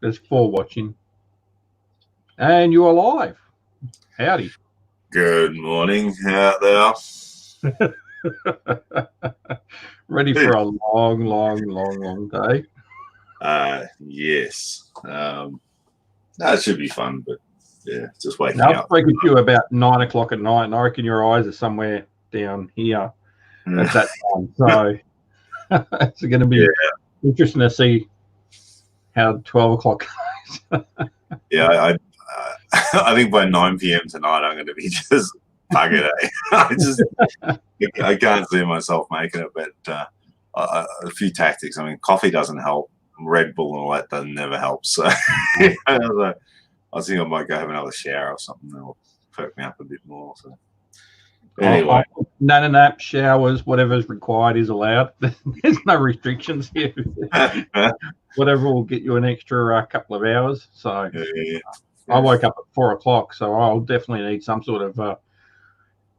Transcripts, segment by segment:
There's 4 watching. And you're live. Howdy. Good morning out there. Ready for a long day. Yes. That should be fun, but yeah, just waking I'll up. speak with you about 9 o'clock at night, and I reckon your eyes are somewhere down here at that time. So it's going to be interesting to see how 12 o'clock goes. Yeah, I think by 9 p.m. tonight I'm going to be just buggered. I can't see myself making it, but a few tactics. I mean, coffee doesn't help. Red Bull and all that doesn't never help. So I think I might go have another shower or something. That'll perk me up a bit more. So anyway, nana nap, showers, whatever's required is allowed. There's no restrictions here. Whatever will get you an extra couple of hours. So yeah. I woke up at 4 o'clock, so I'll definitely need some sort of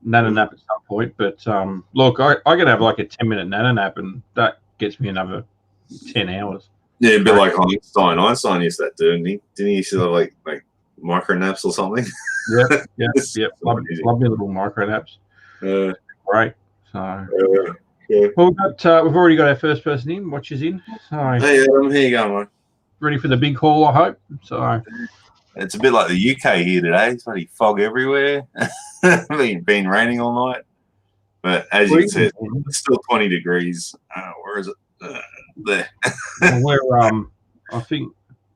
nana nap at some point. But look, I can have like a 10-minute nana nap, and that gets me another 10 hours. Yeah, a bit like Einstein. Einstein used that, didn't he? Didn't he used to have like micro naps or something? Yep. Love me little micro naps. Great. So well, we've already got our first person in. Watch is in. So hey Adam, here you go, mate. Ready for the big haul, I hope. So it's a bit like the UK here today. It's bloody fog everywhere. Been raining all night, but as you said, it's still 20 degrees. Where is it? There. We're I think,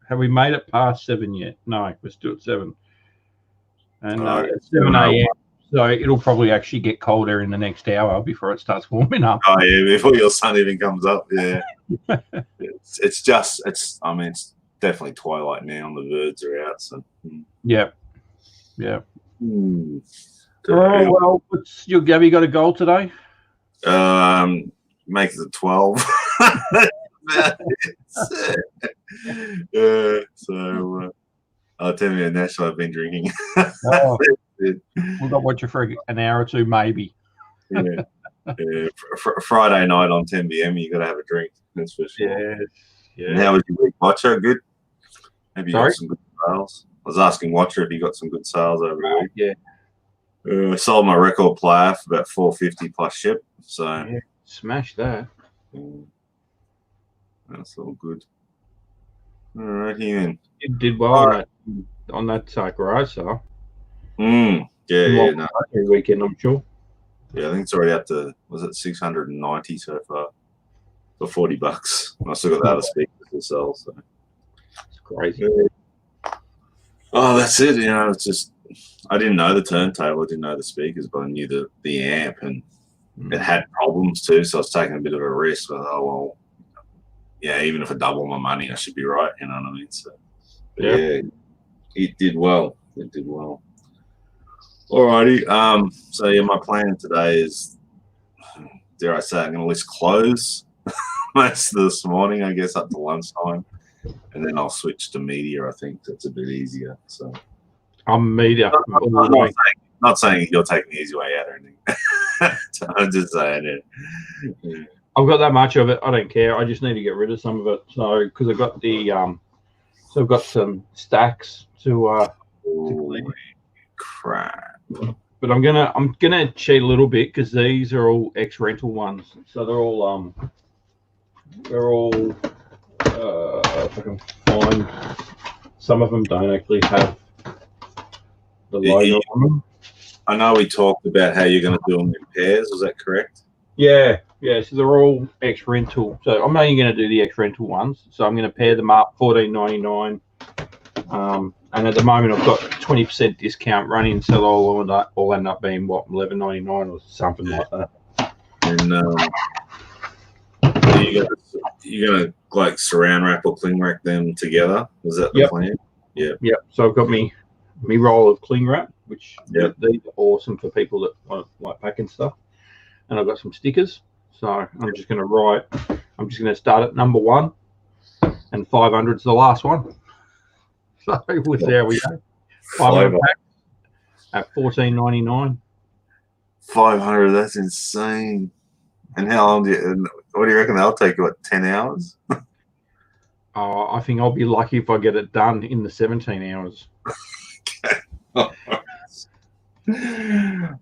have we made it past 7 yet? No, we're still at 7. And it's 7 a.m. So it'll probably actually get colder in the next hour before it starts warming up. Oh yeah, before your sun even comes up. Yeah. it's definitely twilight now, and the birds are out. So yeah. Well, have you got a goal today? Make it 12. I'll tell you, Nash, I've been drinking. We've got to watch you for an hour or two, maybe. Yeah. Friday night on 10 p.m. you got to have a drink. That's for sure. Yeah. And how was your week, Watcher? Good. Have you got some good sales? I was asking Watcher if you got some good sales over the week. Yeah. I sold my record player for about $450 plus ship. So smash that. That's all good. All right, then. You did well on that garage sale. Yeah. Every weekend, I'm sure. Yeah, I think it's already up to, was it 690 so far for $40. I still got the other speakers to sell. So it's crazy. Oh, that's it. It's just, I didn't know the turntable, I didn't know the speakers, but I knew the amp, and it had problems too. So I was taking a bit of a risk. But even if I double my money, I should be right. You know what I mean? So yeah, it did well. Alrighty. So my plan today is, dare I say, I'm going to list clothes most of this morning, I guess, up to lunchtime, and then I'll switch to media. I think that's a bit easier. So I'm media. Not saying you're taking the easy way out or anything. I'm just saying it. Yeah. I've got that much of it. I don't care. I just need to get rid of some of it. So because I've got I've got some stacks to clean. Crap. But I'm gonna cheat a little bit because these are all ex-rental ones. So they're all if I can find, some of them don't actually have the logo on them. I know we talked about how you're going to do them in pairs. Was that correct? Yeah. So they're all ex-rental. So I'm only going to do the ex-rental ones. So I'm going to pair them up, $14.99. And at the moment, I've got 20% discount running, so they'll all end up being $11.99 or something like that. And you're going to like surround wrap or cling wrap them together. Was that the plan? Yeah. Yep. So I've got me roll of cling wrap, which these are awesome for people that want like packing stuff. And I've got some stickers. So I'm just going to start at number 1, and 500 is the last one. So we'll see how we go. 500 packs at $14.99. 500, that's insane. And how long what do you reckon they'll take? What, 10 hours? I think I'll be lucky if I get it done in the 17 hours. All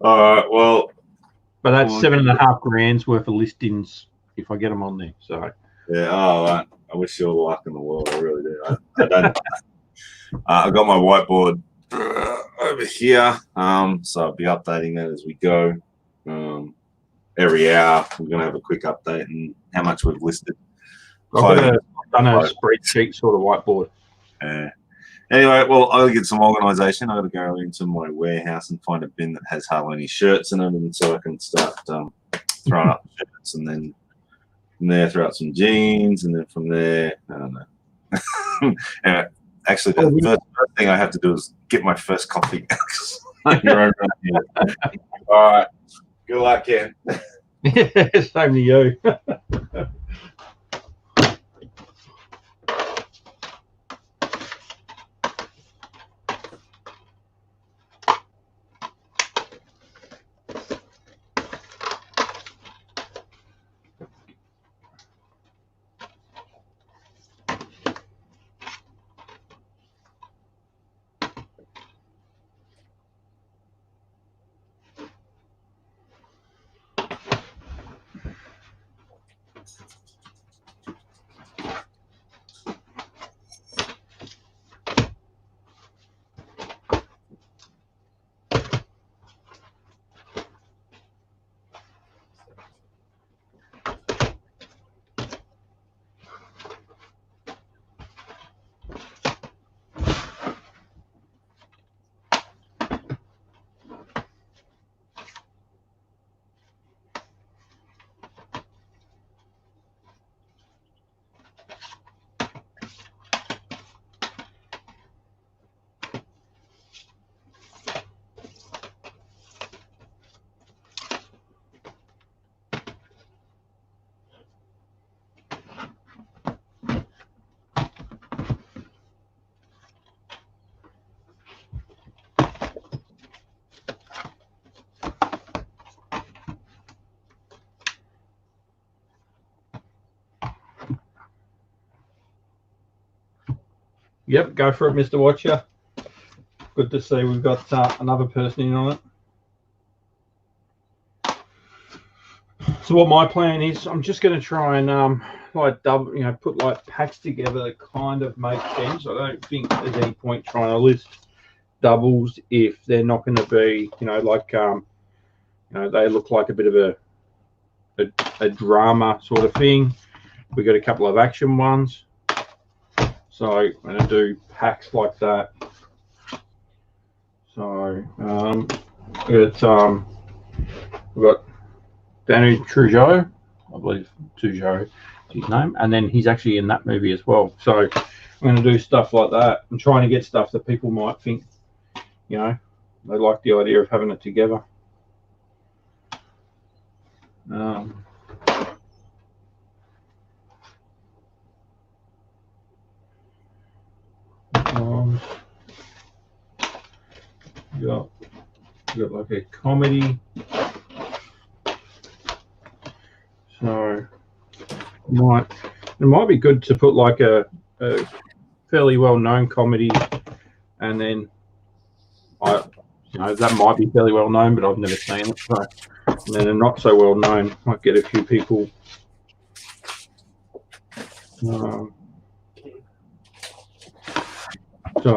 right. Well, but that's $7.5 grand's worth of listings if I get them on there. So yeah. Oh, I wish you all the luck in the world. I really do. I don't. I got my whiteboard over here, so I'll be updating that as we go. Every hour, we're going to have a quick update and how much we've listed. I've done a spreadsheet sort of whiteboard. Anyway, well, I'll get some organisation. I've got to go into my warehouse and find a bin that has hardly any shirts in it, and so I can start throwing up shirts, and then from there throw out some jeans, and then from there, I don't know. And actually, the first thing I have to do is get my first coffee. All right. Good luck, Ken. Same to you. Yep, go for it, Mr. Watcher. Good to see we've got another person in on it. So what my plan is, I'm just going to try and put like packs together that kind of make sense. I don't think there's any point trying to list doubles if they're not going to be, they look like a bit of a drama sort of thing. We've got a couple of action ones. So I'm going to do packs like that. So we've got Danny Trudeau, I believe Trudeau is his name, and then he's actually in that movie as well. So I'm going to do stuff like that. I'm trying to get stuff that people might think, they like the idea of having it together. Got like a comedy. So it might be good to put like a fairly well-known comedy, and then that might be fairly well-known, but I've never seen it. So, and then a not so well-known might get a few people. So that's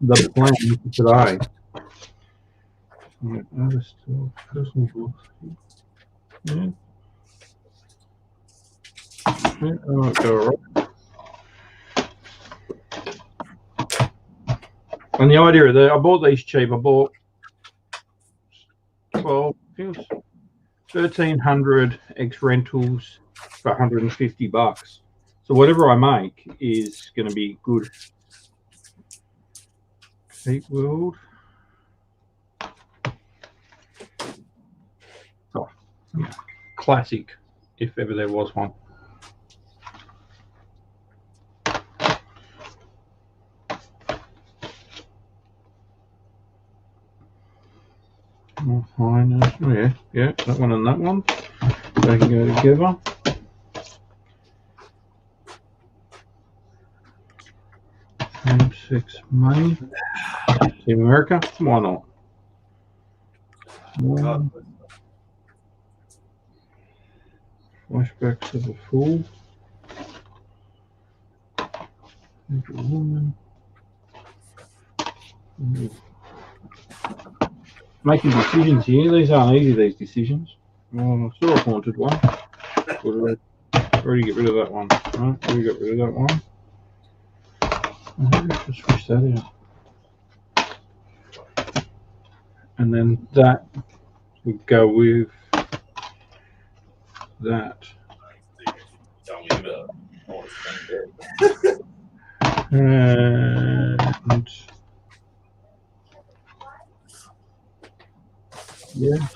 the plan for today. Personal. Yeah. And the idea of that, I bought these cheap. I bought 1,300 X rentals for $150. So whatever I make is going to be good. Heat World. Oh, yeah. Classic, if ever there was one. Oh, yeah, that one and that one. They can go together. 6 May. Team America. Why not? Flashbacks of a Fool. Woman. Making decisions here. These aren't easy, these decisions. Oh, I saw a haunted one. Already get rid of that one. No, already got rid of that one. Just switch that out. And then that would go with that. And yeah.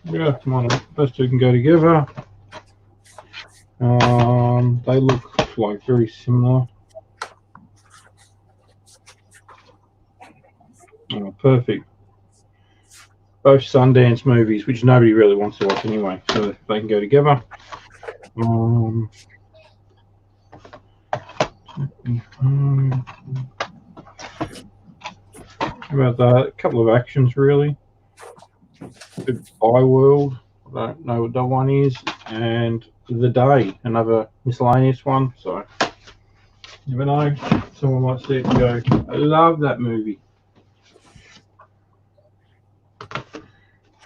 Yeah, come on, those two can go together. They look like very similar. Oh, perfect. Both Sundance movies, which nobody really wants to watch anyway, so they can go together. How about that? A couple of actions, really. Goodbye World, I don't know what that one is, and The Day, another miscellaneous one, so you never know, someone might see it and go, I love that movie.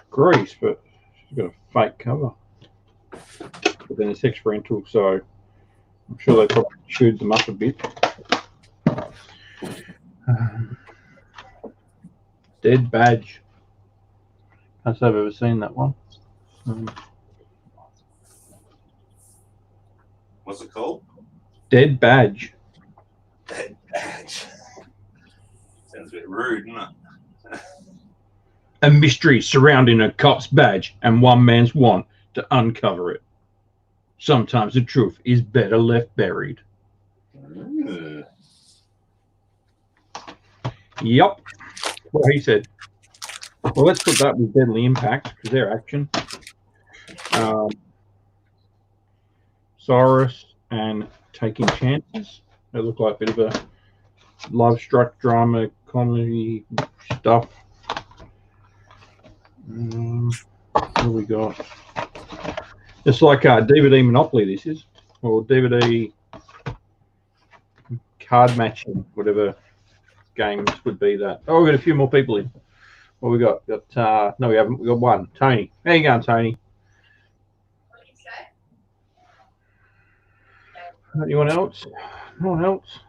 Grease, but she's got a fake cover. But then it's experimental, so I'm sure they probably chewed them up a bit. Dead Badge. Can't say I've ever seen that one. What's it called? Dead Badge. Dead Badge. Sounds a bit rude, doesn't it? A mystery surrounding a cop's badge and one man's want to uncover it. Sometimes the truth is better left buried. Yep. What he said. Well, let's put that with Deadly Impact because they're action. Cyrus and Taking Chances. They look like a bit of a love-struck drama comedy stuff. What do we got? It's like DVD Monopoly, this is, or DVD card matching, whatever games would be that. Oh, we've got a few more people in. What we got? No, we haven't. We got one. Tony. How you going, Tony? What did you say? Anyone else? No one else?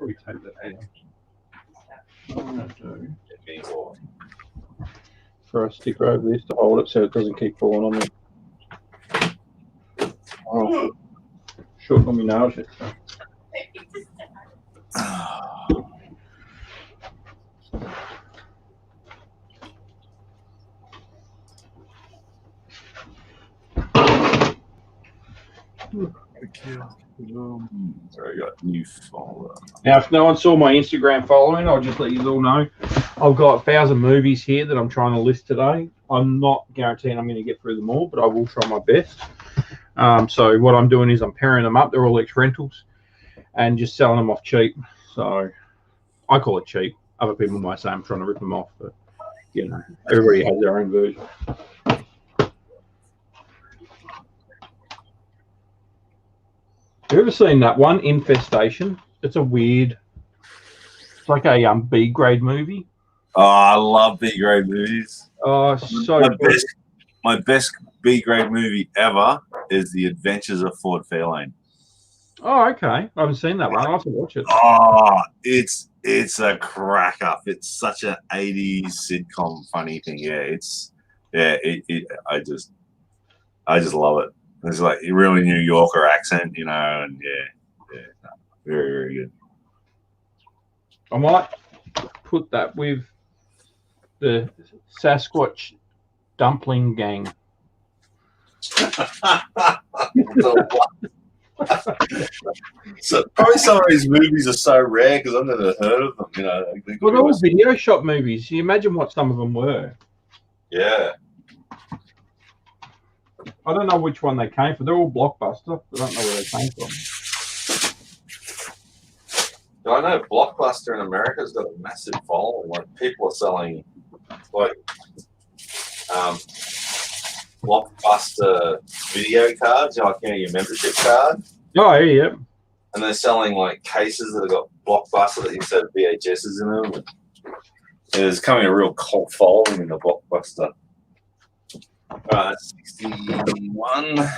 We take that out. Throw a sticker over this to hold it so it doesn't keep falling on me. Oh, short on me nails it. Sorry, I got new folder. Now, if no one saw my Instagram following, I'll just let you all know. I've got 1,000 movies here that I'm trying to list today. I'm not guaranteeing I'm going to get through them all, but I will try my best. So what I'm doing is I'm pairing them up. They're all ex-rentals and just selling them off cheap. So I call it cheap. Other people might say I'm trying to rip them off, but you know, everybody has their own version. Have you ever seen that one, Infestation? It's a weird, it's like a B grade movie. Oh, I love B grade movies. Oh, so my best B grade movie ever is The Adventures of Ford Fairlane. Oh, okay. I haven't seen that one. I'll have to watch it. Oh, it's a crack up. It's such an 80s sitcom funny thing. Yeah, I just love it. It's like a really New Yorker accent, you know, and yeah, very, very good. I might put that with the Sasquatch Dumpling Gang. So probably some of these movies are so rare because I've never heard of them. You know, well, they're all video shop movies. You imagine what some of them were. Yeah. I don't know which one they came from. They're all Blockbuster. I don't know where they came from. I know Blockbuster in America's got a massive following. Like people are selling like Blockbuster video cards, like your membership card. Oh yeah. And they're selling like cases that have got Blockbuster that used to have VHSs in them. There's coming a real cult following in the Blockbuster. 61.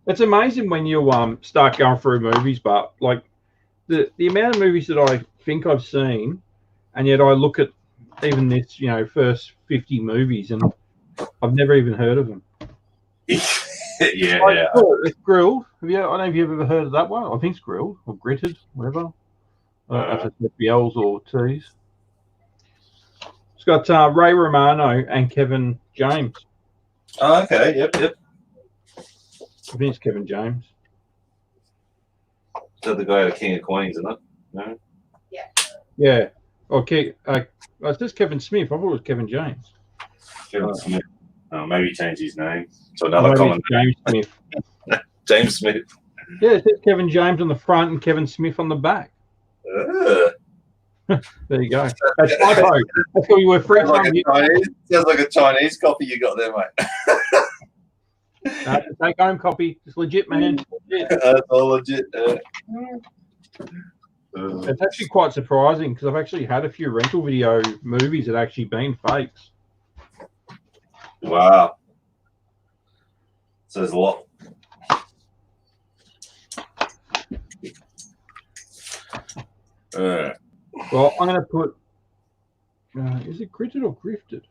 It's amazing when you start going through movies, but like the amount of movies that I think I've seen, and yet I look at even this, first 50 movies, and I've never even heard of them. Yeah. It's Grilled. I don't know if you've ever heard of that one. I think it's Grilled or Gritted, whatever. I don't know if it's L's or T's. It's got Ray Romano and Kevin James. Oh, okay. Yep. I think it's Kevin James. Is that the guy at King of Queens, isn't it? No? Yeah. Okay. It says Kevin Smith. I thought it was Kevin James. Kevin Smith. Oh, maybe he changed his name to another common James Smith. James Smith. Yeah, it says Kevin James on the front and Kevin Smith on the back. There you go. That's typo. That's what you were free Sounds like a Chinese copy you got there, mate. No, it's a take-home copy. It's legit, man. Legit. That's all legit. It's actually quite surprising because I've actually had a few rental video movies that actually been fakes. Wow. Says a lot. Well, I'm going to put. Is it gritted or grifted?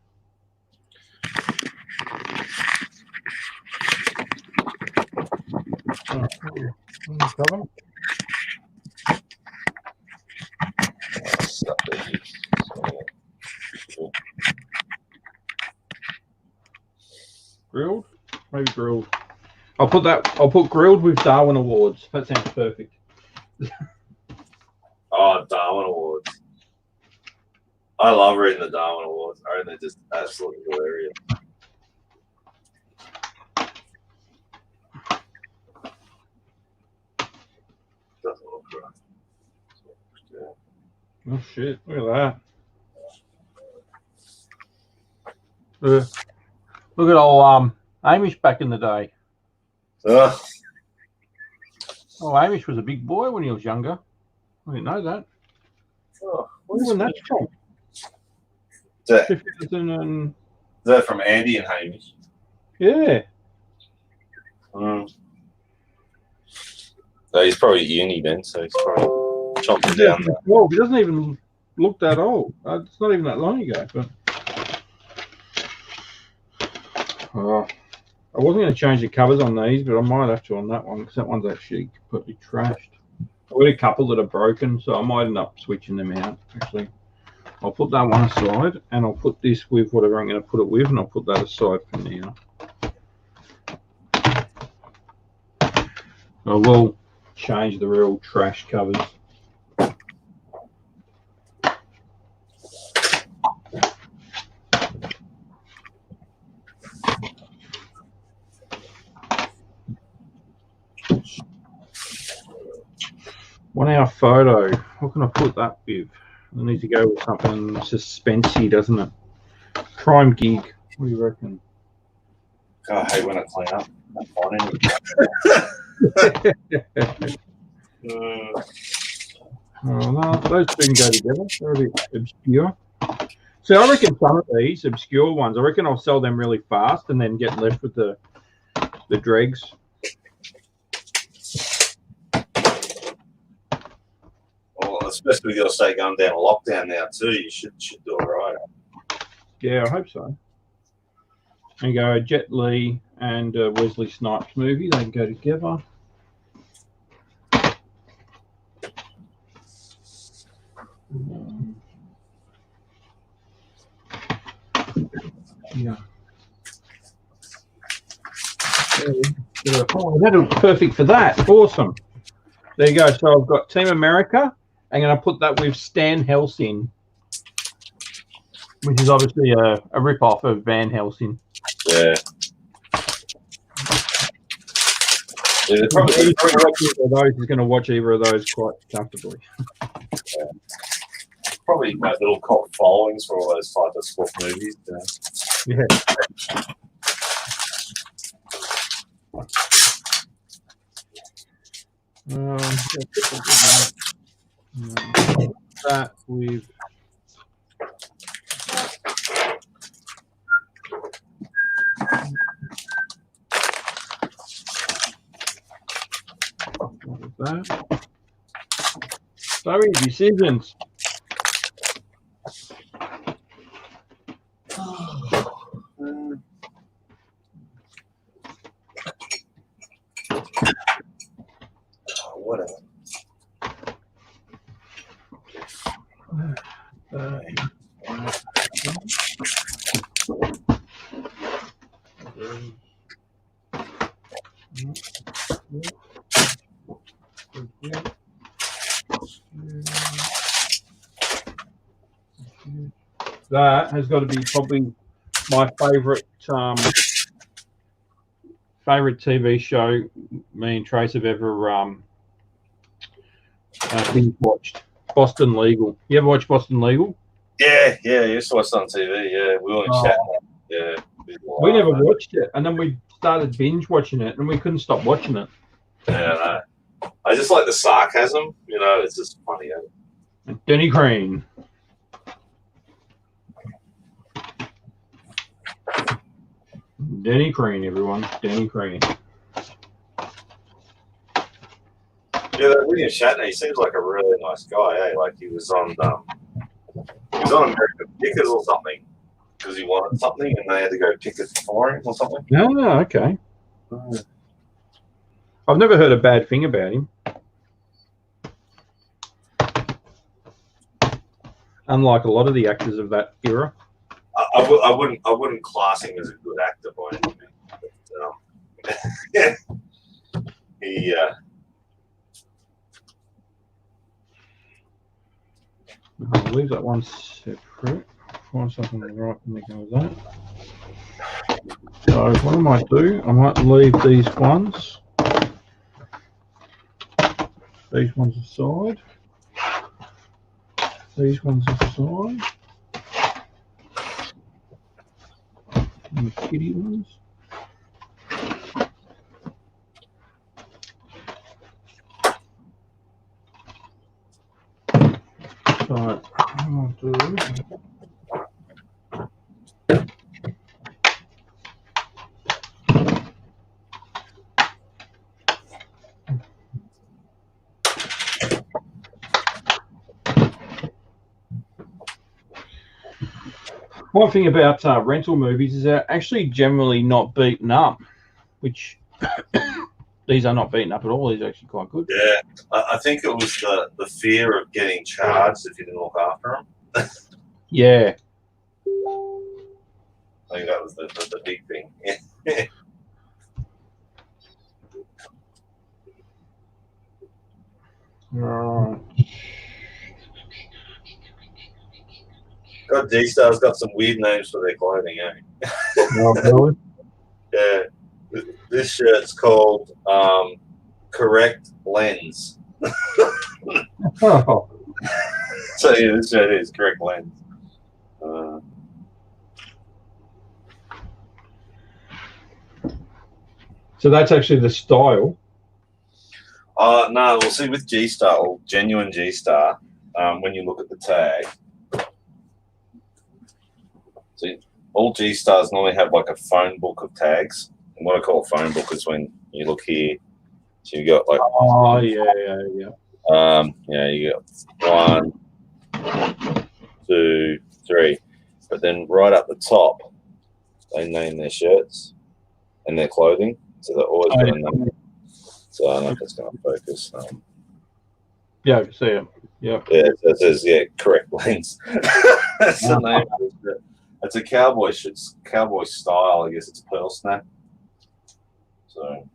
Grilled? Maybe grilled. I'll put grilled with Darwin Awards. That sounds perfect. Oh, Darwin Awards. I love reading the Darwin Awards. I think they're just absolutely hilarious. Doesn't look right. Oh shit! Look at that. Look at old Amish back in the day. Oh, Amish was a big boy when he was younger. I didn't know that. Oh, when that's from? Is that from Andy and Hamish? Yeah. So he's probably uni then, so he's probably chopping down there. Well, he doesn't even look that old. It's not even that long ago. But I wasn't going to change the covers on these, but I might have to on that one because that one's actually completely trashed. I've got a couple that are broken, so I might end up switching them out. Actually, I'll put that one aside, and I'll put this with whatever I'm going to put it with, and I'll put that aside for now. I will change the real trash covers. One hour photo. What can I put that with? I need to go with something suspensey, doesn't it? Crime gig. What do you reckon? God, I hate when I clean up. I'm finding No, those two can go together. They're a bit obscure. So I reckon some of these obscure ones, I reckon I'll sell them really fast and then get left with the dregs. Well, especially with your state going down a lockdown now too, you should do all right. Yeah, I hope so. And go Jet Li and Wesley Snipes movie. They can go together. Yeah. Oh, that'll be perfect for that. Awesome. There you go. So I've got Team America. I'm going to put that with Stan Helsing. which is obviously a rip-off of Van Helsing. Yeah. Yeah, they're Probably probably, is going to watch either of those quite comfortably. probably like little cult followings for all those type of sport movies. Yeah. That with what was that? Sorry, decisions. Whatever. That has got to be probably my favorite TV show me and Trace have ever binge watched. Boston Legal. You ever watch Boston Legal? Yeah, I used to watch it on TV. Yeah, we were in chat. Yeah, we never watched it, and then we started binge watching it, and we couldn't stop watching it. Yeah, I just like the sarcasm. You know, it's just funny. Denny Crane. Denny Crane, everyone. Denny Crane. Yeah, that William Shatner, he seems like a really nice guy, eh? Like he was on American Pickers or something because he wanted something and they had to go pick it for him or something. Oh, okay. I've never heard a bad thing about him. Unlike a lot of the actors of that era. I wouldn't class him as a good actor by any means. He I'll leave that one separate. Find something right when we go with that. So what I might do, I might leave these ones. These ones aside. These ones aside. And the kitty ones. So I'll do. One thing about rental movies is they're actually generally not beaten up, which these are not beaten up at all. These are actually quite good. Yeah, I think it was the fear of getting charged if you didn't look after them. Yeah. I think that was the big thing. Right. God, G-Star's got some weird names for their clothing, eh? Oh, really? Yeah. This shirt's called Correct Lens. Oh. So yeah, this shirt is Correct Lens. So that's actually the style. No, well, see, with G-Star, or genuine G-Star, when you look at the tag, see, all G-Stars normally have like a phone book of tags. And what I call a phone book is when you look here, so you got like. Oh, yeah. Yeah, you got 1, 2, 3, but then right up the top, they name their shirts and their clothing, so they're always got a number. So I don't know if it's going to focus. Yeah, I can see it. Yep. Yeah, it says Correct Lens. That's the name of it. It's a cowboy style. I guess it's a pearl snap. So.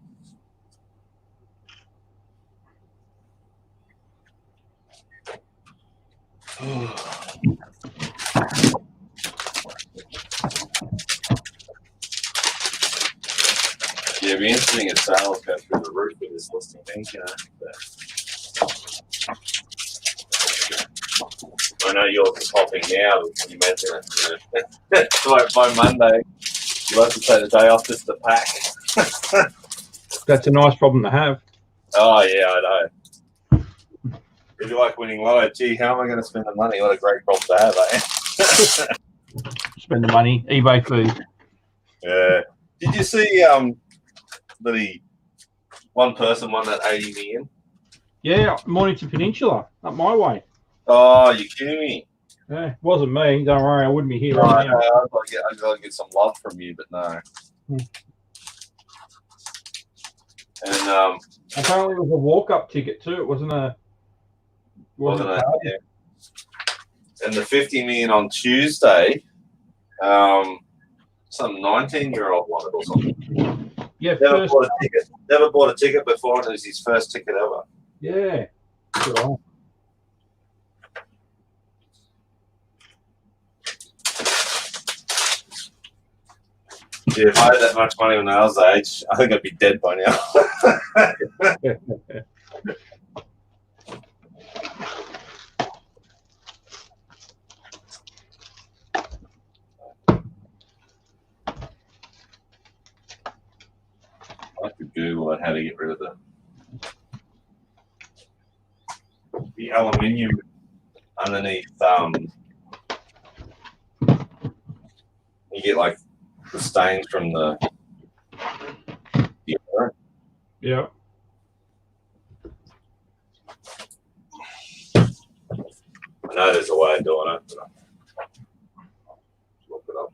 sales go through the roof with this listing, you know. I know yours is popping now when you mention it. You know. by Monday, you'll have to take the day off just to pack. That's a nice problem to have. Oh, yeah, I know. If you like winning lotto, gee, how am I going to spend the money? What a great problem to have, eh? Spend the money, eBay fee. Yeah. Did you see the one person won that 80 million? Yeah, Mornington Peninsula, up my way. Oh, you're kidding me. Yeah, it wasn't me. Don't worry, I wouldn't be here right now. I've got to get some love from you, but no. And apparently it was a walk-up ticket too. It wasn't a. Wasn't it? Yeah. And the 50 million on Tuesday, some 19-year-old won it or something. Yeah, never bought a ticket. Never bought a ticket before, and it was his first ticket ever. Yeah. Good on. Yeah, if I had that much money when I was that age, I think I'd be dead by now. I could Google it, how to get rid of the aluminium underneath. You get like the stains from the yeah. I know there's a way of doing it. But look it up.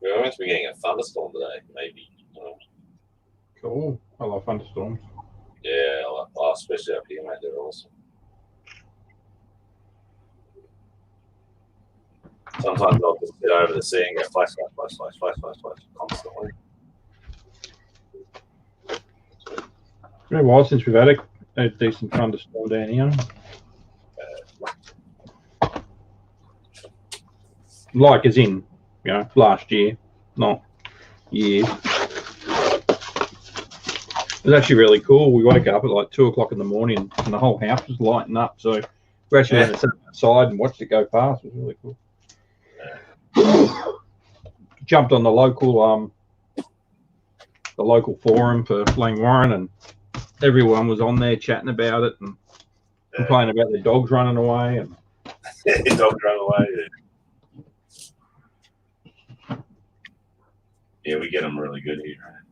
We're meant to be getting a thunderstorm today, maybe. Cool. I love thunderstorms. Yeah, especially up here, mate. They're awesome. Sometimes I'll just sit over the sea and go flash, flash, flash, flash, flash, flash, flash, constantly. It's been a while since we've had a decent thunderstorm down here. Like as in, you know, last year, not years. It was actually really cool. We woke up at like 2 o'clock in the morning and the whole house was lighting up. So we actually went and sat outside and watched it go past. It was really cool. Jumped on the local forum for Langwarrin, and everyone was on there chatting about it and complaining about their dogs running away. And dogs running away. Yeah, we get them really good here.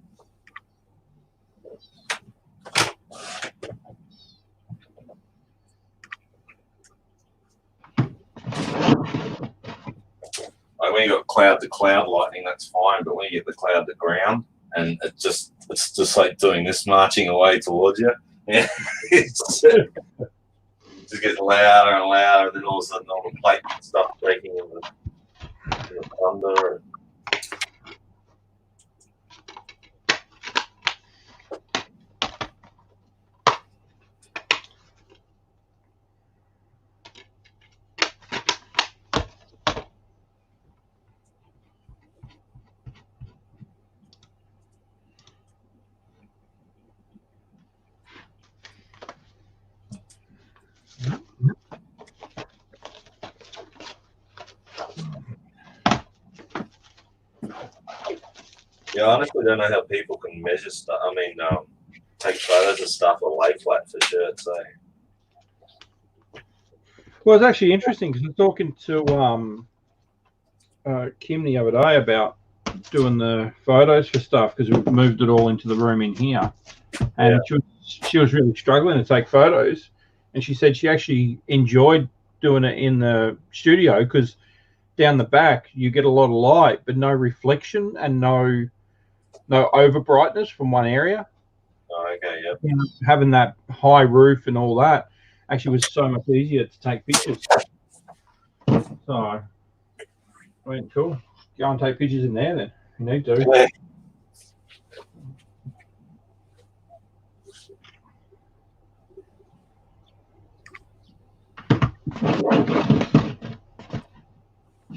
Like when you got cloud to cloud lightning, that's fine. But when you get the cloud to ground, and it's just like doing this, marching away towards you. Yeah, it just gets louder and louder, and then all of a sudden all the plates and stuff breaking in the thunder. Yeah, I honestly don't know how people can measure stuff. I mean, take photos of stuff or lay flat for shirts. So. Well, it's actually interesting because I was talking to Kim the other day about doing the photos for stuff because we've moved it all into the room in here, and she was really struggling to take photos, and she said she actually enjoyed doing it in the studio because down the back you get a lot of light but no reflection and no over brightness from one area. Oh, okay, yep. You know, having that high roof and all that. actually was so much easier to take pictures. So I went, cool, go and take pictures in there then if you need to. Yeah.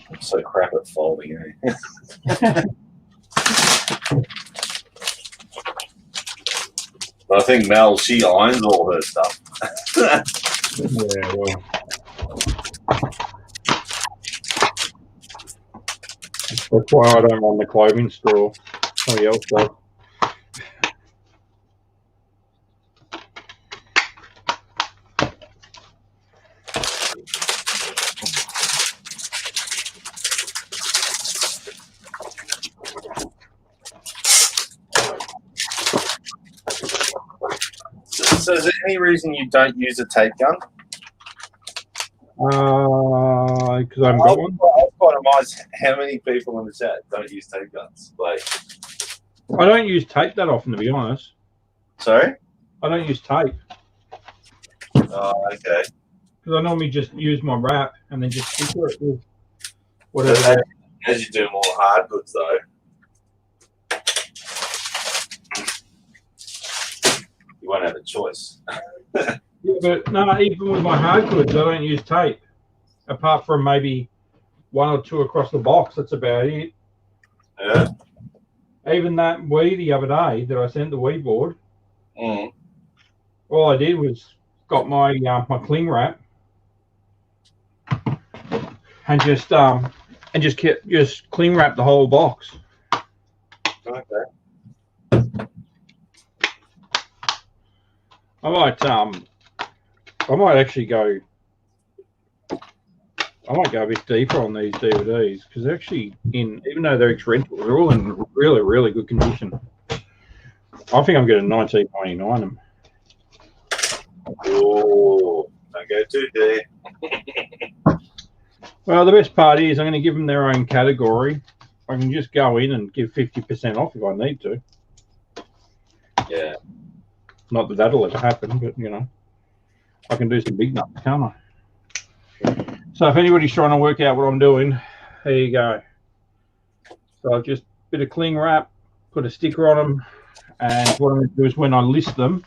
I'm so crap at folding, eh? But I think Mel, she irons all her stuff. Yeah, well. That's why I don't run the clothing store. Somebody else does. So is there any reason you don't use a tape gun? Because I haven't got one. I was quite amazed how many people in the chat don't use tape guns. Like, I don't use tape that often, to be honest. sorry? I don't use tape Oh, okay. because I normally just use my wrap and then just stick it with whatever. As you do more hard goods, though, you won't have a choice. Yeah, but no, even with my hard goods, I don't use tape. Apart from maybe one or two across the box, that's about it. Yeah. Even that Wii the other day that I sent the Wii board, all I did was got my my cling wrap and just cling wrap the whole box. Okay. I might actually go. I might go a bit deeper on these DVDs because they're actually even though they're ex-rental, they're all in really, really good condition. I think I'm getting 1999 them. Oh, don't go too deep. Well, the best part is I'm going to give them their own category. I can just go in and give 50% off if I need to. Yeah. Not that that'll ever happen, but you know, I can do some big nuts, can't I? So if anybody's trying to work out what I'm doing, there you go. So I've just a bit of cling wrap, put a sticker on them, and what I'm going to do is when I list them,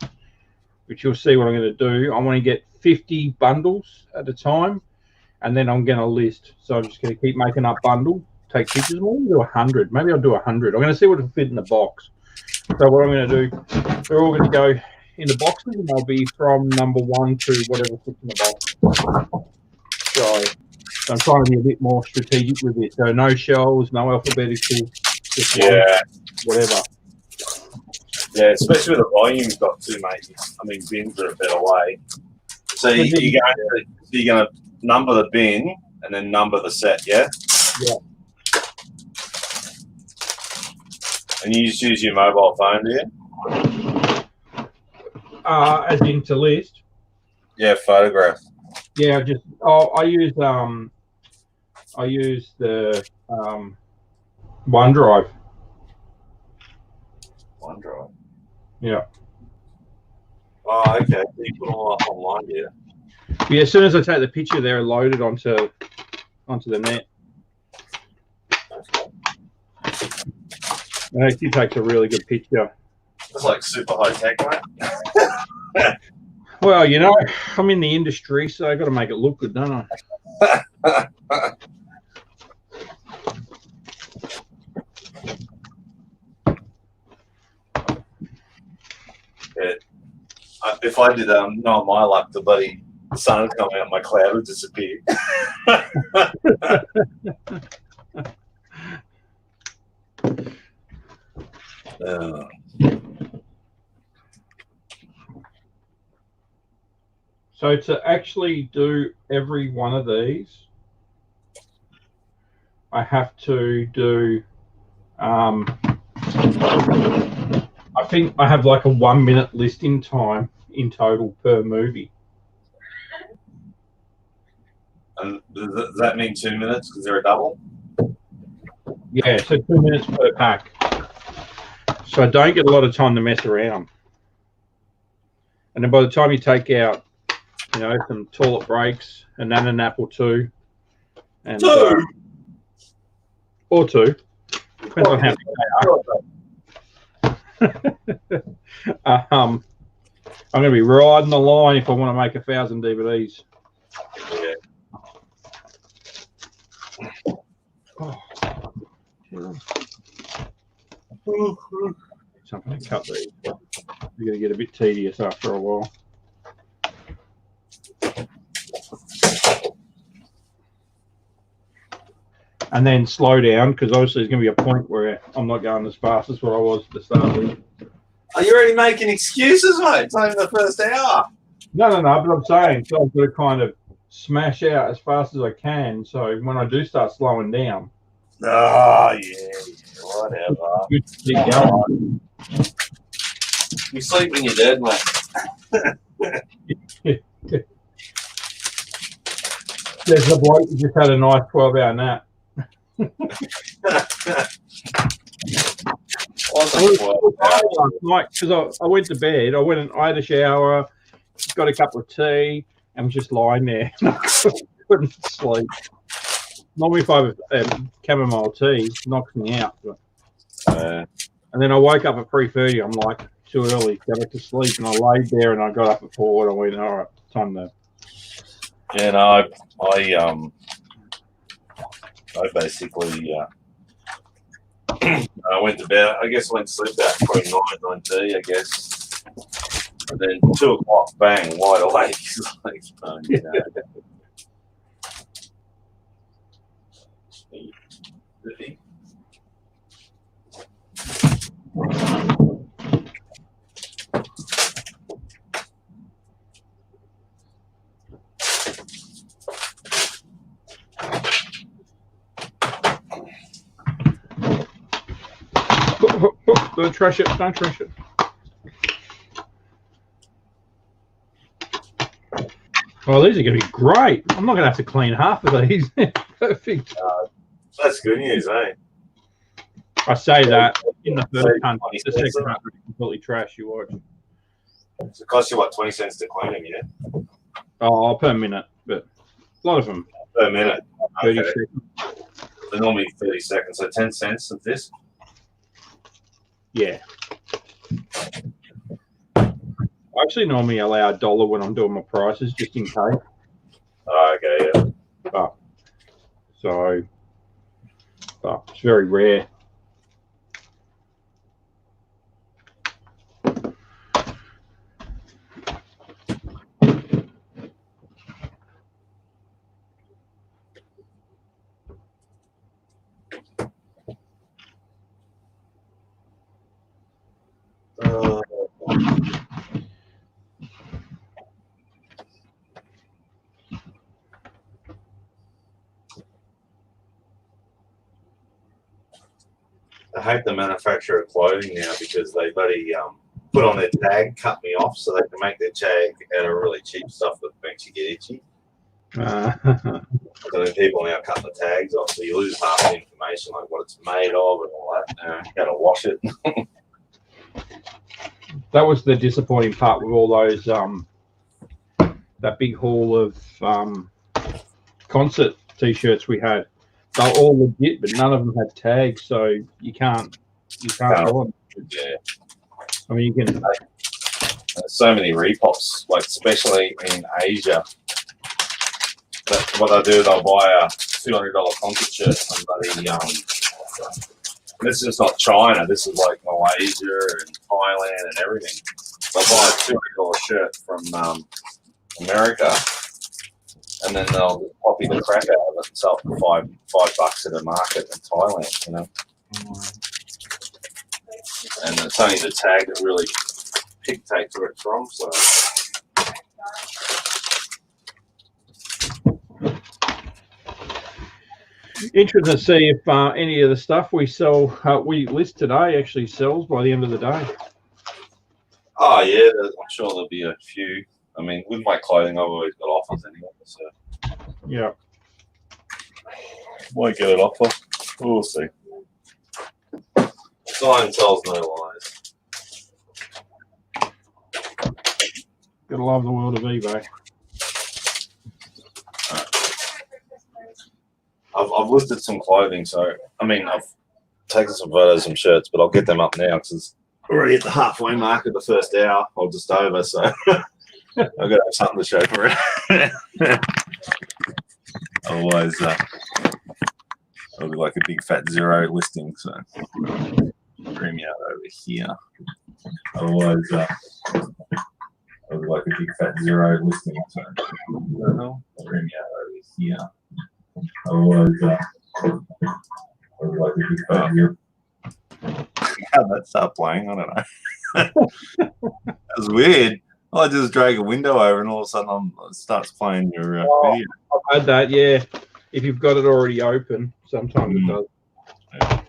which you'll see what I'm going to do, I want to get 50 bundles at a time, and then I'm going to list. So I'm just going to keep making up bundles, take pictures. Maybe do 100. Maybe I'll do 100. I'm going to see what will fit in the box. So what I'm going to do, they're all going to go in the boxes, and they'll be from number 1 to whatever fits in the box. So I'm trying to be a bit more strategic with it. So no shells, no alphabetical, just whatever. Yeah, especially with the volume you've got too, mate. I mean, bins are a better way. So you're going to number the bin and then number the set, yeah? Yeah. And you just use your mobile phone, do you? As in to list. Yeah, photograph. Yeah, I use the OneDrive. OneDrive. Yeah. Oh, okay. You put them all up online, yeah. Yeah, as soon as I take the picture, they're loaded onto the net. It actually takes a really good picture. It's like super high tech, mate. Well, you know, I'm in the industry, so I've got to make it look good, don't I? Yeah. If I did not my luck, the bloody sun would come out, my cloud would disappear. So to actually do every one of these, I have to do, I think I have like a 1 minute listing time in total per movie. And does that mean 2 minutes because they're a double? Yeah, so 2 minutes per pack. So I don't get a lot of time to mess around. And then by the time you take out you know, some toilet breaks, and then an apple two, and or two, depends on how many they are. I'm going to be riding the line if I want to make 1,000 DVDs. Yeah. Something to cut these. You're going to get a bit tedious after a while. And then slow down, because obviously there's going to be a point where I'm not going as fast as what I was at the start of it. Are you already making excuses, mate? It's only the first hour. No, but I'm saying, so I've got to kind of smash out as fast as I can. So when I do start slowing down. Oh, yeah, whatever. Keep going. You sleep when you're dead, mate. There's a bloke who just had a nice 12-hour nap. Last night, because I went to bed, I had a shower, got a cup of tea, and was just lying there. Couldn't sleep. Normally, if I have chamomile tea, knocks me out. And then I woke up at 3:30. I'm like, too early, go back to sleep. And I laid there, and I got up at 4. And I went, all right, time to. Yeah, no, I basically I went to bed. I guess I went to sleep about probably 9:30, I guess. And then 2 o'clock, bang, wide awake. Like, oh, you know. Don't trash it. Don't trash it. Oh, these are going to be great. I'm not going to have to clean half of these. Perfect. That's good news, eh? I say that in the first hunt. The second hunt is completely trash. You watch. It costs you, what, 20 cents to clean them, yeah? Oh, per minute, but a lot of them. Per minute. 30 Okay. seconds. They're normally 30 seconds, so 10 cents of this? Yeah. I actually normally allow $1 when I'm doing my prices, just in case. Oh, okay, yeah. But it's very rare. I hate the manufacturer of clothing now because they bloody put on their tag, cut me off, so they can make their tag out of really cheap stuff that makes you get itchy. So then people now cut the tags off, so you lose half the information, like what it's made of and all that. You got to wash it. That was the disappointing part with all those that big haul of concert t-shirts we had. They're all legit, but none of them had tags, so you can't sell them. Yeah. I mean, you can. There's so many repops, like especially in Asia. That's what they do. They'll buy a $200 concert shirt. Somebody, this is not China. This is like Malaysia and Thailand and everything. They'll buy a $200 shirt from America, and then they'll copy the crap out of it and sell it for $5 at a market in Thailand. You know. And it's only the tag that really dictates where it's from. So. Interesting to see if any of the stuff we sell, we list today, actually sells by the end of the day. Oh yeah, I'm sure there'll be a few. I mean, with my clothing, I've always got offers anyway. So yeah, might get an offer. We'll see. Time tells no lies. gotta love the world of eBay. I've listed some clothing, so I mean, I've taken some photos, some shirts, but I'll get them up now because we're already at the halfway mark of the first hour, or just over. So I've got to have something to show for it. Otherwise, it'll be like a big fat zero listing. So bring me out over here. Otherwise, it'll be like a big fat zero listing. So bring me out over here. Otherwise, it'll be like a big fat zero. How'd that start playing? I don't know. That was weird. I just drag a window over and all of a sudden it starts playing your video. I've had that, yeah. If you've got it already open, sometimes it does. Yeah.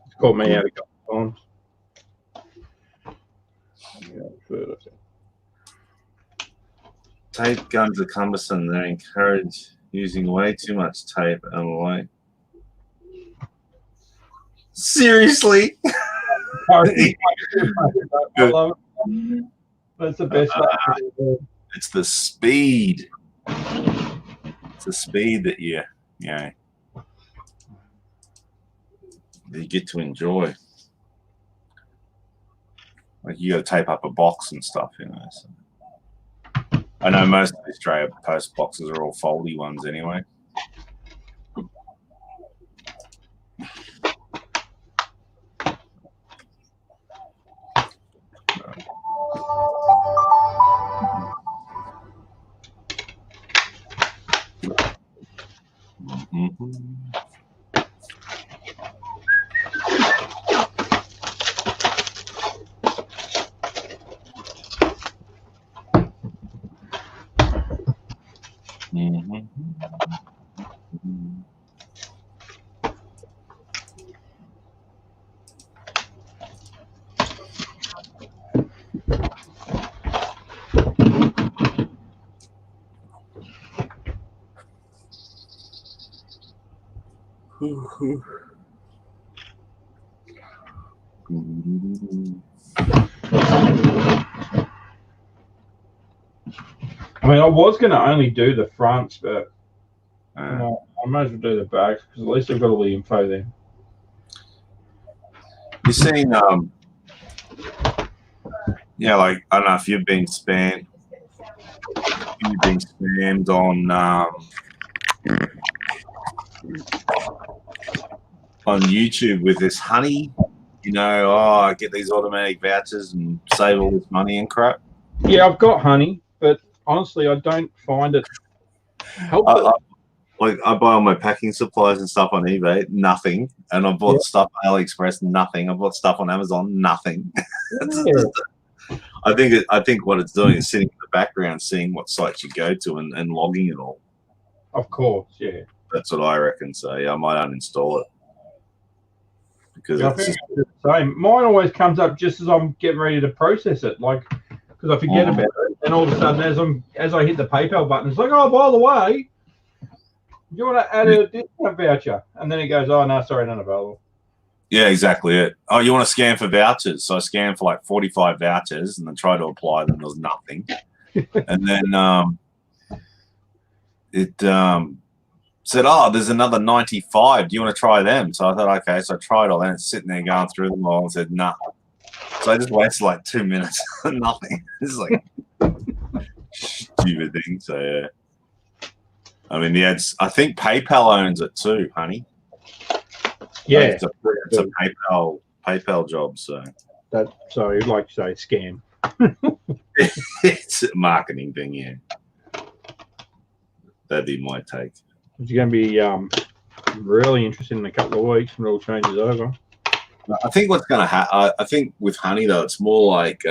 It's caught me out a couple times. Yeah, tape guns are cumbersome. They encourage using way too much tape and light. Seriously? I love it. That's the best way. It's the speed. It's the speed that you get to enjoy. Like you got to tape up a box and stuff, you know. So. I know most of the Australia Post boxes are all foldy ones anyway. I mean, I was going to only do the fronts, but I might as well do the backs because at least I've got all the info there. You've seen, yeah, like I don't know if you've been spammed. You've been spammed on YouTube with this honey. You know, I get these automatic vouchers and save all this money and crap. Yeah, I've got honey, but honestly, I don't find it helpful. Like I buy all my packing supplies and stuff on eBay, nothing, and I bought stuff on AliExpress, nothing. I bought stuff on Amazon, nothing. I think what it's doing is sitting in the background, seeing what sites you go to and logging it all. Of course, yeah. That's what I reckon. So yeah, I might uninstall it because I think it's the same. Mine always comes up just as I'm getting ready to process it, like because I forget about it, and all of a sudden, as I hit the PayPal button, it's like, oh, by the way, do you want to add a discount voucher? And then it goes, oh no, sorry, not available. Yeah, exactly it. Oh, you want to scan for vouchers? So I scanned for like 45 vouchers and then tried to apply them. There was nothing. And then it said, oh, there's another 95. Do you want to try them? So I thought, okay. So I tried all that. It's sitting there going through them all and said, nah. So I just wasted like 2 minutes. Nothing. It's like stupid thing. So yeah. I mean, the ads, I think PayPal owns it too, honey. Yeah, it's a PayPal job. So you'd like to say scam. It's a marketing thing, yeah. That'd be my take. It's going to be really interesting in a couple of weeks when it all changes over. I think what's going to happen, I think with honey though, it's more like you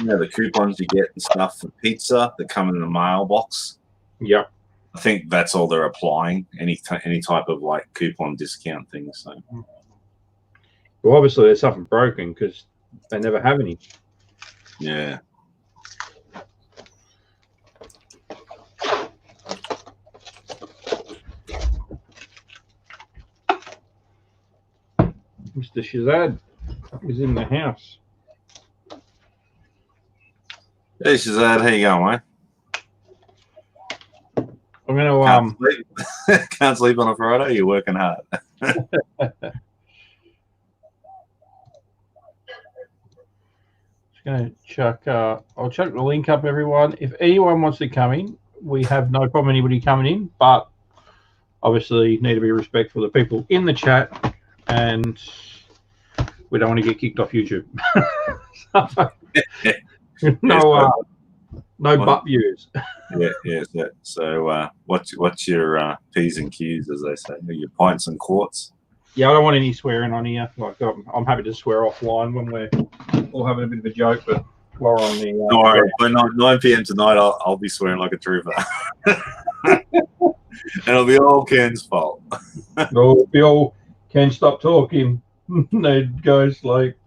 know, the coupons you get and stuff for pizza that come in the mailbox. Yep. I think that's all they're applying, any type of like coupon discount thing. So, well, obviously there's something broken because they never have any. Yeah. Mr. Shazad is in the house. Hey Shazad, how you going, mate? I'm gonna can't sleep on a Friday. You're working hard. Gonna chuck. I'll chuck the link up, everyone. If anyone wants to come in, we have no problem anybody coming in, but obviously need to be respectful of the people in the chat, and we don't want to get kicked off YouTube. No butt views. Yeah. So what's your P's and Q's, as they say? Your pints and quarts? Yeah, I don't want any swearing on here. Like, I'm happy to swear offline when we're all having a bit of a joke, but while we're on the... Don't worry, by 9 p.m. tonight, I'll be swearing like a trooper. And it'll be all Ken's fault. It'll be all Ken, stop talking. It goes like...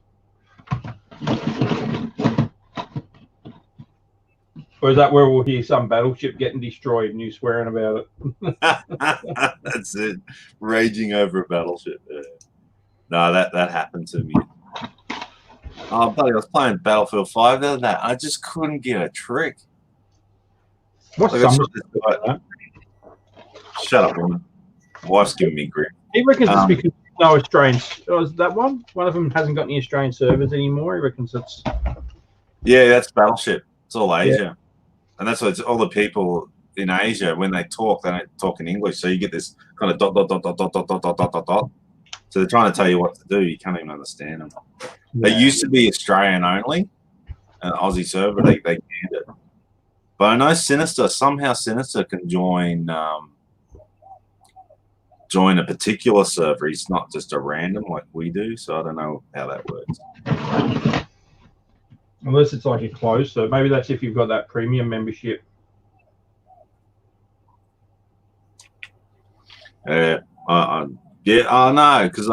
Or is that where we'll hear some battleship getting destroyed and you swearing about it? That's it. Raging over a battleship. Yeah. No, that happened to me. Oh, buddy, I was playing Battlefield 5 the other day. I just couldn't get a trick. What's Shut up, woman. Wife's giving me grief. He reckons it's because no Australian... Oh, is that one? One of them hasn't got any Australian servers anymore. He reckons it's... Yeah, that's Battleship. It's all Asia. Yeah. And that's why it's all the people in Asia, when they don't talk in English. So you get this kind of ... So they're trying to tell you what to do. You can't even understand them. Yeah. They used to be Australian only, an Aussie server. They canned it. But I know somehow Sinister can join a particular server. He's not just a random like we do. So I don't know how that works. Unless it's like a close, so maybe that's if you've got that premium membership. Yeah, no, because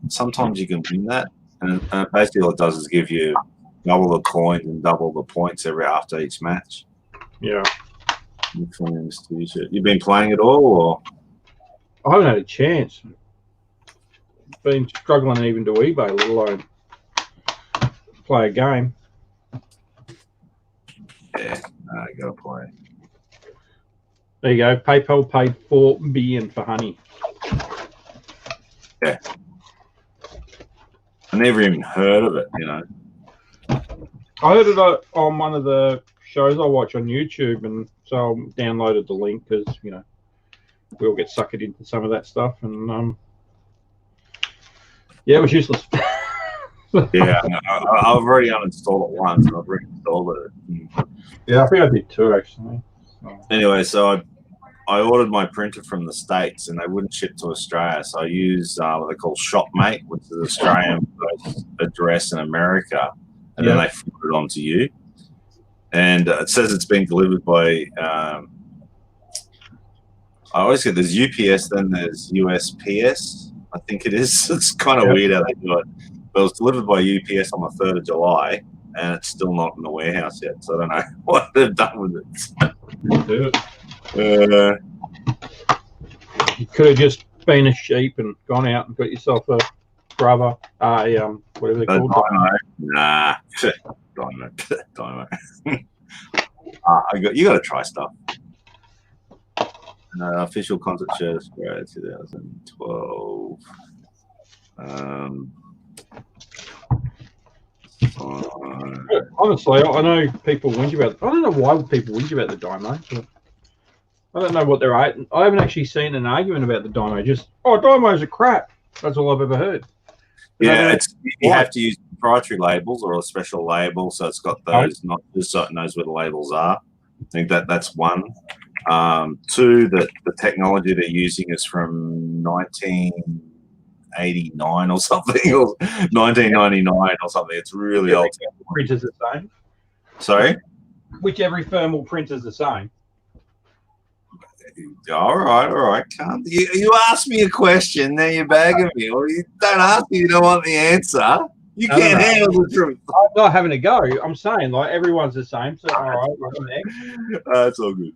sometimes you can win that, and basically all it does is give you double the coins and double the points after each match. Yeah. You've been playing it all, or? I haven't had a chance. Been struggling even to eBay, let alone play a game. Yeah, you gotta play. There you go. PayPal paid $4 billion for honey. Yeah. I never even heard of it, you know. I heard it on one of the shows I watch on YouTube, and so I downloaded the link because, you know, we all get suckered into some of that stuff, and yeah, it was useless. Yeah, I've already uninstalled it once, and I've reinstalled it. Yeah, I think I did too, actually. Anyway, so I ordered my printer from the States, and they wouldn't ship to Australia, so I used what they call Shopmate, which is Australian address in America, and then they forward it on to you. And it says it's been delivered by... I always get there's UPS, then there's USPS, I think it is. It's kind of weird how they do it. But it was delivered by UPS on the 3rd of July, and it's still not in the warehouse yet. So I don't know what they've done with it. You could have just been a sheep and gone out and got yourself a brother, whatever they're called. Dynamo. Nah, Dynamo. You got to try stuff. Official concert shirt Australia 2012. Honestly, I know people whinge about. I don't know why people whinge about the Dymo. But I don't know what they're at. I haven't actually seen an argument about the Dymo. Just Dymo's a crap. That's all I've ever heard. Yeah, you have to use proprietary labels or a special label, so it's got those. Not just so it knows where the labels are. I think that's one. Two, that the technology they're using is from 1989 or something, or 1999 or something. It's really old. Printers the same. Sorry? Which every firm will print is the same. All right. You asked me a question, now you're bagging me. Well, you don't ask me, you don't want the answer. You can't handle the truth. I'm not having a go. I'm saying, like, everyone's the same. So, all right, we're next. It's all good.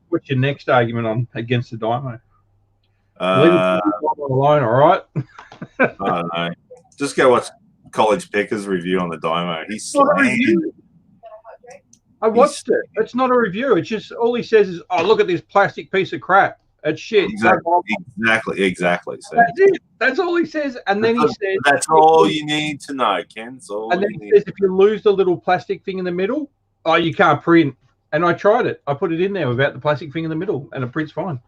What's your next argument on against the Dymo? Leave it alone, all right? I don't know. Just go watch College Picker's review on the Dymo. He's slammed. I watched it. It's not a review. It's just all he says is, "Oh, look at this plastic piece of crap. It's shit." Exactly. So that's it. That's all he says. And then he says, "That's all you need to know, Ken." And then he says, "If you lose the little plastic thing in the middle, oh, you can't print." And I tried it. I put it in there without the plastic thing in the middle, and it prints fine.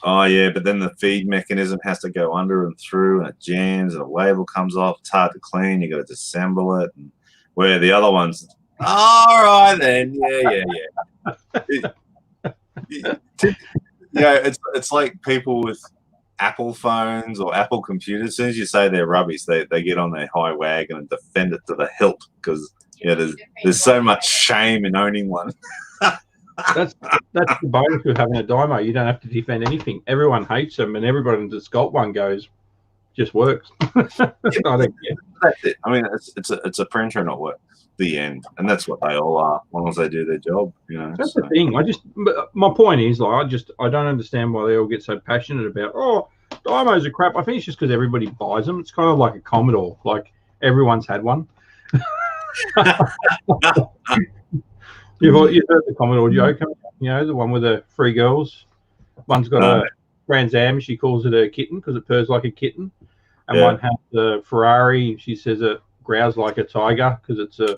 Oh yeah, but then the feed mechanism has to go under and through, and it jams, and the label comes off. It's hard to clean. You got to disassemble it. And where the other ones, all right then, it's like people with Apple phones or Apple computers. As soon as you say they're rubbish, they get on their high wagon and defend it to the hilt because there's so much shame in owning one. That's the bonus of having a dymo. You don't have to defend anything. Everyone hates them, and everybody that's got one goes, just works. I don't care. That's it. I mean, it's a printer and it works. The end, and that's what they all are, as long as they do their job. That's the thing. My point is, I don't understand why they all get so passionate about. Oh, dymos are crap. I think it's just because everybody buys them. It's kind of like a Commodore. Like everyone's had one. You've heard the Commodore joke, the one with the three girls. One's got a Trans Am. She calls it a kitten because it purrs like a kitten, and one has the Ferrari. She says it growls like a tiger because it's a,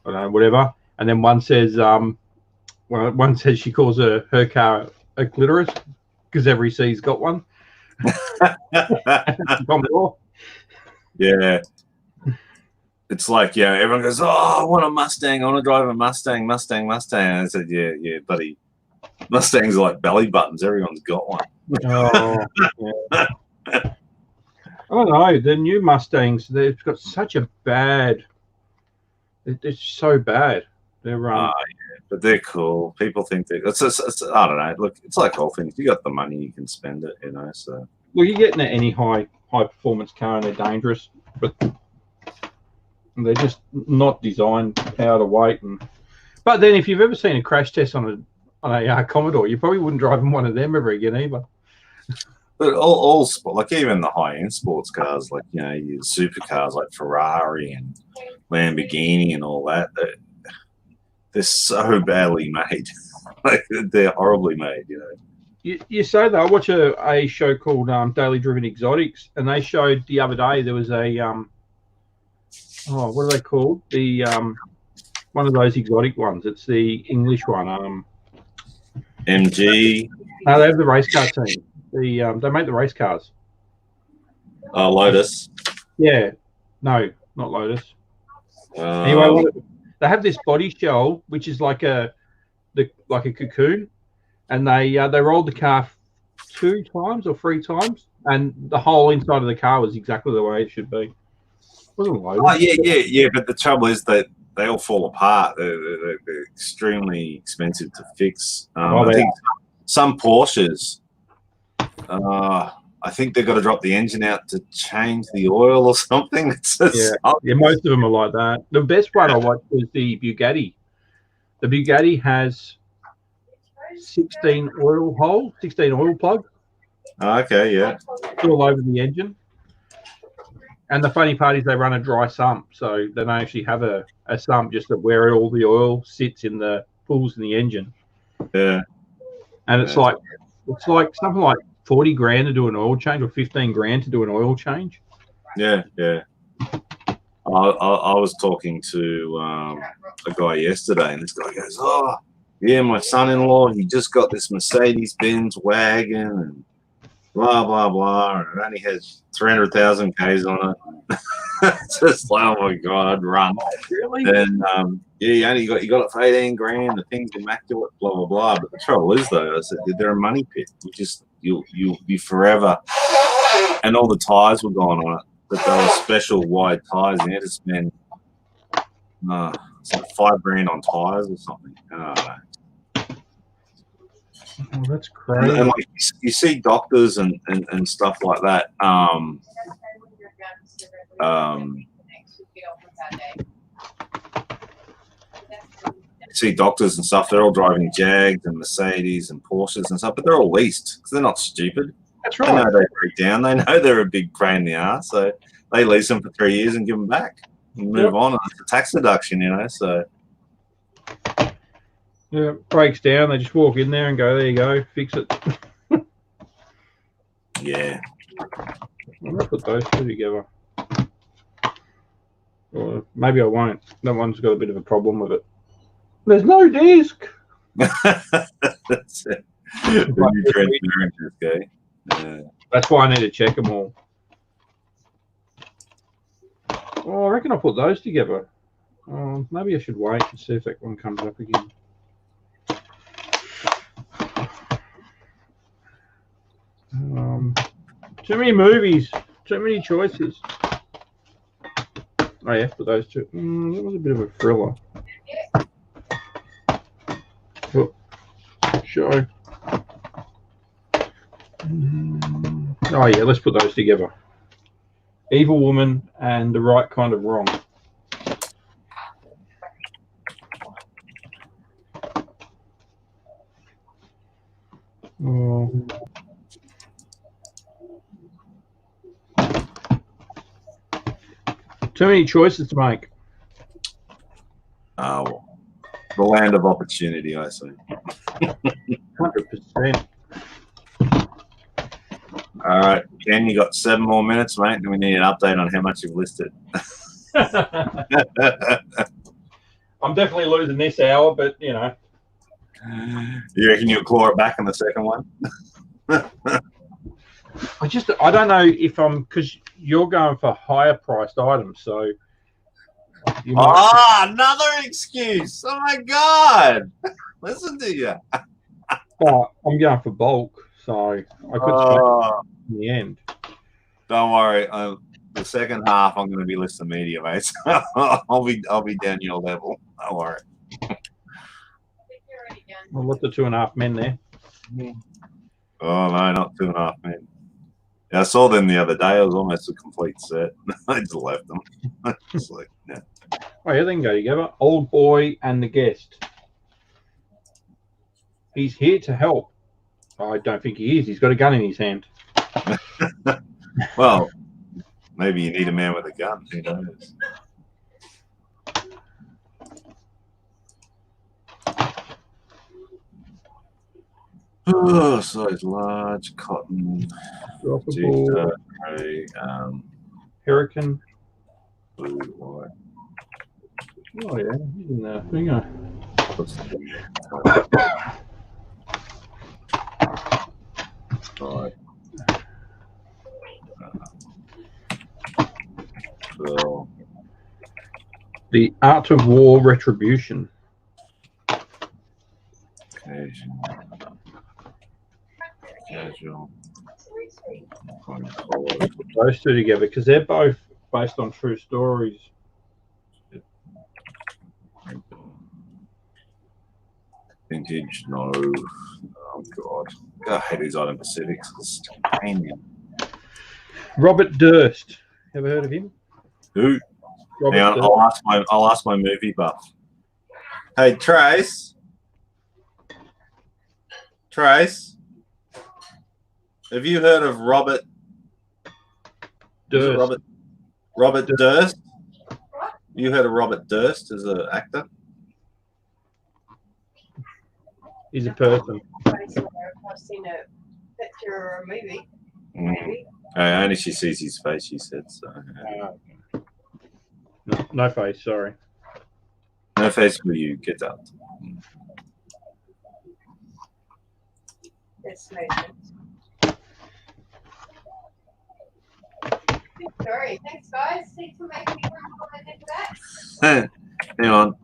I don't know, whatever. And then one says, one says she calls her car a clitoris because every C's got one. Commodore. Yeah. It's like, everyone goes, oh, I want a Mustang. I want to drive a Mustang. And I said, yeah, buddy. Mustangs are like belly buttons. Everyone's got one. Oh, yeah. I don't know. The new Mustangs, they've got such a bad. It's so bad. They're but they're cool. People think it's I don't know. Look, it's like all things. You got the money, you can spend it. So. Well, you're getting any high performance car, and they're dangerous, but they're just not designed power to weight. But then, if you've ever seen a crash test on a Commodore, you probably wouldn't drive in one of them ever again either. But all sport, like even the high-end sports cars, like your supercars like Ferrari and Lamborghini and all that, they're so badly made. Like they're horribly made. You say that. I watch a show called Daily Driven Exotics, and they showed the other day there was a what are they called? The one of those exotic ones. It's the English one. MG. No, they have the race car team. They make the race cars. Lotus. Yeah, no, not Lotus. Anyway, they have this body shell which is like a cocoon, and they rolled the car 2 times or 3 times, and the whole inside of the car was exactly the way it should be. Wasn't Lotus. Oh yeah. But the trouble is that they all fall apart. They're extremely expensive to fix. I think some Porsches. I think they've got to drop the engine out to change the oil or something. Most of them are like that. The best one I watched was the Bugatti. The Bugatti has 16 oil plugs. Okay, yeah. All over the engine. And the funny part is they run a dry sump, so they don't actually have a sump, just where all the oil sits in the pools in the engine. Yeah. And it's like something like 40 grand to do an oil change, or 15 grand to do an oil change. Yeah. I was talking to a guy yesterday, and this guy goes, "Oh, yeah, my son-in-law, he just got this Mercedes-Benz wagon, and blah blah blah, and it only has 300,000 Ks on it." It's just like, oh my god, run! Really? And he got it for 18 grand. The thing's immaculate, blah blah blah. But the trouble is, though, I said they're a money pit. You'll be forever. And all the tires were gone on it, but they were special wide tires. And you had to spend $5 grand on tires or something. I don't know. Oh, that's crazy. And like you see doctors and stuff like that. See doctors and stuff. They're all driving Jags and Mercedes and Porsches and stuff, but they're all leased because they're not stupid. That's right. They know they break down. They know they're a big pain in the ass, so they lease them for 3 years and give them back and move on. It's a tax deduction, So Yeah, breaks down. They just walk in there and go, there you go, fix it. Yeah. I'm gonna put those two together. Or maybe I won't. That one's got a bit of a problem with it. There's no disc. That's it. The new transparent disc, eh? That's why I need to check them all. Oh, I reckon I'll put those together. Maybe I should wait and see if that one comes up again. Too many movies, too many choices. Oh yeah, for those two. That was a bit of a thriller. Oh, show. Oh yeah, let's put those together. Evil Woman and The Right Kind of Wrong. Oh. Too many choices to make. Oh, the land of opportunity, I say. 100%. All right, Ken, you got 7 more minutes, mate, and we need an update on how much you've listed. I'm definitely losing this hour, but you know. You reckon you'll claw it back in the second one? I don't know if because you're going for higher priced items, so you might. Another excuse. Oh my God. Listen to you. But I'm going for bulk, so I could smack it in the end. Don't worry. The second half I'm gonna be listing media, mate. So I'll be down your level. Don't worry. I'll let the 2.5 men there. Oh no, not 2.5 men. Yeah, I saw them the other day. It was almost a complete set. I just left them. Just like, yeah. Oh yeah, they can go together. Old Boy and the Guest. He's here to help. I don't think he is. He's got a gun in his hand. Well, maybe you need a man with a gun. Who knows? Oh, size large, cotton, gray, Hurricane. blue, white. Oh yeah, he's in the finger. Right. So, The Art of War Retribution. Casual. Put those two together because they're both based on true stories. Vintage, no. Oh God. I hate these item Pacifics. It's a pain. Robert Durst. Ever heard of him? Who? Robert Now, Durst. I'll ask my movie buff. Hey Trace. Trace. Have you heard of Robert Durst? Robert Durst? You heard of Robert Durst as an actor? He's a person. I've seen a picture or a movie. Maybe. Only she sees his face, she said. So. No face, sorry. No face for you. Get out. It's amazing. Sorry. Thanks, guys. Thanks for making me comment into that. Hang on.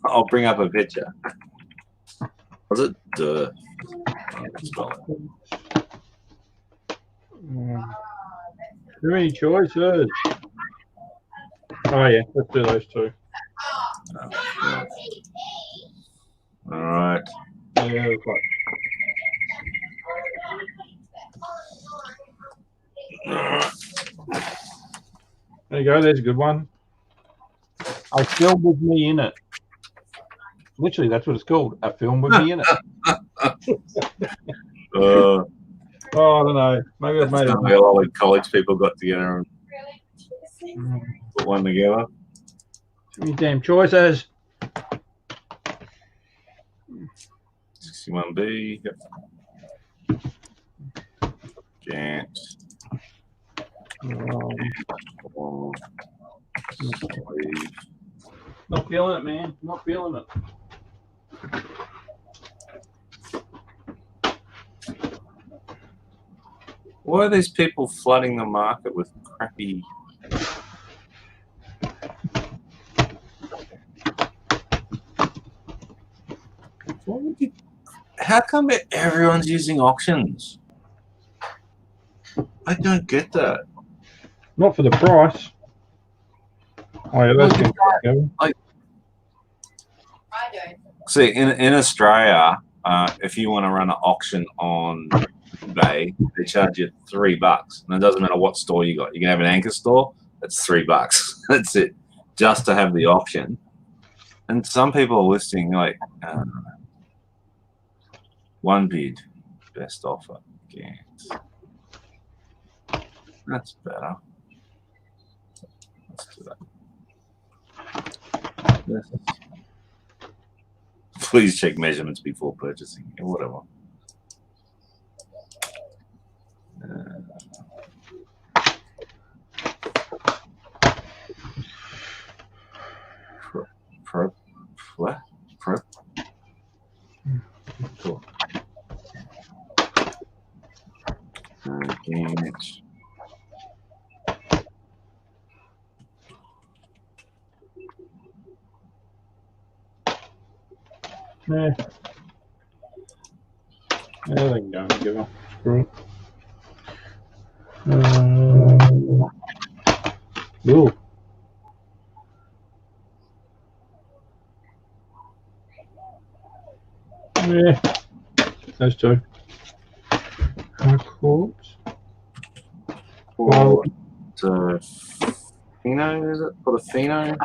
I'll bring up a picture. Was it? Too many choices. Oh yeah, let's do those two. All right. Yeah, looks like. There you go. There's a good one. A film with me in it. Literally, that's what it's called. A film with me in it. Oh, I don't know. Maybe I've made it. a lot of college people got together and put one together. Too many damn choices. 61B. Yep. Gant. Not feeling it, man. Not feeling it. Why are these people flooding the market with crappy? How come everyone's using auctions? I don't get that. Not for the price. Oh yeah, that's good. I don't. See, in Australia, if you want to run an auction on eBay, they charge you $3, and it doesn't matter what store you got. You can have an anchor store, that's $3. That's it, just to have the auction. And some people are listing like one bid, best offer. Yeah. That's better. Let's do that. Yes. Please check measurements before purchasing, or whatever. What? Cool. Yeah. Yeah, they can go and give up. Screw it. Ooh. Yeah. Those two. Corpse. Fino, is it? Portofino?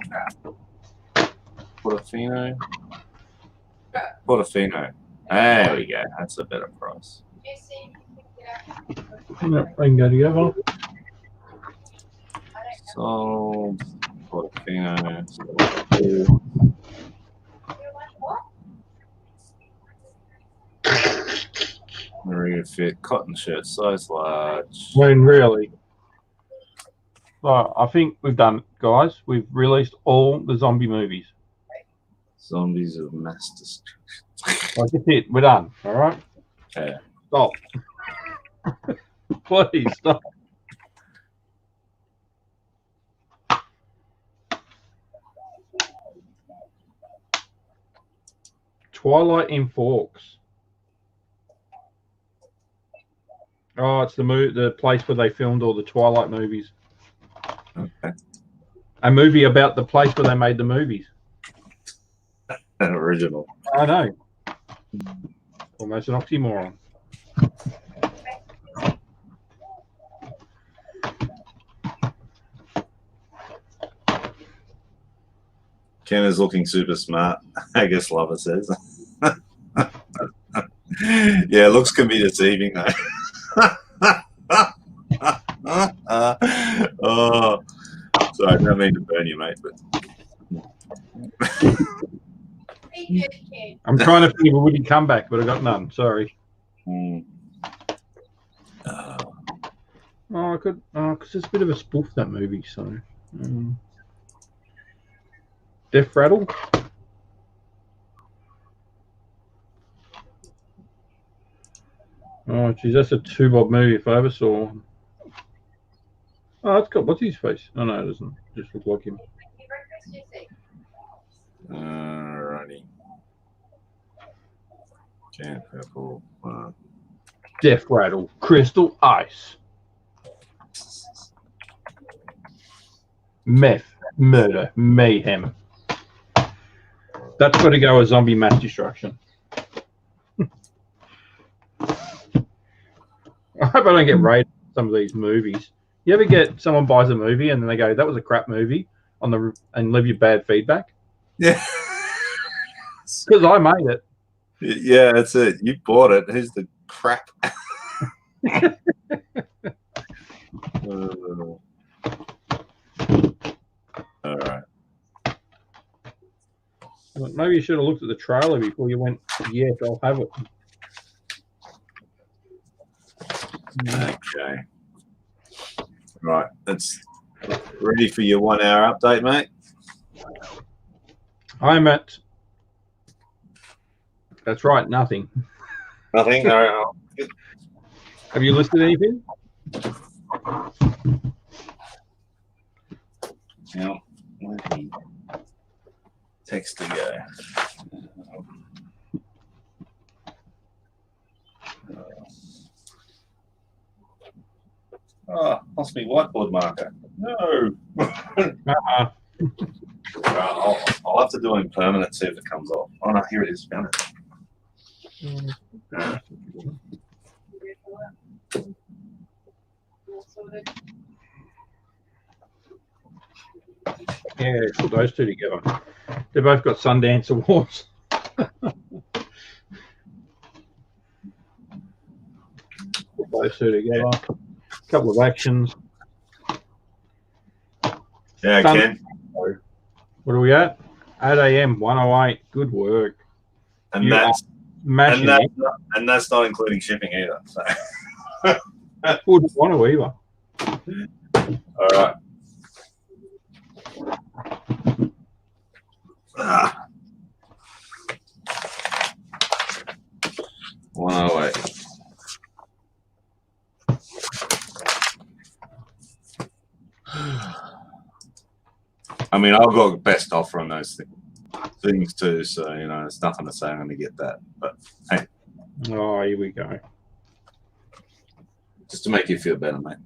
There we go. That's a better price. Yep, they can go together. Sold. Portofino. Maria fit cotton shirt, size large. I mean, really. I think we've done, guys. We've released all the zombie movies. Zombies of mass destruction. Like, that's it. We're done. All right. Yeah. Stop. Please stop. Twilight in Forks. Oh, it's the place where they filmed all the Twilight movies. Okay. A movie about the place where they made the movies. An original. I know. Almost an oxymoron. Ken is looking super smart, I guess Lover says. Yeah, looks can be deceiving though. Oh, sorry, I don't mean to burn you, mate, but I'm trying to think of a witty comeback, but I got none. Sorry. Oh, I could. Because it's a bit of a spoof, that movie. So, Death Rattle. Oh, geez, that's a 2-bob movie if I ever saw one. Oh, it's got what's his face? Oh no, it doesn't. Just look like him. Alrighty. Can't purple. Death Rattle, Crystal Ice. Meth, murder, mayhem. That's got to go as zombie mass destruction. I hope I don't get rated on some of these movies. You ever get someone buys a movie and then they go, "That was a crap movie," and leave you bad feedback? Yeah. Because I made it. Yeah, that's it. You bought it. Who's the crap? All right. Maybe you should have looked at the trailer before you went, yes, I'll have it. Okay. Right. That's ready for your 1 hour update, mate. Hi, Matt. That's right, nothing. Nothing? All right. Have you listed anything? Now, where'd the text to go? Oh, lost me whiteboard marker. No. I'll have to do it in permanent, see if it comes off. Oh no, here it is. Found it. Yeah, put those two together. They both got Sundance Awards. Put those two together. A couple of actions. Yeah, Ken. What are we at? 8 a.m. 108. Good work. And that's not including shipping either. So. Wouldn't want to either. All right. Ah. 108. I mean, I've got best offer on those things too, so you know, it's nothing to say I'm going to get that. But hey, oh, here we go. Just to make you feel better, mate.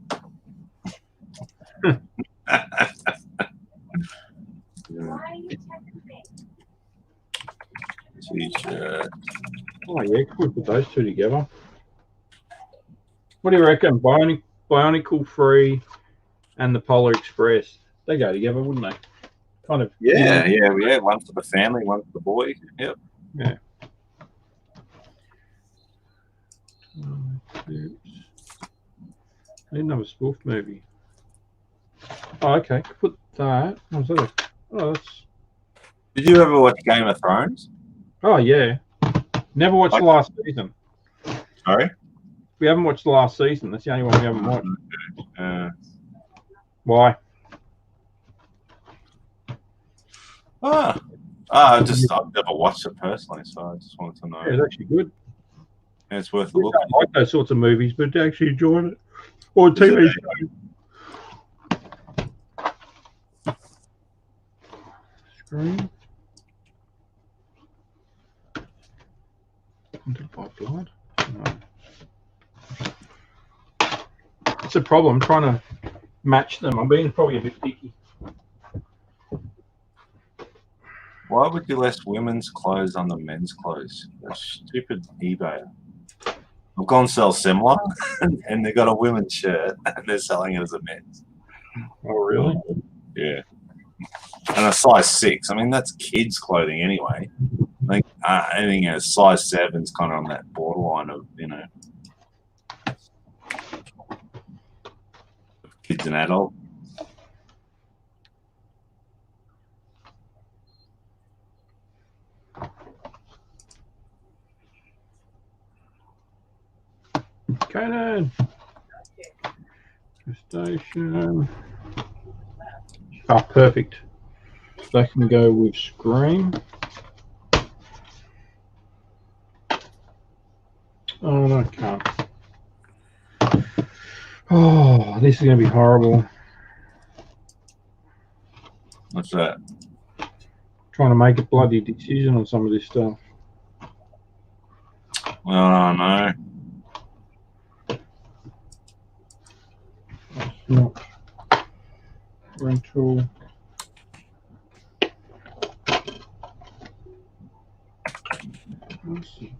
T-shirt. Oh yeah, could we put those two together? What do you reckon? Bionicle Free and the Polar Express. They go together, wouldn't they? Kind of. Yeah. We had one for the family, one for the boy. Yep. Yeah. Another spoof movie. Oh, okay. Put that. Oh, that's. Did you ever watch Game of Thrones? Oh yeah. Never watched the last season. Sorry? We haven't watched the last season. That's the only one we haven't watched. Why? I've never watched it personally, so I just wanted to know. Yeah, it's actually good. Yeah, it's worth a look. I like those sorts of movies, but actually enjoyed it. Or TV shows. Screen. By blood. No. It's a problem trying to match them. I'm being probably a bit picky. Why would you list women's clothes on the men's clothes? That's stupid eBay. I've gone sell similar, and they got a women's shirt, and they're selling it as a men's. Oh, really? Yeah. And a size 6. I mean, that's kids' clothing anyway. I think anything a size 7 is kind of on that borderline of, you know, kids and adult. Cannon. Station. Oh, perfect. That can go with Scream. Oh, no, it can't. Oh, this is going to be horrible. What's that? Trying to make a bloody decision on some of this stuff. Well, I don't know. Not rental. Let's see.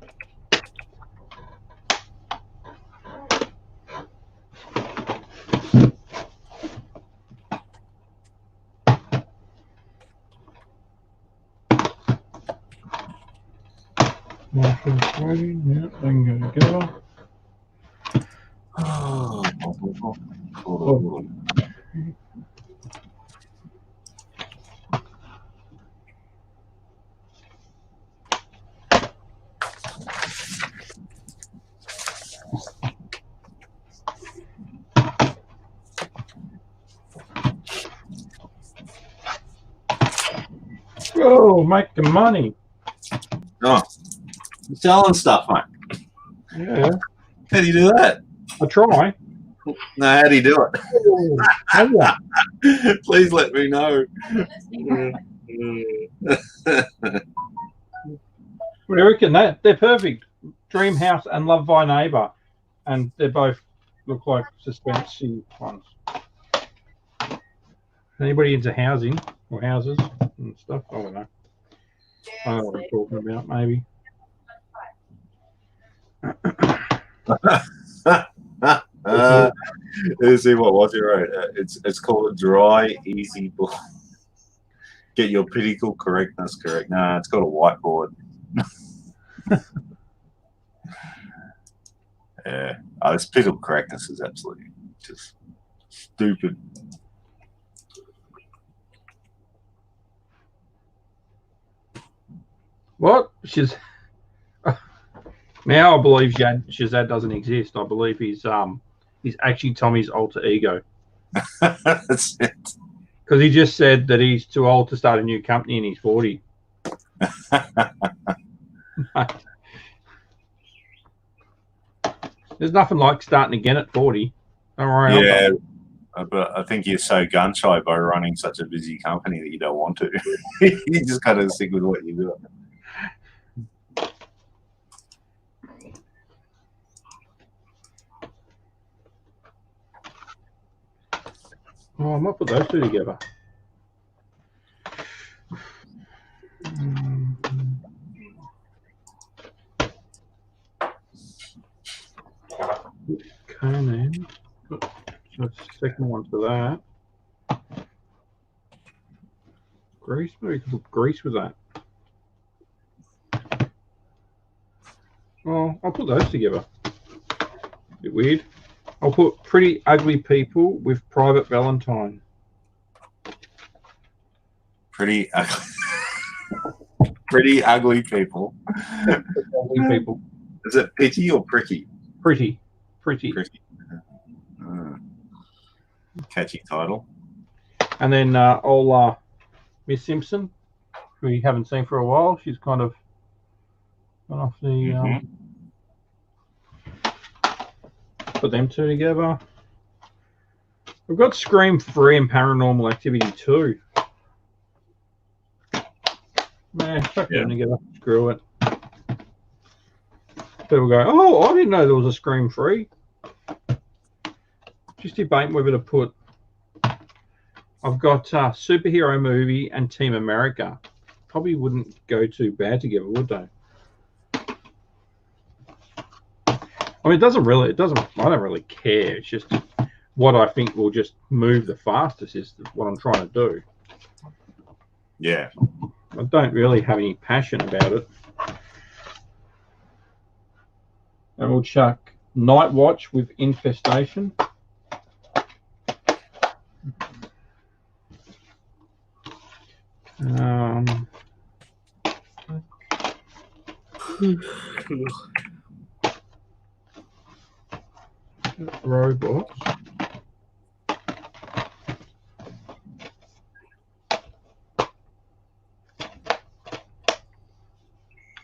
Marshall trading, yeah, they can go together. Oh. Oh, making money. Oh, you're selling stuff, mate. Yeah. How do you do that? I try. No, how do you do it? Oh, yeah. Please let me know. What do you reckon? They're perfect. Dream House and Love Thy Neighbour. And they both look like suspense ones. Anybody into housing or houses and stuff? I don't know. I don't know what I'm talking about, maybe. Let's see what was it, right? It's called a dry, easy book. Get your political correctness correct. No, it's got a whiteboard. Yeah, this political correctness is absolutely just stupid. What? Now I believe Shazad doesn't exist. I believe he's actually Tommy's alter ego. That's it. Because he just said that he's too old to start a new company and he's 40. There's nothing like starting again at 40. Don't worry. Yeah, but I think you're so gun shy by running such a busy company that you don't want to. You just got to stick with what you do. Oh, I might put those two together. Conan. So that's the second one for that. Grease? Maybe we can put grease with that. Oh, I'll put those together. Bit weird. I'll put Pretty Ugly People with Private Valentine. Pretty ugly. Pretty ugly people. Ugly people. Is it pitty or pricky? Pretty. Pretty. Catchy title. And then all Miss Simpson, who we haven't seen for a while. She's kind of gone off the. Put them two together. We've got Scream 3 and Paranormal Activity 2. Man, chuck them together. Screw it. People go, oh, I didn't know there was a Scream 3. Just debating whether to put. I've got Superhero Movie and Team America. Probably wouldn't go too bad together, would they? I mean, it doesn't. I don't really care. It's just what I think will just move the fastest is what I'm trying to do. Yeah. I don't really have any passion about it. And we'll chuck Night Watch with Infestation. Robots.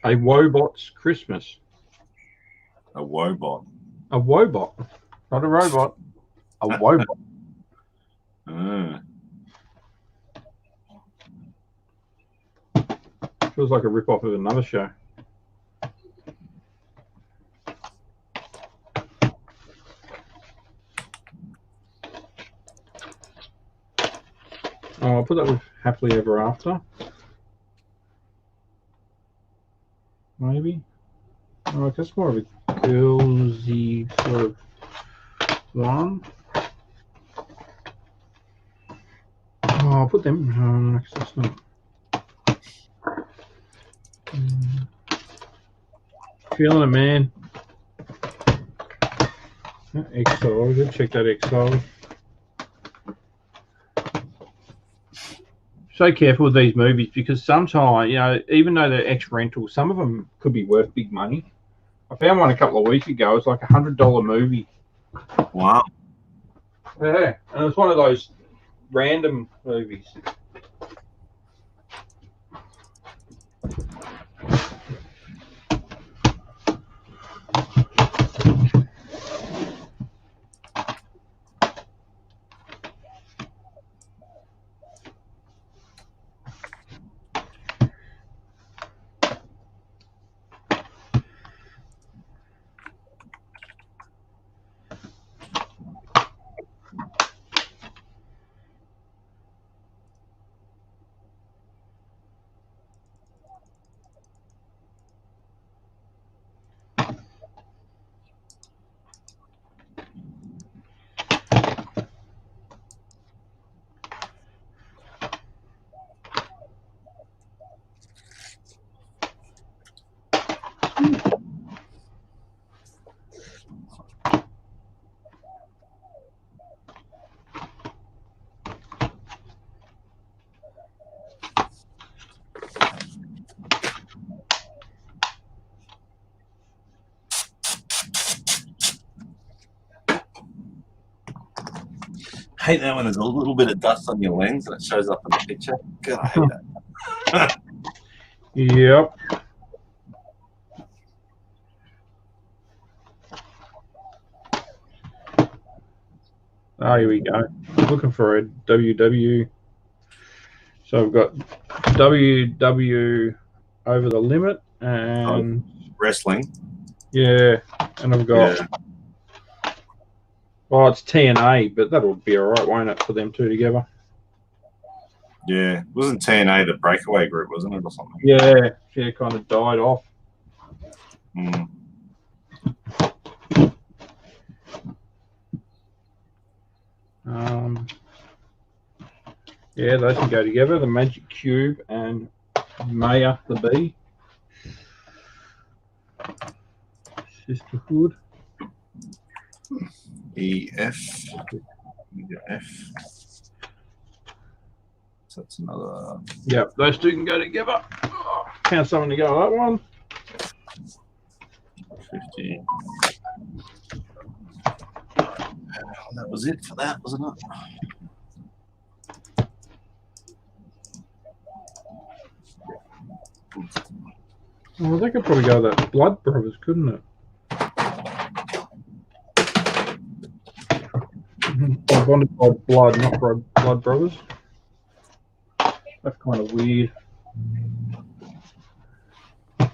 A Wobot's Christmas. A wobot. A wobot. Not a robot. A wobot. Feels like a rip-off of another show. Oh, I'll put that with Happily Ever After. Maybe. Oh, that's more of a girlsy sort of one. Oh, I'll put them next to this one. Feeling it, man. Exile. Go check that Exile. So careful with these movies because sometimes, you know, even though they're ex-rental, some of them could be worth big money. I found one a couple of weeks ago. It's like $100 movie. Wow. Yeah, and it's one of those random movies. hate that when there's a little bit of dust on your lens and it shows up in the picture. God, I hate that. Yep. Oh, here we go. Looking for a WW. So I've got WW over the limit and wrestling. Yeah, and I've got well, it's TNA, but that'll be all right, won't it, for them two together? Yeah, wasn't TNA the breakaway group, wasn't it, or something? Yeah, kind of died off. Mm. Yeah, those can go together. The Magic Cube and Maya the Bee. Sisterhood. EF. F. So that's another. Yep, those two can go together. Oh, found something to go with that one. 50. That was it for that, wasn't it? Oh, they could probably go with that Blood Brothers, couldn't it? I wanted by Blood, not Blood Brothers. That's kind of weird. I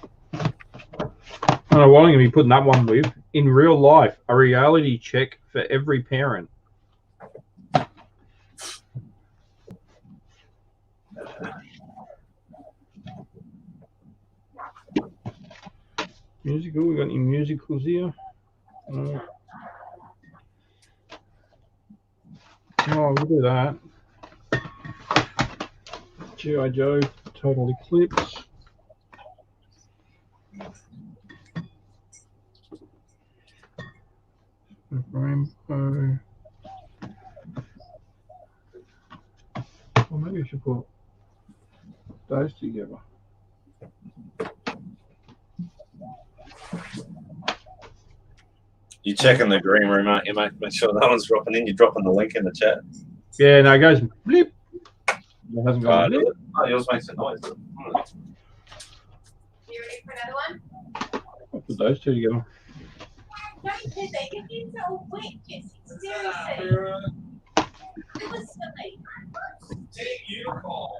don't know what I'm going to be putting that one with. In real life, a reality check for every parent. Musical, we got any musicals here? Oh, we'll do that. G.I. Joe, Total Eclipse. Rainbow. Well, maybe I should put those together. You checking the green room, aren't you, mate? Make sure that one's dropping in. You're dropping the link in the chat. Yeah, no, it goes bleep. It hasn't gone bleep. Oh, yours makes a noise. You ready for another one? I'll put those two together. No, because they get these so wet, Jesse. Seriously. It was silly. Take your call.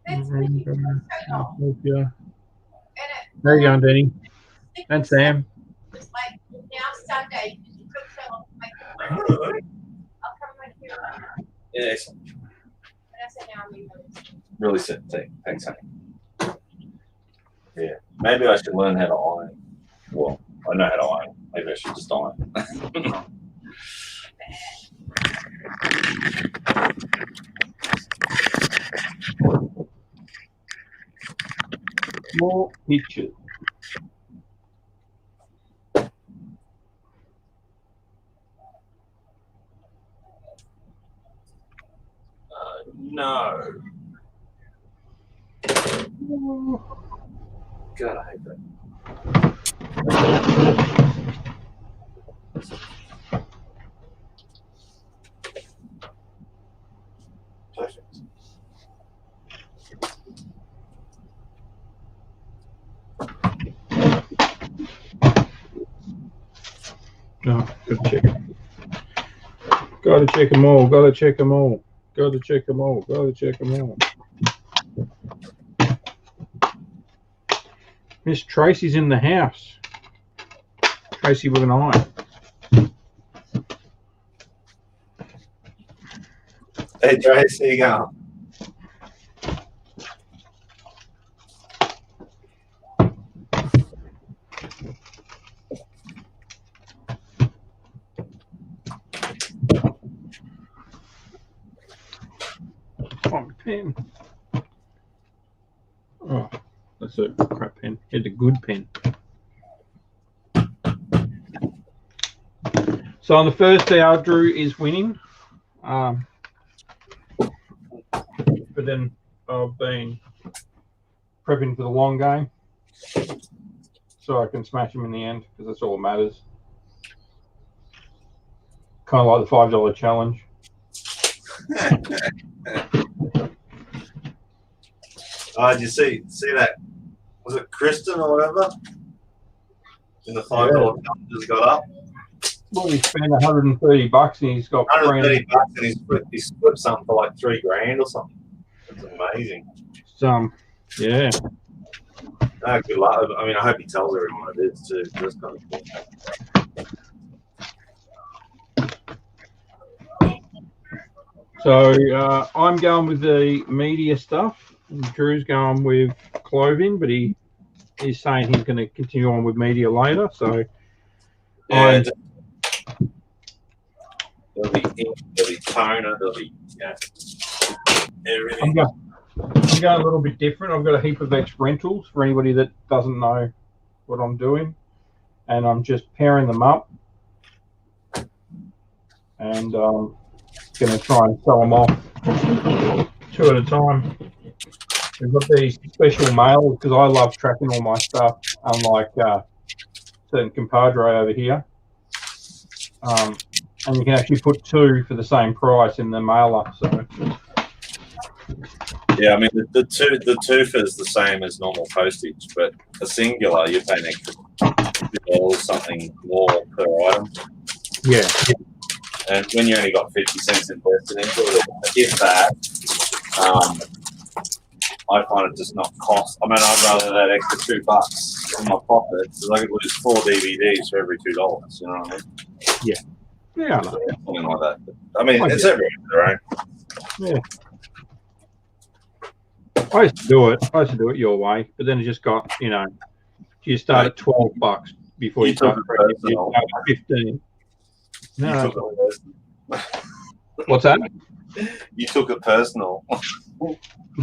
That's what you Yeah. There you go, Denny. And Sam. It's like now Sunday. You cook so I'll come right here. Yeah, And I said now I'm really sit. Thanks, honey. Yeah, maybe I should learn how to iron. Well, I know how to iron. Maybe I should just iron. More pictures. No. God, I hate that. Perfect. No, gotta check it. Gotta check them all. Gotta check them all. Gotta check them all. Gotta check them all. Miss Tracy's in the house. Tracy with an eye. Hey, Tracy, how you going? Oh, pen. Oh, that's a crap pen. It's a good pen. So on the first day, our Drew is winning. But then I've been prepping for the long game, so I can smash him in the end because that's all that matters. kind of like the $5 challenge. Did you see that? Was it Kristen or whatever? In the $5 challenge just got up. Well, he spent $130 and he's got $130 and he split something for like $3,000 or something. That's amazing. Yeah. No, good luck. I mean, I hope he tells everyone it is too. That's kind of cool. So I'm going with the media stuff. Drew's going with clothing, but he's saying he's going to continue on with media later. So yeah, there'll be ink, there'll be toner, there'll be everything. I'm going a little bit different. I've got a heap of X rentals for anybody that doesn't know what I'm doing, and I'm just pairing them up, and going to try and sell them off 2 at a time. We've got these special mails because I love tracking all my stuff, unlike certain compadre over here. And you can actually put 2 for the same price in the mailer. So yeah, I mean the twofer is the same as normal postage, but a singular you're paying extra $50 something more per item. Yeah. And when you only got 50 cents invested into it, if that, I find it just not cost. I mean, I'd rather that extra $2 in my pocket because I could lose 4 DVDs for every $2. You know what I mean? Yeah. Yeah, I know. Something like that. I mean, it's everywhere, right? Yeah. I used to do it your way, but then it just got, you start at $12 before you start at 15. No. What's that? You took it personal.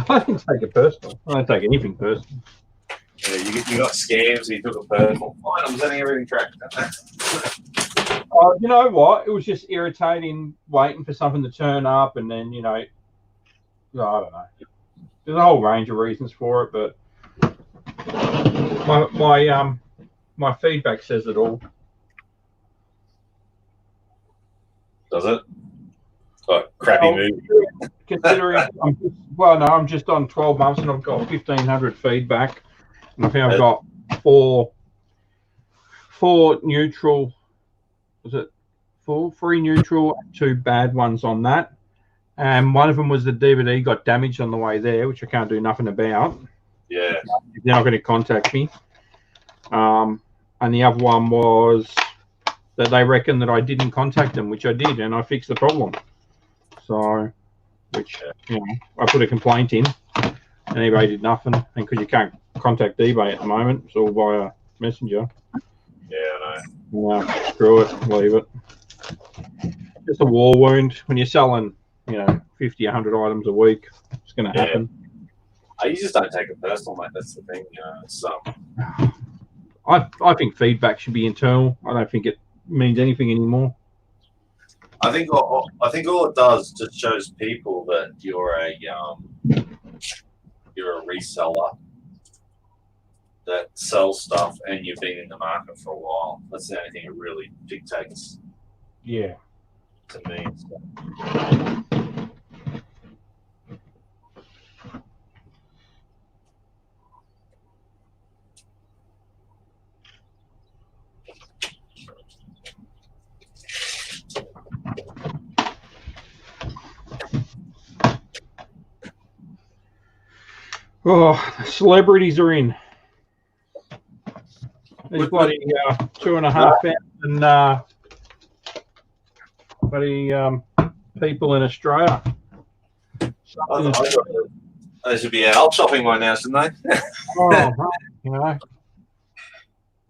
I didn't take it personal. I don't take anything personal. Yeah, you got scams and you took it personal. Fine, I'm sending everything tracked. You know what? It was just irritating waiting for something to turn up, and then I don't know. There's a whole range of reasons for it, but my feedback says it all. Does it? Like crappy movie. Considering I'm just on 12 months and I've got 1,500 feedback, and I think I've got four neutral. Was it 3 neutral, 2 bad ones on that? And one of them was the DVD got damaged on the way there, which I can't do nothing about. Yeah. They're not going to contact me. And the other one was that they reckon that I didn't contact them, which I did, and I fixed the problem. So, which, I put a complaint in, and eBay did nothing. And because you can't contact eBay at the moment, it's all via Messenger. Yeah, I know. No, screw it, leave it. Just a war wound. When you're selling, 50, 100 items a week, it's going to happen. You just don't take it personal, mate. That's the thing. It's, I think feedback should be internal. I don't think it means anything anymore. I think all it does just shows people that you're a reseller that sells stuff and you've been in the market for a while. That's the only thing it really dictates. Yeah. To me. So. Oh, celebrities are in. There's bloody 2,500 bloody people in Australia. They should be out shopping right now, shouldn't they?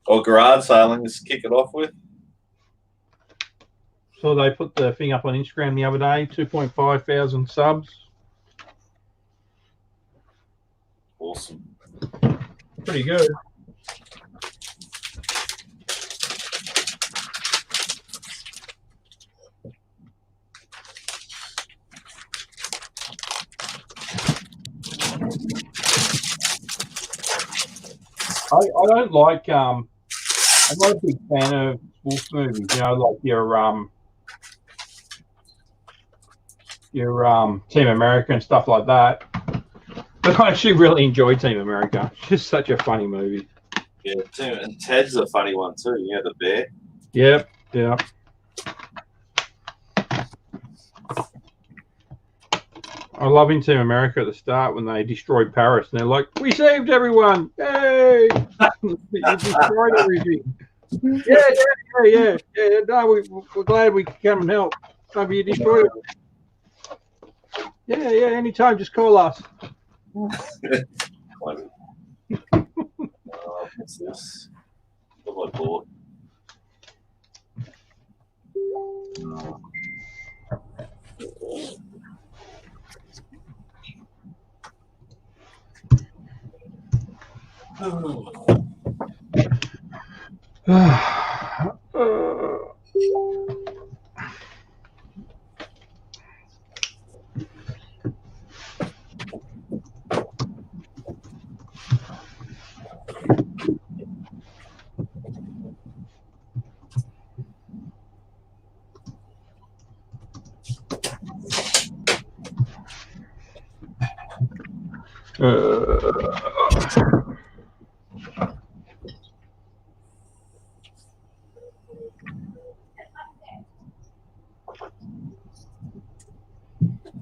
Or garage sailing, just kick it off with. So they put the thing up on Instagram the other day, 2,500 subs. Awesome. Pretty good. I don't like I'm not a big fan of wolf movies, like your Team America and stuff like that. But I actually really enjoyed Team America. It's just such a funny movie. Yeah, and Ted's a funny one too. You know, the bear. Yep, yeah. I love in Team America at the start when they destroyed Paris and they're like, "We saved everyone! Yay! You destroyed everything." Yeah. No, we're glad we could come and help. Maybe you destroyed it. Yeah. Anytime, just call us. What's this? What have I bought?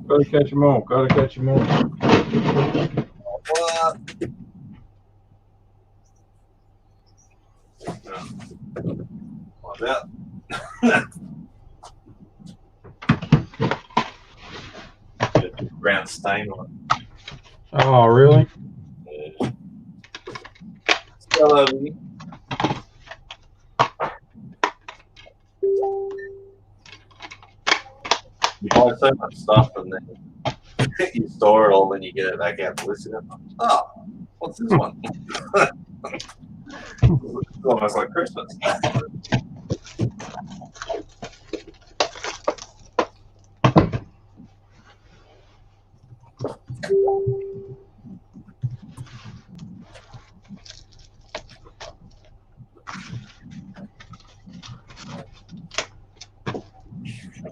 Gotta catch them all. What? What about? Brown stain on it. Oh, really? Yeah. Still over here. You buy so much stuff and then you store it all, then you get it back out to listen. Oh, what's this one? It's almost like Christmas.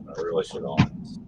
I really should on this.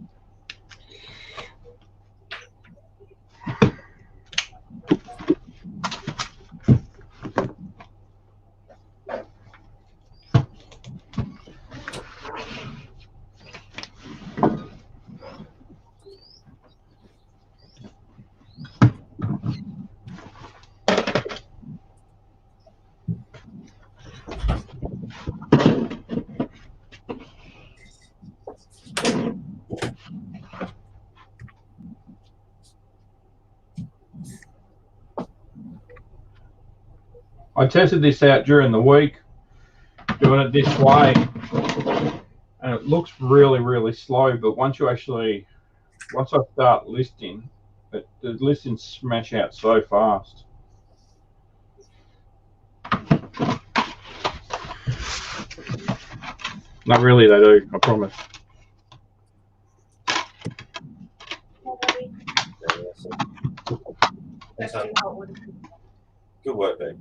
I tested this out during the week, doing it this way, and it looks really, really slow. But once I start listing, the listings smash out so fast. Not really, they do. I promise. Good work, babe.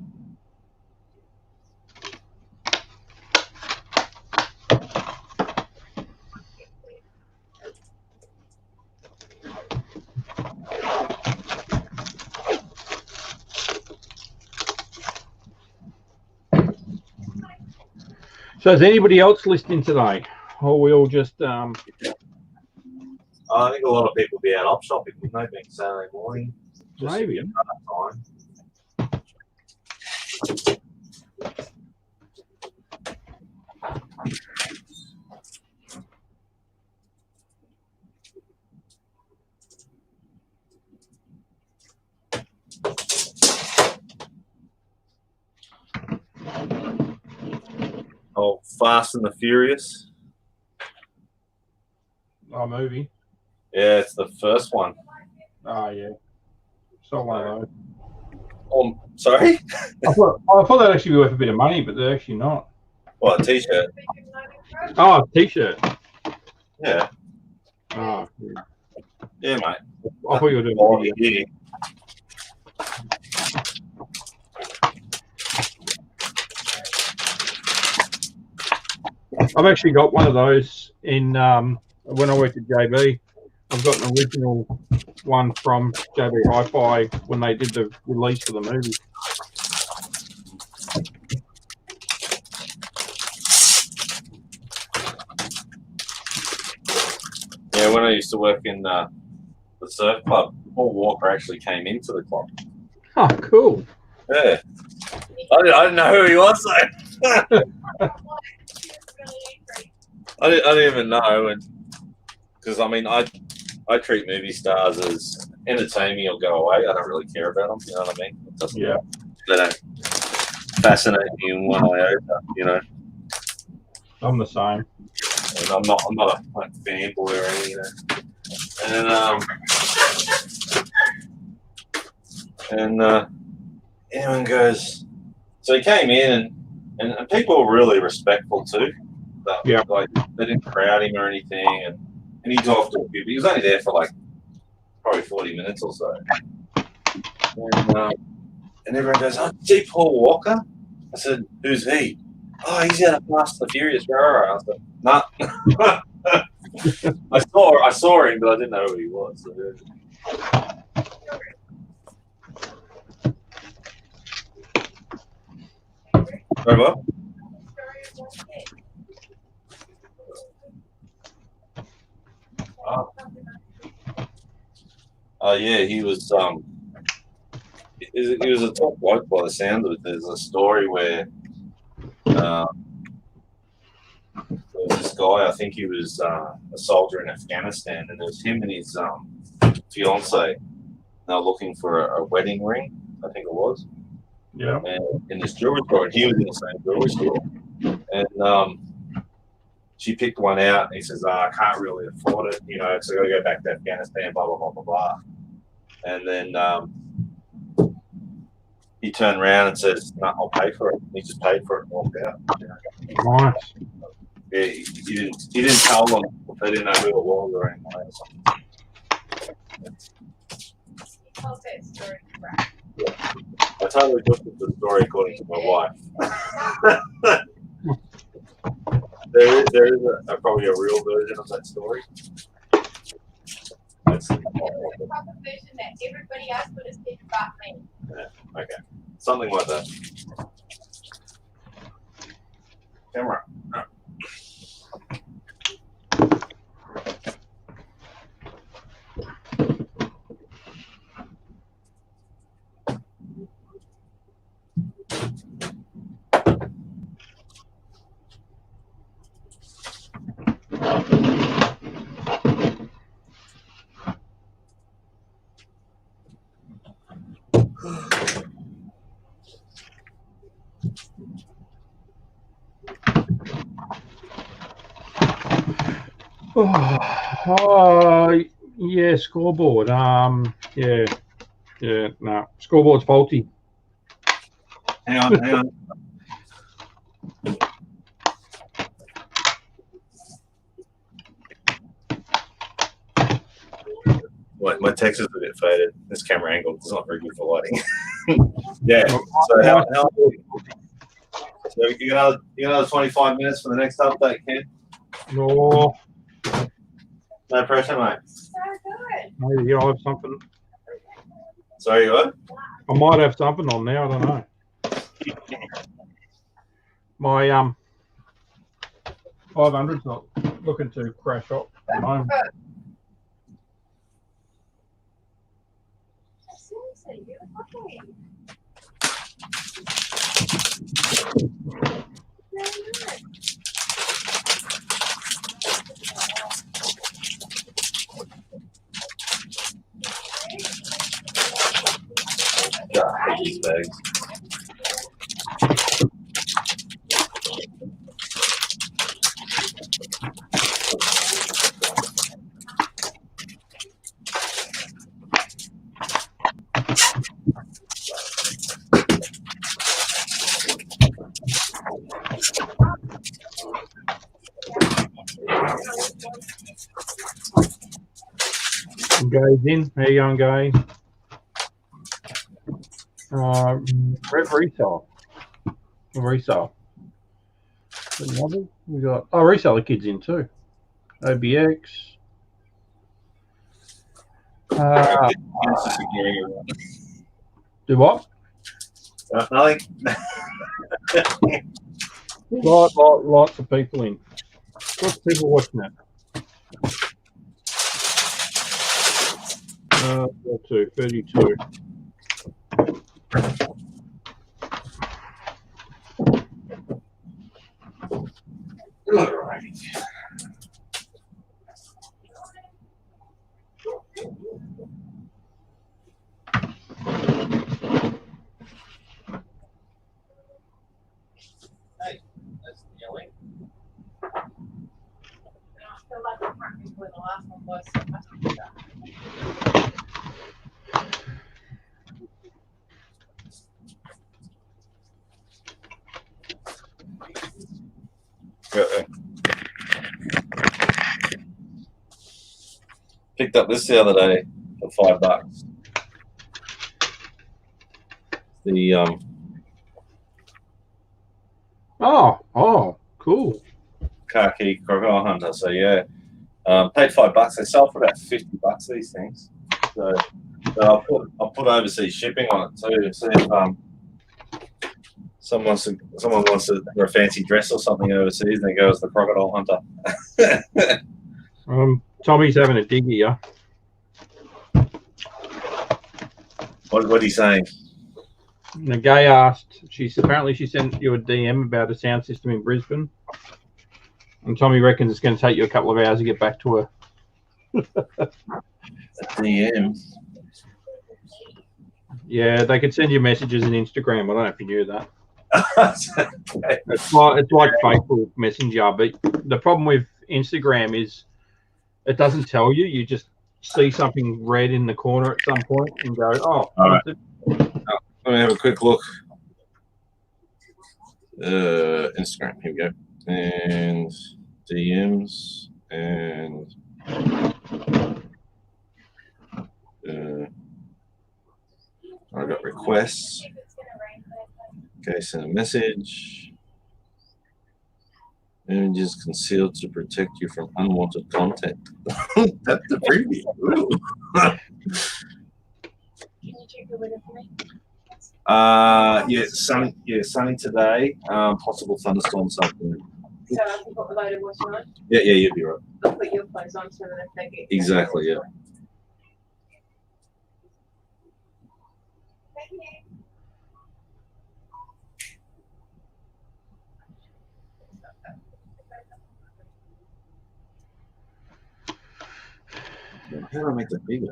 So is anybody else listening today? Or we all just I think a lot of people be out op shopping, wouldn't they, being Saturday morning? Just maybe. Time. Oh, Fast and the Furious. Oh, movie. Yeah, it's the first one. Oh, yeah. So one of those. Sorry? I thought that'd actually be worth a bit of money, but they're actually not. What, a t-shirt? Oh, a t-shirt. Yeah. Oh, Yeah, mate. I thought you were doing Oh, video. yeah. I've actually got one of those in when I worked at JB. I've got an original one from JB Hi-Fi when they did the release of the movie. Yeah, when I used to work in the surf club, Paul Walker actually came into the club. Oh, cool. Yeah. I didn't know who he was, though. I didn't even know, because I mean, I treat movie stars as entertain me or go away. I don't really care about them. You know what I mean? Yeah. They don't fascinate me in one iota. You know. I'm the same. And I'm not a fanboy or anything. You know. And everyone goes. So he came in, and people were really respectful too. Yeah. Like they didn't crowd him or anything, and he talked to a few. He was only there for like probably 40 minutes or so. And everyone goes, "Oh, see Paul Walker?" I said, "Who's he?" "Oh, he's out of Fast and the Furious." I said, "Nah." I saw him, but I didn't know who he was. So, Right, what? Yeah, he was he was a top bloke by the sound of it. There's a story where there was this guy, I think he was a soldier in Afghanistan, and it was him and his fiance. They were looking for a wedding ring, I think it was. Yeah. And in this jewelry store, and he was in the same jewelry store. And she picked one out, and he says, "I can't really afford it, you know, so I got to go back to Afghanistan, blah, blah, blah, blah, blah." And then he turned around and says, "No, I'll pay for it." And he just paid for it and walked out. Nice. Yeah, he didn't tell them. They didn't know who it was or anything like that. I totally looked at the story according to my wife. there is probably a real version of that story. That's the proposition that everybody else would have said about me. Yeah, okay. Something like that. Camera. No. Yeah, scoreboard. Yeah, no, scoreboard's faulty. Hang on. My text is a bit faded. This camera angle is not very good for lighting. Yeah. So you got another 25 minutes for the next update, Ken? No. No pressure, mate. So good. Maybe I'll have something. Sorry, what? I might have something on there. I don't know. My 500's not looking to crash up at the moment. Seriously, you're lucky. Yeah, I hate these bags. Guys in. How you going, guys? Resell. Resell. We got reseller kids in too. OBX. It's just ignoring everyone. Do what? Nothing. Lots of people in. Lots of people watching it. 32. Alright. Hey, that's yelling. I feel like I can't remember where the last one was. So I must be that. Picked up this the other day for $5. The Oh, cool. khaki crocodile hunter. So yeah, paid $5. They sell for about $50 these things. So I'll put overseas shipping on it too. See if someone wants to wear a fancy dress or something overseas, and they go as the crocodile hunter. Tommy's having a dig here. What are you saying? The guy asked. She sent you a DM about a sound system in Brisbane, and Tommy reckons it's going to take you a couple of hours to get back to her. A DM. Yeah, they could send you messages on Instagram. I don't know if you knew that. Okay. It's like Facebook Messenger, but the problem with Instagram is it doesn't tell you. You just see something red in the corner at some point and go, "Oh, all right." Let me have a quick look. Instagram. Here we go. And DMs and I got requests. Okay, send a message. Images concealed to protect you from unwanted content. That's the preview. Can you check the weather for me? Yeah, sunny today. Possible thunderstorms afternoon. So I can put the load of washing on. Yeah, you'd be right. I'll put your clothes on so that if they get Exactly, yeah. Thank you. How do I make that bigger?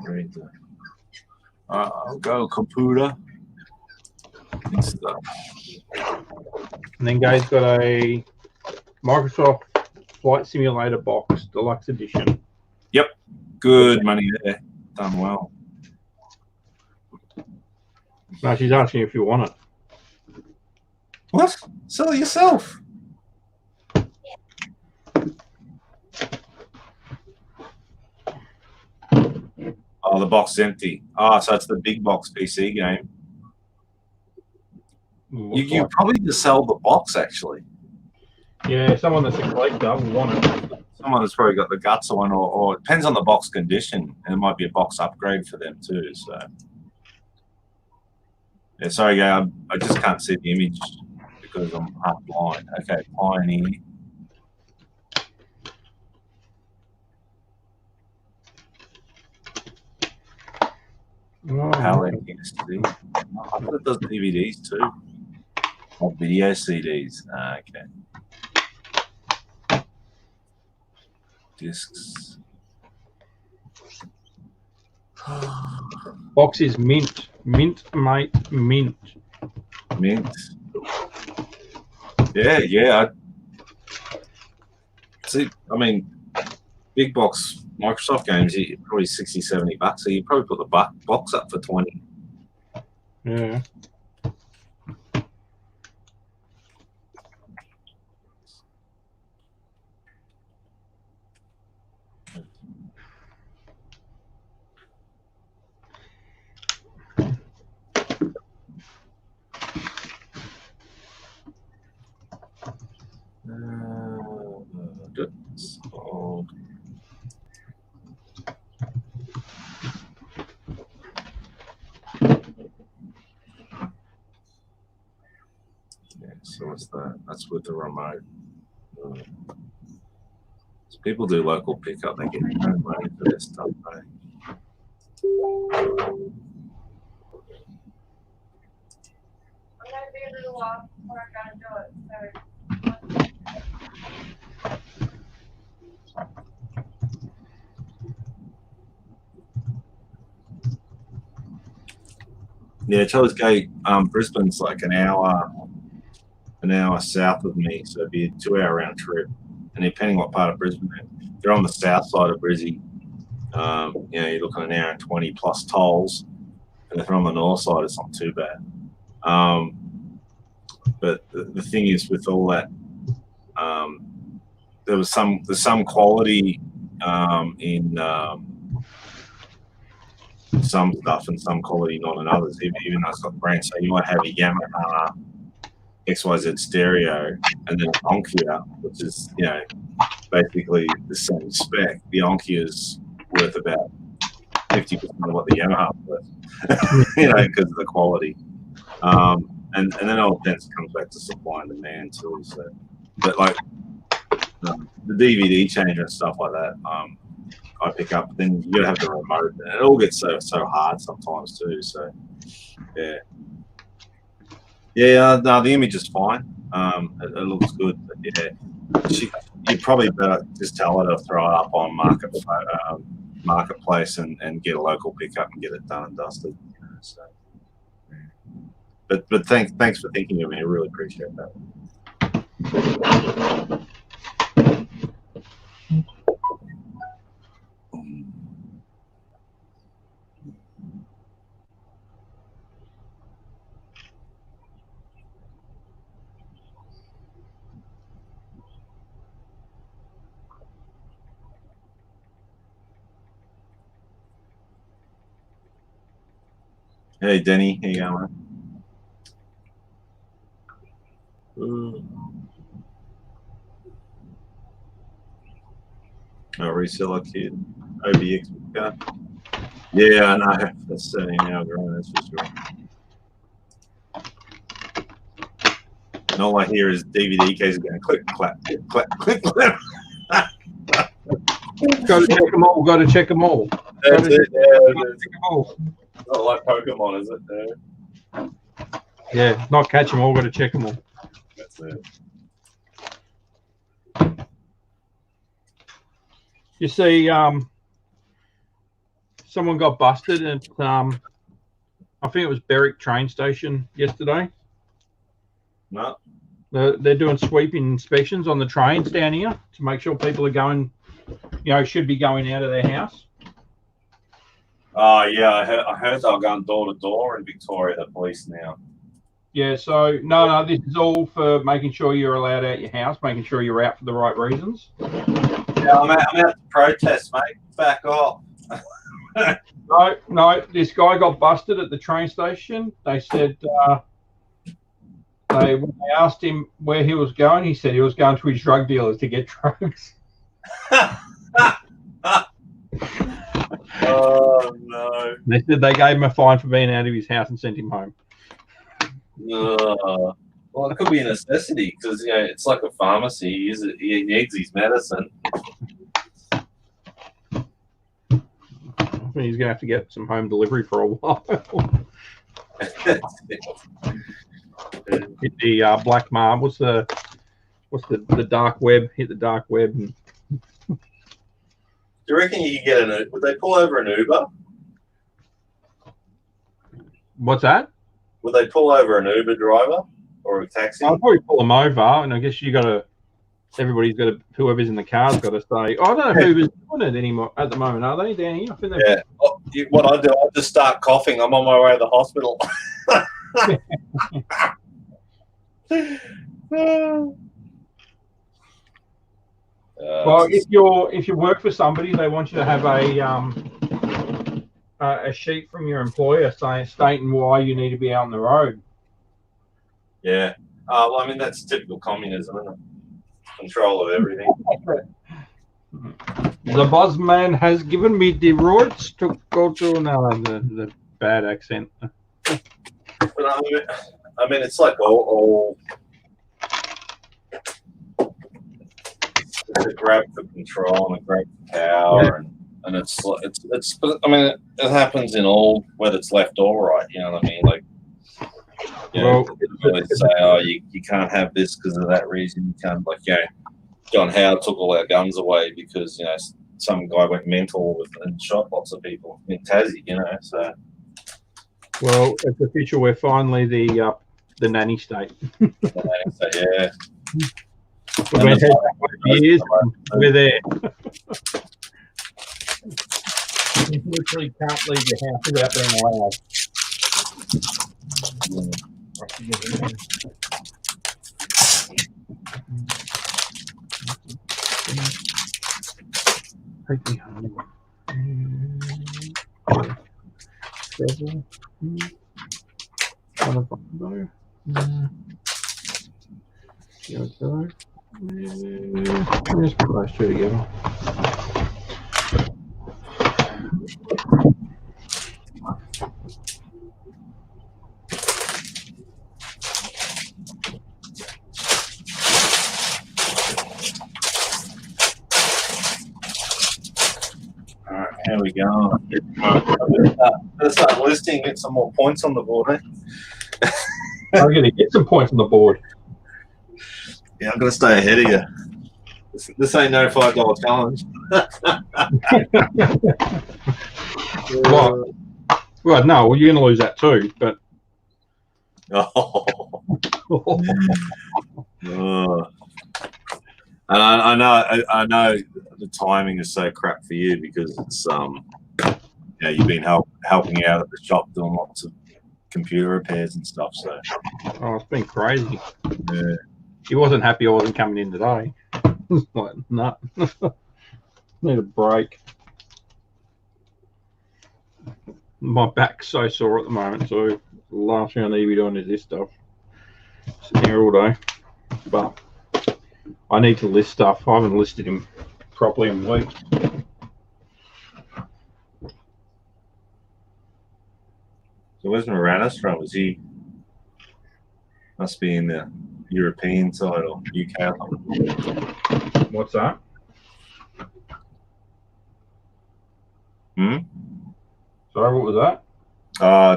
Right there. I'll go computer and stuff. And then guy's got a Microsoft Flight Simulator box, deluxe edition. Yep, good money there. Done well. No, she's asking if you want it. What? Sell it yourself. Oh, the box is empty. Oh, so it's the big box PC game. You probably just sell the box, actually. Yeah, someone that's a collector will want it. Someone that's probably got the guts on, or it depends on the box condition, and it might be a box upgrade for them too. So, yeah, sorry, guy, I just can't see the image because I'm half blind. Okay, Pioneer. Oh, Power SD. I thought it does DVDs too. Or video CDs. Okay. Discs. box is mint, mate, mint. Mint. Yeah. See, I mean, big box Microsoft games, probably $60-$70. So you probably put the box up for 20. Yeah. Sold. Yeah, so what's that? That's with the remote. So people do local pickup, they get no money for their stuff, right? I'm gonna be a little while before I gotta do it. Yeah, Charles Gate, Brisbane's like an hour south of me, so it'd be a 2-hour round trip. And depending what part of Brisbane they're on the south side of Brizzy, you're looking at an hour and 20 plus tolls. And if they're on the north side, it's not too bad. But the thing is, with all that, there's some quality in some stuff and some quality not in others, even though it's got brands. So you might have a Yamaha XYZ stereo and then Onkyo, which is basically the same spec. The Onkyo is worth about 50% of what the Yamaha is worth, because of the quality. And then it all comes back to supply and demand too. So, but like the DVD changer and stuff like that, I pick up. Then you gotta have the remote, and it all gets so hard sometimes too. So, yeah. No, the image is fine. It looks good. But yeah, you probably better just tell her to throw it up on Marketplace and get a local pickup and get it done and dusted. So, but thanks for thinking of me. I really appreciate that. Hey, Denny, how you going? A reseller kid, OBX car. Yeah, I know. That's certainly now growing, that's for sure. And all I hear is DVD cases going click, clap, click, click, clap. Got to check them all. Got to check them all. That's it. Check them all. Not like Pokemon, is it? Yeah, not catch them all. Got to check them all. That's it. You see, someone got busted at I think it was Berwick train station yesterday. No. They're doing sweeping inspections on the trains down here to make sure people are going, should be going out of their house. Oh yeah, I heard they were going door to door in Victoria, the police now. Yeah, so no, this is all for making sure you're allowed out your house, making sure you're out for the right reasons. Yeah, I'm out to protest, mate. Back off. No, this guy got busted at the train station. They said when they asked him where he was going, he said he was going to his drug dealers to get drugs. Oh no! They said they gave him a fine for being out of his house and sent him home. Well, it could be a necessity because it's like a pharmacy. He needs his medicine. He's gonna have to get some home delivery for a while. Hit the black market. What's the dark web? Hit the dark web. And... Do you reckon you could get an Uber? Would they pull over an Uber? What's that? Would they pull over an Uber driver or a taxi? I'll probably pull them over, and I guess whoever's in the car's got to say. I don't know if Uber's doing it anymore at the moment, are they down here? I think yeah. What I do, I just start coughing. I'm on my way to the hospital. Well, if you work for somebody, they want you to have a sheet from your employer stating why you need to be out on the road. Yeah. Well, I mean that's typical communism, isn't it? Control of everything. The boss man has given me the roads to go to. No, the bad accent. But I mean, it's like all a grab for control and a grab for power, and it's. I mean, it happens in all, whether it's left or right. You know what I mean? Like, you know, people really say, "Oh, you can't have this because of that reason." You can't, like, John Howard took all our guns away because some guy went mental and shot lots of people in Tassie. So. Well, it's official. We're finally the nanny state. The nanny state, yeah. We've been here for years. We're there. You literally can't leave your house without being allowed. Take me home. Let's put those two together. Here we go. Let's start listing, get some more points on the board, eh? I'm going to get some points on the board. Yeah, I'm going to stay ahead of you. This ain't no $5 challenge. Well, no, you're going to lose that too, but. And I know the timing is so crap for you because it's you've been helping out at the shop doing lots of computer repairs and stuff. So it's been crazy. Yeah. He wasn't happy I wasn't coming in today. Like, no, need a break. My back's so sore at the moment, so the last thing I need to be doing is this stuff. Sitting here all day, but I need to list stuff. I haven't listed him properly in weeks. So where's Moranis from? Is he? Must be in the European side or UK. What's that? Sorry, what was that?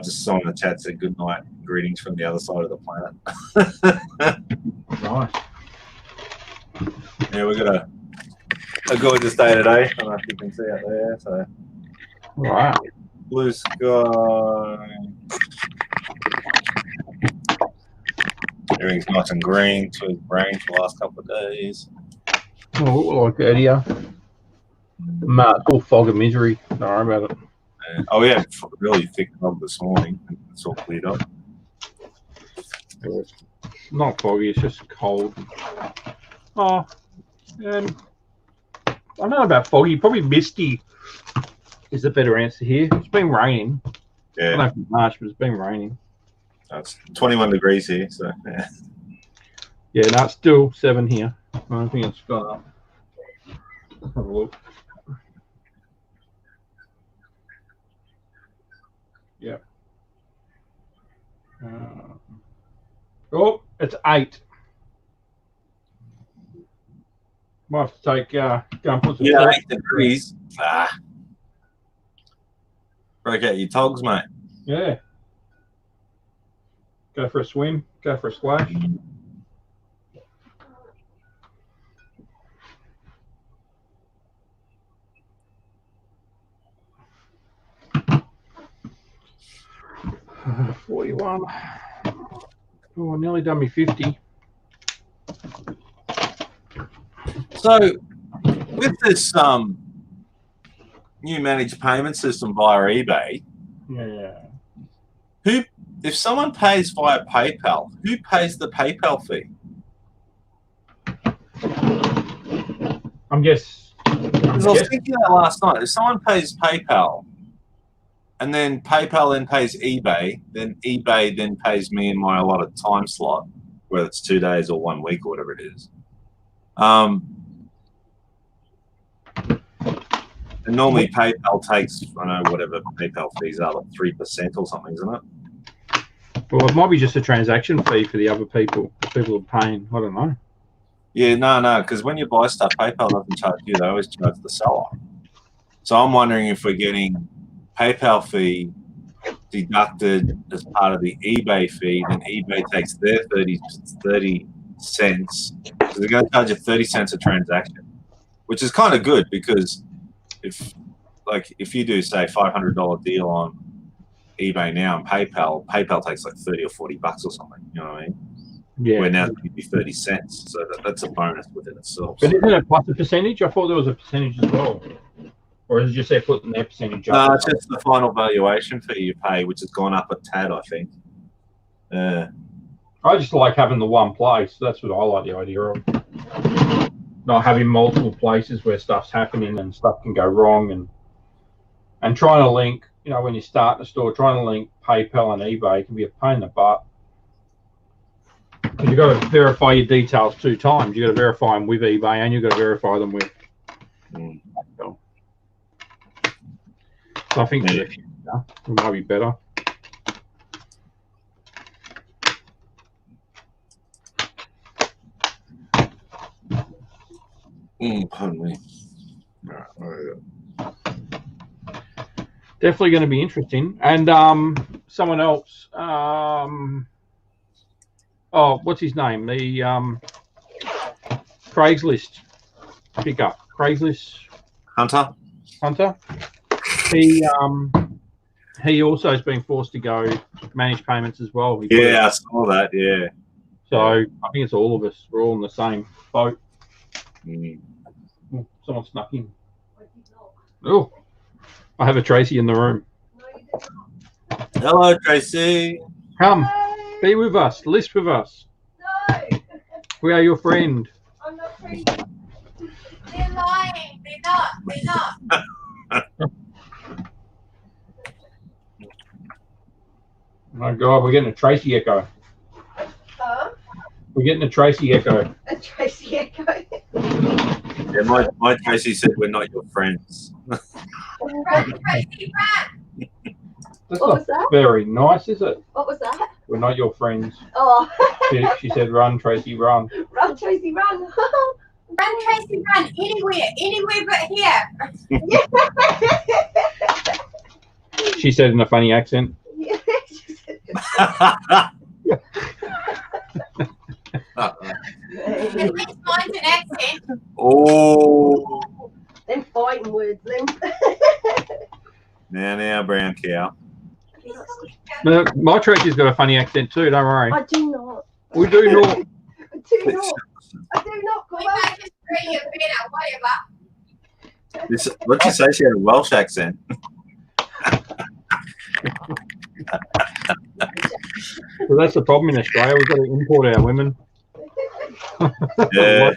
Just someone in the chat said good night, greetings from the other side of the planet. Nice. Yeah, we've got a gorgeous day today. I don't know if you can see out there. So, Wow. Blue sky. Everything's nice and green. So it's rained for the last couple of days. Oh, what will I get here? It's all fog and misery. Don't worry about it. Oh, yeah, really thick fog this morning. It's all cleared up. It's not foggy, it's just cold. Oh, and I don't know about foggy, probably misty is the better answer here. It's been raining. Yeah. I don't know if it's March, but it's been raining. It's 21 degrees here, so yeah. Yeah, no, it's still 7 here. I don't think it's gone up. Let's have a look. Yeah. Oh, it's 8. Might have to take go and put some 8 degrees. Break out your togs, mate. Yeah. Go for a swim, go for a splash. $41. Oh, I nearly done me 50. So, with this new managed payment system via eBay, if someone pays via PayPal, who pays the PayPal fee? I was thinking that last night. If someone pays PayPal, and then PayPal then pays eBay, then eBay then pays me in my allotted time slot, whether it's 2 days or 1 week or whatever it is. And normally PayPal takes, I don't know, whatever PayPal fees are, like 3% or something, isn't it? Well, it might be just a transaction fee for the other people. People are paying. I don't know. Yeah, no, because when you buy stuff, PayPal doesn't charge you. They always charge the seller. So I'm wondering if we're getting PayPal fee deducted as part of the eBay fee, then eBay takes their 30 cents. So they're going to charge you 30 cents a transaction, which is kind of good because if you do, say, $500 deal on eBay now and PayPal takes like 30 or 40 bucks or something. You know what I mean? Yeah. Where now it's going to be 30 cents. So that's a bonus within itself. But isn't it plus a percentage? I thought there was a percentage as well. Or is it just they're putting their percentage up? No, it's just the final valuation fee you pay, which has gone up a tad, I think. I just like having the one place. That's what I like the idea of. Not having multiple places where stuff's happening and stuff can go wrong, and trying to link, you know, when you start a store, trying to link PayPal and eBay can be a pain in the butt. Because you've got to verify your details 2 times. You've got to verify them with eBay and you've got to verify them with PayPal. So I think it might be better. Pardon me. Definitely going to be interesting. And someone else, what's his name? The Craigslist pickup. Craigslist Hunter? He also has been forced to go manage payments as well. Yeah, I saw that, yeah. So I think it's all of us. We're all in the same boat. Someone snuck in. Oh, I have a Tracy in the room. Hello, Tracy. Come, be with us. List with us. No. We are your friend. I'm not crazy. They're lying. They're not. My God, we're getting a Tracy echo. Huh? We're getting a Tracy echo. A Tracy echo. Yeah, my Tracy said we're not your friends. Run, Tracy, run. That's What not was that? very nice, is it? What was that? We're not your friends. Oh. She said, run, Tracy, run. Run, Tracy, run. Run, Tracy, run. Anywhere but here. She said in a funny accent. At least mine's an accent. Oh. Them fighting words, them. Now, brown cow. No, my Tracy's got a funny accent too, don't worry. I do not. We do not. I do not. I do not. We might just bring you better, whatever. What'd you say? She had a Welsh accent. So that's the problem in Australia. We've got to import our women. Yeah.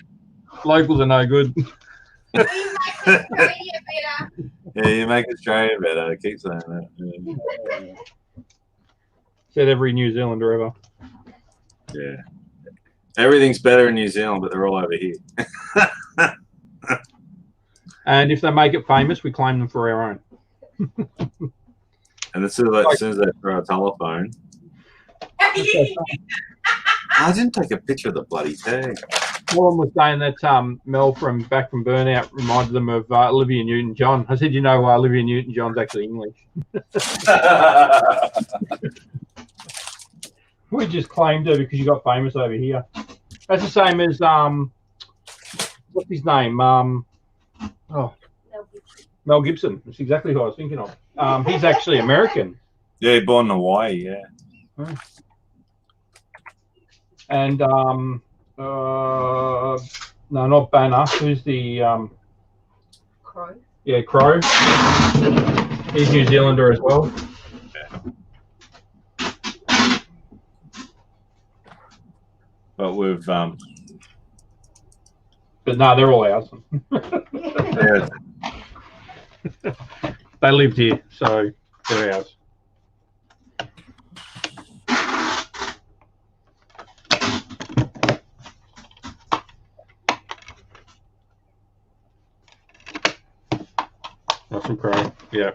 Locals are no good. We make Australia better. Yeah, you make Australia better. I keep saying that. Yeah. Said every New Zealander ever. Yeah. Everything's better in New Zealand, but they're all over here. And if they make it famous, we claim them for our own. And as soon as they throw a telephone. I didn't take a picture of the bloody tag. Someone was saying that Mel from Back from Burnout reminded them of Olivia Newton-John. I said, you know, Olivia Newton-John's actually English. We just claimed her because you got famous over here. That's the same as what's his name? Mel Gibson. That's exactly who I was thinking of. He's actually American. Yeah, born in Hawaii. Yeah. And no, not Banner. Who's the Crow. Yeah, Crow. He's New Zealander as well. But we've But no, they're all ours. yeah, They lived here, so they're ours. Russell Crowe. Yeah.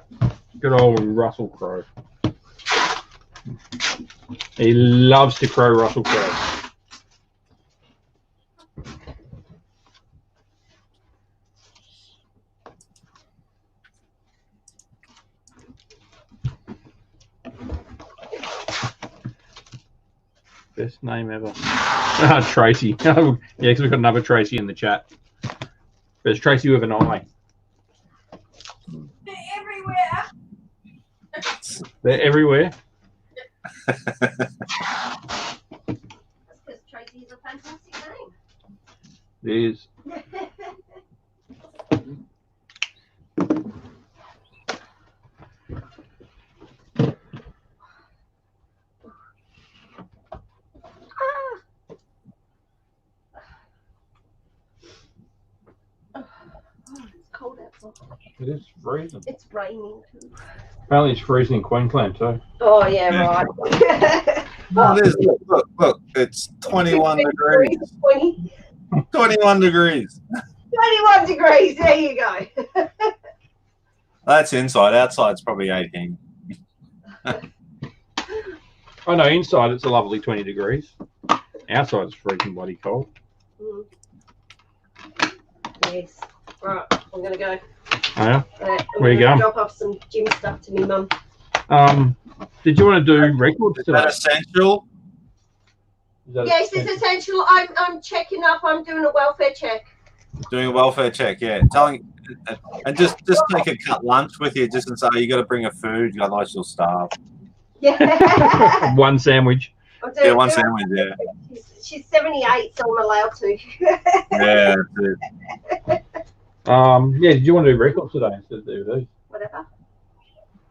Good old Russell Crowe. He loves to crow, Russell Crowe. Best name ever. Tracy. Yeah, because we've got another Tracy in the chat. There's Tracy with an I. They're everywhere. They're everywhere. That's because Tracy is a fantastic name. It is. It's cold outside. It is freezing. It's raining too. Apparently it's freezing in Queensland too. Oh yeah, right. Oh, it is. Look, it's 21 degrees. 21 degrees. 21 degrees. There you go. That's inside. Outside's probably 18. Oh no, inside it's a lovely 20 degrees. Outside it's freezing bloody cold. Yes. Right, I'm gonna go. Oh, yeah? Right, Where you going? Drop off some gym stuff to me mum. Did you want to do records Is today? that essential? Is that Yes, it's essential. I'm checking up. I'm doing a welfare check. Doing a welfare check, yeah. Telling, and just take a cut lunch with you, just and say you got to bring a food, otherwise you'll starve. Yeah. One sandwich. Yeah, one sandwich, yeah. She's 78, so I'm allowed to. Yeah, that's it. Yeah, did you want to do records today instead of DVDs? Whatever.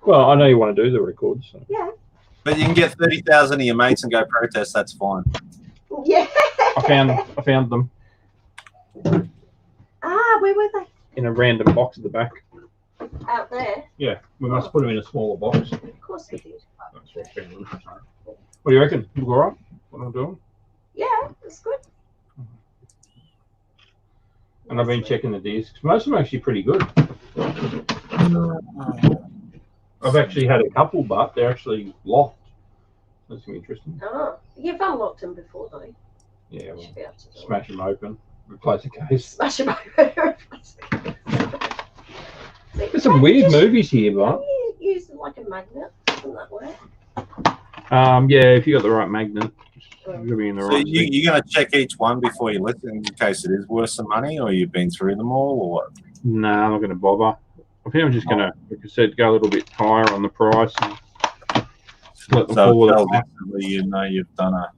Well, I know you want to do the records. So. Yeah. But you can get 30,000 of your mates and go protest. That's fine. Yeah. I found them Ah, where were they? in a random box at the back. Out there. Yeah, we must put them in a smaller box. Of course we did. That's what I found them. What do you reckon? Look all right? What I'm doing? Yeah, it's good. And I've been checking the discs. Most of them are actually pretty good. I've actually had a couple, but they're actually locked. That's gonna be interesting. Oh, you've unlocked them before, though. Yeah, You well, should be able to do it. smash them open, replace the case. Smash them over. There's some weird movies here, but You use them like a magnet. Doesn't that work? yeah, if you got the right magnet, you'll be in the So right. you're going to check each one before you listen in case it is worth some money, or you've been through them all, or what? No, I'm not going to bother. I think I'm just going to, like I said, go a little bit higher on the price and let them fall with So it. you know you've done a...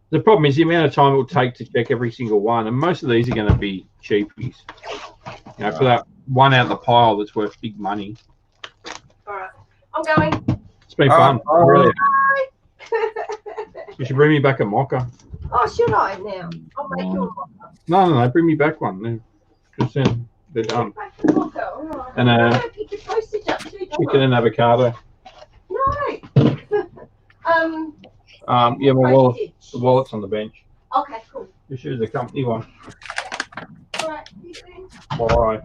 The problem is the amount of time it will take to check every single one, and most of these are going to be cheapies. You know, for that one out of the pile that's worth big money. All right. I'm going. It's been fun. Oh, Really. Bye. You should bring me back a mocha. Oh, should I now? I'll make you a mocha. No, bring me back one. Because then they're done. Back a mocha. All right. And I'm gonna pick your postage up too, don't chicken I? and avocado. No. Yeah, my wallet. Postage. The wallet's on the bench. Okay, cool. This is the company one. All right. See you soon. Bye.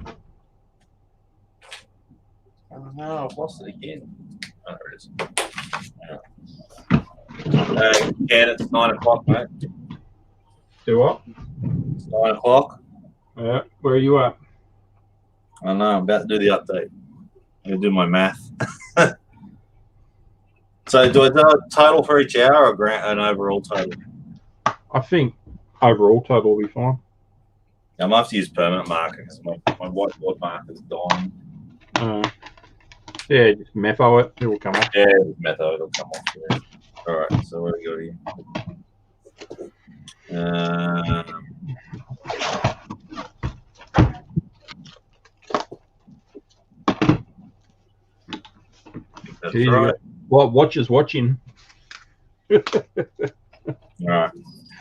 Oh, no, I've lost it again. Oh, there it is. Ken, it's 9 o'clock, mate. Do what? It's 9 o'clock. Yeah. Where are you at? I know, I'm about to do the update. I'm going to do my math. So do I do a total for each hour or an overall total? I think overall total will be fine. I might have to use permanent marker because my whiteboard marker is dying. Yeah, just metho it. It will come up. Yeah, method it'll come off. Yeah. All right, so what do we got here? That's Jeez, right. What watch is watching? All right,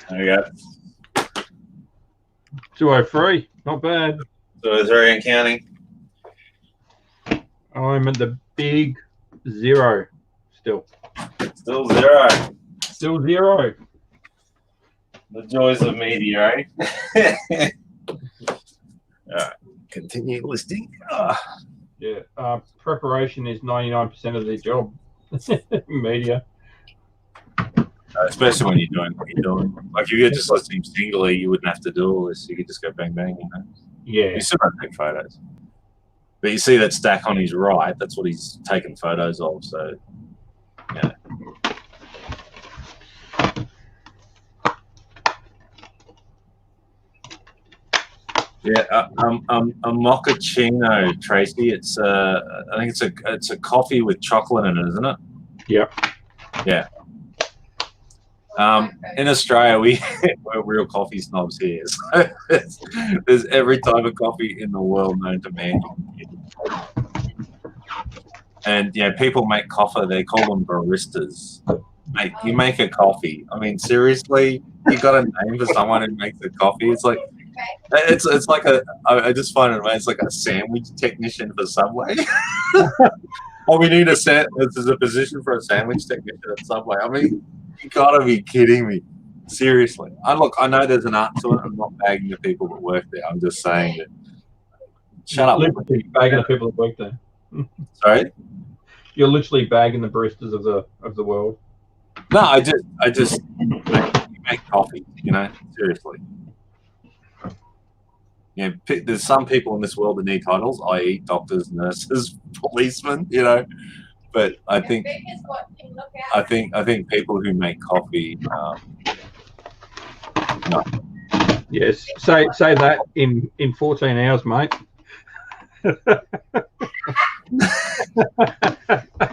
there we go. 203. Not bad. So 3 and counting. I'm at the big 0 still. Still 0. Still 0. The joys of media, eh? All right, continue listing. Yeah. Preparation is 99% of their job. Media. Especially when you're doing what you're doing. Like if you get just listening singly, you wouldn't have to do all this. You could just go bang bang. You know. Yeah. You still don't take photos. But you see that stack on his right. That's what he's taking photos of. So, yeah. Yeah, a mochaccino, Tracy. It's I think it's a coffee with chocolate in it, isn't it? Yep. Yeah. In Australia, we're real coffee snobs here. So there's every type of coffee in the world known to man. And yeah, people make coffee. They call them baristas. Mate, you make a coffee. I mean, seriously, you got a name for someone who makes a coffee? It's like it's like I just find it amazing. It's like a sandwich technician for Subway. Oh, we need there's a position for a sandwich technician at Subway. I mean, you gotta be kidding me. Seriously. I know there's an art to it. I'm not bagging the people that work there. I'm just saying that. Shut up. Literally bagging the people that work there. Sorry? You're literally bagging the baristas of the world. No, I just make coffee, you know, seriously. You know, there's some people in this world that need titles, i.e. doctors, nurses, policemen, you know. But I think people who make coffee no. Yes. Say that in 14 hours, mate.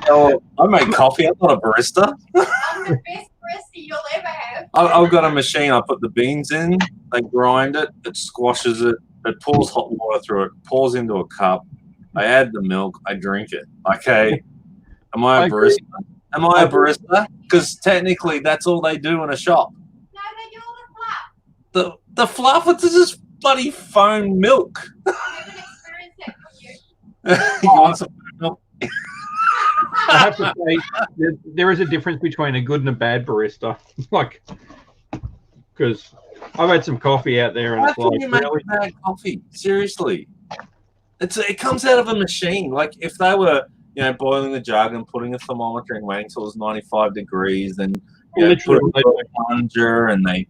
Oh, I make coffee. I'm not a barista. I'm the best barista you'll ever have. I've got a machine. I put the beans in. They grind it. It squashes it. It pours hot water through it. Pours into a cup. I add the milk. I drink it. Okay. Am I a barista? Am I a barista? Because technically, that's all they do in a shop. No, they do all the fluff. The fluff. It's just bloody foam milk. I haven't experienced that from you. You want some milk? I have to say, there is a difference between a good and a bad barista. Like, because I've had some coffee out there, and How it's can like, you make really? bad coffee? Seriously, it comes out of a machine. Like if they were, you know, boiling the jug and putting a thermometer and waiting until it was 95 degrees, and you know, put it in a plunger, and they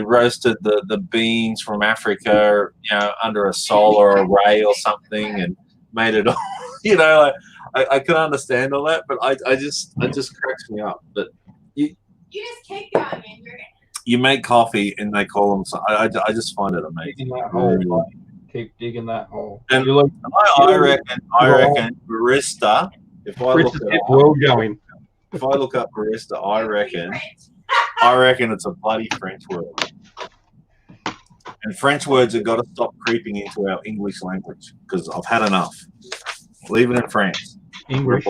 roasted the beans from Africa, you know, under a solar array or something, and made it all. You know, like, I can understand all that, but it just cracks me up that You just keep going, Andrew. you make coffee and they call them. I just find it amazing. Digging that hole, like, keep digging that hole. And You look, I reckon barista. If I look Barista's get world going. if I look up barista, I reckon it's a bloody French word. And French words have got to stop creeping into our English language because I've had enough. Leave it in France. English.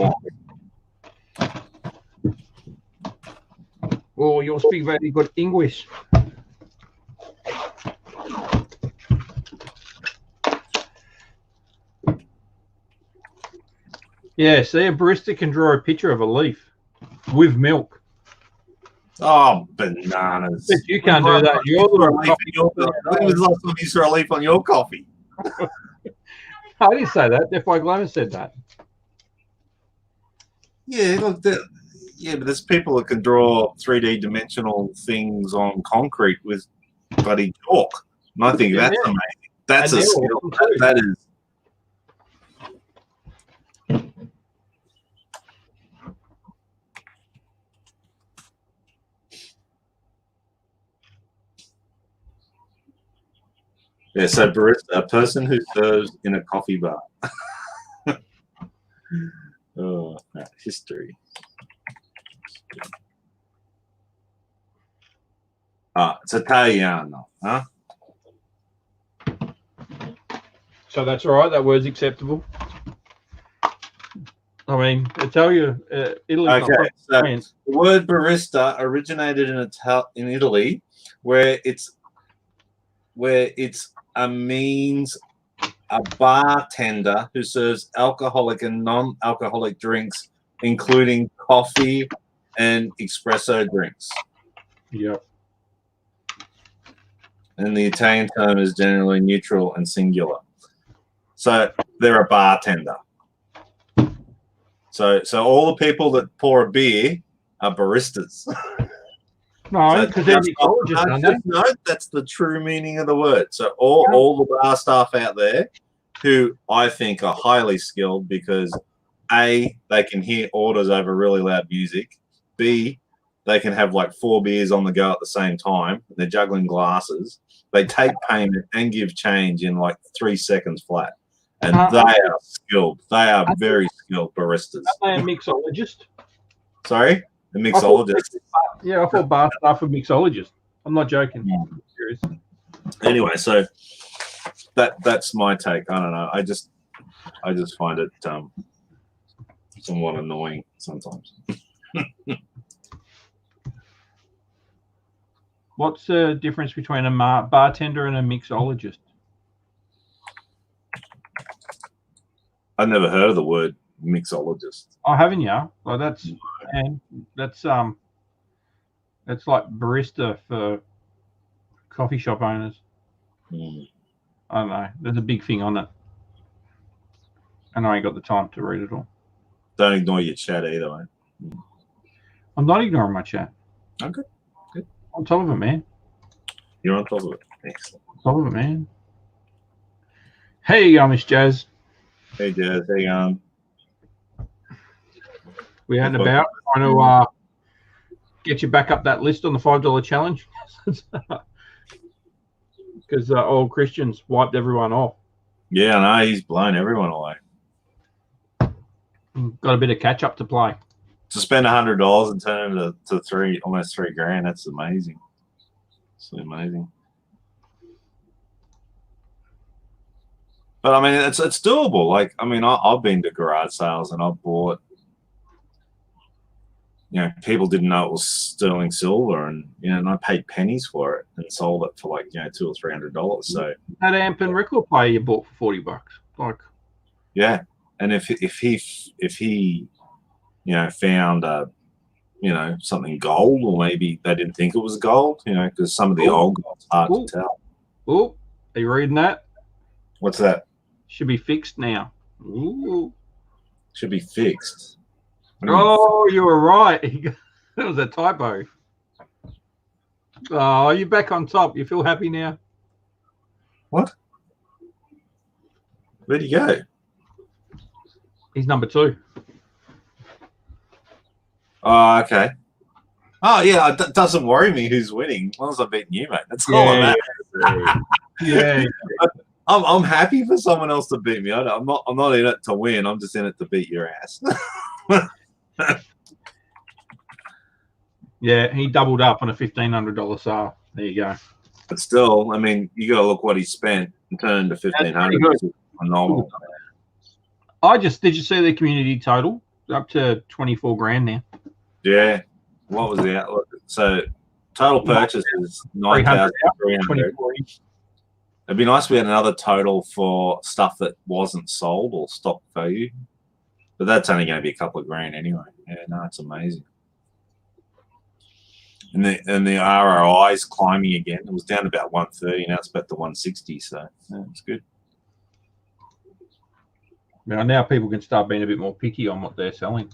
Oh, you speak very good English. Yeah, see, a barista can draw a picture of a leaf with milk. Oh, bananas. But you can't do that. You're When was the last time you saw a leaf on your coffee? I didn't say that. Defy Glamour said that. Yeah, look, but there's people that can draw 3D dimensional things on concrete with bloody chalk. And I think that's amazing. That's a skill. That is. Yeah, so barista, a person who serves in a coffee bar. Oh, history. It's Italiano, huh? So that's all right. That word's acceptable. I mean, I tell you, Italy's Okay, so France. the word barista originated in Italy, where it's means a bartender who serves alcoholic and non-alcoholic drinks, including coffee and espresso drinks. Yep. And the Italian term is generally neutral and singular. So they're a bartender. So all the people that pour a beer are baristas. No, because they're mixologists, aren't they? No, that's the true meaning of the word. So all the bar staff out there who I think are highly skilled because A, they can hear orders over really loud music. B, they can have like 4 beers on the go at the same time. They're juggling glasses. They take payment and give change in like 3 seconds flat. And they are skilled. They are very skilled baristas. Are they a mixologist? Sorry? A mixologist? I thought bar staff were mixologists. I'm not joking. I'm serious. Anyway, so that's my take. I don't know. I just find it somewhat annoying sometimes. What's the difference between a bartender and a mixologist? I've never heard of the word mixologist. Oh, haven't you? Well, that's like barista for coffee shop owners. I don't know. There's a big thing on it, and I ain't got the time to read it all. Don't ignore your chat either, mate. I'm not ignoring my chat. Okay, good. On top of it, man. You're on top of it. Excellent. On top of it, man. Hey, you go, Miss Jazz. Hey, Jazz. How you going? We had about trying to get you back up that list on the $5 challenge because old Christian's wiped everyone off. Yeah, I know. He's blown everyone away. Got a bit of catch up to play. To spend $100 and turn it to almost $3,000, that's amazing. It's amazing. But I mean, it's doable. Like, I mean, I've been to garage sales and I've bought. You know, people didn't know it was sterling silver, and and I paid pennies for it and sold it for like $200 or $300. So that amp and record player you bought for $40, like, yeah. And if he found something gold, or maybe they didn't think it was gold, because some of the old gold's hard to tell. Oh, are you reading that? What's that? Should be fixed now. Ooh. Should be fixed. Oh, you were right. That was a typo. Oh, you're back on top. You feel happy now? What? Where'd he go? He's number 2. Oh, okay. Oh, yeah. It doesn't worry me who's winning as long as I'm beating you, mate. That's all I'm at. Yeah. I'm happy for someone else to beat me. I'm not in it to win. I'm just in it to beat your ass. Yeah, he doubled up on a $1,500 sale. There you go. But still, I mean, you got to look what he spent and turn to $1,500. Phenomenal. Did you see the community total? Up to 24 grand now. Yeah. What was the outlook? So total purchase is 9,300. It'd be nice if we had another total for stuff that wasn't sold or stock value, but that's only going to be a couple of grand anyway. Yeah, no, it's amazing. And the ROI is climbing again. It was down about 130, now it's back to 160. So yeah, it's good. Now people can start being a bit more picky on what they're selling.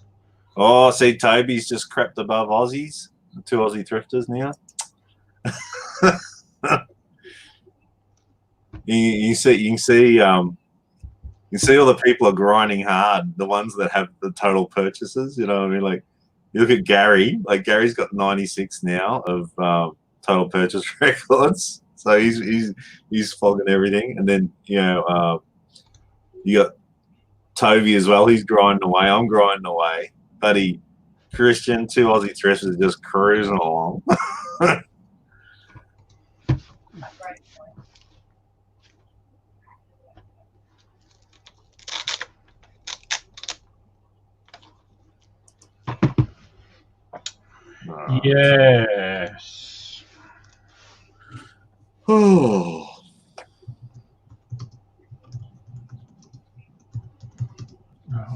Oh, see, Toby's just crept above Aussies. 2 Aussie thrifters now. You can see all the people are grinding hard. The ones that have the total purchases, you know what I mean? Like, you look at Gary. Like, Gary's got 96 now of total purchase records. So he's flogging everything. And then you got Toby as well. He's grinding away. I'm grinding away. Buddy Christian, 2 Aussie thrifters just cruising along. Yes. Oh.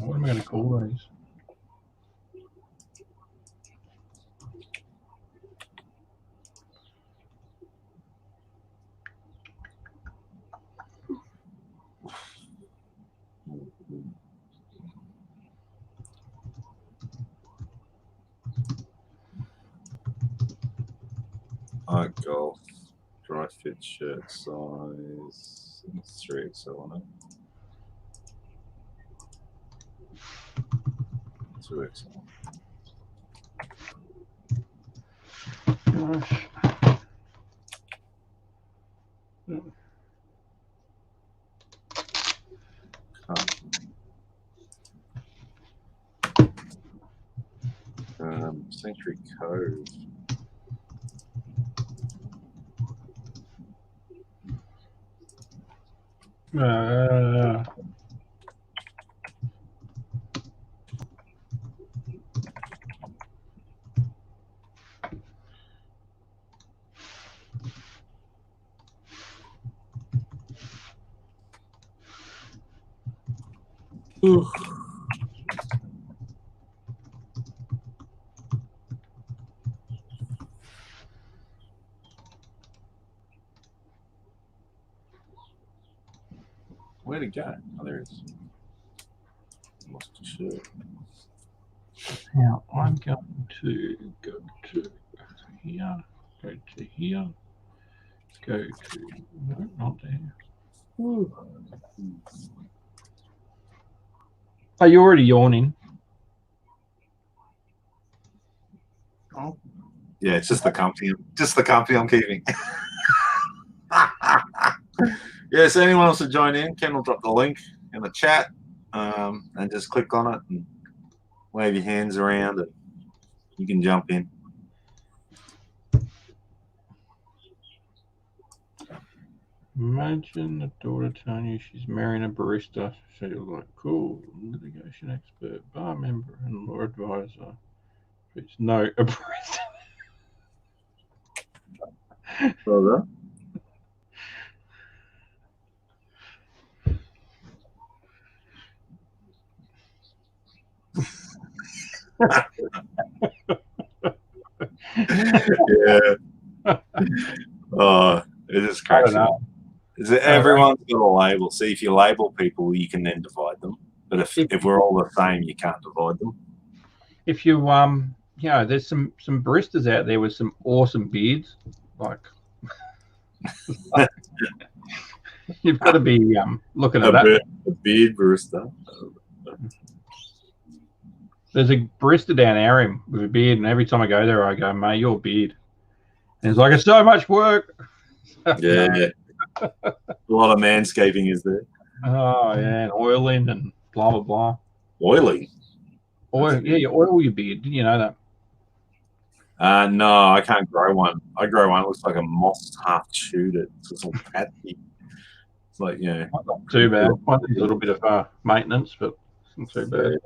What am I going to call these? White golf, dry fit shirt size 3XL on it. 2XL. Gosh. Century Cove. Where'd it go? Oh, there it is. Lost the shirt. Now I'm going to go to here, go to here, go to, no, not there. Are you already yawning? Oh. Yeah, it's just the company. I'm keeping. Yeah, so anyone else to join in, Ken will drop the link in the chat, and just click on it and wave your hands around and you can jump in. Imagine the daughter telling you she's marrying a barista. So you're like, cool, litigation expert, bar member, and law advisor. It's no, a barista. Well done. Yeah. Oh, it is crazy. Is it everyone's got a label? See, if you label people, you can then divide them. But if we're all the same, you can't divide them. If you you know, there's some baristas out there with some awesome beards, like you've got to be looking at that. A beard barista. There's a barista down Arim with a beard, and every time I go there, I go, mate, your beard. And it's like, it's so much work. Yeah. A lot of manscaping is there. Oh, yeah, and oiling and blah, blah, blah. Oiling? Oil, yeah, you oil your beard. Didn't you know that? No, I can't grow one. I grow one. It looks like a moss half chewed it. It's all patchy. It's like, you know. Not too bad. Might need a little bit of maintenance, but it's not too bad.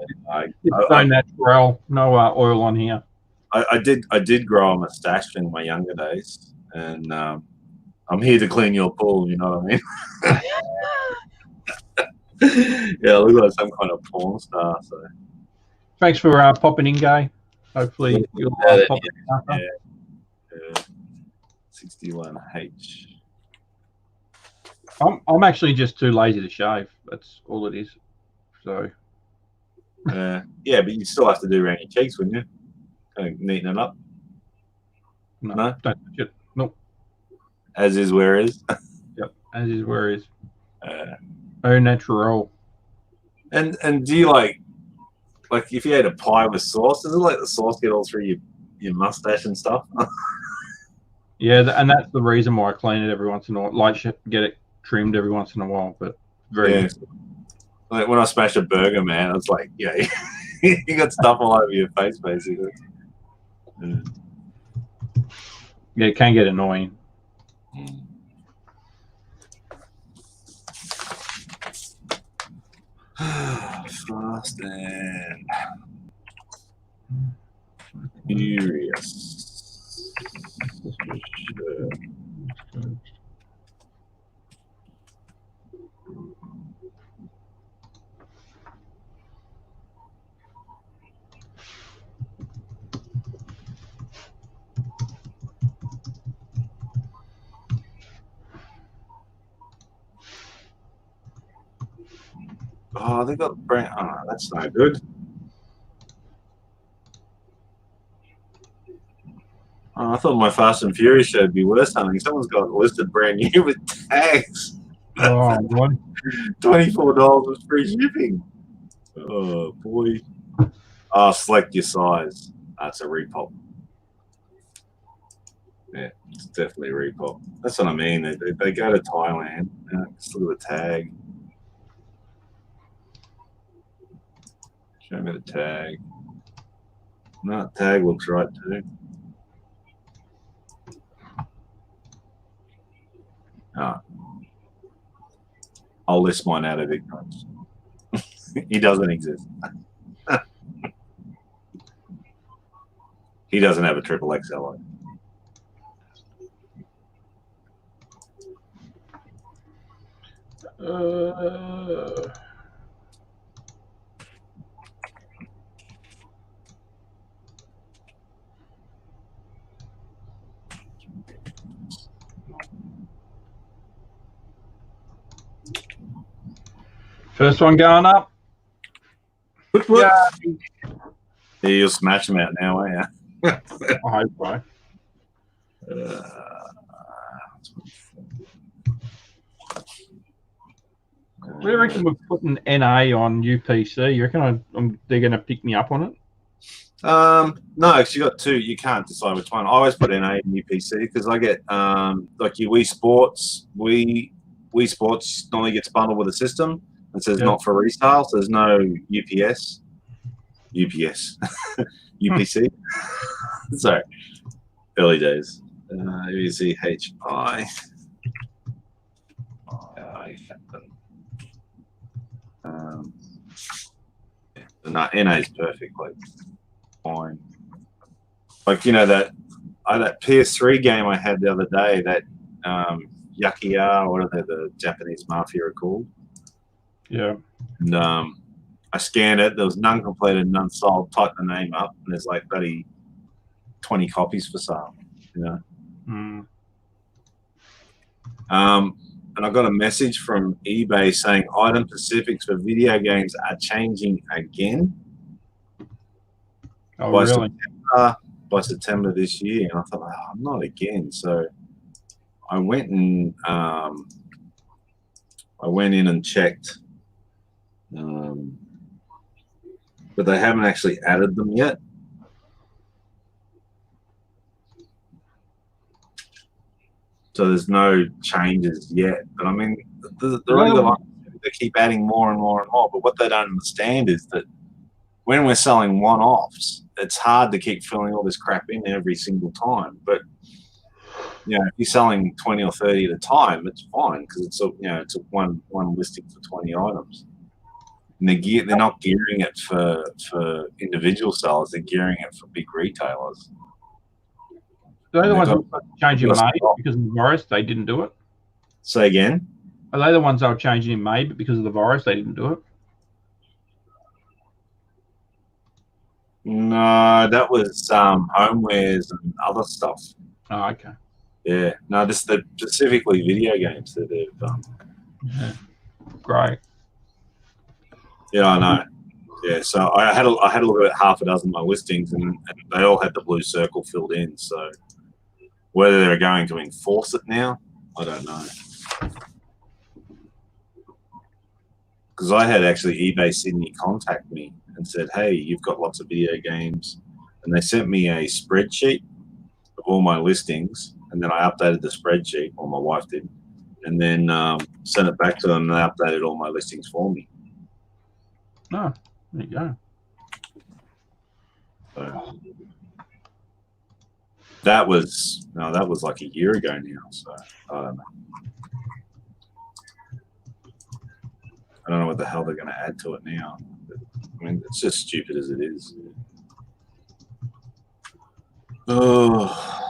Yeah, It's no natural, no oil on here. I did grow a mustache in my younger days, and I'm here to clean your pool. You know what I mean? Yeah, I look like some kind of porn star. So thanks for popping in, Guy. Hopefully you'll pop in. Yeah. 61H. I'm actually just too lazy to shave. That's all it is. So. Yeah, but you still have to do around your cheeks, wouldn't you? Kind of neaten it up. No, no? Don't touch it. Nope. As is where is. Yep, as is where is. Au natural. And do you like if you had a pie with sauce, does it like the sauce get all through your mustache and stuff? Yeah, and that's the reason why I clean it every once in a while. Like, get it trimmed every once in a while, but very. Yeah. Like when I smash a burger, man, it's like, yeah, you got stuff all over your face, basically. Yeah, it can get annoying. Fast and furious. Oh, they got brand. Oh, that's no good. Oh, I thought my Fast and Furious show would be worse something. Someone's got it listed brand new with tags. Oh, what? $24 with free shipping. Oh boy. Oh, select your size. That's a repop. Yeah, it's definitely a repop. That's what I mean. They go to Thailand. Just look at the tag. Show me the tag. No, tag looks right too. Oh. I'll list mine out of ignorance. He doesn't exist. He doesn't have a triple XL. First one going up. Yeah, you'll smash them out now, won't you? I hope so. What do you reckon we're putting NA on UPC? You reckon they're going to pick me up on it? No, because you got two. You can't decide which one. I always put NA in UPC because I get like your Wii Sports. Wii Sports normally gets bundled with a system and says not for resale, so there's no UPC. Sorry, early days. UCHI. No, NA is perfect. Like fine. Like that PS3 game I had the other day. That Yakiya, what are they? The Japanese mafia are called. Yeah. And I scanned it. There was none completed, none sold. Typed the name up, and there's like 20 copies for sale. And I got a message from eBay saying item specifics for video games are changing again. Oh, really? By September this year, and I thought, oh, not again. So I went in and checked, but they haven't actually added them yet. So there's no changes yet. But I mean, they keep adding more and more and more. But what they don't understand is that when we're selling one-offs, it's hard to keep filling all this crap in every single time. But if you're selling 20 or 30 at a time, it's fine because it's it's a one listing for 20 items. And they're not gearing it for individual sellers. They're gearing it for big retailers. Are they the ones that were changing in May because of the virus? They didn't do it. Say again. Are they the ones that were changing in May, but because of the virus, they didn't do it? No, that was homewares and other stuff. Oh, okay. Yeah, no, this is specifically video games that they've done. Yeah. Great. Yeah, I know. Yeah, so I had a look at half a dozen of my listings, and they all had the blue circle filled in. So whether they're going to enforce it now, I don't know. Because I had actually eBay Sydney contact me and said, hey, you've got lots of video games. And they sent me a spreadsheet of all my listings. And then I updated the spreadsheet, or my wife did. And then sent it back to them, and they updated all my listings for me. Oh, there you go. So that was like a year ago now. So I don't know. I don't know what the hell they're going to add to it now. But, I mean, it's just stupid as it is. Oh.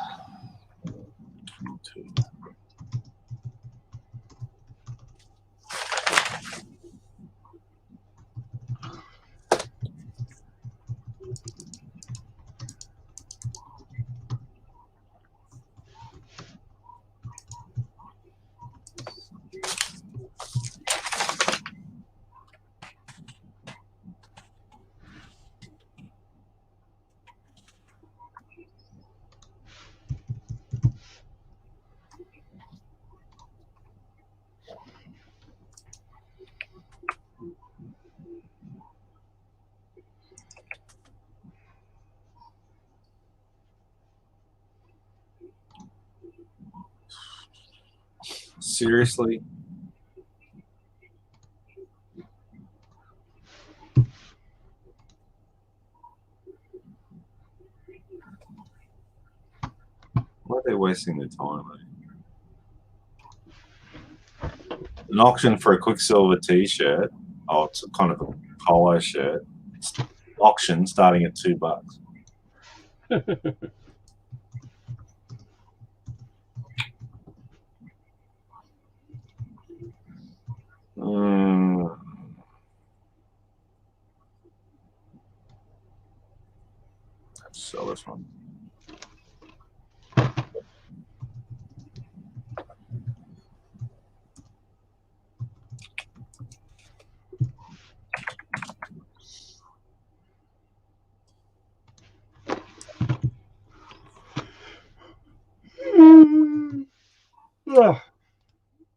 Seriously? Why are they wasting their time, mate? An auction for a Quicksilver t-shirt. Oh, it's kind of a polo shirt. It's auction starting at $2. Let's sell this one.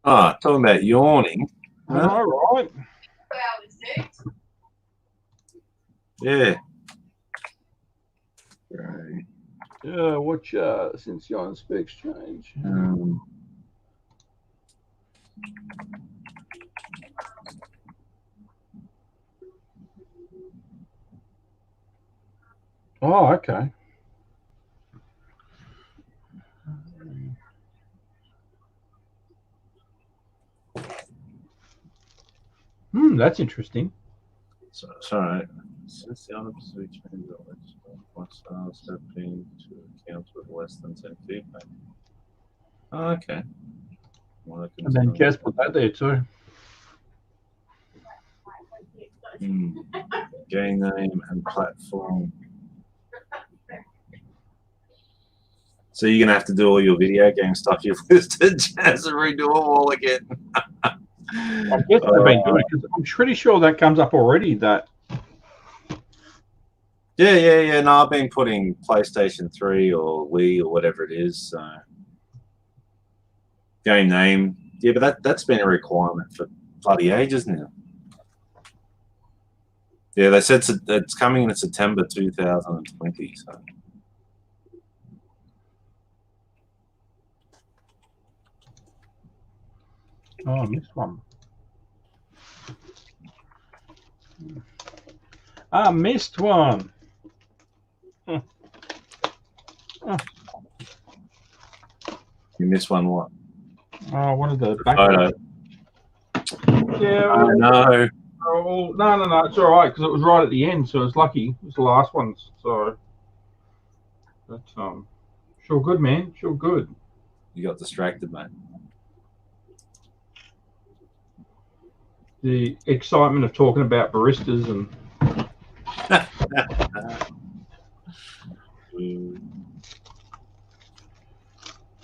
Ah, talking about yawning. Huh? All right. Yeah. Right. Yeah, watch since you're on specs change. Oh, okay. That's interesting. So it's all right. Since the other switch what sales have been to accounts with less than 10 feedback. Oh, okay. Well, And then Jess put that there too. Game name and platform. So you're gonna have to do all your video game stuff you've listed, Jazz, and redo them all again. I guess they've been doing it because I'm pretty sure that comes up already. That. Yeah. No, I've been putting PlayStation 3 or Wii or whatever it is. So. Game name. Yeah, but that's been a requirement for bloody ages now. Yeah, they said it's coming in September 2020. So. Oh, I missed one. I missed one. You missed one what? Oh, one of the back. Photo. Yeah. I know. Oh, no. It's all right because it was right at the end, so it's lucky. It was the last ones. So that's sure good, man. Sure good. You got distracted, mate. The excitement of talking about baristas and.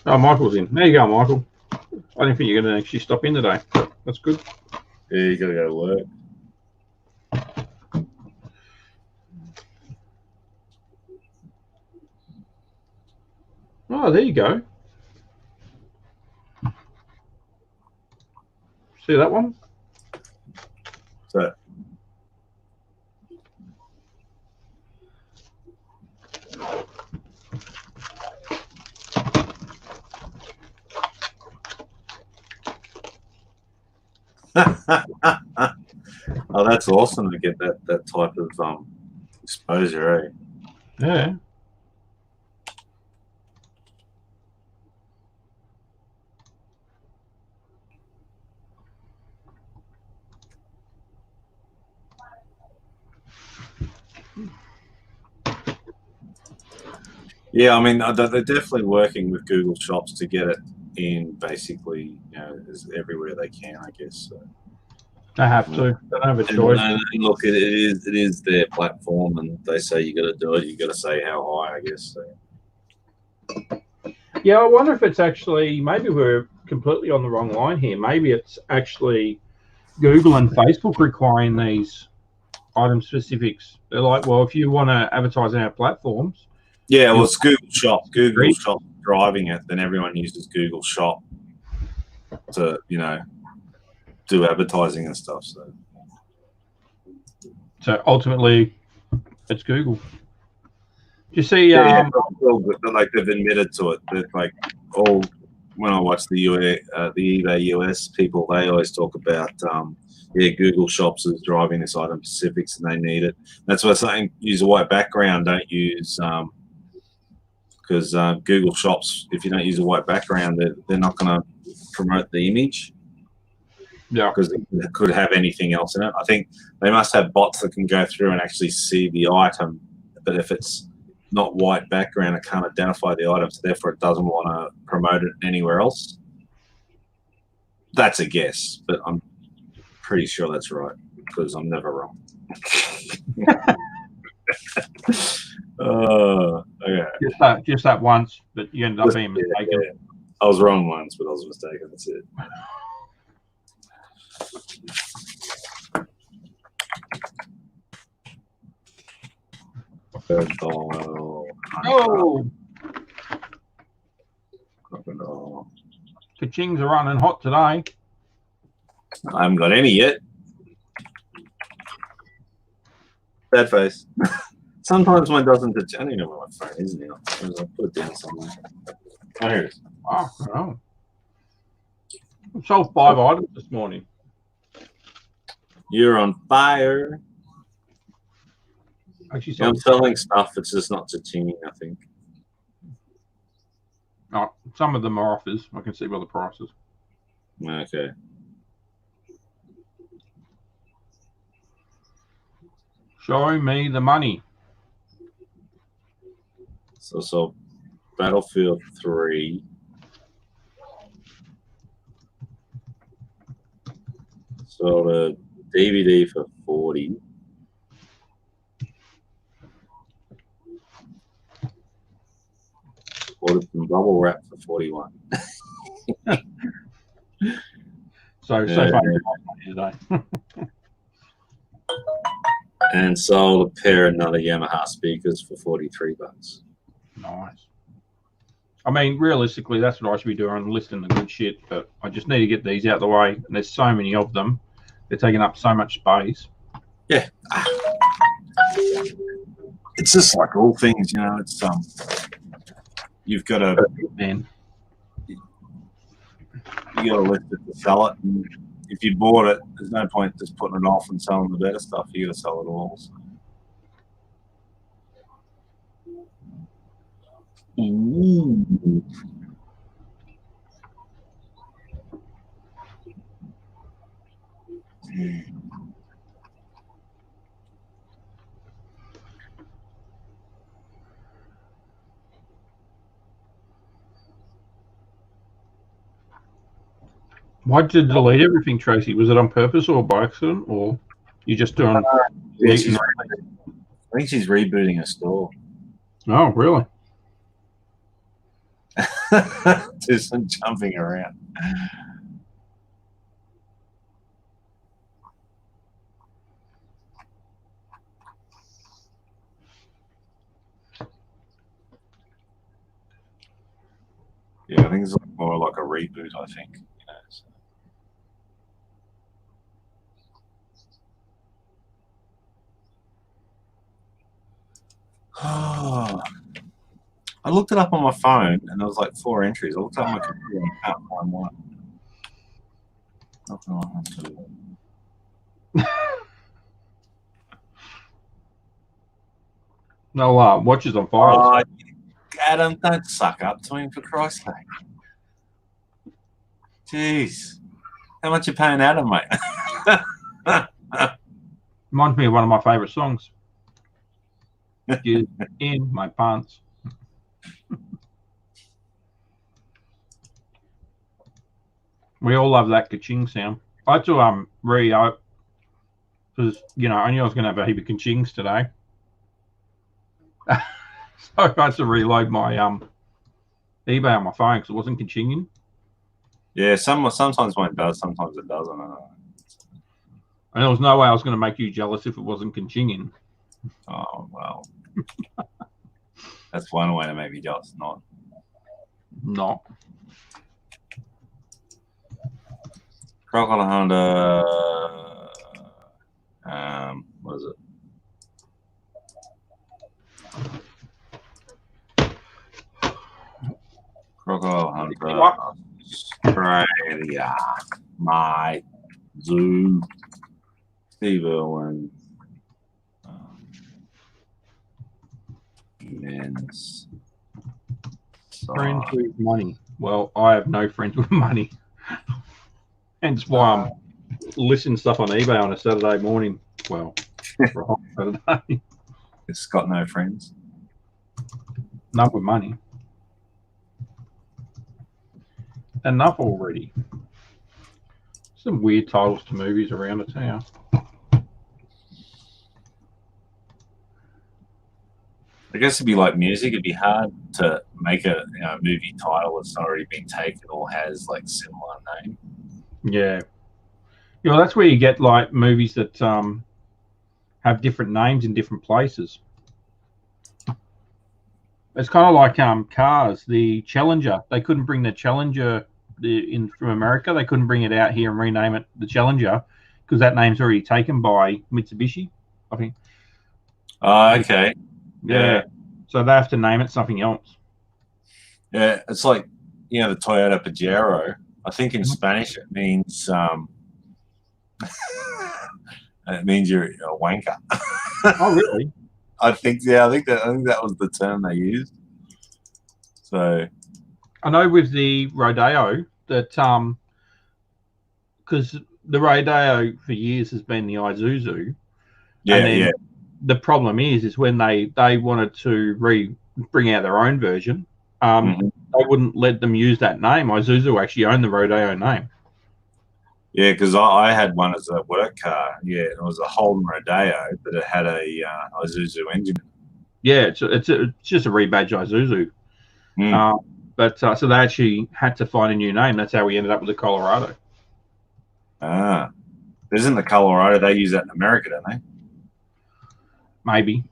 Oh, Michael's in. There you go, Michael. I didn't think you were going to actually stop in today. That's good. Yeah, you got to go to work. Oh, there you go. See that one? So. Oh, that's awesome to get that type of exposure, eh? Yeah. Yeah, I mean, they're definitely working with Google Shops to get it in basically, everywhere they can, I guess. So. They have to. They don't have a choice. And look, it is their platform, and they say you got to do it. You got to say how high, I guess. So. Yeah, I wonder if it's actually maybe we're completely on the wrong line here. Maybe it's actually Google and Facebook requiring these item specifics. They're like, well, if you want to advertise on our platforms. Yeah, well, it's Google Shop. Google Shop driving it, then everyone uses Google Shop to, do advertising and stuff. So ultimately, it's Google. Do you see? Like they've admitted to it. That like all when I watch the eBay US people, they always talk about Google Shops is driving this item specifics and they need it. That's why I'm saying use a white background. Don't use because Google Shops, if you don't use a white background, they're not going to promote the image. Yeah, because it could have anything else in it. I think they must have bots that can go through and actually see the item, but if it's not white background, it can't identify the item, so therefore it doesn't want to promote it anywhere else. That's a guess, but I'm pretty sure that's right because I'm never wrong. Okay. Just that once, but you ended up being mistaken. Yeah. I was wrong once, but I was mistaken. That's it. Oh, crocodile. Ka-chings are running hot today. I haven't got any yet. Bad face. Sometimes mine doesn't. I don't even know where my phone is now. I'll put it down somewhere. Oh, here it is. Oh, no. I sold 5 items this morning. You're on fire. Actually, Yeah, I'm selling stuff. It's just not cha-chinging, I think. Oh, some of them are offers. I can see by the prices. Okay. Show me the money. So Battlefield 3. So the DVD for 40. Ordered some bubble wrap for 41. So far today. And sold a pair of another Yamaha speakers for $43. Nice. I mean, realistically, that's what I should be doing, listing the good shit. But I just need to get these out of the way. And there's so many of them; they're taking up so much space. Yeah. It's just like all things, you know. It's you've got to Man, you got to list it to sell it. And if you bought it, there's no point just putting it off and selling the better stuff. You got to sell it all. So. Ooh. why did you delete everything, Tracy? Was it on purpose or by accident, or you just doing? Yeah, I think she's rebooting a store. Oh, really? Do some jumping around. Yeah, I think it's more like a reboot, I think. You know, so. I looked it up on my phone and there was like 4 entries. I looked up on my computer and I can't find one. No, watches on fire. Adam, don't suck up to him for Christ's sake. Jeez. How much you paying Adam, mate? Reminds me of one of my favourite songs. Get in my pants. We all love that ka-ching sound. I had to re-open because I knew I was going to have a heap of ka-chings today. So I had to reload my eBay on my phone because it wasn't ka-chinging. Yeah, sometimes mine does, sometimes it doesn't. And there was no way I was going to make you jealous if it wasn't ka-chinging. Oh, well. That's one way to make me jealous, not. Crocodile Honda. What is it? Crocodile Honda. My Zoo, Steve Irwin, men's Friends with money. Well, I have no friends with money. Hence why I'm listing stuff on eBay on a Saturday morning. Well, for a hot Saturday. It's got no friends. None with money. Enough already. Some weird titles to movies around the town. I guess it'd be like music. It'd be hard to make a movie title that's already been taken or has like similar name. Yeah. You know, that's where you get like movies that have different names in different places. It's kind of like Cars, the Challenger. They couldn't bring the Challenger in from America. They couldn't bring it out here and rename it the Challenger because that name's already taken by Mitsubishi, I think. Oh, okay. Yeah. So they have to name it something else. Yeah, it's like, the Toyota Pajero. I think in Spanish it means you're a wanker. Oh, really? I think that was the term they used. So I know with the Rodeo that because the Rodeo for years has been the Isuzu. Yeah. The problem is when they wanted to bring out their own version, they wouldn't let them use that name. Isuzu actually owned the Rodeo name. Yeah, because I had one as a work car. Yeah, it was a Holden Rodeo, but it had a Isuzu engine. Yeah, it's just a rebadged Isuzu. But so they actually had to find a new name. That's how we ended up with the Colorado. Isn't the Colorado? They use that in America, don't they? Maybe.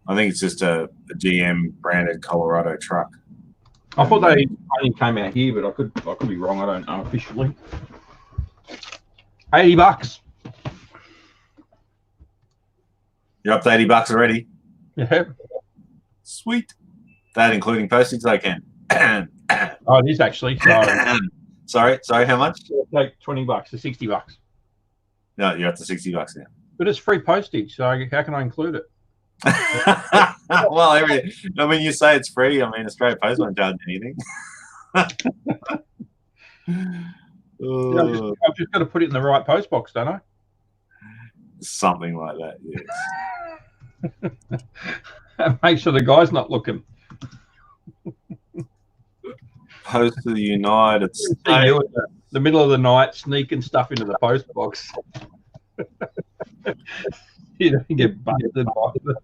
I think it's just a GM branded Colorado truck. I thought they only came out here, but I could be wrong. I don't know officially. $80. You're up to $80 already. Yeah. Sweet. That including postage, I can. Oh, it is actually. Sorry. How much? Like $20 to $60. No, you're up to $60 now. But it's free postage, so how can I include it? Well, you say it's free. I mean, Australia Post won't charge anything. I've just got to put it in the right post box, don't I? Something like that, yes. Make sure the guy's not looking. Post to the United States. You in the middle of the night sneaking stuff into the post box. You don't get busted by it.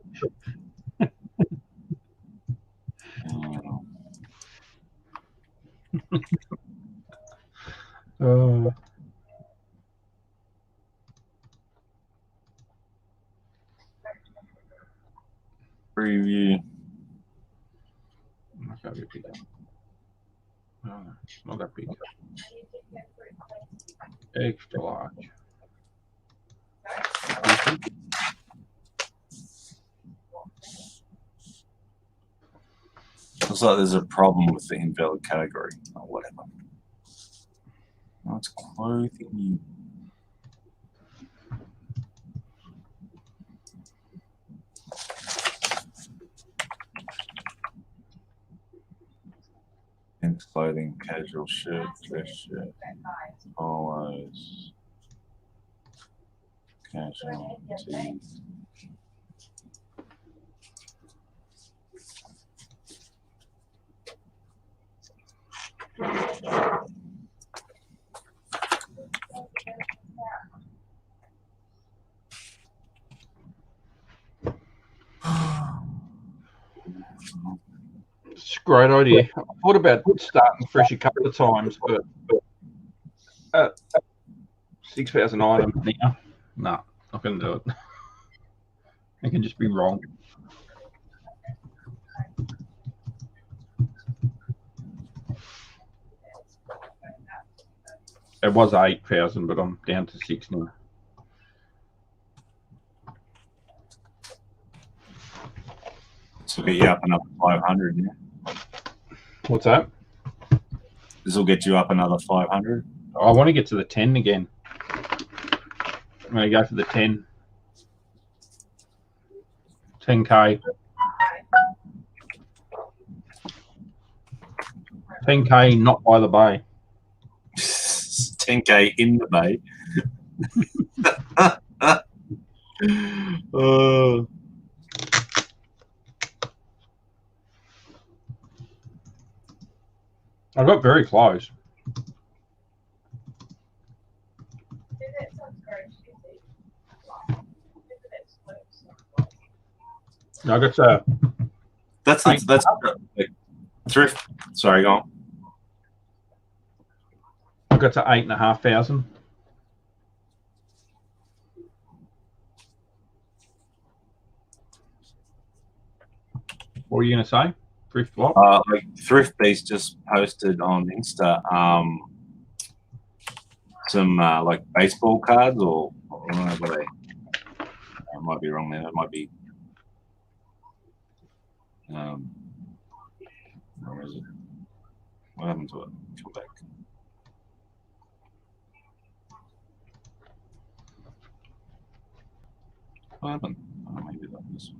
Preview. Not that big. Extra large. Looks like there's a problem with the invalid category or whatever. Oh, it's clothing. Men's clothing, casual shirt, dress shirt, polos, casual tees. It's a great idea. I thought about starting fresh a couple of times, but 6,000 items now. No, not going to do it. I can just be wrong. It was 8,000, but I'm down to 6 now. This will get you up another 500. Yeah. What's that? This will get you up another 500. I want to get to the 10 again. I'm going to go for the 10. 10K. 10K, not by the bay. 10K in the bay. I got very close. I got to. That's like, thrift. Sorry, go on. I got to 8,500. What were you going to say? Thrift what? Like Thrift Beast just posted on Insta some like baseball cards, or I don't know what they. I might be wrong there. It might be. Where is it? What happened to it? Come back. What happened? Oh, maybe that was.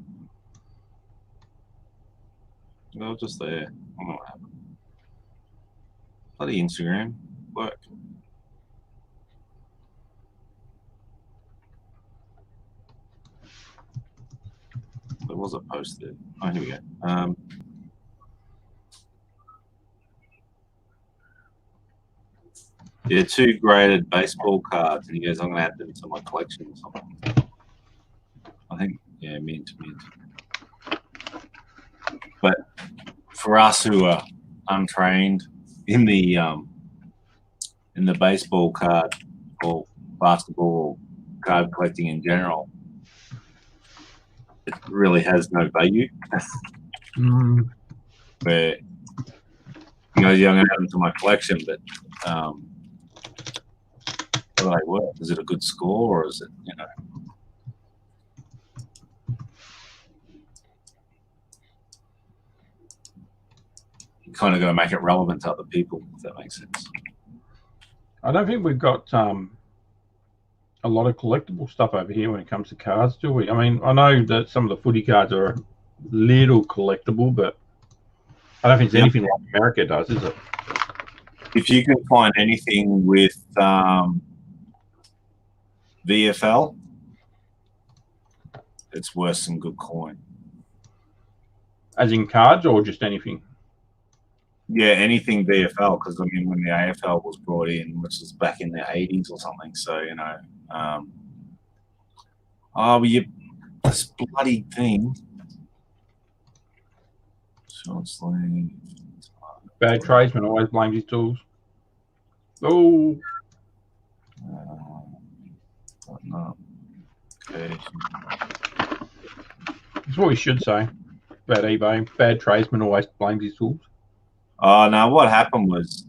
They were just there. I don't know what happened. Bloody Instagram work. There was a post there. Oh, here we go. Yeah, 2 graded baseball cards, and he goes, I'm going to add them to my collection or something. I think, yeah, mint. But for us who are untrained in the baseball card or basketball card collecting in general, it really has no value. Where you know, I'm going to add them to my collection, but how do they work? Is it a good score, or is it, you know? You kind of got to make it relevant to other people, if that makes sense. I don't think we've got a lot of collectible stuff over here when it comes to cards, do we? I mean, I know that some of the footy cards are a little collectible, but I don't think it's anything like America does, is it? If you can find anything with VFL, it's worse than good coin. As in cards, or just anything? Yeah, anything VFL, because I mean, when the AFL was brought in, which was back in the 80s or something, so you know, this bloody thing. Short sleeve. Bad tradesman always blames his tools. Oh. No. Okay. That's what we should say about eBay. Bad tradesman always blames his tools. Oh, no, what happened was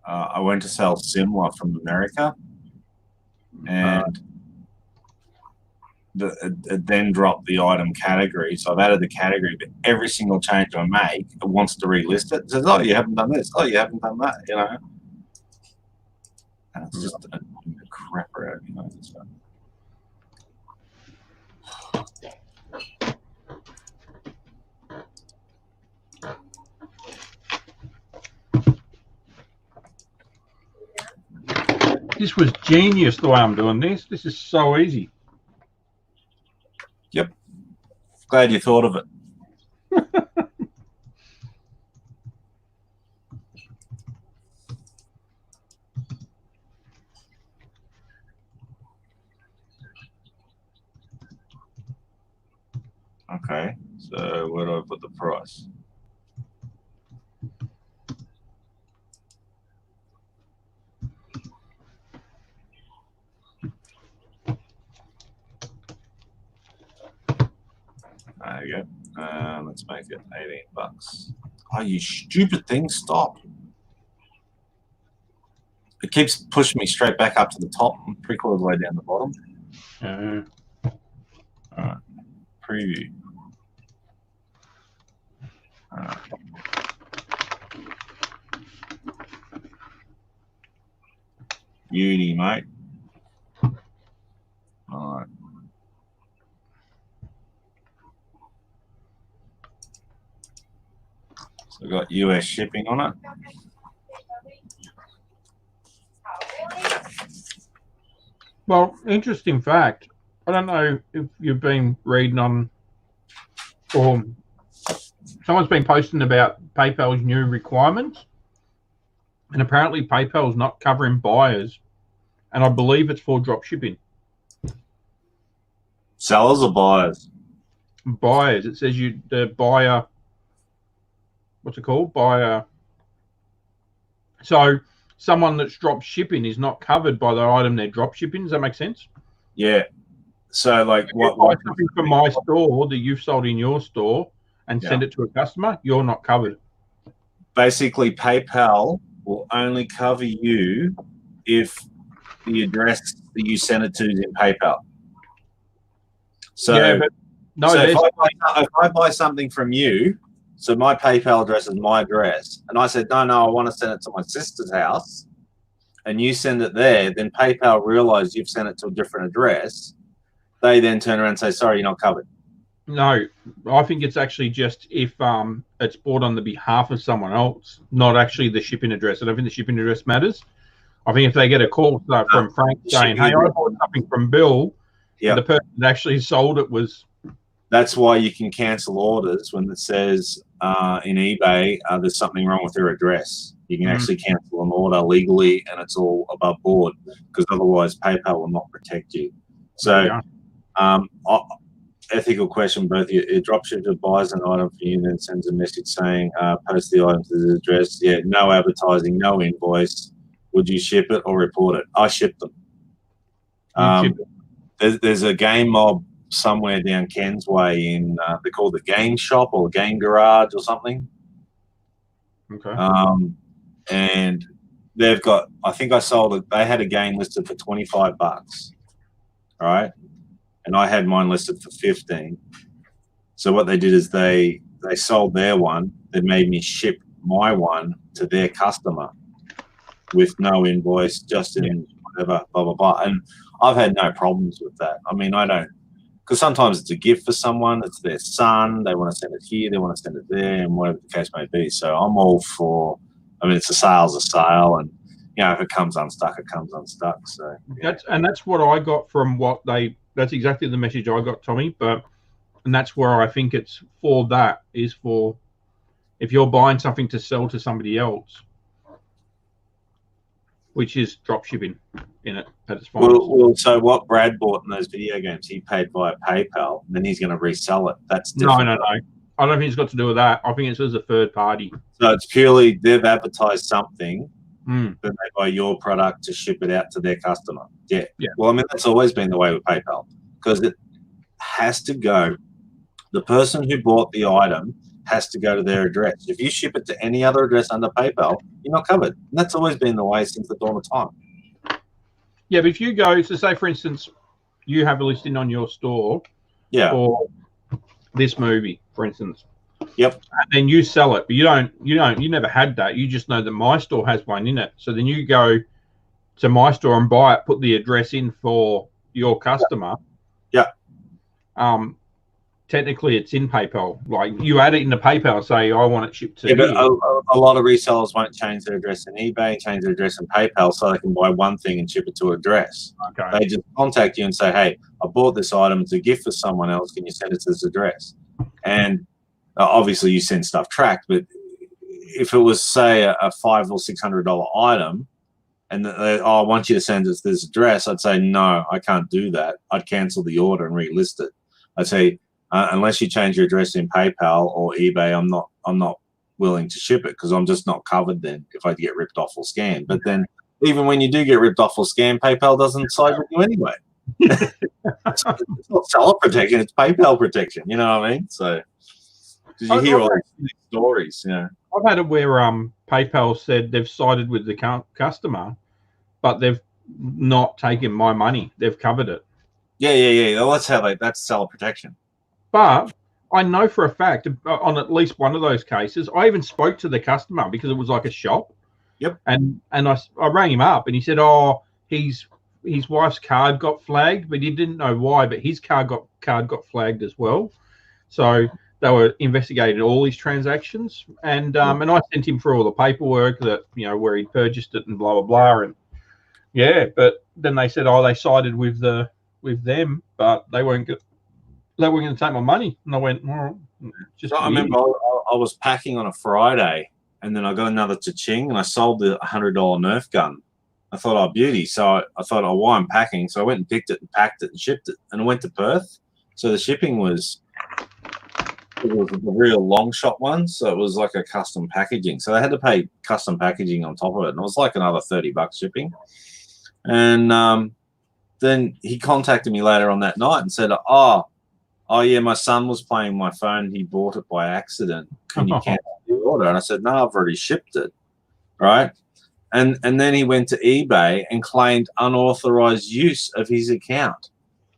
I went to sell Simla from America, and it then dropped the item category. So I've added the category, but every single change I make, it wants to relist it. It says, oh, you haven't done this. Oh, you haven't done that, you know. And it's just a crap out, you know. So. This was genius the way I'm doing this. This is so easy. Yep. Glad you thought of it. Okay, so where do I put the price? There you go. Let's make it $18. Oh, you stupid thing! Stop. It keeps pushing me straight back up to the top and 3/4 way down the bottom. All right. Preview. Beauty, mate. All right. So I've got US shipping on it. Well, interesting fact. I don't know if you've been reading on, or someone's been posting about PayPal's new requirements, and apparently PayPal's not covering buyers, and I believe it's for drop shipping. Sellers or buyers? Buyers. It says the buyer. What's it called? Buyer. So someone that's drop shipping is not covered by the item they're drop shipping. Does that make sense? Yeah. So like if you buy something from my store that you've sold in your store and send it to a customer, you're not covered. Basically, PayPal will only cover you if the address that you send it to is in PayPal. So, yeah, but no, so if I buy something from you, so my PayPal address is my address, and I said, no, I want to send it to my sister's house, and you send it there, then PayPal realize you've sent it to a different address. They then turn around and say, sorry, you're not covered. No, I think it's actually just if it's bought on the behalf of someone else, not actually the shipping address. I don't think the shipping address matters. I think if they get a call from Frank saying, hey, I bought something from Bill, the person that actually sold it was... That's why you can cancel orders when it says in eBay there's something wrong with your address. You can actually cancel an order legally, and it's all above board, because otherwise PayPal will not protect you. So ethical question, both you. A dropshipper buys an item for you, then sends a message saying, post the item to the address. Yeah, no advertising, no invoice. Would you ship it or report it? I ship them. There's a game mob somewhere down Ken's Way in, they're called the Game Shop or Game Garage or something. Okay. And they've got, I think I sold it, they had a game listed for $25, right? And I had mine listed for 15. So what they did is they sold their one, they made me ship my one to their customer with no invoice, just in whatever, blah, blah, blah. And I've had no problems with that. I mean, I don't, because sometimes it's a gift for someone, it's their son, they want to send it here, they want to send it there, and whatever the case may be. So I'm all for, I mean, it's a sale's a sale, and, you know, if it comes unstuck, it comes unstuck. So that's what I got from what that's exactly the message I got, Tommy. And that's where I think it's for, that is for if you're buying something to sell to somebody else, which is drop shipping in it at its finest. Well, so what Brad bought in those video games, he paid via PayPal, and then he's going to resell it. That's different. No. I don't think it's got to do with that. I think it's as a third party. So it's purely they've advertised something, then they buy your product to ship it out to their customer. Yeah. Well, I mean, that's always been the way with PayPal, because it has to go. The person who bought the item has to go to their address. If you ship it to any other address under PayPal, you're not covered. And that's always been the way since the dawn of time. Yeah, but if you go, so say for instance, you have a listing on your store for this movie, for instance. Yep. And then you sell it, but you never had that. You just know that my store has one in it. So then you go to my store and buy it, put the address in for your customer. Yeah. Technically it's in PayPal. Like you add it into PayPal and say, I want it shipped to but a lot of resellers won't change their address in eBay, change their address in PayPal, so they can buy one thing and ship it to an address. Okay. They just contact you and say, hey, I bought this item. It's a gift for someone else. Can you send it to this address? And obviously you send stuff tracked, but if it was, say, a $500 or $600 item, and I want you to send us this address, I'd say, no, I can't do that. I'd cancel the order and relist it. I'd say, unless you change your address in PayPal or eBay, I'm not willing to ship it, because I'm just not covered then if I get ripped off or scammed. But then even when you do get ripped off or scammed, PayPal doesn't side with you anyway. It's not seller protection, it's PayPal protection. You know what I mean? So you hear all these stories. Yeah, I've had it where PayPal said they've sided with the customer, but they've not taken my money. They've covered it. Yeah. Well, that's seller protection. But I know for a fact on at least one of those cases, I even spoke to the customer because it was like a shop. Yep. And I rang him up and he said, oh, his wife's card got flagged, but he didn't know why. But his card got flagged as well. So they were investigating all his transactions, and I sent him through all the paperwork that where he purchased it and blah blah blah, and but then they said, they sided with them, but they weren't going to take my money, and I went, just. I remember I was packing on a Friday, and then I got another cha-ching, and I sold the $100 Nerf gun. I thought, oh, beauty. So I thought, oh, why I'm packing? So I went and picked it and packed it and shipped it, and I went to Perth. So the shipping was a real long shot one, so it was like a custom packaging. So they had to pay custom packaging on top of it, and it was like another $30 shipping. And then he contacted me later on that night and said, oh yeah, my son was playing my phone. He bought it by accident. Can you cancel the order? And I said, no, I've already shipped it, right? And then he went to eBay and claimed unauthorized use of his account,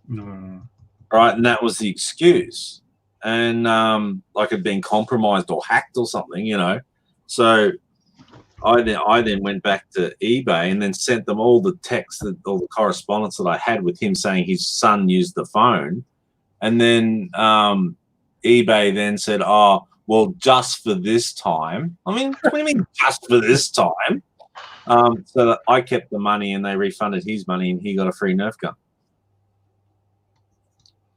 right? And that was the excuse. And like it'd been compromised or hacked or something, So I then went back to eBay and then sent them all the text, all the correspondence that I had with him saying his son used the phone. And then eBay then said, oh, well, just for this time. I mean, what do you mean just for this time? So that I kept the money and they refunded his money and he got a free Nerf gun.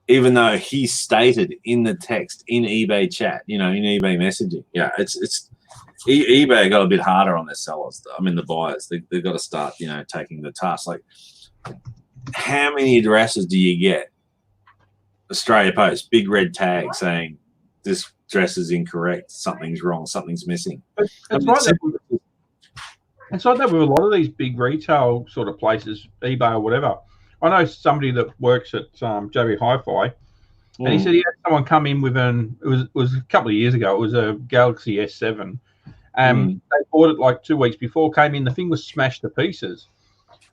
Even though he stated in the text, in eBay chat, in eBay messaging. Yeah, it's eBay got a bit harder on their sellers. I mean, the buyers, they've got to start, taking the task. Like, how many addresses do you get? Australia Post, big red tag saying this address is incorrect, something's wrong, something's missing. It's like that with a lot of these big retail sort of places, eBay or whatever. I know somebody that works at JB Hi-Fi, and he said he had someone come in with it was a couple of years ago. It was a Galaxy S7. They bought it like 2 weeks before, came in, the thing was smashed to pieces,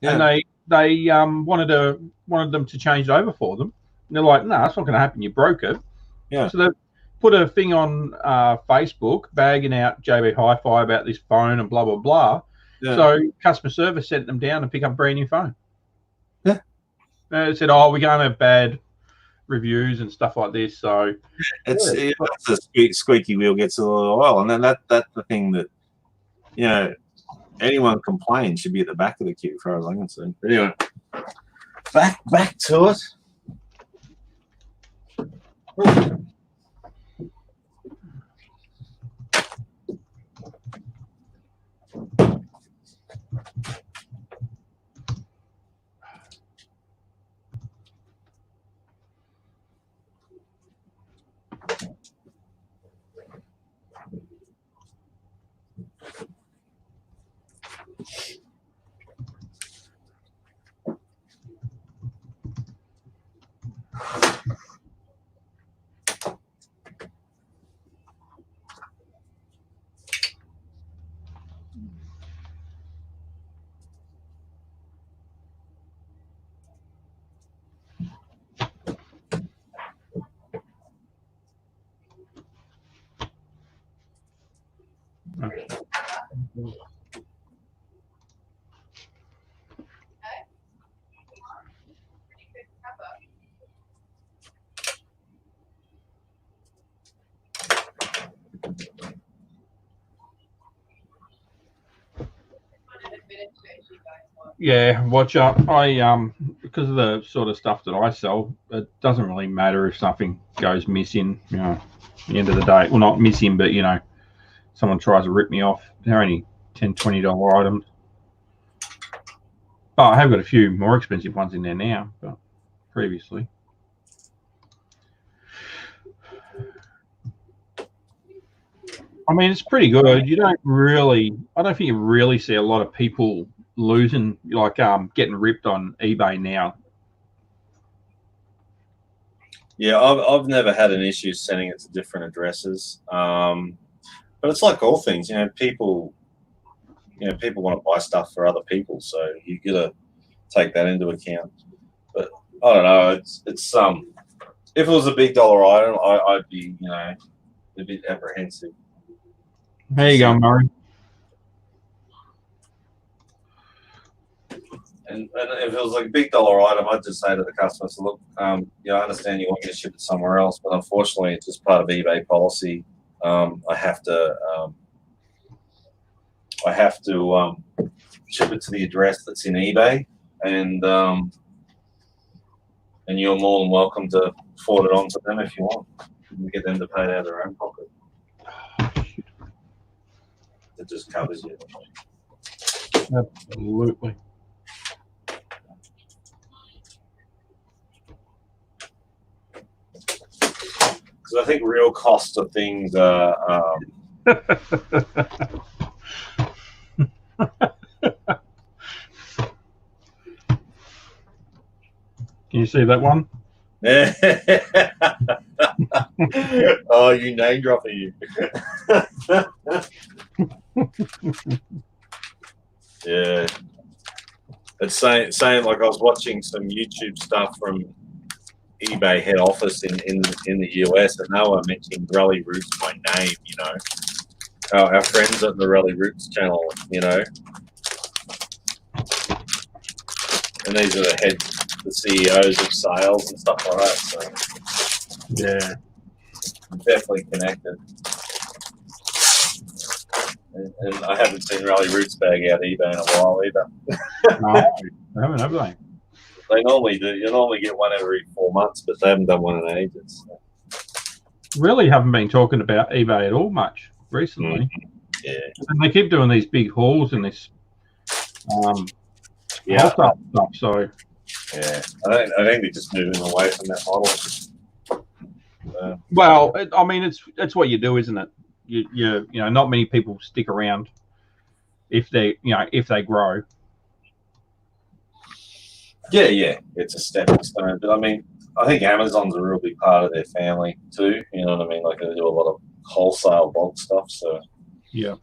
and they wanted them to change it over for them. And they're like, no, that's not going to happen. You broke it. Yeah. So they put a thing on Facebook bagging out JB Hi-Fi about this phone and blah blah blah. Yeah. So customer service sent them down to pick up a brand new phone. Yeah. They said, we're going to have bad reviews and stuff like this. So it's the squeaky wheel gets a little oil, and then that's the thing that anyone complains should be at the back of the queue, as far as I can see. But anyway, back to it. Yeah, watch out. Because of the sort of stuff that I sell, it doesn't really matter if something goes missing, at the end of the day. Well, not missing, but, someone tries to rip me off. They're only $10, $20 items. Oh, I have got a few more expensive ones in there now, but previously. I mean, it's pretty good. I don't think you really see a lot of people losing, getting ripped on eBay now. Yeah, I've never had an issue sending it to different addresses. But it's like all things, people want to buy stuff for other people, so you gotta take that into account. But I don't know, it's if it was a big dollar item, I'd be a bit apprehensive. There you go, Murray. And if it was like a big dollar item, I'd just say to the customer, so look, I understand you want me to ship it somewhere else, but unfortunately, it's just part of eBay policy. I have to ship it to the address that's in eBay, and you're more than welcome to forward it on to them if you want. You get them to pay it out of their own pocket. It just covers you. Absolutely. Because I think real cost of things are. Can you see that one? Oh, you name dropping you. Yeah. It's saying like I was watching some YouTube stuff from eBay head office in the US, and they were mentioning Rally Roots by name, you know. Our friends at the Rally Roots channel, you know. And these are the CEOs of sales and stuff like that. So Yeah. definitely connected. And I haven't seen Rally Roots bag out eBay in a while either. No, I haven't, have they? They normally do. You normally get one every 4 months, but they haven't done one in ages. So. Really haven't been talking about eBay at all much recently. Yeah. And they keep doing these big hauls and this wholesale stuff. So yeah, I think they're just moving away from that model. well, I mean, it's what you do, isn't it? You know, not many people stick around if they grow. Yeah, it's a stepping stone. But I mean, I think Amazon's a real big part of their family too. You know what I mean? Like they do a lot of wholesale bulk stuff. So yeah.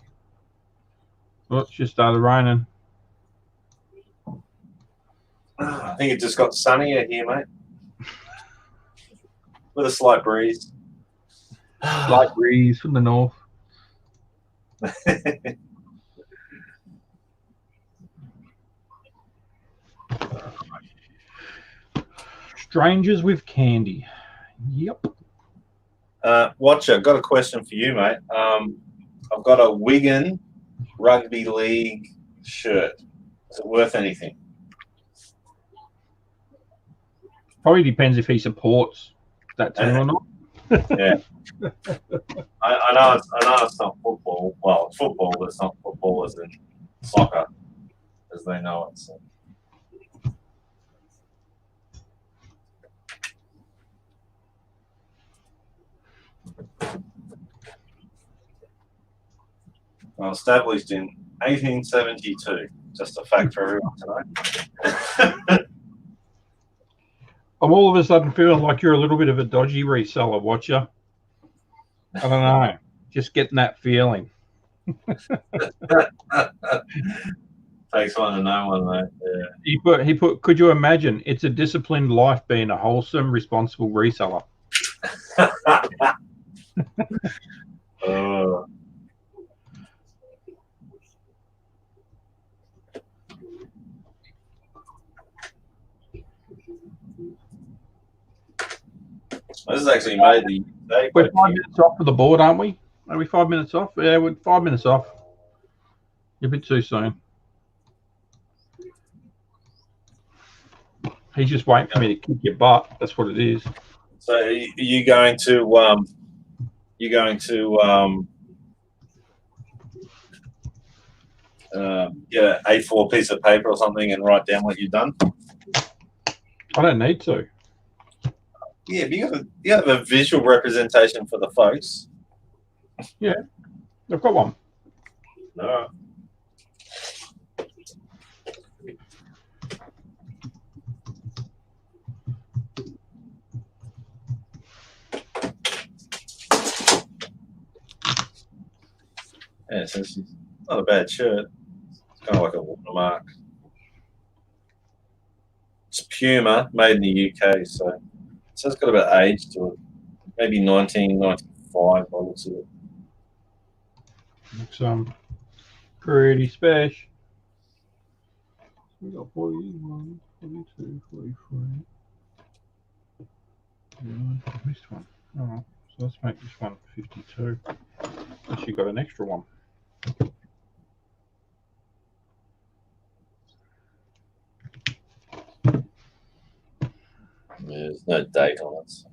Well, it's just started raining. I think it just got sunnier here, mate, with a slight breeze. Light breeze from the north. Strangers with candy. Yep. Watcher, I've got a question for you, mate. I've got a Wigan Rugby League shirt. Is it worth anything? Probably depends if he supports that team or not. Yeah. I know it's not football. Well, it's football, but it's not football as in soccer, as they know it. So. Well, established in 1872. Just a fact for everyone tonight. I'm all of a sudden feeling like you're a little bit of a dodgy reseller, Watcher. I don't know. Just getting that feeling. Takes one to know one, mate. Yeah. He put. Could you imagine? It's a disciplined life being a wholesome, responsible reseller. Oh. This is actually made the UK. We're 5 minutes off for the board, aren't we? Are we 5 minutes off? Yeah, we're 5 minutes off. You're a bit too soon. He's just waiting for me to kick your butt. That's what it is. So are you going to get an A4 piece of paper or something and write down what you've done? I don't need to. Yeah, but you have a visual representation for the folks. Yeah, I've got one. No. Yeah, so it's not a bad shirt. It's kind of like a watermark. It's Puma, made in the UK, so it's got a bit of age to it. Maybe 1995 by the looks of it. Looks pretty special. We got 41, 42, 43. Yeah, I missed one. All right, so let's make this one 52. Unless you got an extra one. There's no date on it. So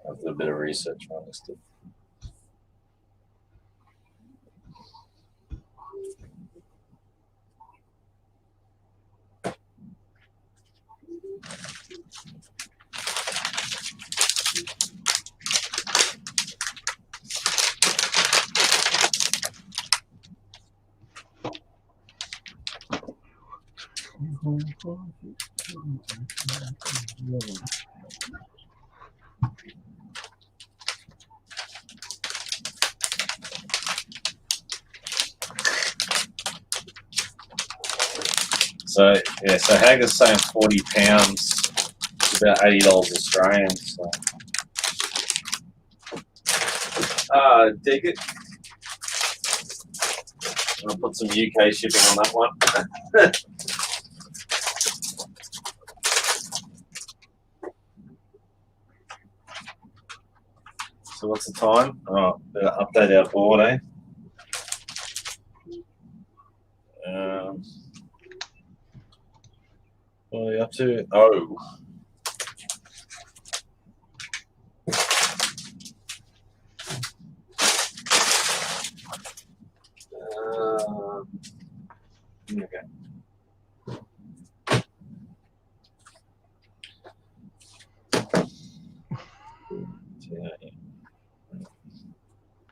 I've done a bit of research on this stuff. So yeah, so Hager's saying £40, it's about $80 Australian. So dig it. I'll put some UK shipping on that one. So what's the time? Oh, better update our board, eh? What are we up to? Oh. Okay.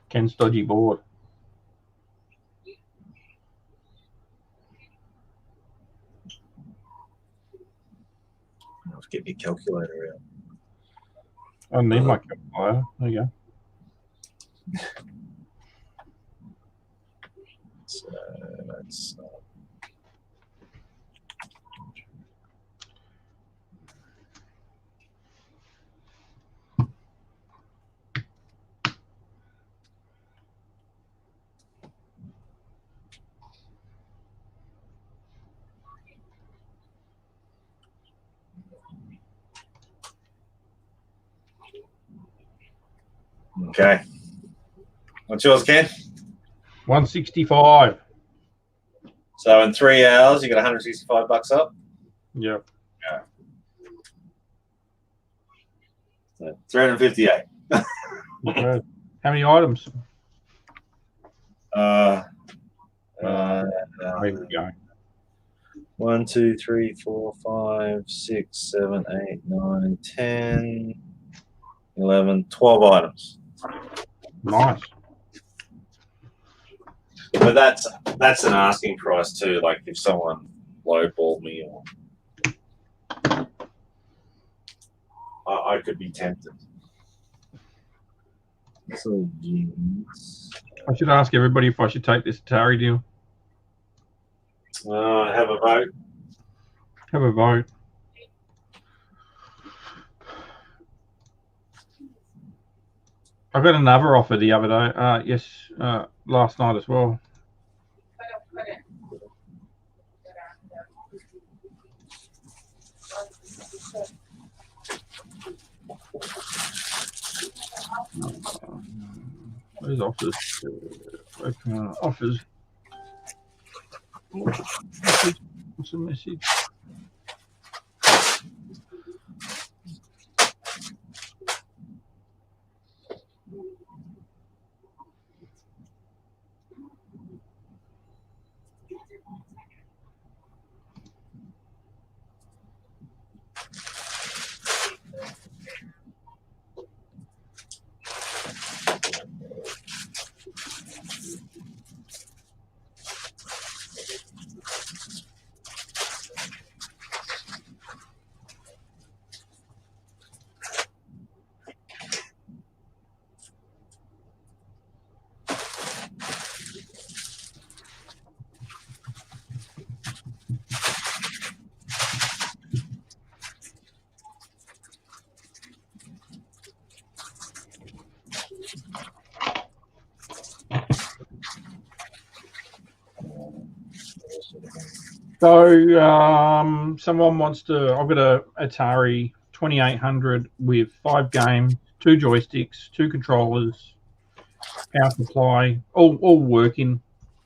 Ken's dodgy board. Let's get your calculator out. I need my calculator. There you go. So that's okay. What's yours, Ken? 165. So in 3 hours, you got $165 up. Yep. Yeah. So 358. Okay. How many items? Where Where we go? 1, 2, 3, 4, 5, 6, 7, 8, 9, 10, 11, 12 items. Nice. But that's an asking price too. Like if someone lowballed me, or I could be tempted. So jeans. I should ask everybody if I should take this Atari deal. Have a vote. Have a vote. I got another offer the other day. Last night as well. Those offers. Offers. What's the message? So someone wants to. I've got a Atari 2800 with 5 games, 2 joysticks, 2 controllers, power supply, all working.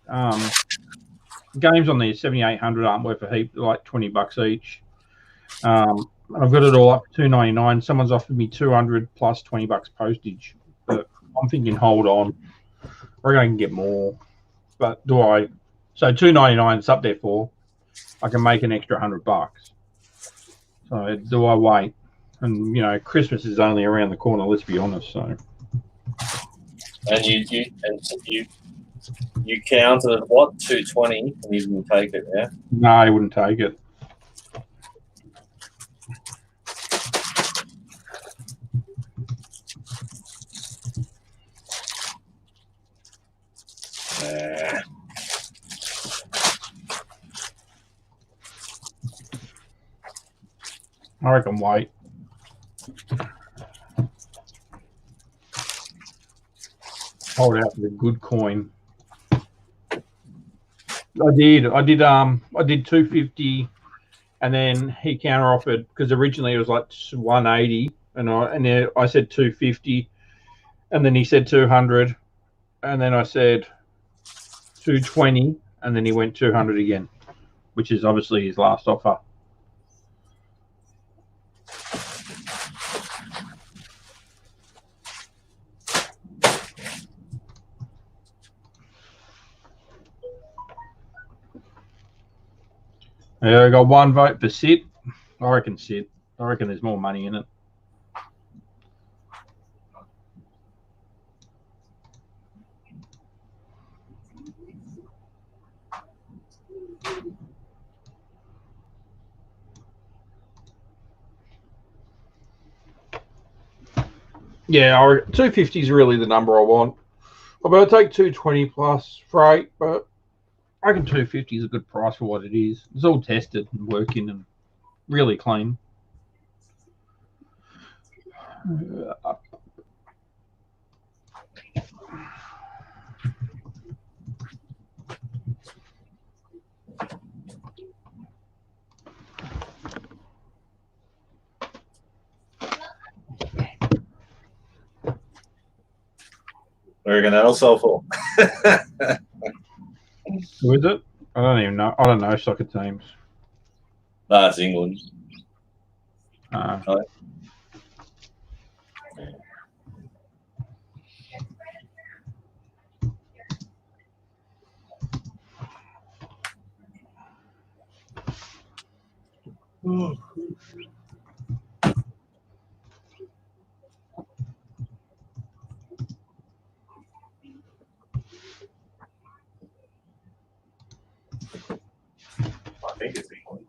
Games on there 7800 aren't worth a heap, like $20 each. I've got it all up to $299. Someone's offered me 200 plus $20 postage, but I'm thinking hold on. I reckon I can get more, but do I? So $299 is up there for. I can make an extra $100. So do I wait? And Christmas is only around the corner. Let's be honest. So. And you counted at what, 220, and you didn't take it, yeah? No, I wouldn't take it. I reckon wait. Hold out for the good coin. I did 250, and then he counter offered because originally it was like 180, and I said 250, and then he said 200, and then I said 220, and then he went 200 again, which is obviously his last offer. Yeah, I got 1 vote for Sid. I reckon Sid. I reckon there's more money in it. Yeah, 250 is really the number I want. I'm going to take 220 plus freight, but I reckon 250 is a good price for what it is. It's all tested and working and really clean. Where are you going to sell for? Who is it? I don't even know. I don't know soccer teams. No, it's England. I think it's England.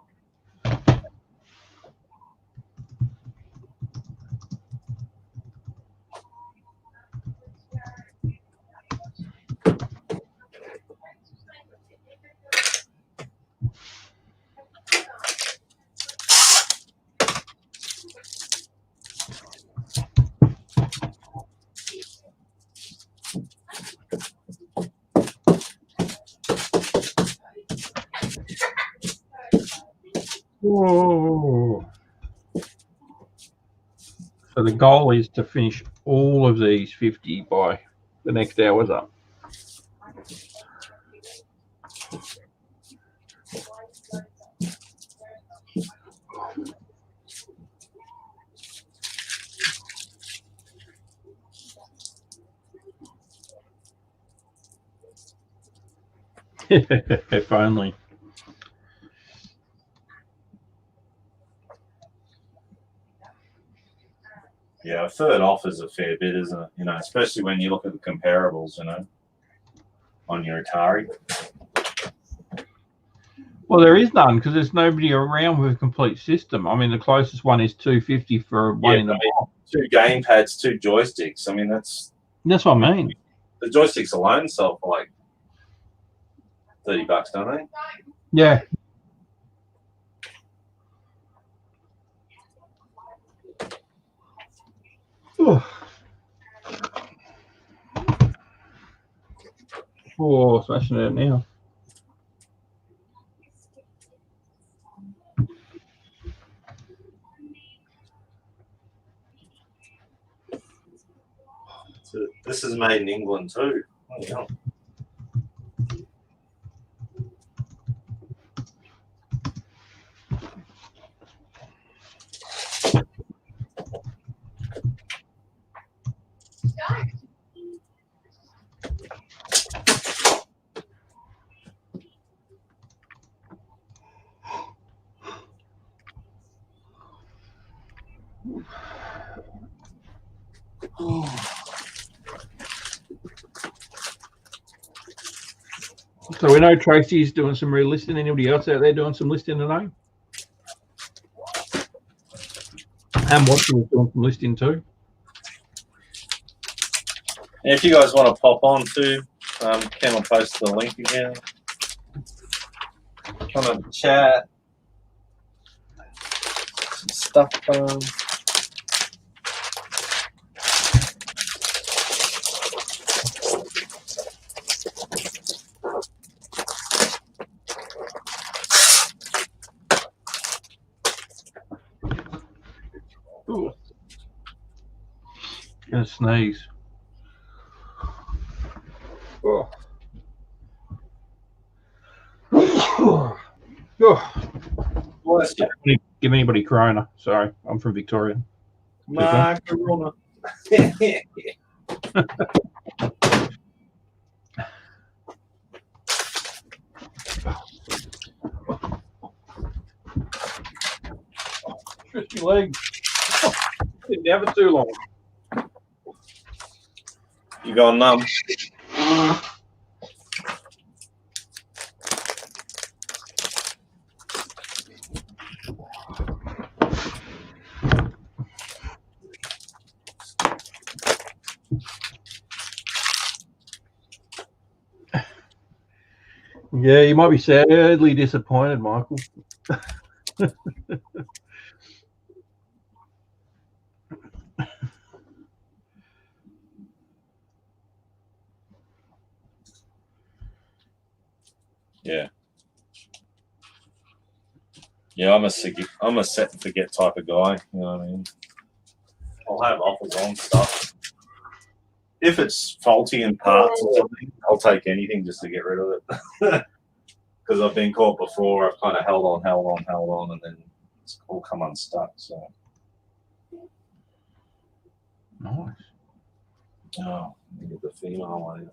Whoa. So the goal is to finish all of these 50 by the next hour's up. If only. Yeah, a third off is a fair bit, isn't it? Especially when you look at the comparables, on your Atari. Well, there is none because there's nobody around with a complete system. I mean, the closest one is 250 for one in the box. 2 game pads, 2 joysticks. I mean, that's what I mean. The joysticks alone sell for like $30, don't they? Yeah. Oh, smashing it now. So this is made in England too. Oh, yeah. So we know Tracy's doing some relisting. Anybody else out there doing some listing today? And Watson doing some listing too. And if you guys want to pop on too, Ken will post the link again. Come and chat. Some stuff going. Ooh. Gonna sneeze. Oh. Oh. Bless you. Give anybody corona. Sorry, I'm from Victoria. My corona. Twist your leg. Didn't have it too long. You going numb? Yeah, you might be sadly disappointed, Michael. Yeah. Yeah, I'm a set and forget type of guy. You know what I mean? I'll have offers on stuff. If it's faulty in parts or something, I'll take anything just to get rid of it. Because I've been caught before. I've kind of held on, and then it's all come unstuck. So. Nice. Oh, look at the female one.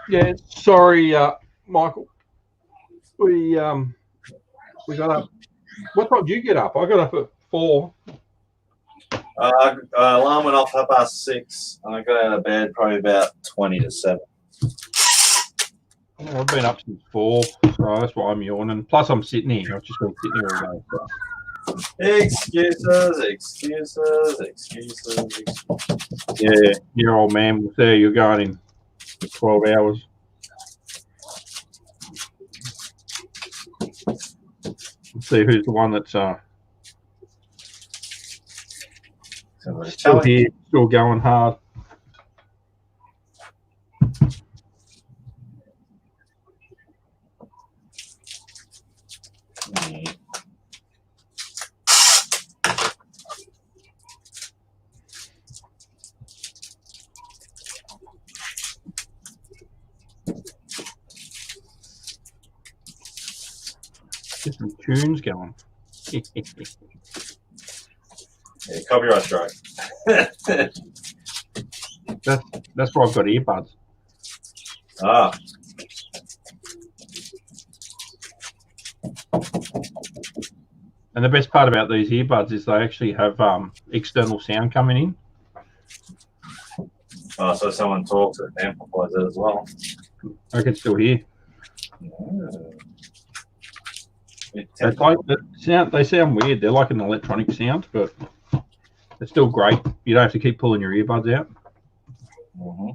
Yeah, sorry, Michael. We got up. What time did you get up? I got up at 4. Alarm went off 6:30. I got out of bed probably about 20 to 7. Oh, I've been up since 4, so that's why I'm yawning. Plus, I'm sitting here. I've just been sitting here all day. So. Excuses. Yeah, your old man was there. You're going in 12 hours. Let's see who's the one that's still here, still going hard. Just some tunes going. Yeah, copyright strike. That's why I've got earbuds. Ah. And the best part about these earbuds is they actually have external sound coming in. Oh, so someone talks, it amplifies it as well. I can still hear. It's like they sound weird. They're like an electronic sound, but it's still great. You don't have to keep pulling your earbuds out. Mm-hmm.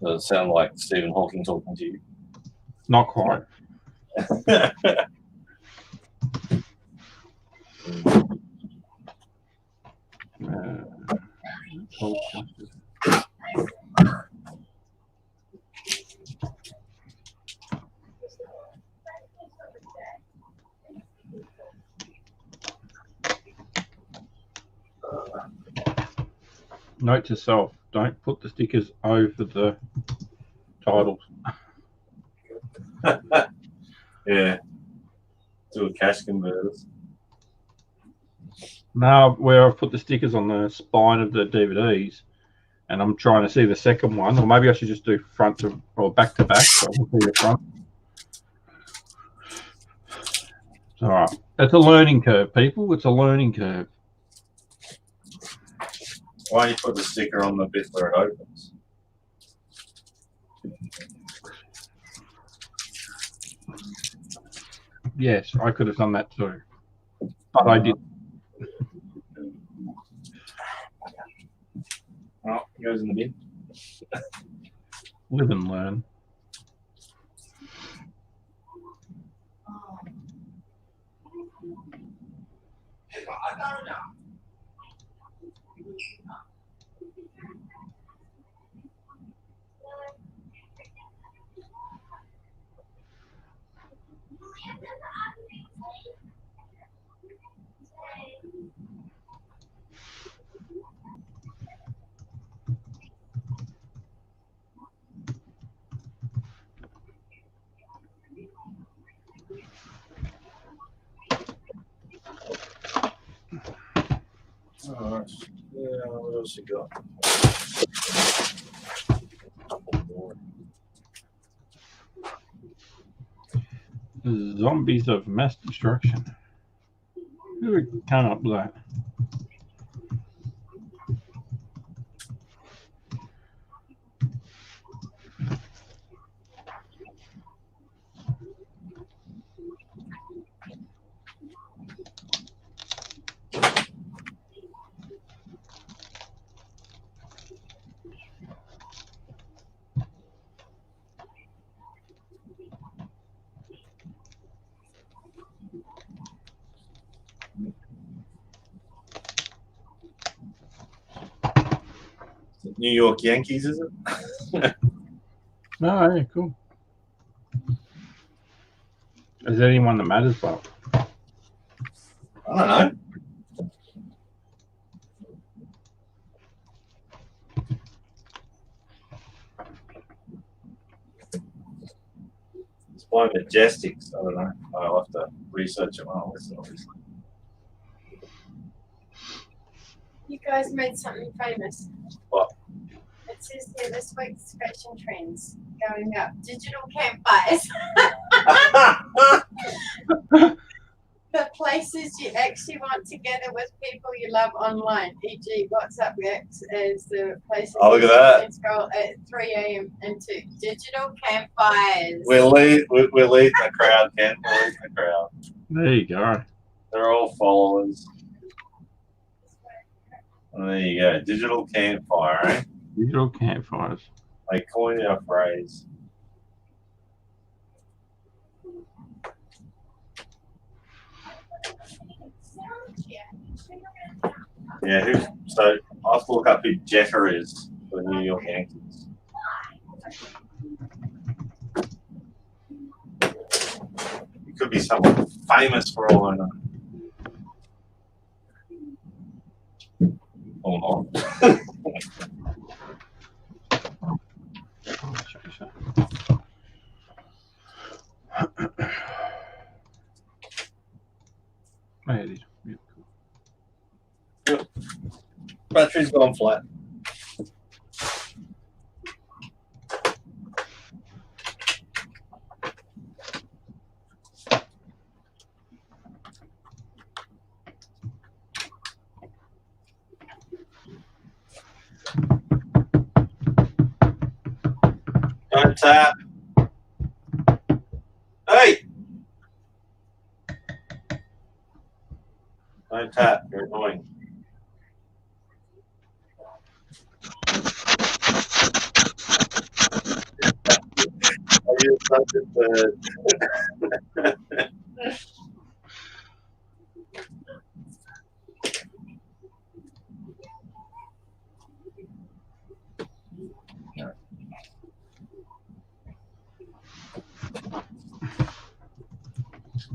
Does it sound like Stephen Hawking talking to you? Not quite. Note to self: don't put the stickers over the titles. Yeah. Do a cash converters. Now, where I've put the stickers on the spine of the DVDs, and I'm trying to see the second one, or maybe I should just do front to or back to back, so I can see the front. All right, it's a learning curve, people. It's a learning curve. Why don't you put the sticker on the bit where it opens? Yes, I could have done that too, but I didn't. Oh, it goes in the bin. Live and learn. Alright. Yeah, what else you got? Zombies of mass destruction. Who would come up with that? New York Yankees, is it? No, yeah, cool. Is there anyone that matters, but I don't know. It's by Majestics. I don't know. I'll have to research them out, obviously. You guys made something famous. What? It says here this week's fashion trends going up. Digital campfires. The places you actually want together with people you love online, e.g. WhatsApp groups is the places Oh, look at you that. can scroll at 3 a.m. into digital campfires. We're leading the crowd, Ken. We're leading the crowd. there you go. They're all followers. And there you go. Digital campfire, eh? Digital campfires. They coined our phrase. Yeah, so I have to look up who Jeter is for the New York Yankees. He could be someone famous for all I know. Or not. There it is. Yeah, cool. Battery's gone flat. Don't tap. Hey! Don't tap. You're annoying. You're such a bird.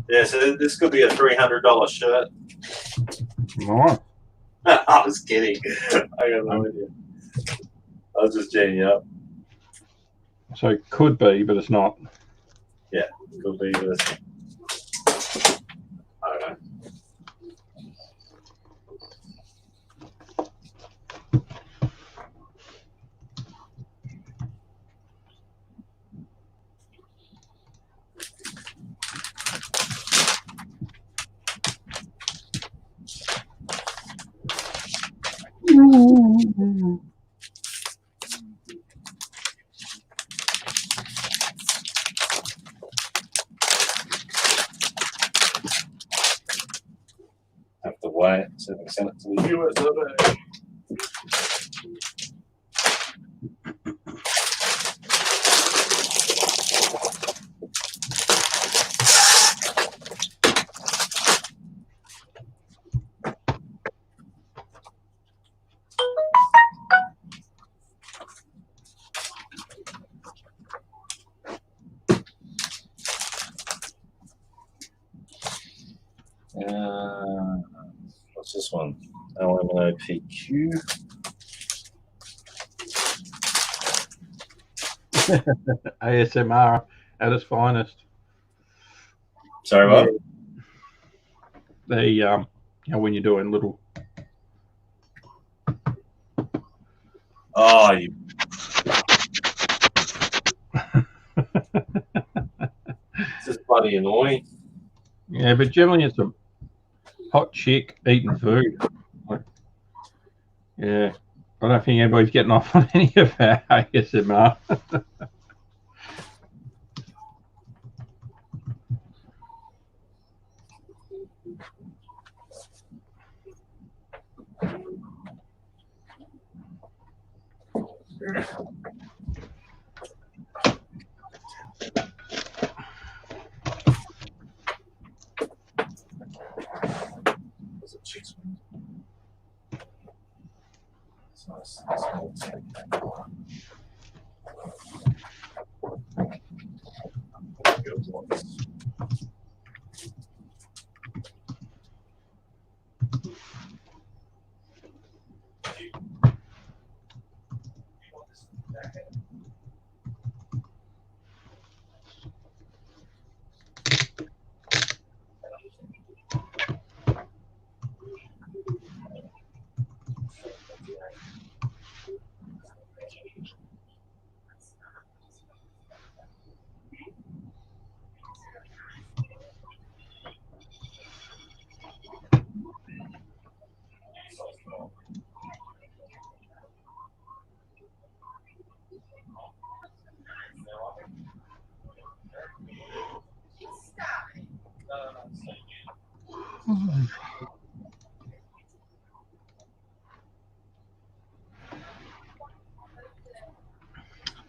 Yeah, so this could be a $300 shirt. Nice. I was kidding. I got no idea. I was just jaying you up. So it could be, but it's not. Yeah, could be this. I don't know. Have to wait so they can send it to the US of A. What's this one? LMNOPQ. ASMR at its finest. Sorry, what? They, you know, when you're doing little. Oh, you. This is bloody annoying. Yeah, but generally it's a hot chick eating food. Yeah, I don't think anybody's getting off on any of our ASMR.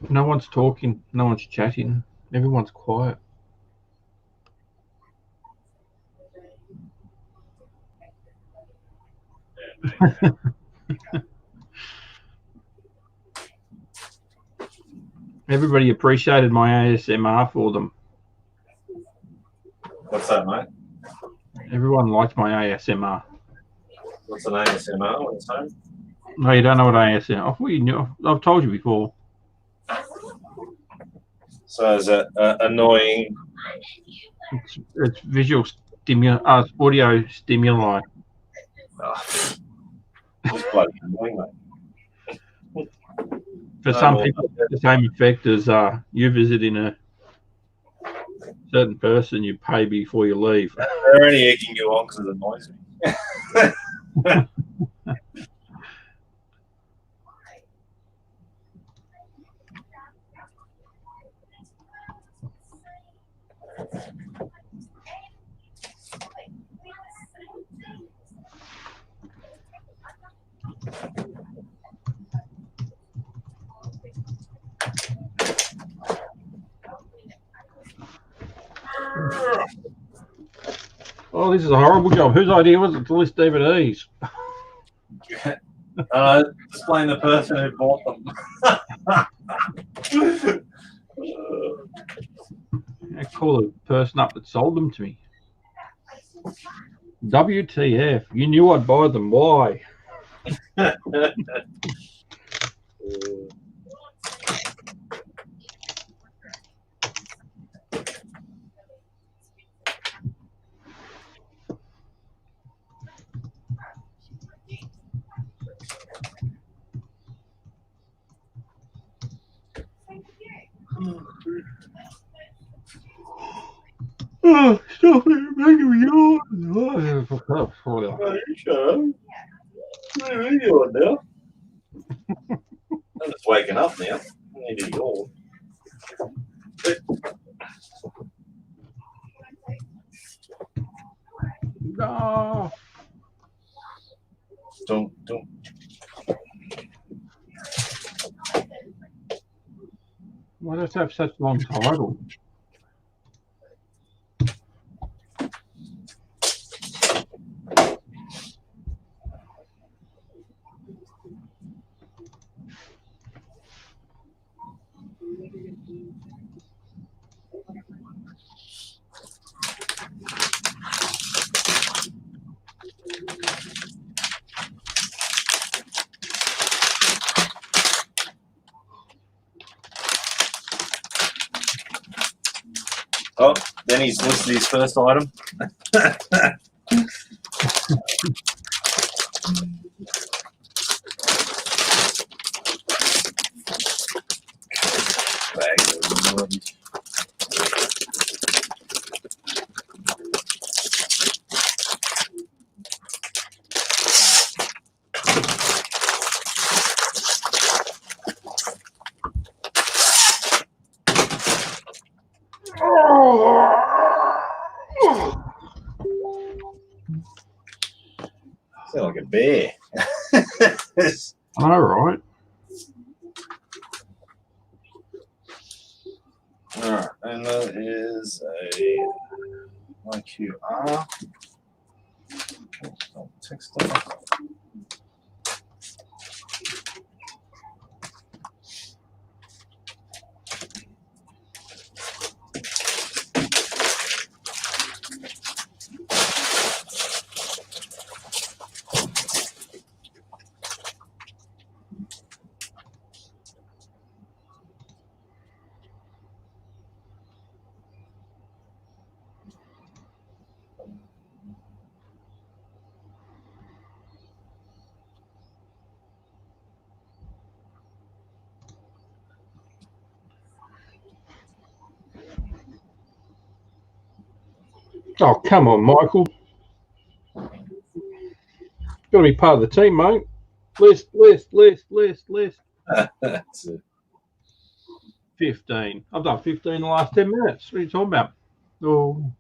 No one's talking, no one's chatting, everyone's quiet. Everybody appreciated my ASMR for them. What's that, mate? Everyone liked my ASMR. What's an ASMR? What's that? No, you don't know what ASMR. Oh, you know. I've told you before. So is it annoying? It's visual stimuli, audio stimuli. Oh, it's bloody annoying, mate. For some people, it's the same effect as you visiting a certain person you pay before you leave. They're only egging you on because it annoys me. Oh, this is a horrible job. Whose idea was it to list DVDs? Just blame the person who bought them. I call the person up that sold them to me. WTF? You knew I'd buy them. Why? Oh, stop it, making me yawn. Shut up. What are you doing now? I'm just waking up now. I need to yawn. No. Don't. Why does it have such a long title? Oh, then he's listed his first item. Sound like a bear. All right. Alright, and that is a IQR. Text off. Oh, come on, Michael. Got to be part of the team, mate. List. That's it. 15. I've done 15 in the last 10 minutes. What are you talking about? Oh.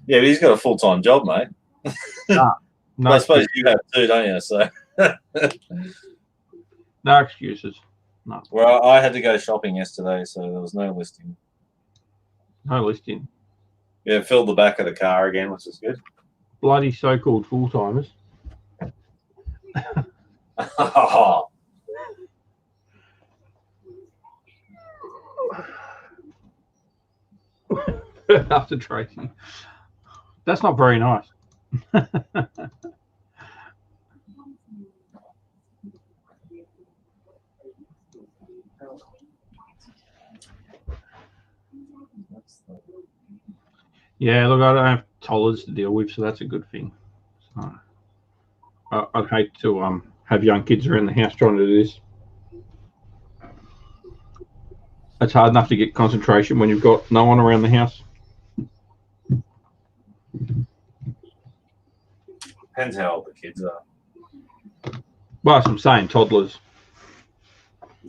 Yeah, but he's got a full-time job, mate. No I suppose you have too, don't you? So, no excuses. No. well, I had to go shopping yesterday, so there was no listing. No listing. Yeah, filled the back of the car again, which is good. Bloody so-called full-timers. After Tracy. That's not very nice. Yeah, look, I don't have toddlers to deal with, so that's a good thing. So, I'd hate to have young kids around the house trying to do this. It's hard enough to get concentration when you've got no one around the house. Depends how old the kids are. Well, that's what I'm saying, toddlers.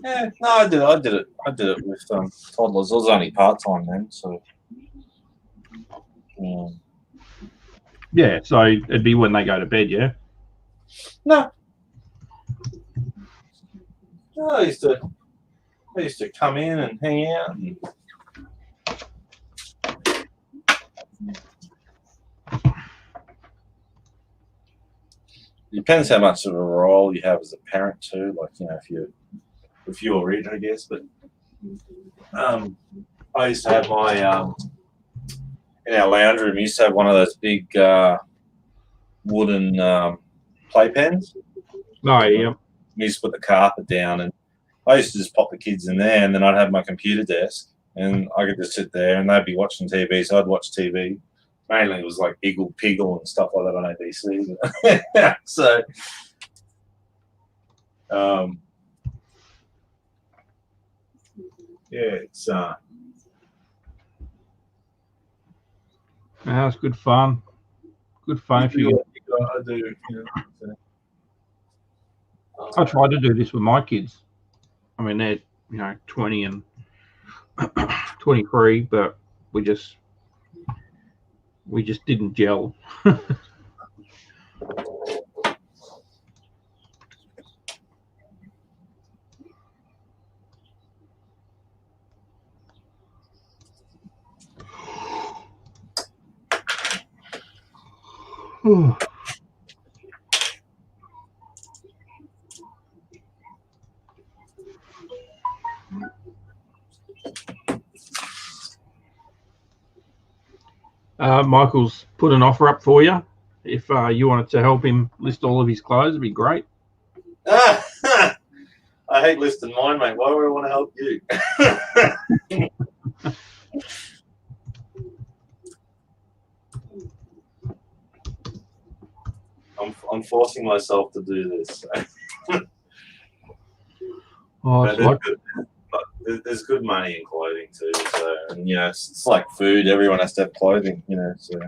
Yeah, no, I did it with toddlers. I was only part-time then, so. Yeah, so it'd be when they go to bed, yeah? No. I used to come in and hang out. And depends how much of a role you have as a parent too. Like, you know, if you're rich, I guess. But I used to have my in our lounge room. We used to have one of those big wooden playpens. Oh, yeah. We used to put the carpet down, and I used to just pop the kids in there, and then I'd have my computer desk, and I could just sit there, and they'd be watching TV, so I'd watch TV. Mainly it was like Iggle Piggle and stuff like that on ABC. So, yeah, it's It's good fun. Good fun if you. I do. You know, I tried to do this with my kids. I mean, they're 20 and 23, but we just didn't gel. Michael's put an offer up for you. If you wanted to help him list all of his clothes, it'd be great. I hate listing mine, mate. Why would I want to help you? I'm forcing myself to do this. There's good money in clothing too. So, and it's like food. Everyone has to have clothing. So.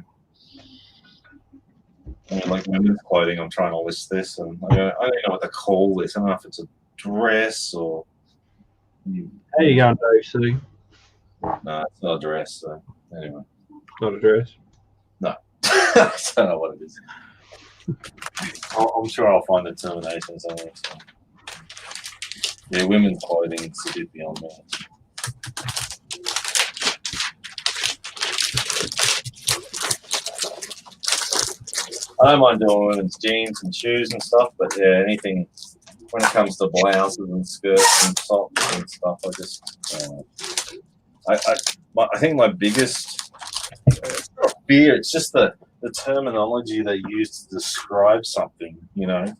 I mean, like women's clothing, I'm trying to list this, and I don't know what to call this. I don't know if it's a dress or. There you go, Dave. See? No, it's not a dress. So anyway, Not a dress. No, I don't know what it is. I'm sure I'll find the termination somewhere. So. Yeah, women's clothing is a bit beyond that. I don't mind doing women's jeans and shoes and stuff, but yeah, anything when it comes to blouses and skirts and socks and stuff, I think my biggest fear, it's just the terminology they use to describe something, and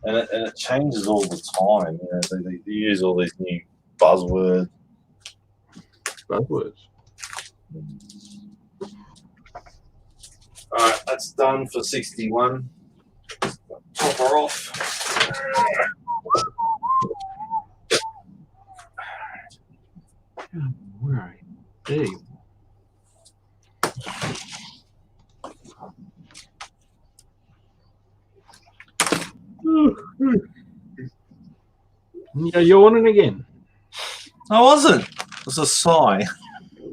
it changes all the time. They use all these new buzzwords. All right, that's done for 61. Top her off. Where are you? There you. Yeah, you're yawning again. I wasn't. It was a sigh.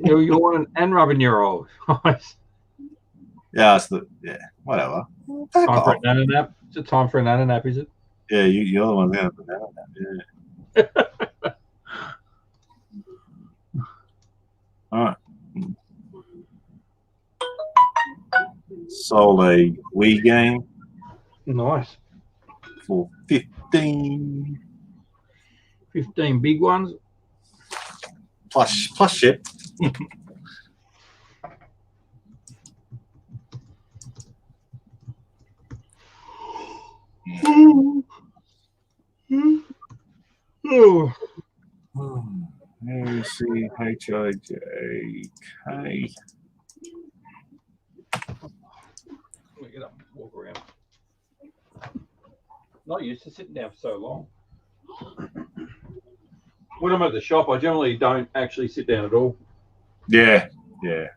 You're yawning and rubbing your eyes. Yeah, whatever. Time for a nana nap. It's a time for a nana nap, is it? Yeah, you're the one going to nana nap. Yeah. All right. Sold a Wii game. Nice. For 15. 15 big ones. Plus ship. Oh. ACHIJK. Let me get up and walk around. Not used to sitting down for so long. When I'm at the shop, I generally don't actually sit down at all. Yeah. Yeah,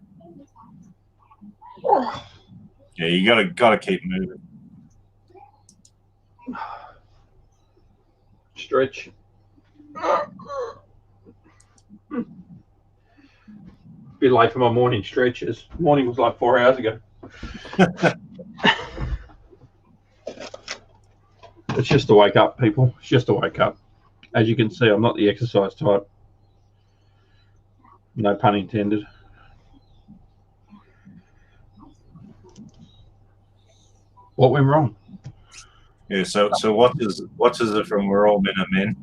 you gotta keep moving. Stretch. Bit late for my morning stretches. Morning was like 4 hours ago. It's just to wake up, people. It's just to wake up. As you can see, I'm not the exercise type. No pun intended. What went wrong? Yeah, so what is it from We're All Men Are Men?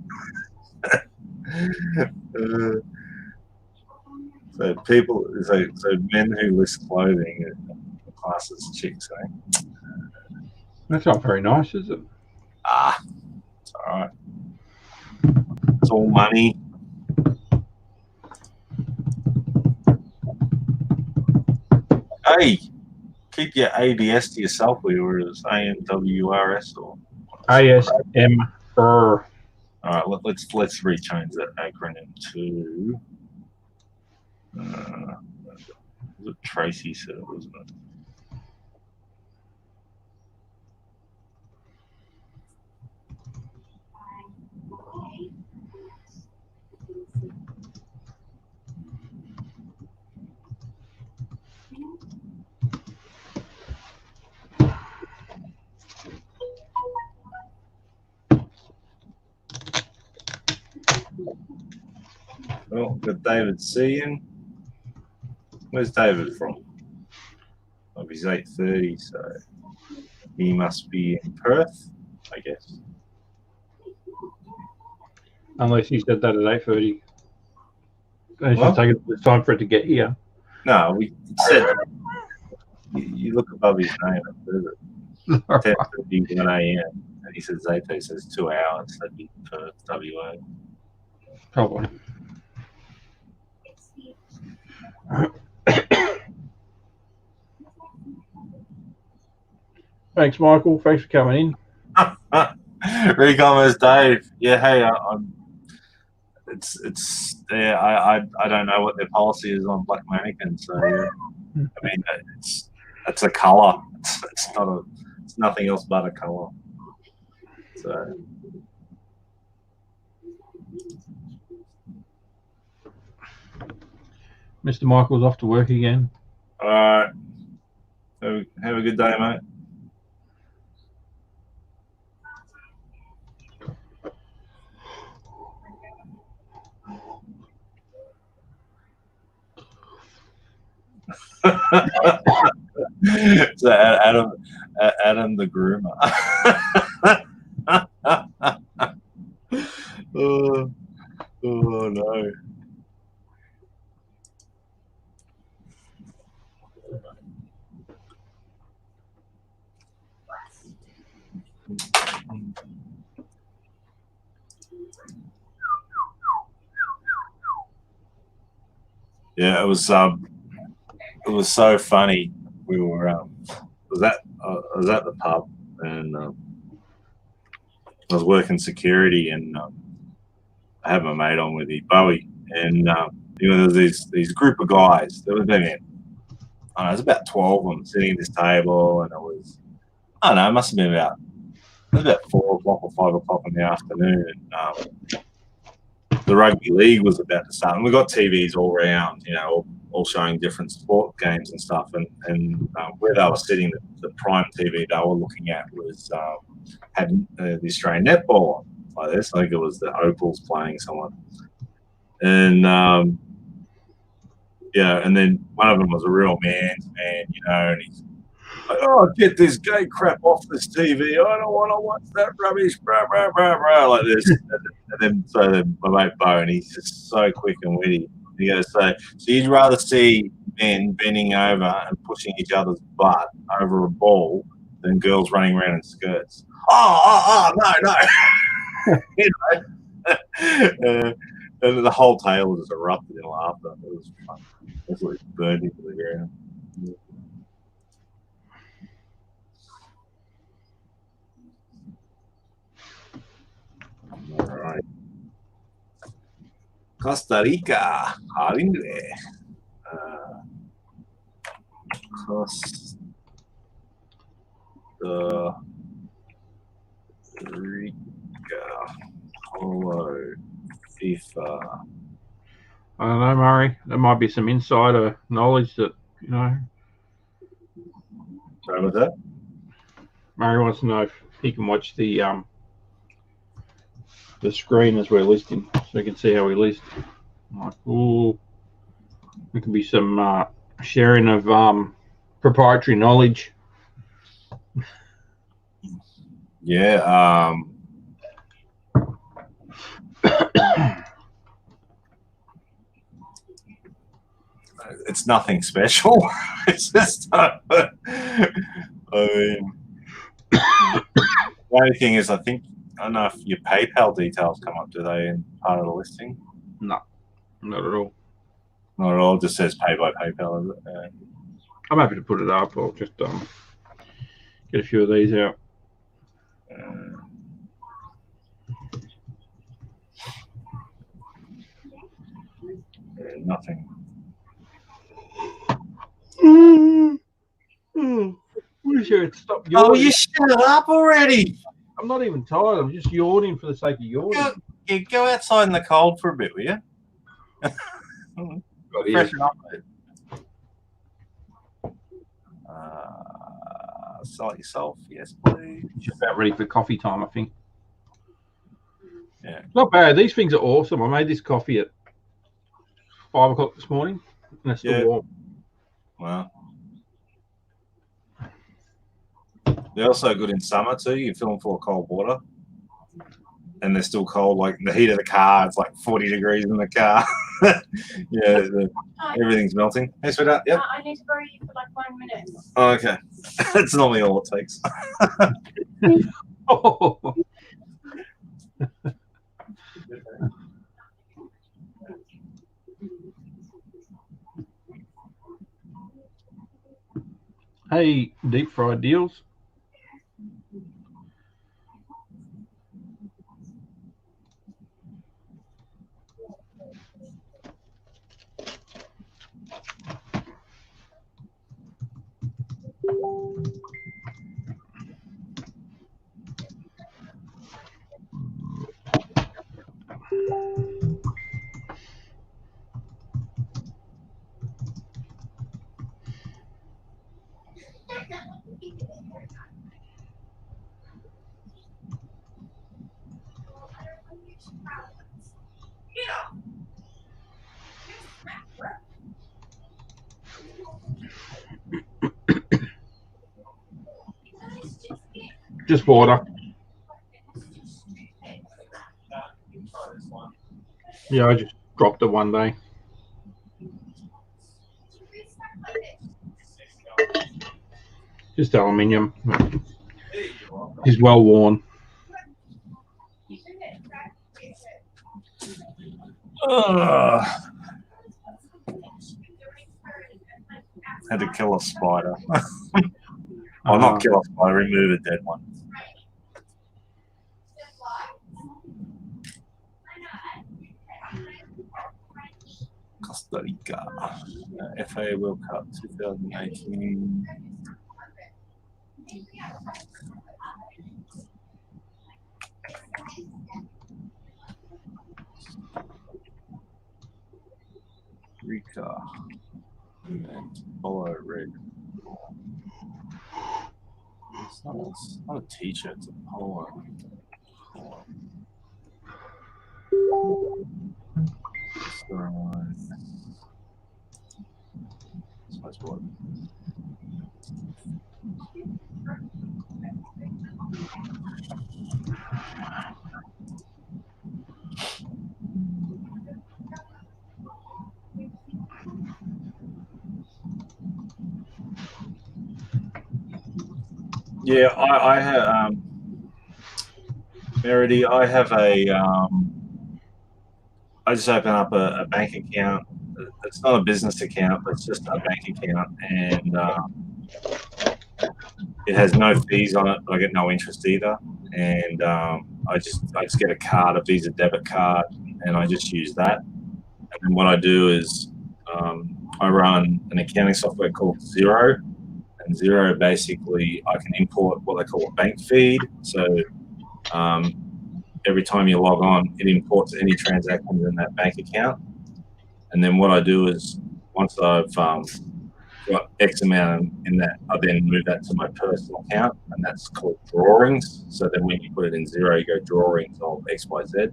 So men who list clothing are classed as chicks, eh? That's not very nice, is it? It's all right. It's all money. Hey, keep your ABS to yourself. We were AMWRS or ASMR. all right. Let's rechange that acronym to. Was it Tracy said it, wasn't it? Well, got David seeing. Where's David from? Oh, he's 8:30, so he must be in Perth, I guess. Unless he said that at 8:30. It's What? taking time for it to get here. No, we said you look above his name. It says 10:31 a.m. and he says 8:30, he says 2 hours. That'd be Perth, WA. Probably. Thanks, Michael. Thanks for coming in. Re-commerce Dave. Yeah, hey, I don't know what their policy is on black mannequins. So yeah. I mean, it's a color. It's nothing else but a color. So. Mr. Michael's off to work again. All right. Have a good day, mate. So Adam the groomer. Oh no. Yeah, it was so funny. We were I was at the pub and I was working security and I had my mate on with me, Bowie, and there was these group of guys. There was maybe it was about 12 of them sitting at this table, and I don't know, it must have been about 4 o'clock or 5 o'clock in the afternoon. And, the rugby league was about to start, and we got TVs all around, all showing different sport games and stuff. And where they were sitting, the prime TV they were looking at was had the Australian netball on like this. I think it was the Opals playing someone, and and then one of them was a real man's man, and he's like, "Oh, get this gay crap off this TV! I don't want to watch that rubbish!" Blah blah blah blah, like this. And then my mate Bo, and he's just so quick and witty. He goes, "So you'd rather see men bending over and pushing each other's butt over a ball than girls running around in skirts?" Oh, no. And the whole table just erupted in laughter. It was fun. That's what burned into the ground. All right. Costa Rica. Habla inglés. Costa Rica. Hello, FIFA. I don't know, Murray. There might be some insider knowledge that, Sorry about that? Murray wants to know if he can watch the screen as we're listing, so he can see how we list. Like, there can be some sharing of proprietary knowledge. Yeah. it's nothing special. It's just, I mean, the only thing is, I don't know if your PayPal details come up, do they, in part of the listing? No, not at all. Not at all. It just says pay by PayPal. Is it? I'm happy to put it up. I'll just get a few of these out. Nothing. Wish you would stop Oh, yawning. you shut it up already. I'm not even tired. I'm just yawning for the sake of yawning. Go outside in the cold for a bit, will you? Freshen up, mate. Sell it yourself, yes, please. Just about ready for coffee time, I think. Yeah. Not bad. These things are awesome. I made this coffee at 5 o'clock this morning, and it's still warm. Wow. They're also good in summer too. You fill them full of cold water, and they're still cold. Like the heat of the car, it's like 40 degrees in the car. Yeah, everything's melting. Hey, sweetheart. Yep. I need to borrow you for like 1 minute. Oh, okay. That's normally all it takes. Oh. Hey, deep fried deals. Just water. Yeah, I just dropped it one day. Just aluminium. He's well worn. Had to kill a spider. Well, not kill a spider, remove a dead one. Costa Rica. FA World Cup 2018. Rica. And Polo red. It's not a t-shirt, it's a polo. What? Yeah, I have Merity. I have a I just open up a bank account. It's not a business account, but it's just a bank account, and it has no fees on it. I get no interest either, and I just get a card, a Visa debit card, and I just use that. And then what I do is I run an accounting software called Xero, and Xero basically I can import what they call a bank feed. So every time you log on, it imports any transactions in that bank account. And then what I do is once I've got X amount in that, I then move that to my personal account, and that's called drawings. So then when you put it in Xero, you go drawings of X, Y, Z.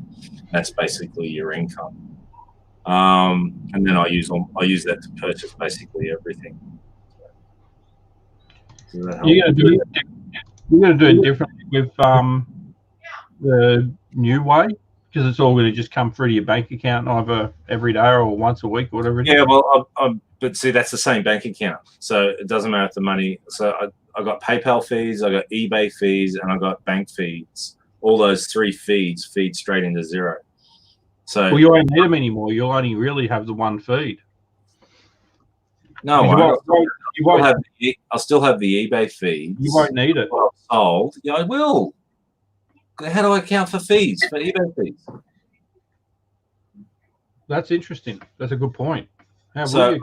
That's basically your income. And then I use that to purchase basically everything. You're gonna do it differently with the new way, because it's all going to just come through to your bank account either every day or once a week or whatever it is. Yeah, well, but see, that's the same bank account, so it doesn't matter if the money. So I got PayPal fees, I got eBay fees, and I got bank fees. All those 3 feed straight into Xero. So Well, you won't need them anymore. You'll only really have the one feed. no, I'll still have the eBay feeds. You won't need it. Well, sold. Yeah, I will. How do I account for fees for eBay fees? That's interesting. That's a good point. How So will you?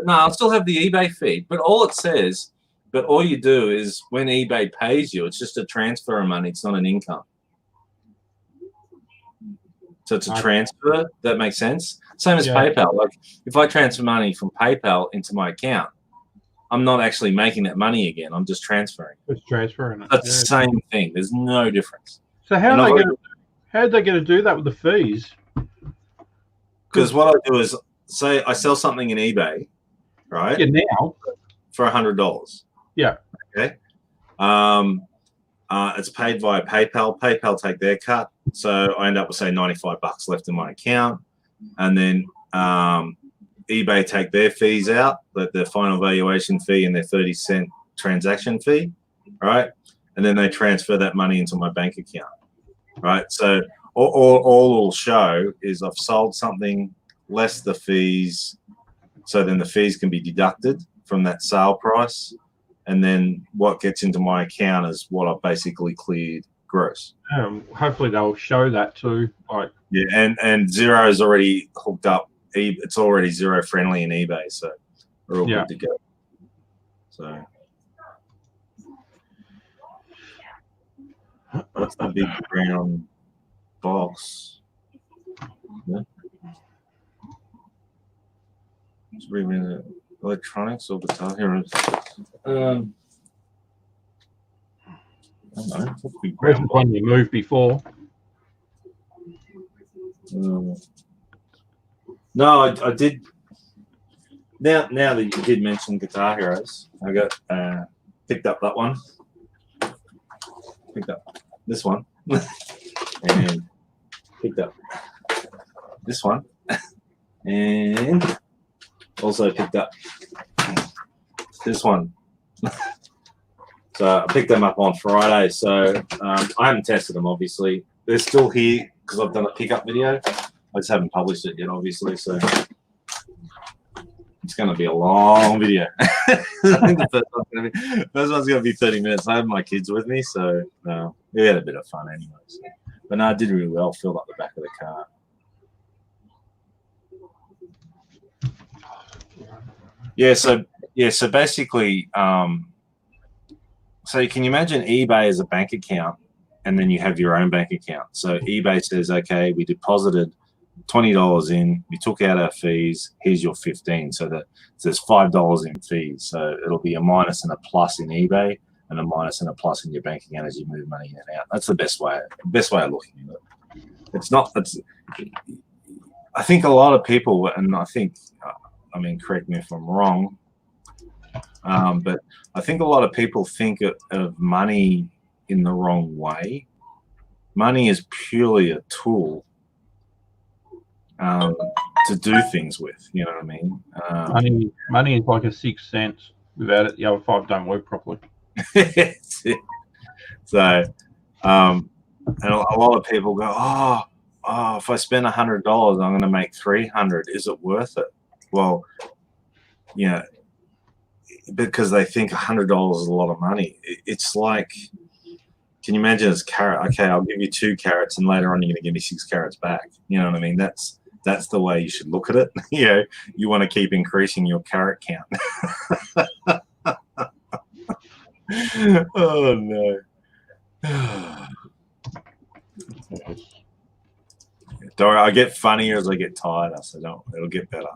I'll still have the eBay feed, but all it says, but all you do is when eBay pays you, it's just a transfer of money. It's not an income. So it's a transfer. That makes sense. Same as PayPal. Like if I transfer money from PayPal into my account, I'm not actually making that money again. I'm just transferring. It's transferring it. That's the same thing. There's no difference. So how are they going to do that with the fees? Because what I do is, say I sell something in eBay, right? Yeah, now for $100. Yeah. Okay. It's paid via PayPal. PayPal take their cut, so I end up with say $95 left in my account, and then eBay take their fees out, the final valuation fee and their 30-cent transaction fee, right? And then they transfer that money into my bank account, right? So all it'll show is I've sold something less the fees, so then the fees can be deducted from that sale price, and then what gets into my account is what I've basically cleared gross. Hopefully they'll show that too. Like yeah, and Xero is already hooked up. It's already Xero friendly in eBay, so we're all good to go. So what's the big brown box? Yeah. Just reading the electronics or guitar here. I don't know. What's the big brown box? When you moved before. No, I did. Now that you did mention Guitar Heroes, I got picked up that one. Picked up this one, and picked up this one, and also picked up this one. So I picked them up on Friday. So I haven't tested them, obviously. They're still here because I've done a pickup video. I just haven't published it yet, obviously. So it's going to be a long video. I think the first one's going to be 30 minutes. I have my kids with me, so we had a bit of fun anyway. So. But no, I did really well. Filled up the back of the car. Yeah. So basically, so can you imagine eBay as a bank account, and then you have your own bank account. So eBay says, okay, we deposited $20 in, we took out our fees, here's your 15. So that there's $5 in fees. So it'll be a minus and a plus in eBay, and a minus and a plus in your bank account as you move money in and out. That's the best way of looking at it. It's not. I think a lot of people, and I think, I mean, correct me if I'm wrong, but I think a lot of people think of money in the wrong way. Money is purely a tool to do things with. You know what I mean? Money is like a 6 cents. Without it, the other 5 don't work properly. So, and a lot of people go, oh, if I spend $100, I'm going to make $300. Is it worth it? Well, you know, because they think $100 is a lot of money. It's like, can you imagine it's carrot? Okay, I'll give you 2 carrots, and later on you're going to give me 6 carrots back. You know what I mean? That's the way you should look at it. You know, you want to keep increasing your carrot count. Oh no. Don't worry, I get funnier as I get tired, so it'll get better.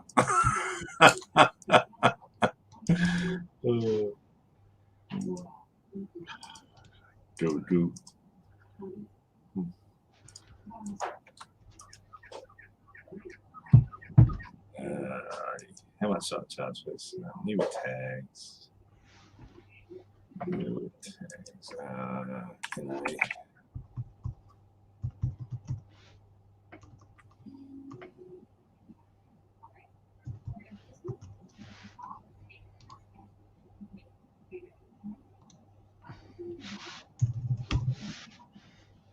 How much should I charge for this? New tags. New tags. Can I?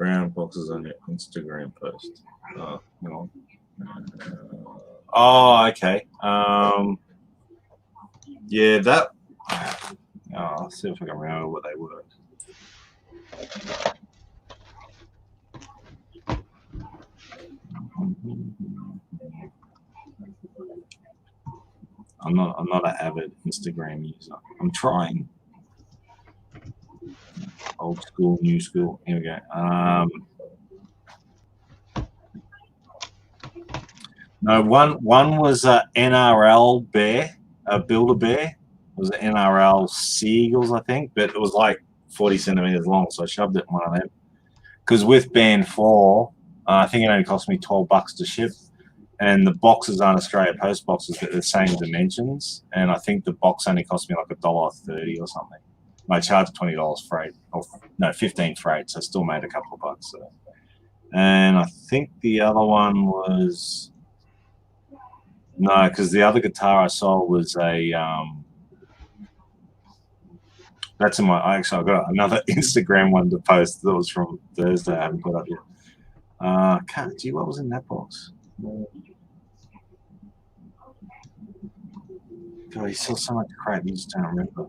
Brown boxes on your Instagram post. Oh, hang on. Oh, okay. Yeah, that. Oh, I'll see if I can remember what they were. I'm not an avid Instagram user. I'm trying. Old school, new school. Here we go. No, one was a NRL bear, a Builder bear. It was an NRL Seagulls, I think, but it was like 40 centimeters long, so I shoved it in one of them. Because with Band 4, I think it only cost me $12 to ship, and the boxes aren't Australia Post boxes, but they're the same dimensions, and I think the box only cost me like $1.30 or something. And I charged $20 freight, or no, $15 freight, so I still made a couple of bucks. So. And I think the other one was... No, because the other guitar I sold was a... that's in my... Actually, I've got another Instagram one to post that was from Thursday. I haven't put up yet. Gee, what was in that box? God, he sells so much crap, you just don't remember.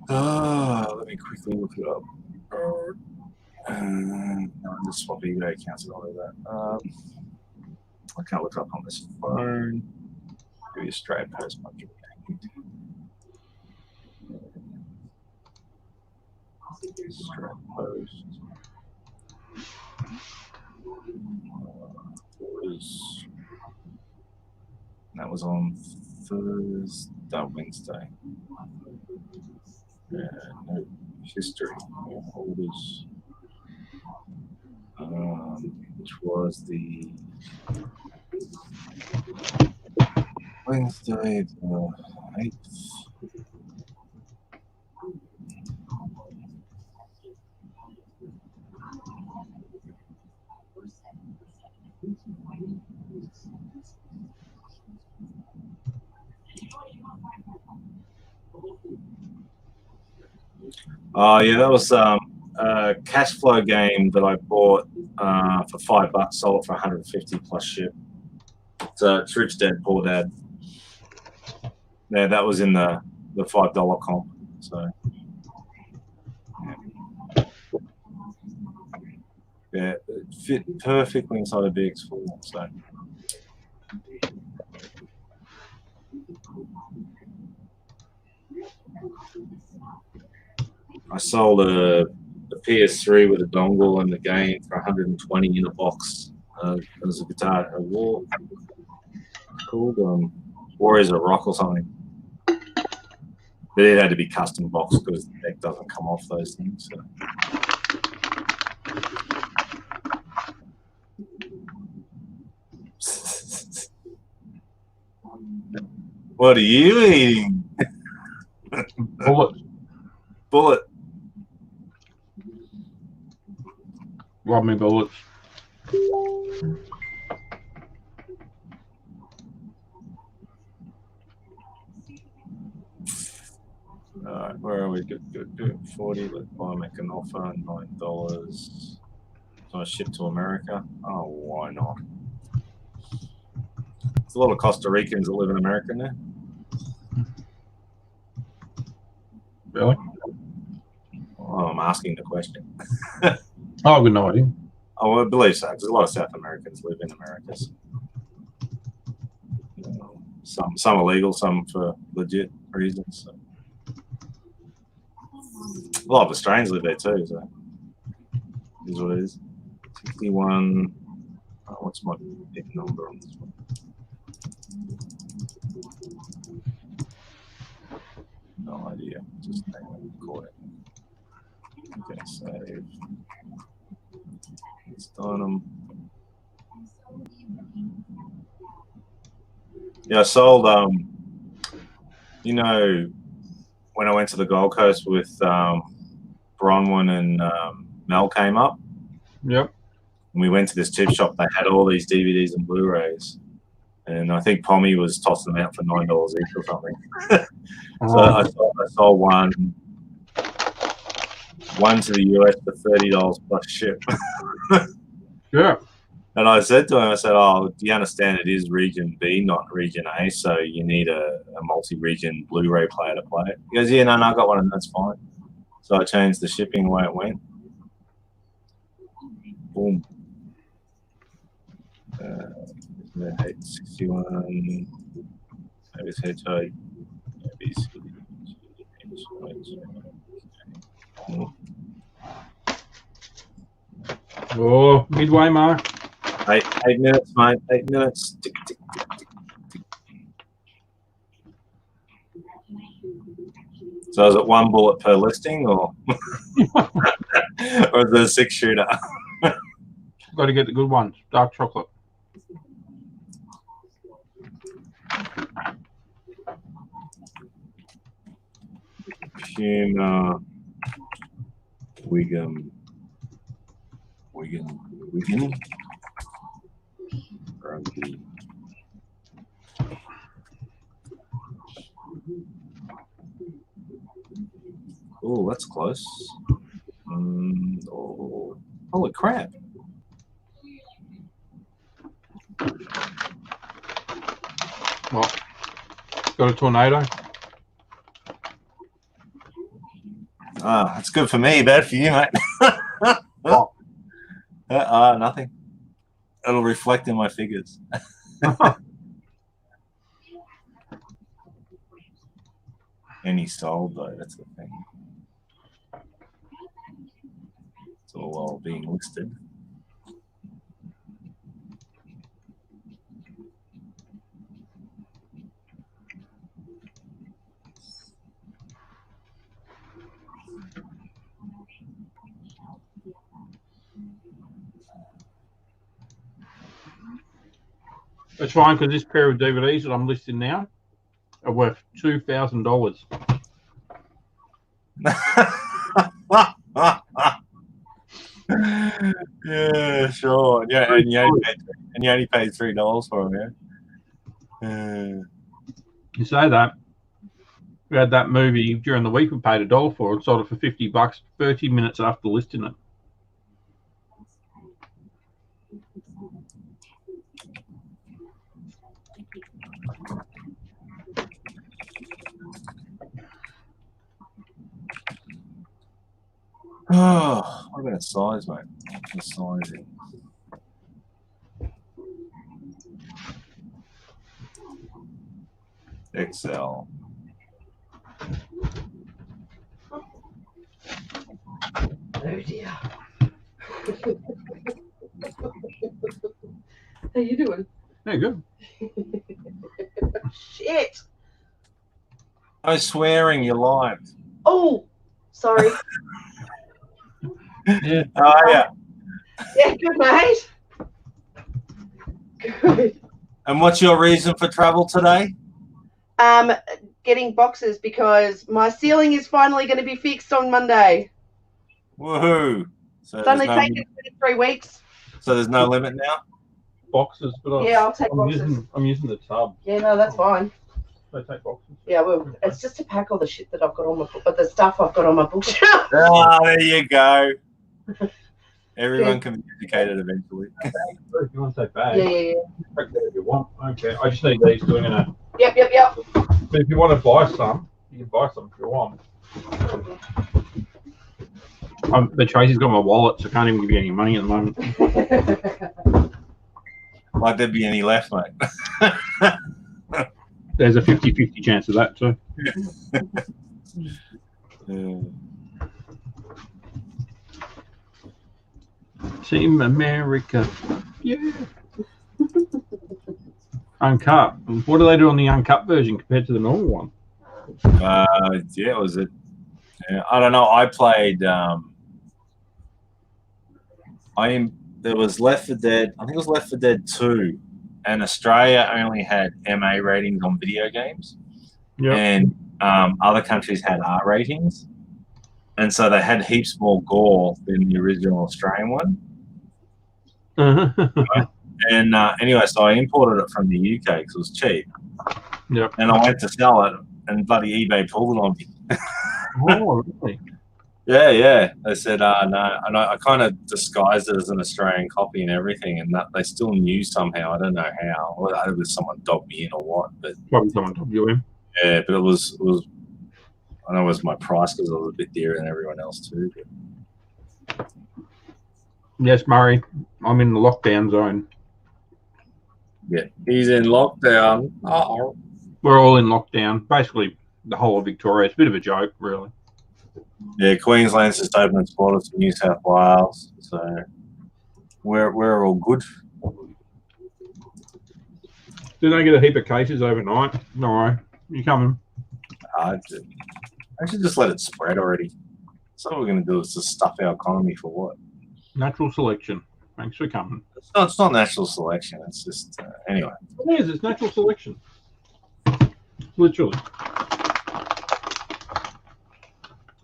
Let me quickly look it up. Just swap eBay accounts and all of that. I can't look up on this phone. Give you a straight post. Straight post. That was on Wednesday. Yeah, no history. Holders. Which was the Wednesday the 8th. Oh yeah, that was a cash flow game that I bought for $5, sold it for 150 plus ship. So it's Rich Dad Poor Dad. Yeah, that was in the $5 comp. So yeah, it fit perfectly inside a BX4. So I sold a PS3 with a dongle and the game for 120 in a box. As a guitar, a war called Warriors of Rock or something. But it had to be custom box because the deck doesn't come off those things. So. What are you eating? Bullet. Rob me bullets. Alright, where are we? Good. 40. Let's buy, make an offer. $9. So I ship to America. Oh, why not? There's a lot of Costa Ricans that live in America now. Really? Well, I'm asking the question. Oh, I've got no idea. Oh, I believe so. There's a lot of South Americans live in America. Some illegal, some for legit reasons. So. A lot of Australians live there too. So is what it is. 61. Oh, what's my big number on this one? No idea. Just record it. Okay, save. It's done. Yeah, I sold. You know, when I went to the Gold Coast with Bronwyn and Mel came up. Yep. And we went to this chip shop. They had all these DVDs and Blu-rays. and I think Pommy was tossing them out for $9 each or something. So I saw one to the US for $30 plus ship. Yeah. And I said to him, I said, "Oh, do you understand it is region B, not region A? So you need a multi-region Blu-ray player to play it." He goes, "Yeah, no, I got one, and that's fine." So I changed the shipping the way it went. Boom. 861. Maybe it's HI. Oh, midway mark. 8 minutes, mate. 8 minutes. Tick, tick, tick, tick, tick. So is it 1 bullet per listing, or or is it a 6-shooter? Got to get the good ones. Dark chocolate. Puma. Wigan. Rugby. Oh, that's close. Oh, holy crap. Well, got a tornado. Ah, that's good for me, bad for you, mate. Nothing. It'll reflect in my figures. And he sold, though, that's the thing. It's all while being listed. That's fine, because this pair of DVDs that I'm listing now are worth $2,000. Yeah, sure. Yeah, and you only paid $3 for them, yeah. You say that. We had that movie during the week. We paid $1 for it. Sold it for $50 30 minutes after listing it. Oh, what about size, mate? The sizing. XL. Oh dear. How you doing? Yeah, good. Shit. No swearing, you're live. Oh, sorry. Yeah. Oh, yeah. Yeah, good mate. Good. And what's your reason for travel today? Getting boxes because my ceiling is finally going to be fixed on Monday. Woohoo! So It's only taken 3 weeks. So there's no limit now? Boxes, but Yeah, I'll take boxes. I'm using the tub. Yeah, no, that's fine. So take boxes. Yeah, well, it's just to pack all the shit that I've got on my book, but the stuff I've got on my bookshelf. Oh, there you go. Everyone can be educated eventually. If you want to take bags, Yeah. take that if you want. Okay, I just need these doing it. Yep. But if you want to buy some, you can buy some if you want. But Tracy's got my wallet, so I can't even give you any money at the moment. Like there'd be any left, mate. There's a 50-50 chance of that too. Team America. Yeah. Uncut. What do they do on the uncut version compared to the normal one? Yeah, was it? Yeah, I don't know. I played. There was Left 4 Dead. I think it was Left 4 Dead 2, and Australia only had MA ratings on video games, and other countries had R ratings, and so they had heaps more gore than the original Australian one. And anyway, so I imported it from the UK because it was cheap. Yep. And I went to sell it, and bloody eBay pulled it on me. Oh, really? Yeah. They said, no. And I kind of disguised it as an Australian copy and everything, and that they still knew somehow. I don't know how. Whether someone dogged me in or what. But Probably someone told you in. yeah, but it was. I know it was my price because it was a bit dearer than everyone else too. But. Yes, Murray. I'm in the lockdown zone. Yeah, he's in lockdown. Uh-oh. We're all in lockdown. Basically, the whole of Victoria. It's a bit of a joke, really. Yeah, Queensland's just opened its borders to New South Wales, so we're all good. Did they get a heap of cases overnight? No worry. You coming? I should just let it spread already. So what we're going to do is just stuff our economy for what? Natural selection. Thanks for coming. It's not natural selection. It's just anyway. It is. It's natural selection. Literally.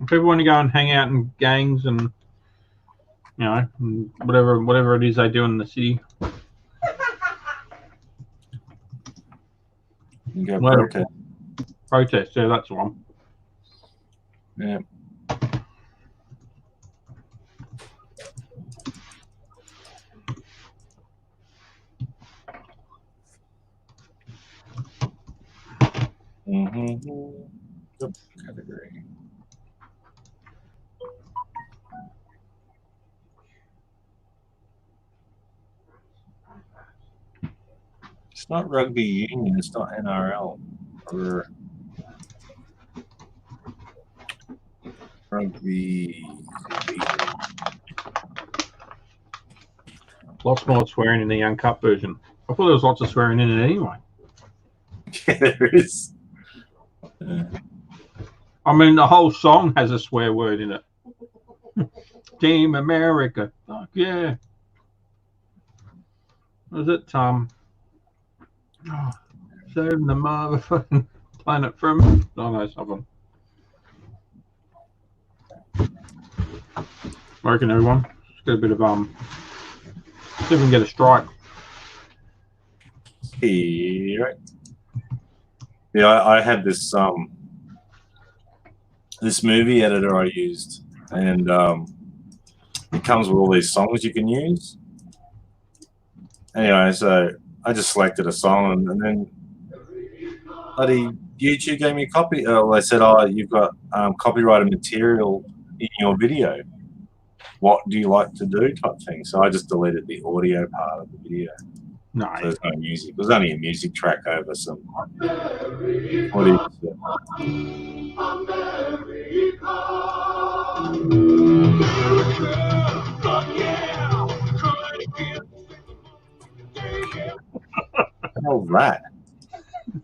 People want to go and hang out in gangs and, you know, whatever it is they do in the city. You go Well, protest. Protest, yeah, that's the one. Yeah. Yep. Category. It's not rugby union. It's not NRL or rugby. Lots more swearing in the uncut version. I thought there was lots of swearing in it anyway. Yeah, there is. Yeah. I mean, the whole song has a swear word in it. Team America. Fuck yeah. Was it save the motherfucking planet from something. I reckon everyone. Just get a bit of see if we can get a strike. Right. Yeah, I had this this movie editor I used, and it comes with all these songs you can use. Anyway, so I just selected a song, and then bloody YouTube gave me a copy. They said, "Oh, you've got copyrighted material in your video. What do you like to do?" type thing. So I just deleted the audio part of the video. Nice. So there's no music. There's only a music track over some. What is it? How's that?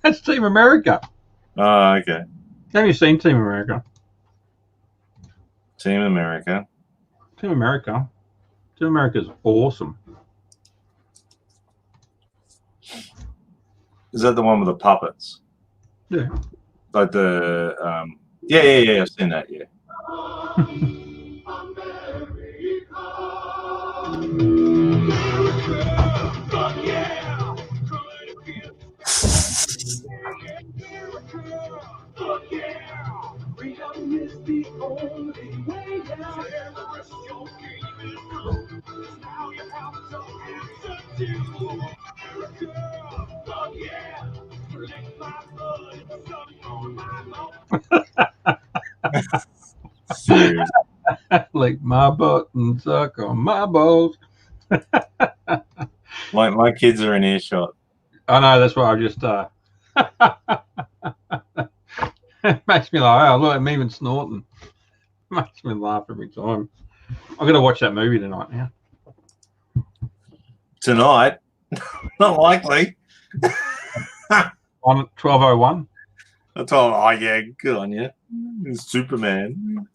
That's Team America. Oh, okay. Have you seen Team America? Team America. Team America. Team America's awesome. Is that the one with the puppets? Yeah. Like the yeah. I've seen that. Yeah. Seriously. Lick my butt and suck on my balls. My kids are in earshot. I know, that's why I just it makes me laugh. Oh, look, I'm even snorting. Makes me laugh every time. I'm gonna watch that movie tonight now. Tonight? Not likely. On 12:01. That's all. Oh yeah, good on you. Superman.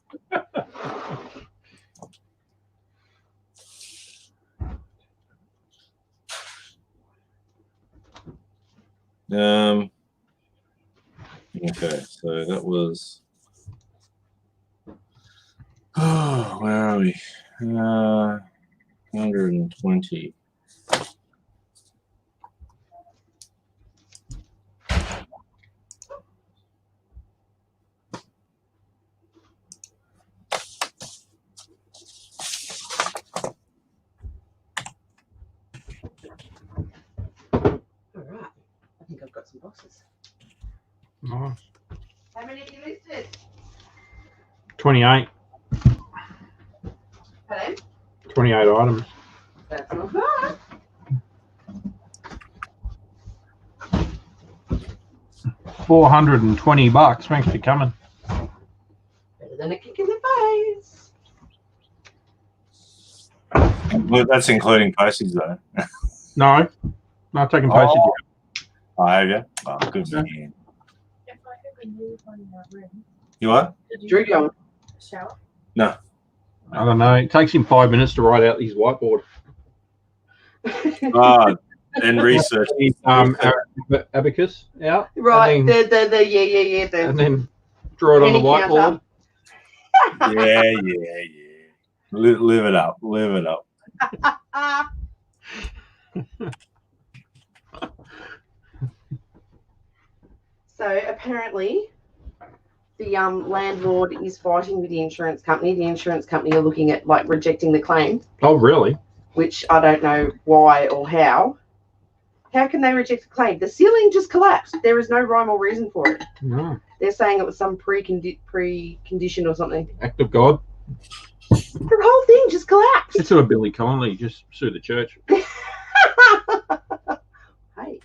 Okay, so that was. Oh, where are we? 120. some boxes. Nice. How many have you listed? 28. Pardon? 28 items. That's not bad. $420. Thanks for coming. Better than a kick in the face. Well, that's including postage, though. No, not taking postage Oh. yet. Oh, have you? Oh, good for you. If I ever move on your room, You what? did you Drew going. shower? I don't know. It takes him 5 minutes to write out his whiteboard. Oh, and research. Abacus out. Right, And then, yeah. and then draw it on the penny whiteboard. counter. Yeah. Live it up. Live it up. So apparently, the landlord is fighting with the insurance company. The insurance company are looking at like rejecting the claim, Oh, really? which I don't know why or how. How can they reject a claim? The ceiling just collapsed. There is no rhyme or reason for it. No. They're saying it was some pre-condition or something. Act of God. The whole thing just collapsed. It's sort of Billy Connolly. Just sue the church. Hey.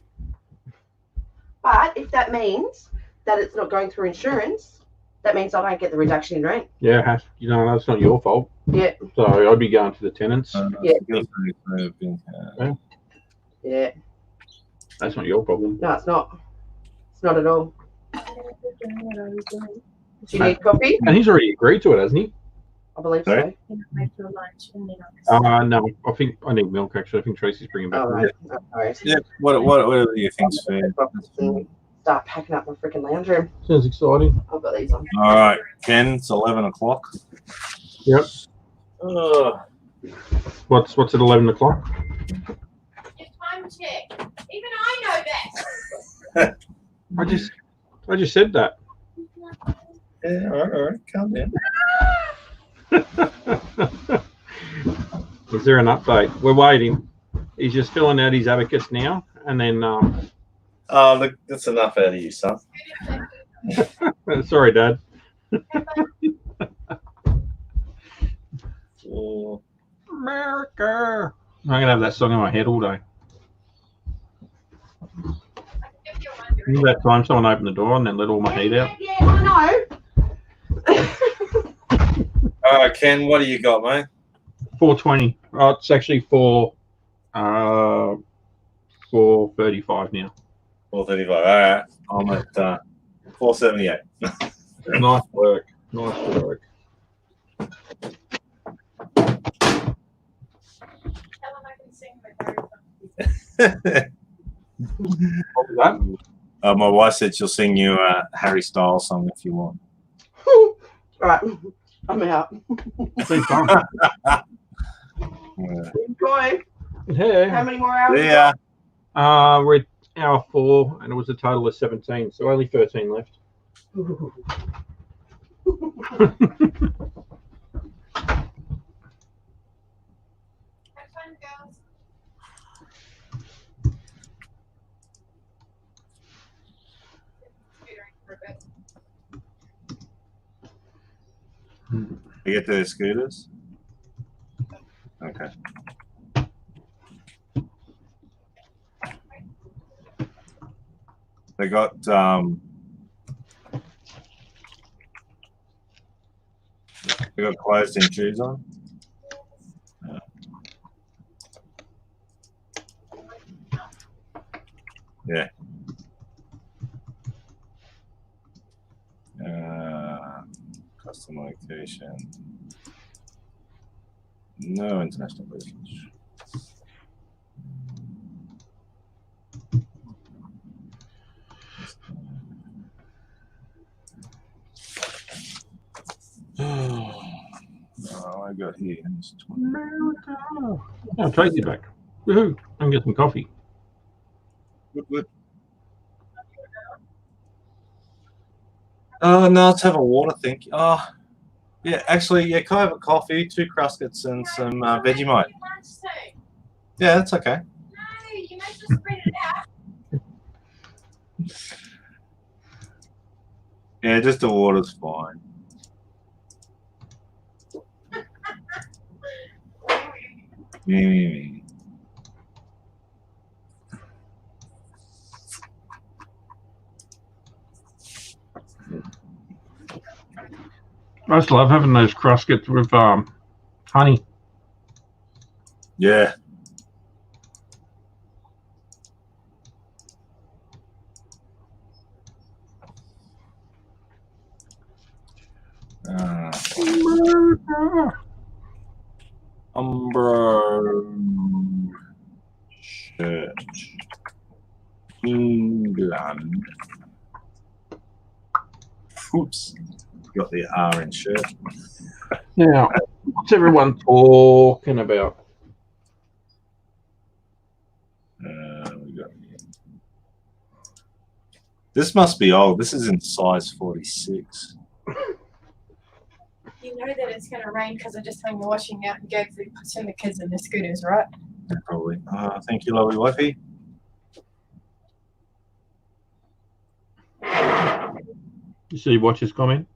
But if that means that it's not going through insurance, that means I don't get the reduction in rent. Yeah, that's not your fault. Yeah. So I'd be going to the tenants. Yeah. Yeah. That's not your problem. No, it's not. It's not at all. I was doing what I was doing. Do you need coffee? And he's already agreed to it, hasn't he? I believe Sorry? so. And I make your lunch and then I'll No, I think I need milk, actually. I think Tracy's bringing back All milk. right. All right. Yeah. What are your things for? Start packing up my freaking lounge room. Sounds exciting. I've got these on. All right, Ken. It's 11 o'clock. Yep. Ugh. What's at 11 o'clock? Your time check. Even I know that. I just said that. Yeah, all right. Calm down. Is there an update? We're waiting. He's just filling out his abacus now, and then Oh, look, that's enough out of you, son. sorry, Dad. Oh, America. I'm gonna have that song in my head all day. If you're wondering. Remember that time someone opened the door and then let all my heat out? Yeah, I know. all right, Ken. What do you got, mate? 420. Oh, it's actually 435 now. 435. All right. I'm at 478. Nice work. Nice work. tell them I can sing my very What was that? My wife said she'll sing you a Harry Styles song if you want. All right. I'm out. Been fun. Yeah. Enjoy. Hey. How many more hours? Yeah. We're at hour 4, and it was a total of 17, so only 13 left. Ooh. Have fun, girls. For a bit. You get the scooters? Okay. They got closed in shoes on. Yeah. Custom location. No international business. Oh, I got here. America. Oh, Tracy back. Woohoo. I can get some coffee. Good. Oh, no, let's have a water, thank you. Oh, yeah, actually, yeah, can I have a coffee, 2 Cruskets, and some Vegemite? Lunch soon. Yeah, that's okay. No, you might just spread it out. Yeah, just the water's fine. Yeah. I just love having those crustkets with honey. Yeah. Umbro Church, England. Oops, got the R in shirt. Now, what's everyone talking about? We got this must be old. This is in size 46. You know that it's going to rain because I just hung the washing out and go through putting the kids in the scooters, right? Yeah, probably. Thank you, lovely wifey. You see Watcher's comment?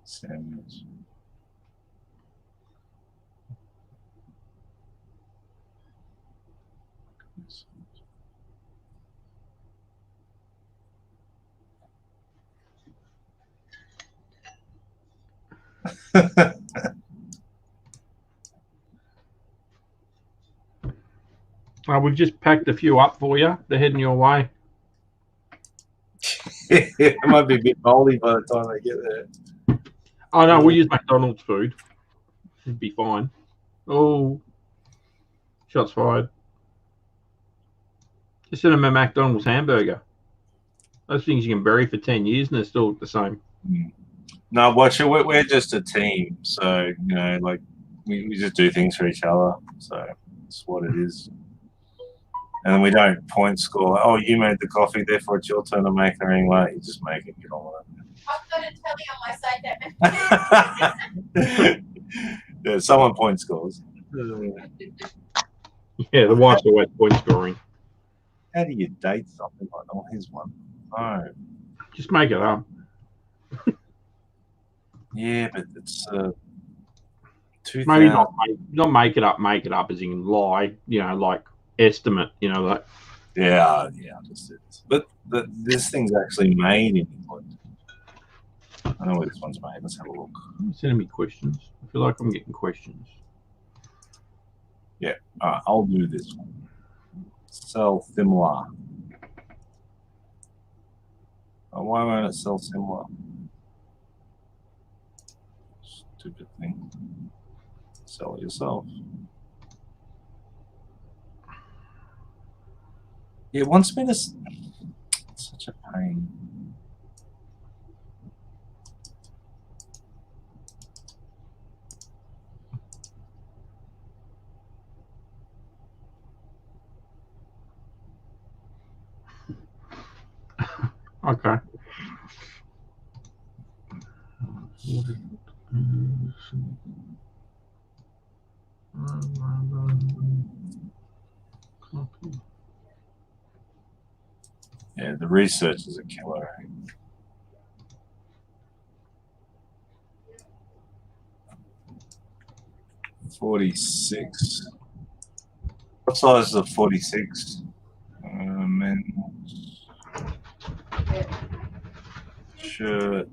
Samuels. We've just packed a few up for you. They're heading your way. It might be a bit moldy by the time they get there. Oh, no, we'll use McDonald's food. It'd be fine. Oh, shots fired. Just send them a McDonald's hamburger. Those things you can bury for 10 years and they're still the same. No, watch it. We're just a team. So, you know, like, we just do things for each other. So, that's what it is. And then we don't point score. Oh, you made the coffee, therefore it's your turn to make it or anything like that. You just make it, get on with I've got a telly on my side that yeah, someone point scores. Yeah, the wife's always point scoring. How do you date something like that? Oh, here's one. No. Just make it up. Yeah, but it's Maybe not make it up as in lie, you know, like estimate, you know, like. Yeah, just it. But this thing's actually made in England. I know where this one's made. Let's have a look. Sending me questions. I feel like I'm getting questions. Yeah, I'll do this one. Sell similar. Oh, why won't it sell similar? Stupid thing. Sell it yourself. It wants me to. It's such a pain. Okay. Yeah, the research is a killer. 46. What size is a 46? Men's shirt.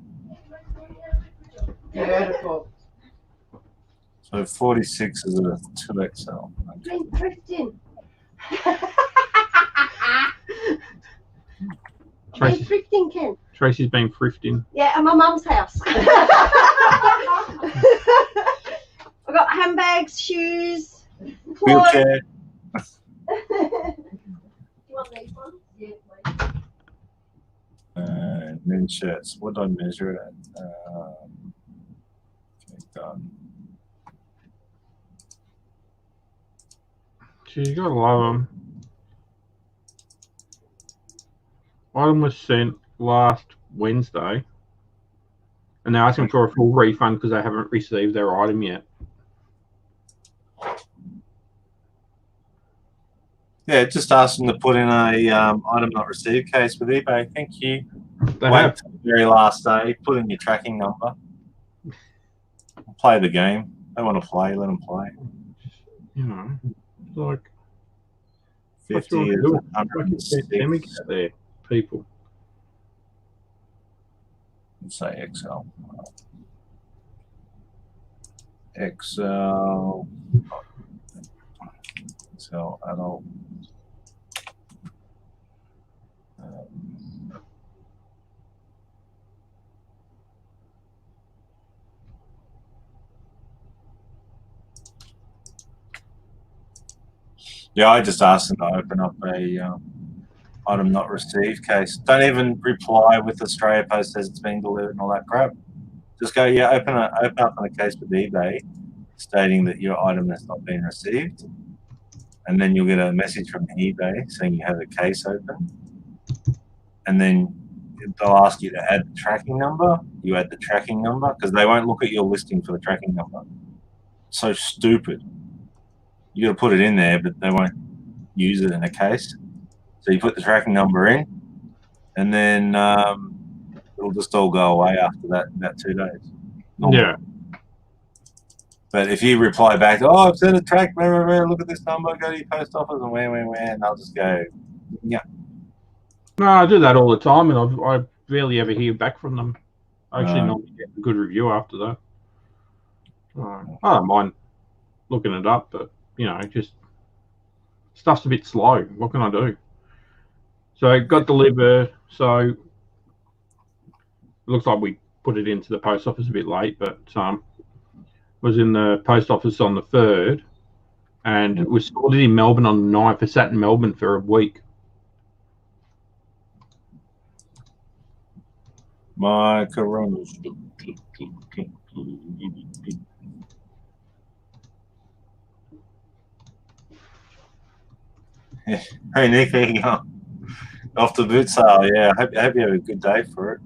Beautiful. So 46 is a 2XL. Been thrifting. Been thrifting, Ken. Tracy's been thrifting. Yeah, at my mum's house. I got handbags, shoes, clothes. Wheelchair. You want these ones? Yeah, please. Men's shirts. What did I measure it at? Okay, done. So you gotta love them. Item was sent last Wednesday, and they're asking for a full refund because they haven't received their item yet. Yeah, just ask them to put in a item not received case with eBay. Thank you. They Wait have. till the very last day. Put in your tracking number. Play the game. They want to play. Let them play. You know, like 50 what's is wrong with 106. pandemic out there, people. Let's say Excel. Excel adult. Yeah, I just asked them to open up a item not received case. Don't even reply with Australia Post says it's been delivered and all that crap. Just go, yeah, open up on a case with eBay stating that your item has not been received. And then you'll get a message from eBay saying you have a case open. And then they'll ask you to add the tracking number. You add the tracking number because they won't look at your listing for the tracking number. So stupid. You got to put it in there, but they won't use it in a case. So you put the tracking number in, and then it'll just all go away after that, about 2 days. Normally. Yeah. But if you reply back, oh, I've sent a track, look at this number, go to your post office, and where, and they'll just go, yeah. No, I do that all the time, and I barely ever hear back from them. I actually normally get a good review after that. I don't mind looking it up, but you know, just stuff's a bit slow. What can I do? So it got delivered. So it looks like we put it into the post office a bit late, but was in the post office on the 3rd, and it was sorted in Melbourne on the 9th. It sat in Melbourne for a week. My corona. Hey Nick, how you going? Off the boot sale, yeah. I hope you have a good day for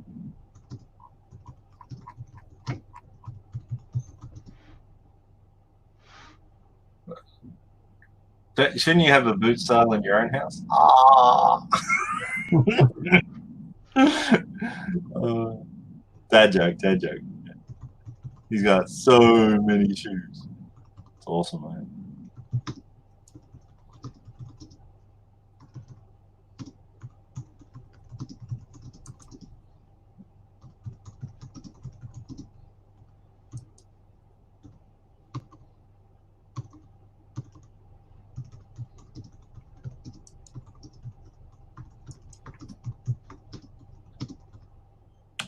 it. Shouldn't you have a boot sale in your own house? Dad joke. He's got so many shoes. It's awesome, man.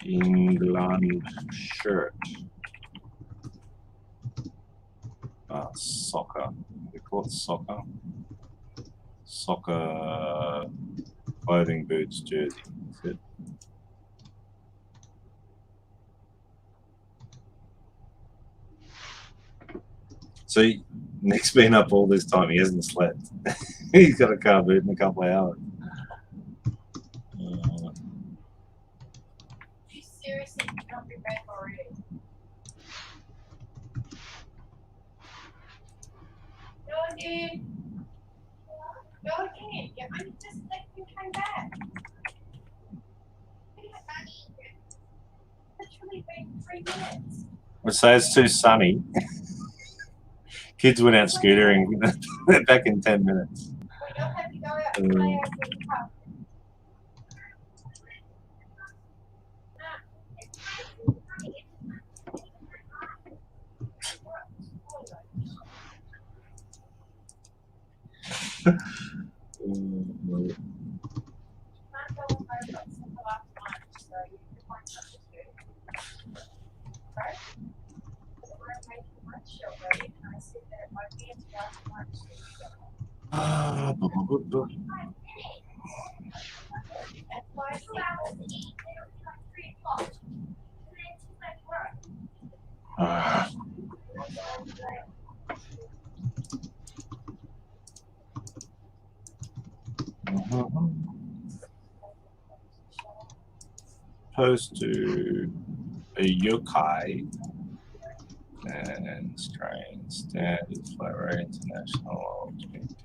England shirt. Soccer. We call it soccer. Soccer clothing, boots, jersey. That's it. So Nick's been up all this time. He hasn't slept. He's got a car boot in a couple of hours. You seriously cannot be back already. No, dude. Go again. You only just left and came back. Literally been 3 minutes. I'd say it's too sunny. Kids went out scootering. They're back in 10 minutes. Well, you'll have to go out and play out with the pup. Post to a yokai and strain standard flat rate international $22.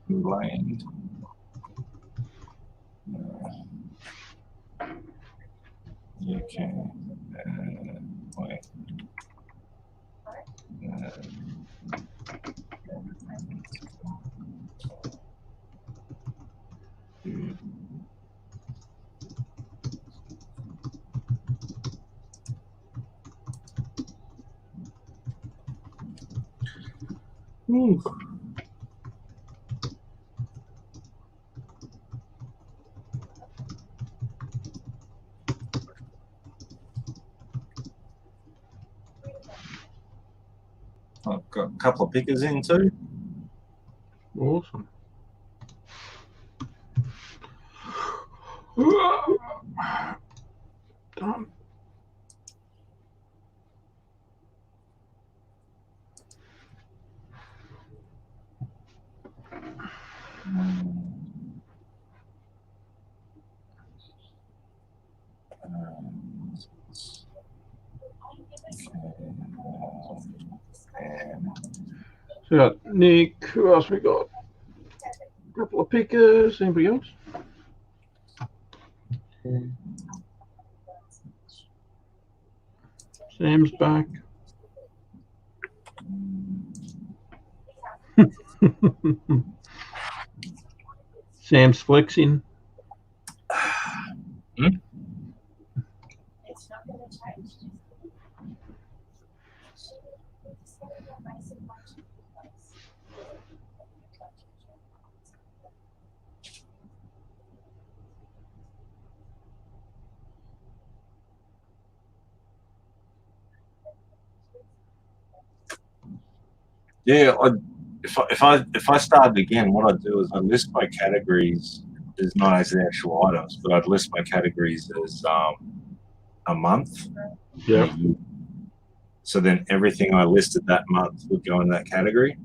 Land. You can wait. Ooh. I've got a couple of pickers in too. Awesome. Done. So we got Nick. Who else we got? A couple of pickers. Anybody else? Sam's back. Sam's flexing. It's not gonna change. Yeah, if I started again, what I'd do is I'd list my categories as not as the actual items, but I'd list my categories as a month. Yeah. So then everything I listed that month would go in that category.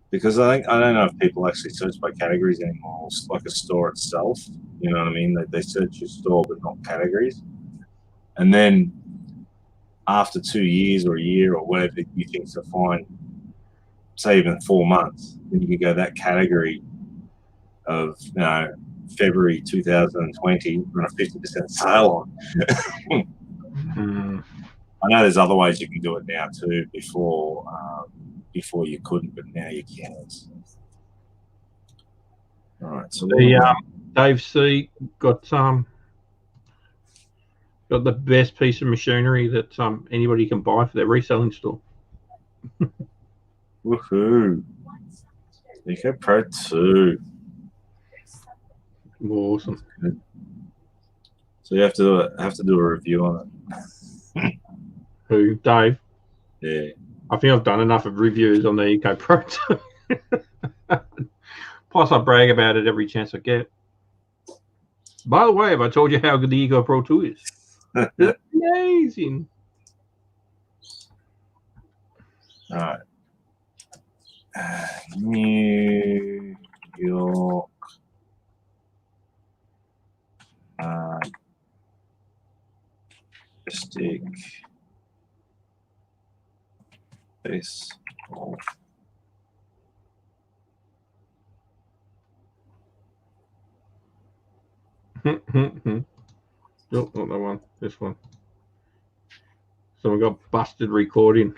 Because I don't know if people actually search by categories anymore. It's like a store itself. You know what I mean? They search your store but not categories. And then after 2 years or a year or whatever you think to find, say even 4 months, then you can go that category of February 2020 run a 50% sale on. I know there's other ways you can do it now too. Before you couldn't, but now you can. All right. So Dave C got the best piece of machinery that anybody can buy for their reselling store. Woohoo! Eco Pro 2. Awesome. So you have to do a review on it. Who? Dave? Yeah. I think I've done enough of reviews on the Eco Pro 2. Plus, I brag about it every chance I get. By the way, have I told you how good the Eco Pro 2 is? It's amazing. All right. New York. Stick. Baseball. Nope, not that one. This one. Someone got busted recording.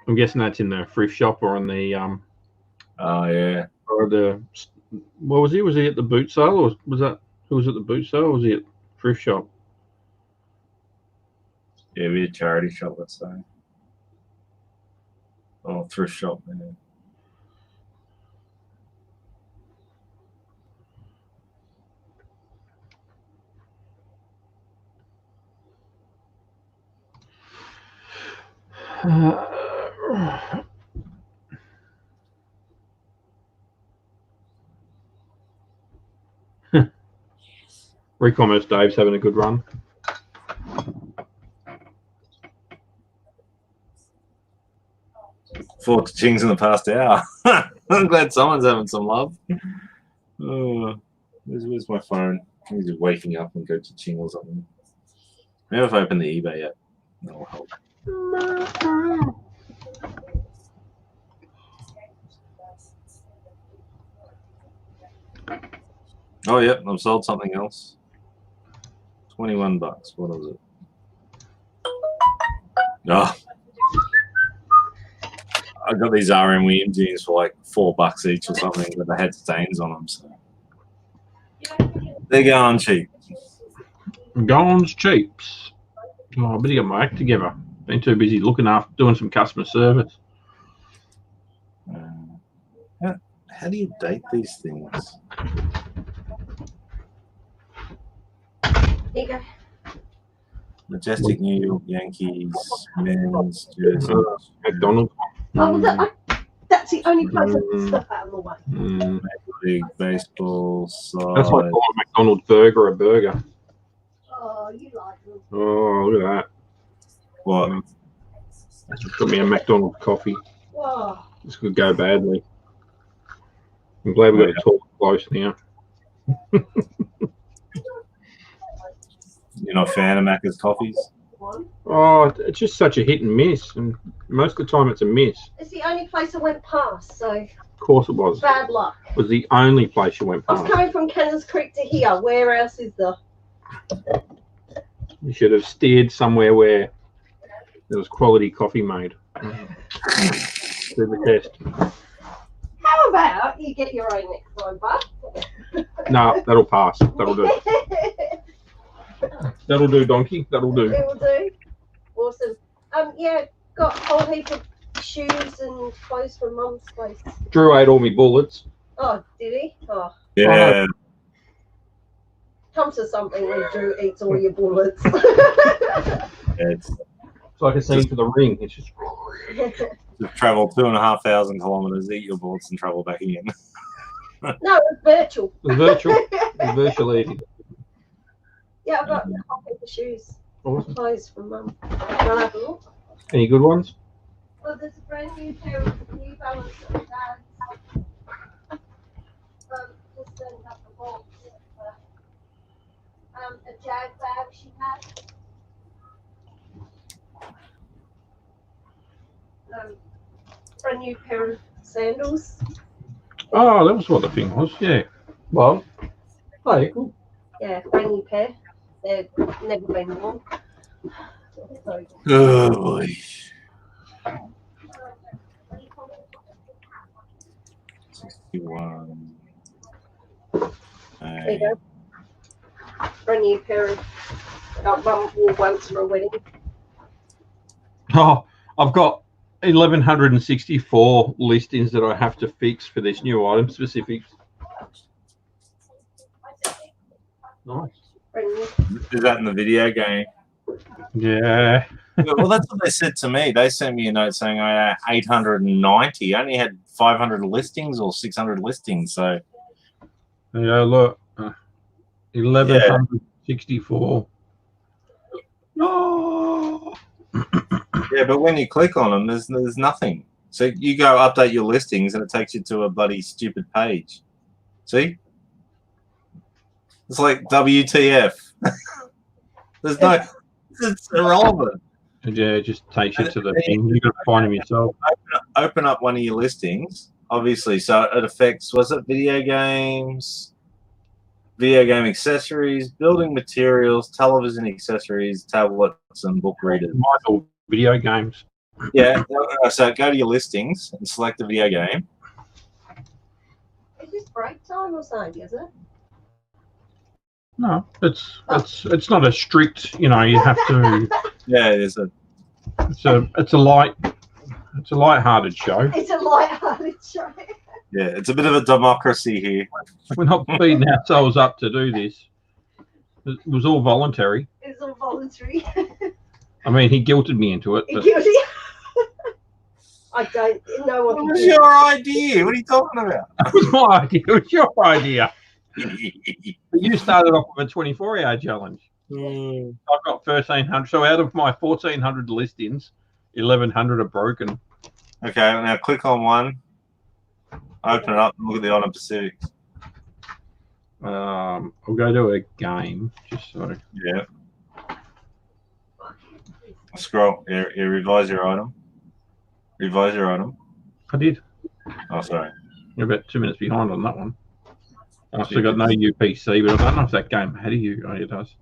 I'm guessing that's in the thrift shop or on the Oh yeah. Or the what was he? Was he at the boot sale or was that who was at the boot sale or was he at thrift shop? Yeah, we a charity shop, let's say. Oh, thrift shop, man. Re-commerce Dave's having a good run. 4 chings in the past hour. I'm glad someone's having some love. Oh, where's my phone? He's just waking up and go to ching or something. Maybe if I open the eBay yet, that'll help. Oh, yeah, I've sold something else. $21. What was it? Oh, I got these RM Williams jeans for like $4 each or something, but they had stains on them. So they're going cheap. Gone's cheaps. Oh, I better get my act together. Been too busy looking after doing some customer service. How do you date these things? Here you go. Majestic New York Yankees men's jersey. McDonald's. Oh, that's the only place I put stuff out of the way. Major League Baseball That's like side. calling a McDonald's burger a burger. Oh, you like them. Oh, look at What? that. Got me a McDonald's coffee. Oh, This could go badly. I'm glad we got to talk close now. You're not a fan of Macca's coffees? one. Oh, it's just such a hit and miss, and most of the time it's a miss. It's the only place I went past, so Of course it was. bad luck. It was the only place you went I was past. coming from Cannons Creek to here. Where else is there? You should have steered somewhere where there was quality coffee made. Do the test. How about you get your own next time, bud? No, that'll pass. That'll do. That'll do, donkey. That'll do. It will do. Awesome. Yeah, got a whole heap of shoes and clothes from Mum's place. Drew ate all my bullets. Oh, did he? Oh, Yeah. come to something when Drew eats all your bullets. It's It's like a scene for The Ring. It's just to travel 2,500 kilometers, eat your bullets, and travel back again. No, it's virtual. virtual. Virtual eating. Yeah, I've got a whole heap of shoes. Awesome. Clothes from Mum. Can I have a look? Any good ones? Well, there's a brand new pair of New Balance from Dad's. Just turned up the box. A Jag bag she had. Brand new pair of sandals. Oh, that was what the thing was. Yeah. Well, hey, cool. Yeah, brand new pair. They've never been worn. So, Oh boy. 61. there you go. Brand new pair of Mum wore once for a wedding. Oh, I've got 1,164 listings that I have to fix for this new item specifics. Nice. Brand new. Is that in the video game? Yeah. Well, that's what they said to me. They sent me a note saying I had 890. I only had 500 listings or 600 listings. So Yeah, look. 1,164. Oh. yeah, but when you click on them, there's nothing. So you go update your listings, and it takes you to a bloody stupid page. See? It's like WTF. There's no. It's irrelevant. Yeah, it just takes you to the thing. You've got to find them yourself. Open up one of your listings, obviously. So it affects, was it video games, video game accessories, building materials, television accessories, tablets, and book readers. Michael, video games. Yeah. So go to your listings and select the video game. Is this break time or something, is it? No, it's not a strict. You know, you have to. Yeah, there's a. It's a light-hearted show. It's a light-hearted show. Yeah, it's a bit of a democracy here. We're not beating ourselves up to do this. It was all voluntary. It's all voluntary. I mean, he guilted me into it. But Guilty. I don't know what What to was do. your idea? What are you talking about? it was my idea. It was your idea. But you started off with a 24-hour challenge. I've got 1,300. So out of my 1,400 listings, 1,100 are broken. Okay, now click on one. Open it up and look at the item specifics. I'll go to a game. Just so. Yeah. Scroll. Revise your item. Revise your item. I did. Oh, sorry. You're about 2 minutes behind on that one. I've still got no UPC, but I don't know if that game had a U. Oh, it does.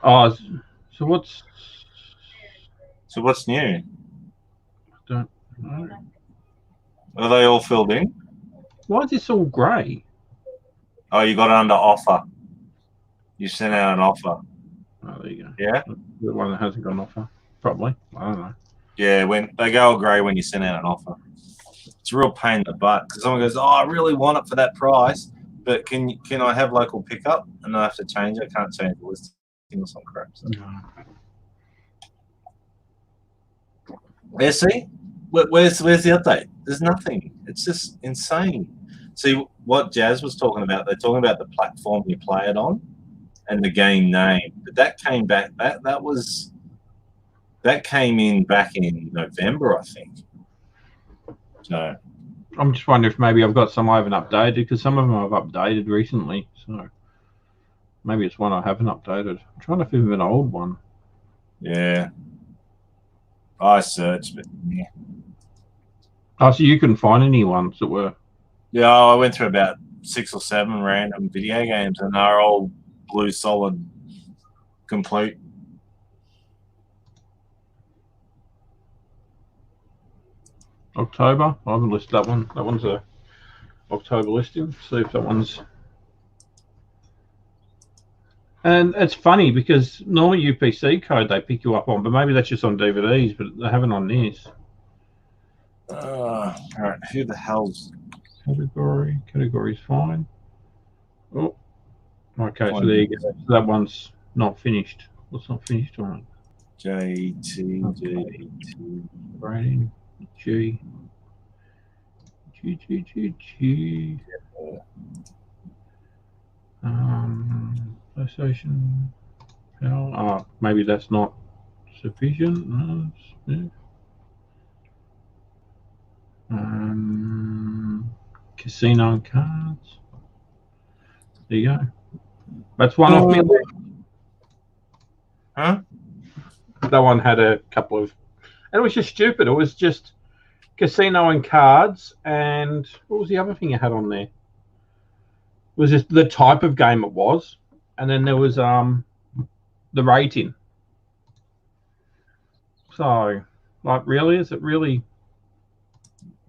Oh, so what's new? Don't know. Are they all filled in? Why is this all grey? Oh, you got it under offer. You sent out an offer. Oh, there you go. Yeah? The one that hasn't got an offer. Probably. I don't know. Yeah, when they go all grey when you send out an offer. It's a real pain in the butt because someone goes, "Oh, I really want it for that price, but can I have local pickup?" And I have to change it. I can't change the listing or some crap. So. No. Yeah, see? Where's the update? There's nothing. It's just insane. See what Jazz was talking about? They're talking about the platform you play it on and the game name. But that came back. That came in back in November, I think. So I'm just wondering if maybe I've got some I haven't updated, because some of them I've updated recently. So maybe it's one I haven't updated. I'm trying to think of an old one. yeah, I searched, but yeah. Oh, so you couldn't find any ones that were. Yeah, I went through about 6 or 7 random video games, and they're all blue solid, complete. October. I haven't listed that one. That one's a October listing. See if that one's. And it's funny because normally UPC code they pick you up on, but maybe that's just on DVDs, but they haven't on this. All right, who the hell's Category's fine. Oh, okay. So there you go. So that one's not finished. What's not finished on it? JTG Rating G. PlayStation. Oh, maybe that's not sufficient. No, yeah. Casino and cards. There you go. That's one off me. Huh? That one had a couple of, and it was just stupid. It was just casino and cards, and what was the other thing it had on there? It was just the type of game it was, and then there was the rating. So, like, really, is it really?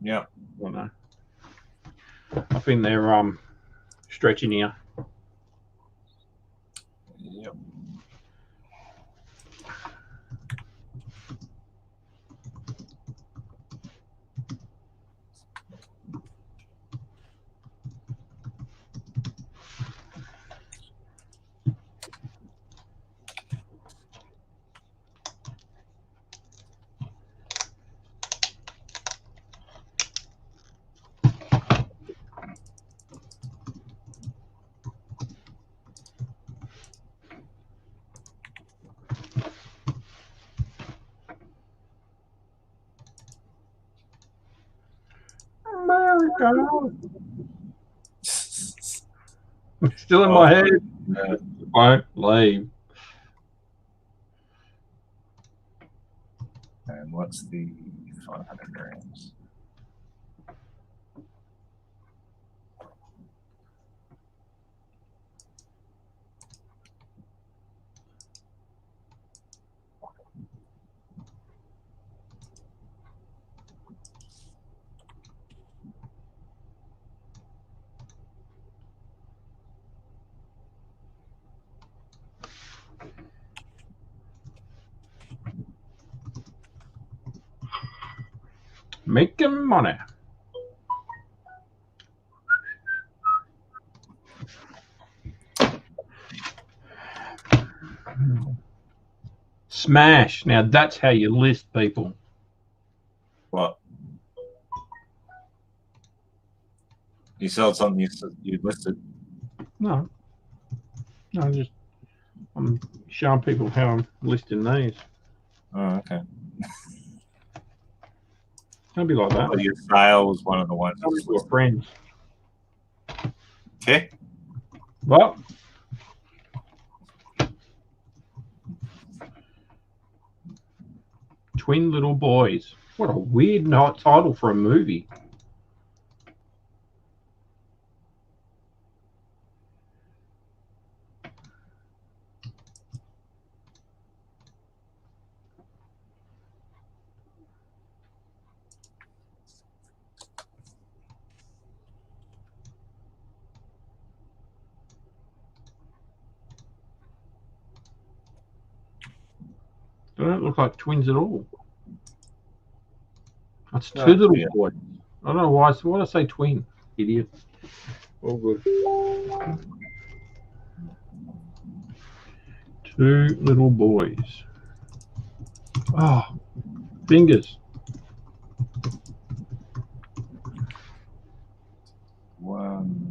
Yeah. I don't know. I think they're stretching here. Yep. America. Still in my head. Won't leave. And what's the 500 grams? Making money. Smash. Now that's how you list people. What? You sold something you listed? No. I'm showing people how I'm listing these. Oh, okay. Don't be like that. Well, your sale was one of the ones. Tell me to your friends. Okay. Well, Twin Little Boys. What a weird title for a movie. They don't look like twins at all. That's two little boys. I don't know why. So why did I say twin? Idiot. All good. Two little boys. Oh, fingers. One.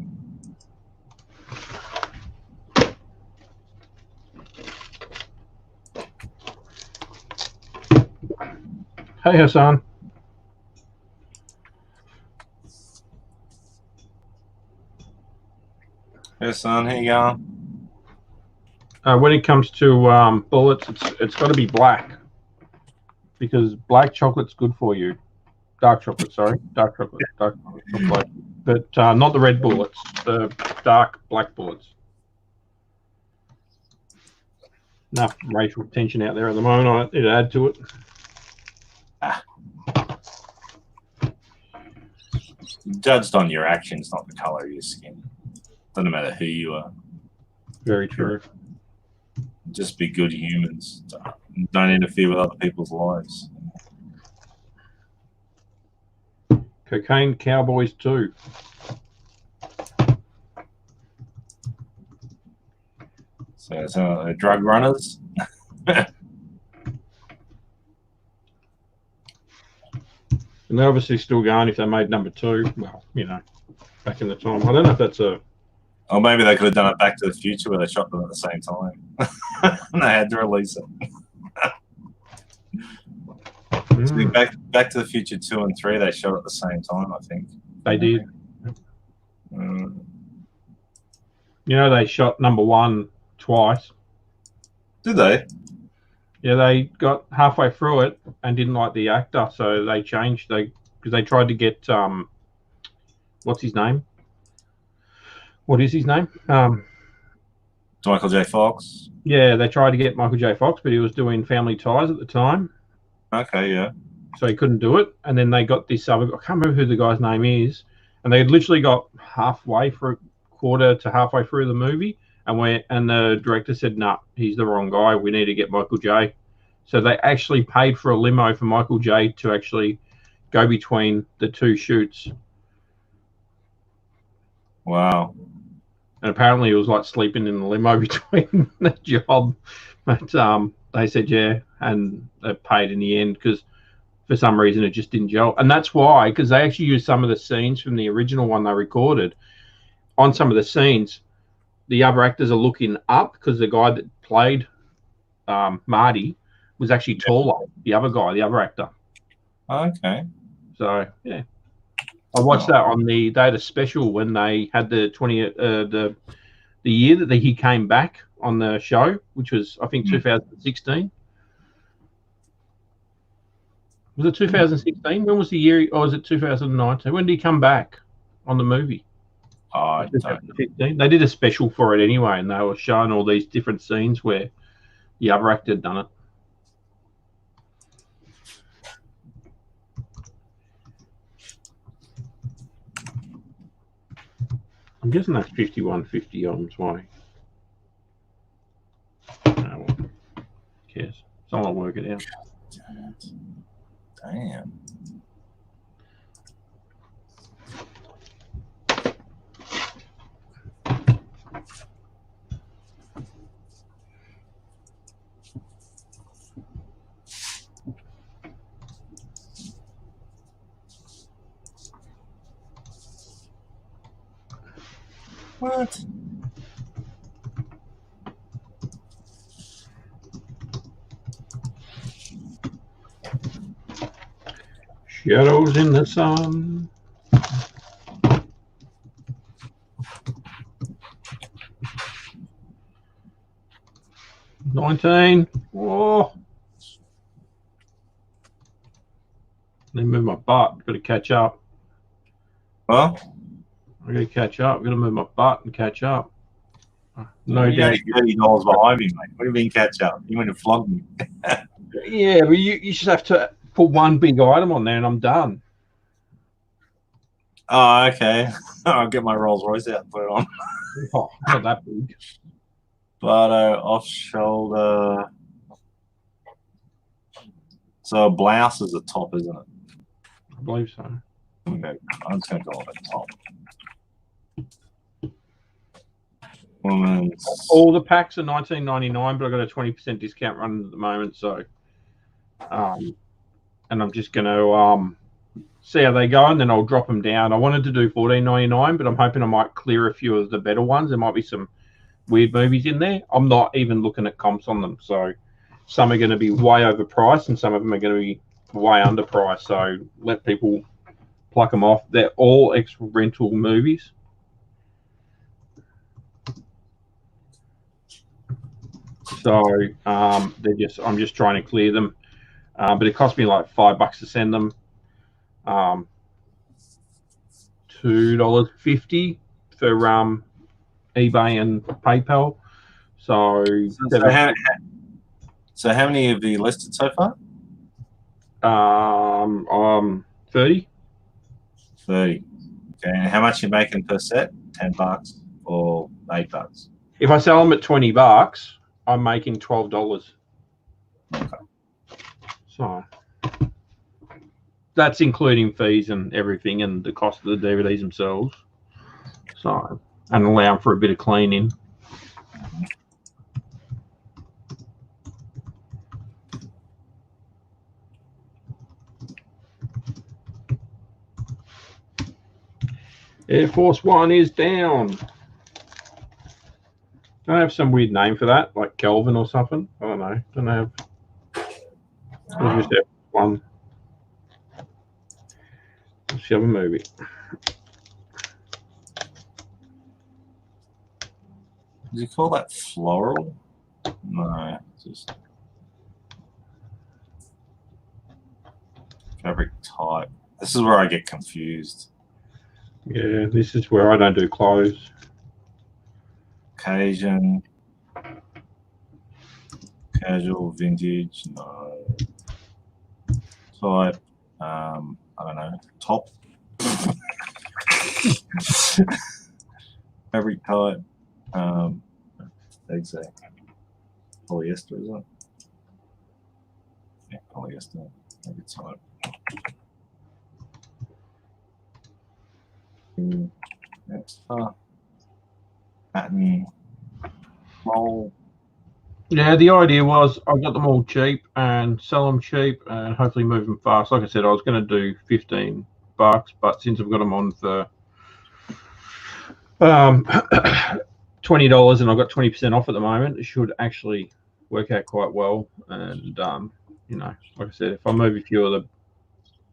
Hey, Hassan. Hey, son, how you going? When it comes to bullets, it's got to be black because black chocolate's good for you. Dark chocolate, sorry, dark chocolate, not black, but not the red bullets, the dark black bullets. Enough racial tension out there at the moment. It'd add to it. Judged on your actions, not the color of your skin. Doesn't matter who you are. Very true. Just be good humans. Don't interfere with other people's lives. Cocaine Cowboys 2. So drug runners. And they're obviously still going if they made number 2. Well, you know, back in the time. I don't know if that's a... Or maybe they could have done it Back to the Future where they shot them at the same time. And they had to release it. Back to the Future 2 and 3, they shot at the same time, I think. They did. You know, they shot number 1 twice. Did they? Yeah, they got halfway through it and didn't like the actor, so they changed. Because they tried to get what's his name? What is his name? Michael J. Fox. Yeah, they tried to get Michael J. Fox, but he was doing Family Ties at the time. Okay, yeah. So he couldn't do it. And then they got this other. I can't remember who the guy's name is. And they had literally got quarter to halfway through the movie, and the director said, "Nah, he's the wrong guy. We need to get Michael J." So they actually paid for a limo for Michael J to actually go between the 2 shoots. Wow. And apparently it was like sleeping in the limo between the job. But they said, yeah, and they paid in the end because for some reason it just didn't gel. And that's why, because they actually used some of the scenes from the original one they recorded. On some of the scenes, the other actors are looking up because the guy that played Marty was actually taller. The other guy, the other actor. Okay. So, yeah. I watched that on they had a special when they had the the year that he came back on the show, which was I think 2016. Was it 2016? When was the year? Or was it 2019? When did he come back on the movie? Oh, 2015. They did a special for it anyway, and they were showing all these different scenes where the other actor had done it. I'm guessing that's 5150 on its way. Oh, well, who cares? Someone will work it out. Damn. What? Shadows in the sun. $19. Oh. Then move my butt. Got to catch up. Well, I got to catch up. Got to move my butt and catch up. No you're doubt. only $30 behind me, mate. What do you mean catch up? You want to flog me? Yeah, but you just have to put one big item on there, and I'm done. Oh, okay. I'll get my Rolls Royce out and put it on. Oh, not that big. Bardo off shoulder. So a blouse is a top, isn't it? I believe so. Okay, I'm just gonna go with a top. Woman's. All the packs are $19.99, but I got a 20% discount running at the moment. So, and I'm just gonna see how they go, and then I'll drop them down. I wanted to do $14.99, but I'm hoping I might clear a few of the better ones. There might be some weird movies in there. I'm not even looking at comps on them, so some are going to be way overpriced, and some of them are going to be way underpriced. So let people pluck them off. They're all ex-rental movies. So I'm just trying to clear them, but it cost me like $5 to send them. $2.50 for eBay and PayPal. So how many have you listed so far? 30. 30. Okay, and how much are you making per set? $10 or $8? If I sell them at $20, I'm making $12. Okay. So that's including fees and everything, and the cost of the DVDs themselves. So, and allowing for a bit of cleaning. Air Force One is down. Don't I have some weird name for that, like Kelvin or something? I don't know. Don't have. It's just Air Force One. Let's have a movie. Do you call that floral? No, it's just fabric type. This is where I get confused. Yeah, this is where I don't do clothes. Occasion, casual, vintage, no. Type, I don't know, top. Fabric type, exact. Polyester, is it? Yeah, polyester, fabric type. Next, pattern, roll. Yeah, the idea was I got them all cheap and sell them cheap and hopefully move them fast. Like I said, I was going to do $15, but since I've got them on for $20 and I've got 20% off at the moment, it should actually work out quite well. And you know, like I said, if I move a few of the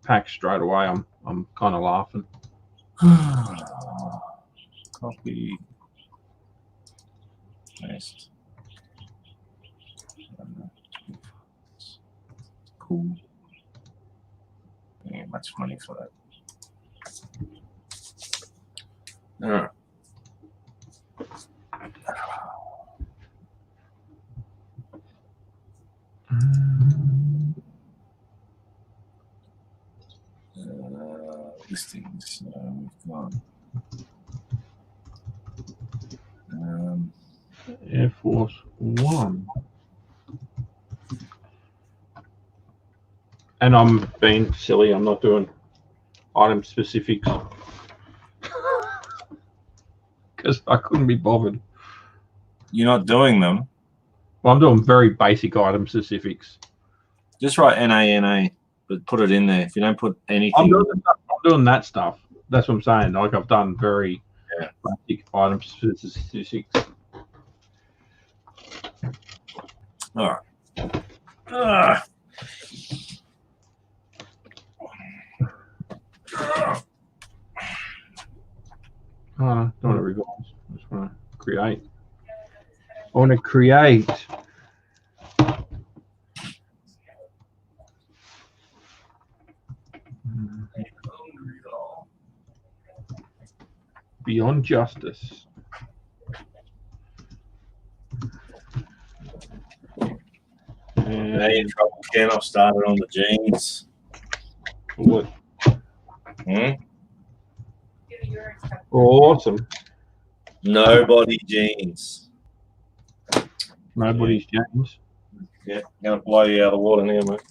packs straight away, I'm kind of laughing. Copy. Paste. Cool. Ain't much money for that. All right. Listings. We've got Air Force One. And I'm being silly. I'm not doing item specifics because I couldn't be bothered. You're not doing them. Well, I'm doing very basic item specifics. Just write NANA, but put it in there. If you don't put anything, I'm doing that stuff. That's what I'm saying. Like I've done very basic item statistics. All right. Don't want to revise. I just want to create. I want to create. Beyond Justice. Now you're in trouble, Ken. I've started on the jeans. What? Hmm? Awesome. Nobody jeans. Nobody's James. Yeah, gonna blow you out of the water now, mate.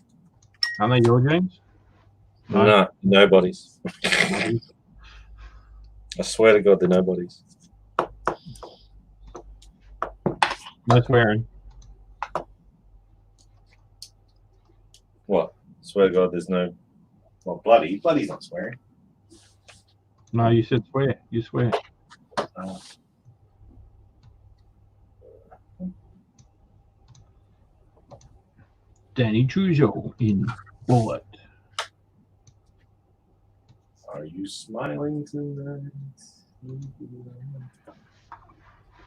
Are they your James? No, nobody's. I swear to God, they're nobody's. No swearing. What? I swear to God, there's no. Well, Bloody's not swearing. No, you said swear. You swear. Danny Trudeau in Bullet. Are you smiling tonight?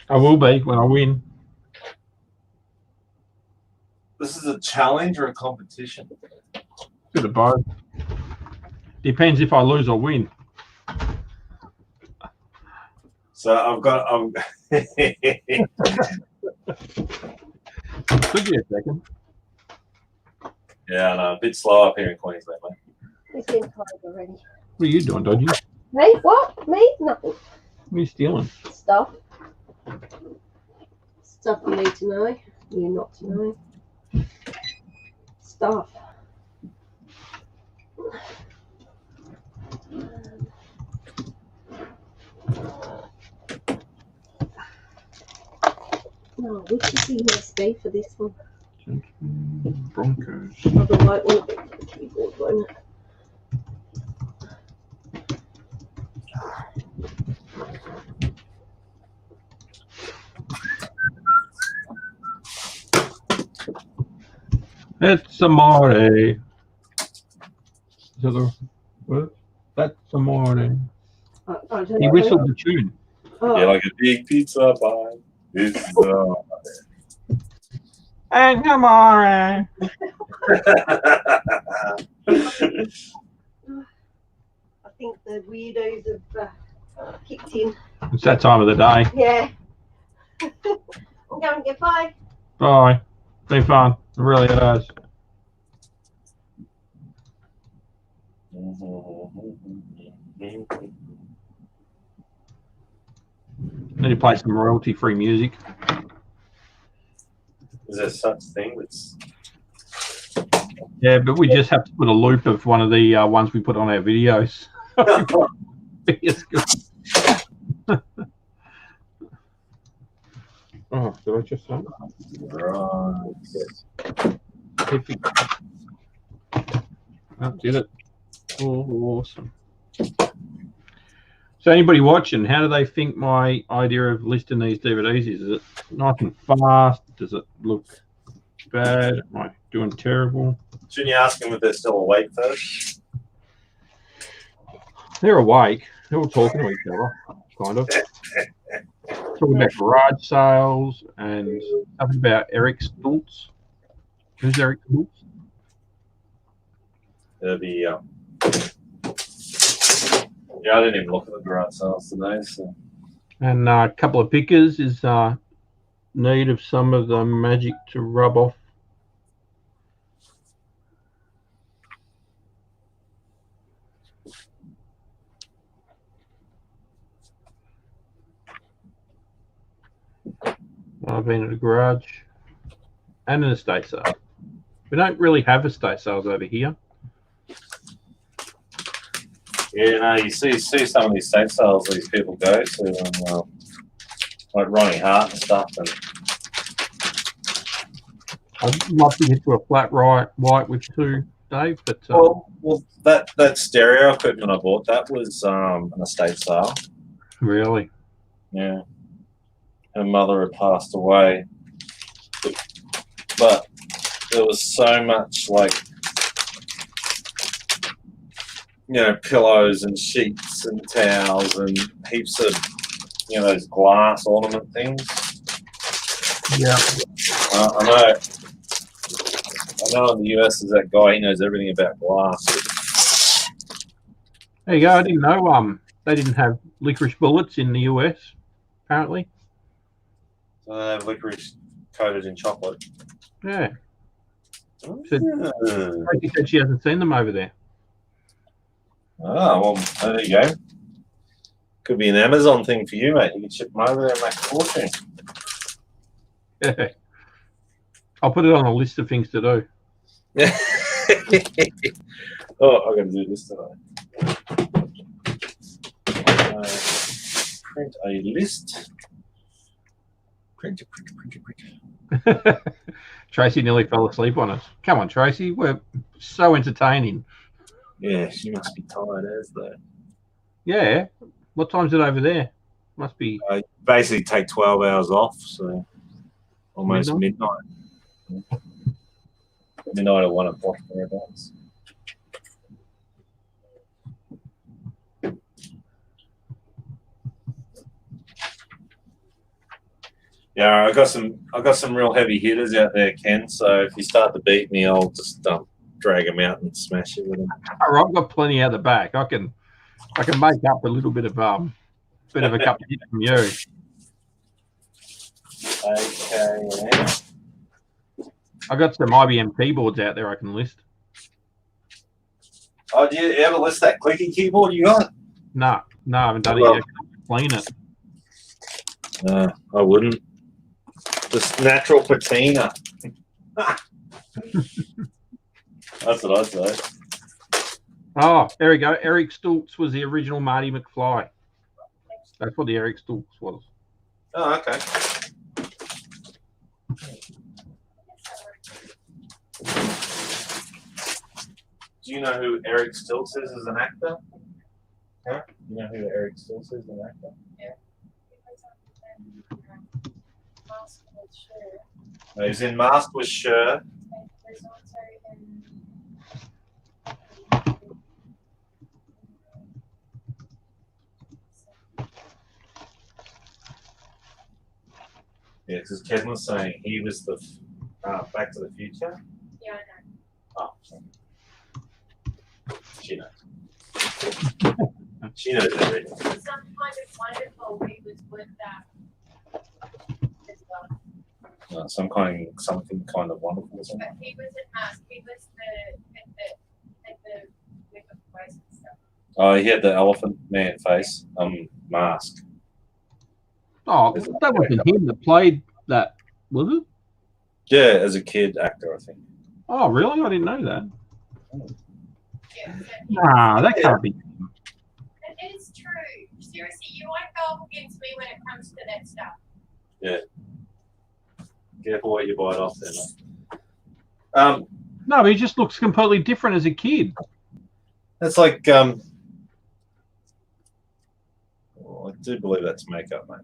I will be when I win. This is a challenge or a competition? Bit of both. Depends if I lose or win. So I've got. Took you a second. Yeah, no, a bit slow up here in Queensland, mate. He's been tired already. What are you doing, Dodgy? Hey, what? Me? Nothing. What are you stealing? Stuff. Stuff you need to know. You not to know. Stuff. No, which is the USB for this one? Broncos. Oh, the white one, the keyboard one. It's amore. Is that the what? That's amore. I don't He know. whistled the tune. Oh, Yeah, like a big pizza pie. This is, And amore. I think the weirdos have kicked in. It's that time of the day. Yeah. I'm going to get bye. Bye. Been fun. It really has. Need to play some royalty-free music. Is there such thing that's Yeah, but we just have to put a loop of one of the ones we put on our videos. It's good. Oh, did I just say? right? Oh, did it? Oh, awesome. So anybody watching, how do they think my idea of listing these DVDs is? Is it nice and fast? Does it look bad? Am I doing terrible? Shouldn't you ask them if they're still awake first? They're awake. They're all talking to each other, kind of. Talking about garage sales and something about Eric Stoltz. Who's Eric Stoltz? There'll be yeah, I didn't even look at the garage sales today. So And a couple of pickers is need of some of the magic to rub off. I've been at a garage and an estate sale. We don't really have estate sales over here. yeah, no, you see some of these estate sales these people go to, and like Ronnie Hart and stuff, and I'd love to get to a flat white with two, Dave, but well, that stereo equipment I bought, that was an estate sale. really, Yeah, her mother had passed away, but there was so much like, you know, pillows and sheets and towels and heaps of, you know, those glass ornament things. yeah. I know in the US there's that guy, he knows everything about glass. There you go. I didn't know they didn't have licorice bullets in the US, apparently. So they have licorice coated in chocolate. Yeah. Oh, Tracy said she hasn't seen them over there. well, there you go. Could be an Amazon thing for you, mate. You can ship them over there and make a fortune. Yeah. I'll put it on a list of things to do. Oh, I've got to do this tonight. Print a list. Print. Tracy nearly fell asleep on us. Come on, Tracy. We're so entertaining. Yeah, she must be tired as though. Yeah. What time's it over there? Must be. I basically take 12 hours off, so almost midnight. Midnight at 1 o'clock thereabouts. Yeah, I got some real heavy hitters out there, Ken. So if you start to beat me, I'll just drag them out and smash it with them. All right, I've got plenty out the back. I can make up a little bit of a couple of hits from you. Okay. I got some IBM keyboards out there I can list. Oh, do you ever list that clicky keyboard you got? No, I haven't done it yet. Clean it. I wouldn't. Just natural patina. That's what I'd say. Oh, there we go. Eric Stultz was the original Marty McFly. That's what the Eric Stultz was. Oh, okay. Do you know who Eric Stultz is as an actor? Huh? You know who Eric Stultz is as an actor? He's in Mask with Cher. Yeah, because Kevin was saying he was the Back to the Future. Yeah, I know. Oh, she knows. She knows everything. Some kind of wonderful he was with that as well. Something kind of wonderful. But he was in Mask. He was at the with the voice and stuff. Oh, he had the elephant man face. Mask. Oh, that wasn't him that played that, was it? Yeah, as a kid actor, I think. Oh, really? I didn't know that. Yeah, Nah, that can't be. it is true. Seriously, you won't go up against me when it comes to that stuff. Yeah. Careful what you bite off there, mate. No, but he just looks completely different as a kid. It's like I do believe that's makeup, mate.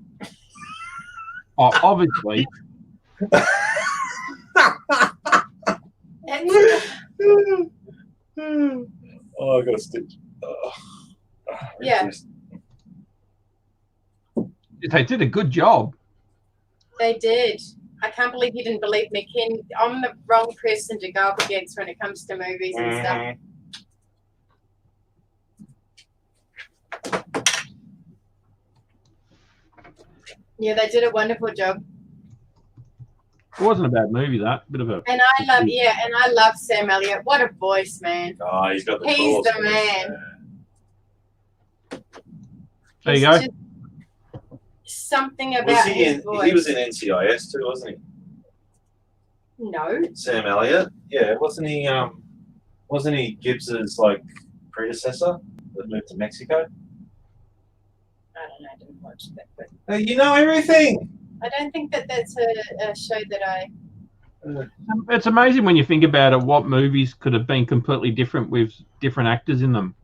Oh, obviously. Oh, I got a stitch. Yeah. They did a good job. They did. I can't believe you didn't believe me, Ken. I'm the wrong person to go up against when it comes to movies and stuff. Yeah, they did a wonderful job. It wasn't a bad movie, that. Bit of a. And I love Sam Elliott. What a voice, man. Oh, he's got the He's coolest the man. There you go. Just something about his voice. He was in NCIS too, wasn't he? No. Sam Elliott. Yeah, wasn't he? Wasn't he Gibbs's like predecessor that moved to Mexico? I don't know. I didn't watch that. But You know everything. I don't think that's a show that I. It's amazing when you think about it, what movies could have been completely different with different actors in them.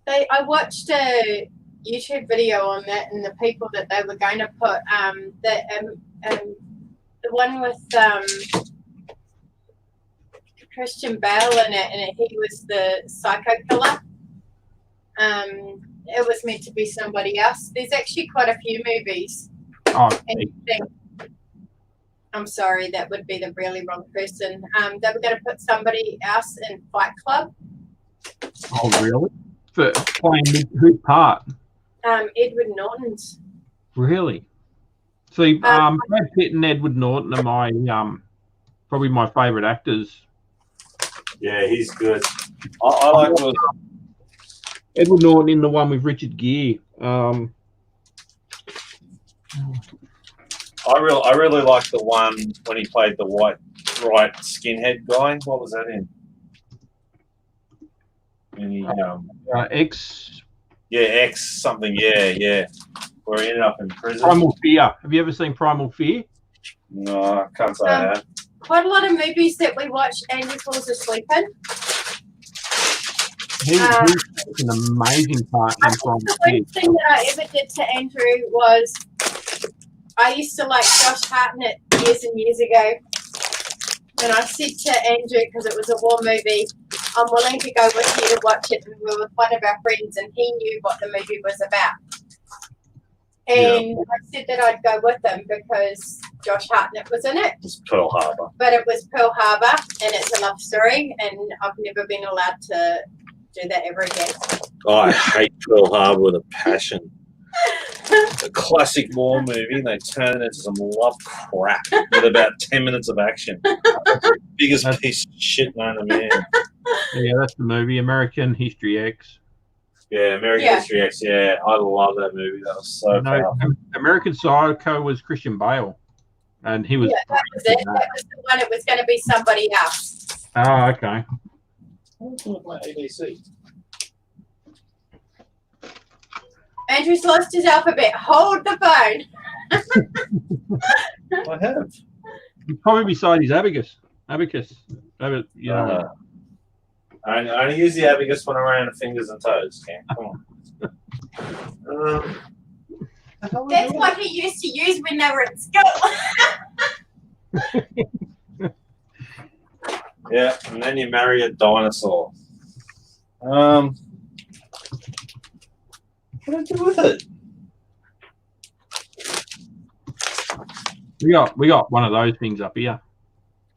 I watched a YouTube video on that, and the people that they were going to put the one with Christian Bale in it, and he was the psycho killer. It was meant to be somebody else. There's actually quite a few movies. Oh, I'm sorry, that would be the really wrong person. They were going to put somebody else in Fight Club. oh really? For playing whose part? Edward Norton's. Really? See, Brad Pitt and Edward Norton are my probably my favourite actors. Yeah, he's good. I like the Edward Norton in the one with Richard Gere. I really like the one when he played the right skinhead guy. What was that in? And he, X. Yeah, X something. Yeah. Where he ended up in prison. Primal Fear. Have you ever seen Primal Fear? No, I can't say I have. Quite a lot of movies that we watch, Andrew falls asleep in. He's an amazing part in Primal The Fear. worst thing that I ever did to Andrew was I used to like Josh Hartnett years and years ago. And I said to Andrew, because it was a war movie, I'm willing to go with you to watch it. And we were with one of our friends, and he knew what the movie was about. And I said that I'd go with him because Josh Hartnett was in it. It's Pearl Harbor. But it was Pearl Harbor, and it's a love story, and I've never been allowed to do that ever again. Oh, I hate Pearl Harbor with a passion. A classic war movie, and they turn it into some love crap with about 10 minutes of action. Biggest piece of shit known to man. Yeah, that's the movie, American History X. Yeah, American History X, yeah. I love that movie. That was so powerful. American Psycho was Christian Bale. And he was... Yeah, that was it. That was the one. It was going to be somebody else. Oh, okay. ABC. Andrew's lost his alphabet. Hold the phone. I have. Probably beside his abacus. I only use the abacus when I'm around the fingers and toes. Cam. Come on. That's what he used to use when they were at school. Yeah, and then you marry a dinosaur. What do I do with it? We got one of those things up here.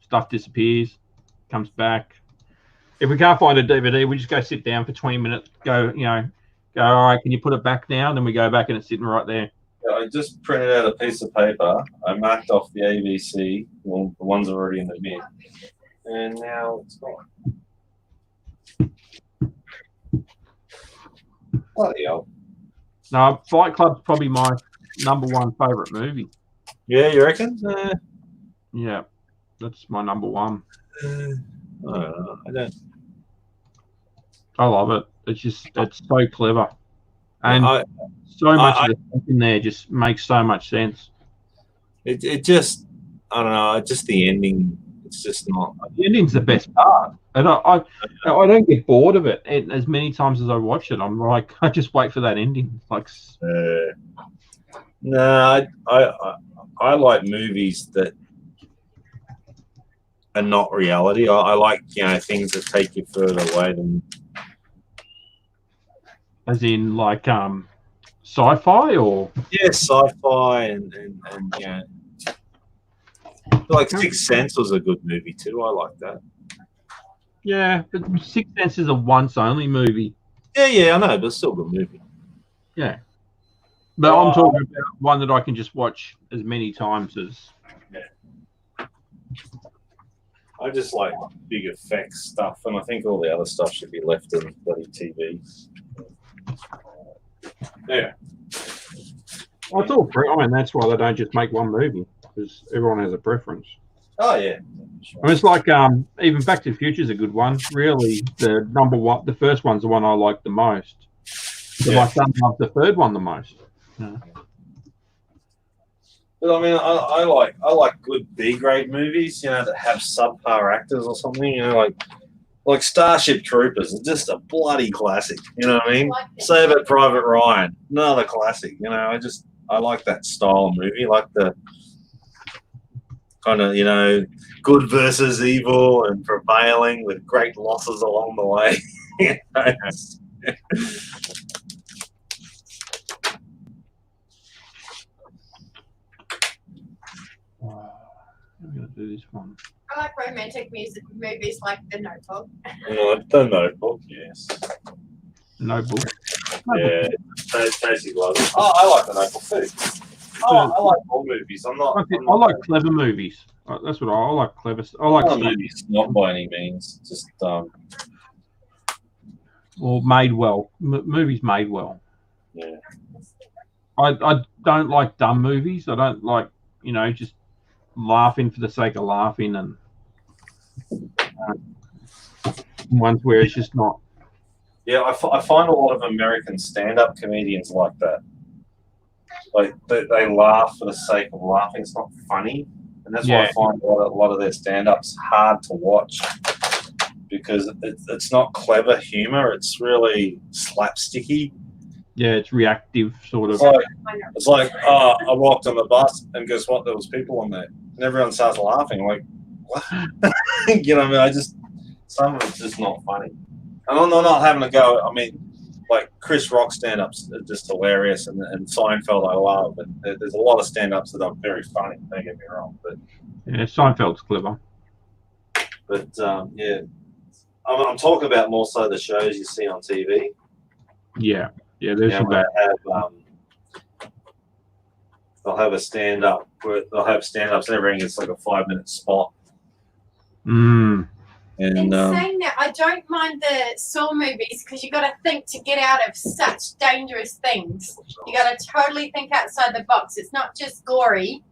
Stuff disappears, comes back. If we can't find a DVD, we just go sit down for 20 minutes. Go, all right, can you put it back now? Then we go back and it's sitting right there. Yeah, I just printed out a piece of paper. I marked off the ABC. Well, the ones already in the bin. And now it's gone. Bloody hell. No, Fight Club's probably my #1 favourite movie. Yeah, you reckon? Yeah, that's my #1. I don't know. I love it. It's so clever. And so much of the stuff in there just makes so much sense. It just, I don't know, just the ending, it's just not. The ending's the best part. And I don't get bored of it. And as many times as I watch it, I'm like, I just wait for that ending. Like, no, I like movies that are not reality. I like, things that take you further away than. As in, like, sci-fi or? Yeah, sci-fi and like Sixth Sense was a good movie too. I like that. Yeah, but Sixth Sense is a once-only movie. Yeah, I know, but it's still a good movie. Yeah. But I'm talking about one that I can just watch as many times as... Yeah. I just like big effects stuff, and I think all the other stuff should be left in bloody TV. Yeah. Well, it's all... I mean, that's why they don't just make one movie, because everyone has a preference. Oh, yeah. I mean, it's like even Back to the Future is a good one. Really, the #1, the first one's the one I like the most. But my son loves the third one the most. Yeah. But I mean, I like good B grade movies, that have subpar actors or something. Like Starship Troopers is just a bloody classic. You know what I mean? Saving Private Ryan, another classic. I like that style of movie, like the kind of, good versus evil and prevailing with great losses along the way. I'm going to do this one. I like romantic movies like The Notebook. The Notebook, yes. Notebook. Yeah, Tracy Glover. Oh, I like The Notebook too. Oh, I like all movies. I'm not. I like clever movies. That's what I like. Clever. I like movies, not by any means. Just or made well. Movies made well. Yeah. I don't like dumb movies. I don't like, just laughing for the sake of laughing, and ones where it's just not. Yeah, I find a lot of American stand-up comedians like that. Like they laugh for the sake of laughing. It's not funny, and that's why I find a lot of their stand-ups hard to watch, because it's not clever humor. It's really slapsticky. Yeah, it's reactive, sort of. It's like, I walked on the bus, and guess what? There was people on there, and everyone starts laughing. I'm like, what? You know what I mean? Some of it's just not funny. And I'm not having a go. I mean, like Chris Rock stand-ups are just hilarious, and Seinfeld I love, and there's a lot of stand-ups that are very funny. Don't get me wrong, but yeah, Seinfeld's clever. But yeah, I'm talking about more so the shows you see on TV. Yeah. Yeah, there's some bad. They'll have a stand-up where they'll have stand-ups and everything. It's like a 5-minute spot. Mm. And in saying that, I don't mind the Saw movies because you got to think to get out of such dangerous things. You got to totally think outside the box. It's not just gory.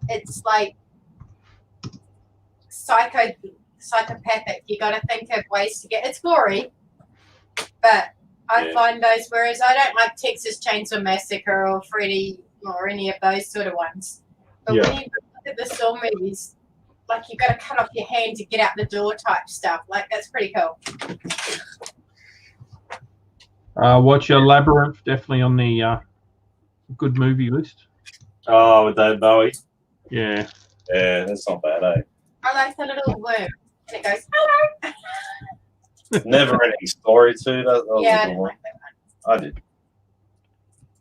It's like psychopathic. You got to think of ways to get. It's gory, but I find those, whereas I don't like Texas Chainsaw Massacre or Freddy or any of those sort of ones. But when you look at the Saw movies, like you've got to cut off your hand to get out the door type stuff. Like, that's pretty cool. Watch your Labyrinth, definitely on the good movie list. Oh, with Dave Bowie? Yeah. Yeah, that's not bad, eh? I like the little worm. And it goes, hello. Never ending story too. That was yeah, a good one. I did.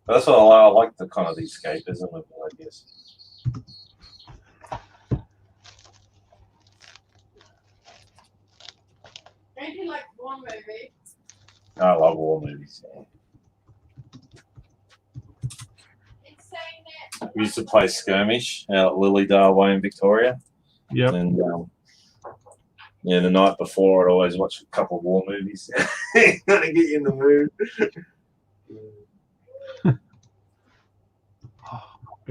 But that's what I like, the kind of the escapism of it, I guess. Don't you like war movies? I love war movies. We used to play skirmish out at Lilydale Way in Victoria. Yep. And yeah, the night before I'd always watch a couple of war movies. Gotta get you in the mood. Where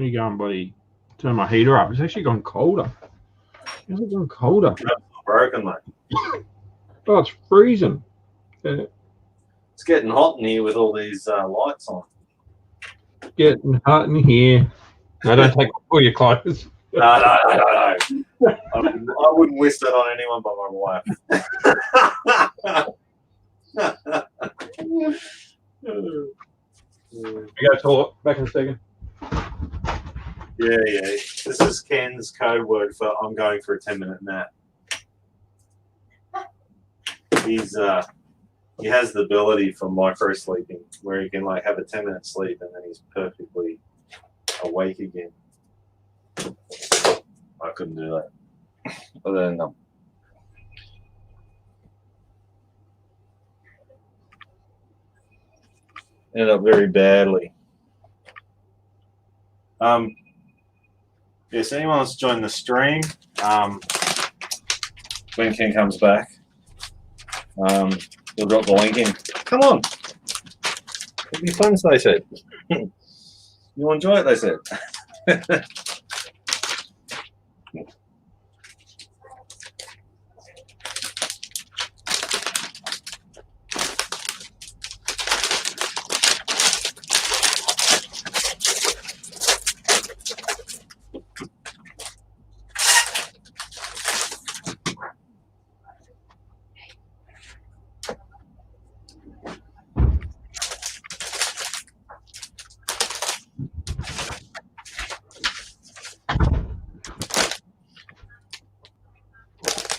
you going, buddy? Turn my heater up. It's actually gone colder. It's gone colder. It's broken, mate. Oh, it's freezing. It's getting hot in here with all these lights on. Getting hot in here. No, don't take off all your clothes. No. I wouldn't wish that on anyone but my wife. We go to back in a second. Yeah. This is Ken's code word for I'm going for a 10-minute nap. He has the ability for micro sleeping, where he can like have a 10-minute sleep and then he's perfectly awake again. I couldn't do that. But then ended up very badly. Yes, anyone wants to join the stream, when Ken comes back, he'll drop the link in. Come on. It'll be fun, they said. You'll enjoy it, they said.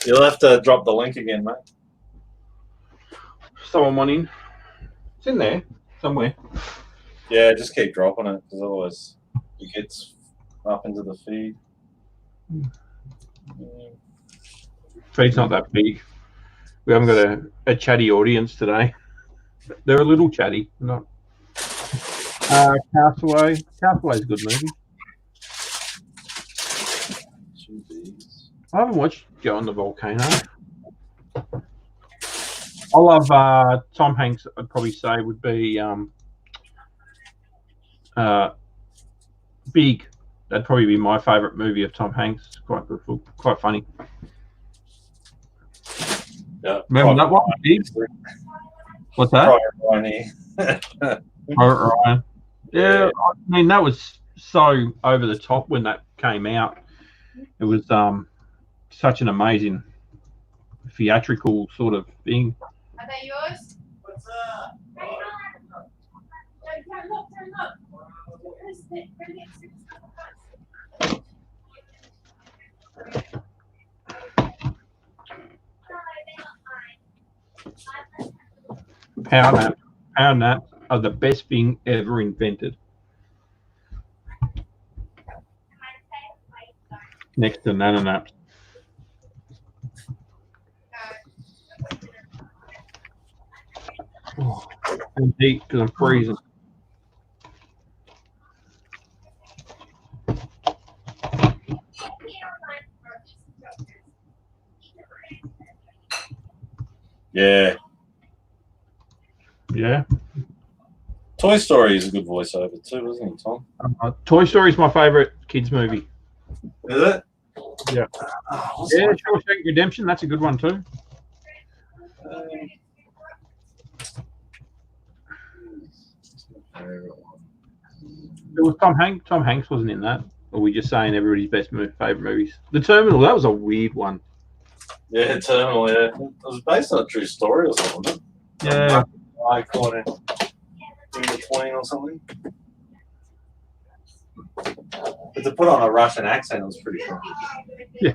You'll have to drop the link again, mate. Someone went in. It's in there somewhere. Yeah, just keep dropping it, because otherwise it gets up into the feed. Feed's not that big. We haven't got a chatty audience today. They're a little chatty. Not. Castaway. Castaway's a good movie. I haven't watched Joe on the Volcano. I love Tom Hanks. I'd probably say would be Big. That'd probably be my favourite movie of Tom Hanks. Quite good, quite funny. Yeah. Remember that one? Big? What's that? Private Ryan. Yeah, I mean that was so over the top when that came out. It was such an amazing theatrical sort of thing. Are they yours? What's up? Don't look. Power naps are the best thing ever invented. Next to nano naps. Oh, and deep because I'm freezing. Yeah. Yeah. Toy Story is a good voiceover too, isn't it, Tom? Toy Story is my favorite kids movie. Is it? Yeah. Yeah, Shawshank Redemption. That's a good one too. It was Tom Hanks. Tom Hanks wasn't in that. Or are we just saying everybody's best favorite movies? The Terminal. That was a weird one. Yeah, Terminal. Yeah, it was based on a true story or something. Wasn't it? Yeah. I caught it in between or something. But to put on a Russian accent was pretty cool. Yeah.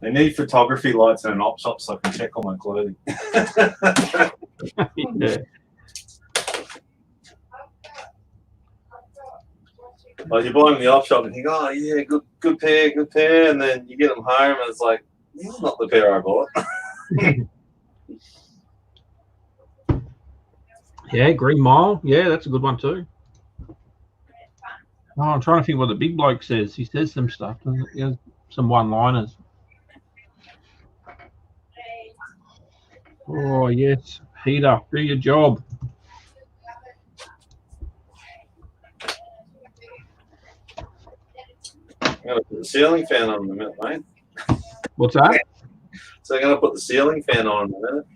They need photography lights in an op shop so I can check all my clothing. Yeah. Like you buy them in the op shop and think, oh yeah, good pair, and then you get them home and it's like, this is not the pair I bought. Yeah, Green Mile. Yeah, that's a good one too. Oh, I'm trying to think what the big bloke says. He says some stuff. He has some one-liners. Oh yes, Peter, do your job. I'm gonna put the ceiling fan on in a minute, mate. What's that? So I'm gonna put the ceiling fan on in a minute.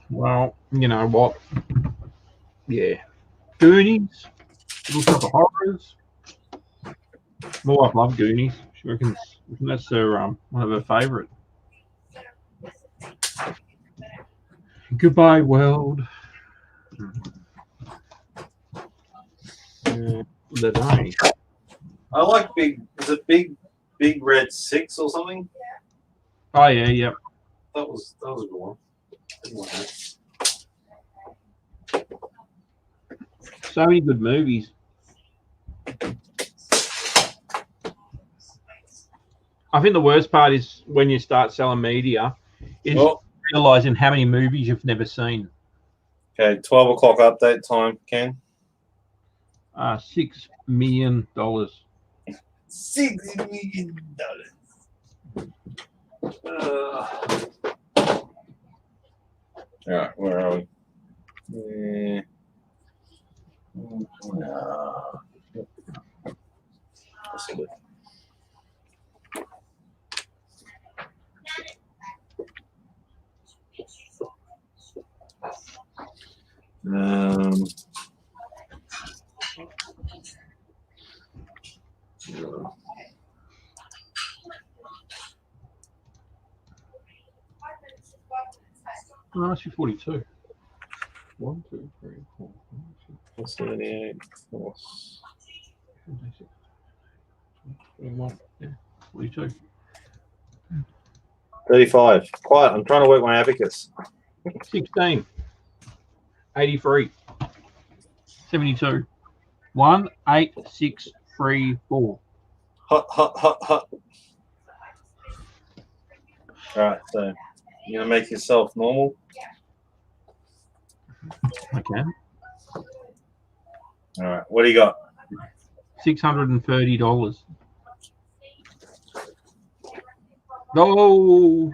Well, you know what? Yeah, Goonies. Looking for horrors. My wife loves Goonies. She reckons that's her one of her favourite. Goodbye, world. I like is it big red 6 or something? Oh yeah, yep. That was a good one. Didn't like that. So many good movies. I think the worst part is when you start selling media is realizing how many movies you've never seen. Okay, 12 o'clock update time, Ken. $6 million. $6 million. All right, where are we? Let's see. Oh, that's your 42. 1, 2, 3, 4, 5, 6, 78 21. Yeah, 42. 35. Quiet. I'm trying to work my abacus. 16. 83. 72. 18634. Hot, hot, hot, hot. All right, so you're gonna make yourself normal. Okay. All right, what do you got? $630. No,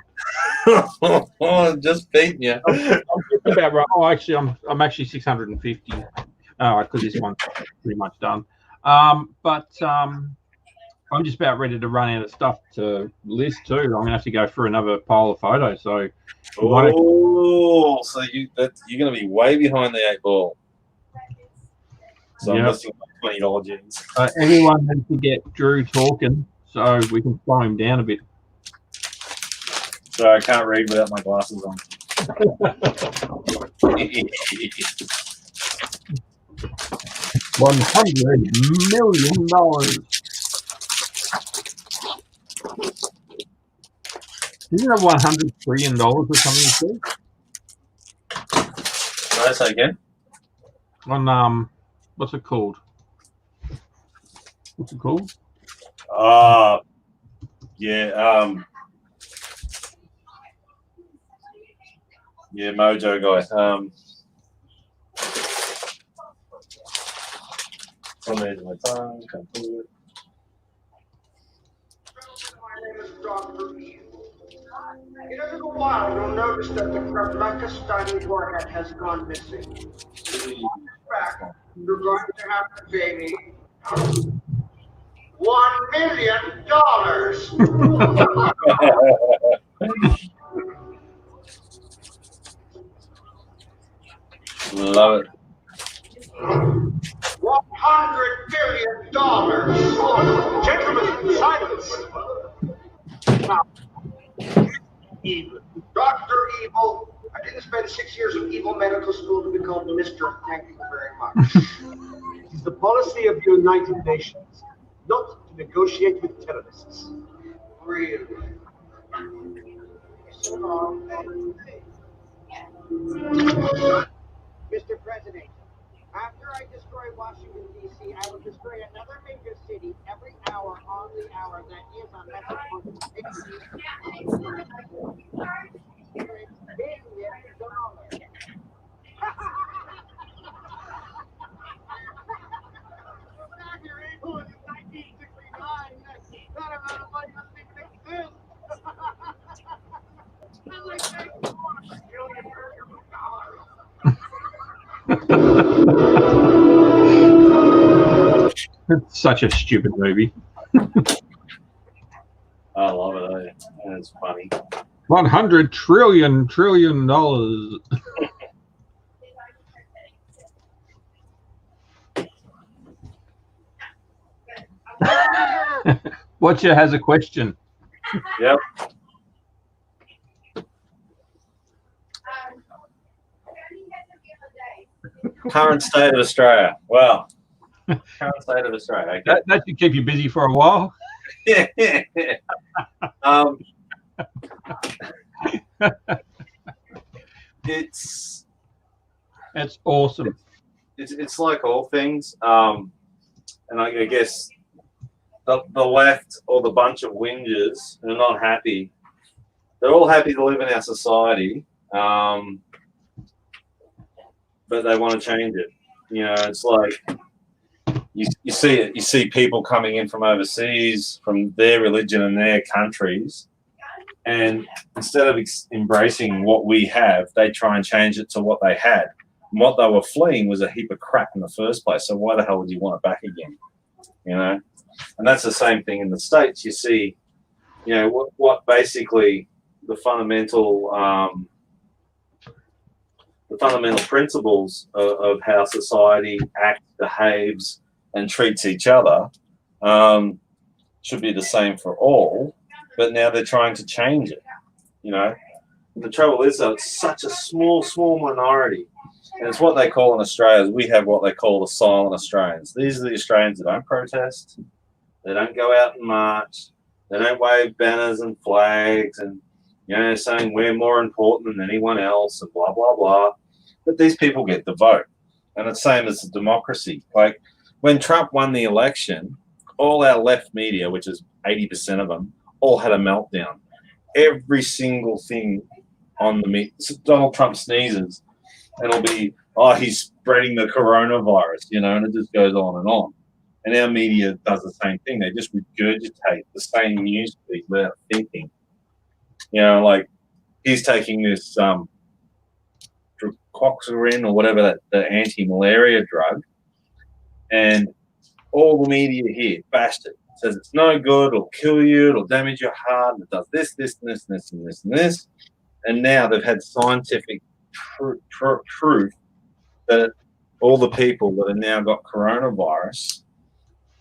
Just beating you. I'm just about right. Oh, actually, I'm actually 650. Because this one's pretty much done. But I'm just about ready to run out of stuff to list too. I'm gonna have to go through another pile of photos. So, Oh, so you're gonna be way behind the 8 ball. So I'm listing my $20 jeans. everyone needs to get Drew talking so we can slow him down a bit. So I can't read without my glasses on. $100 million. Isn't it $100 trillion or something? Can I say again? On what's it called? What's it called? Yeah, yeah, Mojo guy. On the edge of my tongue, can't do it. My name is Dr. Evil. In a little while, you'll notice that the Frankenstein warhead has gone missing. In fact, you're going to have to pay me $1 million. Love it. $100 million. Gentlemen, silence. Now, Evil. Dr. Evil, I didn't spend 6 years of evil medical school to become Mr. Thank you very much. It is the policy of the United Nations not to negotiate with terrorists. Really? Mr. President, after I destroy Washington, D.C., I will destroy another major city every hour on the hour that is on metropolitan That amount of money doesn't even exist. It's such a stupid movie. I love it. It's funny. $100 trillion. Watcher has a question. Yep. Current state of Australia. Well, current state of Australia. Okay. That should keep you busy for a while. It's awesome. It's like all things, and I guess the left or the bunch of whingers who are not happy. They're all happy to live in our society, but they want to change it. You know, it's like you see it. You see people coming in from overseas, from their religion and their countries, and instead of embracing what we have, they try and change it to what they had. And what they were fleeing was a heap of crap in the first place. So why the hell would you want it back again? You know, and that's the same thing in the States. You see, you know, what basically the fundamental principles of how society acts, behaves, and treats each other should be the same for all. But now they're trying to change it. You know, and the trouble is, though, it's such a small minority. And it's what they call in Australia, we have what they call the silent Australians. These are the Australians that don't protest, they don't go out and march, they don't wave banners and flags and, you know, saying we're more important than anyone else and blah, blah, blah. But these people get the vote. And it's the same as the democracy. Like, when Trump won the election, all our left media, which is 80% of them, all had a meltdown. Every single thing on the media, Donald Trump sneezes, and it'll be, oh, he's spreading the coronavirus, you know, and it just goes on and on. And our media does the same thing. They just regurgitate the same news feed without thinking. You know, like he's taking this Coxarin or whatever, the anti-malaria drug, and all the media here bashed it. Says it's no good, it'll kill you, it'll damage your heart, and it does this, this, and this, and this, and this, and this. And now they've had scientific proof that all the people that have now got coronavirus,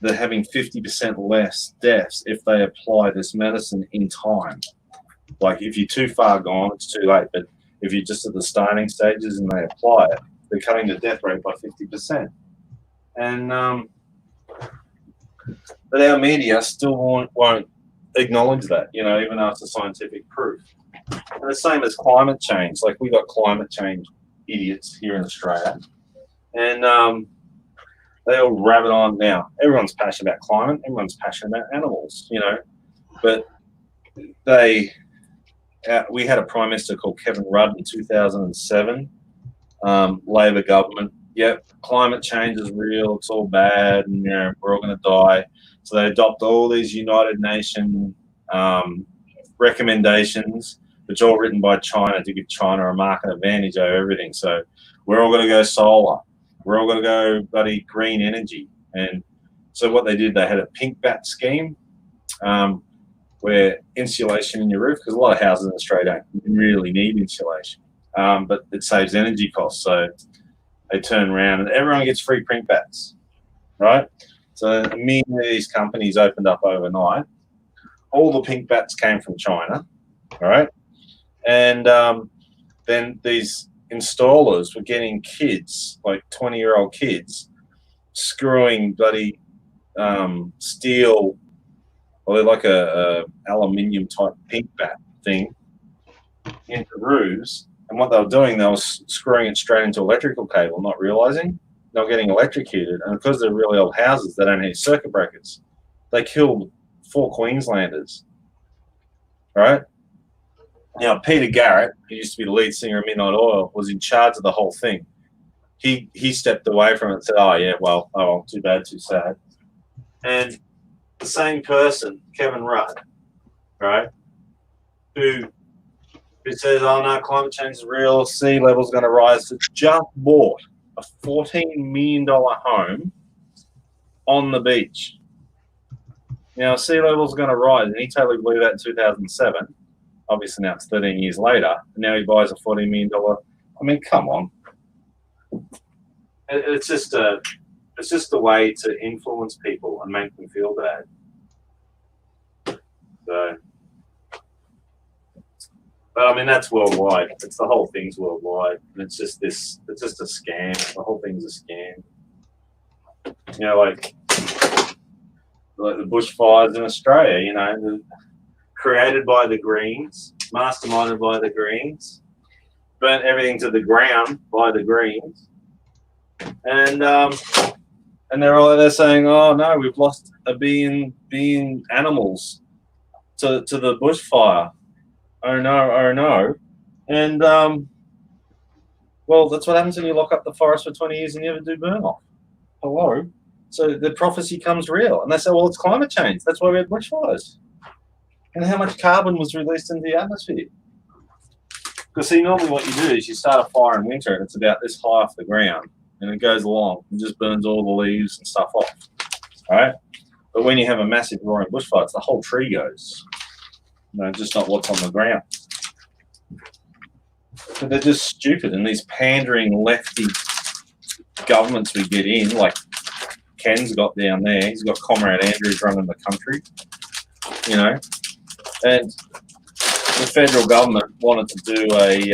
they're having 50% less deaths if they apply this medicine in time. Like if you're too far gone, it's too late. But if you're just at the starting stages and they apply it, they're cutting the death rate by 50%. And but our media still won't acknowledge that, you know, even after scientific proof. And the same as climate change. Like we got climate change idiots here in Australia, and they all rabbit on now. Everyone's passionate about climate. Everyone's passionate about animals, you know. But we had a prime minister called Kevin Rudd in 2007, Labor government. Yep, climate change is real. It's all bad, and you know we're all going to die. So they adopt all these United Nations recommendations, which are all written by China to give China a market advantage over everything. So we're all going to go solar. We're all going to go bloody green energy. And so what they did, they had a pink bat scheme where insulation in your roof, because a lot of houses in Australia don't really need insulation, but it saves energy costs. So they turn around and everyone gets free pink bats, right? So many of these companies opened up overnight. All the pink bats came from China, all right? And then these installers were getting kids, like 20-year-old kids, screwing bloody steel, or they're like a aluminium type pink bat thing into roofs. And what they were doing, they were screwing it straight into electrical cable, not realizing they were getting electrocuted. And because they're really old houses, they don't have circuit breakers. They killed 4 Queenslanders, right? Now, Peter Garrett, who used to be the lead singer of Midnight Oil, was in charge of the whole thing. He stepped away from it and said, oh, yeah, well, too bad, too sad. And the same person, Kevin Rudd, right, who says, oh, no, climate change is real, sea level's going to rise, just bought a $14 million home on the beach. Now, sea level's going to rise, and he totally believed that in 2007. Obviously, now it's 13 years later, and now he buys a $40 million. I mean, come on. It's just a way to influence people and make them feel bad. So, but I mean, that's worldwide. It's the whole thing's worldwide. It's just a scam. The whole thing's a scam. You know, like the bushfires in Australia, you know, created by the Greens, masterminded by the Greens, burnt everything to the ground by the Greens, and they're saying, oh no, we've lost a billion animals to the bushfire. Oh no. And well, that's what happens when you lock up the forest for 20 years and you never do burn off. Hello. So the prophecy comes real, and they say, well, it's climate change. That's why we had bushfires. And how much carbon was released into the atmosphere? Because see, normally what you do is you start a fire in winter and it's about this high off the ground, and it goes along and just burns all the leaves and stuff off. All right? But when you have a massive roaring bushfire, it's the whole tree goes. You know, just not what's on the ground. But they're just stupid, and these pandering lefty governments we get in, like Ken's got down there, he's got Comrade Andrews running the country, you know, and the federal government wanted to do a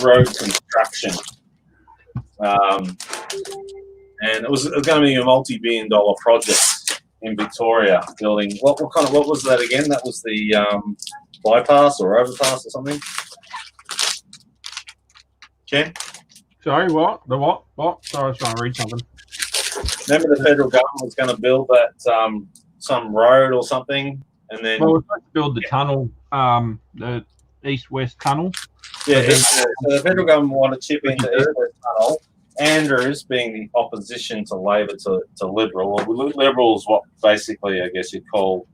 road construction, and it was going to be a multi-billion-dollar project in Victoria, building what was that again? That was the bypass or overpass or something. Okay. Sorry, what? The what? What? Sorry, I was trying to read something. Remember the federal government was going to build that some road or something, and then Well, we're supposed to build the tunnel, the east-west tunnel. so the federal government wanted to chip into the east-west tunnel. Andrews, being the opposition to Labor to Liberal, or Liberal is what basically I guess you'd call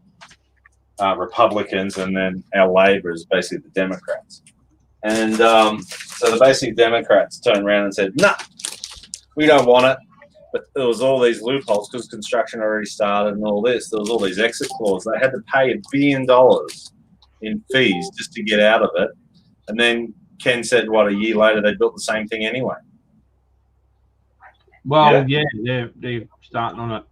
Republicans, and then our Labor is basically the Democrats. And so the basic Democrats turned around and said, "Nah, we don't want it." But there was all these loopholes because construction already started and all this. There was all these exit clauses. They had to pay $1 billion in fees just to get out of it. And then Ken said, what, a year later, they built the same thing anyway. Well, yeah, they're starting on it.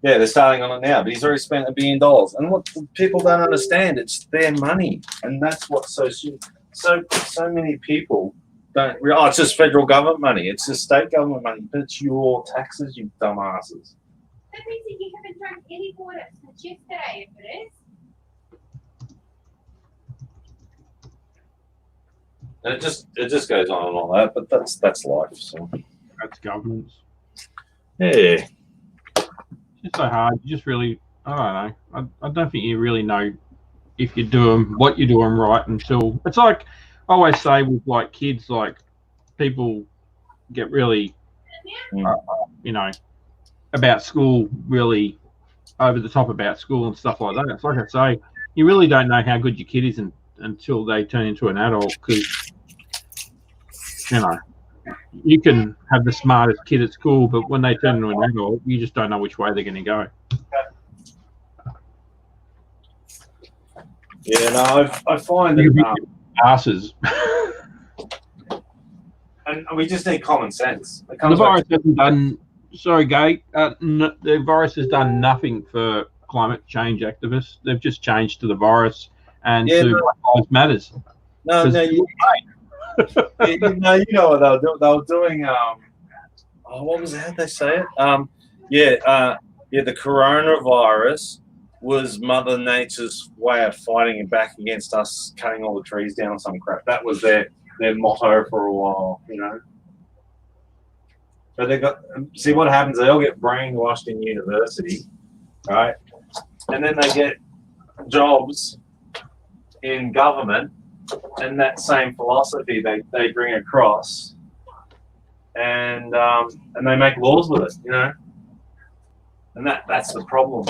Yeah, they're starting on it now. But he's already spent $1 billion. And what people don't understand, it's their money. And that's what's so many people don't realize. Oh, it's just federal government money. It's just state government money. But it's your taxes, you dumbasses. That means that you haven't drunk any water since yesterday, if it is. And it just goes on and all that, but that's life. So That's governments. yeah, It's just so hard. You just really, I don't know. I don't think you really know if you're doing what you're doing right until it's like I always say with like kids, like people get really, you know, about school, really over the top about school and stuff like that. It's like I say, you really don't know how good your kid is until they turn into an adult, because you know you can have the smartest kid at school, but when they turn into an adult, you just don't know which way they're going to go. yeah. No, I find that Asses. and we just need common sense. It The comes virus back hasn't done. Sorry, Gay. The virus has done nothing for climate change activists. They've just changed to the virus and to Black Lives Matters. no, you know what they were doing. They were doing what was that? They say it. The coronavirus was Mother Nature's way of fighting back against us cutting all the trees down or some crap. That was their motto for a while, you know. But they got see what happens. They all get brainwashed in university, right? And then they get jobs in government, and that same philosophy they bring across, and they make laws with it, you know. And that's the problem.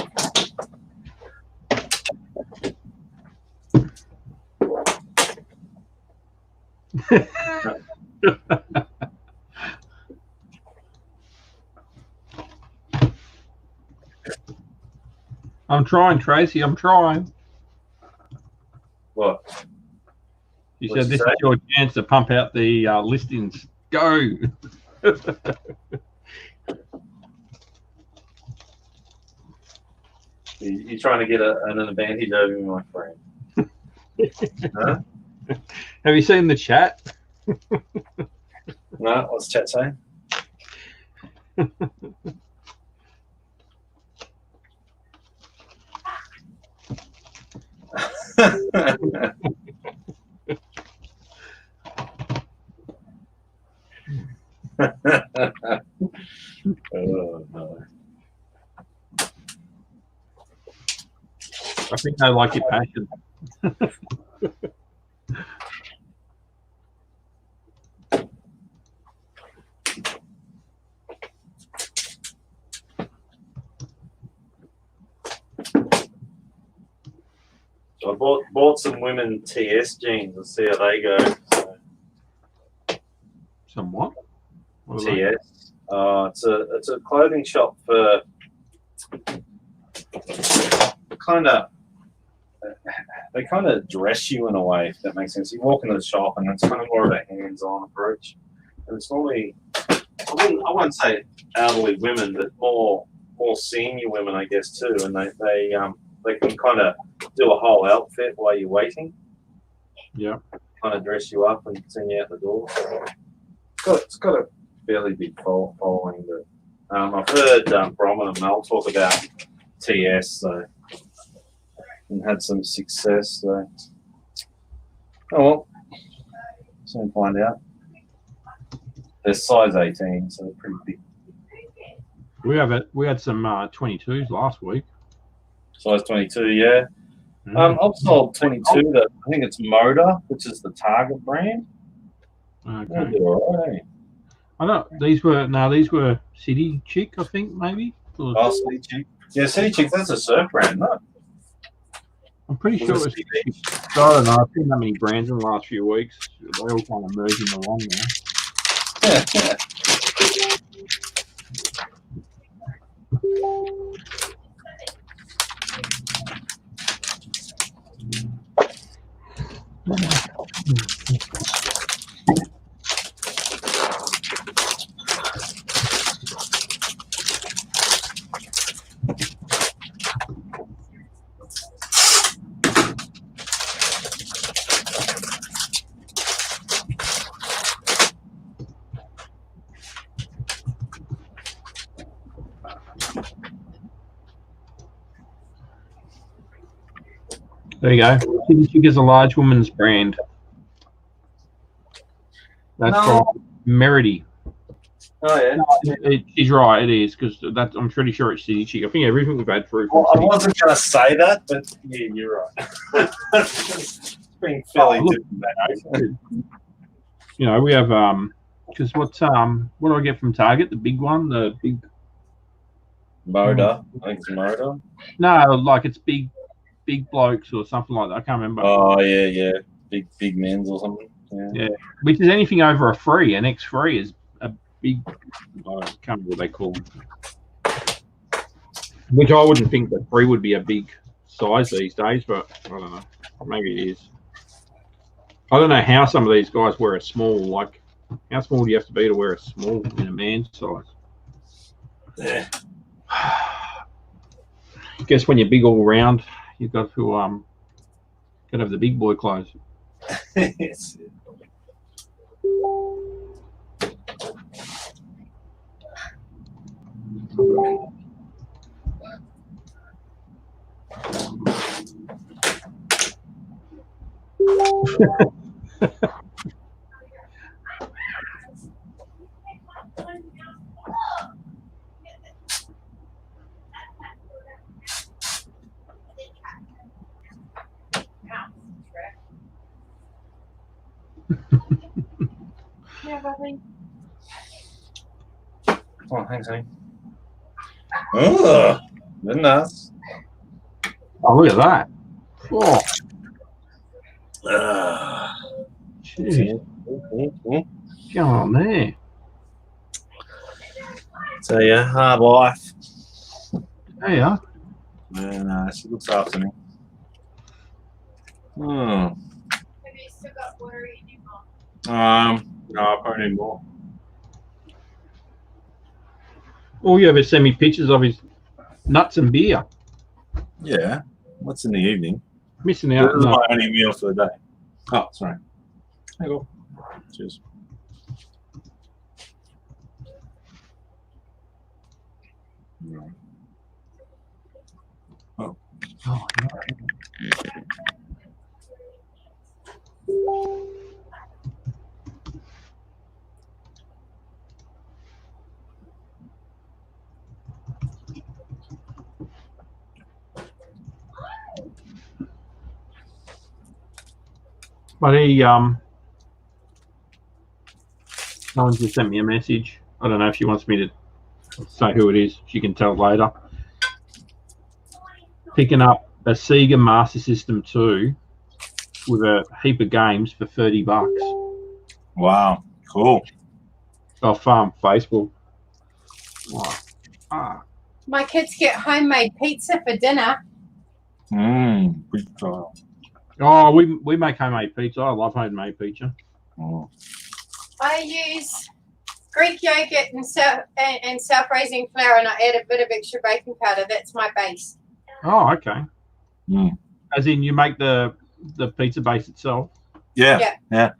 I'm trying, Tracy. I'm trying. What? You What'd said you this say? is your chance to pump out the listings. Go. You're trying to get an advantage over me, my friend. Huh? Have you seen the chat? No, what's chat saying? Oh, no. I think they like your passion. So I bought some women TS jeans. Let's see how they go. So, Some what? What are they? TS. It's a clothing shop for they kind of dress you in a way, if that makes sense. You walk into the shop and it's kind of more of a hands-on approach, and it's normally I wouldn't say elderly women, but more senior women, I guess, too, and they can kind of do a whole outfit while you're waiting. Yeah. Kind of dress you up and send you out the door. It's got a fairly big following, but I've heard Bromma and Mel talk about TS, and had some success. So, oh well, soon find out. They're size 18, so they're pretty big. We had some 22s last week. Size 22, yeah. I've sold 22. That I think it's Motor, which is the Target brand. Okay. All right. I know these were City Chick, I think maybe. Oh, City Chick. Yeah, City Chick. That's a surf brand, no? I'm pretty sure it's. I don't know. I've seen that many brands in the last few weeks. They all kind of merging along now. Yeah. There you go. City Chick is a large woman's brand. That's from Merity. Oh yeah. She's right. It is because I'm pretty sure it's City Chick. I think everything we've had through. Well, I wasn't going to say that, but yeah, you're right. It's been fairly different. You know, we have because what do I get from Target? The big one, the big Motor. I think it's Motor. No, like it's big blokes or something like that. I can't remember. Oh yeah. Big men's or something. Yeah. Which is anything over a free. An X3 is a big. I can't remember what they call them. Which I wouldn't think that free would be a big size these days, but I don't know. Maybe it is. I don't know how some of these guys wear a small. Like, how small do you have to be to wear a small in a man's size? Yeah. I guess when you're big all round, you've got to have the big boy clothes. Yes. Yeah, Bobby. Oh, thanks, honey. Oh, very nice. Oh, look at that. Oh, jeez. What's going on there? So yeah, hard life. There you are. Yeah, no, she looks after me. Have you still got water in your mouth? No, I probably need more. All you ever send me pictures of is nuts and beer. Yeah. What's in the evening? Missing out. This is No. my only meal for the day. Oh, sorry. There you go. Cheers. Oh. Oh, no. But someone just sent me a message. I don't know if she wants me to say who it is. She can tell later. Picking up a Sega Master System 2 with a heap of games for $30 Wow. Cool. off Facebook. Wow. My kids get homemade pizza for dinner. Pizza. Oh, we make homemade pizza. I love homemade pizza. Oh. I use Greek yogurt and self-raising flour, and I add a bit of extra baking powder. That's my base. Oh, okay. Mm. As in, you make the pizza base itself. Yeah. Nice.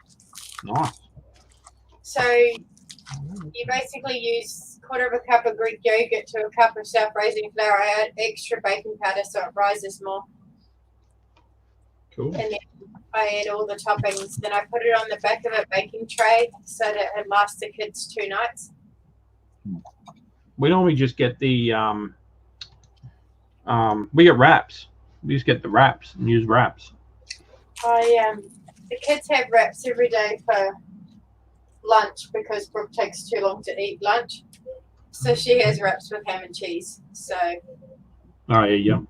So you basically use quarter of a cup of Greek yogurt to a cup of self-raising flour. I add extra baking powder so it rises more. Cool. And then I ate all the toppings. Then I put it on the back of a baking tray so that it lasts the kids 2 nights. We normally just get the we get wraps. We just get the wraps and use wraps. The kids have wraps every day for lunch because Brooke takes too long to eat lunch. So she has wraps with ham and cheese. So Oh yeah.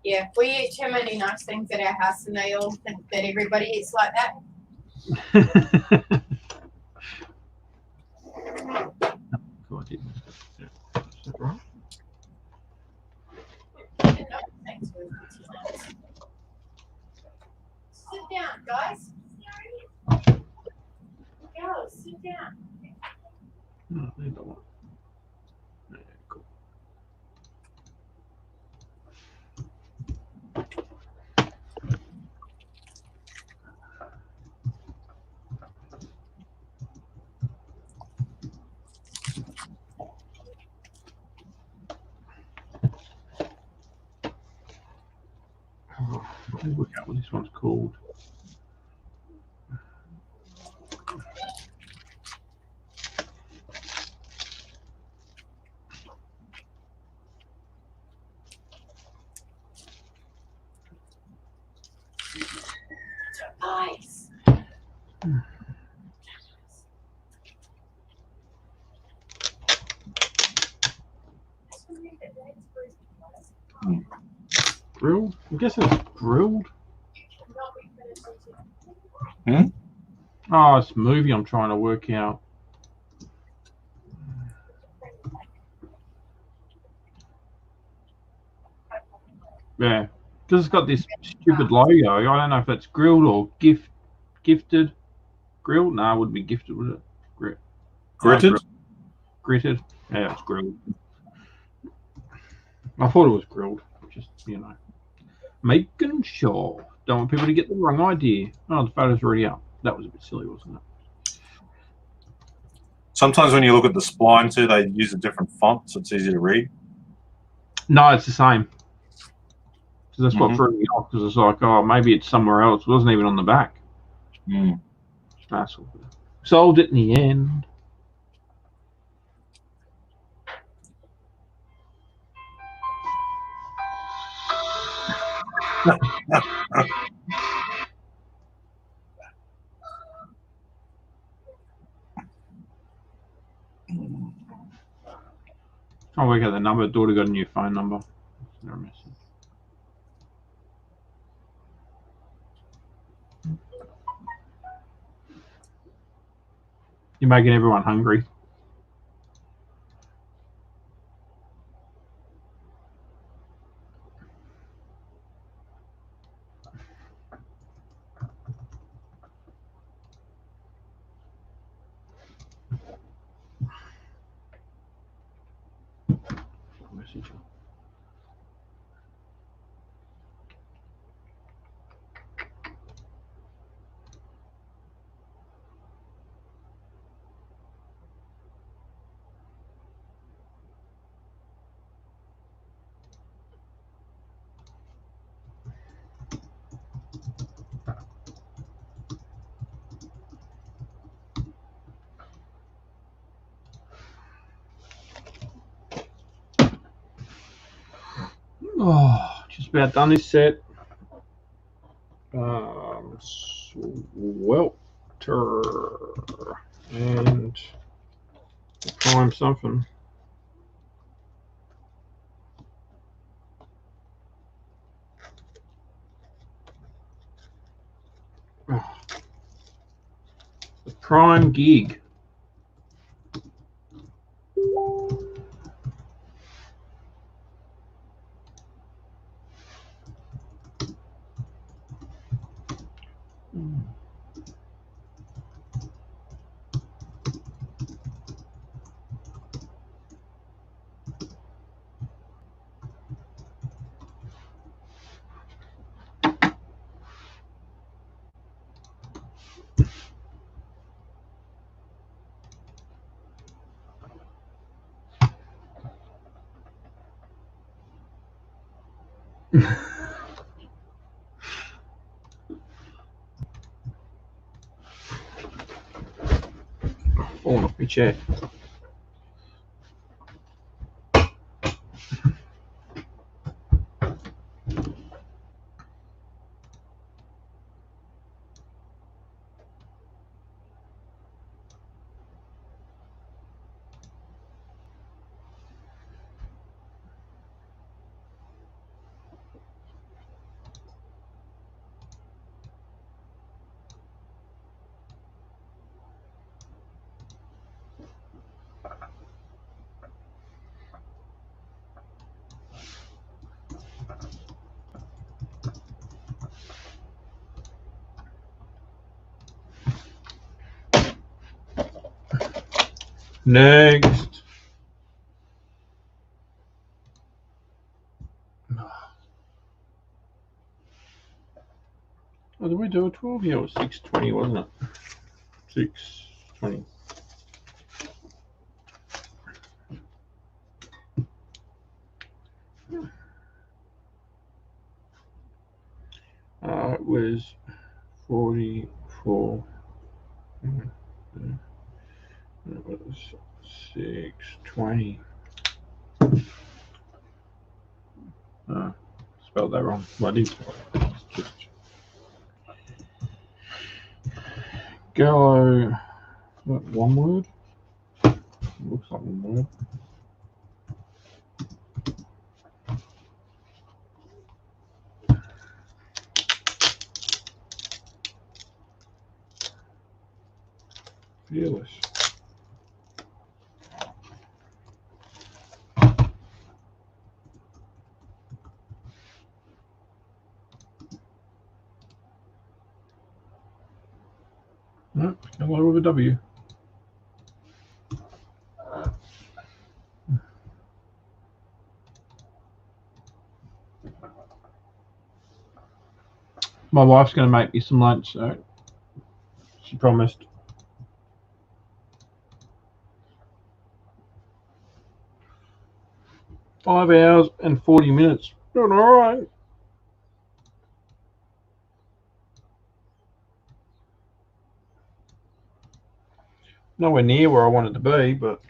yeah, we eat too many nice things at our house, and they all think that everybody eats like that. Sit down, guys. Go, sit down. Cool. Let me work out what this one's called. Nice. Grilled? I guess it's grilled. Hmm? Oh, it's a movie I'm trying to work out. Yeah, because it's got this stupid logo. I don't know if it's grilled or gifted. Grilled? No, it wouldn't be gifted, would it? Gritted? Gritted? Yeah, it's grilled. I thought it was grilled. Just, making sure. Don't want people to get the wrong idea. Oh, the photo's already up. That was a bit silly, wasn't it? Sometimes when you look at the spline too, they use a different font, so it's easy to read. No, it's the same. So that's what threw me off, because it's like, oh, maybe it's somewhere else. It wasn't even on the back. That's all good. Sold it in the end. I'll work out the number. Daughter got a new phone number. No message. You're making everyone hungry. Message. Oh, just about done this set. Swelter and prime something. Oh. The prime gig. falling off my chair. Next. Oh, did we do a 12? Yeah, it was 6:20, wasn't it? 6:20. It was 44. It was 6:20. Spelled that wrong. Well, I did. Just Gallo. What, one word? Looks like one word. Fearless. No, hello with a W. My wife's going to make me some lunch, so she promised. Five hours and 40 minutes. Doing all right. Nowhere near where I wanted to be, but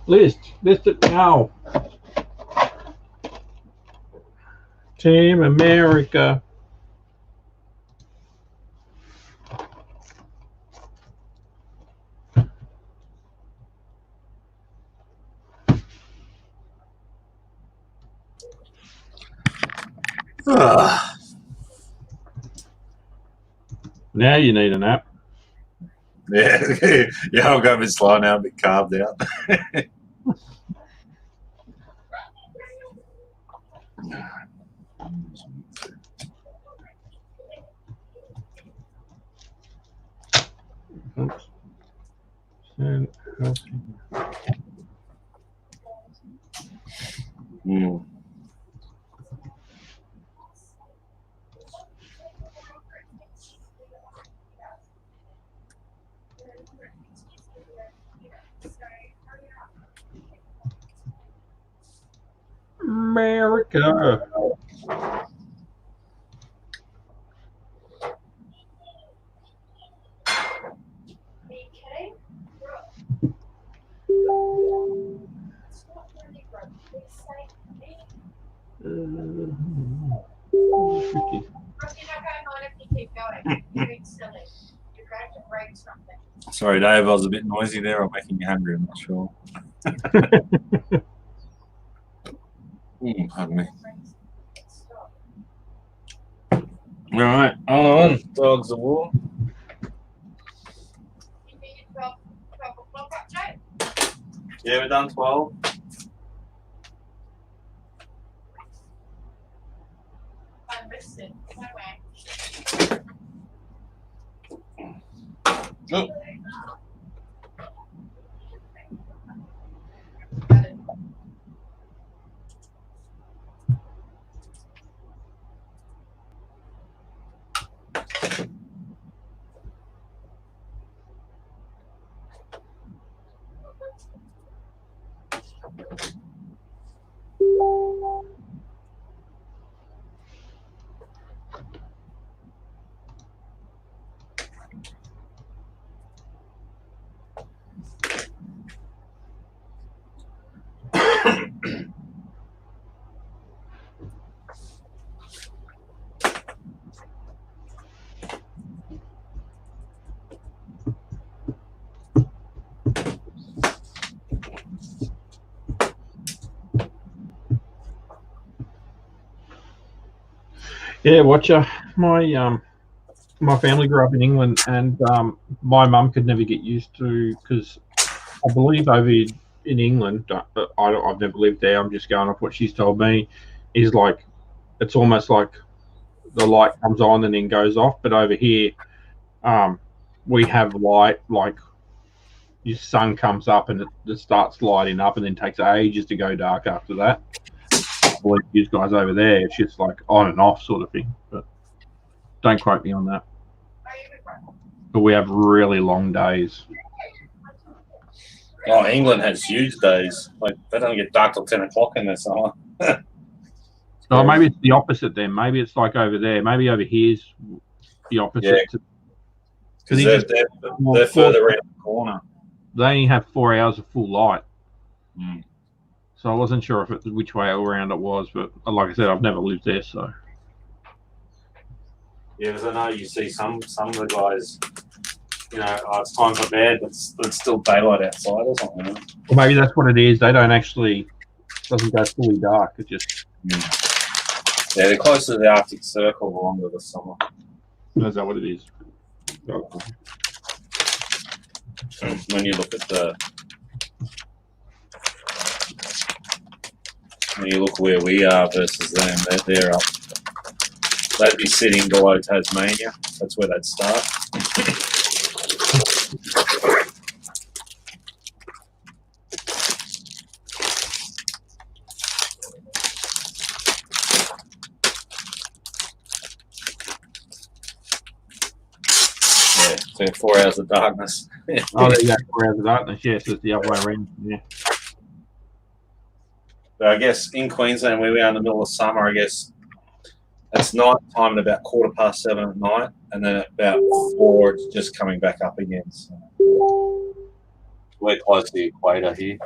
list it now. Team America. Now you need a nap. Yeah, yeah, I'll go a bit slow now, a bit carved out. Oops. And America. Okay. It's not really broke. Please say me. Rocky, not going on if you keep going. You're being silly. You're going to break something. Sorry, Dave, I was a bit noisy there. I'm making you hungry. I'm not sure. Pardon me. Stop. All right, hold on. Dogs of war. You do your 12 o'clock update? Yeah, we're done 12. I missed it. No way. Oh. Got it. Yeah, watcher. My family grew up in England, and my mum could never get used to, because I believe over in England, I've never lived there. I'm just going off what she's told me. Is like it's almost like the light comes on and then goes off. But over here, we have light, like your sun comes up and it starts lighting up, and then takes ages to go dark after that. I believe you guys over there, it's just like on and off sort of thing. But don't quote me on that. But we have really long days. Oh, England has huge days. Like they don't get dark till 10 o'clock in the summer. Oh, maybe it's the opposite then. Maybe it's like over there. Maybe over here's the opposite. Because they're further around the corner. They only have 4 hours of full light. Mm. So I wasn't sure if which way around it was, but like I said, I've never lived there, so. Yeah, because I know you see some of the guys, it's time for bed, but it's still daylight outside or something. Well, maybe that's what it is. They don't actually, doesn't go fully dark. It just. Yeah, they're closer to the Arctic Circle, the longer the summer. Is that what it is? When you look at where we are versus them, they're up. They'd be sitting below Tasmania. That's where they'd start. Yeah, so 4 hours of darkness. Oh, there you go, 4 hours of darkness. Yes, it's the other way around. Yeah. But I guess in Queensland, where we are in the middle of summer, I guess it's night time at about 7:15 at night, and then at about 4, it's just coming back up again. So we're close to the equator here.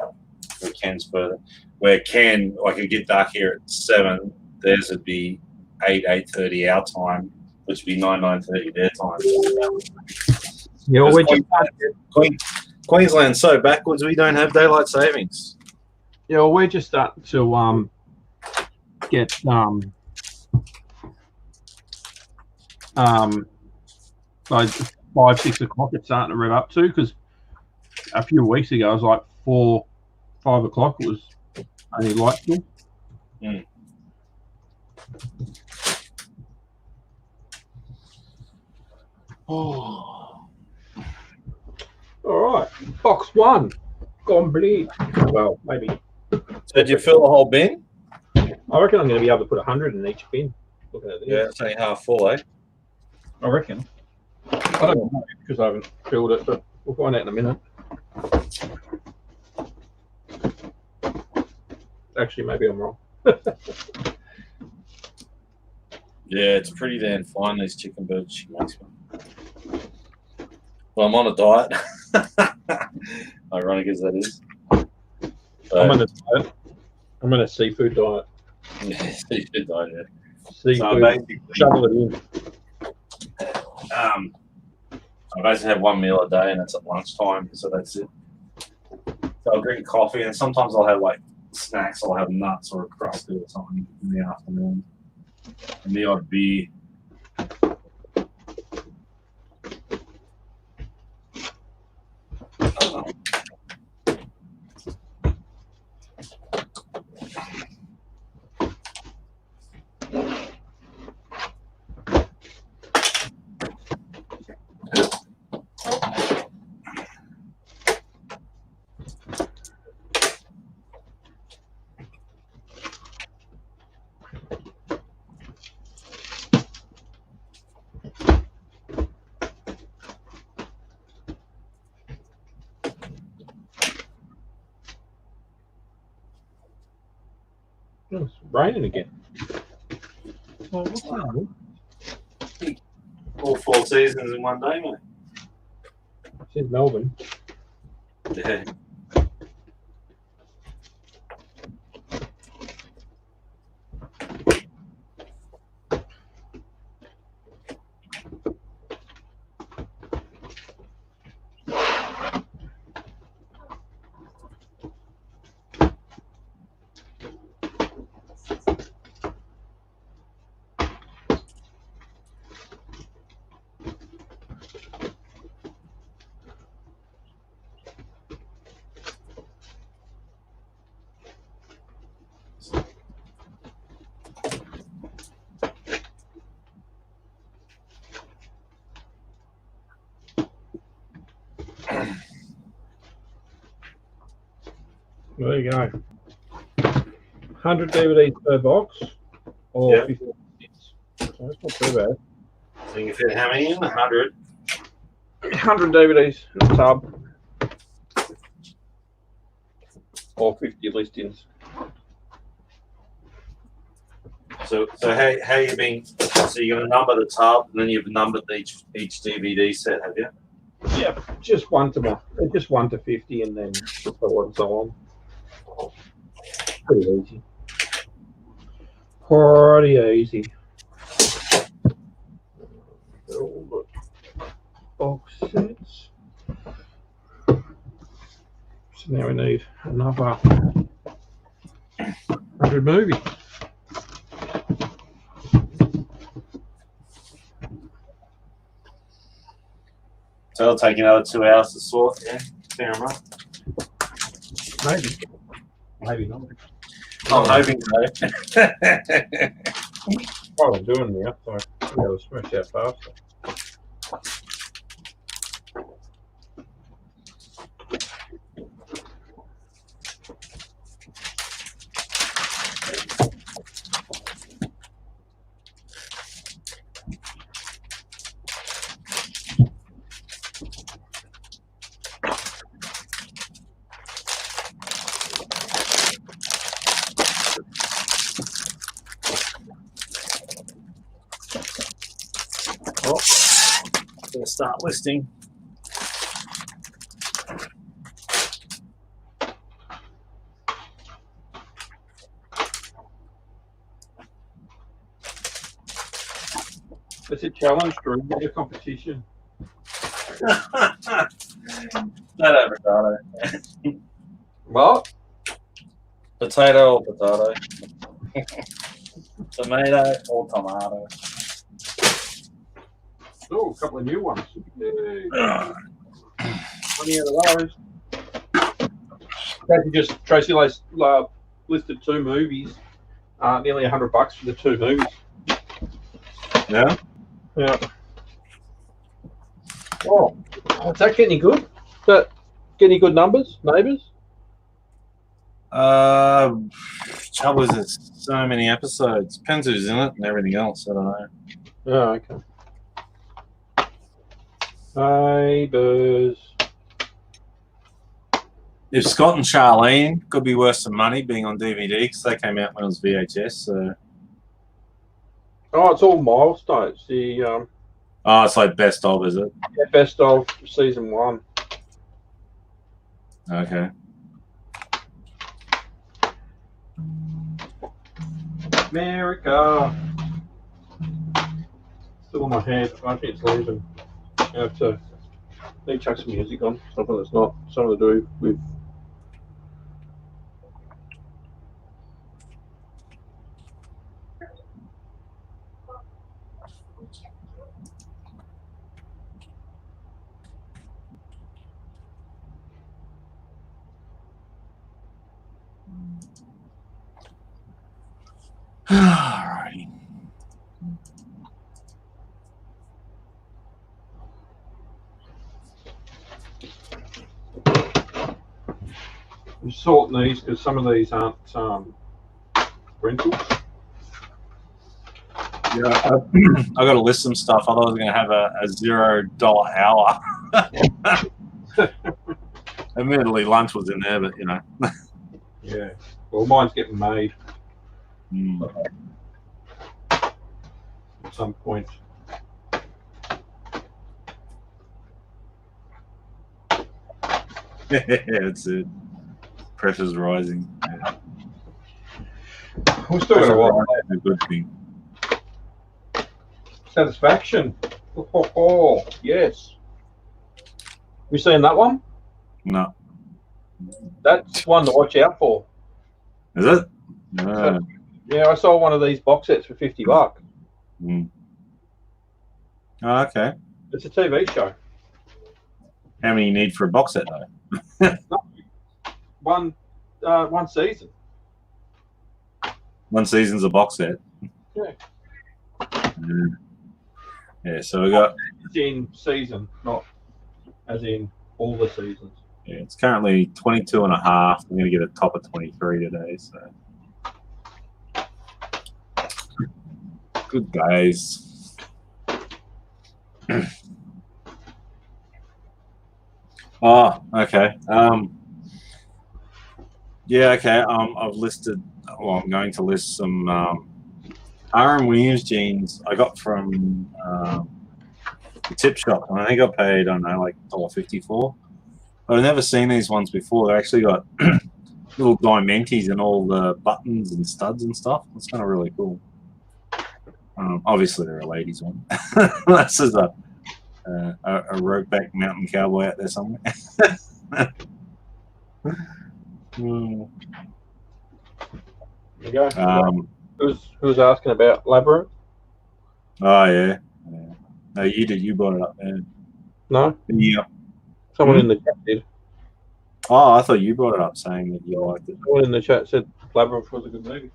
Where Ken's further. Where Ken, like, it get dark here at 7, theirs would be 8:30 our time, which would be 9:30 their time. Yeah, well, Queensland's so backwards, we don't have daylight savings. Yeah, well, we're just starting to get like 5, 6 o'clock. It's starting to rev up to, because a few weeks ago it was like 4, 5 o'clock. It was only light still. Mm. Oh. All right, box 1 complete. Well, maybe. So did you fill the whole bin? I reckon I'm going to be able to put 100 in each bin. Looking at this. Yeah, it's only half full, eh? I reckon. I don't know because I haven't filled it, but we'll find out in a minute. Actually, maybe I'm wrong. Yeah, it's pretty damn fine, these chicken birds she makes me. Well, I'm on a diet. Ironic as that is. I'm on a diet. I'm on a seafood diet. Yeah, seafood diet, yeah. Seafood. So basically, shovel it in. I basically have one meal a day, and that's at lunchtime, so that's it. So I'll drink coffee, and sometimes I'll have like snacks. I'll have nuts or a crusty or something in the afternoon, and the odd beer. Oh, it's raining again. Oh, what's that? All 4 seasons in one day, mate. It's in Melbourne. Yeah. There you go. 100 DVDs per box, or Yeah. 50 cents. So that's not too bad. So you can fit how many in? 100. 100 DVDs in a tub, or 50 listings. So how you been? So you're gonna number the tub, and then you've numbered each DVD set, have you? Yeah, just 1 to 50, and then so on and so on. Pretty easy. Pretty easy. All the box sets. So now we need another 100 movies. So it'll take another 2 hours to sort. Yeah, fair enough. Maybe. Maybe not. I'm hoping so. While I'm doing now, so I'll be able to smash out faster. Oh, gonna start listing. It's a challenge, Drew. It's a competition. Potato, potato. What? Potato or potato? Tomato or tomato? Oh, a couple of new ones. Yeah. 20 out of those. Tracy listed 2 movies. Nearly $100 for the 2 movies. Yeah. Yeah. Oh, is that getting good? Is that getting good numbers, neighbours? Trouble is, it's so many episodes. Depends who's in it and everything else. I don't know. Oh, okay. Neighbours. if Scott and Charlene could be worth some money being on DVD because they came out when it was VHS. So. Oh, it's all milestones. The Oh, it's like best of, is it? yeah, best of season 1. Okay. America. Still on my head. I think it's leaving. I have to need to chuck some music on. Something that's not something to do with. Alrighty. I'm sorting these because some of these aren't rentals. Yeah, I got to list some stuff. Otherwise, I'm going to have a $0 hour. Admittedly, lunch was in there, but you know. Yeah. Well, mine's getting made at some point. That's it. Pressure's rising. Yeah. We're still got a while. A good thing. Satisfaction. Oh, yes. You seen that one? No. That's one to watch out for. Is it? No. Yeah, I saw one of these box sets for $50. Mm. Oh, okay. It's a TV show. How many you need for a box set, though? One season. One season's a box set. Yeah. Yeah, so we got. It's in season, not as in all the seasons. Yeah, it's currently 22 and a half. I'm going to get a top of 23 today, so. Good days. Oh, okay. Yeah, okay. I've listed. Well, I'm going to list some R.M. Williams jeans I got from the tip shop, and I think I paid, I don't know, like $1.50 for. But I've never seen these ones before. They've actually got little diamantes and all the buttons and studs and stuff. It's kind of really cool. Obviously, they're a ladies' one. This is a ropeback mountain cowboy out there somewhere. There you go. Who's asking about Labyrinth? Oh yeah. No, you did. You brought it up, man. No. Yeah. Someone in the chat did. Oh, I thought you brought it up, saying that you liked it. Someone in the chat said Labyrinth was a good movie.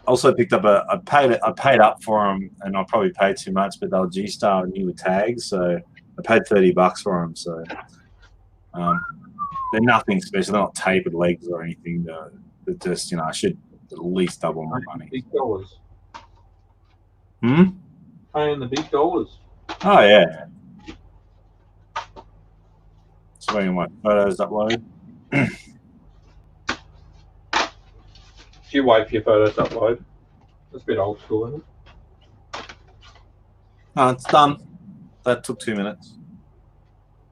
Also picked up I paid up for them, and I probably paid too much, but they were G-Star and you were tags, so I paid $30 for them. So they're nothing special. They're not tapered legs or anything. They're just, I should at least double my money. Big dollars. Paying the big dollars. Oh yeah. So waiting my photos upload. Do you wait for your photos to upload? That's a bit old school, isn't it? Oh, it's done. That took 2 minutes.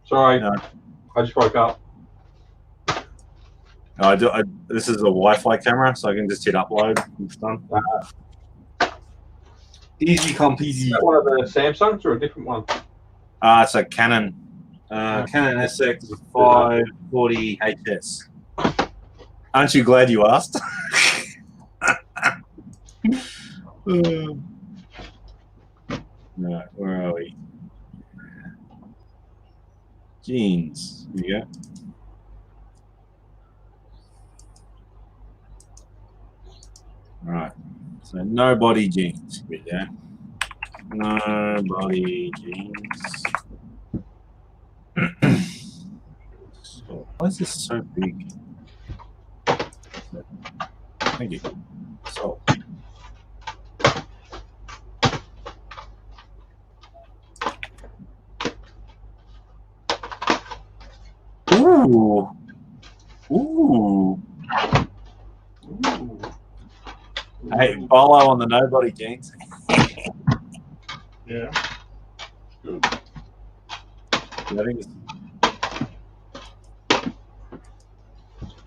Sorry, I just woke up. This is a Wi-Fi camera, so I can just hit upload. It's done. Easy come easy. Is that one of the Samsungs or a different one? It's a Canon. Canon SX 540 HS. Aren't you glad you asked? Right, where are we? Jeans. Here we go. All right. So no body jeans. Here we go. No body jeans. So, why is this so big? Thank you. So. Ooh. Ooh. Ooh. Hey, Bolo on the nobody jeans. Yeah. Good. I think it's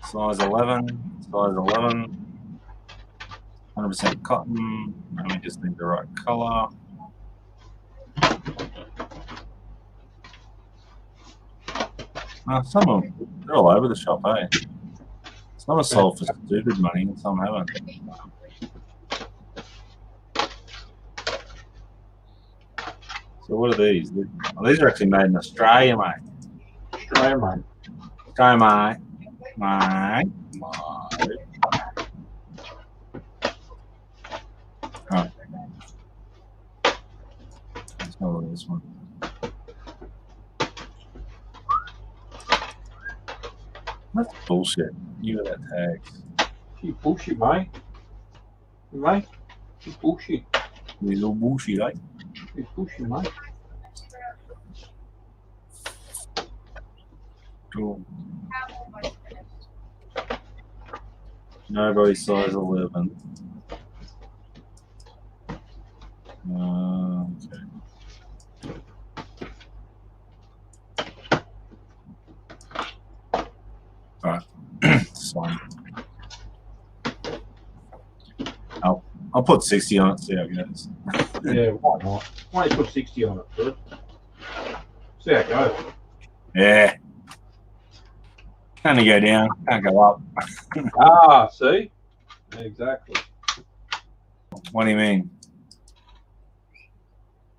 size 11, 100% cotton, and we just need the right color. Some of them, they're all over the shop, eh? Some are sold for stupid money and some haven't. So what are these? Oh, these are actually made in Australia, mate. Australia, mate. Australia, mate. Right. Let's have a look at this one. That's bullshit. You got that tag. You bullshit, mate. Mate, you bullshit. You little bullshit, eh? You bullshit, mate. Cool. Nobody size 11. Okay. Alright. It's fine. I'll put 60 on it, see how it goes. Yeah, why not? Why don't you put 60 on it first? See how it goes. Yeah. Can't go down, can't go up. Ah, see? Exactly. What do you mean?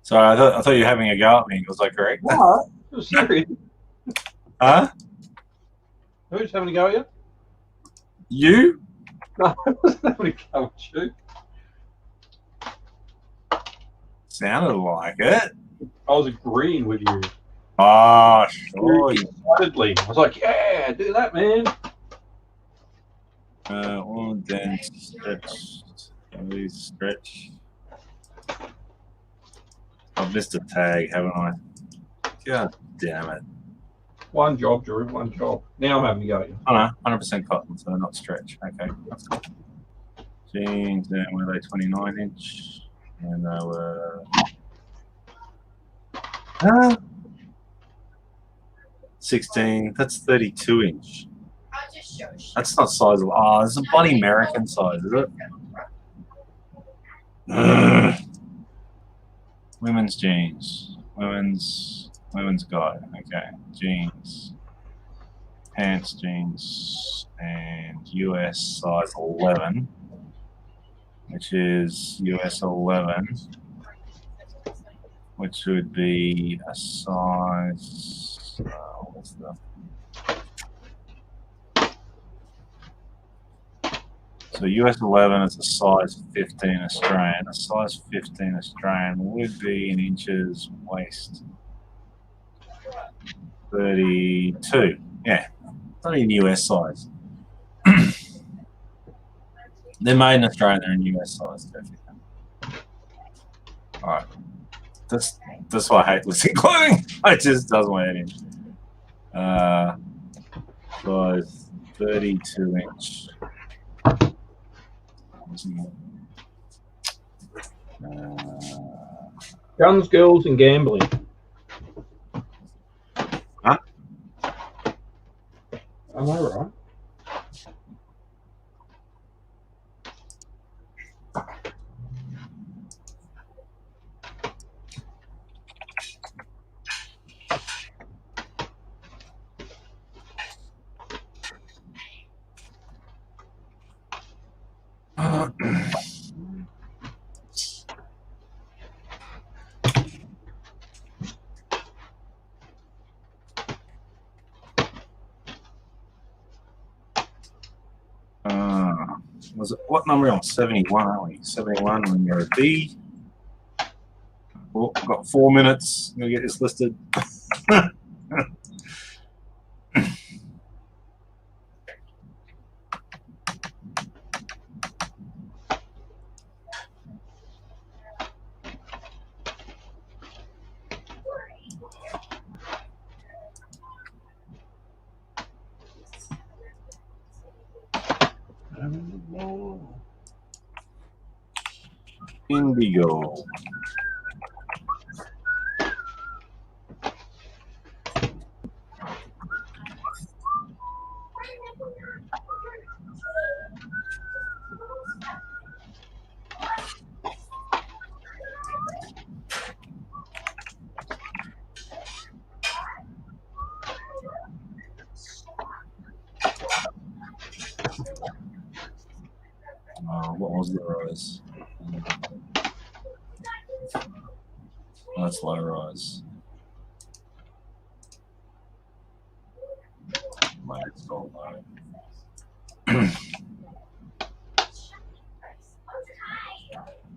Sorry, I thought you were having a go at me. Was I correct? No, it was serious. Huh? Who's having a go at you? You? No, I wasn't having a go at you. Sounded like it. I was agreeing with you. Oh, sure. Excitedly. I was like, yeah, do that, man. All then stretched. Please stretch. I've missed a tag, haven't I? God damn it. One job, Drew, one job. Now I'm having a go at you. Oh no, 100% cotton, so not stretch. Okay, that's cool. Jeans, and were they 29 inch? And they were 16. That's 32 inch. That's not size. Oh, it's a bloody American size, is it? Women's jeans. Women's guy. Okay, jeans. Pants, jeans, and US size 11, which is US 11, which would be a size, what's the, so US 11 is a size 15 Australian. A size 15 Australian would be in inches waist 32. Yeah, not in US size. They're made in Australia, they're in US size. Alright. That's why I hate listing clothing. It just does my head in. Size 32 inch. Guns, girls, and gambling. Huh? Am I right? Was it what number on 71? Aren't we 71 when you're a B? Oh, I've got 4 minutes. I'm gonna get this listed. Indigo. What was the rise? That's low rise. It's all low.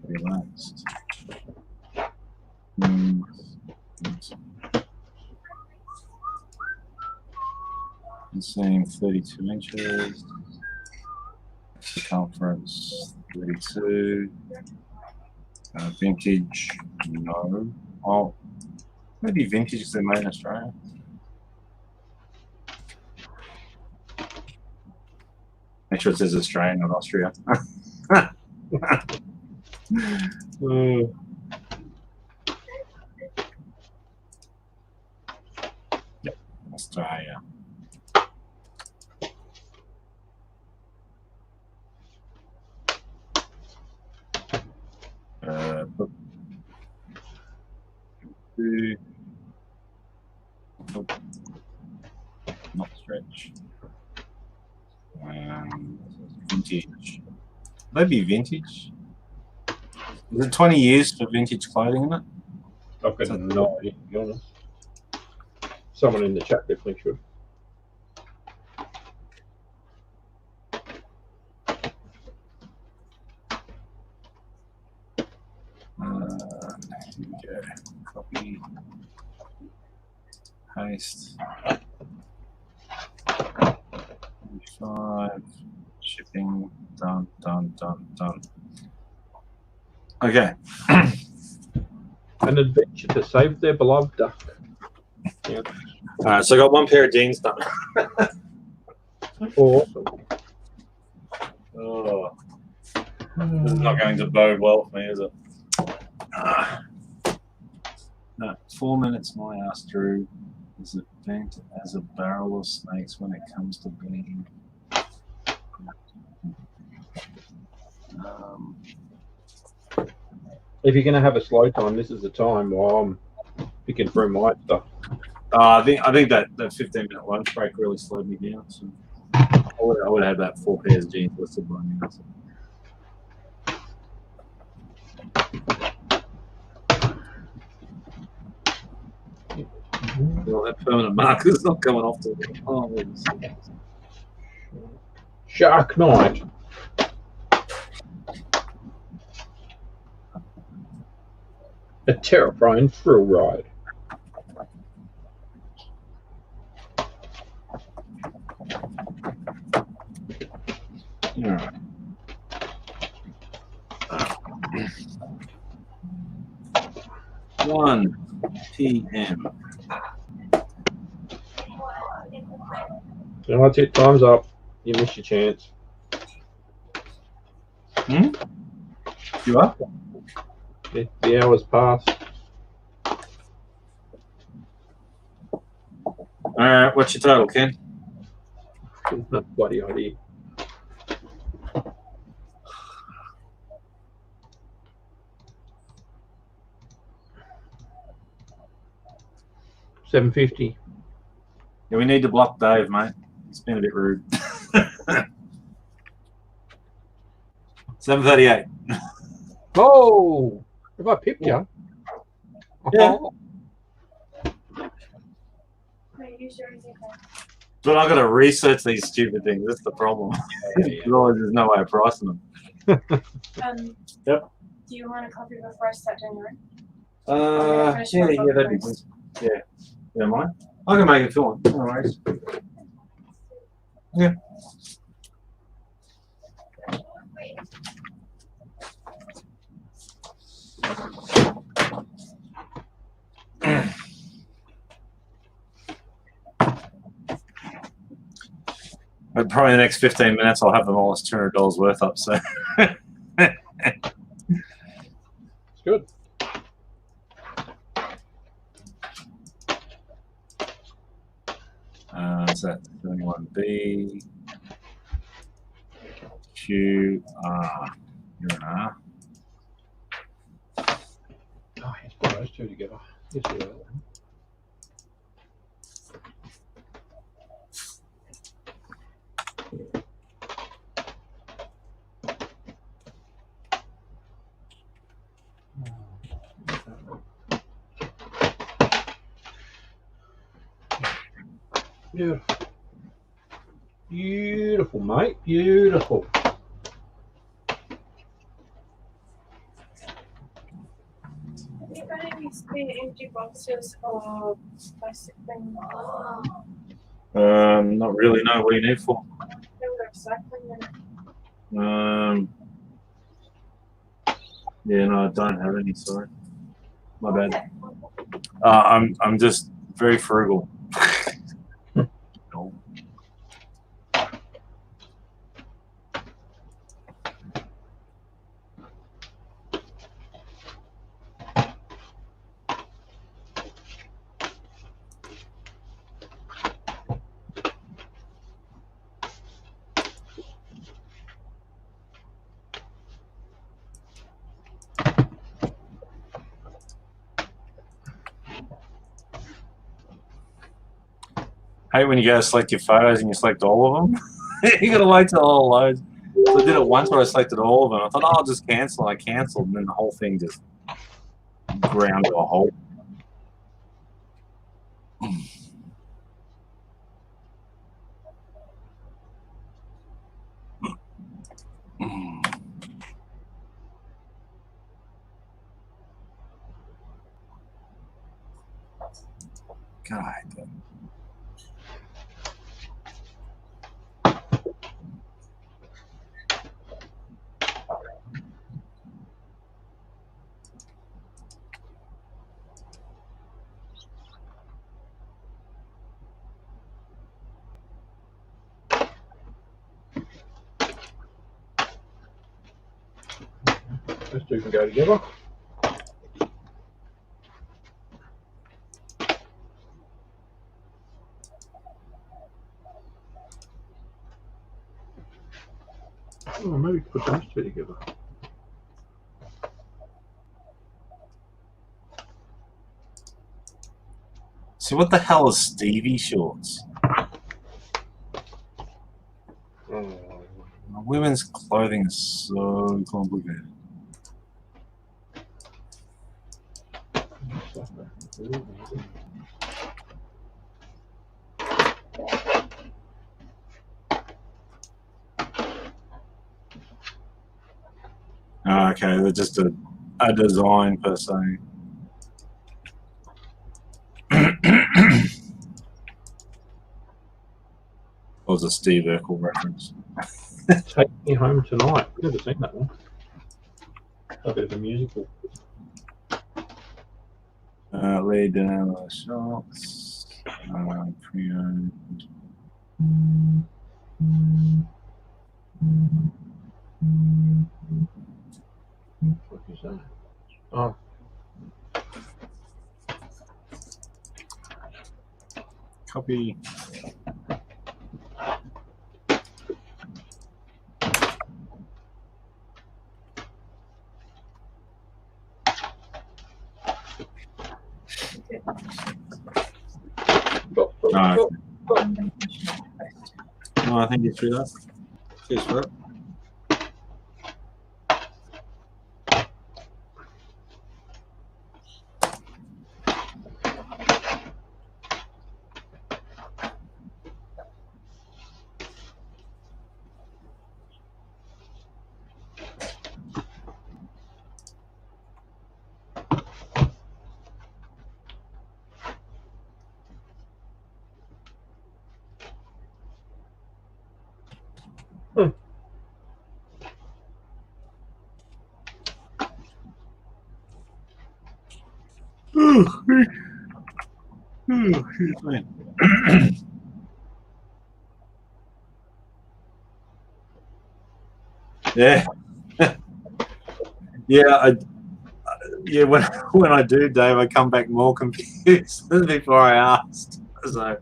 Relaxed. Same 32 inches. Circumference 32. Vintage, no. Oh, maybe vintage is made in Australia. Make sure it says Australian, not Austria. Yep, Australia. Not stretch. Vintage. Maybe vintage. Is it 20 years for vintage clothing in it? I've got no idea, to be honest. Someone in the chat definitely should. Here we go. Copy. Paste. 5. Shipping. Done. Okay. An adventure to save their beloved duck. Yeah. So I got one pair of jeans done. Awesome. Oh, this is not going to bode well for me, is it? No, 4 minutes my ass, Drew. Is it bent as a barrel of snakes when it comes to being? If you're going to have a slow time, this is the time while I'm picking through my stuff. I think that 15-minute lunch break really slowed me down. So I would have had that 4 pairs of jeans listed by now. So. Well, that permanent marker is not coming off to it. Oh, Shark Night. A terrifying thrill ride. Yeah. 1 p.m. No, that's it. Time's up. You missed your chance. You up? The hour's passed. All right. What's your total, Ken? No bloody idea. $750. Yeah, we need to block Dave, mate. It's been a bit rude. 738. Oh, have I pipped you? Yeah. Oh. But I've got to research these stupid things. That's the problem. Otherwise, there's no way of pricing them. Yep. Do you want a copy before I start doing your Yeah, that'd be good. Yeah. You don't mind? I can make it feel no worries. Yeah. But probably the next 15 minutes, I'll have them all as $200 worth up. So, Good. So that's 21B. Q, R. You're an R. Oh, let's put those two together. Yes, we are. Beautiful. Beautiful, mate. Beautiful. Have you got any spare empty boxes or plastic things? Not really. No, what do you need for? They were recycling them. Yeah, no, I don't have any. Sorry, my bad. I'm just very frugal. No. Hey, when you go to select your photos and you select all of them, you gotta wait till all loads. So I did it once where I selected all of them. I thought, oh, I'll just cancel. I canceled, and then the whole thing just ground to a halt. God. Those two can go together. Oh, maybe put those two together. So what the hell is Stevie shorts? Women's clothing is so complicated. Oh, okay, they're just a design per se. That was a Steve Urkel reference. Take Me Home Tonight. I've never seen that one. A bit of a musical. Lay down the shots. Pre-owned. What is that? Oh. Copy. No, I think it's through that. Cheers for that. Yeah. Yeah, yeah, when I do, Dave, I come back more confused than before I asked. So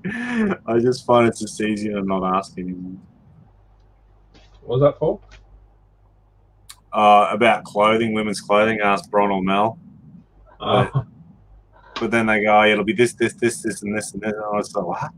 I just find it's just easier to not ask anymore. What was that for? About clothing, women's clothing. Asked Bron or Mel. But then they go, oh, it'll be this, and this, and this. And I was like, what?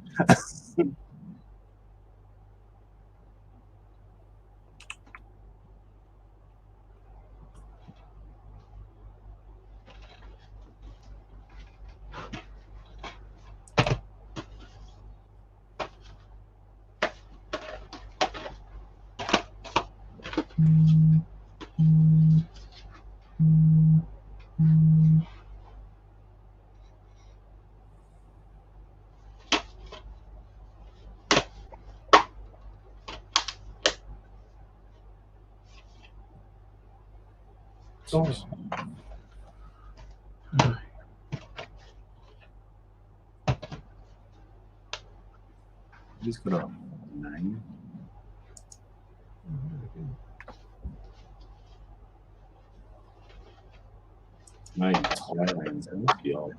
He's got a name. Maybe Thailand's in the old.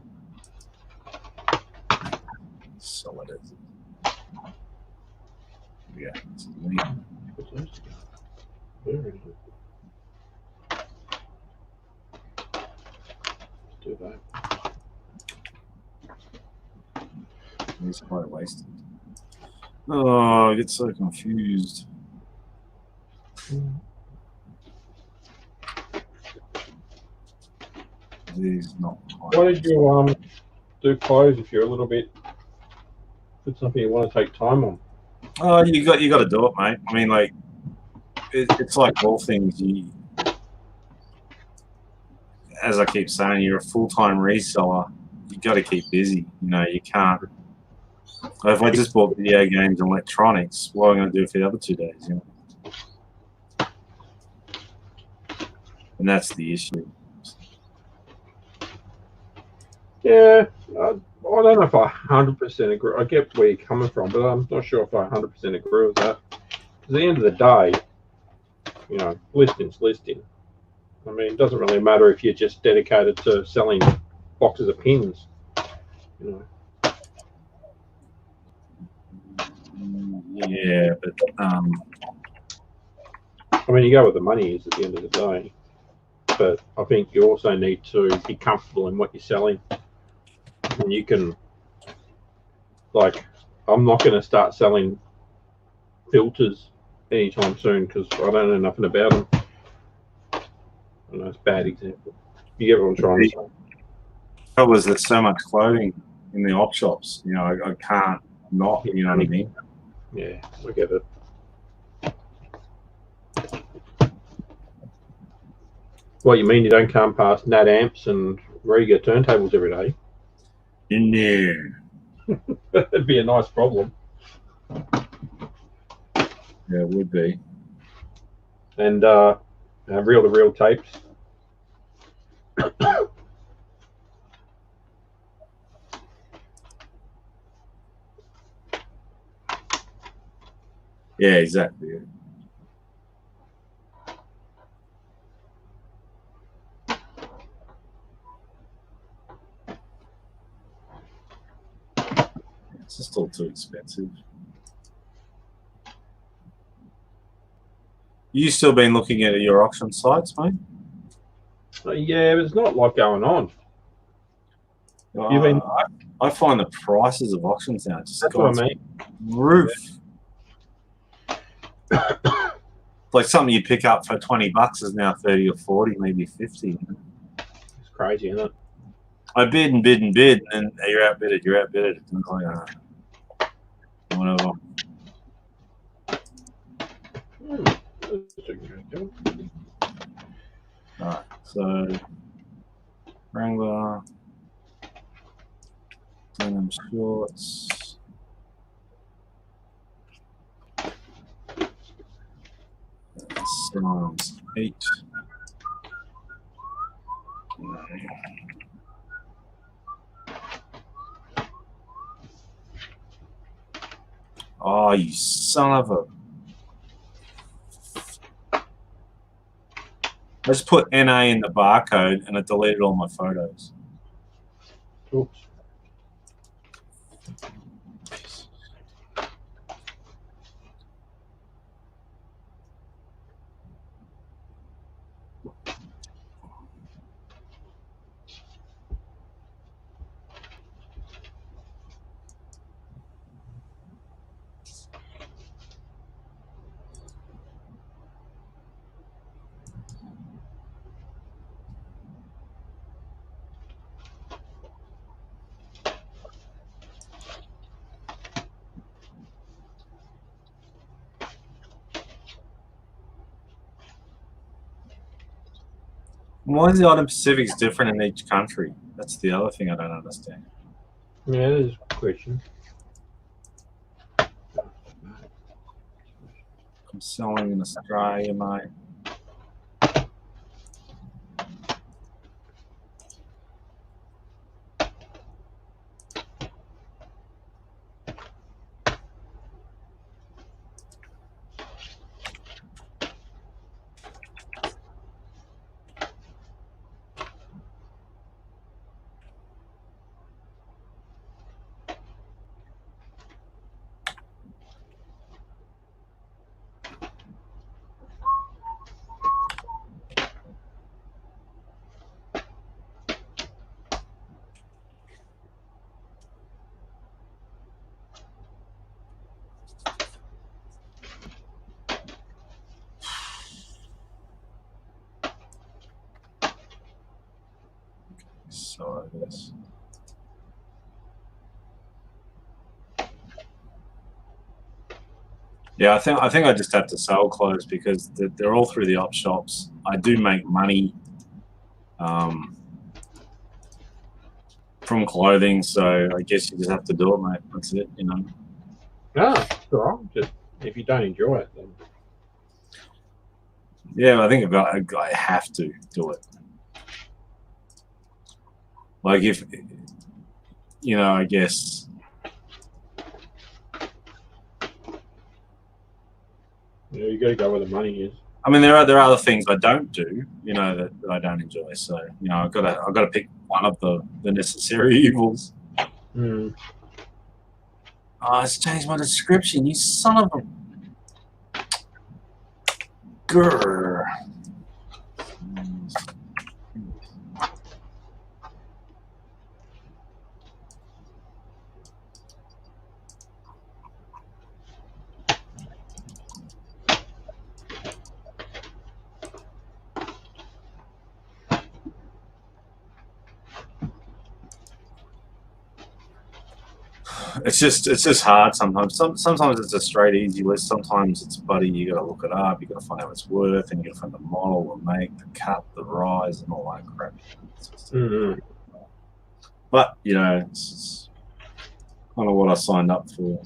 So it is. Yeah, it's me. Do that. He's quite wasted. Oh, I get so confused. He's not quite. Why did you do clothes if you're a little bit? It's something you want to take time on. Oh, you got to do it, mate. I mean, like it's like all things. As I keep saying, you're a full-time reseller. You got to keep busy. You know, you can't. If I just bought video games and electronics, what am I going to do for the other 2 days? You know? And that's the issue. Yeah, I don't know if I 100% agree. I get where you're coming from, but I'm not sure if I 100% agree with that. Because at the end of the day, you know, listing's listing. I mean, it doesn't really matter if you're just dedicated to selling boxes of pins. You know. Yeah, but I mean, you go where the money is at the end of the day. But I think you also need to be comfortable in what you're selling. And you can, like, I'm not going to start selling filters anytime soon because I don't know nothing about them. I know it's a bad example. You get what I'm trying to say. the trouble is there's so much clothing in the op shops. You know, I can't not. You know what I mean? Yeah, I get it. What you mean? You don't come past Nat amps and Riga turntables every day? In there. That'd be a nice problem. Yeah, it would be. And reel-to-reel tapes. Yeah, exactly. Yeah. It's just all too expensive. You still been looking at your auction sites, mate? Yeah, but there's not a lot going on. You've been. I find the prices of auctions now just That's gone what I mean. roof. Like something you pick up for $20 is now 30 or 40, maybe 50. It's crazy, isn't it? I bid and bid and bid, and you're outbidded. You're outbidded. And it's like, whatever. Alright, so Wrangler, denim shorts. Size 8. Oh, you son of a... I just put NA in the barcode and it deleted all my photos. Oops. Why is the item specifics different in each country? That's the other thing I don't understand. Yeah, that is a question. I'm selling in Australia, mate. So this. Yeah, I think I just have to sell clothes because they're all through the op shops. I do make money from clothing, so I guess you just have to do it, mate. That's it, you know. Ah, all right. Just if you don't enjoy it, then. Yeah, I think I have to do it. Like if, you know, I guess. Yeah, you got to go where the money is. I mean, there are other things I don't do, you know, that I don't enjoy. So, you know, I've got to pick one of the necessary evils. Mm. Oh, it's changed my description, you son of a grr. It's just hard sometimes. Sometimes it's a straight easy list. Sometimes it's buddy. You got to look it up. You got to find out what it's worth, and you got to find the model, the make, the cut, the rise, and all that crap. But you know, it's kind of what I signed up for.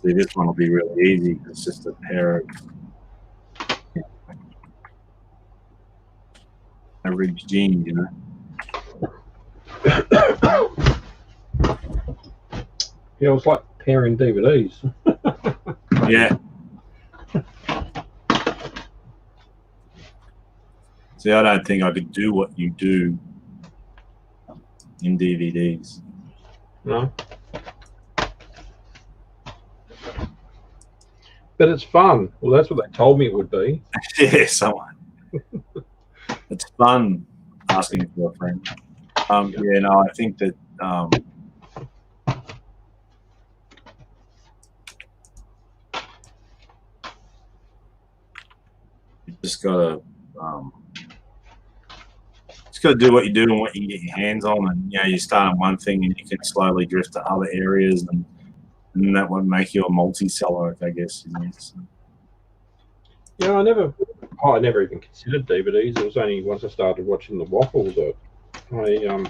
See, this one will be really easy. It's just a pair of average jeans, you know. Yeah, it was like pairing DVDs. Yeah. See, I don't think I could do what you do in DVDs. No. But it's fun. Well, that's what they told me it would be. Yeah, someone. It's fun asking for a friend. Yeah, no, I think that you just gotta do what you do and what you get your hands on, and you know, you start on one thing and you can slowly drift to other areas, and that would make you a multi-seller, I guess. You know, so. Yeah, I never even considered DVDs. It was only once I started watching the Waffle that I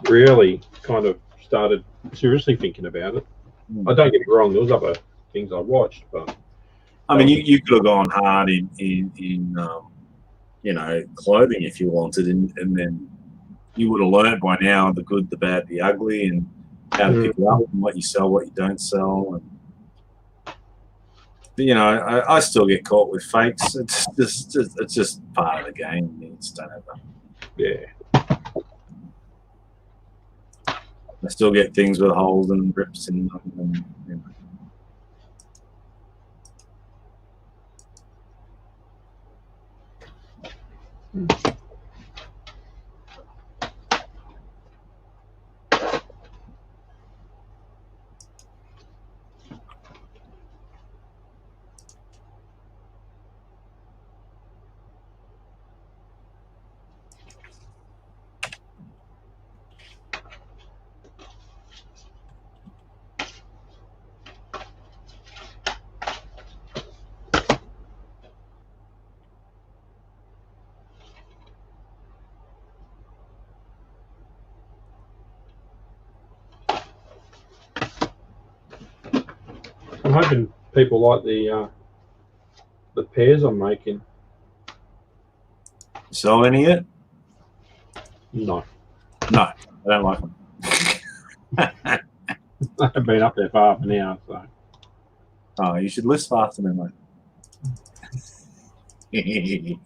really kind of started seriously thinking about it. I don't get me wrong, there was other things I watched, but I mean, you could have gone hard in you know, clothing if you wanted, and then you would have learned by now the good, the bad, the ugly, and how to pick it up, and what you sell, what you don't sell. And but, you know, I still get caught with fakes. It's just part of the game. It's done ever. Yeah. I still get things with holes and rips in them. And, you know. I'm hoping people like the pears I'm making. Sell any yet? No. No, I don't like them. I haven't been up there for half an hour, so. Oh, you should list faster than mate.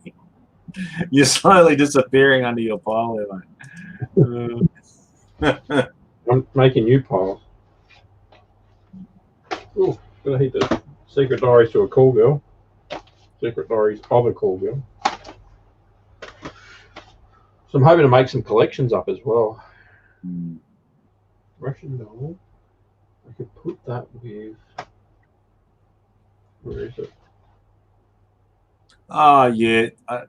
You're slowly disappearing under your pile there, mate. I'm making new piles. Oh, gotta hit the Secret Diaries to a Call Girl. Secret Diaries of a Call Girl. So I'm hoping to make some collections up as well. Russian doll. I could put that with. Where is it? Yeah. I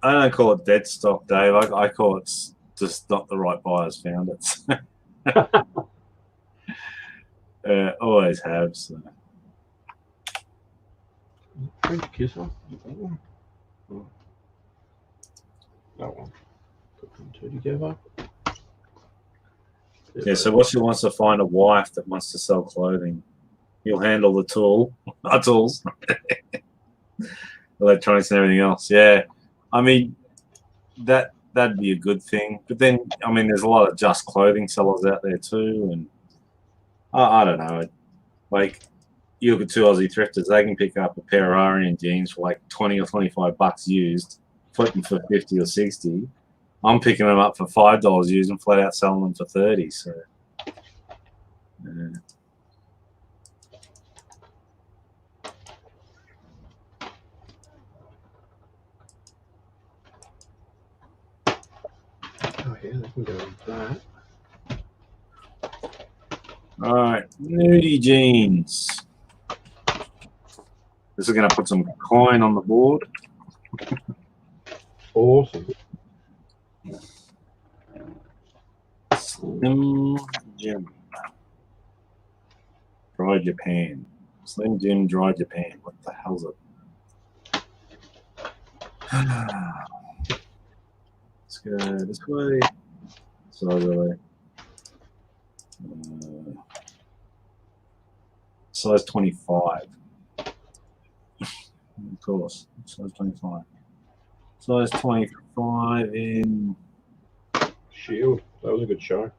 don't call it dead stock, Dave. I call it just not the right buyers found it. Always have. So. French kisser. That one. Oh. That one. Put them two together. Yeah, so what she wants to find a wife that wants to sell clothing. You'll handle the tools, electronics and everything else. Yeah, I mean, that'd be a good thing. But then, I mean, there's a lot of just clothing sellers out there too. And I don't know. Like, you look at two Aussie thrifters, they can pick up a pair of Aryan jeans for like 20 or 25 bucks used, flip them for 50 or 60. I'm picking them up for $5 used and flat out selling them for 30. So, yeah. Oh yeah, they can go with that. All right, nudie jeans. This is going to put some coin on the board. Awesome. Slim Jim. Dry Japan. Slim Jim Dry Japan. What the hell's it? Let's go this way. So really. Size 25. Of course. Size 25. Size 25 in Shield. That was a good show.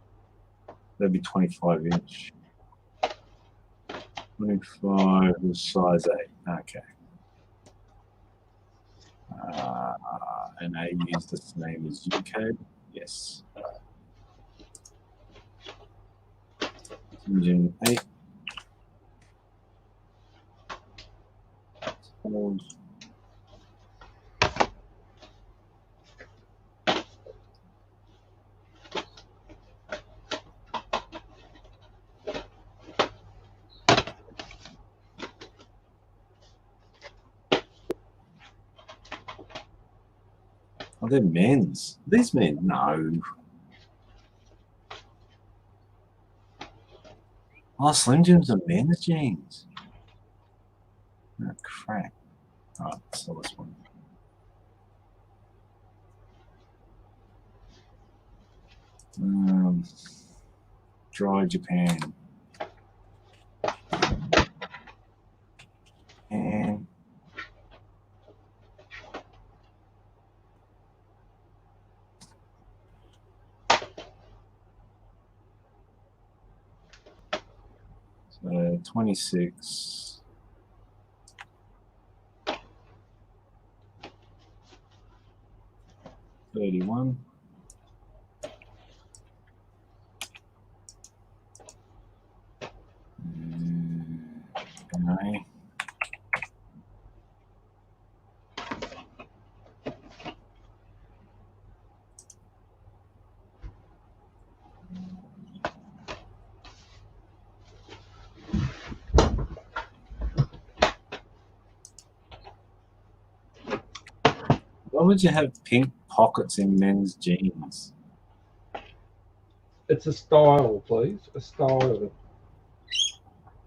That'd be 25 inch. 25 is size 8. Okay. And I use the same as UK. Yes. Engine 8. Oh, they're men's. These men, no. Oh, Slim Jims are men's jeans. Oh, crap. All right, so this one. Dry Japan. And So 26. $31. Okay. Why would you have pink pockets in men's jeans? It's a style, please. A style.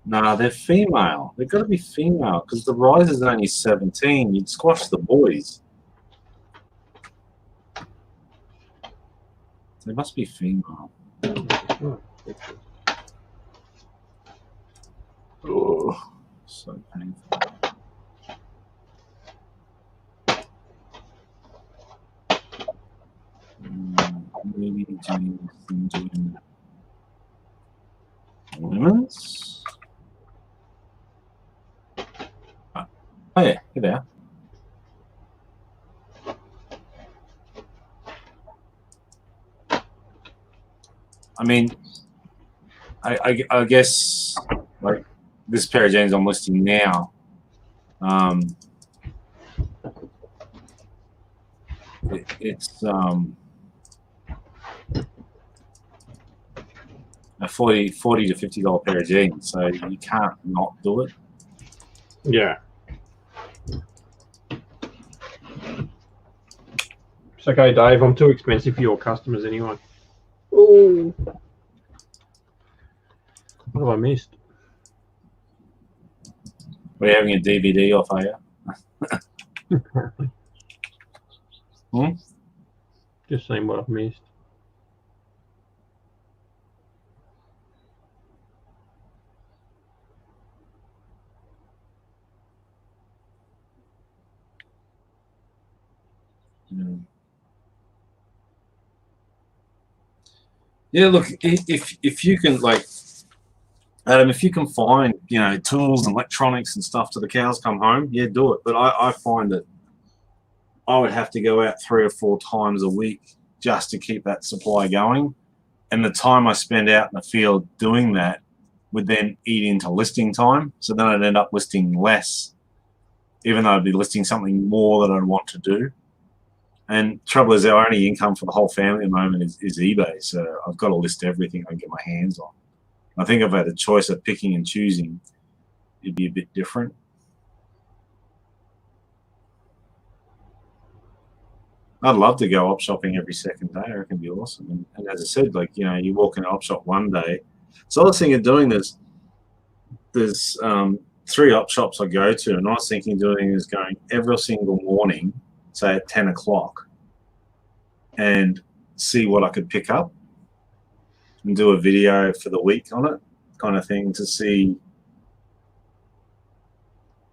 Nah, they're female. They've got to be female because the rise is only 17. You'd squash the boys. They must be female. Oh, so painful. Maybe jeans. Women's? Oh yeah, here they are. I mean, I guess like this pair of jeans I'm listing now. It's a $40 to $50 pair of jeans, so you can't not do it. Yeah. It's okay, Dave. I'm too expensive for your customers anyway. Oh, what have I missed? We're having a DVD off, are you? Just seeing what I've missed. Yeah, look, if you can, like, Adam, if you can find, you know, tools and electronics and stuff till the cows come home, yeah, do it. But I find that I would have to go out 3 or 4 times a week just to keep that supply going. And the time I spend out in the field doing that would then eat into listing time. So then I'd end up listing less, even though I'd be listing something more that I'd want to do. And trouble is, our only income for the whole family at the moment is eBay. So I've got to list everything I can get my hands on. I think if I had a choice of picking and choosing, it'd be a bit different. I'd love to go op shopping every second day. I reckon it'd be awesome. And as I said, like, you know, you walk in an op shop one day. So I was thinking of doing this. There's 3 op shops I go to, and I was thinking of doing is going every single morning, say at 10 o'clock, and see what I could pick up and do a video for the week on it, kind of thing, to see.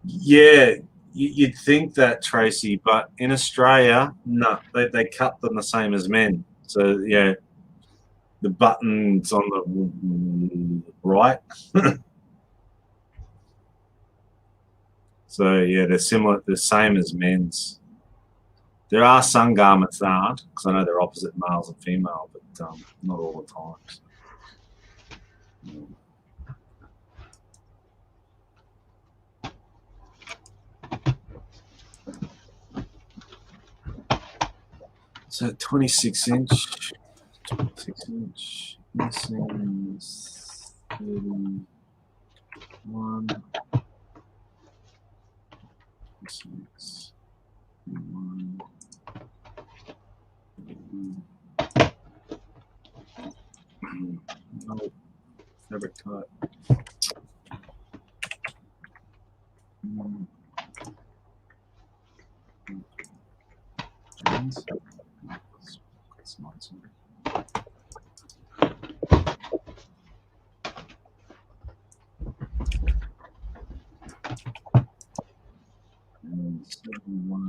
Yeah, you'd think that, Tracy, but in Australia, no, they cut them the same as men. So, yeah, the button's on the right. So, yeah, they're similar, the same as men's. There are some garments that aren't, because I know they're opposite males and female, but not all the time. So 26 inch, this is 31, 26, 31, no, fabric cut. Jeans. That's nice. And 71.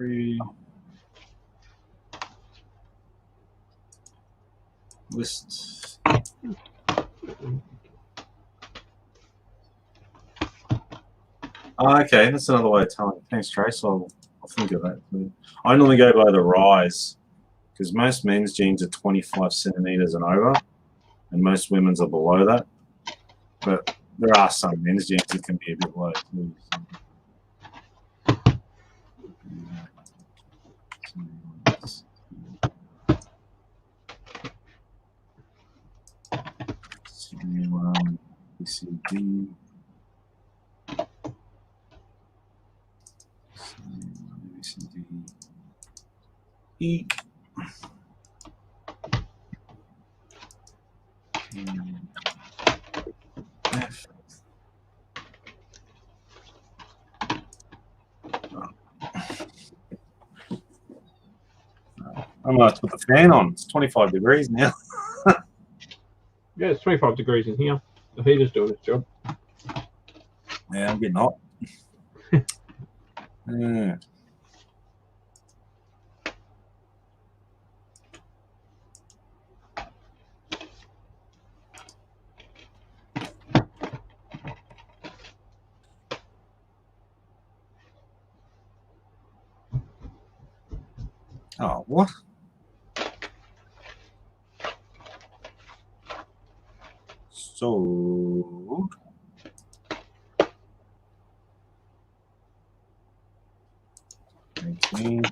3. List. Oh, okay, that's another way of telling. Thanks, Trace. I'll think of that. I normally go by the rise because most men's jeans are 25 centimeters and over, and most women's are below that. But there are some men's jeans that can be a bit low too. BCD. E. F. I might have to put the fan on. It's 25 degrees now. Yeah, it's 25 degrees in here. The heater's doing its job. Yeah, I'm getting hot. Yeah. Oh, what? So 19.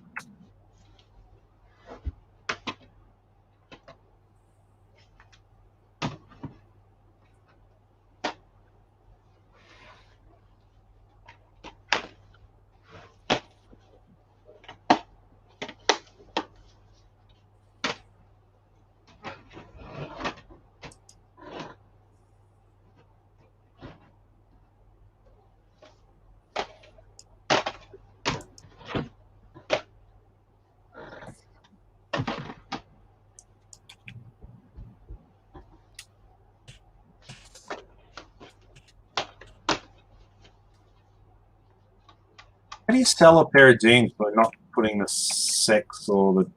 How do you sell a pair of jeans by not putting the sex or the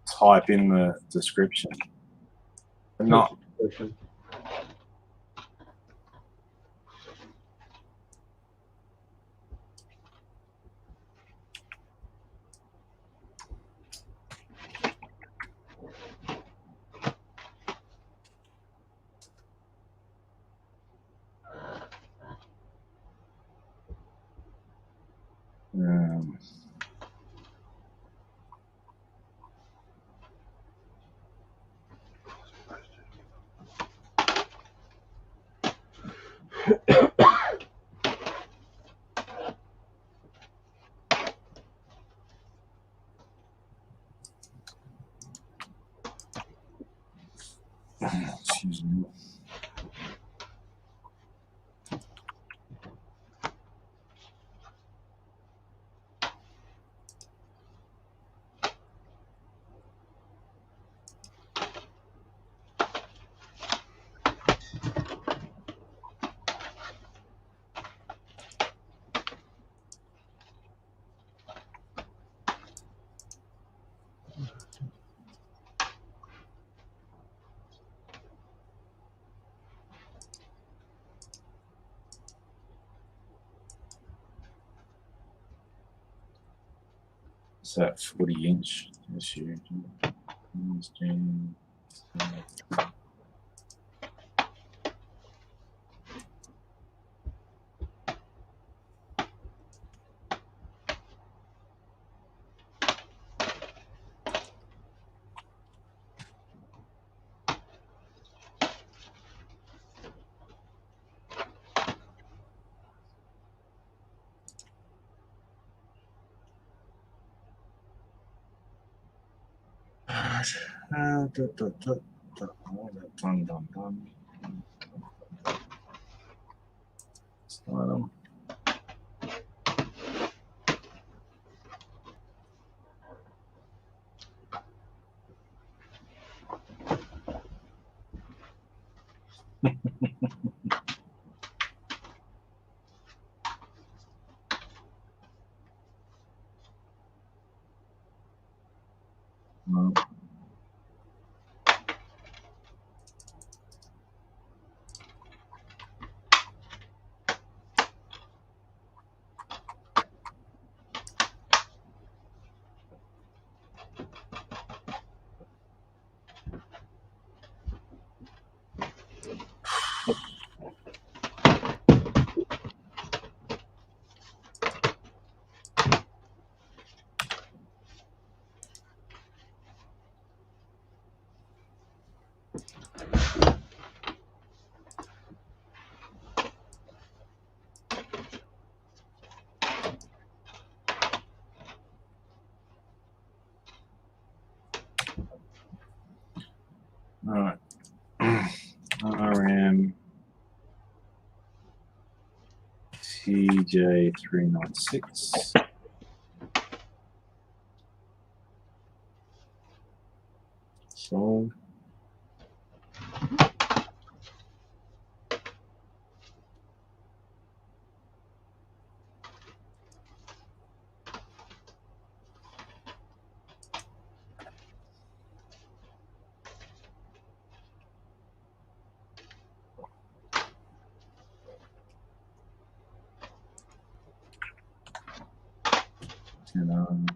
type in the description? Not. Excuse me. Is that 40-inch? This year. Start them. All right. RM TJ396. Sold. And,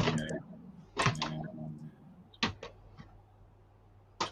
28 and 28.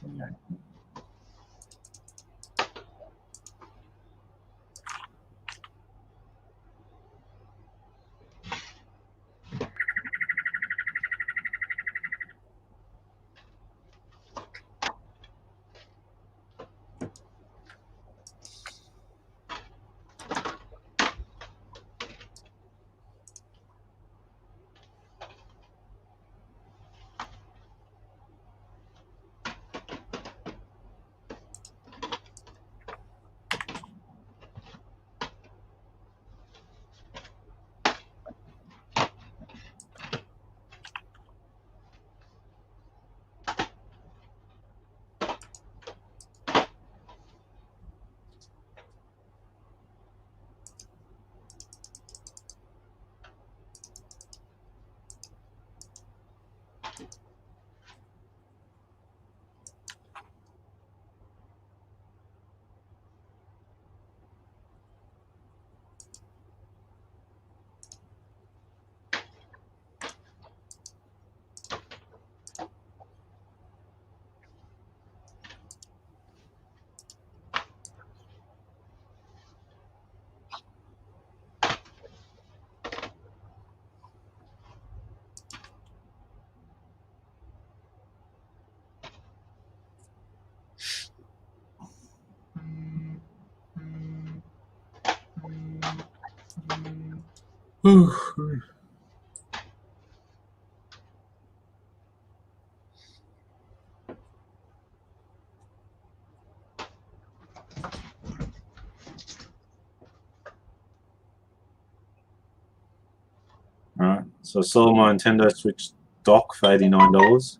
All right, so I sold my Nintendo Switch dock for $89.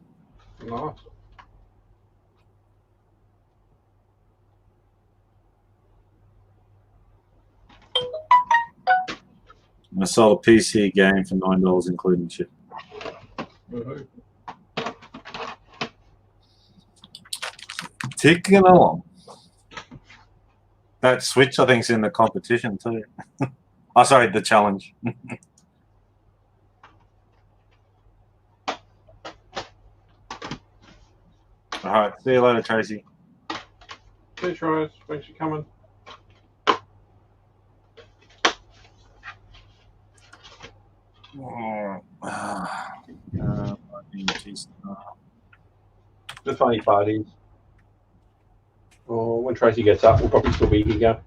Nice. And I sold a PC game for $9, including ship. Ticking along. That Switch, I think, is in the competition too. Oh, sorry, the challenge. All right, see you later, Tracy. Thanks, Rose. Thanks for coming. The funny part is, when Tracy gets up, we'll probably still be here.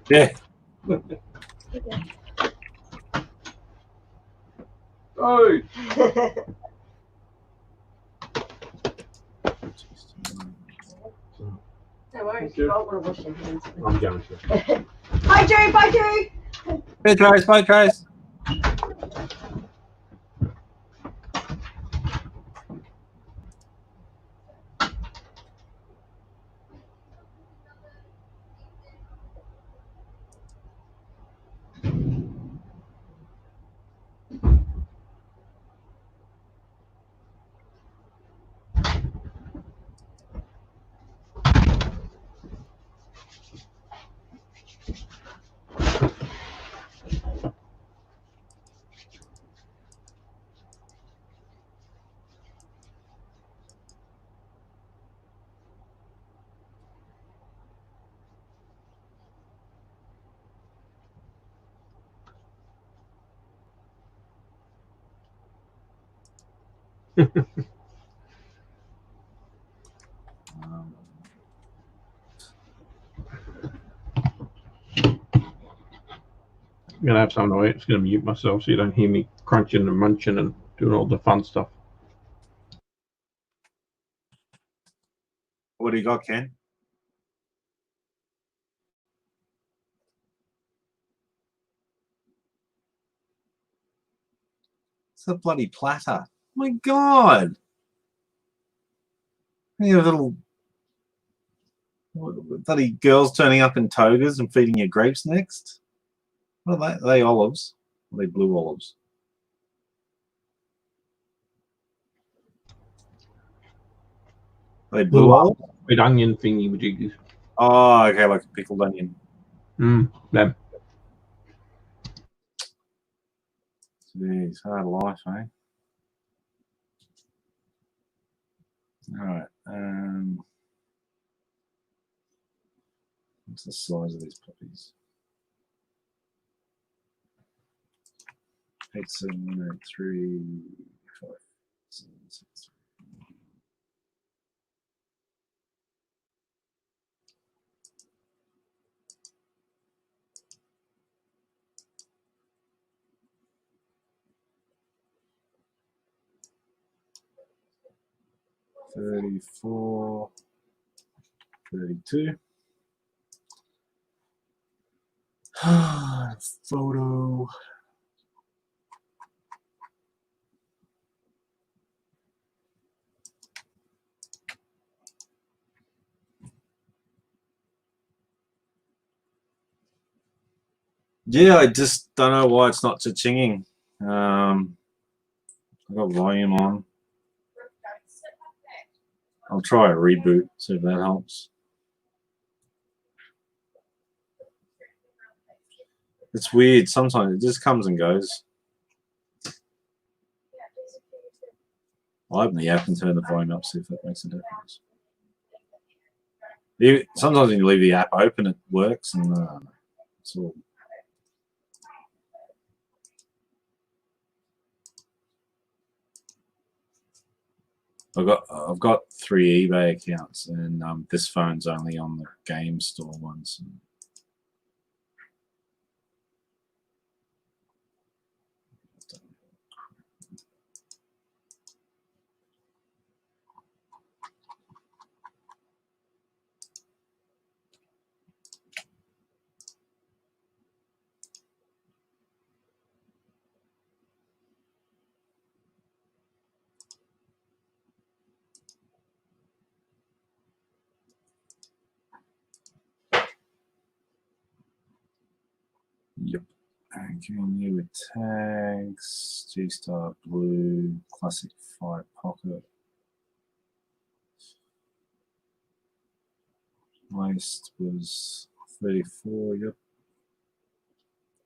Yeah. Oh. No worries. You don't want to wash your hands. I'm going to. Bye, Drew. Bye, Drew. Hey, Trace. Bye, Trace. I'm gonna have some noise. It's gonna mute myself so you don't hear me crunching and munching and doing all the fun stuff. What do you got, Ken? It's a bloody platter. My God. You little bloody girls turning up in togas and feeding you grapes next. What are they olives? Are they blue olives? Are they blue olives? Red onion thingy majiggies. Oh, okay, like a pickled onion. Them. Jeez, hard life, eh? All right. What's the size of these puppies? 8, 7, 8, 3, 5, 7, 6, 34, 32. Photo. Yeah, I just don't know why it's not cha-chinging. I've got volume on. I'll try a reboot, see if that helps. It's weird. Sometimes it just comes and goes. I'll open the app and turn the volume up, see if that makes a difference. Sometimes when you leave the app open, it works, and it's all. I've got 3 eBay accounts, and this phone's only on the game store ones. Yep. Continue with tags. G-Star Blue. Classic 5 Pocket. Waist was 34. Yep.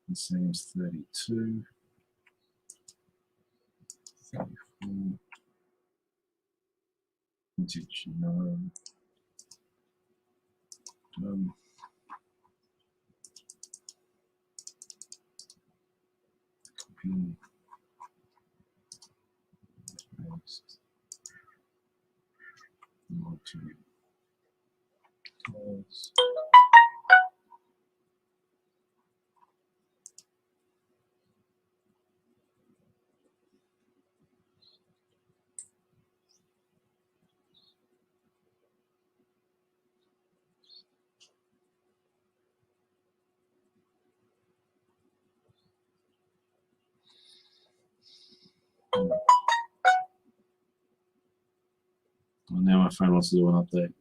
It seems 32. 34. Vintage, no. Copy. Paste. Multi. Close. And now my phone wants to do an update.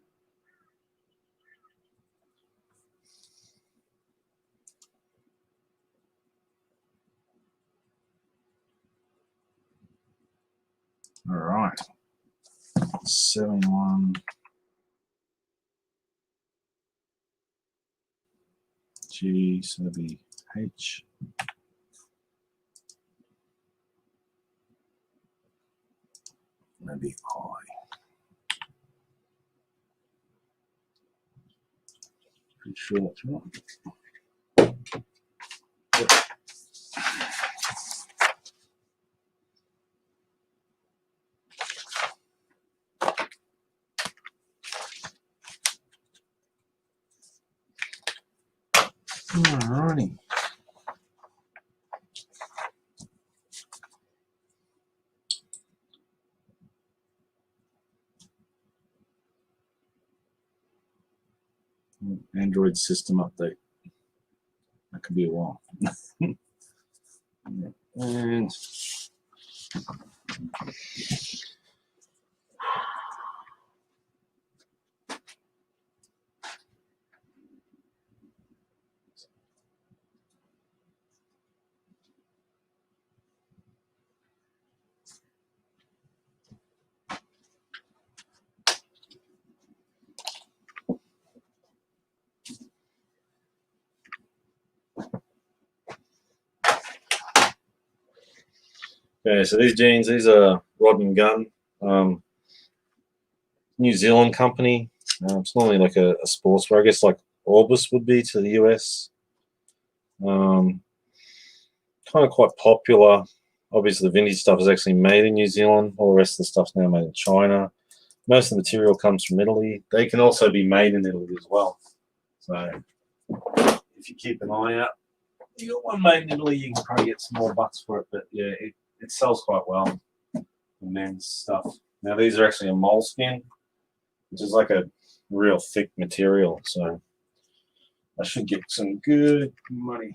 All right. 71 G, so that'd be H. Maybe I. Pretty sure that's right. Alrighty. Android system update. That could be a while. And okay, so these jeans, these are Rod and Gun, New Zealand company. It's normally like a sportswear, I guess, like Orbis would be to the US. Kind of quite popular. Obviously, the vintage stuff is actually made in New Zealand. All the rest of the stuff's now made in China. Most of the material comes from Italy. They can also be made in Italy as well. So if you keep an eye out, you got one made in Italy, you can probably get some more bucks for it. But yeah, it sells quite well. The men's stuff. Now these are actually a moleskin, which is like a real thick material. So I should get some good money.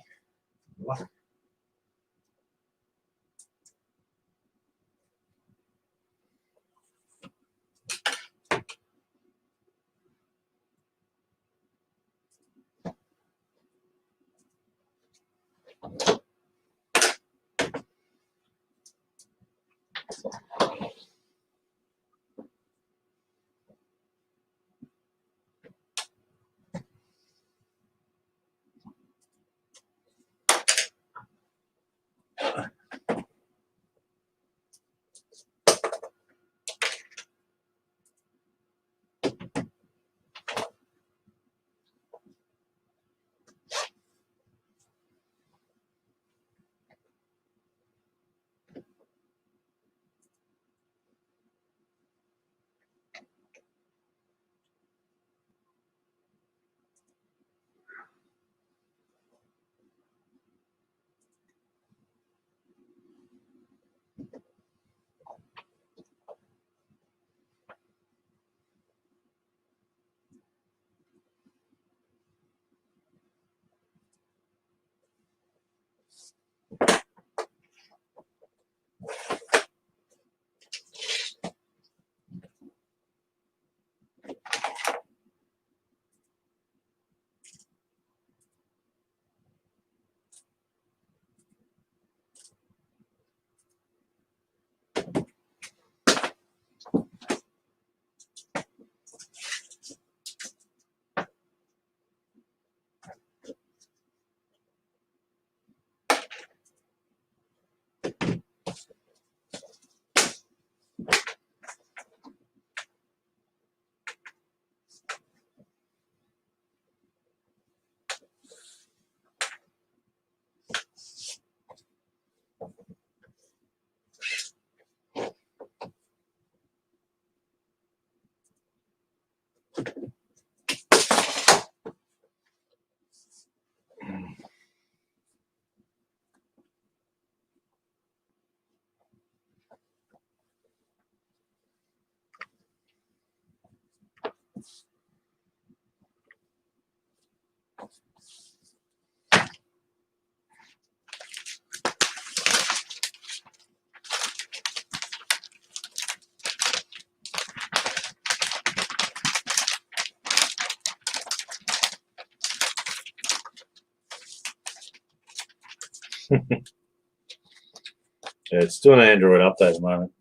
Yeah, it's doing an Android update at the moment.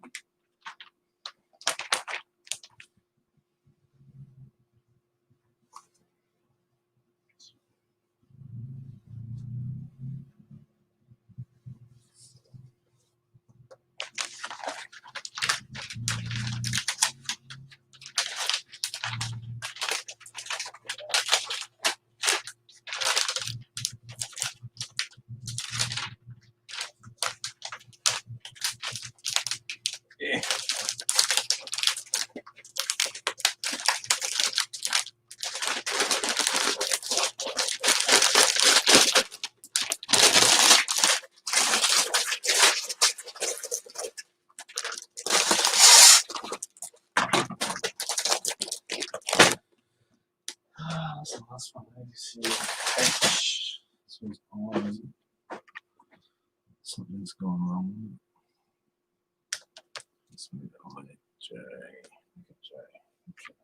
the last one? H. This one's on, is it? Something's gone wrong. Let's move it on to J. J. Okay.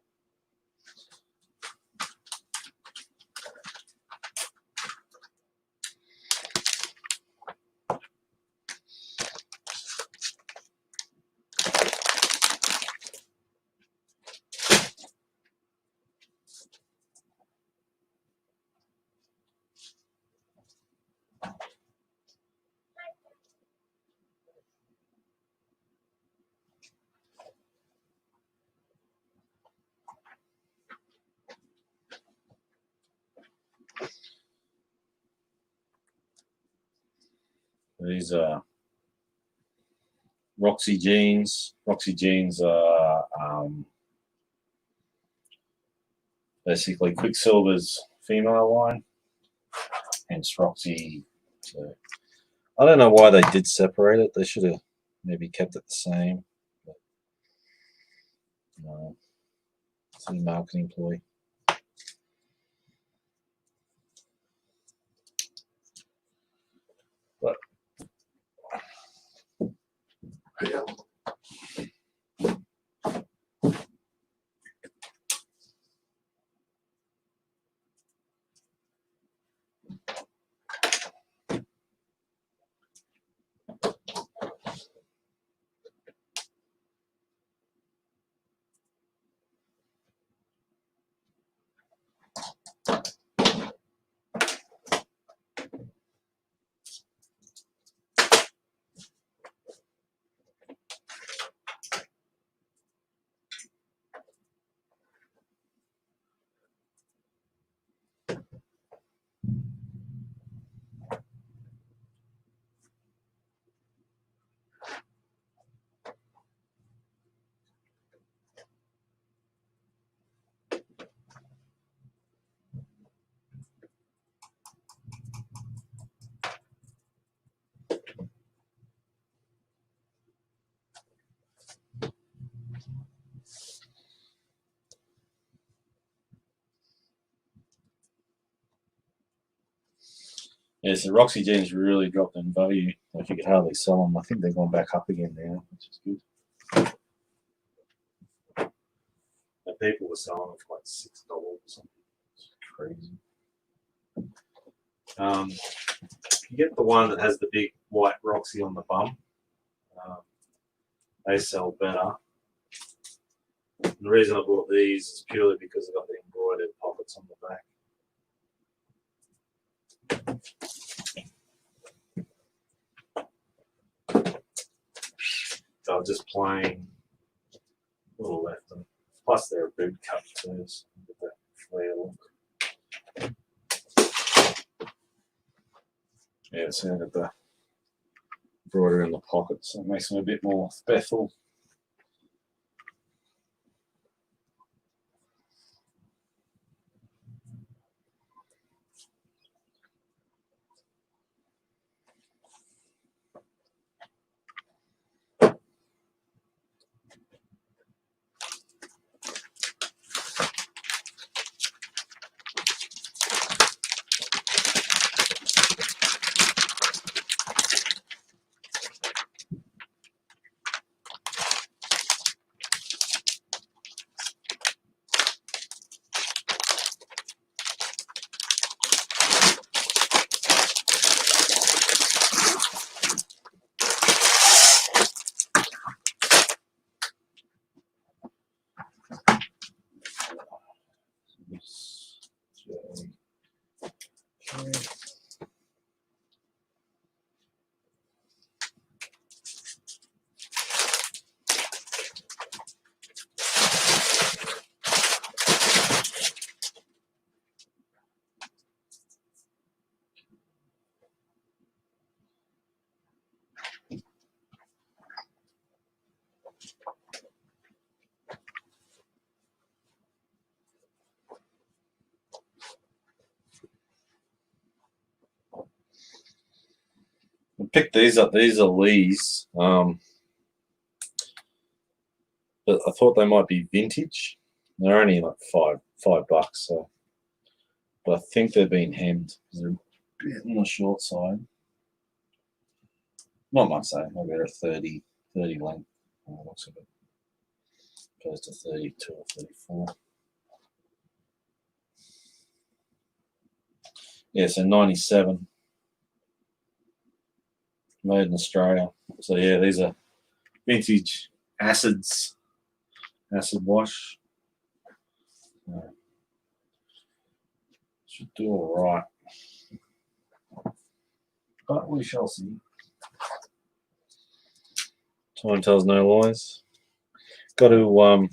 These are Roxy jeans. Roxy jeans are basically Quicksilver's female line, hence Roxy. So I don't know why they did separate it. They should have maybe kept it the same. But, no, it's a marketing ploy. But yeah. Yeah, so Roxy jeans really dropped in value. Like you could hardly sell them. I think they're going back up again now, which is good. And people were selling them for like $6 or something. It's crazy. You get the one that has the big white Roxy on the bum. They sell better. And the reason I bought these is purely because they've got the embroidered pockets on the back. They're just plain, a little left them. Plus they're a boot cut too, so get that flare look. Yeah, so they've got the embroidery in the pockets, so it makes them a bit more special. I picked these up. These are Lee's, but I thought they might be vintage. They're only like $5, so but I think they're being hemmed because they're a bit on the short side. Not much though, maybe a 30 length. Looks a bit opposed to 32 or 34. Yeah, so 97. Made in Australia. So yeah, these are vintage acid wash. Should do all right, but we shall see. Time tells no lies. Got to oh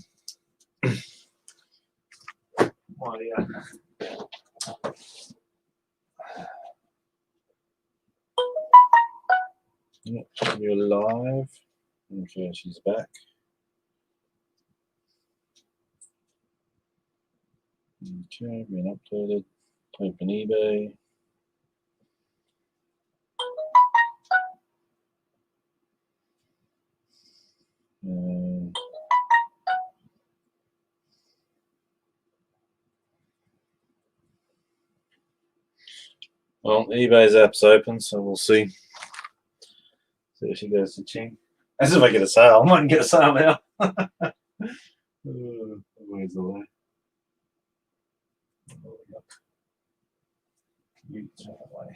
yeah. You're live. Okay, she's back. Okay, been uploaded. Open eBay. Well, eBay's app's open, so we'll see. See if she goes to Ching. As if I get a sale. I might get a sale now. Where's the way? You turn away.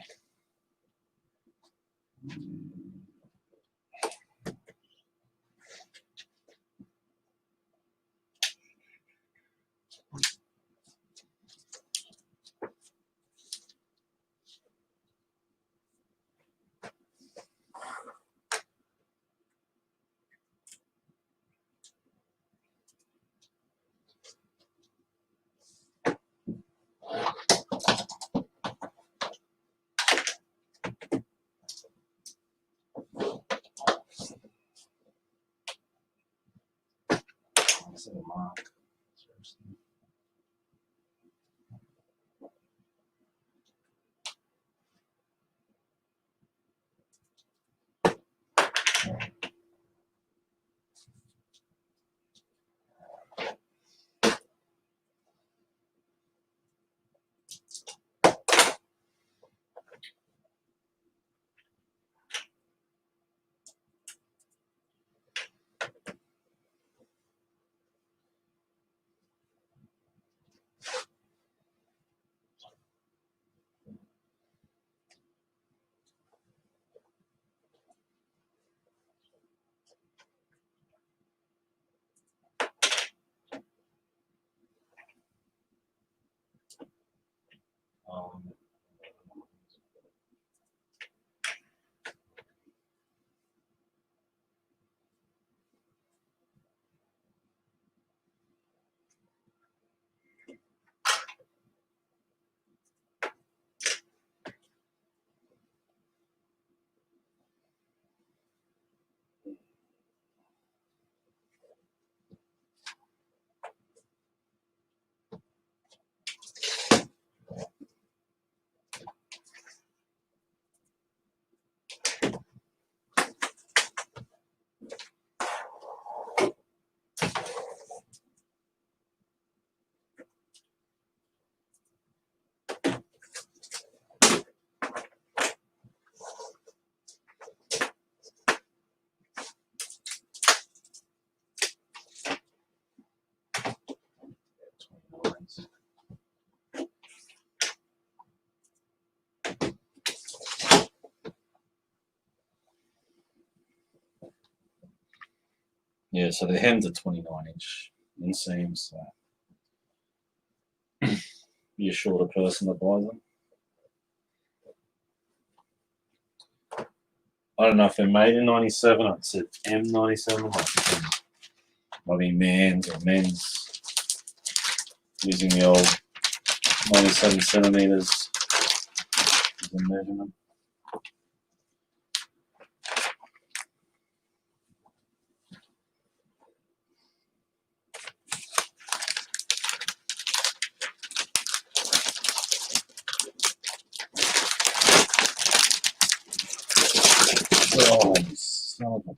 Yeah, so the hem's a 29-inch inseams. So be a shorter person that buys them. I don't know if they're made in 97. I said M97. Might be man's or men's. Using the old 97 centimeters as a measurement. Oh, son of a...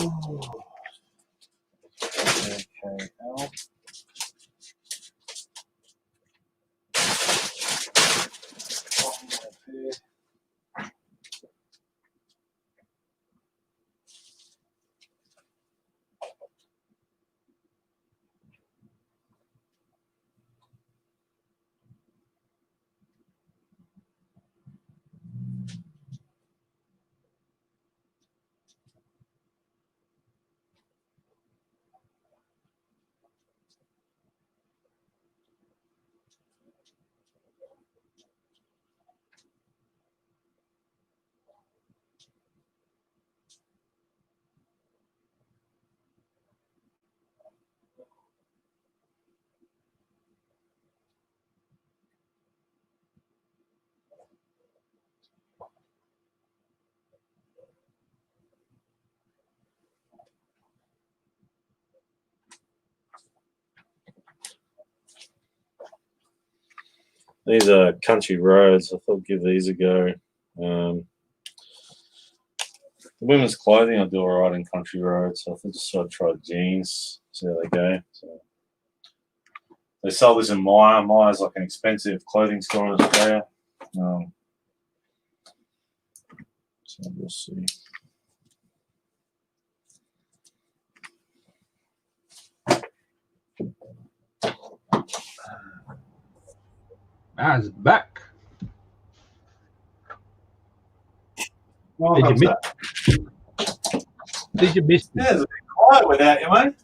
Okay, L. These are country roads. I thought I'd give these a go. The women's clothing I do all right in country roads. So I thought just I'd try jeans, see how they go. So they sell this in Myer. Myer's like an expensive clothing store in Australia. So we'll see. It's back. Oh, Did you miss me? Yeah, it's a bit quiet without you, mate.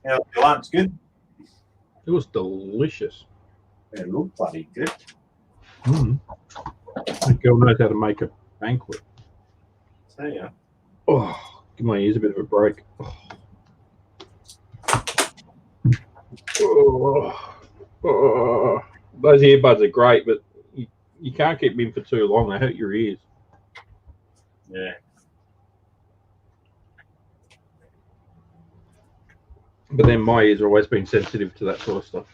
Yeah, your lunch good? It was delicious. It looked bloody good. That girl knows how to make a banquet. So yeah. Oh, give my ears a bit of a break. Those earbuds are great, but you can't keep them in for too long. They hurt your ears. Yeah. But then my ears have always been sensitive to that sort of stuff.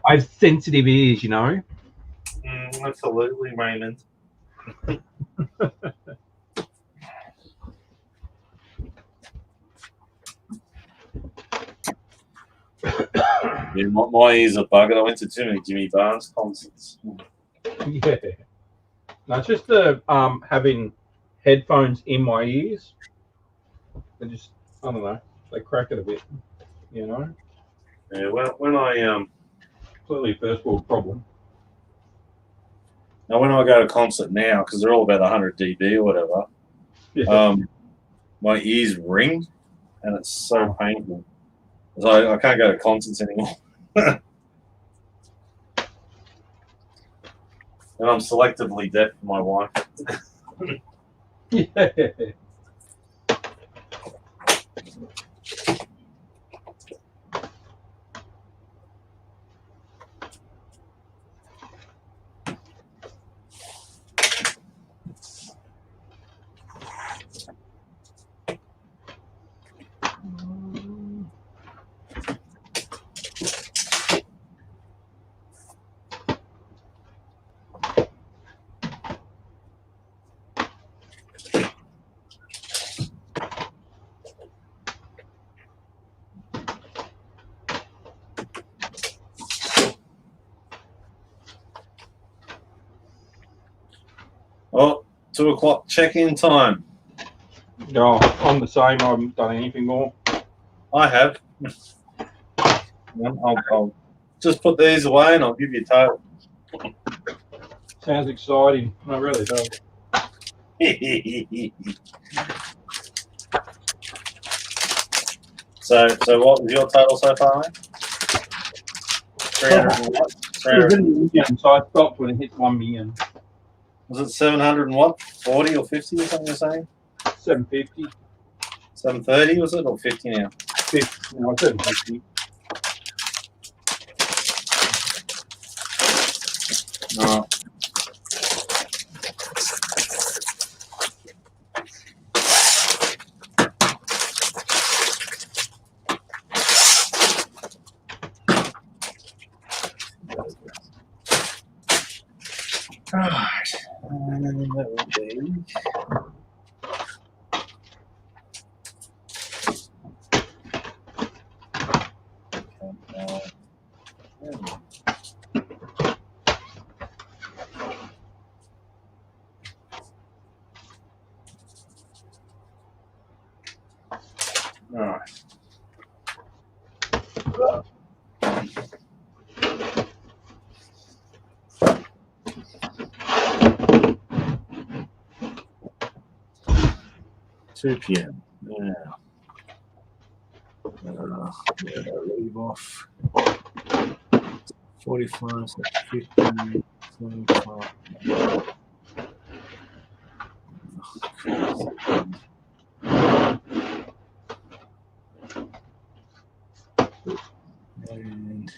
I have sensitive ears, you know. Absolutely, Raymond. Yeah, my ears are buggered. I went to too many Jimmy Barnes concerts. Yeah. No, it's just the having headphones in my ears. They just, I don't know, they crack it a bit, you know. Yeah, well, when I Clearly a first world problem. now when I go to concert now, because they're all about 100 dB or whatever, Yeah. my ears ring, and it's so painful. So I can't go to concerts anymore. And I'm selectively deaf for my wife. Yeah. Oh, 2 o'clock check-in time. Oh, I'm the same. I haven't done anything more. I have. I'll just put these away and I'll give you a total. Sounds exciting. No, it really does. So what was your total so far, mate? 300 and what? 300. So I stopped when it hit 1 million. Was it 700 and what? 40 or 50 or something you're saying? 750. 730 was it, or 50 now? 50. No, 750. No. Alright. And that will be. Alright. 2 p.m. Yeah. Leave off. 45, so 50, 25. And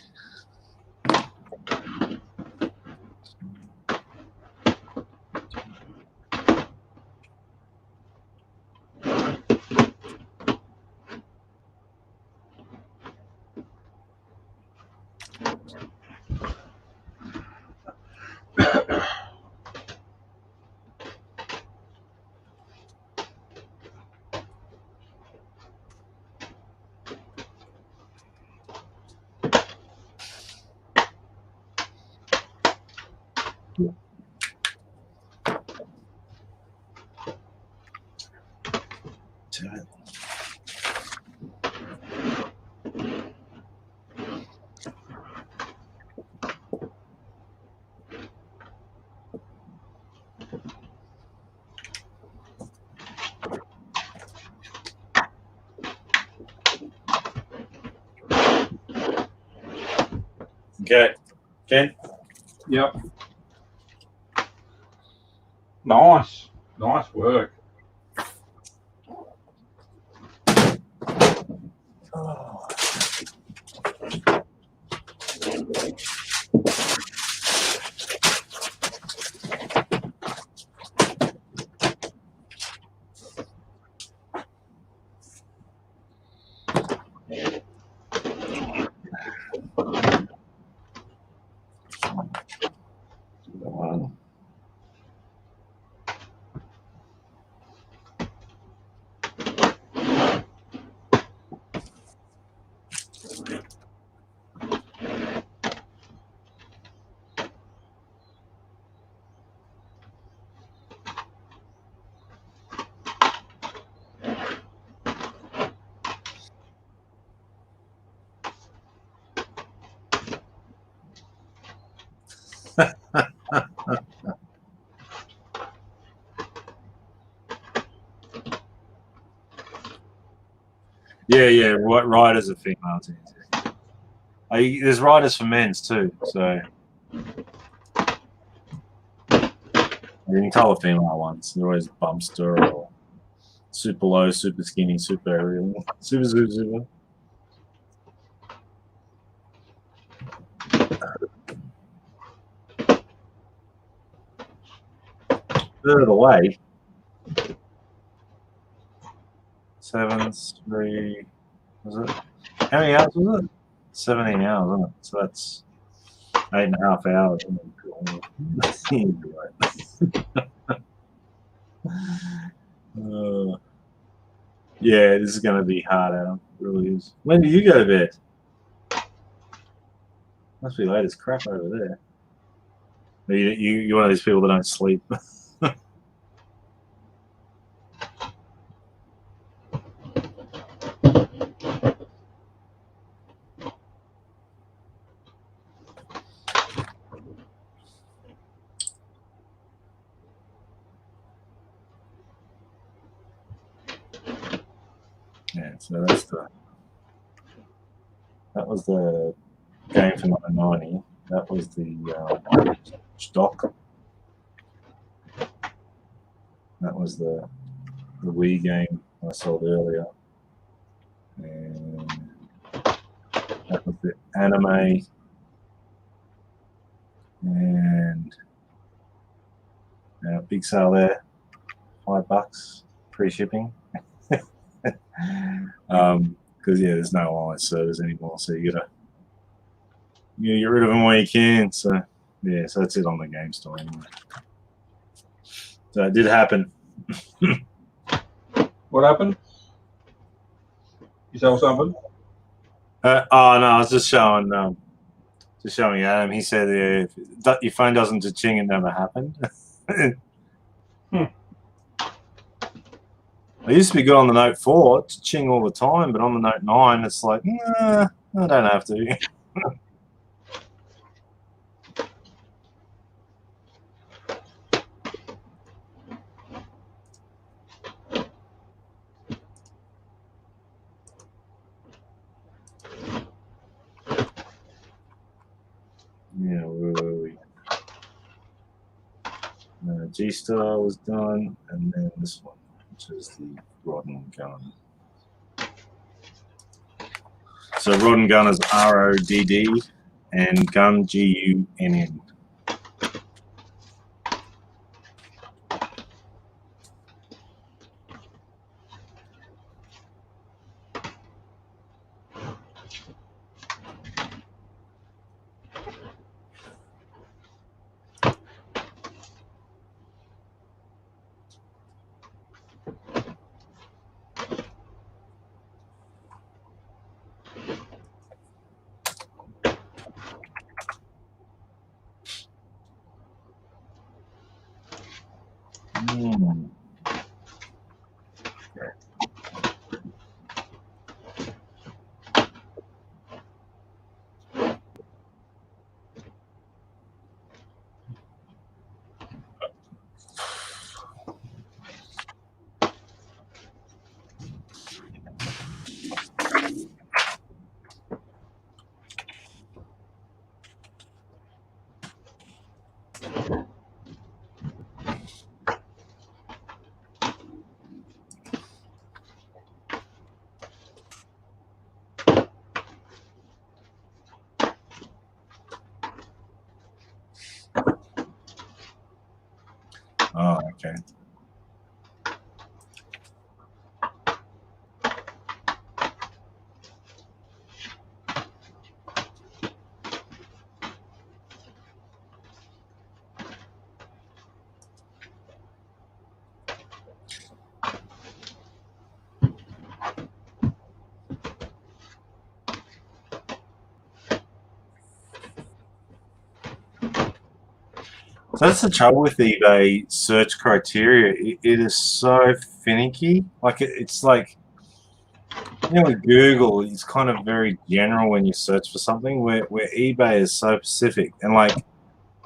okay, Ken. Yep. Nice work. Oh. Yeah. What riders are females? There's riders for men's too, so you can tell the female ones. They're always bumpster or super low, super skinny, super aerial, super. Third of the way. 7-3. Was it? How many hours was it? 17 hours, wasn't it? So that's 8.5 hours. Yeah, this is going to be hard, Adam. It really is. When do you go to bed? Must be late as crap over there. You're one of these people that don't sleep. Yeah, so that was the game for 990. That was the stock. That was the Wii game I sold earlier. And that was the anime. And big sale there, $5 free shipping. Because there's no online servers anymore, so you gotta get rid of them while you can. So Yeah, so that's it on the game store anyway. So it did happen. What happened? You sell something? Oh no, I was just showing Adam. He said if your phone doesn't cha-ching, it never happened. I used to be good on the Note 4, cha-ching all the time, but on the Note 9, it's like, nah, I don't have to. Yeah, where were we? G-Star was done, and then this one, which is the Rod and Gun. So Rod and Gun is R-O-D-D, and Gun, G-U-N-N. Oh, okay. So that's the trouble with eBay search criteria. It is so finicky. Like it's like, you know, with Google, it's kind of very general when you search for something. Where eBay is so specific. And like,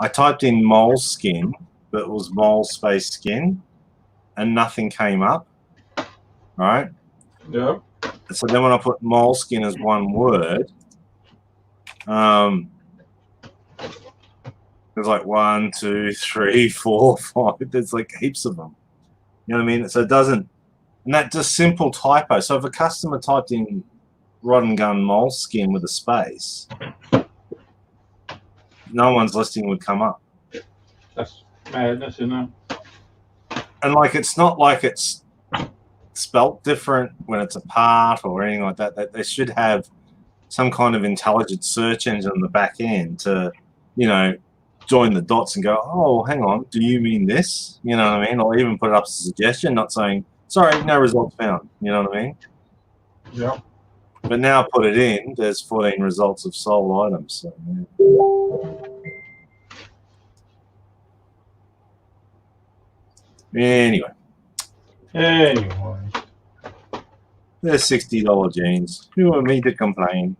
I typed in moleskin, but it was mole space skin, and nothing came up. Right? Yeah. So then when I put moleskin as one word, there's like 1, 2, 3, 4, 5. There's like heaps of them. You know what I mean? So it doesn't, and that just simple typo. So if a customer typed in Rod and Gun moleskin with a space, no one's listing would come up. That's madness, isn't it? And like, it's not like it's spelt different when it's a part or anything like that. They should have some kind of intelligent search engine on the back end to, you know, join the dots and go, oh, hang on, do you mean this? You know what I mean? Or even put it up as a suggestion, not saying, sorry, no results found. You know what I mean? Yeah. But now put it in, there's 14 results of sold items. So, yeah. Anyway. They're $60 jeans. Who are me to complain?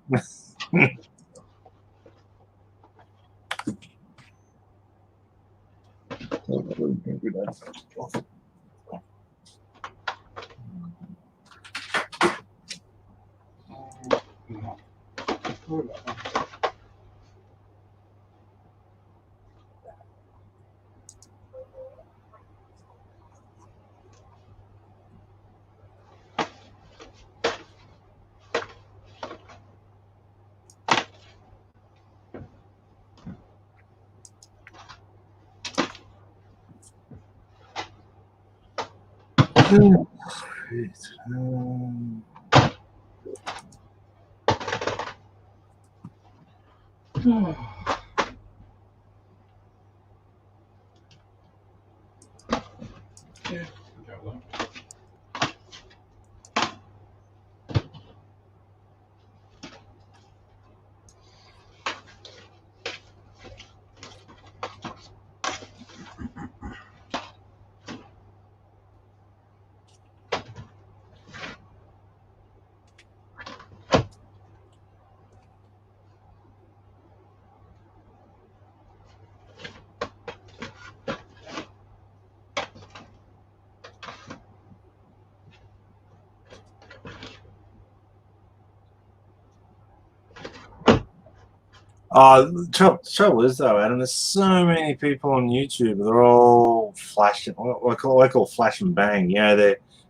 The trouble is though, Adam, there's so many people on YouTube. They're all flashing. What I call flash and bang. You know,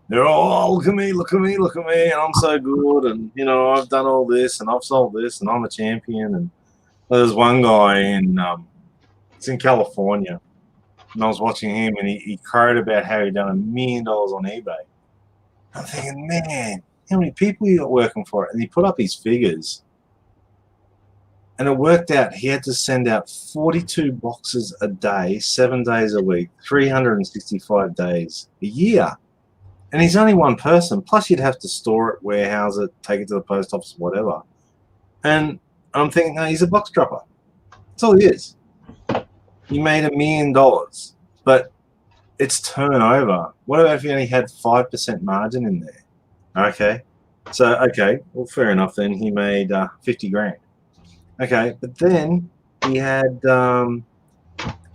they're all, oh, look at me, and I'm so good, and you know, I've done all this, and I've sold this, and I'm a champion. And there's one guy it's in California, and I was watching him, and he crowed about how he'd done $1 million on eBay. I'm thinking, man, how many people you got working for it? And he put up his figures. And it worked out. He had to send out 42 boxes a day, 7 days a week, 365 days a year. And he's only one person. Plus, you'd have to store it, warehouse it, take it to the post office, whatever. And I'm thinking, no, he's a box dropper. That's all he is. He made $1 million, but it's turnover. What about if he only had 5% margin in there? Okay. So, okay, well, fair enough then. He made 50 grand. Okay, but then he had another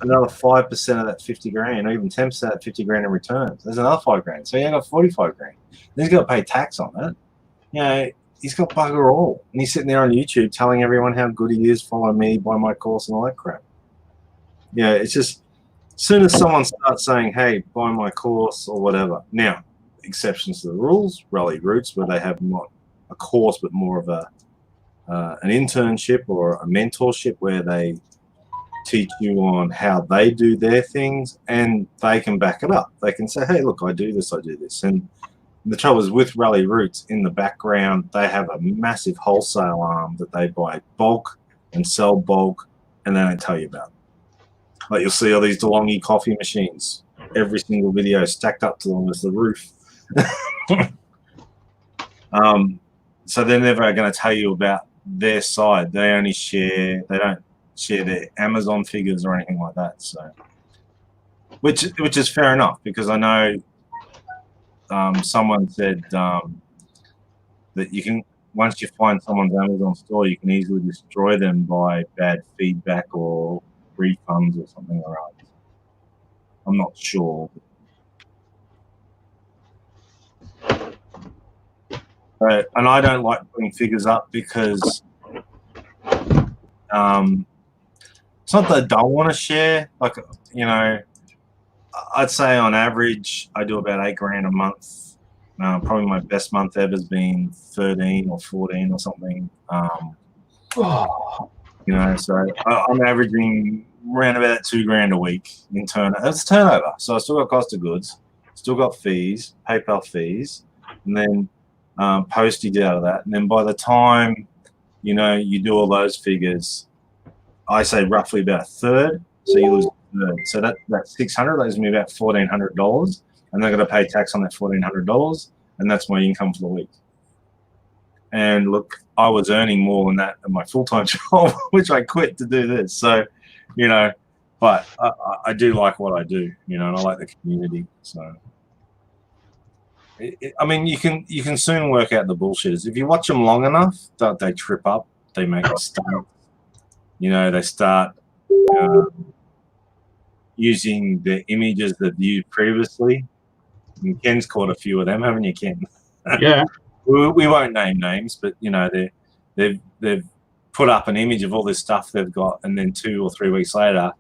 5% of that 50 grand, or even 10% of that 50 grand in returns. There's another 5 grand. So he got 45 grand. Then he's got to pay tax on it. You know, he's got bugger all. And he's sitting there on YouTube telling everyone how good he is, follow me, buy my course, and all that crap. Yeah, it's just, as soon as someone starts saying, hey, buy my course or whatever. Now, exceptions to the rules, Rally Roots, where they have not a course, but more of an internship or a mentorship where they teach you on how they do their things, and they can back it up. They can say, hey, look, I do this. And the trouble is with Rally Roots, in the background, they have a massive wholesale arm that they buy bulk and sell bulk, and they don't tell you about. Like, you'll see all these DeLonghi coffee machines, every single video stacked up to them as the roof. So they're never going to tell you about their side. They don't share their Amazon figures or anything like that. So, which is fair enough, because I know someone said that you can, once you find someone's Amazon store, you can easily destroy them by bad feedback or refunds or something or other. I'm not sure. And I don't like putting figures up because it's not that I don't want to share. Like, you know, I'd say on average I do about 8 grand a month. Probably my best month ever has been 13 or 14 or something. You know, so I'm averaging around about 2 grand a week in turnover. That's turnover. So I still got cost of goods, still got fees, PayPal fees, and then postage out of that. And then by the time, you know, you do all those figures, I say roughly about a third. So you lose a third. So that 600 leaves me about $1,400, and they're going to pay tax on that $1,400, and that's my income for the week. And look, I was earning more than that in my full-time job, which I quit to do this. So, you know, but I do like what I do, you know, and I like the community. So, I mean, you can soon work out the bullshitters. If you watch them long enough, they trip up, they make mistakes. You know, they start using the images they've used previously. And Ken's caught a few of them, haven't you, Ken? Yeah. We won't name names, but you know, they've put up an image of all this stuff they've got, and then 2 or 3 weeks later,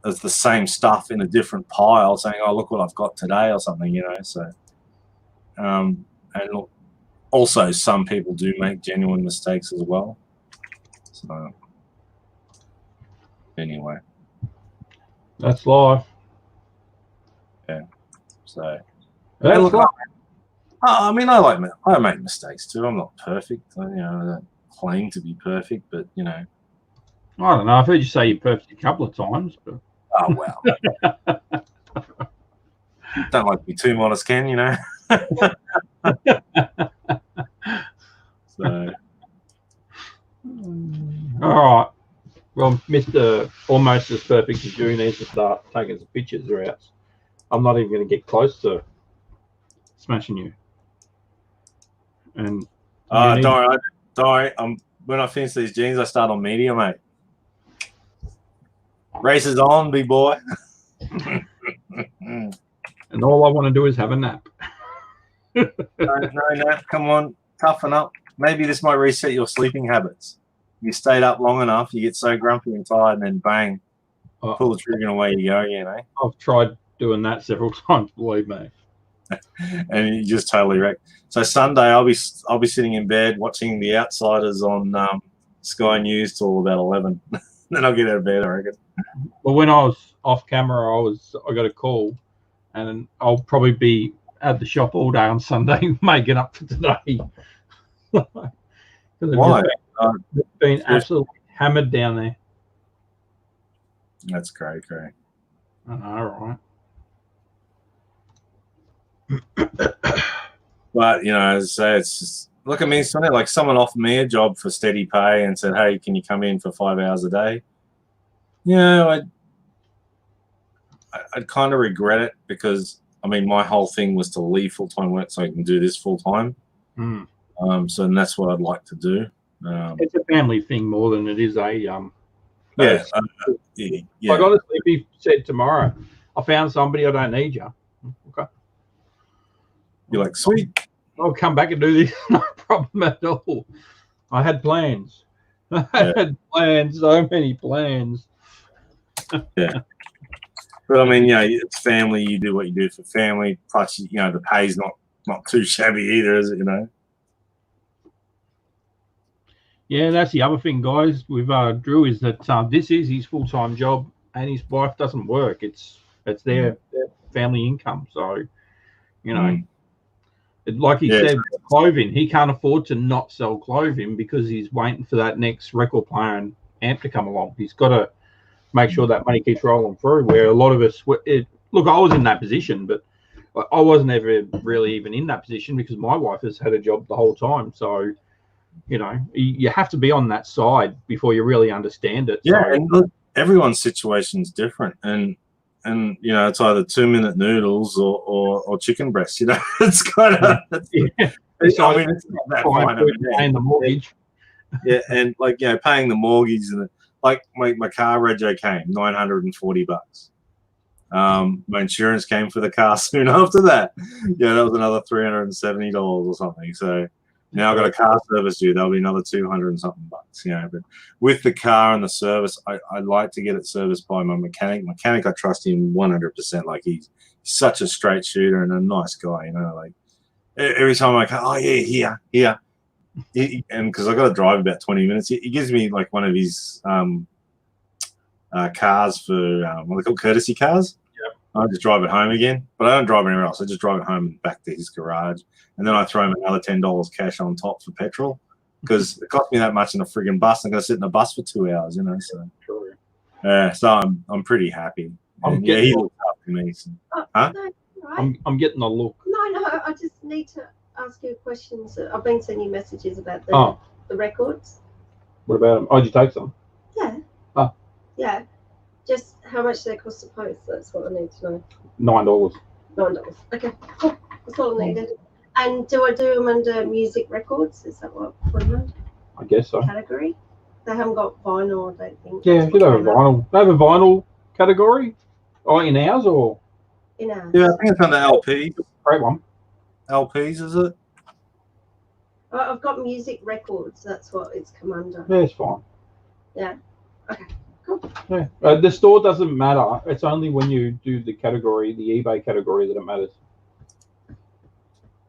there's the same stuff in a different pile, saying, "Oh, look what I've got today," or something. You know, so. And also, some people do make genuine mistakes as well. So, anyway, that's life. Yeah. So, that's look, life. I mean, I make mistakes too. I'm not perfect. You know, I don't claim to be perfect, but you know, I don't know. I've heard you say you're perfect a couple of times, but oh well. Don't like to be too modest, Ken. You know. So, all right. Well, Mr. Almost as Perfect as you needs to start taking some pictures or else I'm not even going to get close to smashing you. And don't worry. When I finish these jeans, I start on medium, mate. Race is on, big boy. And all I want to do is have a nap. No, come on, toughen up. Maybe this might reset your sleeping habits. you stayed up long enough, you get so grumpy and tired, and then bang, Oh. pull the trigger and away you go again, eh? I've tried doing that several times, believe me. And you just totally wreck. So Sunday, I'll be sitting in bed watching The Outsiders on Sky News till about 11. Then I'll get out of bed, I reckon. Well, when I was off camera, I got a call, and I'll probably be at the shop all day on Sunday making up for today. Why? It's been absolutely hammered down there. That's great. I know, right? But as I say, it's just look. I mean, Sunday, like someone offered me a job for steady pay and said, "Hey, can you come in for 5 hours a day?" I'd kind of regret it because I mean, my whole thing was to leave full-time work so I can do this full-time. Mm. So and that's what I'd like to do. It's a family thing more than it is a yeah. Like honestly, if he said tomorrow, I found somebody, I don't need you. Okay. You're like, sweet. I'll come back and do this. No problem at all. I had plans. I had plans, so many plans. Yeah. But I mean, it's family. You do what you do for family. Plus, the pay's not too shabby either, is it? Yeah, that's the other thing, guys, with Drew is that this is his full-time job, and his wife doesn't work. It's their family income. So, like he said, clothing, he can't afford to not sell clothing because he's waiting for that next record player and amp to come along. He's got to make sure that money keeps rolling through. Where a lot of us, look, I was in that position, but I wasn't ever really even in that position because my wife has had a job the whole time. So, you have to be on that side before you really understand it. Yeah, so, and look, everyone's situation's different, and it's either 2-minute noodles or chicken breast. It's kind of. It's not that fine. Paying the mortgage. Yeah, and paying the mortgage and my car rego came $940. My insurance came for the car soon after that. Yeah, that was another $370 or something. So now I've got a car service due. That'll be another 200 and something bucks. But with the car and the service, I like to get it serviced by my mechanic. I trust him 100%. Like he's such a straight shooter and a nice guy. Every time I go, oh yeah, here. And because I got to drive about 20 minutes, he gives me like one of his cars for what they call courtesy cars. I just drive it home again, but I don't drive anywhere else. I just drive it home and back to his garage, and then I throw him another $10 cash on top for petrol because it cost me that much in a friggin' bus. I'm gonna sit in a bus for 2 hours, So, so I'm pretty happy. He looks after me. So. Huh? No, right. I'm getting a look. No, I just need to ask you questions. I've been sending you messages about the records. What about them? Oh, did you take some? Yeah. Oh. Yeah. Just how much they cost to post. That's what I need to know. $9. $9. Okay, cool. That's all I needed. And do I do them under music records? Is that what I put them under? I guess so. Category? They haven't got vinyl, I don't think. Yeah, you should have a vinyl. They have a vinyl category? Oh, in ours or? In ours. Yeah, I think it's under LP. Great one. LPs, is it? I've got music records. That's what it's come under. Yeah, it's fine. Yeah. Okay. Cool. Yeah. The store doesn't matter. It's only when you do the category, the eBay category, that it matters.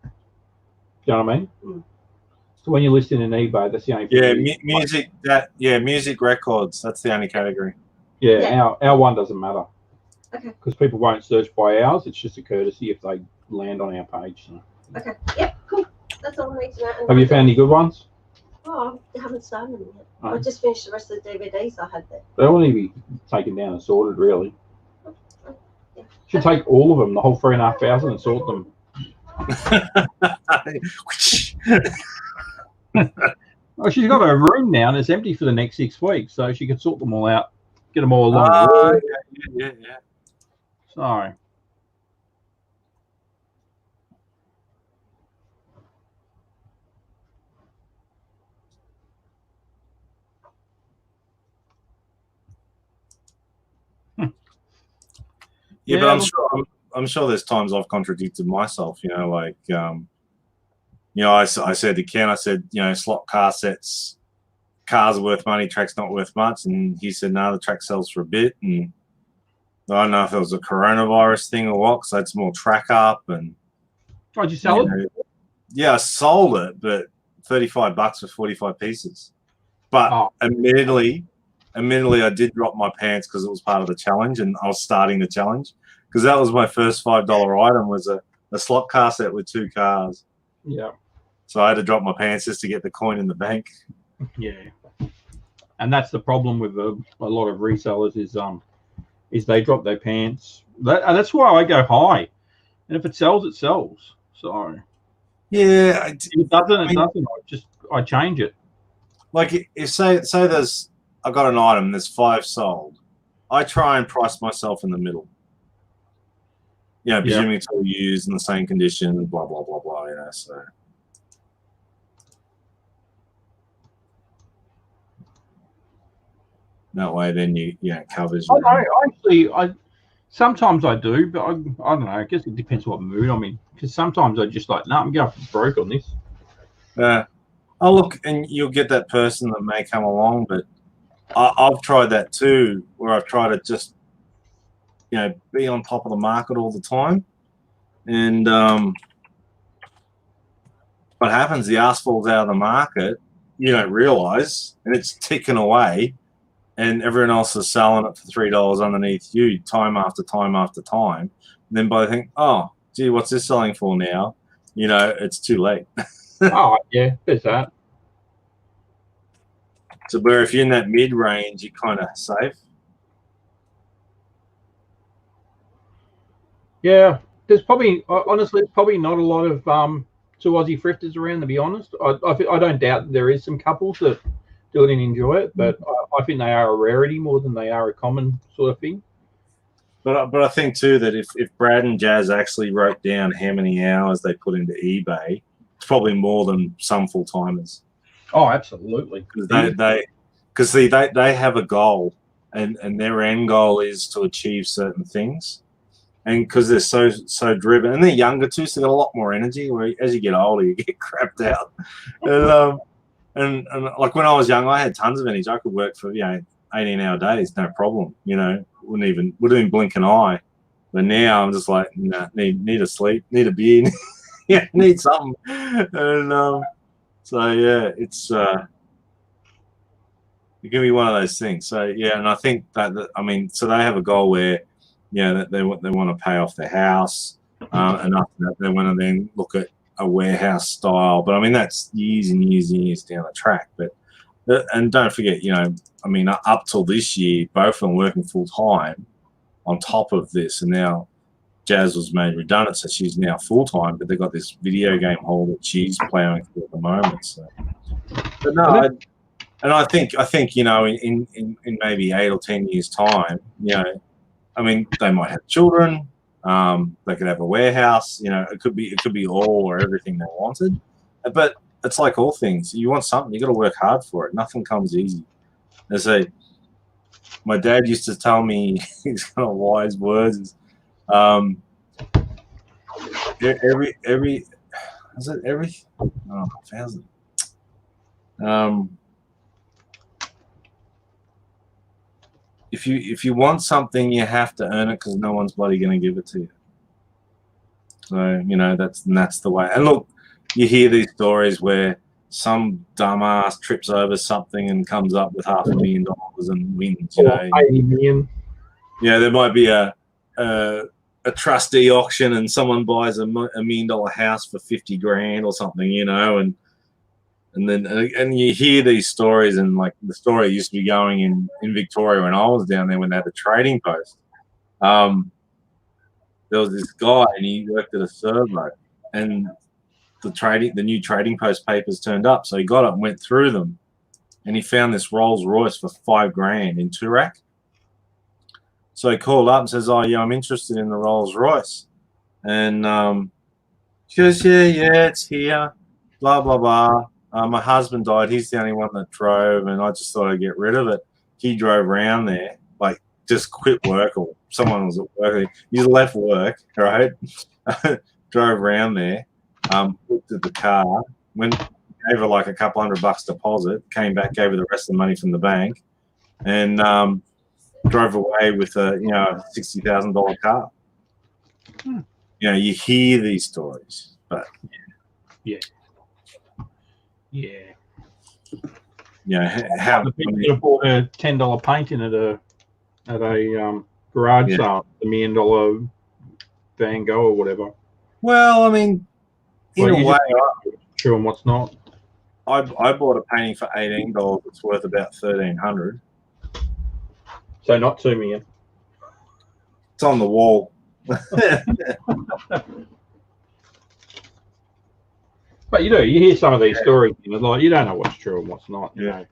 Do you know what I mean? Mm. So when you're listing in eBay, that's the only. Yeah, music records. That's the only category. Yeah. Our one doesn't matter. Okay. Because people won't search by ours. It's just a courtesy if they land on our page. So. Okay. Yep. Cool. That's all I need to know. Have you found any good ones? Oh, I haven't started them yet. Oh. I just finished the rest of the DVDs I had there. They don't need to be taken down and sorted, really. Yeah. Should take all of them, the whole 3,500, and sort them. Oh, she's got her room now, and it's empty for the next 6 weeks, so she can sort them all out, get them all along. Yeah. Sorry. Yeah, but I'm sure there's times I've contradicted myself. I said to Ken, slot car sets cars are worth money, track's not worth much. And he said, no, the track sells for a bit. And I don't know if it was a coronavirus thing or what, because I had some more track up. And Did you sell it? Yeah, I sold it, but $35 for 45 pieces. But admittedly, I did drop my pants because it was part of the challenge, and I was starting the challenge because that was my first $5 item, was a slot car set with 2 cars. Yeah. So I had to drop my pants just to get the coin in the bank. Yeah. And that's the problem with a lot of resellers is they drop their pants. And that's why I go high. And if it sells, it sells. So yeah, if it doesn't. I change it. Like if say there's I got an item, there's 5 sold. I try and price myself in the middle. You know, presuming it's all used in the same condition, blah blah blah blah. You know, so. That way, then you covers. Sometimes I do, but I don't know. I guess it depends what mood I'm in. Because sometimes I just like, I'm going broke on this. Oh look, and you'll get that person that may come along, but I've tried that too, where I've tried to just be on top of the market all the time, and what happens? The ass falls out of the market. You don't realise, and it's ticking away. And everyone else is selling it for $3 underneath you, time after time after time. And then by the think, oh, gee, what's this selling for now? It's too late. Oh, yeah, there's that. So where if you're in that mid-range, you're kind of safe. Yeah, there's probably, honestly, probably not a lot of 2 Aussie thrifters around, to be honest. I don't doubt there is some couples that do it and enjoy it, but I think they are a rarity more than they are a common sort of thing. But I think too that if Brad and Jazz actually wrote down how many hours they put into eBay, it's probably more than some full timers. Oh, absolutely. Because they have a goal, and their end goal is to achieve certain things, and because they're so driven, and they're younger too, so they got a lot more energy. Where as you get older, you get crapped out. And like when I was young, I had tons of energy. I could work for 18-hour days, no problem. Wouldn't even blink an eye. But now I'm just like, nah, need a sleep, need a beer, need something. And so yeah, it's it can be one of those things. So yeah, and I think so they have a goal where that they want to pay off their house, and after that they want to then look at a warehouse style, but that's years and years and years down the track. But and don't forget, up till this year, both of them working full time on top of this, and now Jazz was made redundant, so she's now full time. But they've got this video game hall that she's playing through at the moment. So, but no, I think in maybe 8 or 10 years time, they might have children. They could have a warehouse. It could be all or everything they wanted. But it's like all things. You want something, you got to work hard for it. Nothing comes easy. My dad used to tell me these kind of wise words. If you want something, you have to earn it because no one's bloody going to give it to you. So that's the way. And look, you hear these stories where some dumbass trips over something and comes up with $500,000 and wins. 80 million. Yeah, there might be a trustee auction and someone buys a $1 million house for $50,000 or something, and you hear these stories, and like the story used to be going in Victoria when I was down there when they had the trading post. There was this guy and he worked at a servo, and the new trading post papers turned up, so he got up and went through them, and he found this Rolls Royce for $5,000 in Toorak. So he called up and says, "Oh yeah, I'm interested in the Rolls Royce," and she goes, "Yeah, it's here, blah blah blah. My husband died. He's the only one that drove, and I just thought I'd get rid of it." He drove around there, like just quit work, or someone was at work. He left work, right? Drove around there, looked at the car, went gave her like a couple $100 deposit, came back, gave her the rest of the money from the bank, and drove away with a $60,000 car. You hear these stories, but yeah. How the people that bought a $10 painting at a garage sale, the $1 million Van Gogh or whatever. Well, I mean, in a way, true and what's not. I bought a painting for $18. It's worth about $1,300. So not $2 million. It's on the wall. But you hear some of these stories, like you don't know what's true and what's not. You know.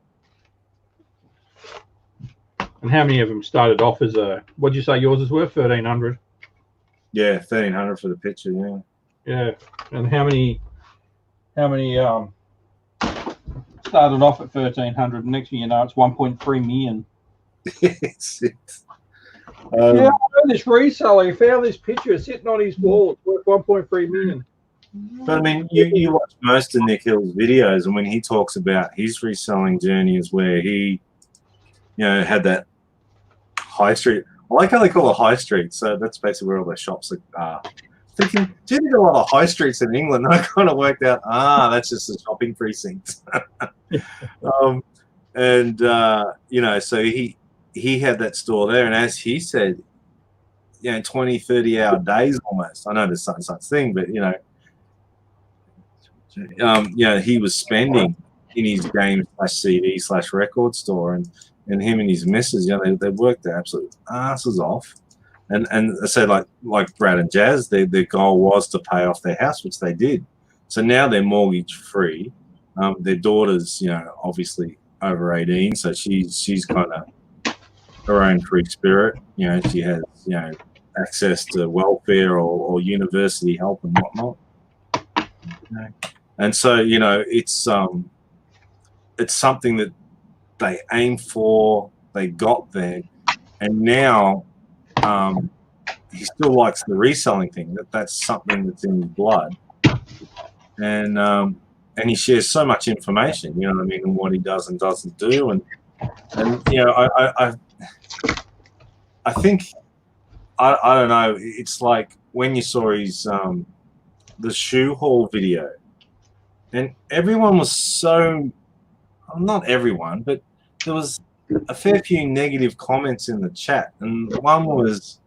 And how many of them started off as what'd you say yours is worth? 1,300. Yeah, 1,300 for the picture. Yeah. Yeah, and how many started off at 1,300? Next thing you know, it's 1.3 million. Yeah, I know this reseller. He found this picture sitting on his wall. It's worth 1.3 million. But I mean, you watch most of Nick Hill's videos, and when he talks about his reselling journey, is where he, had that high street. I like how they call it high street. So that's basically where all the shops are. Thinking, do you think a lot of high streets in England? And I kind of worked out, that's just a shopping precinct. So he had that store there, and as he said, 20, 30-hour days almost. I know there's such thing, but he was spending in his game/CD/record store, and him and his missus, they worked their absolute asses off. And I say like Brad and Jazz, their goal was to pay off their house, which they did. So now they're mortgage free. Their daughter's, obviously over 18, so she's kind of her own free spirit. She has, access to welfare or university help and whatnot. And so, it's something that they aimed for, they got there, and now he still likes the reselling thing. That's something that's in his blood, and he shares so much information, and what he does and doesn't do, and I think I don't know. It's like when you saw his the shoe haul video, and everyone was so, not everyone, but there was a fair few negative comments in the chat, and one was,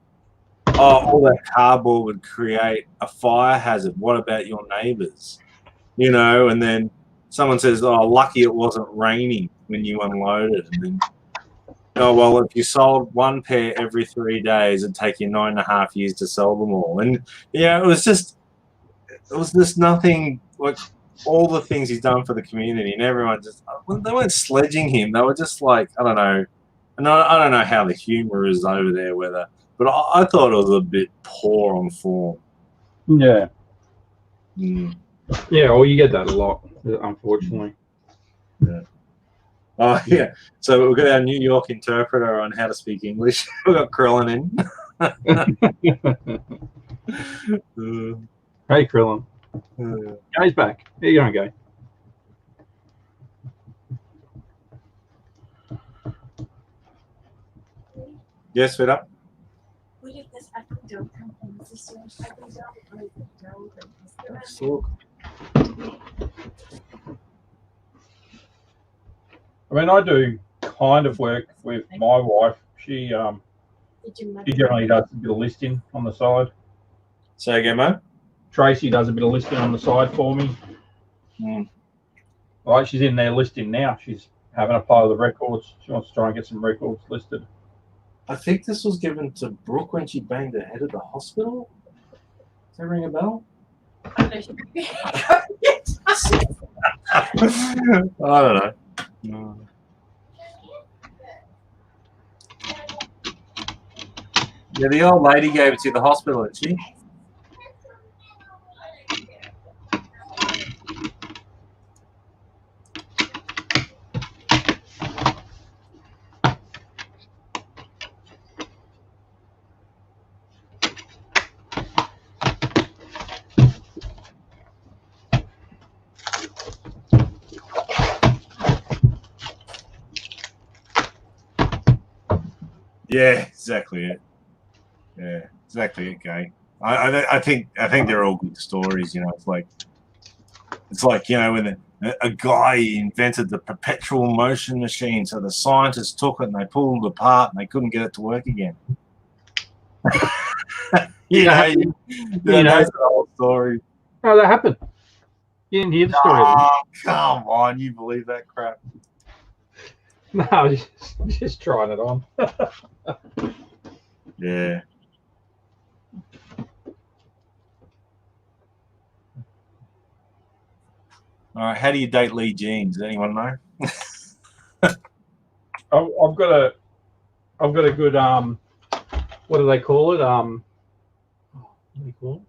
all that cardboard would create a fire hazard. What about your neighbors? And then someone says, lucky it wasn't raining when you unloaded. And then, well, if you sold one pair every 3 days, it'd take you 9.5 years to sell them all. And it was just nothing like all the things he's done for the community, and everyone they weren't sledging him. They were just like, I don't know. And I don't know how the humor is over there, but I thought it was a bit poor on form. Yeah. Yeah, well, you get that a lot, unfortunately. Yeah. Oh, yeah. So we've got our New York interpreter on how to speak English. We've got Krillin in. Hey, Krillin. Guy's back. Here you go, Guy. Yes, fit up. I mean, I do kind of work with my wife. She generally does a bit of listing on the side. Say again, mate. Tracy does a bit of listing on the side for me. Right, she's in there listing now. She's having a pile of the records. She wants to try and get some records listed. I think this was given to Brooke when she banged her head at the hospital. Does that ring a bell? I don't know. No. Yeah, the old lady gave it to the hospital, didn't she? Yeah, exactly it. Yeah, exactly it, Gay. I think they're all good stories. You know, it's like you know when a guy invented the perpetual motion machine, so the scientists took it and they pulled it apart and they couldn't get it to work again. That's the whole story. Oh, that happened. You didn't hear the story. Oh, come on, you believe that crap? No, just trying it on. Yeah. All right. How do you date Lee Jeans? Does anyone know? I've got a good what do they call it? What do they call it?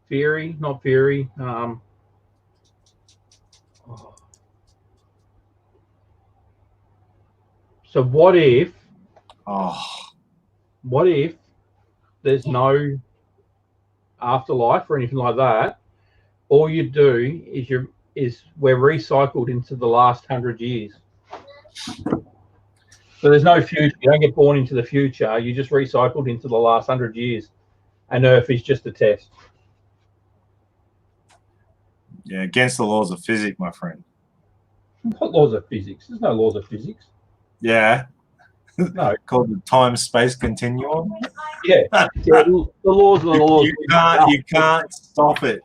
Theory, not theory. So what if there's no afterlife or anything like that? All you do is we're recycled into the last 100 years. So there's no future. You don't get born into the future. You just recycled into the last 100 years, and Earth is just a test. Yeah, against the laws of physics, my friend. What laws of physics? There's no laws of physics. Yeah. No. Called the time-space continuum. Yeah. The laws are the laws. You can't stop it.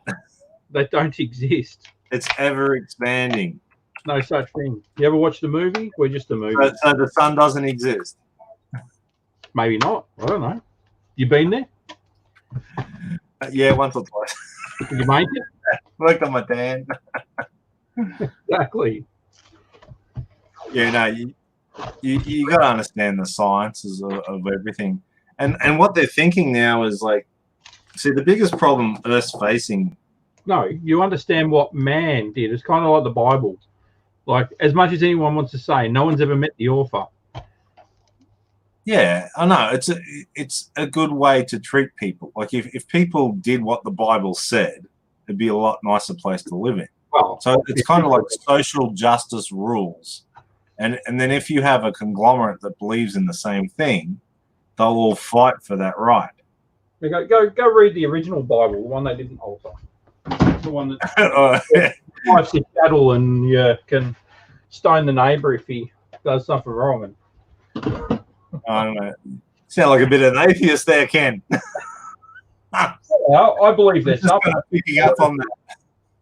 They don't exist. It's ever expanding. No such thing. You ever watch the movie? We're just a movie. So the sun doesn't exist. Maybe not. I don't know. You been there? Yeah, once or twice. Did you make it? Worked on my tan. Exactly. Yeah, no, you got to understand the sciences of everything, and what they're thinking now is like, see, the biggest problem Earth's facing. No, you understand what man did. It's kind of like the Bible. Like, as much as anyone wants to say, no one's ever met the author. Yeah, I know. It's a good way to treat people. Like if people did what the Bible said, it'd be a lot nicer place to live in. Well, so it's kind of like social justice rules. And then if you have a conglomerate that believes in the same thing, they'll all fight for that right. Go read the original Bible, the one they didn't alter. The one that life's a battle and you can stone the neighbour if he does something wrong. I don't know. Sound like a bit of an atheist there, Ken. Well, I believe there's something. Picking up on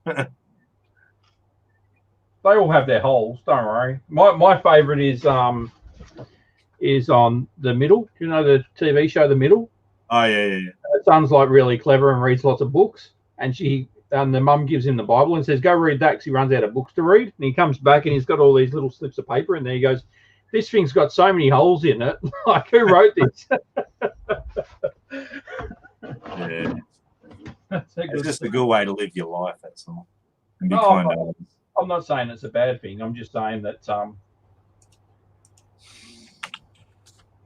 that. They all have their holes, don't worry. My favourite is on The Middle. Do you know the TV show The Middle? Oh yeah. Her son's like really clever and reads lots of books, and the mum gives him the Bible and says, "Go read that," because he runs out of books to read. And he comes back and he's got all these little slips of paper in there. He goes, "This thing's got so many holes in it. Like, who wrote this?" Yeah, it's just a good way to live your life. That's all. And be kind to others. I'm not saying it's a bad thing. I'm just saying that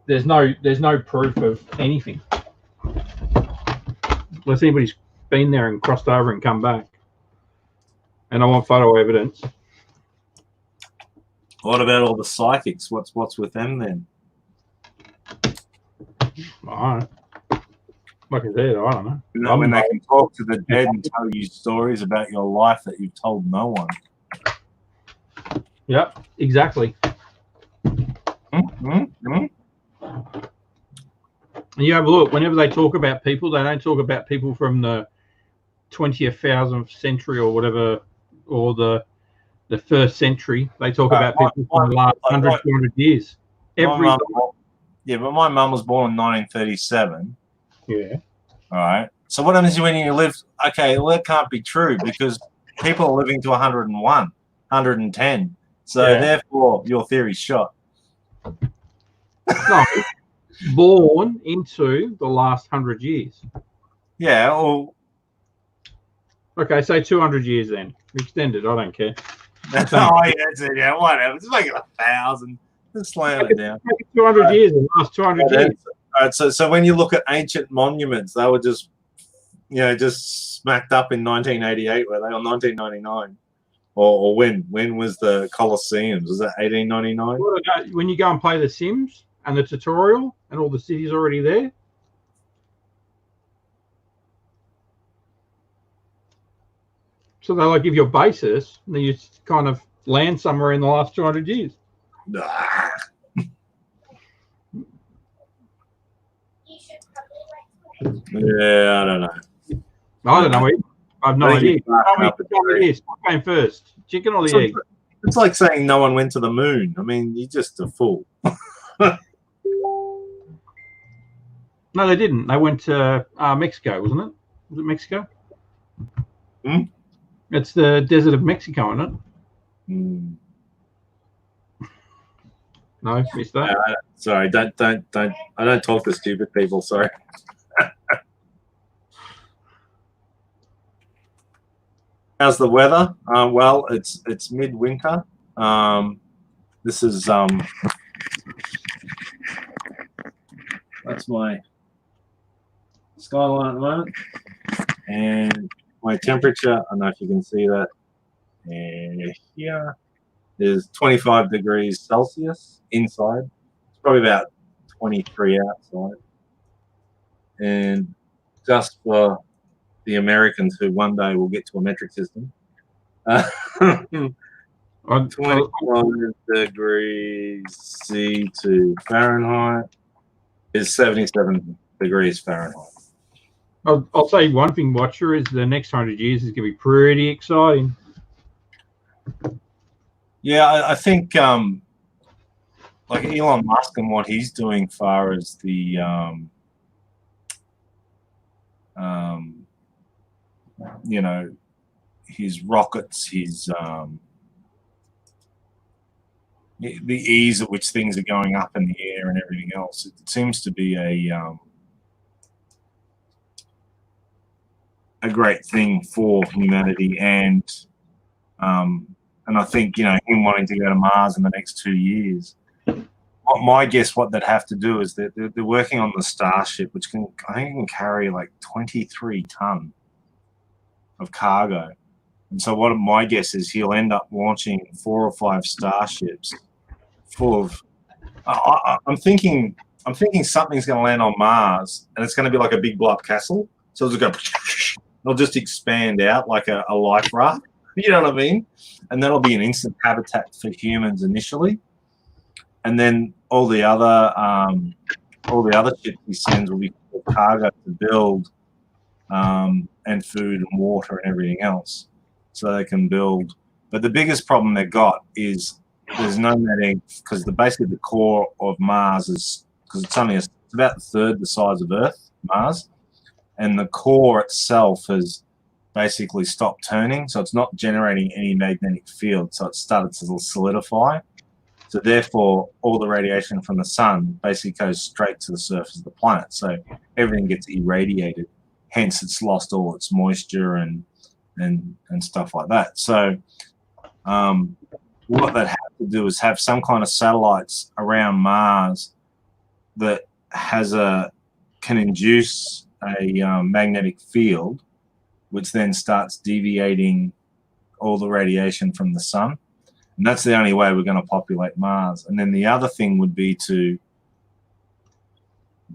there's no proof of anything. Unless anybody's been there and crossed over and come back. And I want photo evidence. What about all the psychics? What's with them then? All right. Like I said, I don't know. You know, when they can talk to the dead and tell you stories about your life that you've told no one. Yep, exactly. Mm-hmm. And you have a look, whenever they talk about people, they don't talk about people from the 20,000th century or whatever, or the first century. They talk about people from the last 100, 200 years. But my mum was born in 1937. Yeah. All right. So what happens when you live? Okay, well, that can't be true because people are living to 101, 110. So therefore, your theory's shot. No, born into the last 100 years. Yeah. Well, okay, say 200 years then. Extended. I don't care. Oh yeah, that's it. Yeah, whatever. Just make it 1,000. Just slam it down. Make it 200 years. The last 200 years. All right. So when you look at ancient monuments, they were just, just smacked up in 1988, were they, or 1999? Or when was the Colosseums? Was that 1899? When you go and play The Sims and the tutorial, and all the cities already there. So they like give you a basis, and then you kind of land somewhere in the last 200 years. Nah. Yeah, I don't know. I don't know. I have no I think idea. it's Tell me this. What came first, chicken or the egg? It's like saying no one went to the moon. I mean, you're just a fool. No, they didn't. They went to Mexico, wasn't it? Was it Mexico? Hmm? It's the desert of Mexico, isn't it? Mm. No, missed that. Sorry, don't. I don't talk to stupid people. Sorry. How's the weather? Well, it's midwinter. This is that's my skyline at the moment, and my temperature. I don't know if you can see that. And here is 25 degrees Celsius inside. It's probably about 23 outside. And just for the Americans who one day will get to a metric system, 21 degrees C to Fahrenheit is 77 degrees Fahrenheit. I'll say one thing, Watcher, is the next 100 years is going to be pretty exciting. Yeah, I think like Elon Musk and what he's doing far as the you know, his rockets, his the ease at which things are going up in the air and everything else. It seems to be a great thing for humanity, and I think, you know, him wanting to go to Mars in the next 2 years. My guess, what they'd have to do is that they're working on the Starship, which I think can carry like 23 ton of cargo. And so what my guess is he'll end up launching 4 or 5 Starships full of. I'm thinking something's going to land on Mars, and it's going to be like a big blow up castle. So it'll just expand out like a life raft. You know what I mean? And that'll be an instant habitat for humans initially, and then all the other ships he sends will be cargo to build, and food and water and everything else, so they can build. But the biggest problem they've got is there's no netting, because basically the core of Mars is, because it's about a third the size of Earth, Mars, and the core itself has basically stopped turning, so it's not generating any magnetic field, so it started to solidify. So therefore, all the radiation from the sun basically goes straight to the surface of the planet, so everything gets irradiated. Hence, it's lost all its moisture and stuff like that. So what they'd have to do is have some kind of satellites around Mars that can induce a magnetic field, which then starts deviating all the radiation from the sun. And that's the only way we're going to populate Mars. And then the other thing would be to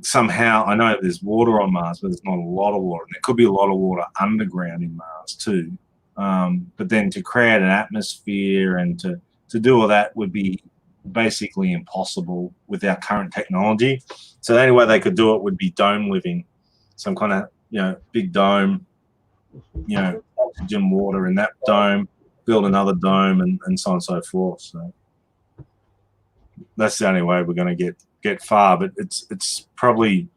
somehow, I know there's water on Mars, but there's not a lot of water. And there could be a lot of water underground in Mars too. But then to create an atmosphere and to do all that would be basically impossible with our current technology. So the only way they could do it would be dome living, some kind of, you know, big dome, you know, oxygen, water in that dome, build another dome, and so on and so forth. So that's the only way we're going to get far. But it's probably,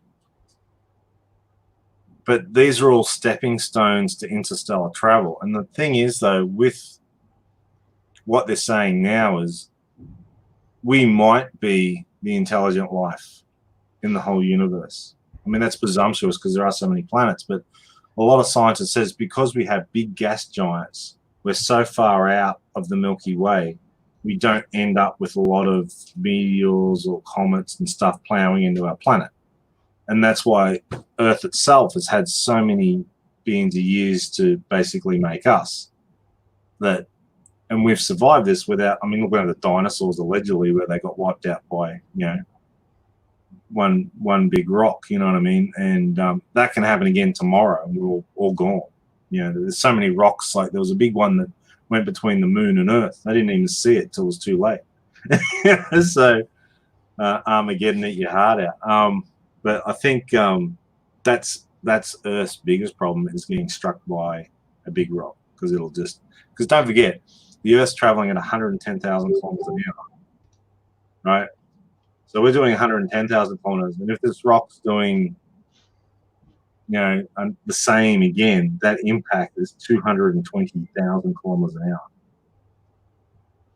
but these are all stepping stones to interstellar travel. And the thing is, though, with what they're saying now is we might be the intelligent life in the whole universe. I mean, that's presumptuous because there are so many planets, but a lot of scientists says because we have big gas giants, we're so far out of the Milky Way, we don't end up with a lot of meteors or comets and stuff plowing into our planet. And that's why Earth itself has had so many billions of years to basically make us. And we've survived this without, I mean, look at the dinosaurs allegedly where they got wiped out by, you know, one big rock. You know what I mean? And that can happen again tomorrow, and we're all gone. You know, there's so many rocks. Like there was a big one that went between the moon and Earth. They didn't even see it till it was too late. So Armageddon, eat your heart out. But I think that's Earth's biggest problem is getting struck by a big rock, because don't forget, the Earth's traveling at 110,000 kilometers an hour, right? So we're doing 110,000 kilometers, and if this rock's doing, the same again, that impact is 220,000 kilometers an hour.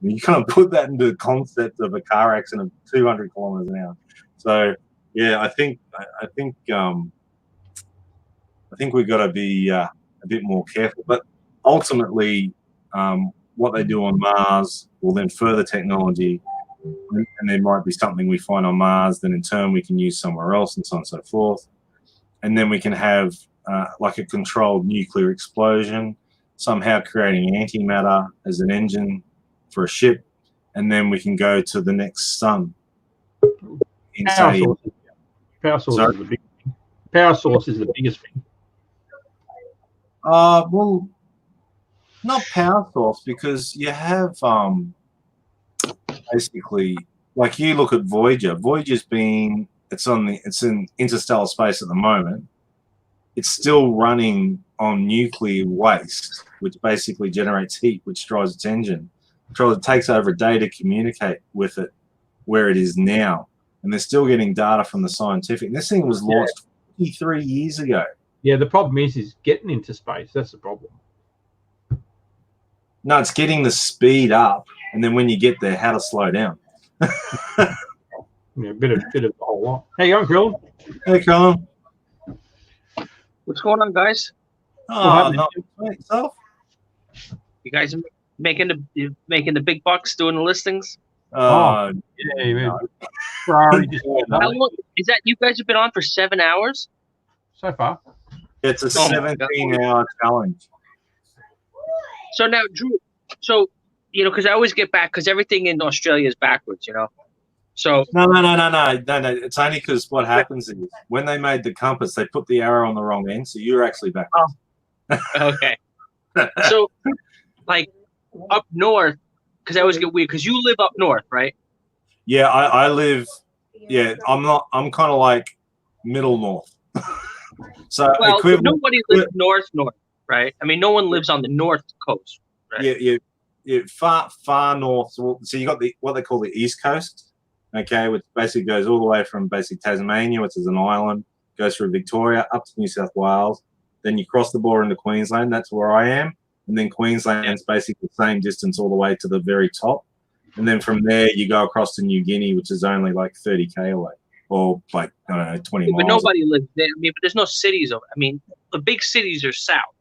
You can't put that into the concept of a car accident of 200 kilometers an hour. So yeah, I think we've got to be a bit more careful. But ultimately, what they do on Mars will then further technology, and there might be something we find on Mars that in turn we can use somewhere else, and so on and so forth. And then we can have like a controlled nuclear explosion, somehow creating antimatter as an engine for a ship, and then we can go to the next sun. Power source is the big thing. Power source is the biggest thing. Well, not power source, because you have basically, like you look at Voyager. Voyager's it's in interstellar space at the moment. It's still running on nuclear waste, which basically generates heat, which drives its engine. It takes over a day to communicate with it where it is now, and they're still getting data from the scientific. This thing was launched 53 years ago. Yeah, the problem is getting into space. That's the problem. No, it's getting the speed up, and then when you get there, how to slow down. Yeah, a bit of a whole lot. Hey, I'm Colin. Hey, Colin. What's going on, guys? Oh, not yourself. You guys are making the big bucks doing the listings. Yeah. Ferrari just How long is that? You guys have been on for 7 hours so far. It's a 17-hour challenge. So now, Drew. So because I always get back, because everything in Australia is backwards. So No. It's only because what happens is when they made the compass, they put the arrow on the wrong end, so you're actually back. Oh, okay. So, like up north, because I always get weird. Because you live up north, right? Yeah, I live. Yeah, I'm kind of like middle north. So nobody lives north, right? I mean, no one lives on the north coast, right? Yeah, far north. So you got what they call the East Coast, okay, which basically goes all the way from basically Tasmania, which is an island, goes through Victoria up to New South Wales. Then you cross the border into Queensland. That's where I am, and then Queensland's basically the same distance all the way to the very top. And then from there, you go across to New Guinea, which is only like 30K away, or like, I don't know, 20 miles. But nobody lives there. I mean, but there's no cities. I mean, the big cities are south.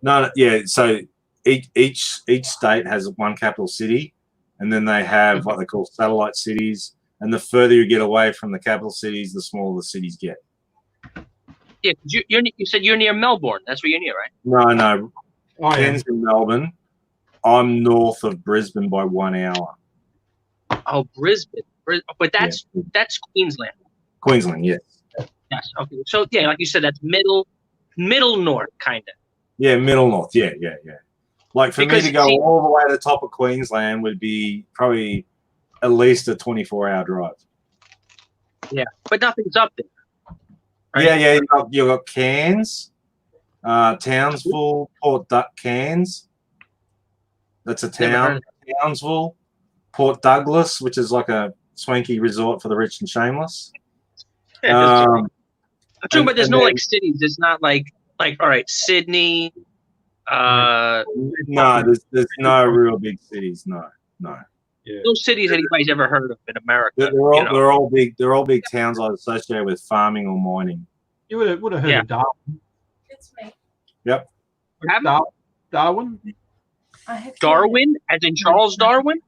No, yeah. So each state has one capital city, and then they have what they call satellite cities. And the further you get away from the capital cities, the smaller the cities get. Yeah, you said you're near Melbourne. That's where you're near, right? No. Ken's in Melbourne. I'm north of Brisbane by 1 hour. Oh, Brisbane. But that's Queensland. Queensland, yes. Yes. Okay. So yeah, like you said, that's middle north, kind of. Yeah, middle north. Yeah. Like for me to go all the way to the top of Queensland would be probably at least a 24-hour drive. Yeah, but nothing's up there. Right? Yeah. You got Cairns, Townsville, Port Cairns. That's a town. Townsville, Port Douglas, which is like a swanky resort for the rich and shameless. Yeah, I'm true, but there's no like cities. It's not like all right, Sydney. No, there's no real big cities. No. Yeah. No cities anybody's ever heard of in America. They're all big. They're all big towns associated with farming or mining. You would have heard of Darwin. It's me. Yep. Darwin. Darwin, as in Charles Darwin?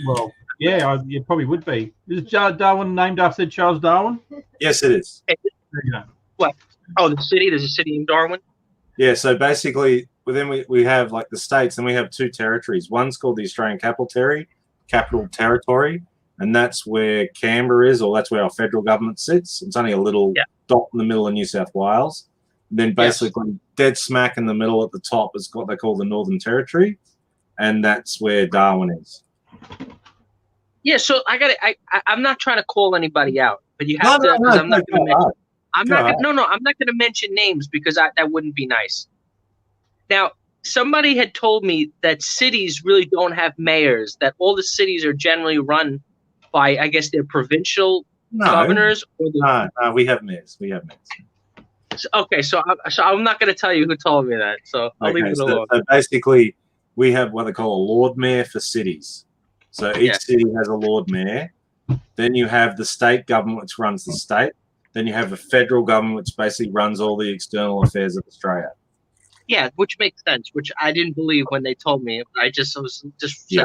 Well, yeah, it probably would be. Is Darwin named after Charles Darwin? Yes, it is. What? Oh, the city. There's a city in Darwin. Yeah. So basically, then we have like the states, and we have two territories. One's called the Australian Capital Territory, and that's where Canberra is, or that's where our federal government sits. It's only a little dot in the middle of New South Wales. And then basically dead smack in the middle at the top is what they call the Northern Territory, and that's where Darwin is. Yeah, so I'm not trying to call anybody out, but you have to, because I'm not going to mention. I'm not going to mention names because that wouldn't be nice. Now, somebody had told me that cities really don't have mayors, that all the cities are generally run by, I guess, their provincial governors. Or no, we have mayors. We have mayors. Okay, so I'm not going to tell you who told me that, so I'll leave it alone. So basically, we have what they call a Lord Mayor for cities. So each city has a Lord Mayor. Then you have the state government, which runs the state. Then you have a federal government, which basically runs all the external affairs of Australia. Yeah, which makes sense, which I didn't believe when they told me. I just said,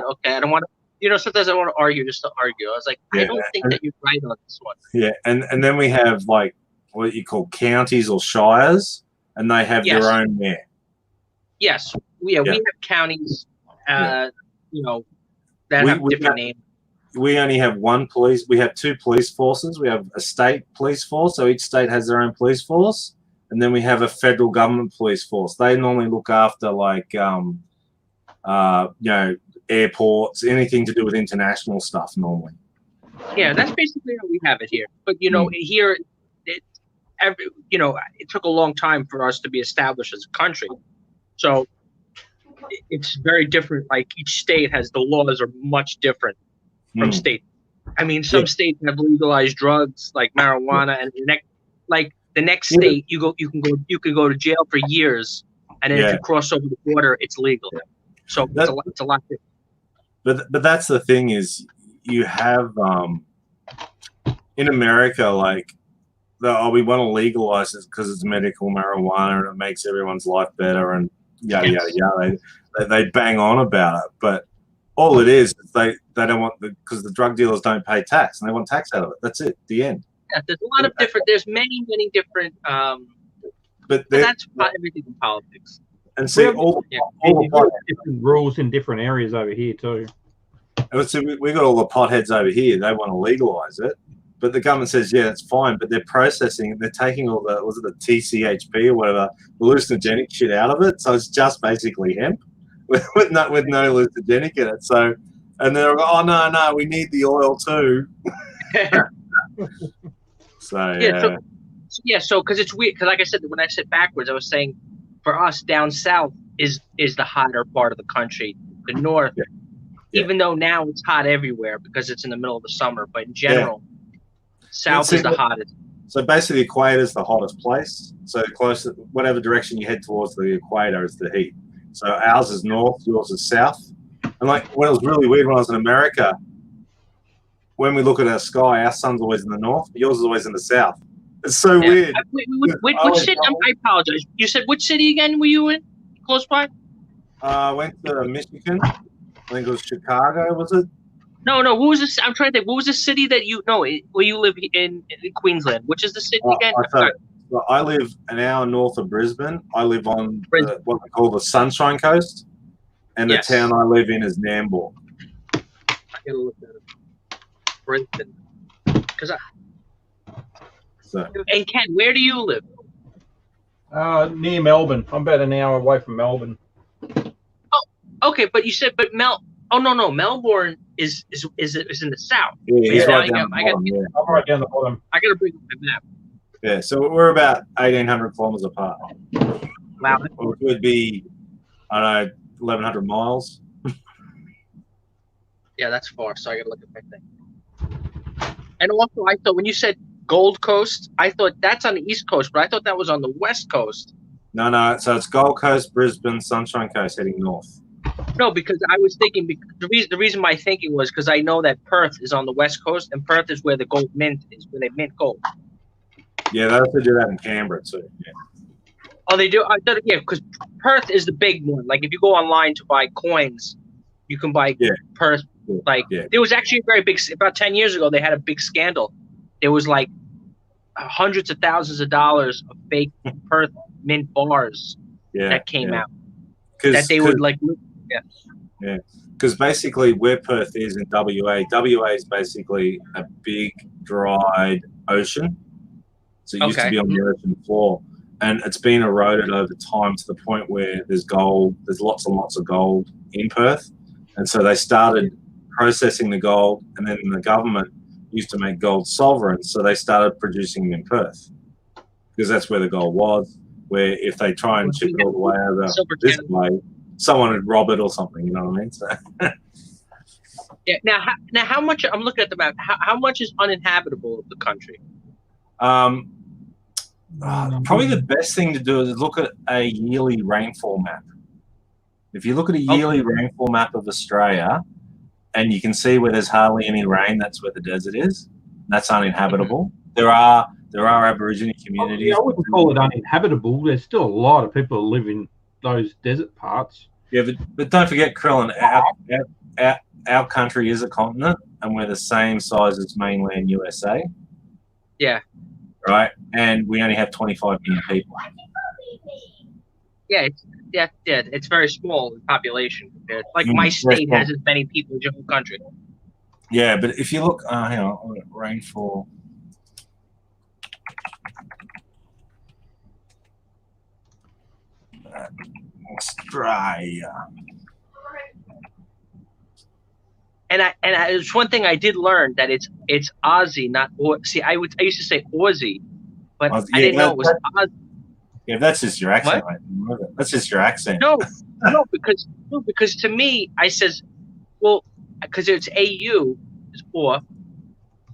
okay, I don't want to, sometimes I want to argue just to argue. I was like, I don't think that you're right on this one. Yeah, and then we have like what you call counties or shires, and they have their own mayor. Yes, we have counties, that have different names. We only have one police. We have two police forces. We have a state police force, so each state has their own police force, and then we have a federal government police force. They normally look after like, airports, anything to do with international stuff. Normally. Yeah, that's basically how we have it here. But here, it took a long time for us to be established as a country, so it's very different. Like each state the laws are much different from state. I mean, some states have legalized drugs like marijuana, and the next state you can go to jail for years, and then if you cross over the border, it's legal. So it's a lot different. But that's the thing is you have in America like we want to legalize it because it's medical marijuana and it makes everyone's life better and yada yada yada. They bang on about it, but all it is they don't want because the drug dealers don't pay tax and they want tax out of it. That's it. The end. Yeah, there's a lot of different. There's many different. But that's everything in politics. And see all the different rules in different areas over here too. And so we got all the potheads over here. They want to legalize it, but the government says that's fine. But they're processing. They're taking all the TCHP or whatever hallucinogenic shit out of it. So it's just basically hemp with no hallucinogenic in it. So. And they're like, oh, no, we need the oil too. So because it's weird. Because like I said, when I said backwards, I was saying for us down south is the hotter part of the country. The north, even though now it's hot everywhere because it's in the middle of the summer, but in general, south is the hottest. So basically, the equator is the hottest place. So close, whatever direction you head towards the equator is the heat. So ours is north, yours is south. And like when it was really weird when I was in America, when we look at our sky, our sun's always in the north, but yours is always in the south. It's so weird. Which city? I apologize. You said which city again were you in? Close by? I went to Michigan. I think it was Chicago, was it? No. What was this? I'm trying to think. What was the city that where you live in Queensland? Which is the city again? So I live an hour north of Brisbane. I live on what they call the Sunshine Coast. And the town I live in is Nambour. I gotta look at it. Brisbane. And Ken, where do you live? Near Melbourne. I'm about an hour away from Melbourne. Oh, okay, but you said Oh no, Melbourne is in the south. Yeah, he's right down the bottom. I'm right down the bottom. I gotta bring up my map. Yeah, so we're about 1,800 kilometers apart. Wow. Which would be, I don't know, 1,100 miles. Yeah, that's far. So I gotta look at my thing. And also, I thought when you said Gold Coast, I thought that's on the East Coast, but I thought that was on the West Coast. No. So it's Gold Coast, Brisbane, Sunshine Coast, heading north. No, because I was thinking. The reason my thinking was because I know that Perth is on the West Coast, and Perth is where the gold mint is, where they mint gold. Yeah, they also do that in Canberra too. Yeah. Oh, they do. Because Perth is the big one. Like if you go online to buy coins, you can buy Perth. There was actually a very big. About 10 years ago, they had a big scandal. There was like hundreds of thousands of dollars of fake Perth mint bars that came out. That they would like. Yeah. Yeah, because basically where Perth is in WA is basically a big dried ocean. So it used to be on the ocean floor, and it's been eroded over time to the point where there's gold. There's lots and lots of gold in Perth, and so they started processing the gold, and then the government used to make gold sovereigns, so they started producing in Perth because that's where the gold was. Where if they try and ship it all the way over this way, someone would rob it or something. You know what I mean? So. Yeah. Now, how much? I'm looking at the map. How much is uninhabitable of the country? Probably the best thing to do is look at a yearly rainfall map. If you look at a yearly rainfall map of Australia, and you can see where there's hardly any rain, that's where the desert is. That's uninhabitable. There are Aboriginal communities. I wouldn't call it uninhabitable. There's still a lot of people who live in those desert parts. Yeah, but don't forget, Krillin, our country is a continent, and we're the same size as mainland USA. Yeah. Right, and we only have 25 million people. Yeah, it's very small in population compared. Like my state has as many people as your whole country. Yeah, but if you look, hang on, rainfall. Australia. And it's one thing I did learn that it's Aussie, not see. I used to say Aussie, but I didn't know it was Aussie. Yeah, that's just your accent. Right? That's just your accent. No, because to me, I says, well, because it's AU is or,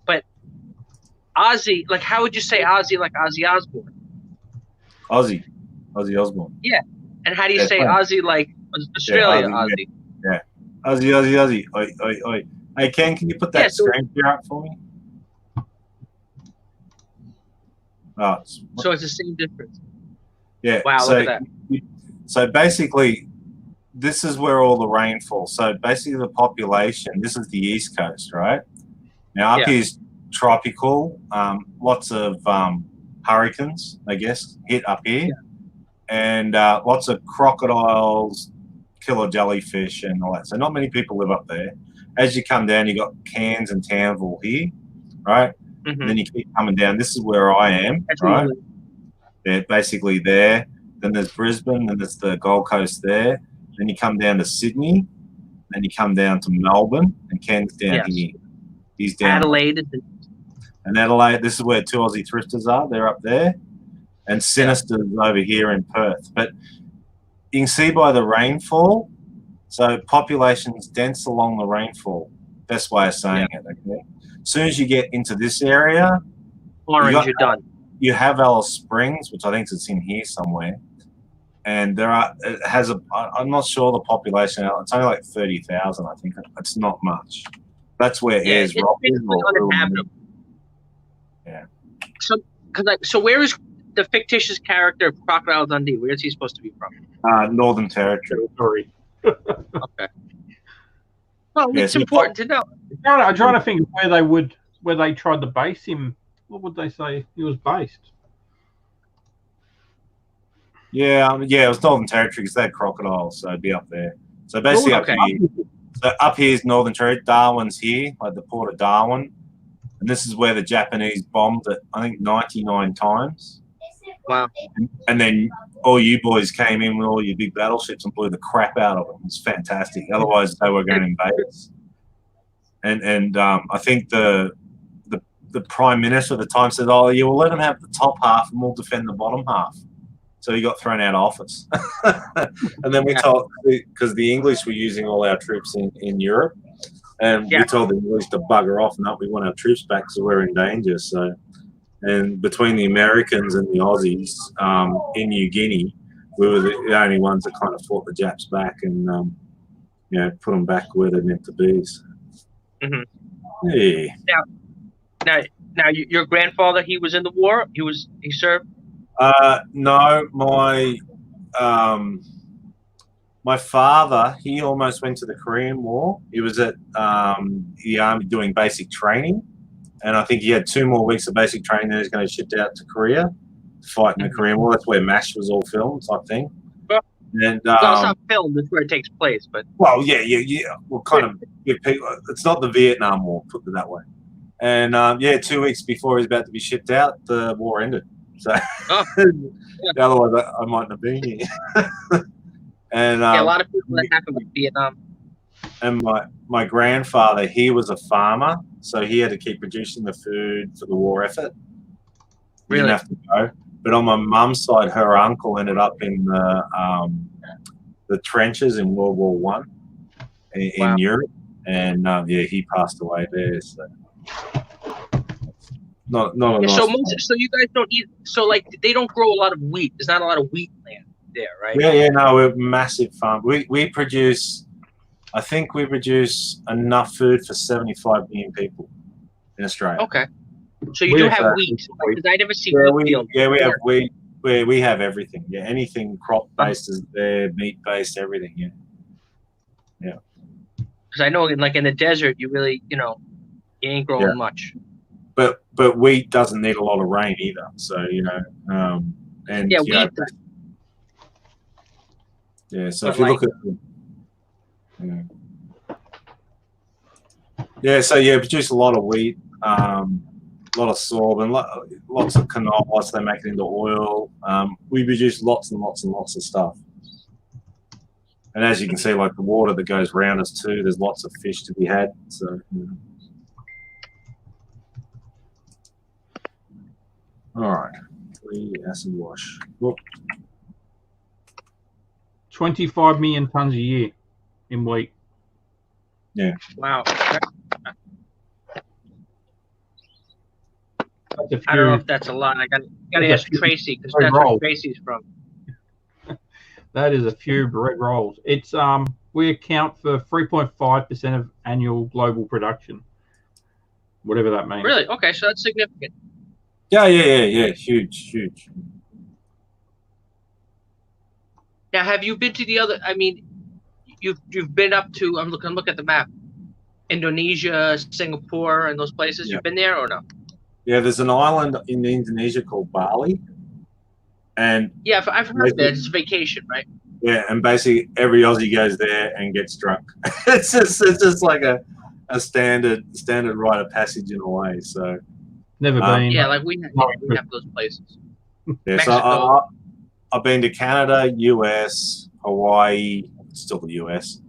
but Aussie, like how would you say Aussie like Ozzy Osbourne? Ozzy Osbourne. Yeah, and how do you say Aussie like Australia? Yeah, Aussie. Yeah. Aussie. Oi. Hey, Ken, can you put that screen share up for me? Oh, so it's the same difference. Yeah. Wow, look at that. So basically, this is where all the rain falls. So basically, the population. This is the East Coast, right? Now up here is tropical. Lots of hurricanes, I guess, hit up here, and lots of crocodiles, killer jellyfish, and all that. So not many people live up there. As you come down, you got Cairns and Townville here, right? Mm-hmm. And then you keep coming down. This is where I am, right? They're basically there. Then there's Brisbane, then there's the Gold Coast there. Then you come down to Sydney. Then you come down to Melbourne, and Ken's down here. He's down. Adelaide. And Adelaide, this is where two Aussie thrifters are. They're up there. And Sinister's over here in Perth. But you can see by the rainfall, so population's dense along the rainfall. Best way of saying it, okay? As soon as you get into this area, you're done. You have Alice Springs, which I think is in here somewhere. And I'm not sure the population, it's only like 30,000, I think. It's not much. That's where Ayers Rock is. Uninhabitable. Yeah. So where is the fictitious character of Crocodile Dundee? Where is he supposed to be from? Northern Territory. Okay. Well, it's important to know. I'm trying to think of where they tried to base him. What would they say he was based? Yeah, it was Northern Territory because they had crocodiles, so it'd be up there. So basically up here. So up here is Northern Territory. Darwin's here, like the port of Darwin. And this is where the Japanese bombed it, I think, 99 times. Wow. And then all you boys came in with all your big battleships and blew the crap out of them. It was fantastic. Otherwise, they were going to invade us. And I think the Prime Minister at the time said, oh, yeah, we'll let them have the top half and we'll defend the bottom half. So he got thrown out of office. And then we told, because the English were using all our troops in Europe, and we told the English to bugger off and we want our troops back because we're in danger. So, and between the Americans and the Aussies in New Guinea, we were the only ones that kind of fought the Japs back and put them back where they're meant to be. So. Mm-hmm. Yeah. Now, your grandfather, he was in the war. He served. No, my father, he almost went to the Korean War. He was at the army doing basic training, and I think he had 2 more weeks of basic training. Then he's going to shipped out to Korea to fight in the Korean War. That's where MASH was all filmed, type thing. And Well, it's not filmed. It's where it takes place, but well, yeah. We'll kind of give people. It's not the Vietnam War, put it that way. And 2 weeks before he's about to be shipped out, the war ended. So otherwise, I mightn't have been here. And yeah, a lot of people that happened with Vietnam. And my grandfather, he was a farmer, so he had to keep producing the food for the war effort. He didn't have to go. But on my mum's side, her uncle ended up in the trenches in World War One in Europe, and he passed away there. So not a nice so you guys don't eat. So like they don't grow a lot of wheat. There's not a lot of wheat land there, right? No, we're a massive farm. We produce. I think we produce enough food for 75 million people in Australia. Okay. So you do have wheat, because I never see wheat fields. Yeah, we have wheat. We have everything. Yeah, anything crop-based is there, meat-based, everything. Yeah. Because I know, in the desert, you really, you ain't growing much. But wheat doesn't need a lot of rain either. So wheat. Yeah. So if you look at produce a lot of wheat, a lot of sorghum, lots of canola, so they make it into oil. We produce lots and lots and lots of stuff. And as you can see, like the water that goes around us too, there's lots of fish to be had. So, all right, acid wash. Look. 25 million tons a year in wheat. Yeah. Wow. I don't know if that's a lot. I got to ask Tracy, because that's where Tracy's from. That is a few bread rolls. It's we account for 3.5% of annual global production, whatever that means. Really? Okay, so that's significant. Yeah. Huge. Now, have you been to the other? I mean, you've been up to. I'm looking at the map. Indonesia, Singapore, and those places. Yeah. You've been there or no? Yeah, there's an island in Indonesia called Bali, and I've heard that it's a vacation, right? Yeah, and basically every Aussie goes there and gets drunk. it's just like a standard rite of passage in a way. So never been. Yeah, like we have those places. Yeah, so I've been to Canada, US, Hawaii, still the US.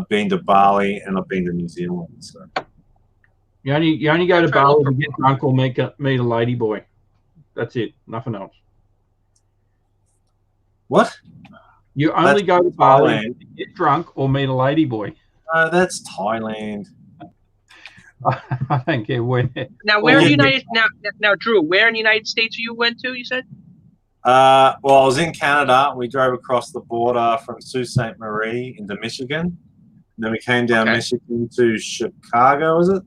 Been to Bali, and I've been to New Zealand. So. You only go to Bali to get drunk or meet a lady boy. That's it. Nothing else. What? You only go to Bali to get drunk or meet a lady boy. That's Thailand. I don't care where. Now, where in the United now, Drew? Where in the United States you went to? You said. Well, I was in Canada. We drove across the border from Sault Ste. Marie into Michigan. And then we came down Michigan to Chicago. Was it?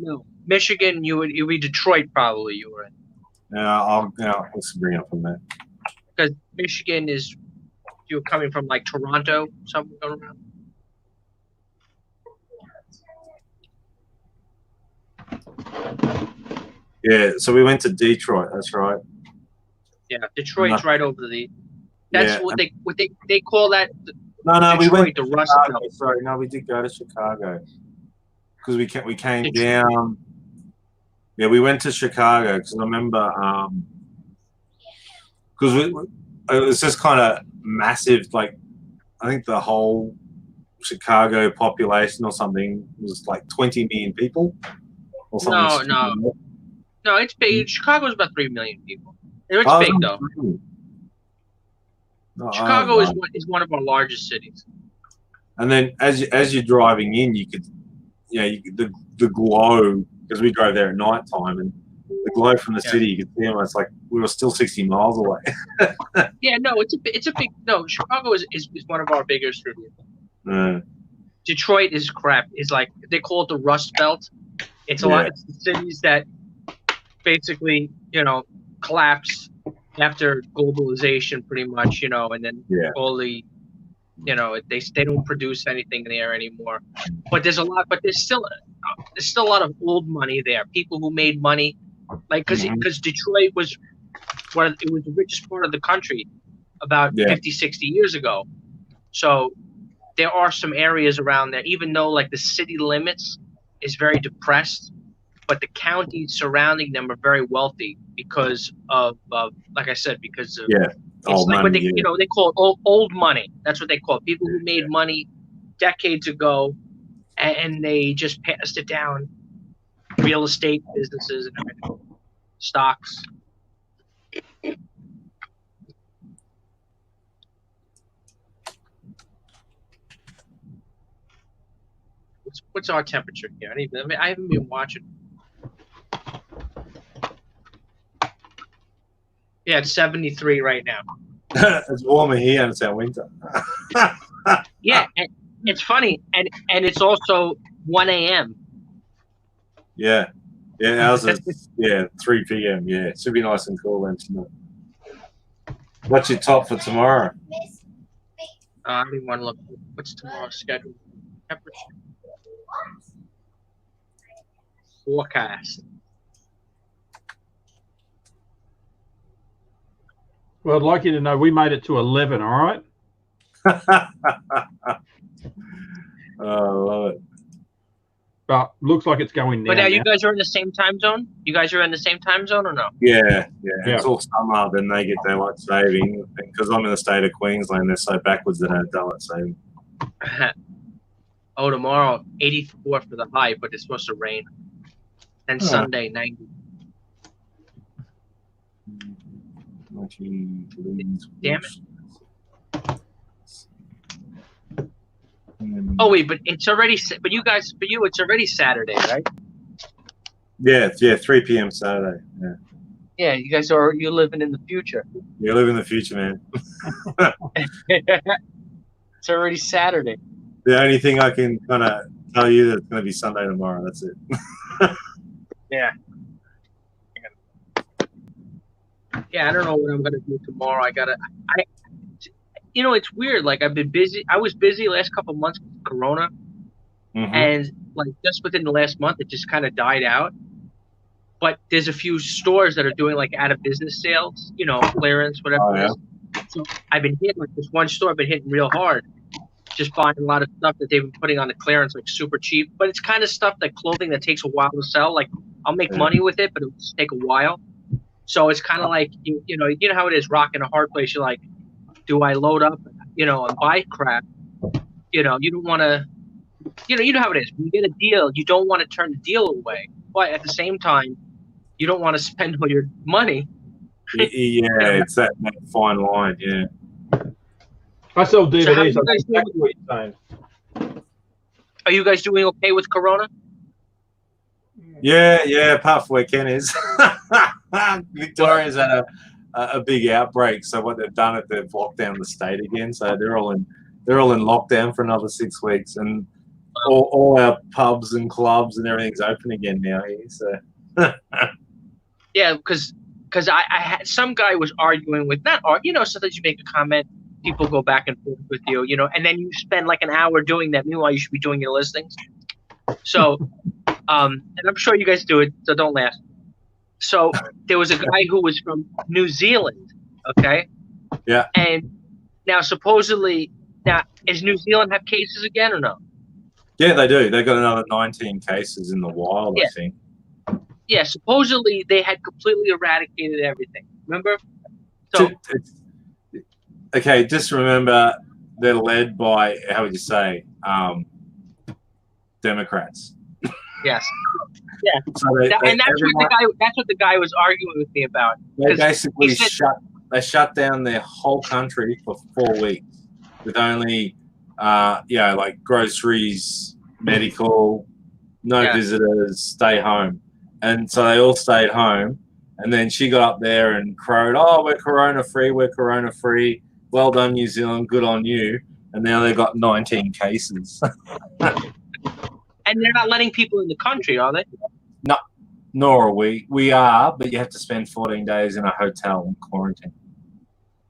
No, Michigan. You would be Detroit, probably. You were in. Let's bring it up on that. Because Michigan is, you're coming from like Toronto, something going around. Yeah, so we went to Detroit. That's right. Yeah, Detroit's right over the. That's what they call that. No, Detroit, we went to Rust Belt. Sorry, no, we did go to Chicago because we came down. Yeah, we went to Chicago because I remember because it was just kind of massive. Like I think the whole Chicago population or something was like 20 million people. Or something. No, it's big. Chicago's about 3 million people. It's big though. Chicago is one of our largest cities. And then as you're driving in, you could, the glow, because we drove there at night time, and the glow from the city, you could see them. It's like we were still 60 miles away. Yeah, no, it's a big. No, Chicago is one of our bigger cities. Detroit is crap. It's like they call it the Rust Belt. It's a lot. It's the cities that basically, collapse after globalization, pretty much, and then all the, they don't produce anything there anymore. But there's still a lot of old money there. People who made money, like because Detroit was the richest part of the country about 50, 60 years ago. So there are some areas around there, even though like the city limits is very depressed, but the counties surrounding them are very wealthy because of, like I said, because of it's like what they they call it old money. That's what they call it. People who made money decades ago, and they just passed it down. Real estate businesses and everything, stocks. What's our temperature here? I haven't been watching. Yeah, it's 73 right now. It's warmer here and it's our winter. Yeah, and it's funny, and it's also 1 a.m. Yeah, ours is 3 p.m. Yeah, it should be nice and cool then tonight. What's your top for tomorrow? I didn't want to look. What's tomorrow's schedule? Temperature. Forecast. Well, I'd like you to know we made it to 11. All right. Oh, I love it. But looks like it's going down. But now you guys are in the same time zone? You guys are in the same time zone or no? Yeah. Until summer, then they get daylight saving. Because I'm in the state of Queensland, they're so backwards they don't have daylight saving. Oh, tomorrow 84 for the high, but it's supposed to rain. And Sunday 90. Damn it. Oh wait, but it's already. But you guys, for you, it's already Saturday, right? Yeah, 3 p.m. Saturday. Yeah. Yeah, you guys are. You're living in the future. You live in the future, man. It's already Saturday. The only thing I can kind of tell you that it's going to be Sunday tomorrow. That's it. Yeah. Yeah, I don't know what I'm going to do tomorrow. It's weird. Like I've been busy. I was busy last couple of months with Corona, and like just within the last month, it just kind of died out. But there's a few stores that are doing like out of business sales, clearance, whatever it is. So I've been hitting like this one store. I've been hitting real hard, just buying a lot of stuff that they've been putting on the clearance like super cheap. But it's kind of stuff like clothing that takes a while to sell. Like I'll make money with it, but it'll just take a while. So it's kind of like you know how it is, rocking a hard place. You're like, do I load up, and buy crap? You don't want to, you know how it is. When you get a deal, you don't want to turn the deal away, but at the same time, you don't want to spend all your money. Yeah, it's that fine line. Yeah. I sell DVDs. Are you guys doing okay with Corona? Yeah. Apart from where Ken is, Victoria's had a big outbreak. So what they've done is they've locked down the state again. So they're all in lockdown for another 6 weeks, and all our pubs and clubs and everything's open again now. So yeah, because I had some guy was arguing with sometimes you make a comment, people go back and forth with you, and then you spend like an hour doing that. Meanwhile, you should be doing your listings. So, and I'm sure you guys do it, so don't laugh. So there was a guy who was from New Zealand, okay? Yeah. And now supposedly, is New Zealand have cases again or no? Yeah, they do. They got another 19 cases in the wild, I think. Yeah, supposedly they had completely eradicated everything. Remember? So okay, just remember they're led by, how would you say, Democrats. Yes. Yeah. So that's what the guy was arguing with me about. They basically shut down their whole country for 4 weeks with only like groceries, medical, no visitors, stay home. And so they all stayed home. And then she got up there and crowed, "Oh, we're corona free. Well done, New Zealand. Good on you." And now they've got 19 cases. And they're not letting people in the country, are they? No, nor are we. We are, but you have to spend 14 days in a hotel in quarantine.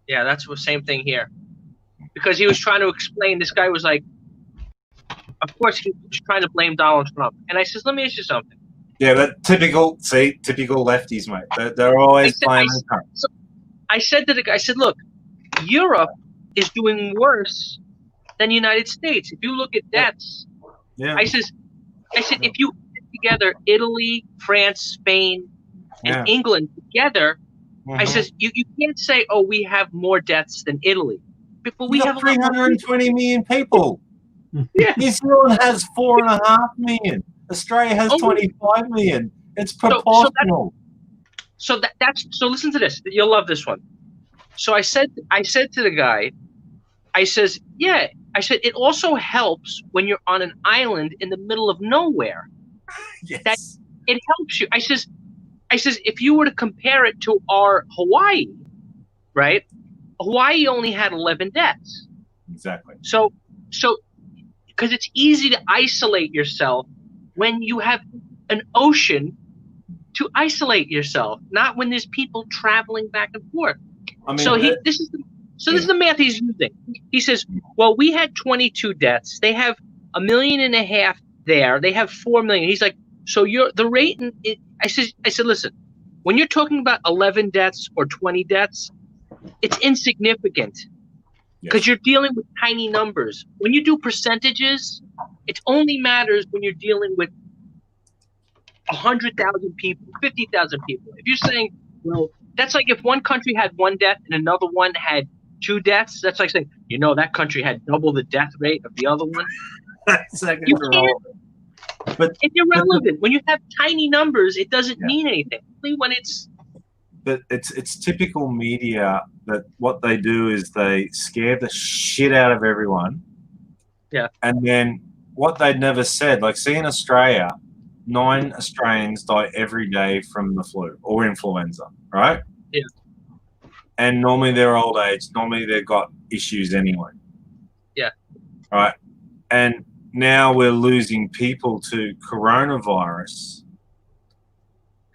Yeah, that's the same thing here. Because he was trying to explain, this guy was like, of course he was trying to blame Donald Trump. And I says, let me ask you something. Yeah, but typical lefties, mate. They're always blaming Trump. So I said to the guy, I said, look, Europe is doing worse than the United States. If you look at deaths, I said, if you put together Italy, France, Spain, and England together, I says, you can't say, oh, we have more deaths than Italy. But we have 320 million people. Yeah. New Zealand has 4.5 million. Australia has 25 million. It's proportional. So listen to this. You'll love this one. So I said to the guy, I says, yeah. I said, it also helps when you're on an island in the middle of nowhere. Yes. That it helps you. I says, if you were to compare it to our Hawaii, right? Hawaii only had 11 deaths. Exactly. So because it's easy to isolate yourself when you have an ocean to isolate yourself, not when there's people traveling back and forth. I mean, so this is the math he's using. He says, well, we had 22 deaths. They have 1.5 million there. They have 4 million. He's like, so the rate. I said, listen, when you're talking about 11 deaths or 20 deaths, it's insignificant because you're dealing with tiny numbers. When you do percentages, it only matters when you're dealing with 100,000 people, 50,000 people. If you're saying, well, that's like if one country had 1 death and another one had 2 deaths, that's like saying, that country had double the death rate of the other one. You can't. But it's irrelevant. When you have tiny numbers, it doesn't mean anything. Only when it's. But it's typical media that what they do is they scare the shit out of everyone. Yeah. And then what they'd never said, like, see in Australia, 9 Australians die every day from the flu or influenza, right? Yeah. And normally they're old age. Normally they've got issues anyway. Yeah. Right. And now we're losing people to coronavirus,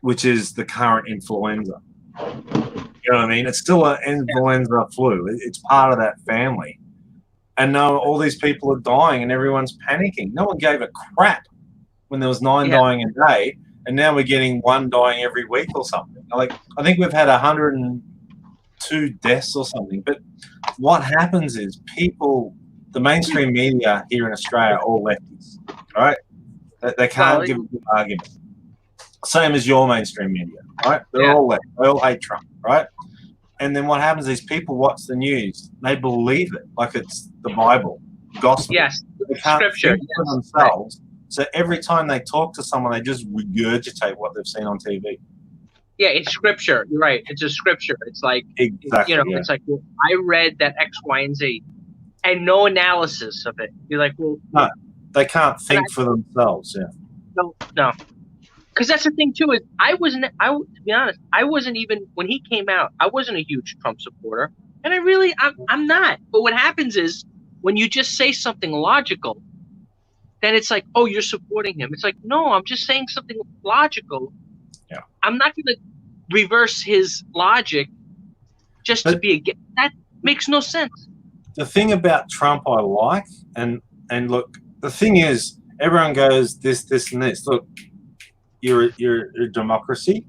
which is the current influenza. You know what I mean? It's still an influenza flu. It's part of that family. And now all these people are dying and everyone's panicking. No one gave a crap when there was 9 dying a day, and now we're getting 1 dying every week or something. Like, I think we've had 102 deaths or something. But what happens is the mainstream media here in Australia are all lefties, right? They can't give a good argument. Same as your mainstream media, right? They're all left. They all hate Trump, right? And then what happens is people watch the news. They believe it like it's the Bible, gospel. Yes, they can't scripture think for themselves. So every time they talk to someone, they just regurgitate what they've seen on TV. Yeah, it's scripture. You're right. It's a scripture. It's like, exactly, it's like, well, I read that X, Y, and Z, and no analysis of it. You're like, well, no, they can't think for themselves. Yeah. No. Because that's the thing too is to be honest, I wasn't even when he came out. I wasn't a huge Trump supporter, and I'm not. But what happens is when you just say something logical, then it's like, oh, you're supporting him. It's like, no, I'm just saying something logical. Yeah. I'm not going to reverse his logic just to be against. That makes no sense. The thing about Trump I like, and look, the thing is, everyone goes this, and this. Look, you're a democracy.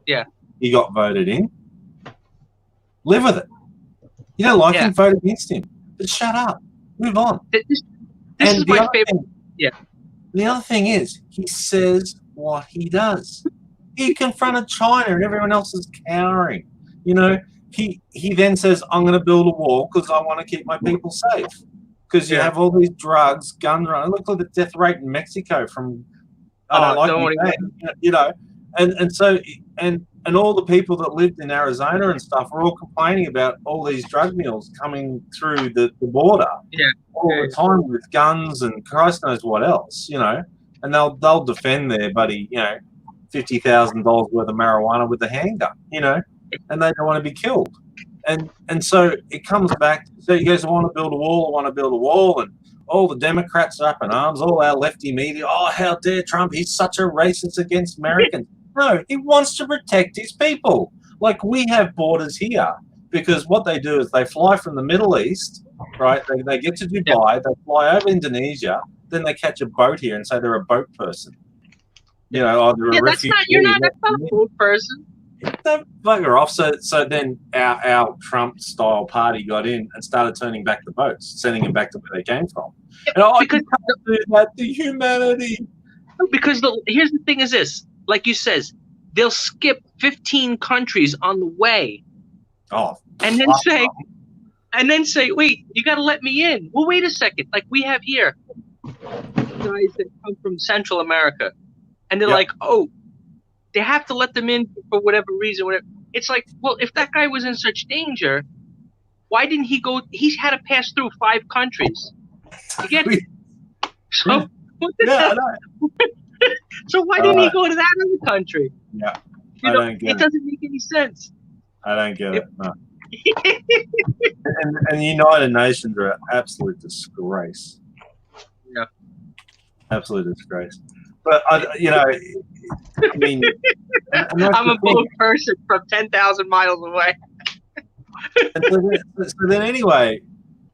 Yeah. You got voted in. Live with it. You don't like him, vote against him. But shut up. Move on. This is my favorite. The other thing is, he says what he does. He confronted China and everyone else is cowering. He then says, I'm going to build a wall because I want to keep my people safe. Because you have all these drugs, guns running. Look at the death rate in Mexico from, and all the people that lived in Arizona and stuff are all complaining about all these drug mules coming through the border all the time with guns and Christ knows what else, and they'll defend their buddy, $50,000 worth of marijuana with a handgun, and they don't want to be killed. And so it comes back, so you guys want to build a wall, and all the Democrats are up in arms, all our lefty media, oh, how dare Trump, he's such a racist against Americans. No, he wants to protect his people. Like, we have borders here, because what they do is they fly from the Middle East, right? They get to Dubai, they fly over Indonesia, then they catch a boat here and say they're a boat person. Either a refugee. That's not a boat person. Don't bugger off. So then our Trump-style party got in and started turning back the boats, sending them back to where they came from. And because do that to humanity. Because here's the thing: is this, like you says, they'll skip 15 countries on the way, and then say, wait, you got to let me in. Well, wait a second. Like we have here guys that come from Central America, and they're like, oh, they have to let them in for whatever reason. Whatever. It's like, well, if that guy was in such danger, why didn't he go? He had to pass through 5 countries to get here. So, what the hell? So why didn't he go to that other country? Yeah, it doesn't make any sense. I don't get it. No. and the United Nations are an absolute disgrace. Yeah, absolute disgrace. But I mean, I'm a bold person from 10,000 miles away.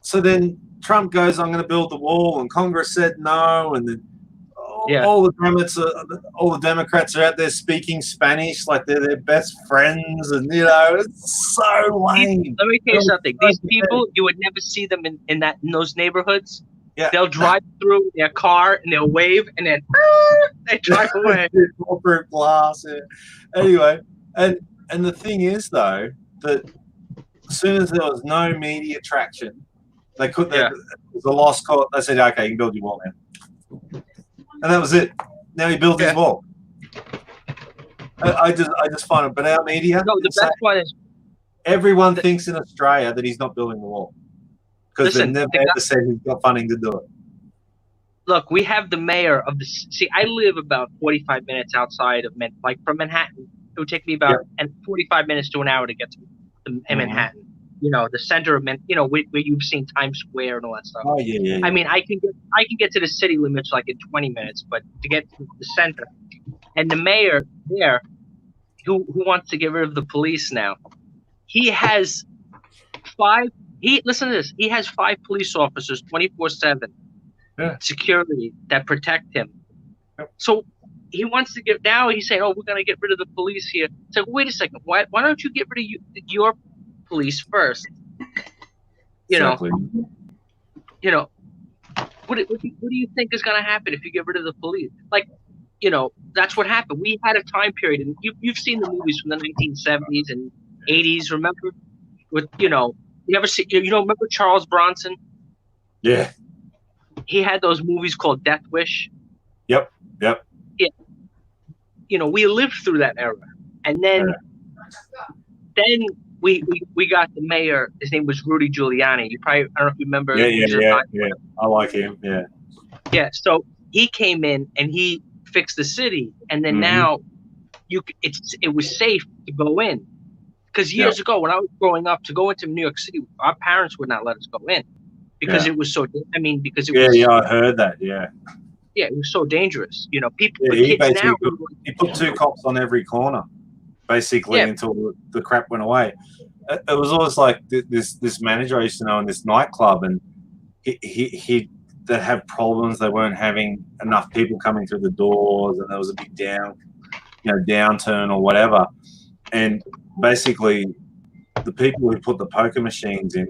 So then Trump goes, "I'm going to build the wall," and Congress said no, and then all the Democrats are out there speaking Spanish like they're their best friends, and it's so lame. Let me tell you something. These people, you would never see them in those neighborhoods. Yeah. They'll drive through their car and they'll wave and then they drive away. Corporate glass. Yeah. Anyway, and the thing is though that as soon as there was no media traction, they could. It was a lost cause. They said, "Okay, you can build your wall now," and that was it. Now he builds his wall. I just find it. But our media. No, the best one is everyone thinks in Australia that he's not building the wall. Because they never ever said he's got funding to do it. Look, we have the mayor of the. See, I live about 45 minutes outside of from Manhattan. It would take me about 45 minutes to an hour to get to Manhattan. The center of where you've seen Times Square and all that stuff. Oh yeah. I mean, I can get to the city limits like in 20 minutes, but to get to the center, and the mayor there, who wants to get rid of the police now, he has 5. Listen to this. He has 5 police officers, 24/7 security that protect him. Yep. So he wants to get now. He's saying, "Oh, we're going to get rid of the police here." So wait a second. Why don't you get rid of your police first? Exactly. What do you think is going to happen if you get rid of the police? That's what happened. We had a time period, and you've seen the movies from the 1970s and 80s. Remember, with you ever see? Remember Charles Bronson? Yeah. He had those movies called Death Wish. Yep. Yeah. We lived through that era, and then we got the mayor. His name was Rudy Giuliani. I don't know if you remember. Yeah. I like him. Yeah. Yeah. So he came in and he fixed the city, and then now it was safe to go in. Because years ago, when I was growing up, to go into New York City, our parents would not let us go in because it was so. I mean, because it was. Yeah, I heard that. Yeah. Yeah, it was so dangerous. People. Yeah, he put 2 cops on every corner, basically, until the crap went away. It was always like this manager I used to know in this nightclub, and he that had problems. They weren't having enough people coming through the doors, and there was a big downturn or whatever, and basically, the people who put the poker machines in,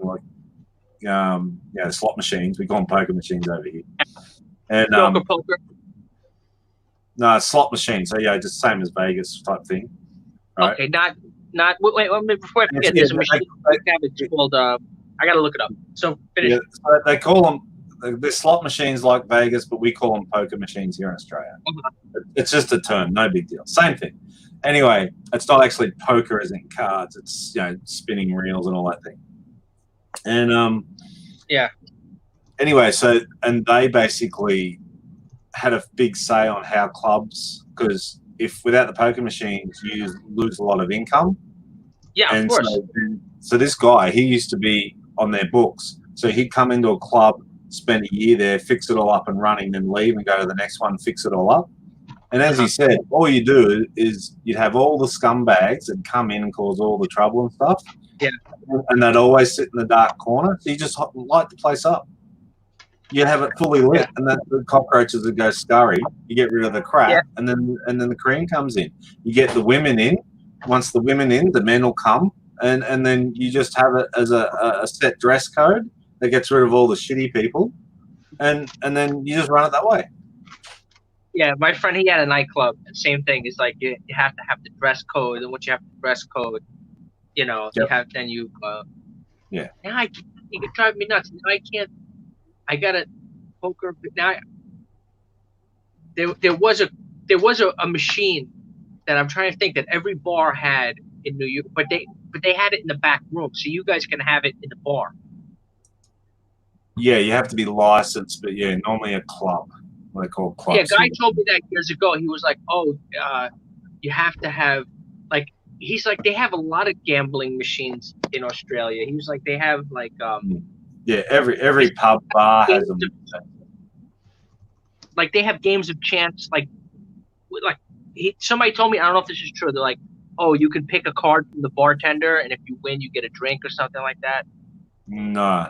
slot machines, we call them poker machines over here. And poker. No, slot machines. So just same as Vegas type thing. Right? Okay, not. Wait, before I forget, there's a machine called. I gotta look it up. So finish. Yeah, so they call them. They're slot machines like Vegas, but we call them poker machines here in Australia. It's just a term, no big deal. Same thing. Anyway, it's not actually poker as in cards. It's spinning reels and all that thing. And anyway, and they basically had a big say on how clubs, because if without the poker machines, you lose a lot of income. Yeah, of course. So this guy, he used to be on their books. So he'd come into a club, spend a year there, fix it all up and running, then leave and go to the next one, fix it all up. And as he said, all you do is you'd have all the scumbags that come in and cause all the trouble and stuff. Yeah. And they'd always sit in the dark corner. So you just light the place up. You have it fully lit, and then the cockroaches would go scurry. You get rid of the crap, and then the cream comes in. You get the women in, once the women in, the men will come, and then you just have it as a set dress code that gets rid of all the shitty people, and then you just run it that way. Yeah, my friend, he had a nightclub. Same thing. It's like you have to have the dress code, and once you have the dress code, you know, you have then you. Yeah. Now you can drive me nuts. Now I can't. I gotta poker. Now there was a machine that I'm trying to think that every bar had in New York, but they had it in the back room, so you guys can have it in the bar. Yeah, you have to be licensed, but yeah, normally a club. What they call clubs. Yeah, guy told me that years ago. He was like, "Oh, you have to have like." He's like, they have a lot of gambling machines in Australia. He was like, they have like yeah, every pub bar has them. Like they have games of chance. Like somebody told me, I don't know if this is true. They're like, oh, you can pick a card from the bartender, and if you win, you get a drink or something like that. No.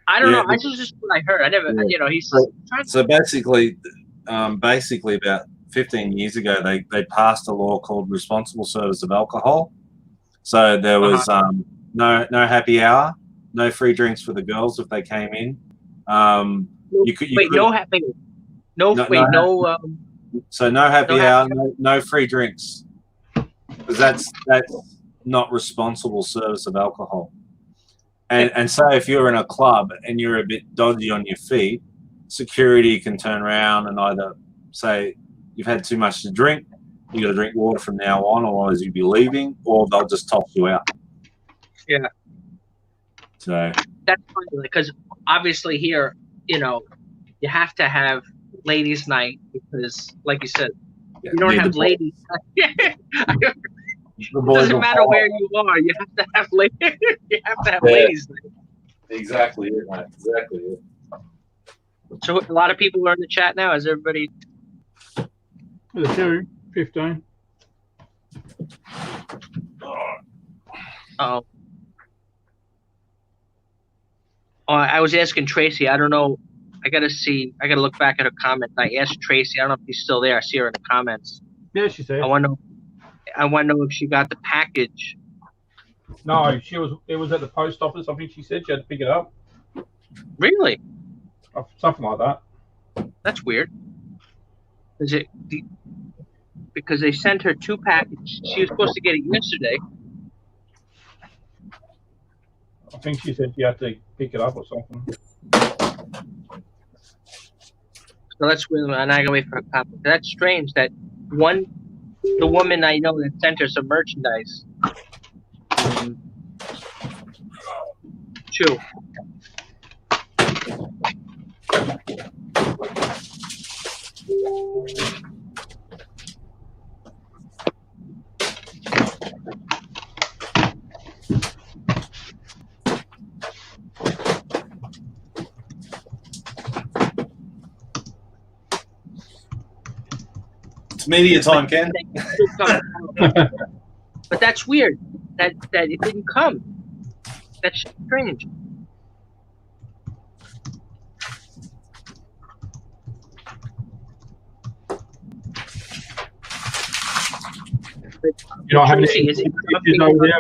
I don't know. I just what I heard. I never, you know, he's so basically about 15 years ago, they passed a law called responsible service of alcohol. So there was no happy hour, no free drinks for the girls if they came in. So no happy hour, no free drinks, because that's not responsible service of alcohol. And so if you're in a club and you're a bit dodgy on your feet, security can turn around and either say you've had too much to drink, you got to drink water from now on, otherwise you'll be leaving, or they'll just toss you out. Yeah. So that's funny because obviously here, you know, you have to have ladies' night because, like you said, you don't have ladies. It doesn't matter where you are. You have to have ladies. You have to have ladies' night. Exactly it, mate. Exactly it. So a lot of people are in the chat now. Is everybody? There's 15. Oh. I was asking Tracy. I don't know. I gotta look back at her comment. I asked Tracy. I don't know if she's still there. I see her in the comments. Yeah, she's there. I want to know if she got the package. No, it was at the post office. I think she said she had to pick it up. Really? Something like that. That's weird. Because they sent her 2 packages. She was supposed to get it yesterday. I think she said you had to pick it up or something. So that's weird, and I gotta wait for a copy. That's strange that the woman I know that sent her some merchandise. 2. It's media time, Ken. But that's weird that it didn't come. That's strange. You don't have any issues over there?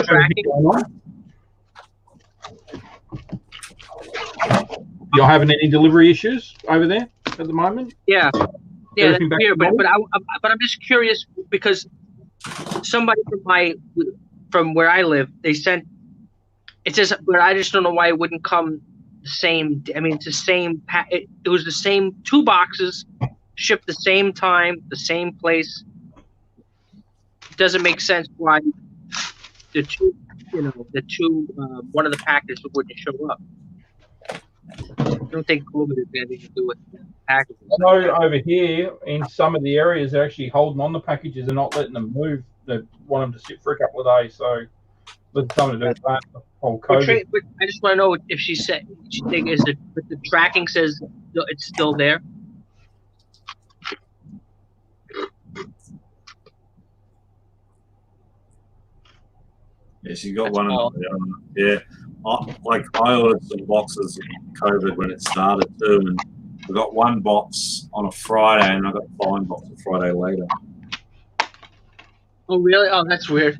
You're having any delivery issues over there at the moment? Yeah, that's weird. But I'm just curious because somebody from where I live, they sent. It says, but I just don't know why it wouldn't come the same. I mean, it's the same. It was the same 2 boxes, shipped the same time, the same place. It doesn't make sense why the two, one of the packages wouldn't show up. I don't think COVID has anything to do with the packages. No, over here in some of the areas, they're actually holding on the packages and not letting them move. They want them to sit for a couple of days. So there's something to do with that. Whole COVID. But I just want to know if she said the tracking says it's still there. Yeah, she got one of them. Yeah. I ordered some boxes of COVID when it started too, and I got 1 box on a Friday, and I got the following box a Friday later. Oh, really? Oh, that's weird.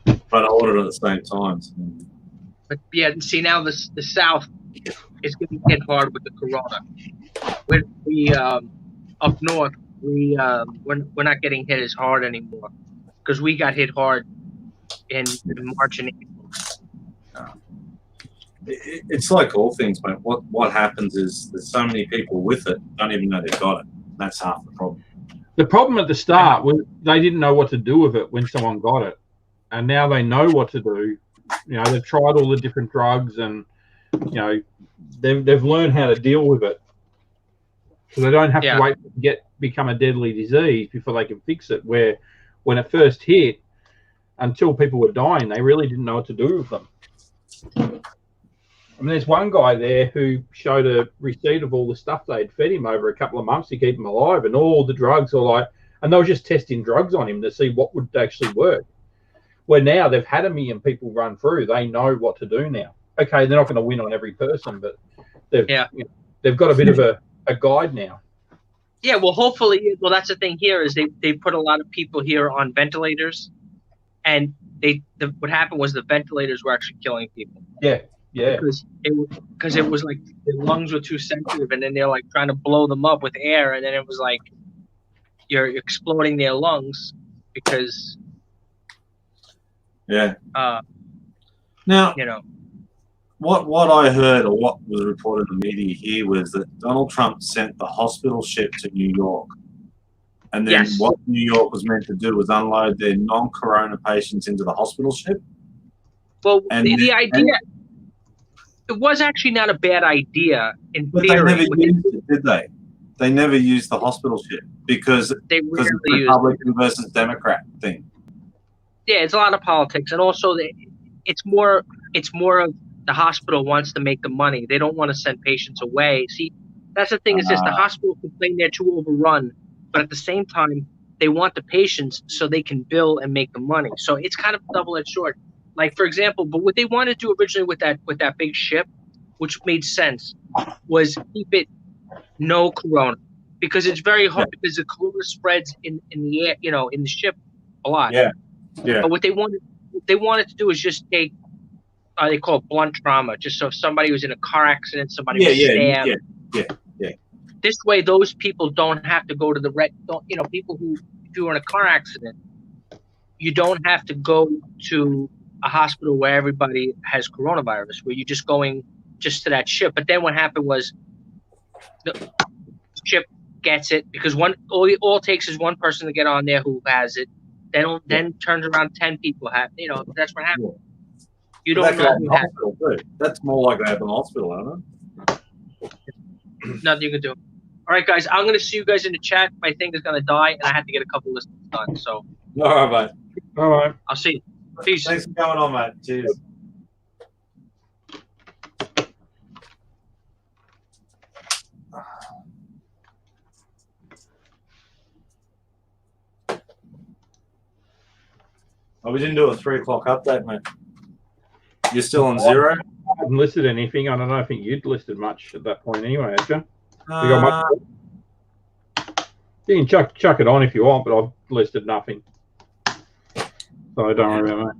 But I ordered at the same time. So. But yeah, see now the South is getting hit hard with the corona. We up north, we're not getting hit as hard anymore because we got hit hard in March and April. It's like all things, mate. What happens is there's so many people with it don't even know they got it. That's half the problem. The problem at the start was they didn't know what to do with it when someone got it, and now they know what to do. You know, they've tried all the different drugs, and you know, they've learned how to deal with it, so they don't have to wait to become a deadly disease before they can fix it. Where when it first hit, until people were dying, they really didn't know what to do with them. I mean, there's one guy there who showed a receipt of all the stuff they'd fed him over a couple of months to keep him alive, and all the drugs and they were just testing drugs on him to see what would actually work. Where now they've had 1 million people run through, they know what to do now. Okay, they're not going to win on every person, but they've got a bit of a guide now. Yeah, well, hopefully, that's the thing here is they put a lot of people here on ventilators, and what happened was the ventilators were actually killing people. Yeah. Because it was like their lungs were too sensitive, and then they're like trying to blow them up with air, and then it was like you're exploding their lungs because now you know what I heard or what was reported in the media here was that Donald Trump sent the hospital ship to New York, and then what New York was meant to do was unload their non-corona patients into the hospital ship. Well, the idea. It was actually not a bad idea in theory. They never used it, did they? They never used the hospital ship because it's the Republican versus Democrat thing. Yeah, it's a lot of politics, and also it's more of the hospital wants to make the money. They don't want to send patients away. See, that's the thing is this: the hospital complain they're too overrun, but at the same time, they want the patients so they can bill and make the money. So it's kind of a double-edged sword. Like, for example, but what they wanted to do originally with that big ship, which made sense, was keep it no corona, because it's very hard because the corona spreads in the air, in the ship a lot. Yeah. But what they wanted to do is just take, they call it blunt trauma, just so if somebody was in a car accident, somebody was stabbed. Yeah. This way, those people don't have to go to the people who, if you were in a car accident, you don't have to go to a hospital where everybody has coronavirus, where you're just going just to that ship. But then what happened was the ship gets it because all it takes is one person to get on there who has it. Then turns around 10 people have. That's what happened. You don't know who has it. That's more like that in hospital, isn't it? Nothing you can do. All right, guys. I'm gonna see you guys in the chat. My thing is gonna die, and I have to get a couple listings done. So. All right, mate. All right. I'll see you. Peace. Thanks for coming on, mate. Cheers. Oh, we didn't do a 3 o'clock update, mate. You're still on 0? I haven't listed anything. I don't think you'd listed much at that point anyway, had you? You got much? You can chuck it on if you want, but I've listed nothing. So I don't worry about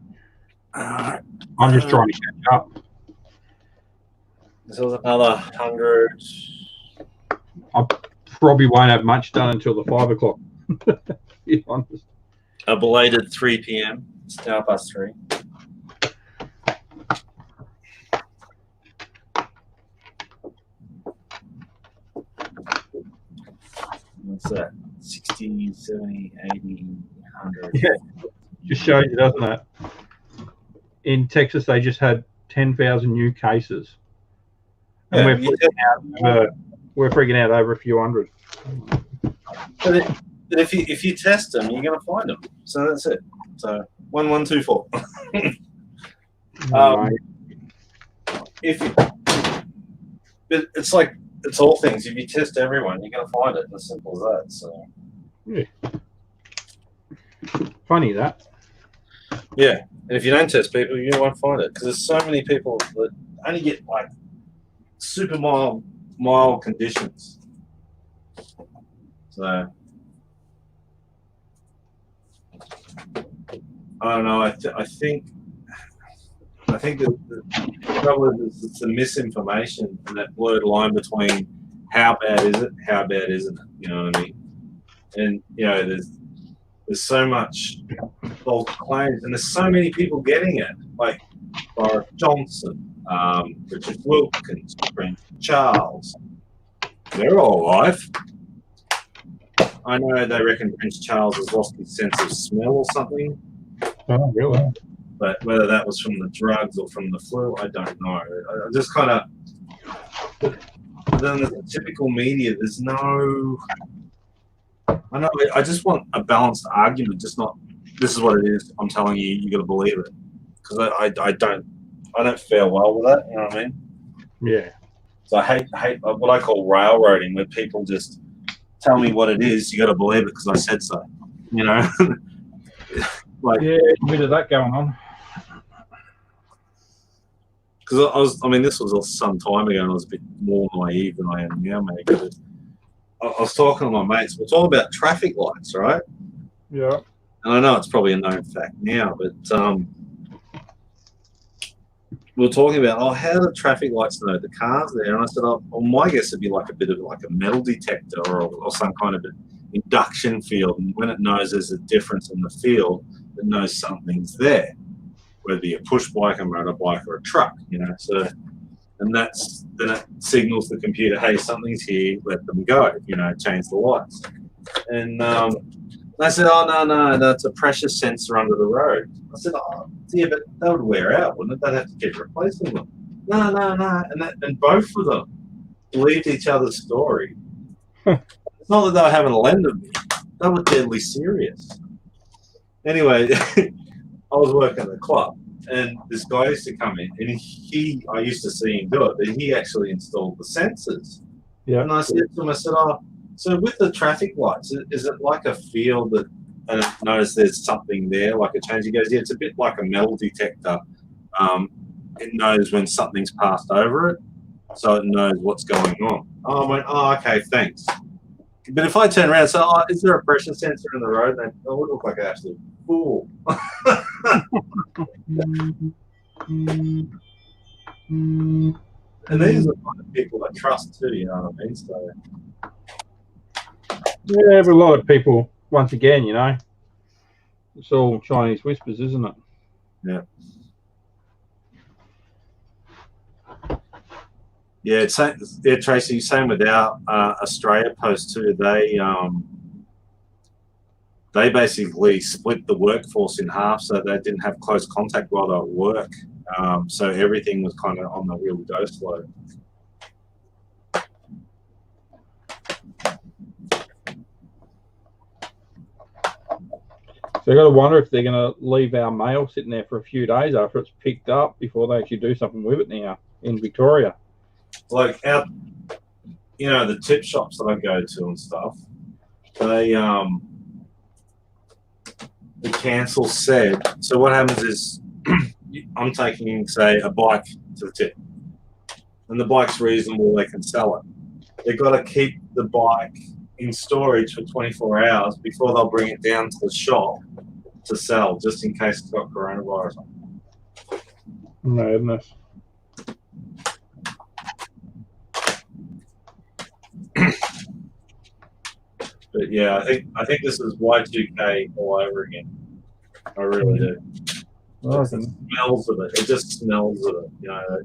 that. I'm just trying to catch up. This was another 100. I probably won't have much done until the 5 o'clock. To be honest. A belated 3 p.m. It's now past 3. What's that? 60, 70, 80, 100. Yeah. Just shows you, doesn't it? In Texas, they just had 10,000 new cases. And we're freaking out over a few hundred. But if you test them, you're going to find them. So that's it. So 1124. But it's like it's all things. If you test everyone, you're going to find it. As simple as that. So yeah, funny that. Yeah, and if you don't test people, you won't find it because there's so many people that only get like super mild conditions. So I don't know. I think the trouble is it's the misinformation and that blurred line between how bad is it, how bad isn't it? You know what I mean? And you know, there's so much false claims, and there's so many people getting it, like Boris Johnson, Richard Wilkins, Prince Charles. They're all alive. I know they reckon Prince Charles has lost his sense of smell or something. Oh, really? But whether that was from the drugs or from the flu, I don't know. I just kind of. Then the typical media, there's no. I know. I just want a balanced argument, just not. This is what it is. I'm telling you, you got to believe it, because I don't fare well with that. You know what I mean? Yeah. So I hate what I call railroading, where people just tell me what it is. You got to believe it because I said so. You know. Like, yeah, a bit of that going on. Because this was some time ago, and I was a bit more naive than I am now, mate. But I was talking to my mates. We're talking about traffic lights, right? Yeah. And I know it's probably a known fact now, but we were talking about, how do traffic lights know the car's there? And I said, my guess would be like a bit of like a metal detector or some kind of an induction field. And when it knows there's a difference in the field, it knows something's there, whether it be a push bike, a motorbike, or a truck, you know. So, and then it signals the computer, hey, something's here, let them go, you know, change the lights. And I said, no, that's a pressure sensor under the road. I said, yeah, but that would wear out, wouldn't it? They'd have to keep replacing them. No. And both of them believed each other's story. It's not that they were having a lend of me. They were deadly serious. Anyway, I was working at the club, and this guy used to come in, and I used to see him do it, but he actually installed the sensors. Yeah. And I said to him, so with the traffic lights, is it like a field that, and it knows there's something there, like a change? He goes, yeah, it's a bit like a metal detector. It knows when something's passed over it, so it knows what's going on. I went, okay, thanks. But if I turn around and say, is there a pressure sensor in the road? Then I would look like an absolute fool. And these are the kind of people I trust too, you know what I mean? So, yeah, but a lot of people, once again, you know, it's all Chinese whispers, isn't it? Yeah. Yeah, Tracy, same with our Australia Post too. They basically split the workforce in half, so they didn't have close contact while they were at work. So everything was kind of on the real go slow. So you got to wonder if they're going to leave our mail sitting there for a few days after it's picked up before they actually do something with it now in Victoria. Like the tip shops that I go to and stuff, they cancel said. So what happens is I'm taking, say, a bike to the tip, and the bike's reasonable, they can sell it. They've got to keep the bike in storage for 24 hours before they'll bring it down to the shop to sell, just in case it's got coronavirus. Madness. But yeah, I think this is Y2K all over again. I really do. It smells of it. It just smells of it. You know,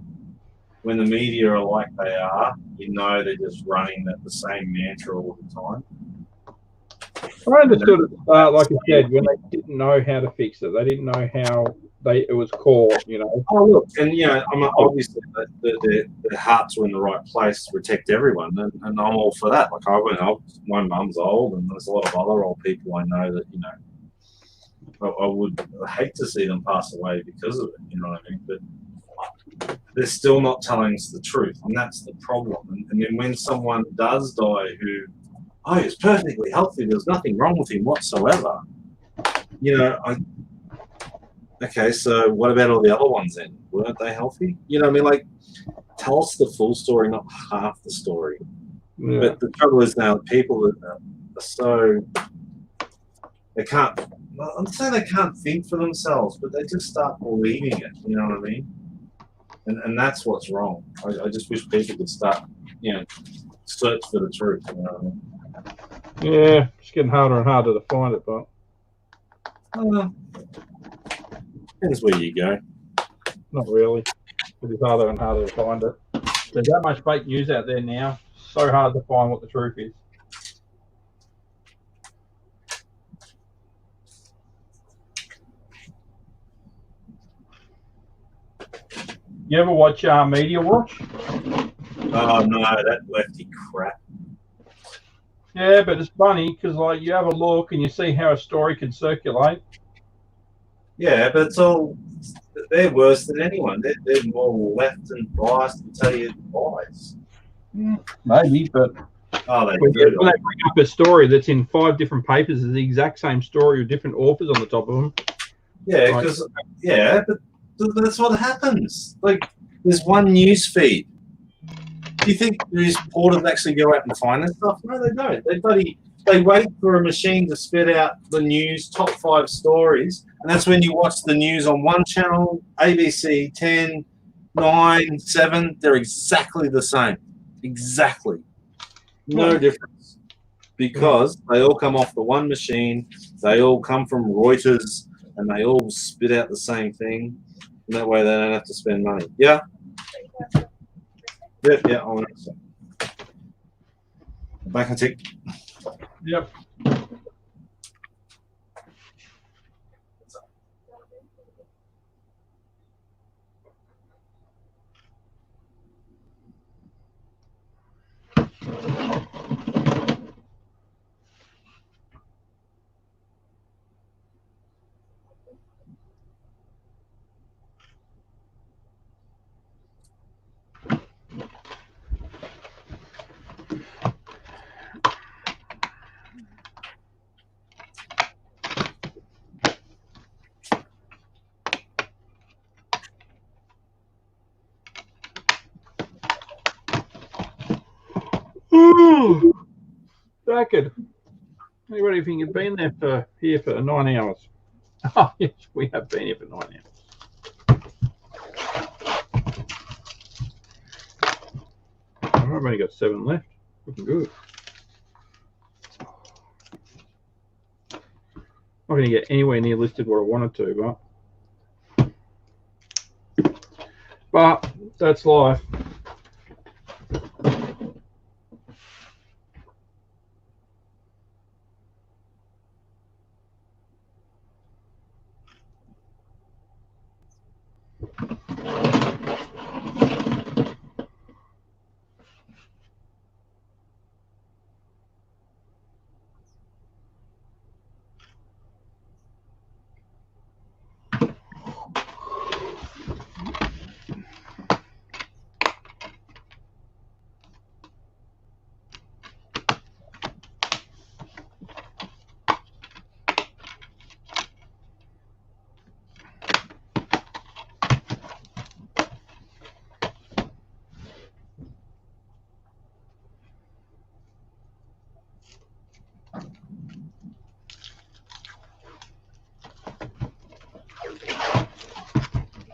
when the media are like they are, you know they're just running the same mantra all the time. I understood at the start, like I said, when they didn't know how to fix it. They didn't know how it was caught, you know. Oh, look, and, you know, obviously their hearts were in the right place to protect everyone, and I'm all for that. Like, my mum's old, and there's a lot of other old people I know that, you know, I would hate to see them pass away because of it, you know what I mean? But they're still not telling us the truth, and that's the problem. And then when someone does die who, he's perfectly healthy, there's nothing wrong with him whatsoever, you know, okay, so what about all the other ones then? Weren't they healthy? You know what I mean? Like, tell us the full story, not half the story. Yeah. But the trouble is now people are so, they can't, I'm saying they can't think for themselves, but they just start believing it. You know what I mean? And that's what's wrong. I just wish people could start, search for the truth. You know what I mean? Yeah, it's getting harder and harder to find it, but Depends where you go. not really. It is harder and harder to find it. There's that much fake news out there now. So hard to find what the truth is. You ever watch Media Watch? Oh no, that lefty crap. Yeah, but it's funny because like you have a look and you see how a story can circulate. Yeah, but they're worse than anyone. They're more left and biased to tell you lies. Maybe, but they're when good. they bring up a story that's in 5 different papers, is the exact same story with different authors on the top of them. Yeah, because but that's what happens. Like, there's one news feed. Do you think these porters actually go out and find that stuff? No, they don't. They wait for a machine to spit out the news, top 5 stories, and that's when you watch the news on one channel, ABC, 10, 9, 7. They're exactly the same. Exactly. No difference. Because they all come off the one machine, they all come from Reuters, and they all spit out the same thing. And that way they don't have to spend money. Yeah? Yeah, I want to. Back and tick. Yep. Second. Anybody think you've been here for 9 hours? Oh, yes, we have been here for 9 hours. I've only got 7 left. Looking good. Not going to get anywhere near listed where I wanted to, but that's life.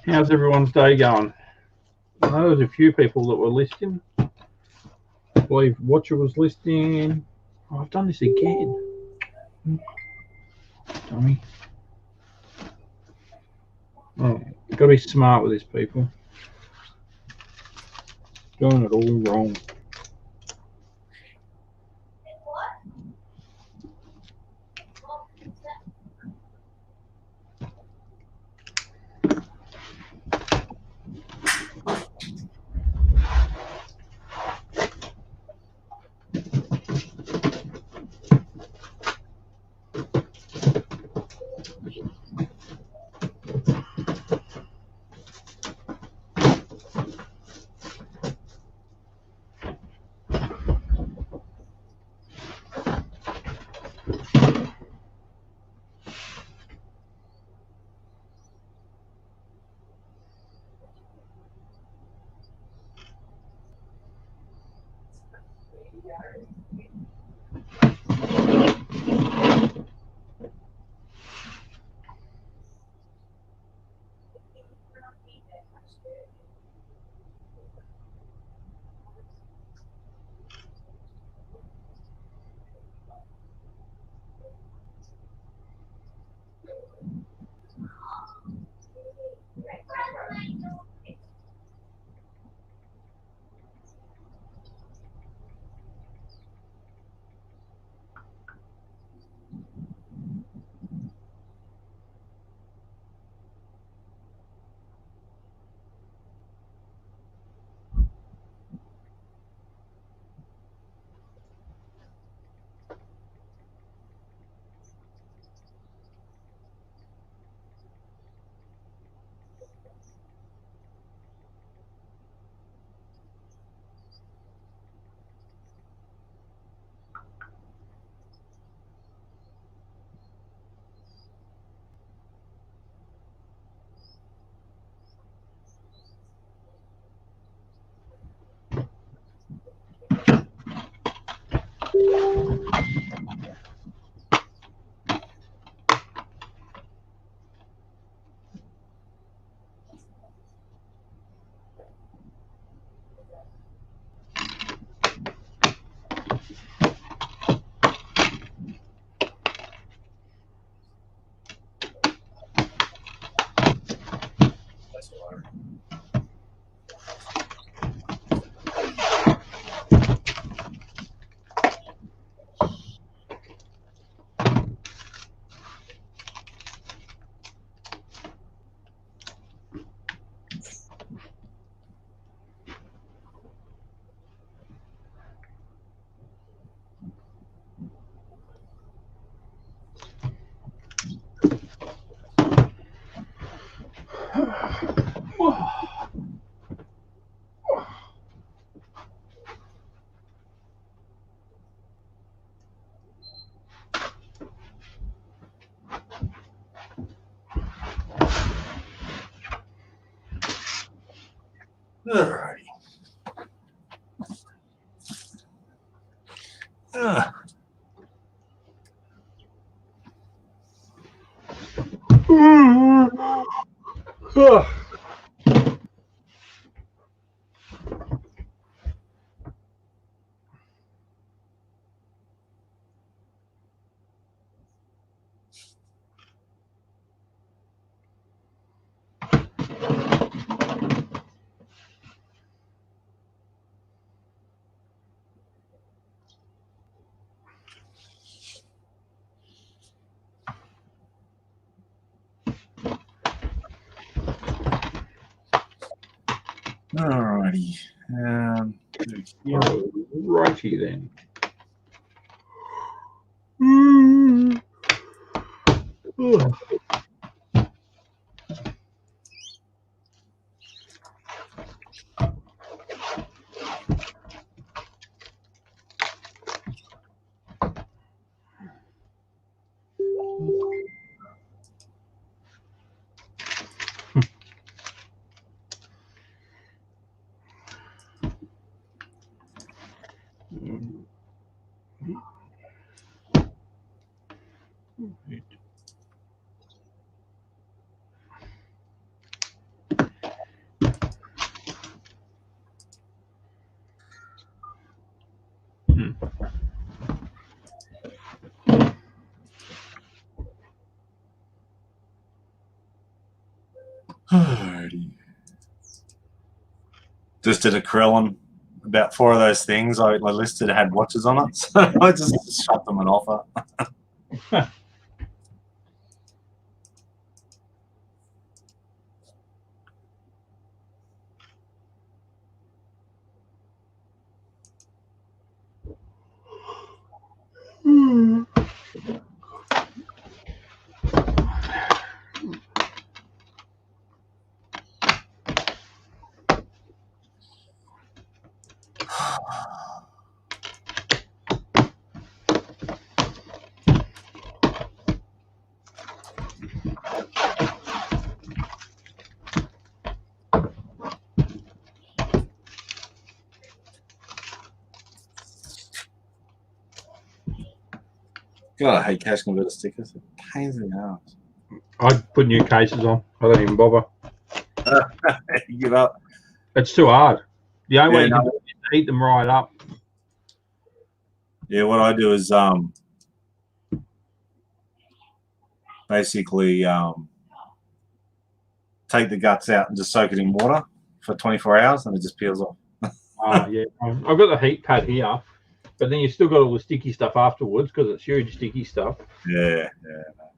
How's everyone's day going? I know there's a few people that were listing. I believe Watcher was listing. Oh, I've done this again. Dummy. Oh, gotta be smart with these people. Doing it all wrong. Alrighty. Alrighty. Righty then. Alrighty. Just did a Krillin. About 4 of those things I listed had watches on it, so I just shot them an offer. God, I hate cash converter stickers. They're pains in the ass. I put new cases on. I don't even bother. You give up. It's too hard. The only way Yeah, you can do it is to heat them right up. Yeah, what I do is basically take the guts out and just soak it in water for 24 hours, and it just peels off. Yeah, I've got the heat pad here, but then you still got all the sticky stuff afterwards because it's huge sticky stuff. Yeah.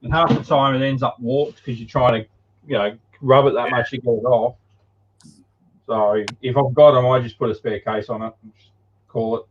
And half the time it ends up warped because you try to, rub it that much to get it off. So if I've got them, I just put a spare case on it and just call it.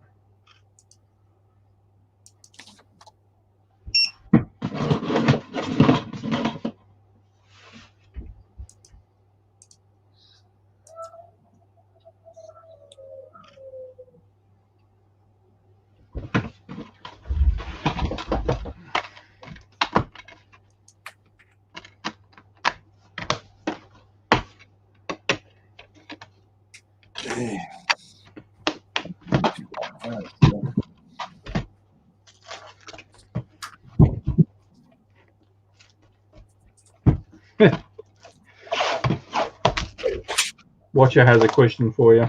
Watcher has a question for you.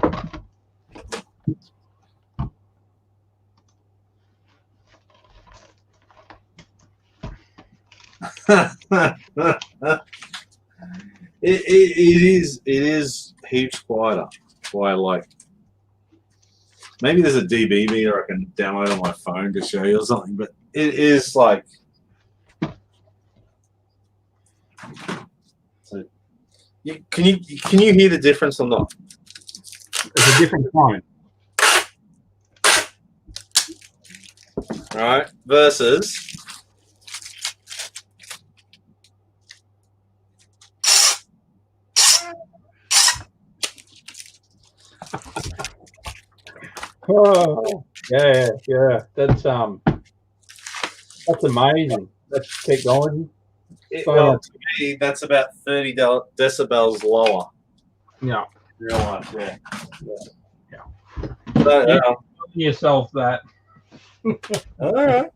It is heaps quieter. Why, like, maybe there's a dB meter I can download on my phone to show you or something, but it is like. So, can you hear the difference or not? It's a different tone. Right, versus. Oh, yeah. That's amazing. That's technology. Well, to me, that's about 30 decibels lower. Yeah. Real life, yeah. Yeah. So, Yourself that. all right.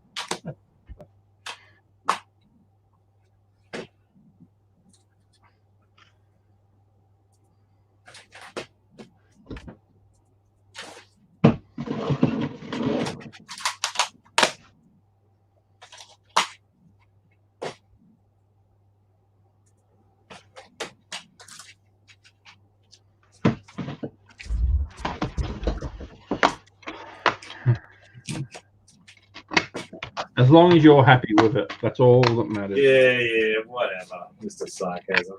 As long as you're happy with it, that's all that matters. Yeah, whatever, Mr. Sarcasm.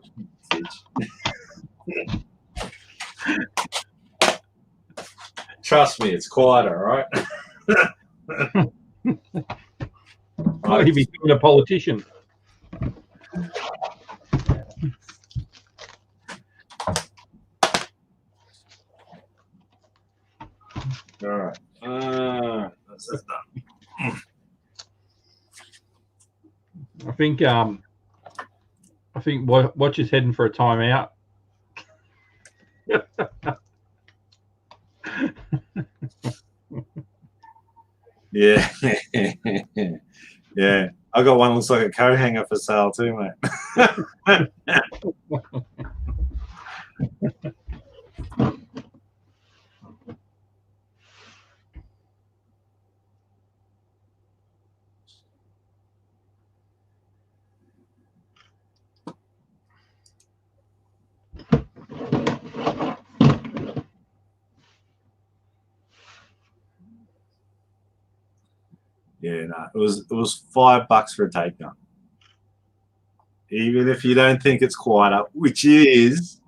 Trust me, it's quieter, right? Why would you be a politician? All right. That's done. I think Watch is heading for a timeout. Yeah. Yeah. I got one looks like a coat hanger for sale too, mate. Yeah, no, it was $5 for a takedown. Even if you don't think it's quieter, which it is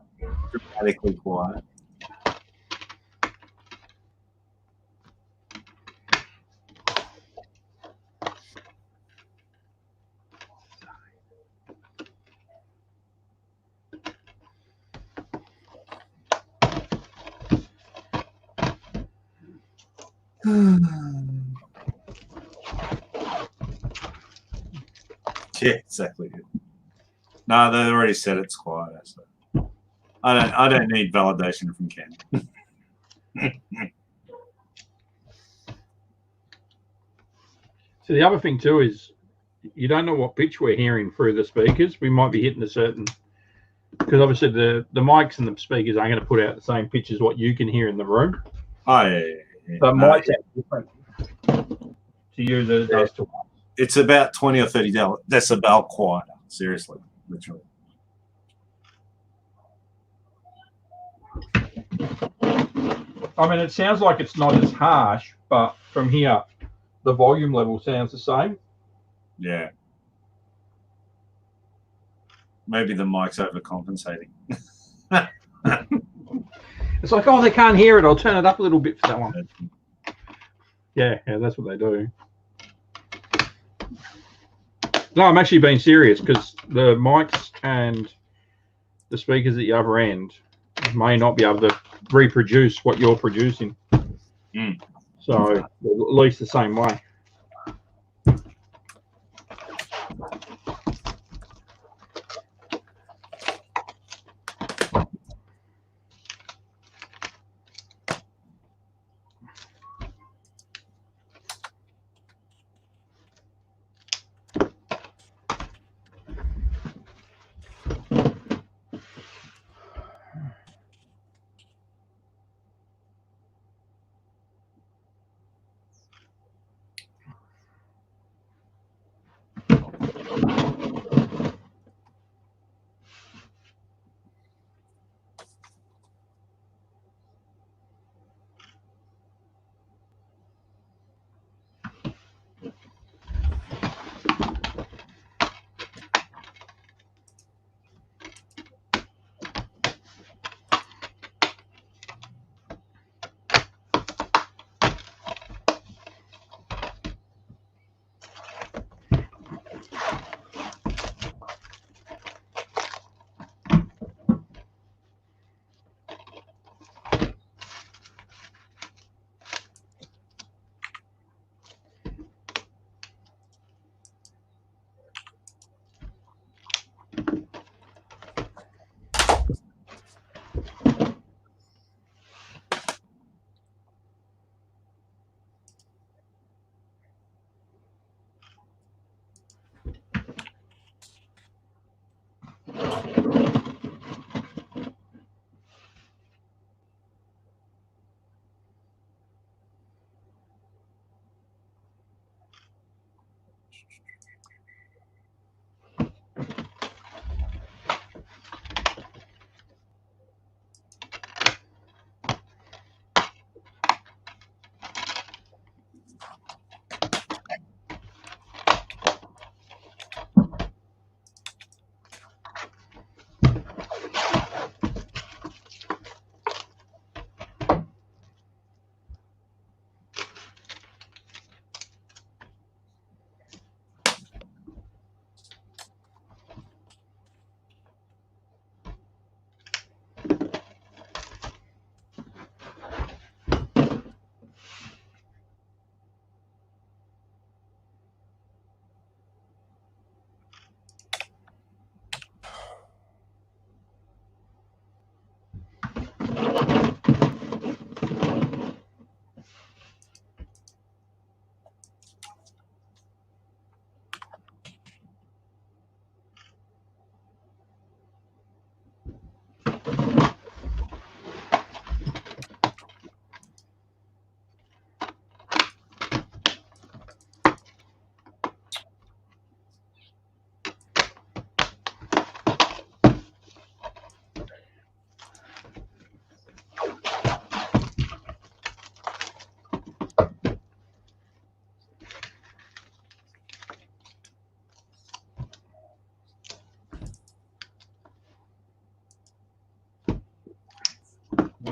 dramatically quiet. Yeah, exactly. No, they already said it's quiet. So I don't need validation from Ken. So the other thing too is you don't know what pitch we're hearing through the speakers. We might be hitting a certain, because obviously the mics and the speakers aren't going to put out the same pitch as what you can hear in the room. Oh yeah. So it might sound different to you than it does to us. It's about 20 or 30 decibel quieter. Seriously, literally. I mean, it sounds like it's not as harsh, but from here, the volume level sounds the same. Yeah. Maybe the mic's overcompensating. It's like, oh, they can't hear it. I'll turn it up a little bit for that one. Yeah, that's what they do. No, I'm actually being serious because the mics and the speakers at the other end may not be able to reproduce what you're producing. So at least the same way.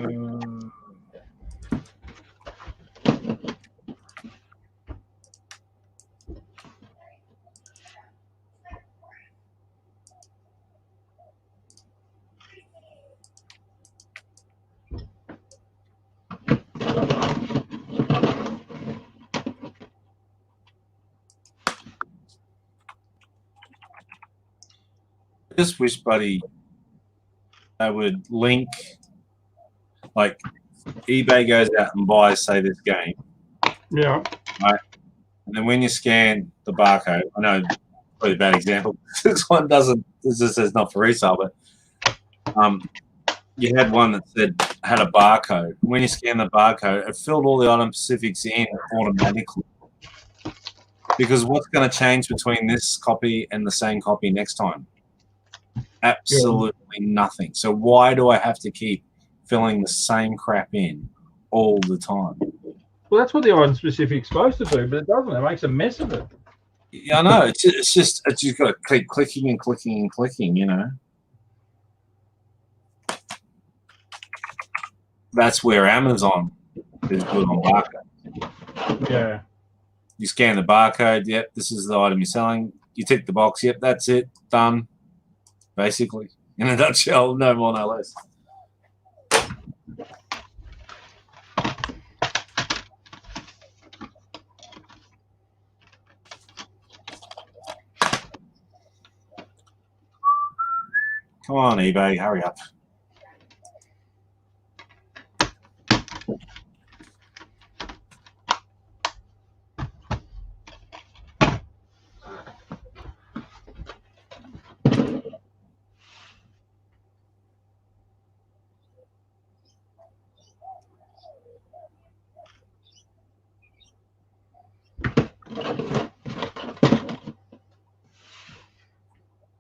I just wish, buddy, they would link, like eBay goes out and buys, say, this game. Yeah. Right. And then when you scan the barcode, I know probably a bad example. This one doesn't. This just says not for resale, but you had one that had a barcode. When you scan the barcode, it filled all the item specifics in automatically. Because what's going to change between this copy and the same copy next time? Absolutely nothing. So why do I have to keep filling the same crap in all the time? Well, that's what the item specific's supposed to do, but it doesn't. It makes a mess of it. Yeah, I know. It's just got to keep clicking and clicking and clicking, you know. That's where Amazon is good on barcode. Yeah. You scan the barcode. Yep, this is the item you're selling. You tick the box. Yep, that's it. Done. Basically, in a nutshell, no more, no less. Come on, eBay, hurry up.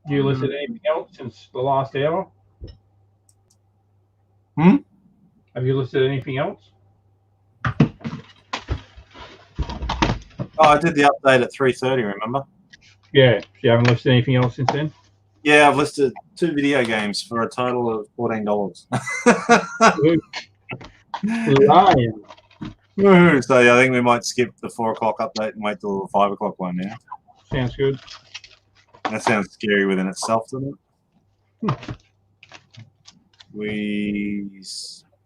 You listed anything else since the last hour? Hmm? Have you listed anything else? Oh, I did the update at 3:30, remember? Yeah. You haven't listed anything else since then? Yeah, I've listed 2 video games for a total of $14. Lion. So yeah, I think we might skip the 4 o'clock update and wait till the 5 o'clock one now. Sounds good. That sounds scary within itself, doesn't it?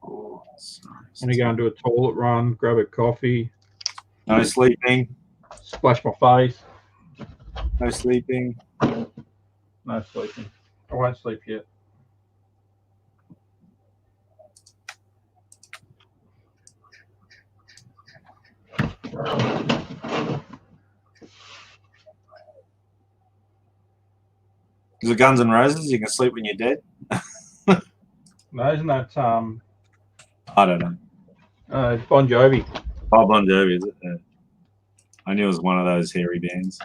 Oh, I'm gonna go and do a toilet run, grab a coffee. no sleeping. Splash my face. No sleeping. No sleeping. I won't sleep yet. Is it Guns N' Roses? You can sleep when you're dead? No, isn't that I don't know. Bon Jovi? Oh, Bon Jovi, is it? Yeah. I knew it was one of those hairy bands.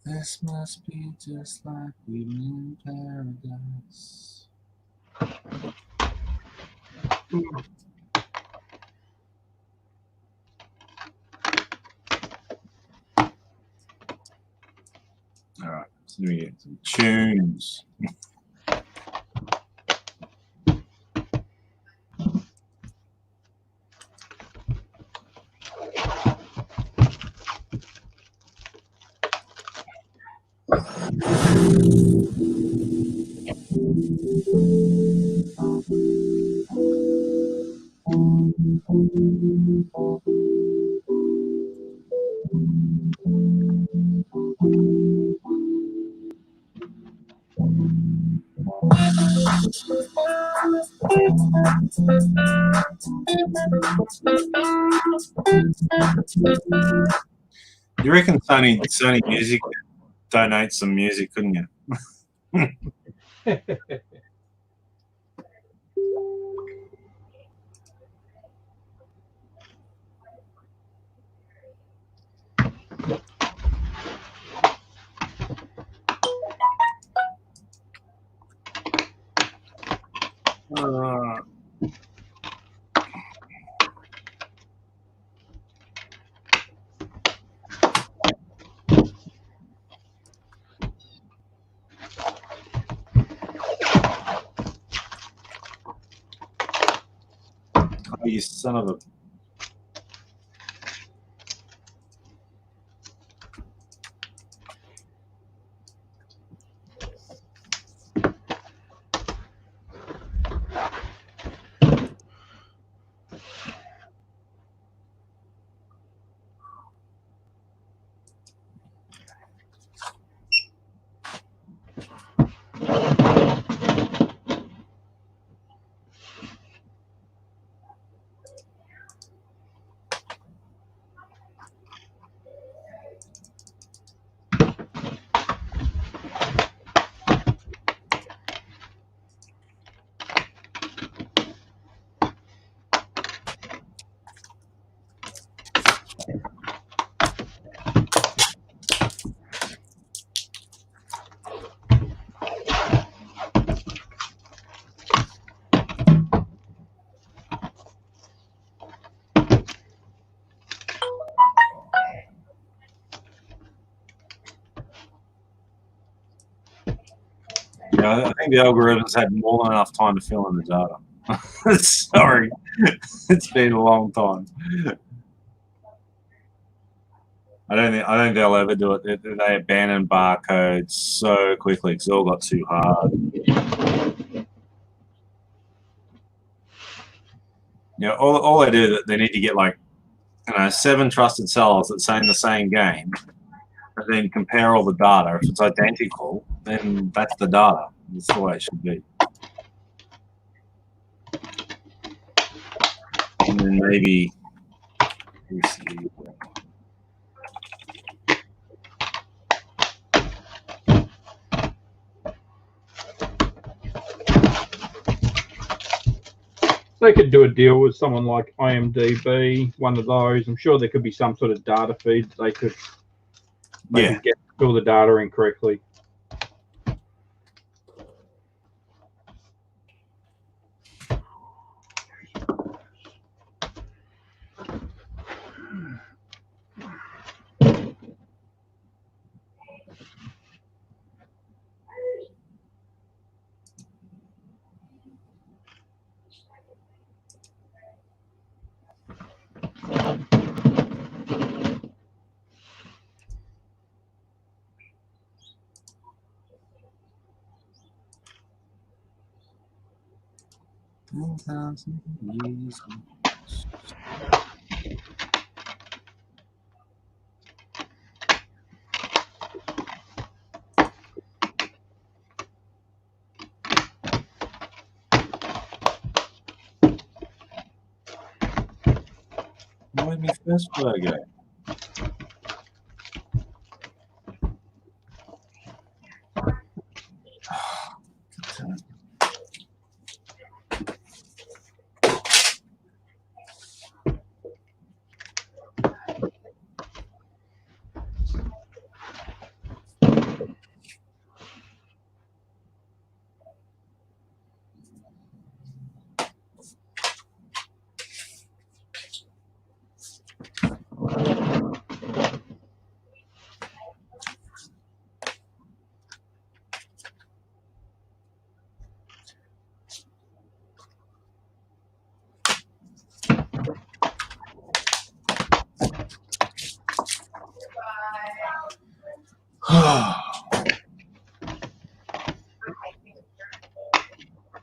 This must be just like living in paradise. All right, so we get some tunes. You reckon Sony Music donate some music, couldn't you? Oh, you son of a... Yeah, I think the algorithms had more than enough time to fill in the data. Sorry, it's been a long time. I don't think they'll ever do it. They abandon barcodes so quickly because it all got too hard. You know, all they do is they need to get like 7 trusted sellers that say in the same game, and then compare all the data. If it's identical, then that's the data. That's the way it should be. And then maybe, let me see. They could do a deal with someone like IMDb, one of those. I'm sure there could be some sort of data feed they could get all the data in correctly. Where'd my first photo go?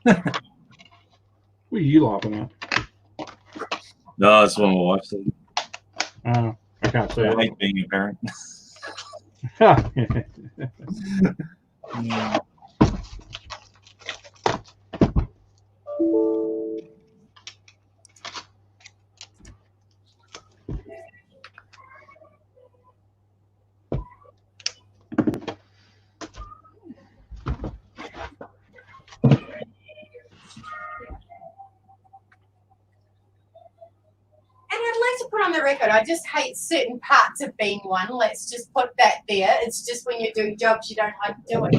What are you laughing at? No, it's one of my wife's things. Oh, I can't see I it. hate being a parent. And I'd like to put on the record, I just hate certain parts of being one. Let's just put that there. It's just when you're doing jobs you don't like doing.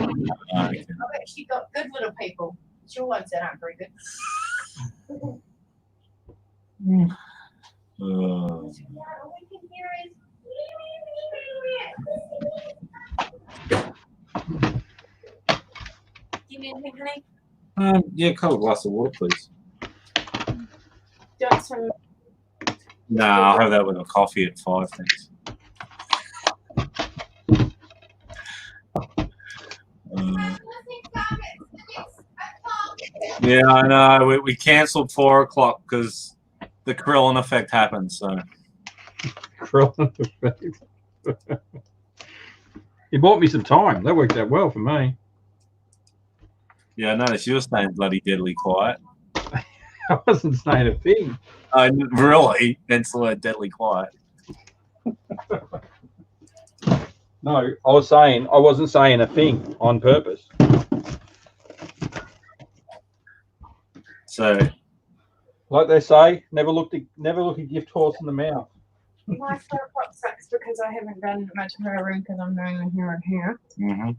I've actually got good little people. It's your ones that aren't very good. All we can hear is. Do you need anything, honey? Yeah, cold a glass of water, please. Do you want some? No, I'll have that with a coffee at 5, thanks. Yeah, I know. We cancelled 4 o'clock because the Krillin effect happened. So Krillin effect. He bought me some time. That worked out well for me. yeah, I noticed you were staying bloody deadly quiet. I wasn't saying a thing. Really, that's the word deadly quiet. No, I wasn't saying a thing on purpose. So, like they say, never look a gift horse in the mouth. My fur pot sucks because I haven't done much of her room because I'm doing the here and here. mm-hmm.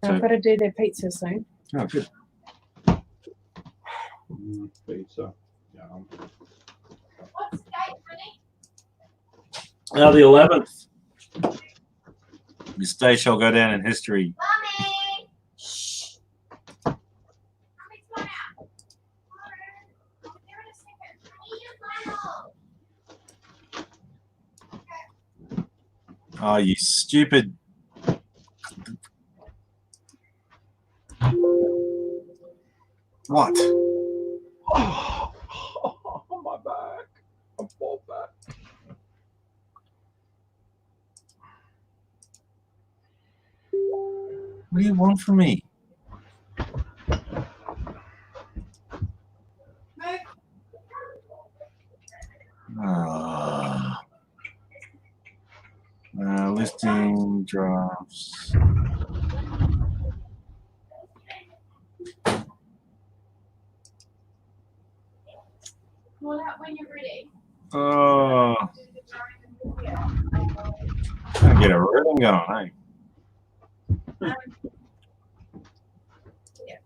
I've got to do their pizza soon. Oh, good. Pizza. Yeah. What's the date, honey? Now the 11th. This day shall go down in history. Mommy! Shh! Mommy's going out. I'll be there in a second. I need a final. Oh, you stupid. What? Oh, my back. I'm fall back. What do you want from me? Listing drafts. Pull out when you're ready. Oh, I get a rhythm going, hey? Yeah.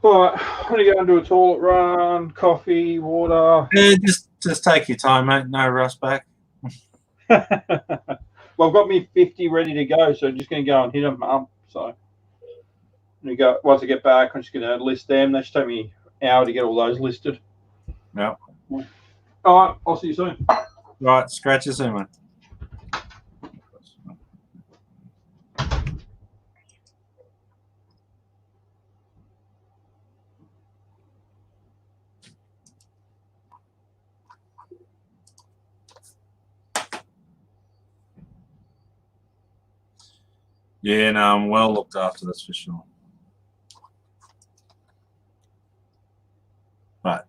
All right, I'm going to go and do a toilet run, coffee, water. Yeah, just take your time, mate. No rush back. Well, I've got me 50 ready to go, so I'm just going to go and hit them up. So once I get back, I'm just going to list them. That should take me an hour to get all those listed. Yeah. All right, I'll see you soon. Right, scratch you soon, mate. Yeah, no, I'm well looked after, that's for sure. But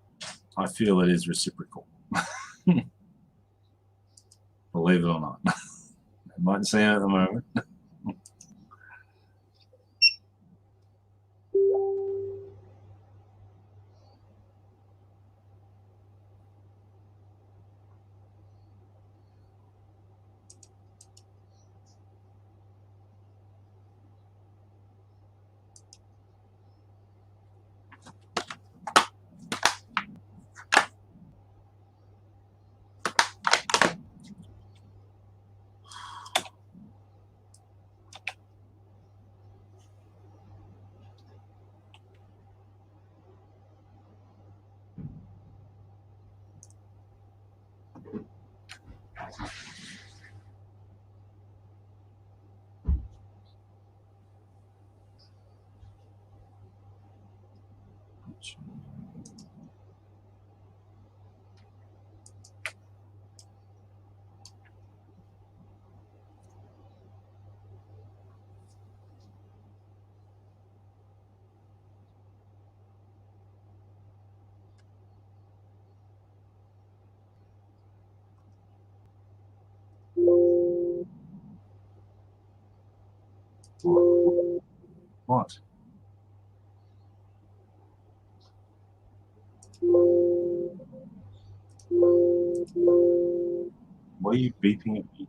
I feel it is reciprocal. Believe it or not. It might seem at the moment. What? Why are you beeping at me?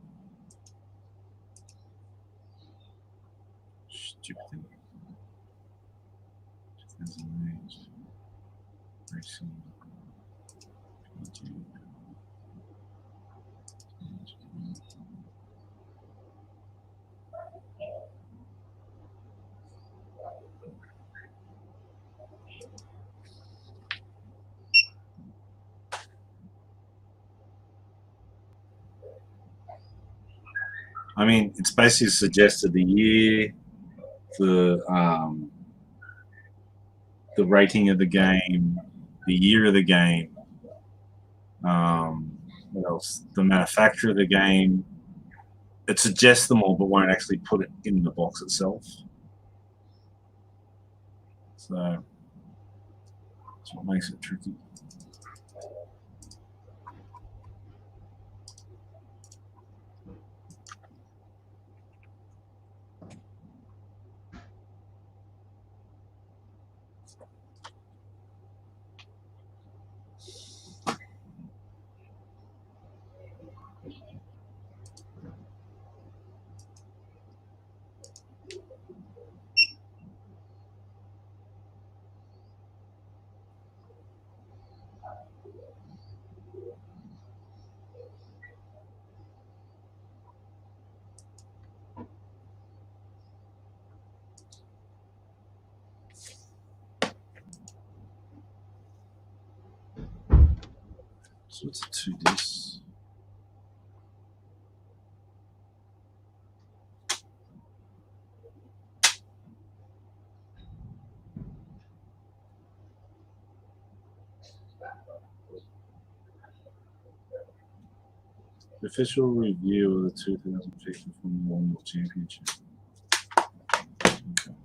Stupid thing. 2008. Reselling. I mean, it's basically suggested the year, the rating of the game, the year of the game, what else? The manufacturer of the game. It suggests them all, but won't actually put it in the box itself. So that's what makes it tricky. So it's a 2D. Official review of the 2015 Formula One World Championship. Okay.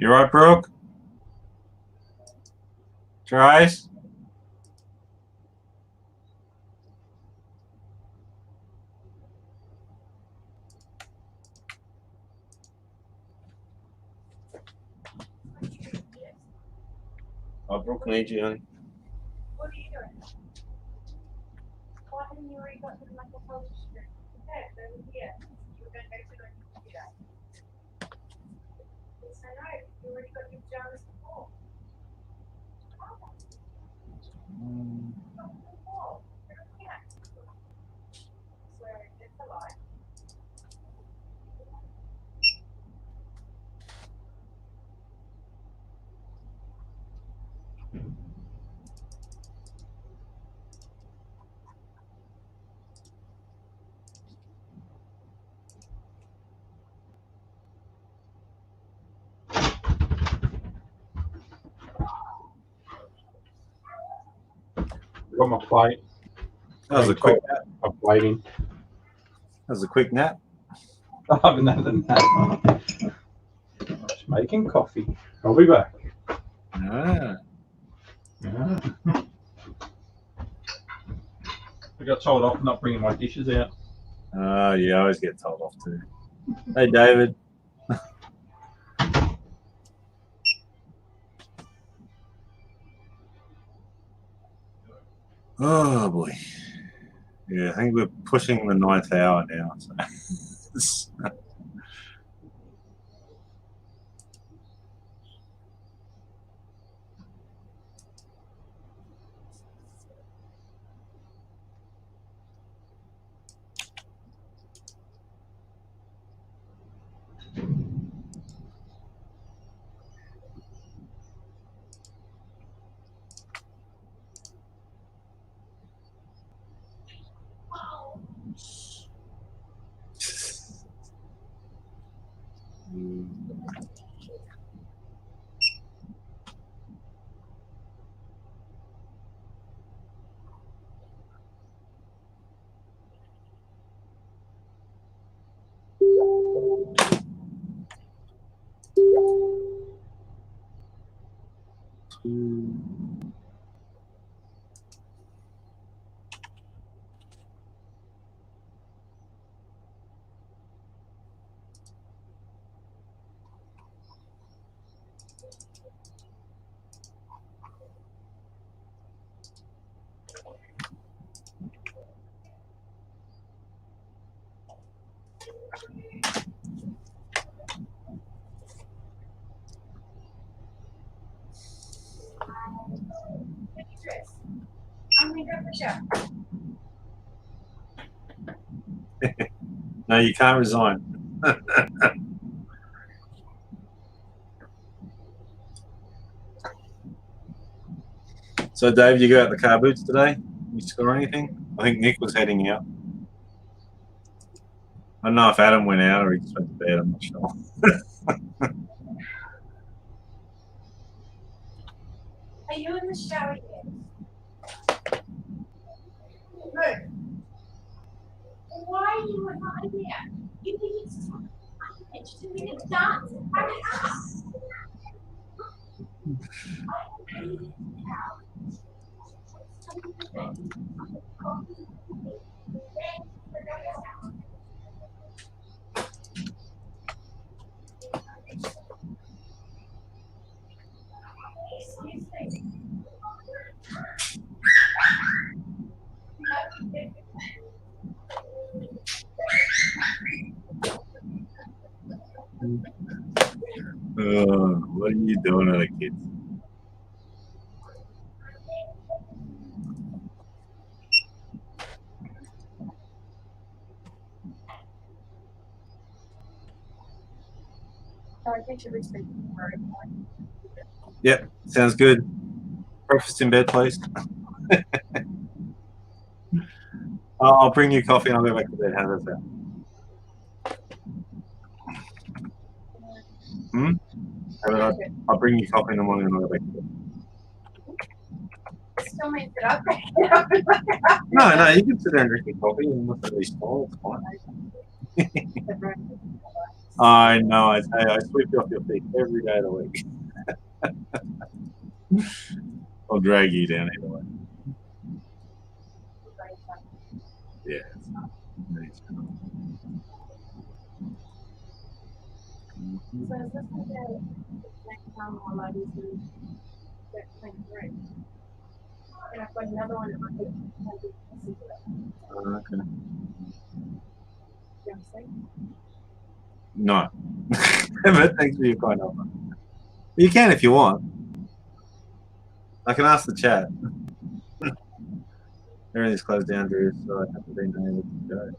You right, Brooke? Tries? Oh, Brooke needs you, honey. What are you doing? Why haven't you already got them like a whole strip? Okay, over here. You were going to go to the computer. Yes, I know. You already got your pajamas before. Swear it's a lie. Got my plate. That was a quick nap. I'm waiting. That was a quick nap. I haven't had a nap. Just making coffee. I'll be back. Ah. Yeah. I got told off not bringing my dishes out. Yeah, I always get told off too. Hey, David. Oh boy. Yeah, I think we're pushing the 9th hour now. So. I'm gonna go for sure. No, you can't resign. So, Dave, you go out the car boots today? You score anything? I think Nick was heading out. I don't know if Adam went out or he just went to bed. I'm not sure. Are you in the shower yet? Good. Why are you not in there? You think it's time to make a dance? Hurry up! What are you doing, other kids? Yep, sounds good. Breakfast in bed, please. I'll bring you coffee and I'll go back to bed. How does that? I'll bring you coffee in the morning and I'll go back to bed. Still means that I'll break it up. No, you can sit there and drink your coffee and look at these small. It's fine. I know. I sweep you off your feet every day of the week. I'll drag you down either way. Yeah. So is this the next time all ladies do that thing through? And I've got another one in my head. Okay. You understand? No. But thanks for your kind offer. You can if you want. I can ask the chat. Everything's closed down, Drew, so I haven't been able to go.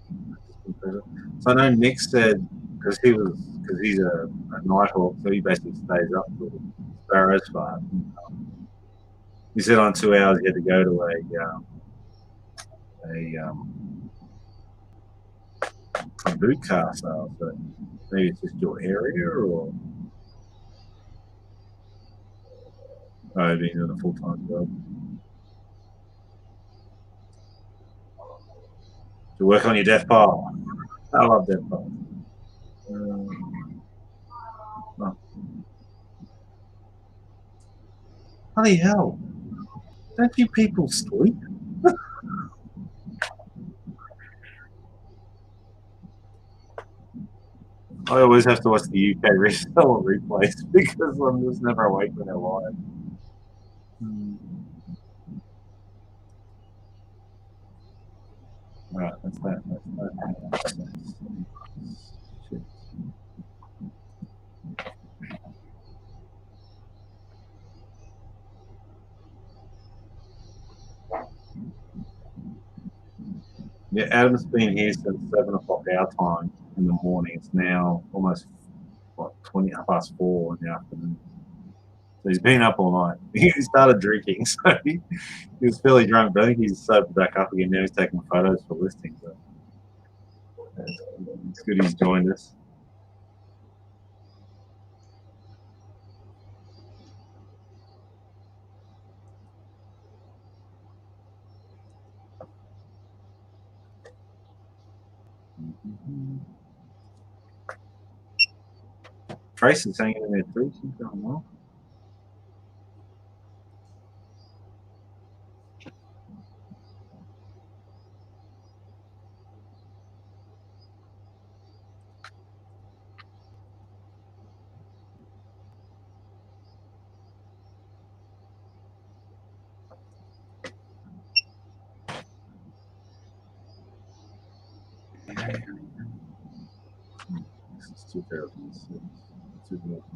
So I know Nick said, because he's a nighthawk, so he basically stays up till Sparrow's Farm. He said on 2 hours he had to go to a boot car sale. So maybe it's just your area, or being doing a full-time job. To work on your death pile. I love death pile. Oh. Bloody hell. Don't you people sleep? I always have to watch the UK reseller replays because I'm just never awake when they're live. Right, that's that. Shit. Yeah, Adam's been here since 7 o'clock our time in the morning. It's now almost 4:20 in the afternoon. So he's been up all night. He started drinking, so he was fairly drunk, but I think he's sobered back up again. Now he's taking photos for listings. So it's good he's joined us. Tracy's hanging in there too. She's going well. This is 2006. 2005.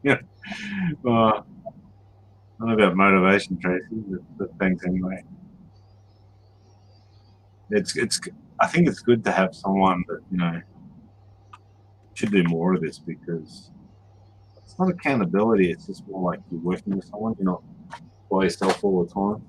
Yeah. Not about motivation, Tracy, but thanks anyway. It's. I think it's good to have someone that should do more of this, because it's not accountability. It's just more like you're working with someone. You're not by yourself all the time.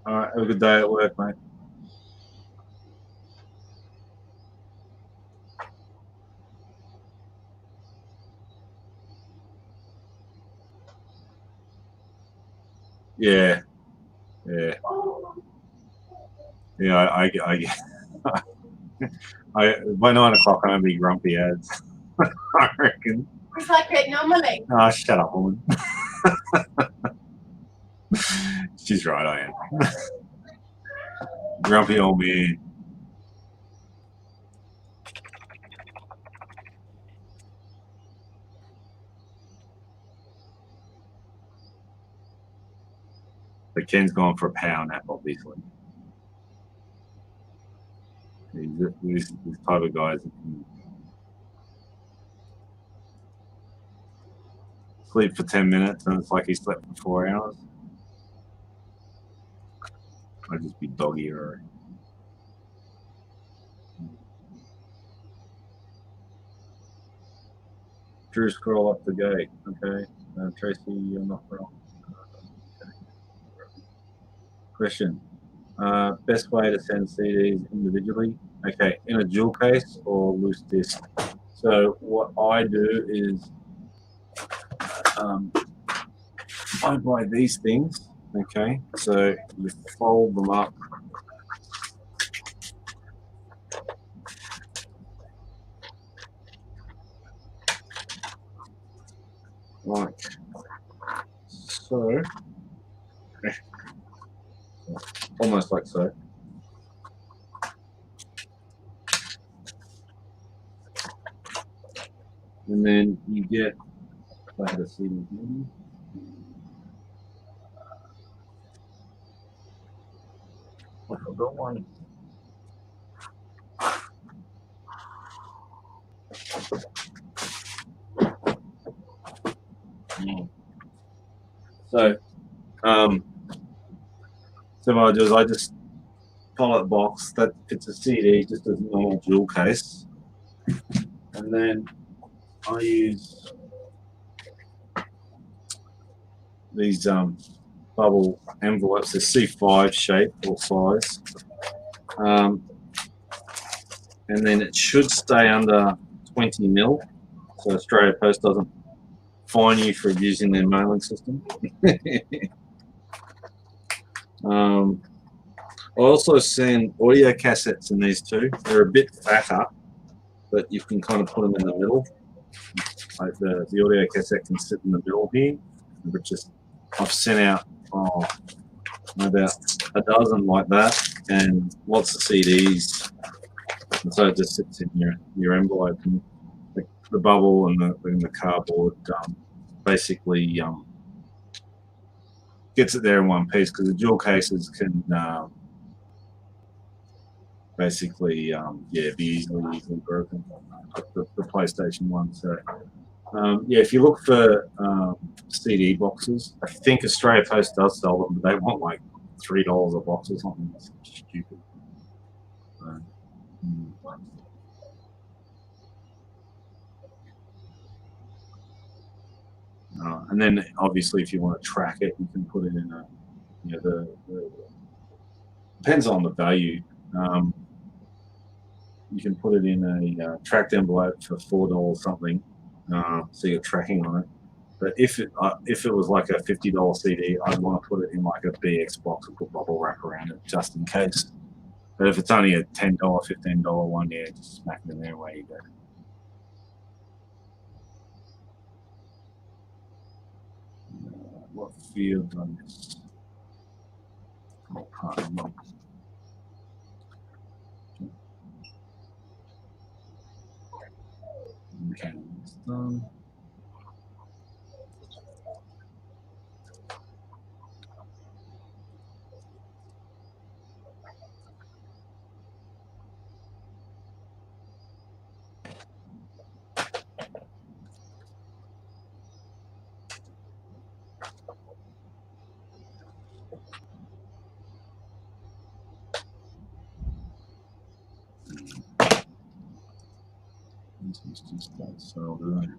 All right, have a good day at work, mate. Yeah, yeah, yeah. By 9 o'clock, I'm gonna be grumpy ads. I reckon. It's like it normally. Oh, shut up, woman. She's right, I am. Grumpy old man. But Ken's gone for a power nap, obviously. He's this type of guy that can sleep for 10 minutes and it's like he slept for 4 hours. I'd just be doggy or. Drew, scroll up the gate. Okay. Tracy, you're not wrong. Okay. Question. Best way to send CDs individually? Okay, in a jewel case or loose disc? So what I do is I buy these things. Okay, so you fold them up. Like so. Almost like so. And then you get, I had a CD here. I forgot one. So what I do is I just pull out a box that fits a CD, just as a normal jewel case, and then I use these bubble envelopes. They're C5 shape or size, and then it should stay under 20 mil, so Australia Post doesn't fine you for using their mailing system. I also send audio cassettes in these too. They're a bit fatter, but you can kind of put them in the middle. Like the audio cassette can sit in the middle here. But just I've sent out about a dozen like that, and lots of CDs. And so it just sits in your envelope, and the bubble and the cardboard basically gets it there in one piece, because the dual cases can basically be easily broken, like the PlayStation one. So yeah, if you look for CD boxes, I think Australia Post does sell them, but they want like $3 a box or something. That's stupid. And then obviously, if you want to track it, you can put it in the depends on the value. You can put it in a tracked envelope for $4 something, so you're tracking on it. But if it was like a $50 CD, I'd want to put it in like a BX box and put bubble wrap around it just in case. But if it's only a $10, $15 one, yeah, just smack it in there, away you go. What field on this? Okay, it's done. This is just that so good.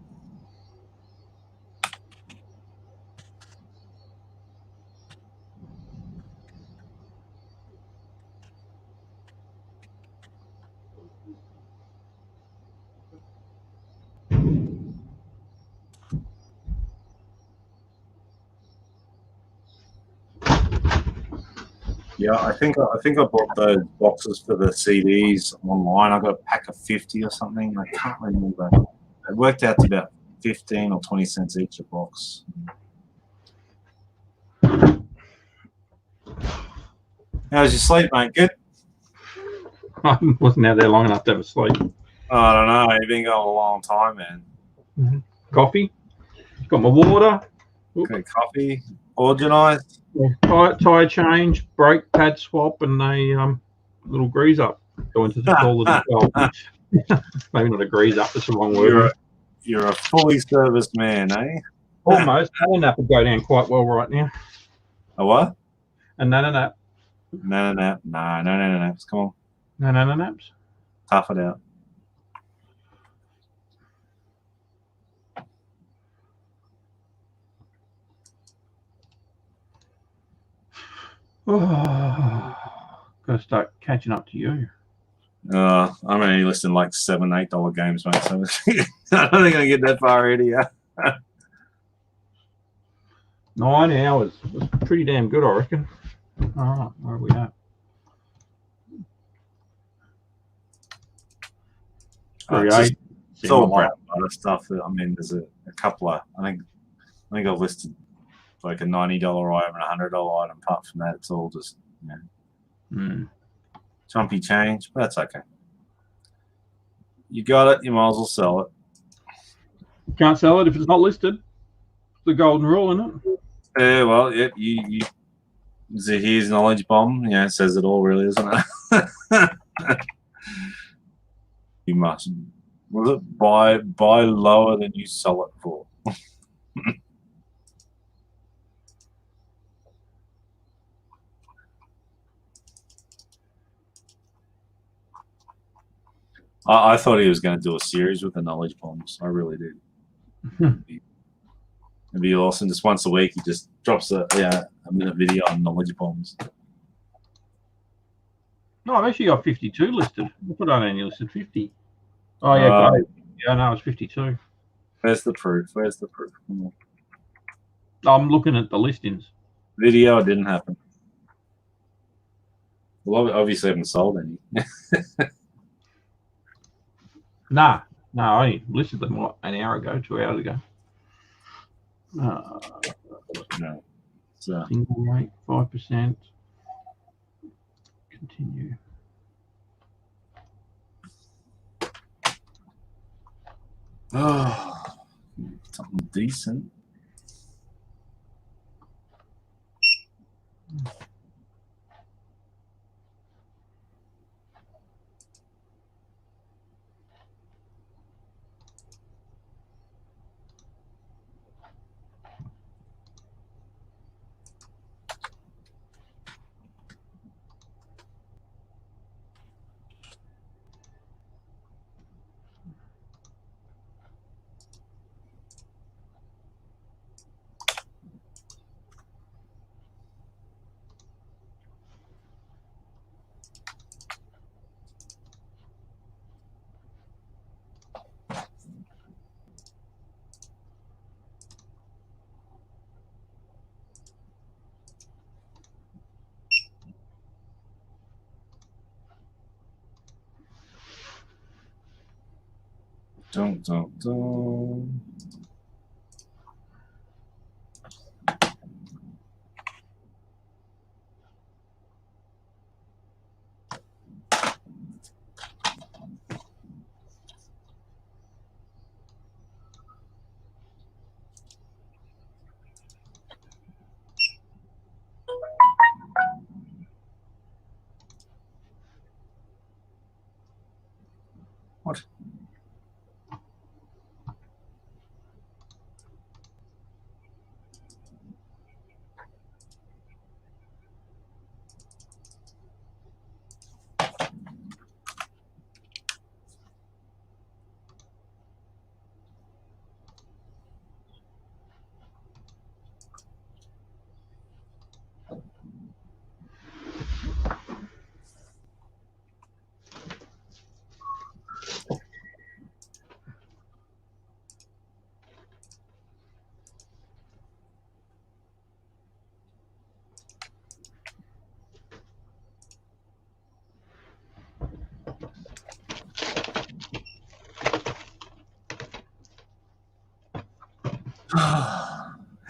Yeah, I think I bought those boxes for the CDs online. I got a pack of 50 or something. I can't remember. It worked out to about 15 or 20 cents each a box. How's your sleep, mate? Good? I wasn't out there long enough to have a sleep. I don't know. You've been going a long time, man. Coffee. Got my water. Okay, coffee. Organised. Tire change, brake pad swap, and a little grease up. Go into the toilet as well. Maybe not a grease up, that's the wrong word. You're a fully serviced man, eh? Almost. A nap would go down quite well right now. A what? A nana nap. No naps. Come on. No nana naps. Tough it out. Oh, gotta start catching up to you. I'm only listing like $7, $8 games, mate. So I don't think I get that far already. Yeah. 9 hours. That's pretty damn good, I reckon. All right, where are we at? It's all bread and butter stuff. I mean, there's a couple of. I think I've listed like a $90 item and a $100 item. Apart from that, it's all just chumpy change, but that's okay. You got it. You might as well sell it. You can't sell it if it's not listed. It's the golden rule, isn't it? Yeah, well, yep. You here's knowledge bomb. Yeah, it says it all, really, isn't it? You must. Was it buy lower than you sell it for? I thought he was going to do a series with the knowledge bombs. I really did. It'd be awesome. Just once a week, he just drops a minute video on knowledge bombs. No, I've actually got 52 listed. I thought I only listed 50. Oh yeah, great. Yeah, no, it's 52. Where's the proof? Where's the proof? I'm looking at the listings. Video didn't happen. Well, obviously, I haven't sold any. Nah, no, I only listed them what, an hour ago, 2 hours ago. No. So. Single rate, 5%. Continue. Oh, something decent. Dun. What?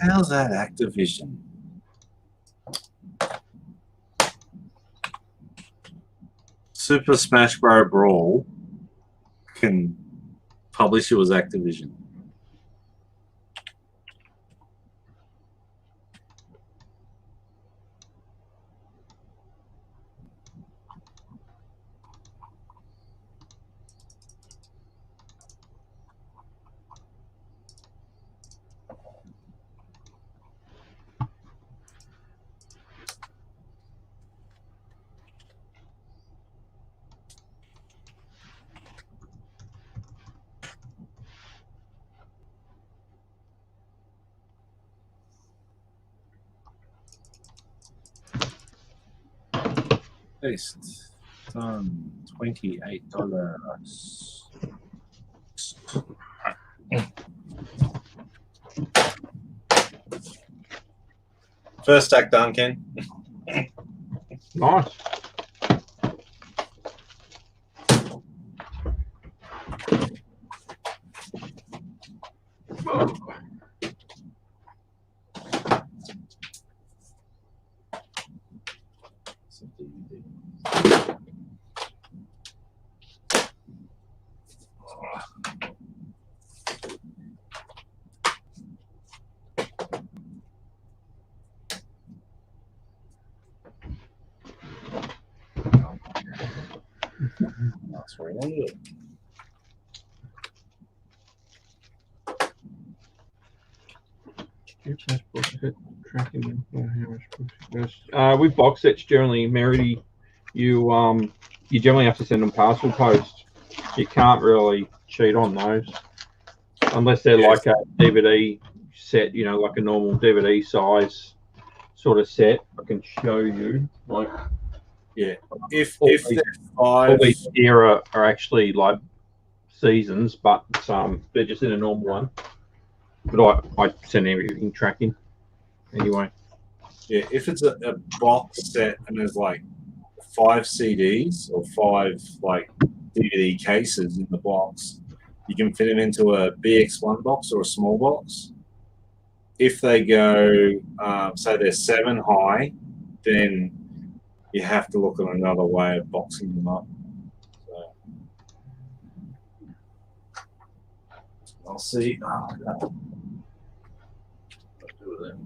How's that Activision? Super Smash Bros. Brawl can publish it as Activision. Paste. Done. $28. First stack done, Ken. Nice. That's very good. With box sets, generally, Merity, you generally have to send them parcel post. You can't really cheat on those unless they're like a DVD set, you know, like a normal DVD size sort of set. I can show you. Like, Yeah. If all they're all 5, these here are actually like seasons, but they're just in a normal one. But I send everything tracking anyway. yeah, if it's a box set and there's like 5 CDs or 5 like DVD cases in the box, you can fit them into a BX1 box or a small box. If they go, say they're 7 high, then you have to look at another way of boxing them up. So, I'll see. Oh, no. Let's do it then.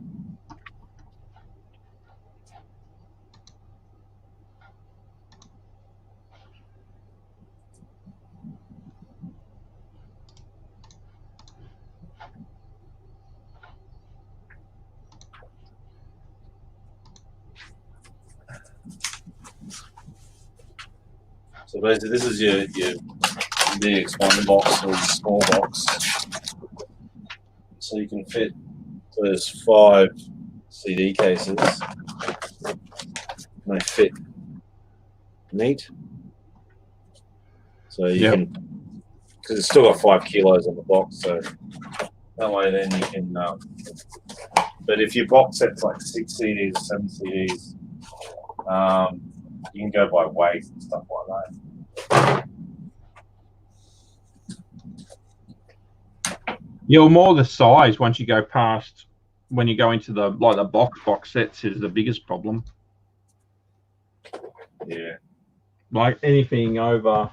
So basically, this is your BX1 box or your small box. So you can fit. So there's 5 CD cases. And they fit neat. So you can, because it's still got 5 kilos on the box. So that way, then you can. But if your box set's like 6 CDs, 7 CDs, you can go by weight and stuff like that. You're more the size once you go past, when you go into the box sets is the biggest problem. Yeah. Like anything over,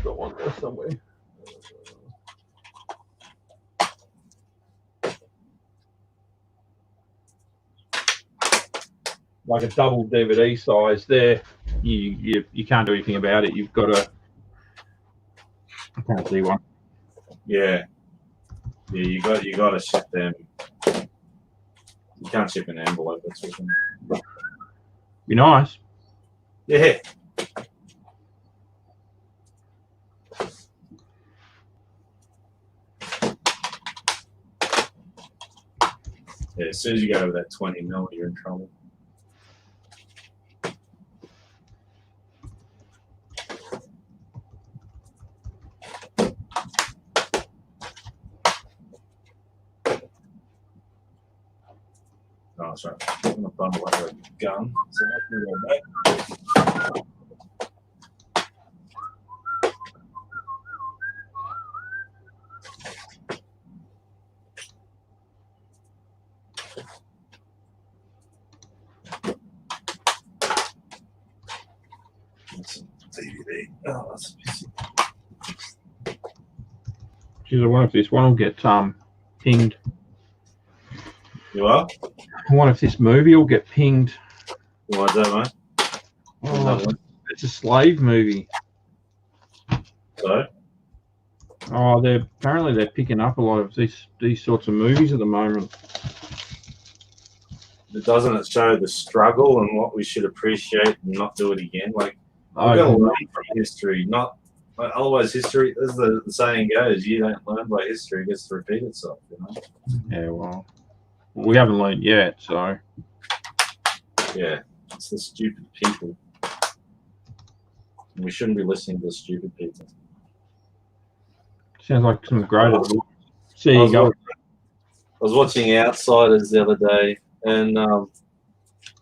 got one there somewhere. Like a double DVD size there, you can't do anything about it. You've got to. I can't see one. Yeah. Yeah, you got to ship them. You can't ship an envelope. That's what you mean. Be nice. Yeah. Yeah, as soon as you go over that 20 mil, you're in trouble. Oh, that's right. I'm going to bundle up a gun. So I can go back. DVD. Oh, that's busy. Geez, I wonder if this one will get pinged. You are? I wonder if this movie will get pinged. Why is that, mate? Oh, it's a slave movie. So? Oh, they're picking up a lot of these sorts of movies at the moment. Doesn't it show the struggle and what we should appreciate and not do it again? Like, we're going to learn from history, not like, otherwise history, as the saying goes, you don't learn by history, it gets to repeat itself, you know? Yeah, well, we haven't learned yet, so. Yeah, it's the stupid people. And we shouldn't be listening to the stupid people. Sounds like some great advice. See I you go. was watching Outsiders the other day, and there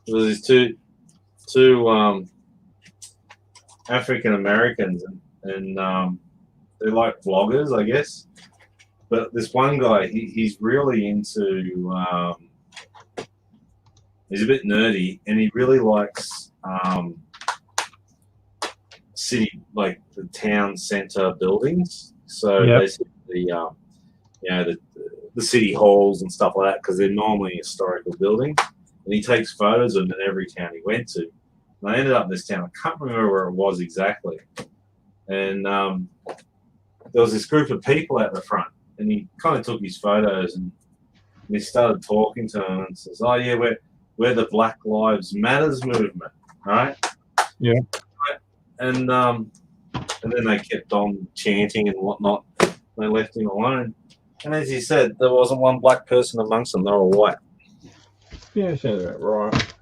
was these two African Americans, and they're like vloggers, I guess. But this one guy, he's really into. He's a bit nerdy, and he really likes city, like the town center buildings. So basically, you know, the city halls and stuff like that, because they're normally historical buildings. And he takes photos of them in every town he went to. And I ended up in this town. I can't remember where it was exactly. And there was this group of people out the front, and he kind of took his photos, and he started talking to them and says, "Oh yeah, we're the Black Lives Matters movement, right?" Yeah. And then they kept on chanting and whatnot. They left him alone. And as you said, there wasn't one black person amongst them. They're all white. Yeah, sounds about right.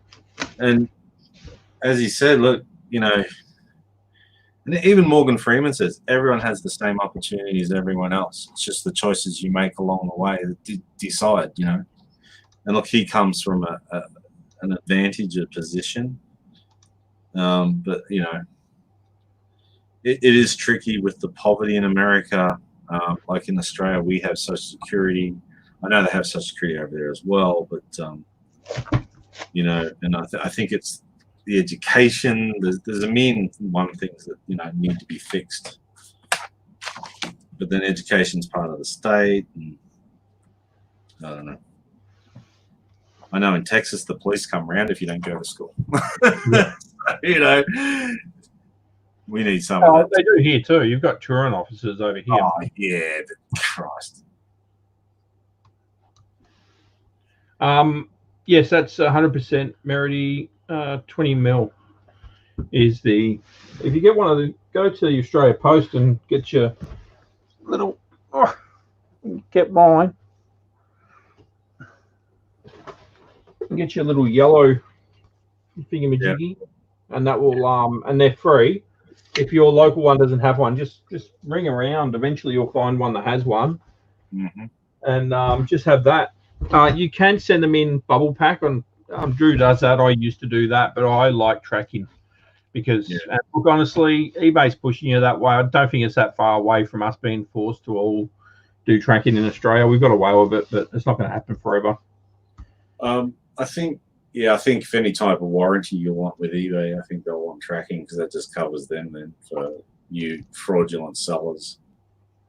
And as you said, look, you know, and even Morgan Freeman says everyone has the same opportunities as everyone else. It's just the choices you make along the way that decide, you know. And look, he comes from an advantageous position. But, you know, it is tricky with the poverty in America. Like in Australia, we have Social Security. I know they have Social Security over there as well, but, you know, and I think it's the education. There's a million one things that, you know, need to be fixed. But then education's part of the state. And I don't know. I know in Texas, the police come around if you don't go to school. You know, we need some of that. They do here too. You've got touring officers over here. Oh, yeah, but Christ. Yes, that's 100% Merity. 20 mil is the. If you get one of the, go to the Australia Post and get your little. Oh, get mine. Get your little yellow thingamajiggy, and that will and they're free. If your local one doesn't have one, just ring around. Eventually, you'll find one that has one, and just have that. You can send them in bubble pack on. Drew does that. I used to do that, but I like tracking because, and look, honestly, eBay's pushing you that way. I don't think it's that far away from us being forced to all do tracking in Australia. We've got a way of it, but it's not going to happen forever. I think if any type of warranty you want with eBay, I think they'll want tracking because that just covers them then for you fraudulent sellers.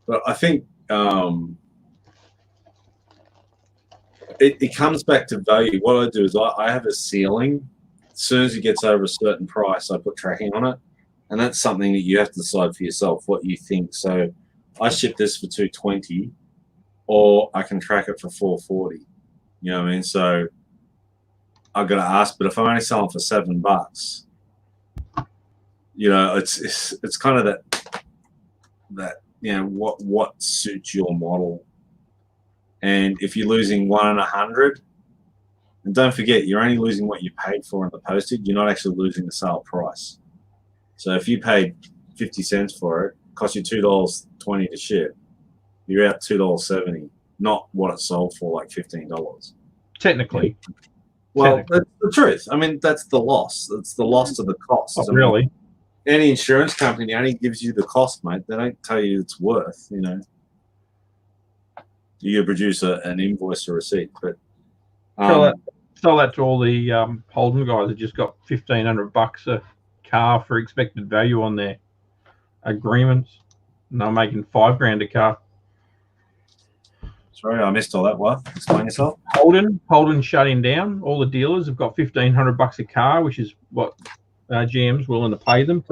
But I think it comes back to value. What I do is I have a ceiling. As soon as it gets over a certain price, I put tracking on it. And that's something that you have to decide for yourself what you think. So I ship this for $220 or I can track it for $440. You know what I mean? So I've got to ask, but if I'm only selling for $7, you know, it's kind of that you know, what suits your model. And if you're losing 1 in 100, and don't forget, you're only losing what you paid for in the postage. You're not actually losing the sale price. So if you paid 50 cents for it, cost you $2.20 to ship, you're out $2.70, not what it sold for, like $15. Technically. Well, that's the truth. I mean, that's the loss. It's the loss to the cost. Oh, really? Any insurance company only gives you the cost, mate. They don't tell you it's worth, you know. You produce an invoice or receipt, but sell that to all the Holden guys that just got $1,500 a car for expected value on their agreements, and they're making $5,000 a car. Sorry, I missed all that. What? Explain yourself. Holden shutting down. All the dealers have got $1,500 a car, which is what GM's willing to pay them.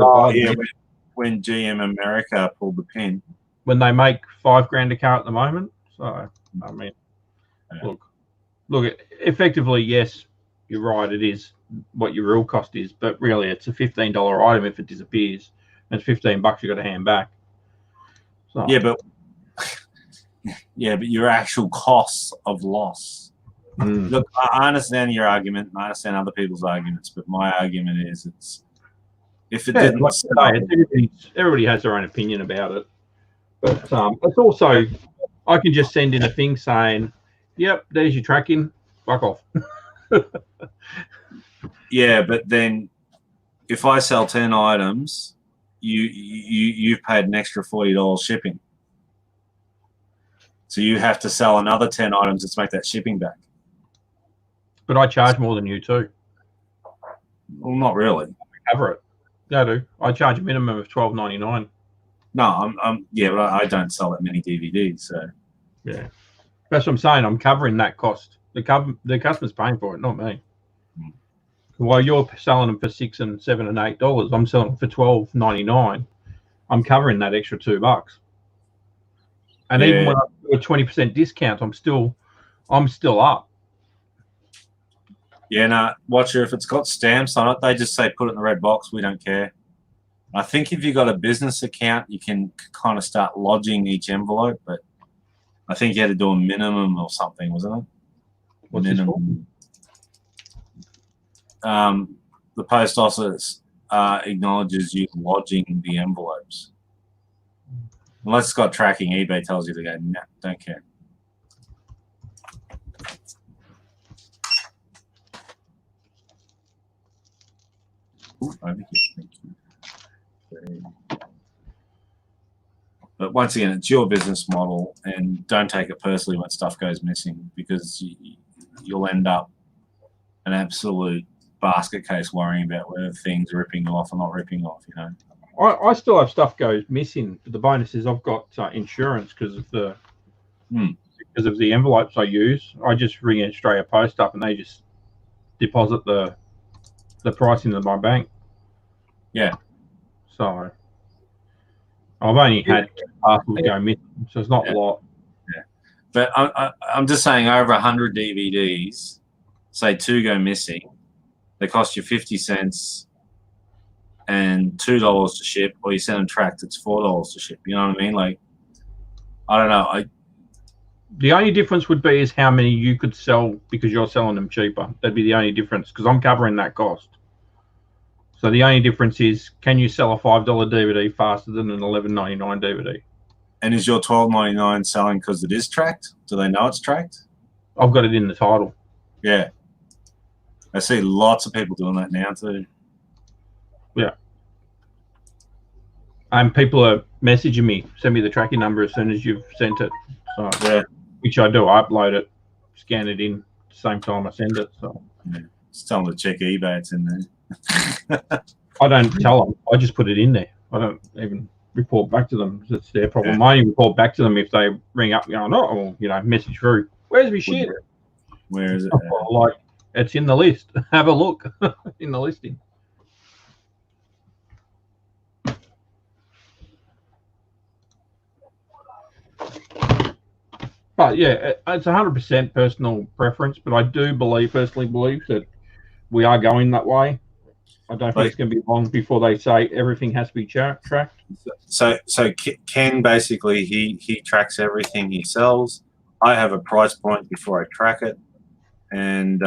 When GM America pulled the pin. When they make $5,000 a car at the moment. So, I mean, look, effectively, yes, you're right. It is what your real cost is, but really it's a $15 item if it disappears. And it's $15 you got to hand back. So. Yeah, but your actual costs of loss. Look, I understand your argument, and I understand other people's arguments, but my argument is it's if it didn't. Everybody has their own opinion about it, but it's also I can just send in a thing saying, "Yep, there's your tracking. Fuck off." Yeah, but then if I sell 10 items, you've paid an extra $40 shipping. So you have to sell another 10 items to make that shipping back. But I charge more than you too. Well, not really. I cover it. Yeah, I do. I charge a minimum of $12.99. No, but I don't sell that many DVDs. So yeah, that's what I'm saying. I'm covering that cost. The customer's paying for it, not me. While you're selling them for $6 and $7 and $8, I'm selling them for $12.99. I'm covering that extra $2. And even when I do a 20% discount, I'm still up. Yeah, no, watch her. If it's got stamps on it, they just say put it in the red box. We don't care. I think if you've got a business account, you can kind of start lodging each envelope, but I think you had to do a minimum or something, wasn't it? What's this for? The post office acknowledges you lodging the envelopes. Unless it's got tracking, eBay tells you to go, no, don't care. Ooh, over here, thank you. But once again, it's your business model, and don't take it personally when stuff goes missing, because you'll end up an absolute basket case worrying about whether things are ripping you off or not ripping you off, you know. I still have stuff goes missing, but the bonus is I've got insurance because of the envelopes I use. I just ring Australia Post up and they just deposit the price into my bank. Yeah. So I've only had parcels go missing, so it's not a lot. Yeah. But I'm just saying, over 100 DVDs, say 2 go missing, they cost you 50 cents and $2 to ship, or you send them tracked, it's $4 to ship. You know what I mean? Like, I don't know. The only difference would be is how many you could sell because you're selling them cheaper. That'd be the only difference because I'm covering that cost. So the only difference is, can you sell a $5 DVD faster than an $11.99 DVD? And is your $12.99 selling because it is tracked? Do they know it's tracked? I've got it in the title. Yeah. I see lots of people doing that now too. Yeah. And people are messaging me, send me the tracking number as soon as you've sent it. So yeah. Which I do. I upload it, scan it in at the same time I send it. So yeah. Just tell them to check eBay, it's in there. I don't tell them. I just put it in there. I don't even report back to them. It's their problem. I only report back to them if they ring up going, oh, well, you know, message through. Where's my shit? Where is it? Like, it's in the list. Have a look in the listing. But yeah, it's 100% personal preference. But I do personally believe that we are going that way. I don't think it's going to be long before they say everything has to be tracked. So Ken basically he tracks everything he sells. I have a price point before I track it, and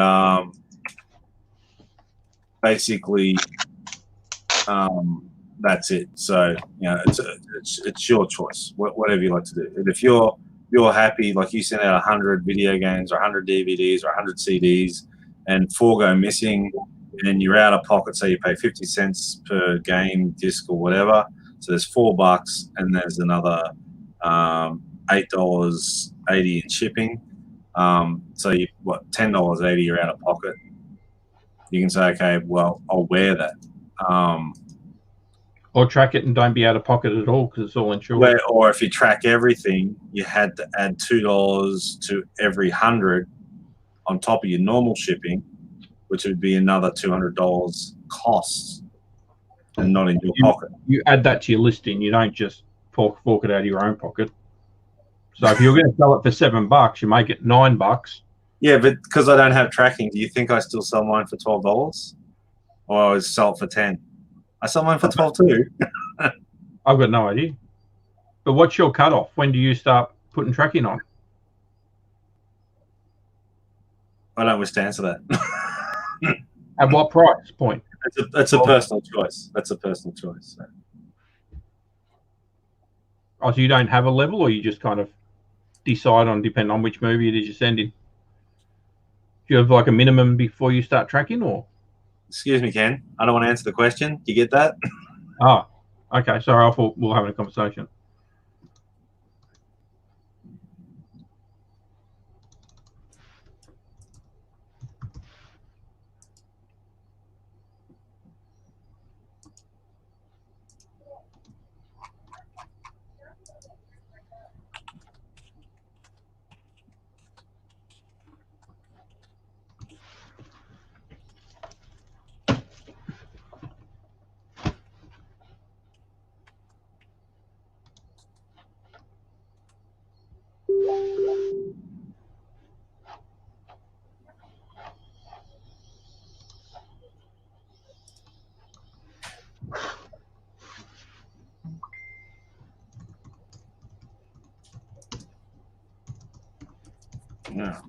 basically that's it. So you know, it's your choice, whatever you like to do. And if you're happy, like you send out 100 video games or 100 DVDs or 100 CDs, and 4 go missing, and you're out of pocket, so you pay 50 cents per game, disc, or whatever. So there's $4, and there's another $8.80 in shipping. So you $10.80 you're out of pocket. You can say, okay, well, I'll wear that. Or track it and don't be out of pocket at all because it's all insured. Or if you track everything, you had to add $2 to every 100 on top of your normal shipping, which would be another $200 costs, and not in your pocket. You add that to your listing. You don't just fork it out of your own pocket. So if you're going to sell it for $7, you make it $9. Yeah, but because I don't have tracking, do you think I still sell mine for $12, or I sell it for 10? I sell mine for 12 too. I've got no idea. But what's your cutoff? When do you start putting tracking on? I don't wish to answer that. At what price point? That's a personal choice. That's a personal choice. So. Oh, so you don't have a level, or you just kind of decide on depending on which movie it is you're sending? Do you have like a minimum before you start tracking, or? Excuse me, Ken. I don't want to answer the question. Do you get that? Oh, okay. Sorry, I thought we were having a conversation. Yeah.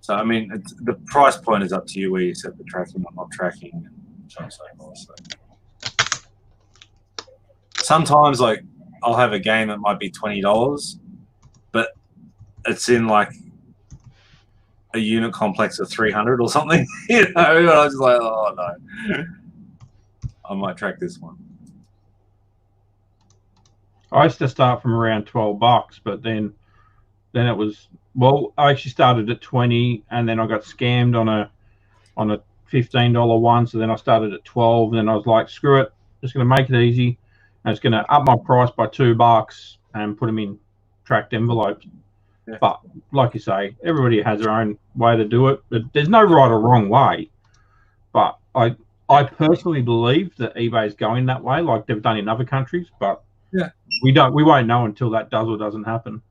So I mean, the price point is up to you where you set the tracking or not tracking, and so on and so forth. So sometimes, like, I'll have a game that might be $20, but it's in like a unit complex of 300 or something. You know, and I was just like, oh no, I might track this one. I used to start from around $12, but then it was, well, I actually started at 20, and then I got scammed on a $15 one. So then I started at 12, and then I was like, screw it, just going to make it easy. And it's going to up my price by $2 and put them in tracked envelopes. Yeah. But like you say, everybody has their own way to do it. But there's no right or wrong way. But I personally believe that eBay is going that way, like they've done in other countries. But yeah, we won't know until that does or doesn't happen.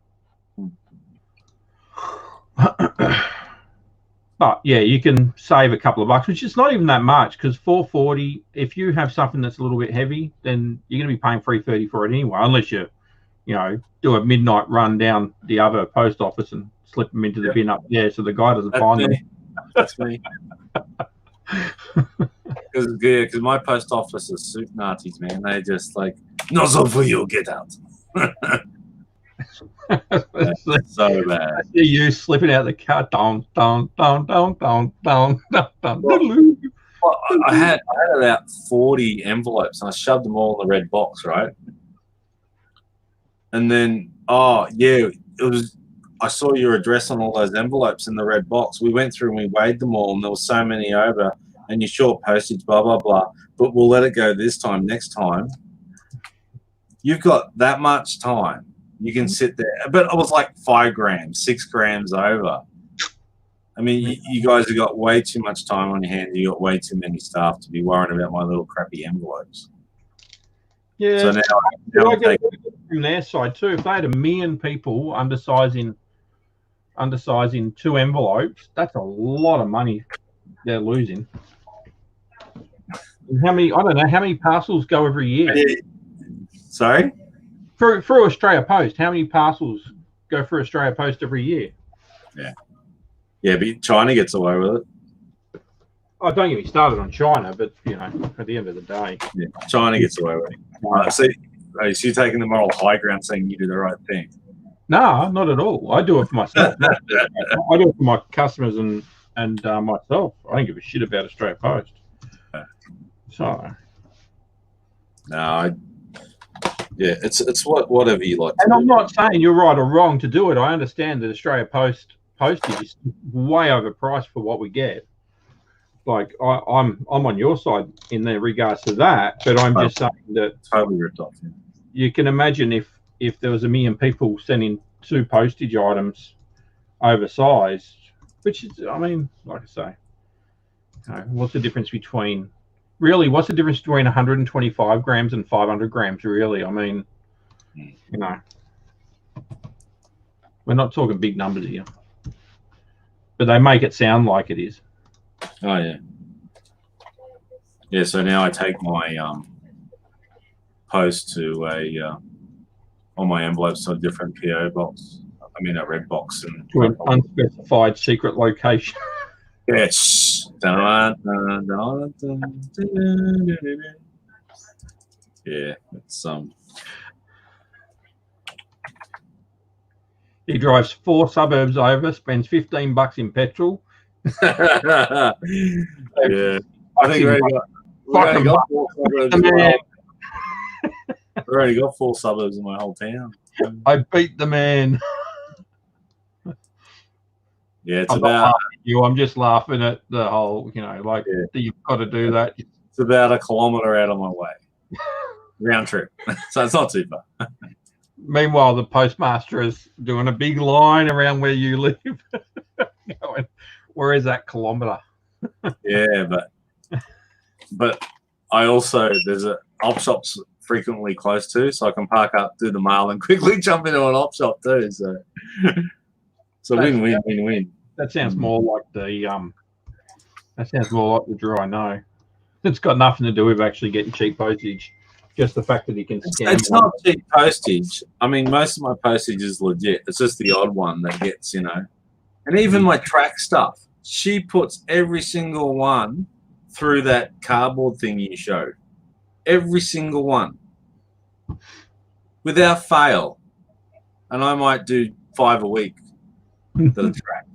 But yeah, you can save a couple of bucks, which is not even that much, because $4.40, if you have something that's a little bit heavy, then you're going to be paying $3.30 for it anyway, unless you do a midnight run down the other post office and slip them into the bin up there so the guy doesn't find them. That's me. Because my post office is soup Nazis, man. They just like, not so for you, get out. So bad. I see you slipping out the car. Down. Well, I had about 40 envelopes, and I shoved them all in the red box, right? And then, oh yeah, it was. I saw your address on all those envelopes in the red box. We went through and we weighed them all, and there was so many over. And you short postage, blah blah blah. But we'll let it go this time. Next time, you've got that much time. You can sit there, but it was like 5 grams, 6 grams over. I mean, you guys have got way too much time on your hands. You got way too many staff to be worrying about my little crappy envelopes. Yeah. So now I get from their side too. If they had 1 million people undersizing 2 envelopes, that's a lot of money they're losing. And I don't know how many parcels go every year. Sorry? Through Australia Post, how many parcels go through Australia Post every year? Yeah, but China gets away with it. Oh, don't get me started on China, but at the end of the day, yeah, China gets away with it. So you're taking the moral high ground, saying you do the right thing. No, not at all. I do it for myself. I do it for my customers and myself. I don't give a shit about Australia Post. So, no, yeah, it's whatever you like. And I'm not saying you're right or wrong to do it. I understand that Australia Post postage is way overpriced for what we get. Like I'm on your side in the regards to that, but I'm just saying that totally ripped off. Yeah. You can imagine if there was 1 million people sending 2 postage items oversized, which is, I mean, like I say, what's the difference between 125 grams and 500 grams? Really, I mean, we're not talking big numbers here, but they make it sound like it is. Oh yeah, yeah. So now I take my post to all my envelopes to a different PO box. I mean a red box and to an unspecified secret location. Yes. Yeah, it's He drives 4 suburbs over, spends $15 in petrol. Yeah, I think we already got 4 suburbs. We already got 4 suburbs in my whole town. I beat the man. Yeah, it's I'm about. not laughing at you. I'm just laughing at the whole, you've got to do that. It's about 1 kilometre out of my way, round trip. So it's not too far. Meanwhile, the postmaster is doing a big line around where you live. Going, where is that kilometre? Yeah, but I also there's op shops frequently close to, so I can park up, do the mail, and quickly jump into an op shop too. So win. That sounds more like the That sounds more like the draw I know. It's got nothing to do with actually getting cheap postage. just the fact that he can scan. It's not cheap postage. I mean, most of my postage is legit. It's just the odd one that gets, you know. And even my track stuff, she puts every single one through that cardboard thing you showed. Every single one. Without fail. And I might do 5 a week that are tracked.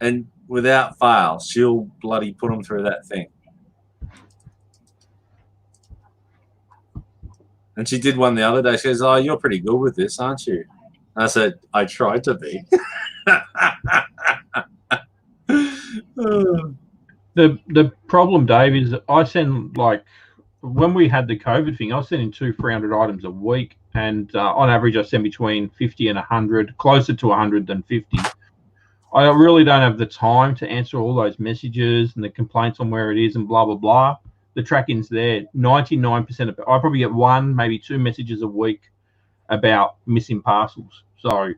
And without fail, she'll bloody put them through that thing. And she did one the other day. She goes, "Oh, you're pretty good with this, aren't you?" And I said, "I tried to be." The problem, Dave, is that I send, like, when we had the COVID thing, I was sending 200-300 items a week, and on average I send between 50 and 100, closer to 100 than 50. I really don't have the time to answer all those messages and the complaints on where it is and blah blah blah. The tracking's there. 99% of it, I probably get 1, maybe 2 messages a week about missing parcels. So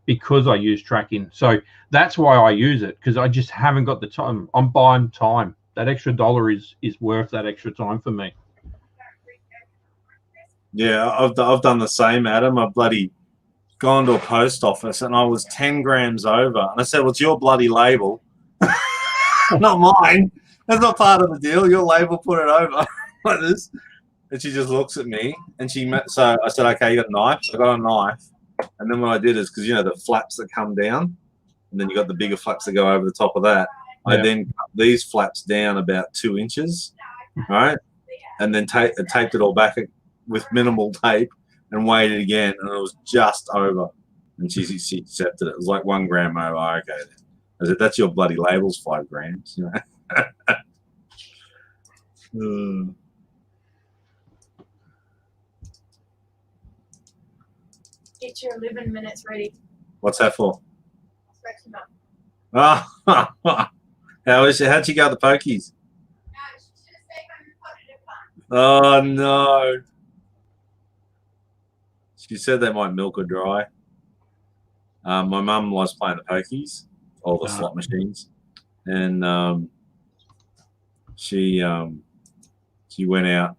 because I use tracking, so that's why I use it, because I just haven't got the time. I'm buying time. That extra dollar is worth that extra time for me. Yeah, I've done the same, Adam. I've bloody gone to a post office and I was 10 grams over. And I said, "Well, it's your bloody label, not mine. That's not part of the deal. Your label put it over like this." And she just looks at me and so I said, "Okay, you got a knife?" So I got a knife. And then what I did is, because, you know, the flaps that come down and then you got the bigger flaps that go over the top of that. Yeah. I then cut these flaps down about 2 inches, right? And then taped it all back with minimal tape and weighed it again, and it was just over. And she accepted it. It was like 1 gram over. Okay, then. I said, "That's your bloody labels, 5 grams." You know. Get your 11 minutes ready. What's that for? Stretch them up. How'd she go at the pokies? No, she should have stayed home and put it in fun. Oh no. She said they might milk her dry. My mum was playing the pokies, all the slot machines, and she went out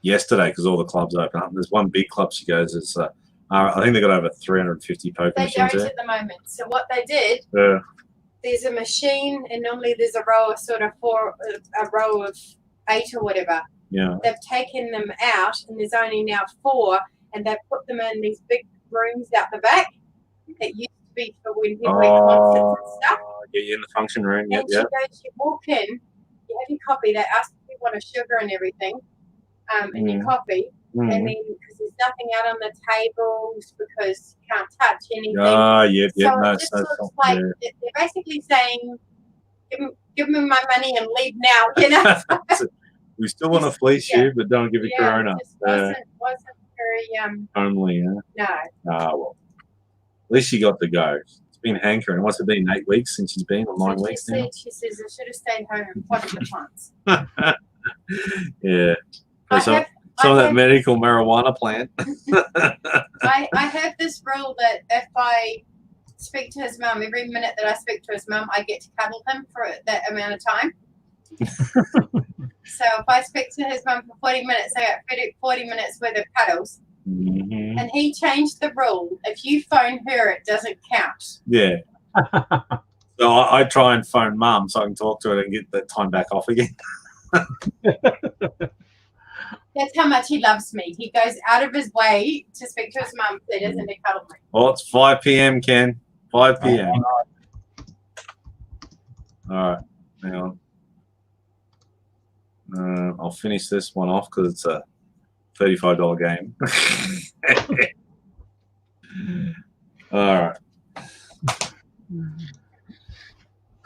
yesterday because all the clubs open up. There's one big club she goes. It's I think they got over 350 poker they machines don't there. at the moment. So what they did, Yeah. there's a machine, and normally there's a row of sort of a row of 8 or whatever. Yeah. They've taken them out, and there's only now 4, and they've put them in these big rooms out the back. It used to be for when people eat concerts and stuff. Yeah, in the function room. Yep, And she goes, you walk in, you have your coffee. They ask if you want a sugar and everything, and your coffee. And then, because there's nothing out on the tables, because you can't touch anything. Yep. So No, it just looks like they're basically saying, give me my money and leave now, you know? We still want to fleece you, but don't give it Corona. It just wasn't very, homely, yeah? No. Well, at least she got to go. It's been hankering. What's it been, 8 weeks since she's been, or 9 weeks now? She says, I should have stayed home and potted the plants. Yeah. Some of that medical marijuana plant. I have this rule that if I speak to his mum, every minute that I speak to his mum, I get to cuddle him for that amount of time. So if I speak to his mum for 40 minutes, I get 40 minutes worth of cuddles. Mm-hmm. And he changed the rule. If you phone her, it doesn't count. Yeah. So I try and phone mum so I can talk to her and get that time back off again. That's how much he loves me. He goes out of his way to speak to his mum so he doesn't to cuddle me. Well, it's 5 p.m., Ken. 5 p.m. All right. Hang on. I'll finish this one off because it's a $35 game. All right.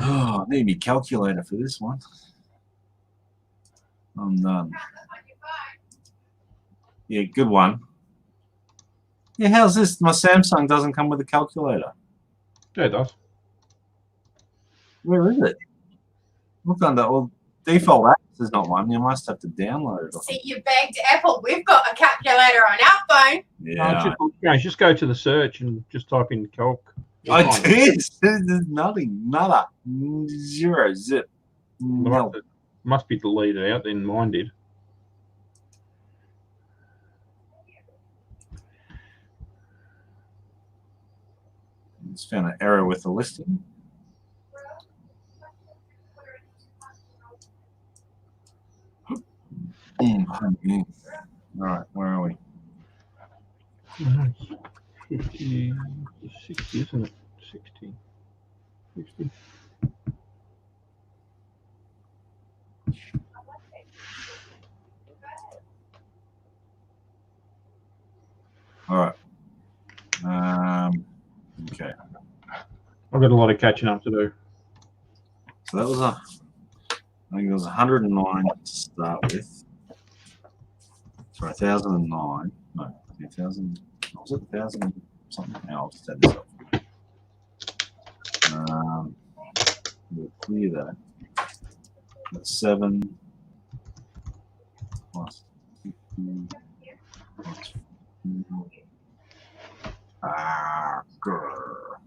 Oh, I need my calculator for this one. I'm done. Yeah, good one. Yeah, how's this? My Samsung doesn't come with a calculator. Yeah, it does. Where is it? Look under all default apps. There's not one. You must have to download it. See, you bagged Apple. We've got a calculator on our phone. Yeah. Just go to the search and just type in calc. I did. There's nothing. Nada. Zero. Zip. Must be deleted out. Then mine did. Just found an error with the listing. All right, where are we? 50, 60, isn't it? 60. 60. All right. Okay. I've got a lot of catching up to do. So that was I think it was 109 to start with. For 1,009. No, 2,000. Was it 1,000 something? No, I'll just add this up. We'll clear that. That's 7 plus 15 plus 4. Grr.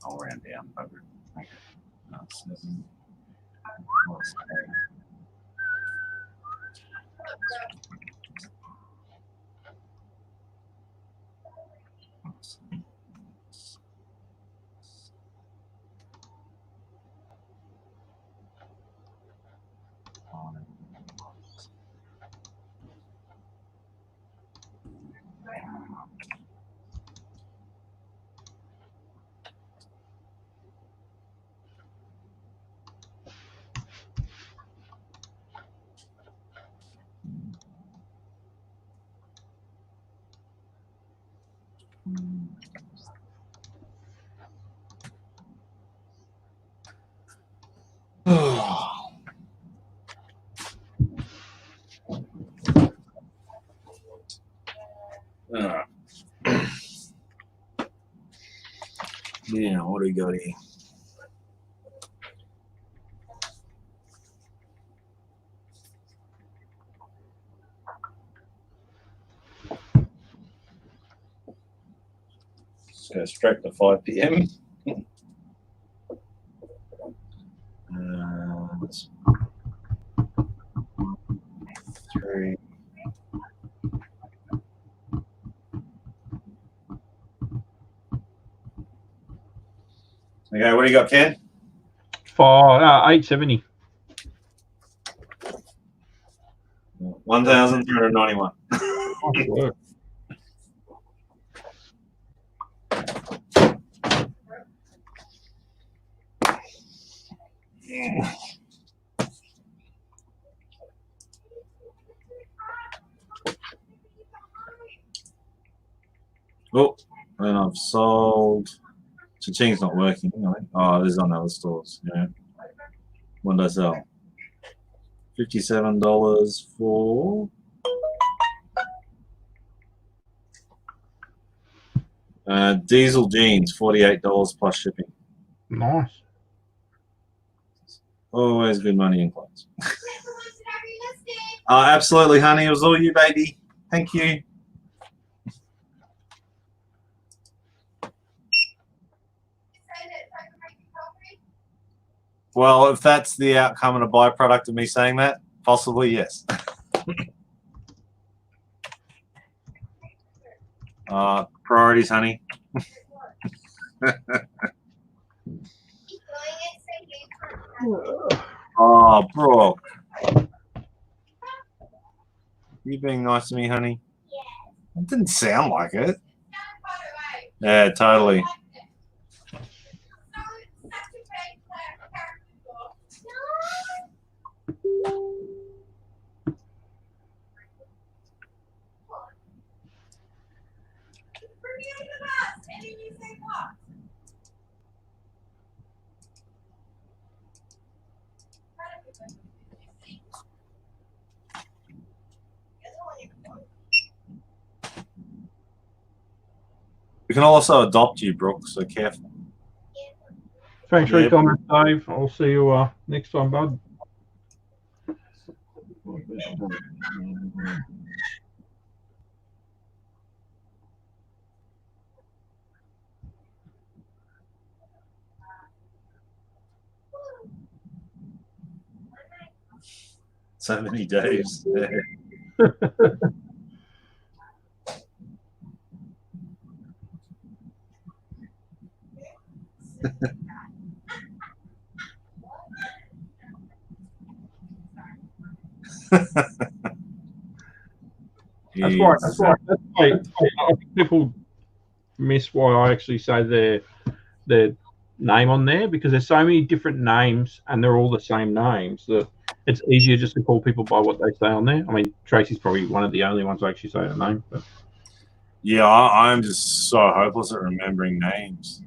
I'll round down. Okay. 7 plus 8. Yeah, what do we got here? Just go straight to 5 p.m. That's 3. Okay, what do you got, Ken? 870. 1,391. Sure. Oh, and I've sold. Cha-ching's not working. Oh, this is on other stores. Yeah. What did I sell? $57 for. Diesel jeans, $48 plus shipping. Nice. Always good money in clothes. Absolutely, honey. It was all you, baby. Thank you. Well, if that's the outcome and a byproduct of me saying that, possibly yes. Priorities, honey. Oh, Brooke. You being nice to me, honey? It didn't sound like it. Yeah, totally. We can also adopt you, Brooke, so careful. Thanks for your comments, Dave. I'll see you next time, bud. So many days. That's why I think people miss why I actually say their name on there, because there's so many different names and they're all the same names that it's easier just to call people by what they say on there. I mean, Tracy's probably one of the only ones I actually say her name. But Yeah, I'm just so hopeless at remembering names.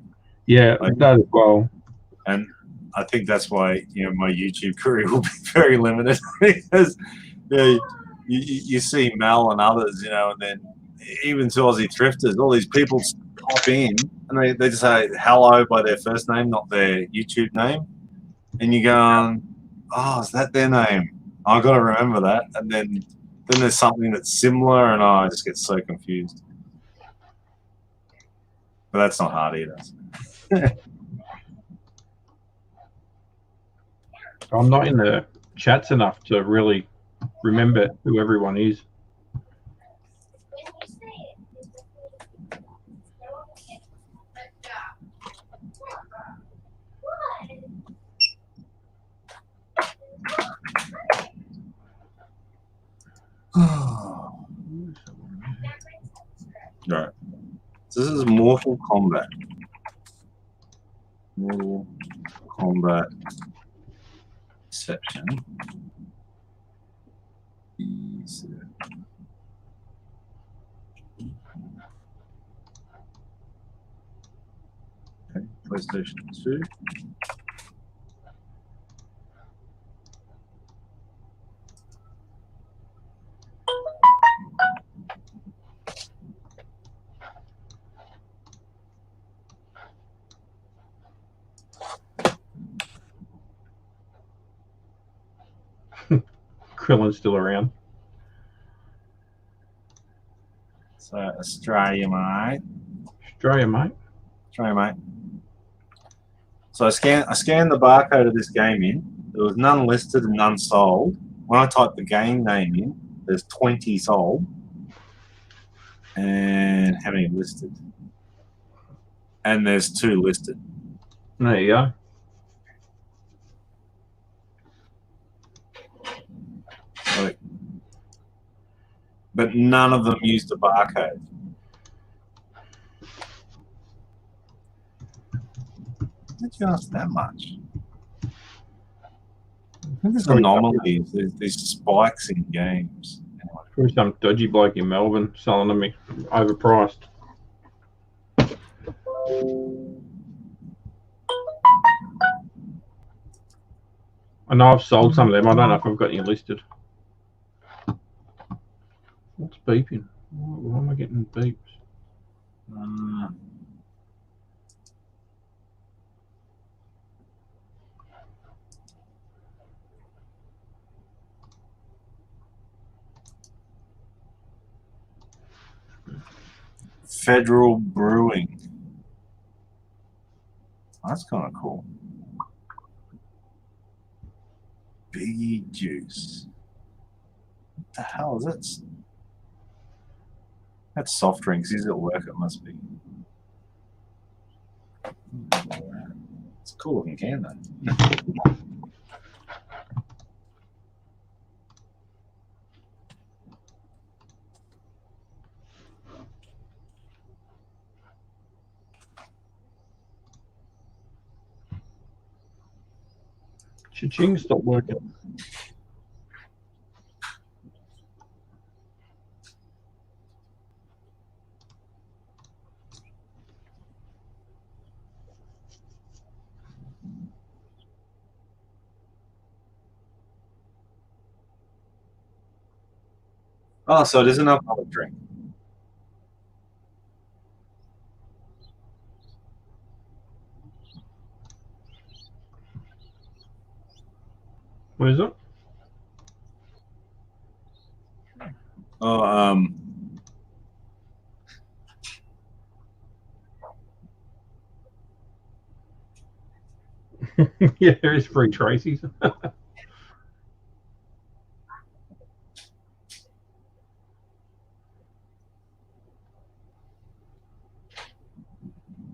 Yeah, that as well. And I think that's why my YouTube career will be very limited because you see Mel and others, and then even to Aussie Thrifters, all these people pop in and they just say hello by their first name, not their YouTube name, and you go, oh, is that their name? I've got to remember that, and then there's something that's similar, and I just get so confused. But that's not hard either. I'm not in the chats enough to really remember who everyone is. Right. So this is Mortal Kombat. Mortal Kombat section. Okay, PlayStation 2. Krillin's still around. So Australia, mate. Australia, mate. Australia, mate. So I scanned the barcode of this game in. There was none listed and none sold. When I typed the game name in, there's 20 sold. And how many listed? And there's 2 listed. There you go. But none of them used a barcode. Did you ask that much? I think there's anomalies, there's spikes in games. Probably some dodgy bloke in Melbourne selling them overpriced. I know I've sold some of them. I don't know if I've got any listed. What's beeping? Why am I getting beeps? Federal Brewing. That's kind of cool. Biggie Juice. What the hell is it? That's soft drinks. He's at work, it must be. It's a cool looking can, though. Cha-ching stopped working. Oh, so it is an alcoholic drink. What is it? Oh, Yeah, there is free Tracy's.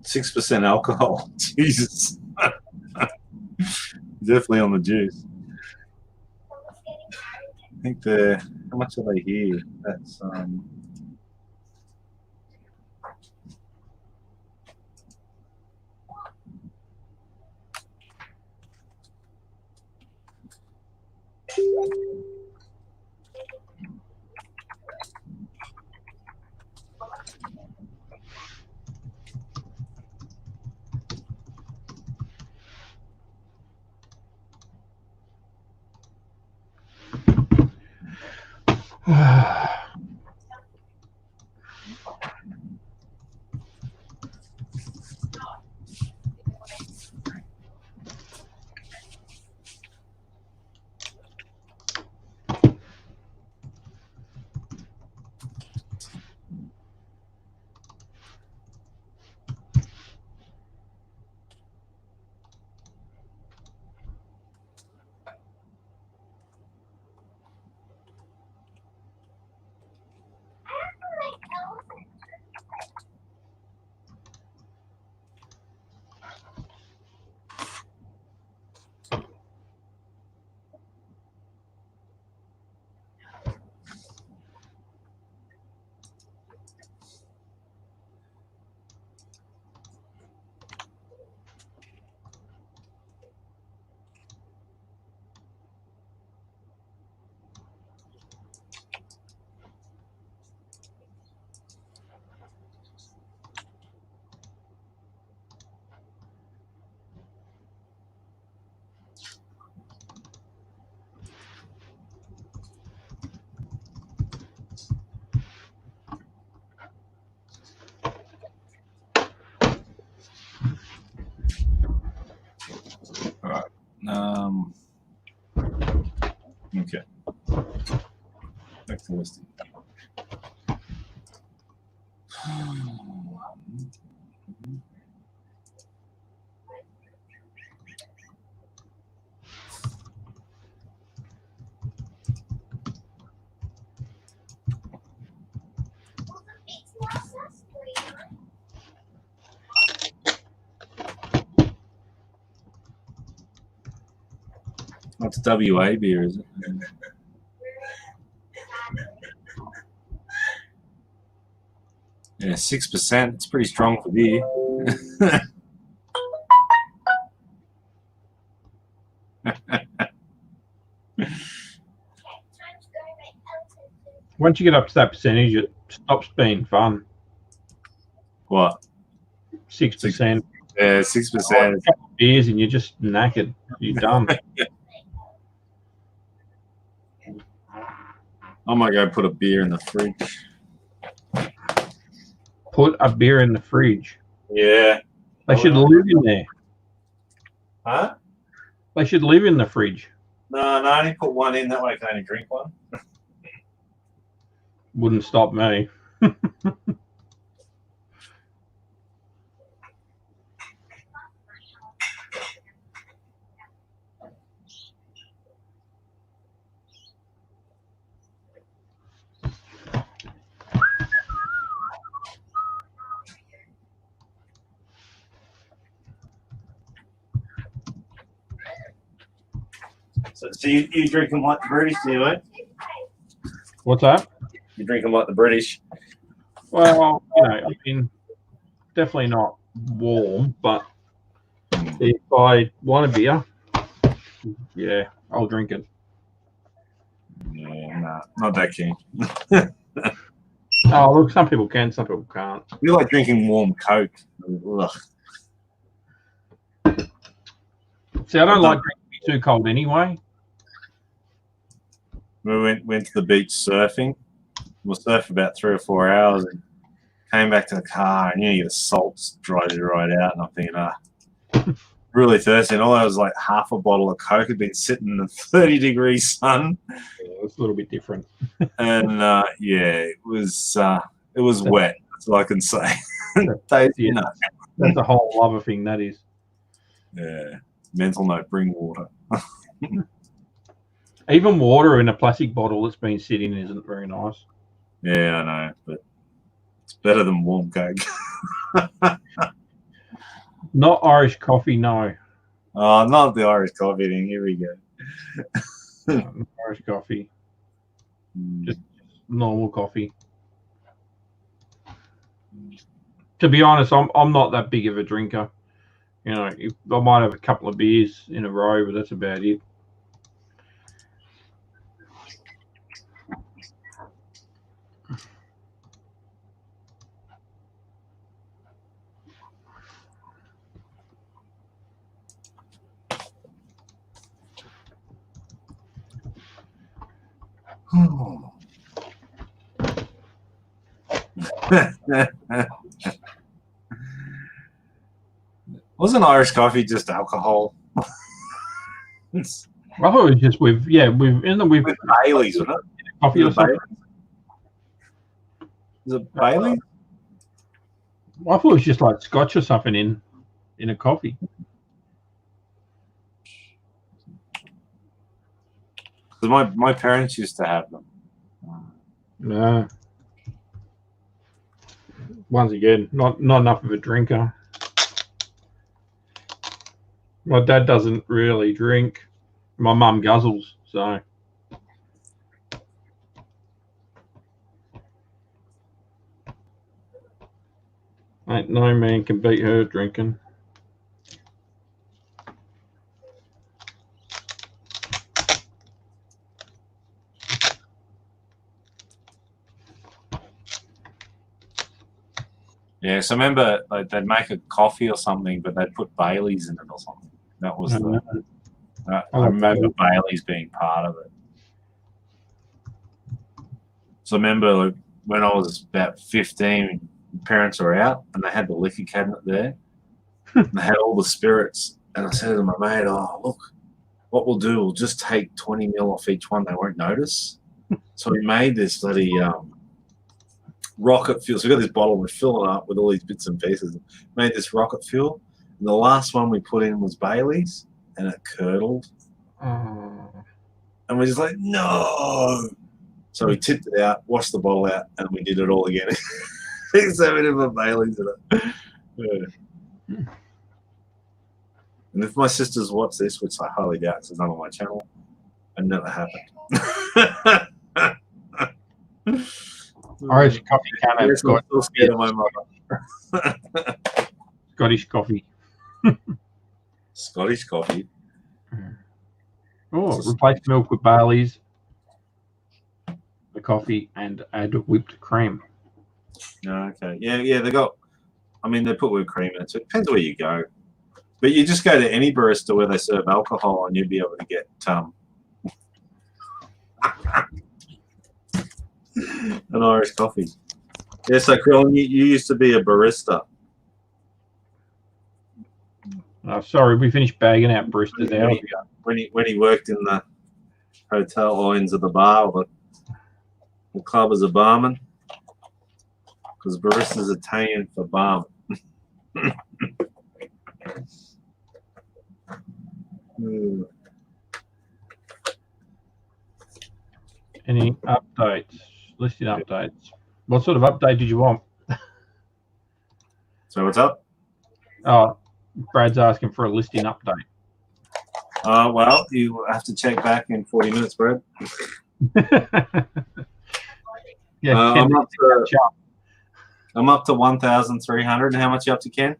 6% alcohol. Jesus. Definitely on the juice. I think how much are they here? That's all right. Okay. Back to listing. That's WA beer, is it? Yeah, 6%. It's pretty strong for beer. Once you get up to that percentage, it stops being fun. What? 6%. Yeah, 6%. Beers and you're just knackered. You're done. I might go put a beer in the fridge. Put a beer in the fridge. Yeah. They should live in there. Huh? They should live in the fridge. No, I only put one in. That way I can only drink one. Wouldn't stop me. So you drink them like the British, do you, mate? What's that? You drink them like the British. Well, I mean, definitely not warm, but if I want a beer, yeah, I'll drink it. Yeah, nah, not that keen. Oh, look, some people can, some people can't. You like drinking warm Coke. Ugh. See, I don't like drinking too cold anyway. We went to the beach surfing. We'll surf about 3 or 4 hours and came back to the car, and the salt dried you right out. And I'm thinking, really thirsty. And all that was like half a bottle of Coke had been sitting in the 30-degree sun. Yeah, it's a little bit different. And yeah, it was wet. That's all I can say. Yeah, that's a whole other thing. That is. Yeah. Mental note: bring water. Even water in a plastic bottle that's been sitting isn't very nice. Yeah, I know, but it's better than warm Coke. Not Irish coffee, no. Oh, not the Irish coffee thing. Here we go. Not Irish coffee. Just normal coffee. To be honest, I'm not that big of a drinker. You know, I might have a couple of beers in a row, but that's about it. Wasn't Irish coffee just alcohol? I thought it was just with Bailey's, wasn't it? coffee or something. Is it Bailey? I thought it was just like scotch or something in a coffee. Because my parents used to have them. No. Once again, not enough of a drinker. My dad doesn't really drink. My mum guzzles, so. Ain't no man can beat her drinking. Yeah, so I remember like they'd make a coffee or something, but they'd put Bailey's in it or something. That was I remember Bailey's being part of it. So I remember like, when I was about 15, parents were out and they had the liquor cabinet there. And they had all the spirits. And I said to my mate, oh, look, what we'll do, we'll just take 20 mil off each one. They won't notice. So we made this bloody rocket fuel. So we got this bottle, we're filling it up with all these bits and pieces. Made this rocket fuel. And the last one we put in was Bailey's, and it curdled. Oh. And we're just like, no. So we tipped it out, washed the bottle out, and we did it all again. So we didn't put Bailey's in it. Yeah. And if my sisters watch this, which I highly doubt because it's not on my channel, it never happened. Irish coffee can't have I'm still scared of my mother. Scottish coffee. Scottish coffee. Oh, replace milk with Bailey's, the coffee, and add whipped cream. Okay. Yeah, they got, I mean, they put whipped cream in it, so it depends where you go. But you just go to any barista where they serve alcohol and you'll be able to get an Irish coffee. Yeah, so Krillin, you used to be a barista. Oh, sorry, we finished bagging out baristas hours ago. When he worked in the hotel or into the bar or the club as a barman, because baristas are Italian for barman. Any updates? Listing updates. What sort of update did you want? So what's up? Oh, Brad's asking for a listing update. Well, you have to check back in 40 minutes, Brad. Yeah, I'm up to 1,300. How much you up to, Ken?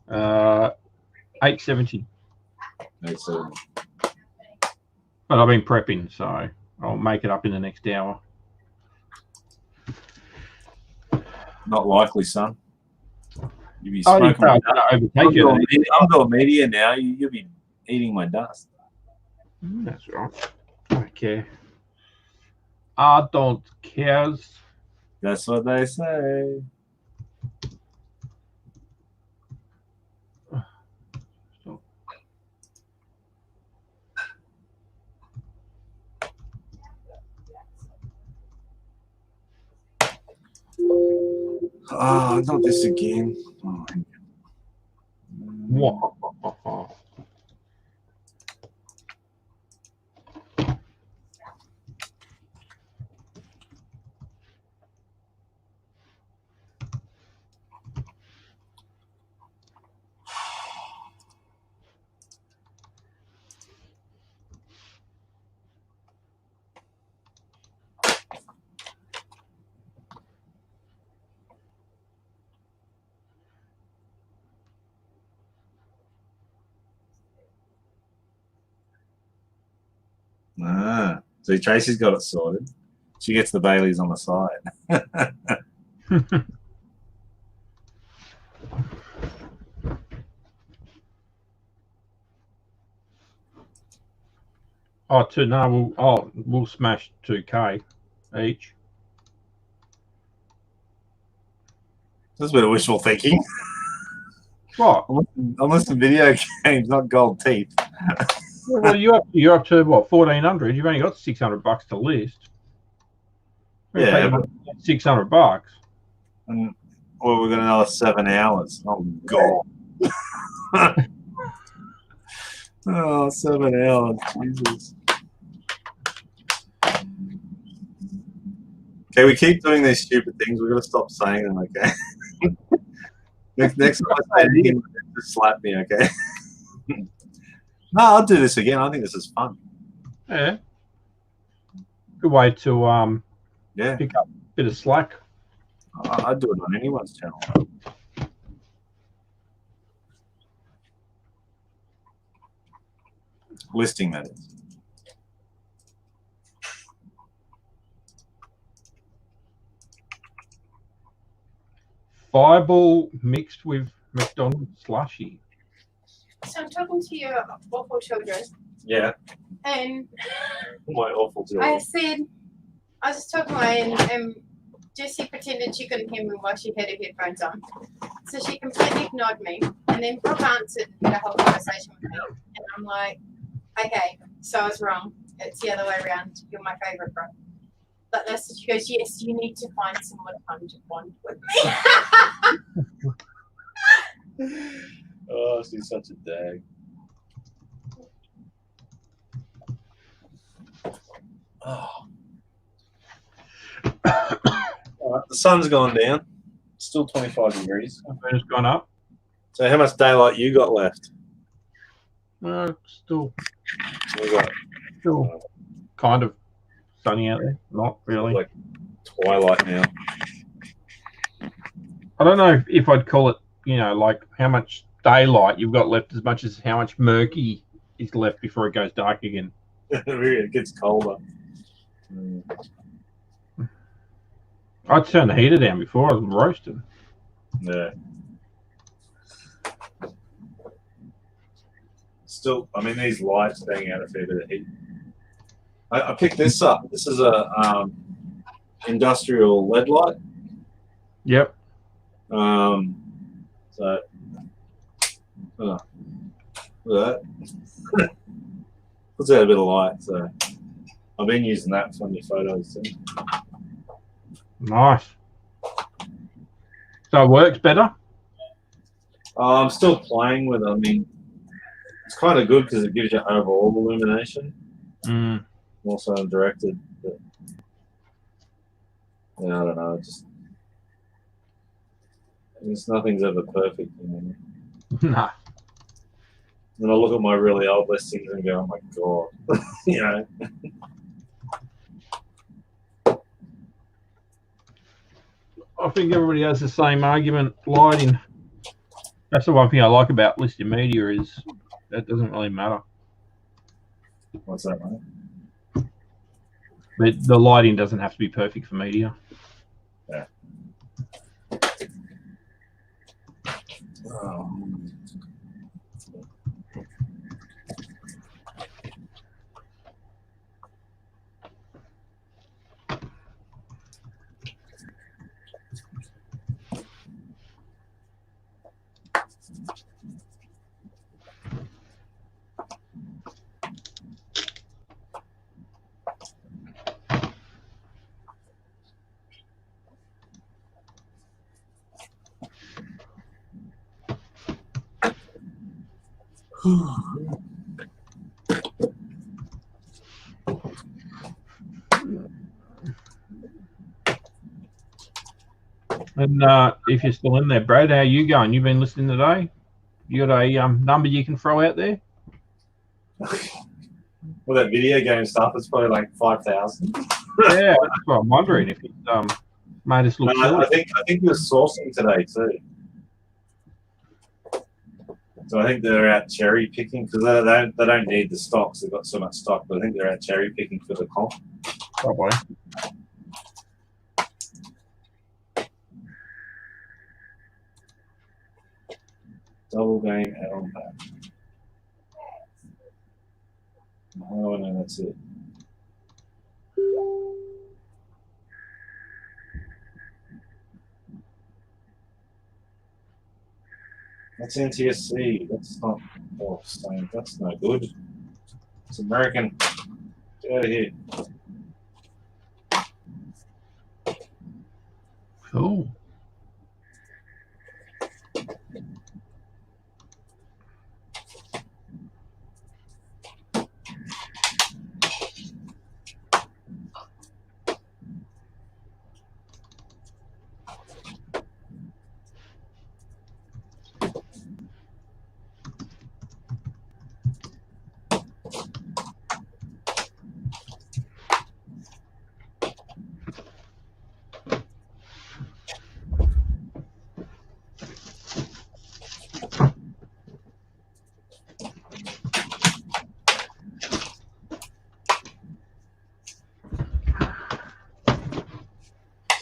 870. 870. But I've been prepping, so I'll make it up in the next hour. Not likely, son. You'll be Oh, smoking my dust. overtake you. I'm doing media now. You'll be eating my dust. That's right. Okay. I don't care. That's what they say. Oh, not this again. Oh. What? Ah, so Tracy's got it sorted. She gets the Baileys on the side. We'll smash 2K each. That's a bit of wishful thinking. What? Unless in video games, not gold teeth. Well, you're up to what, 1,400? You've only got $600 to list. Yeah, but $600. And well, we've got another 7 hours. Oh God. Oh, 7 hours. Jesus. Okay, we keep doing these stupid things. We've got to stop saying them, okay? next time I say anything, just slap me, okay? No, I'll do this again. I think this is fun. Yeah. Good way to pick up a bit of slack. I'd do it on anyone's channel. Listing, that is. Fireball mixed with McDonald's slushy. So I'm talking to your awful children, Yeah. and My awful job. I said, I was just talking to her, and Jessie pretended she couldn't hear me while she had her headphones on. So she completely ignored me, and then Brooke answered the whole conversation with me. And I'm like, okay, so I was wrong. It's the other way around. You're my favorite, Brooke. But that's, she goes, yes, you need to find someone fun to bond with me. Oh, she's such a dag. Oh. Right, the sun's gone down. Still 25 degrees. It's gone up. So how much daylight you got left? Still We got kind of sunny out there. Not really. like twilight now. I don't know if I'd call it, like how much daylight you've got left as much as how much murky is left before it goes dark again. It gets colder. Mm. I'd turn the heater down before I was roasted. Yeah. Still, I mean, these lights bang out a fair bit of heat. I picked this up. This is a industrial LED light. Yep. So, look at that. Puts out a bit of light. So, I've been using that for my photos too. Nice. So it works better? I'm still playing with it. I mean, it's kind of good because it gives you overall illumination. Mm. Also directed, but yeah, I don't know. Just nothing's ever perfect. Nah. Then I look at my really old listings and go, "Oh my god," you know. I think everybody has the same argument. Lighting. That's the one thing I like about listed media is that doesn't really matter. What's that, mate? But the lighting doesn't have to be perfect for media. Yeah. Oh. And if you're still in there, Brad, how you going? You've been listening today? You got a number you can throw out there? Well, that video game stuff is probably like 5,000. Yeah, that's what I'm wondering if it made us look silly. I think he was sourcing today too. So I think they're out cherry picking because they don't need the stocks. They've got so much stock, but I think they're out cherry picking for the comp. Probably. Double game add-on pack. Oh no, that's it. That's NTSC. That's not Stain. That's no good. It's American. Get out of here. Cool.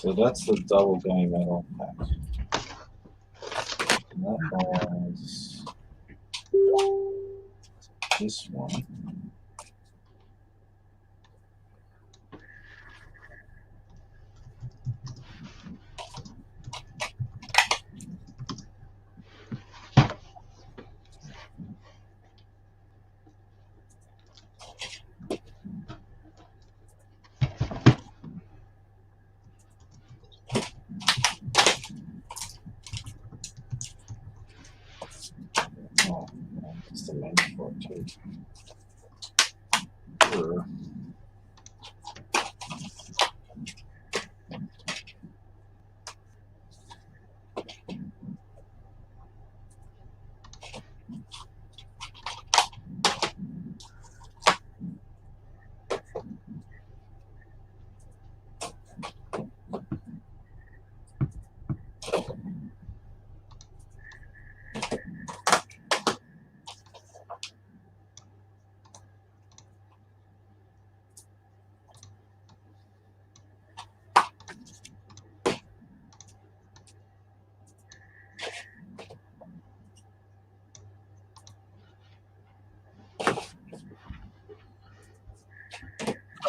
So that's the double game add-on pack. And that was this one. Oh, that's the link for it too. Sure.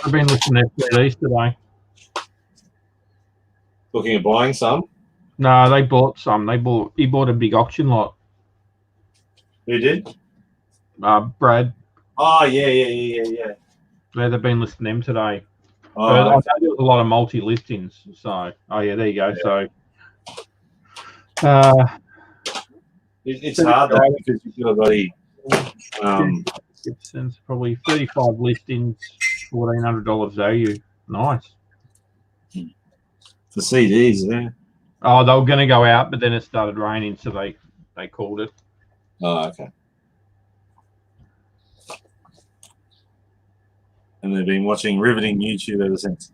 I've been listening to FBDs today. Looking at buying some. No, they bought some. He bought a big auction lot. Who did? Brad. Oh yeah. They've been listening to him today. Oh, I know okay. there was a lot of multi listings. So, oh yeah, there you go. Yeah. So, It's hard though because you've got bloody. it's probably 35 listings, $1,400 value. Nice. For CDs, yeah. Oh, they were going to go out, but then it started raining, so they called it. Oh, okay. And they've been watching riveting YouTube ever since.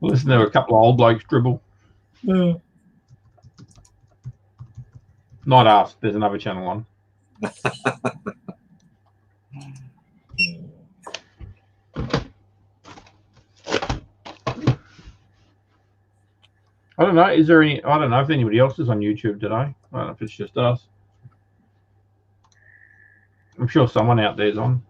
Listen to a couple of old blokes dribble. Yeah. Not us. There's another channel on. I don't know. Is there any? I don't know if anybody else is on YouTube today. I don't know if it's just us. I'm sure someone out there's on.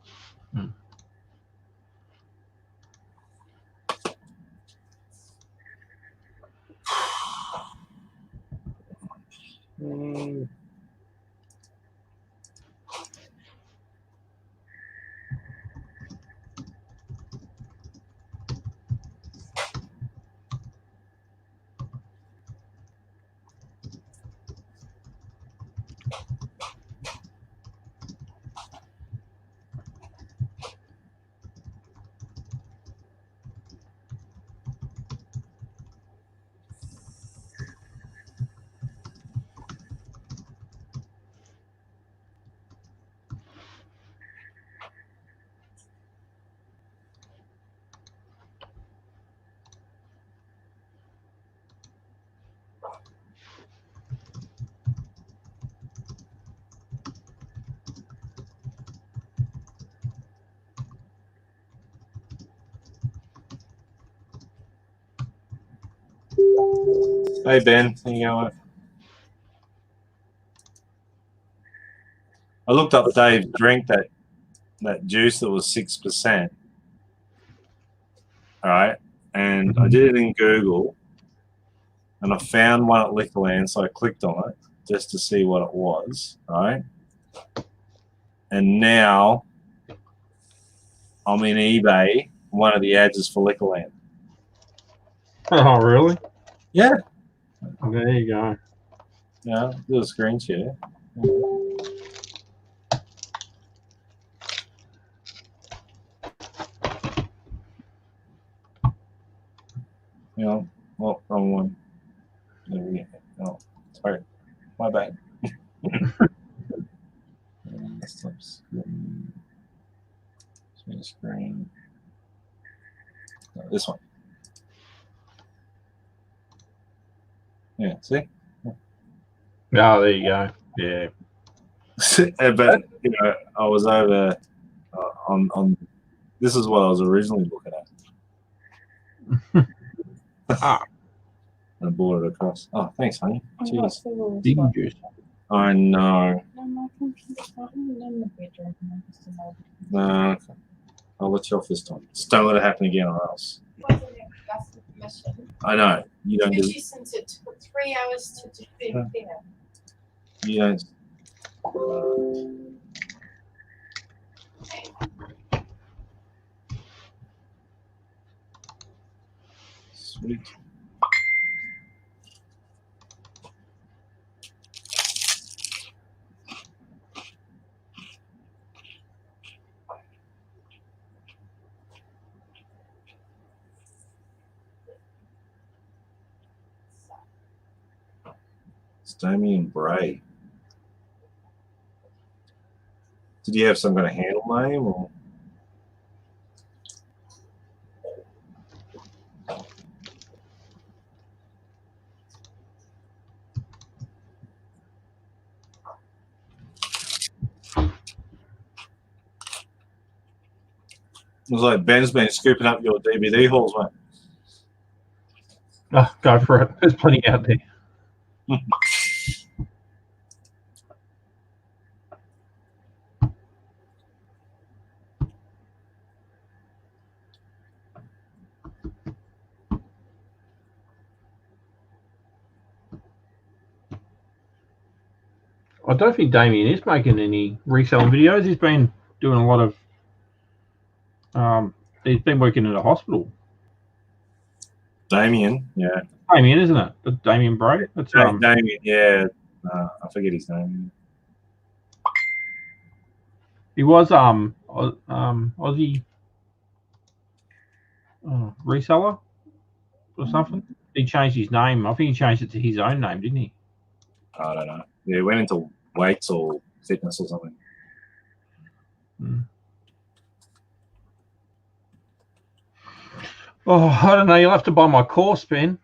Hey Ben, how you going? I looked up Dave's drink, that juice that was 6%. All right, and I did it in Google, and I found one at Liquorland, so I clicked on it just to see what it was. All right, and now I'm in eBay. One of the ads is for Liquorland. Oh, really? Yeah. There you go. Yeah, do a screen share. You know, well, wrong one. There we go. Oh, sorry, my bad. Stop screen. Share screen. No, this one. Yeah, see? Oh, there you go. Yeah. But you know, I was over on. This is what I was originally looking at. Ah. And I brought it across. Oh, thanks, honey. Cheers. Big juice. I know. No, okay. I'll let you off this time. Just don't let it happen again, or else. I know. You don't do. Since it took 3 hours to do anything. You don't. Sweet. Stamian Bray. Did you have some kind of handle name, or? It was like Ben's been scooping up your DVD hauls, mate. Oh, go for it. There's plenty out there. I don't think Damien is making any reselling videos. He's been doing a lot of. He's been working at a hospital. Damien, yeah. Damien, isn't it? The Damien Bray. That's Damien, yeah. I forget his name. He was Aussie reseller or something. He changed his name. I think he changed it to his own name, didn't he? I don't know. Yeah, he went into weights or fitness or something. Oh, I don't know. You'll have to buy my course, Ben.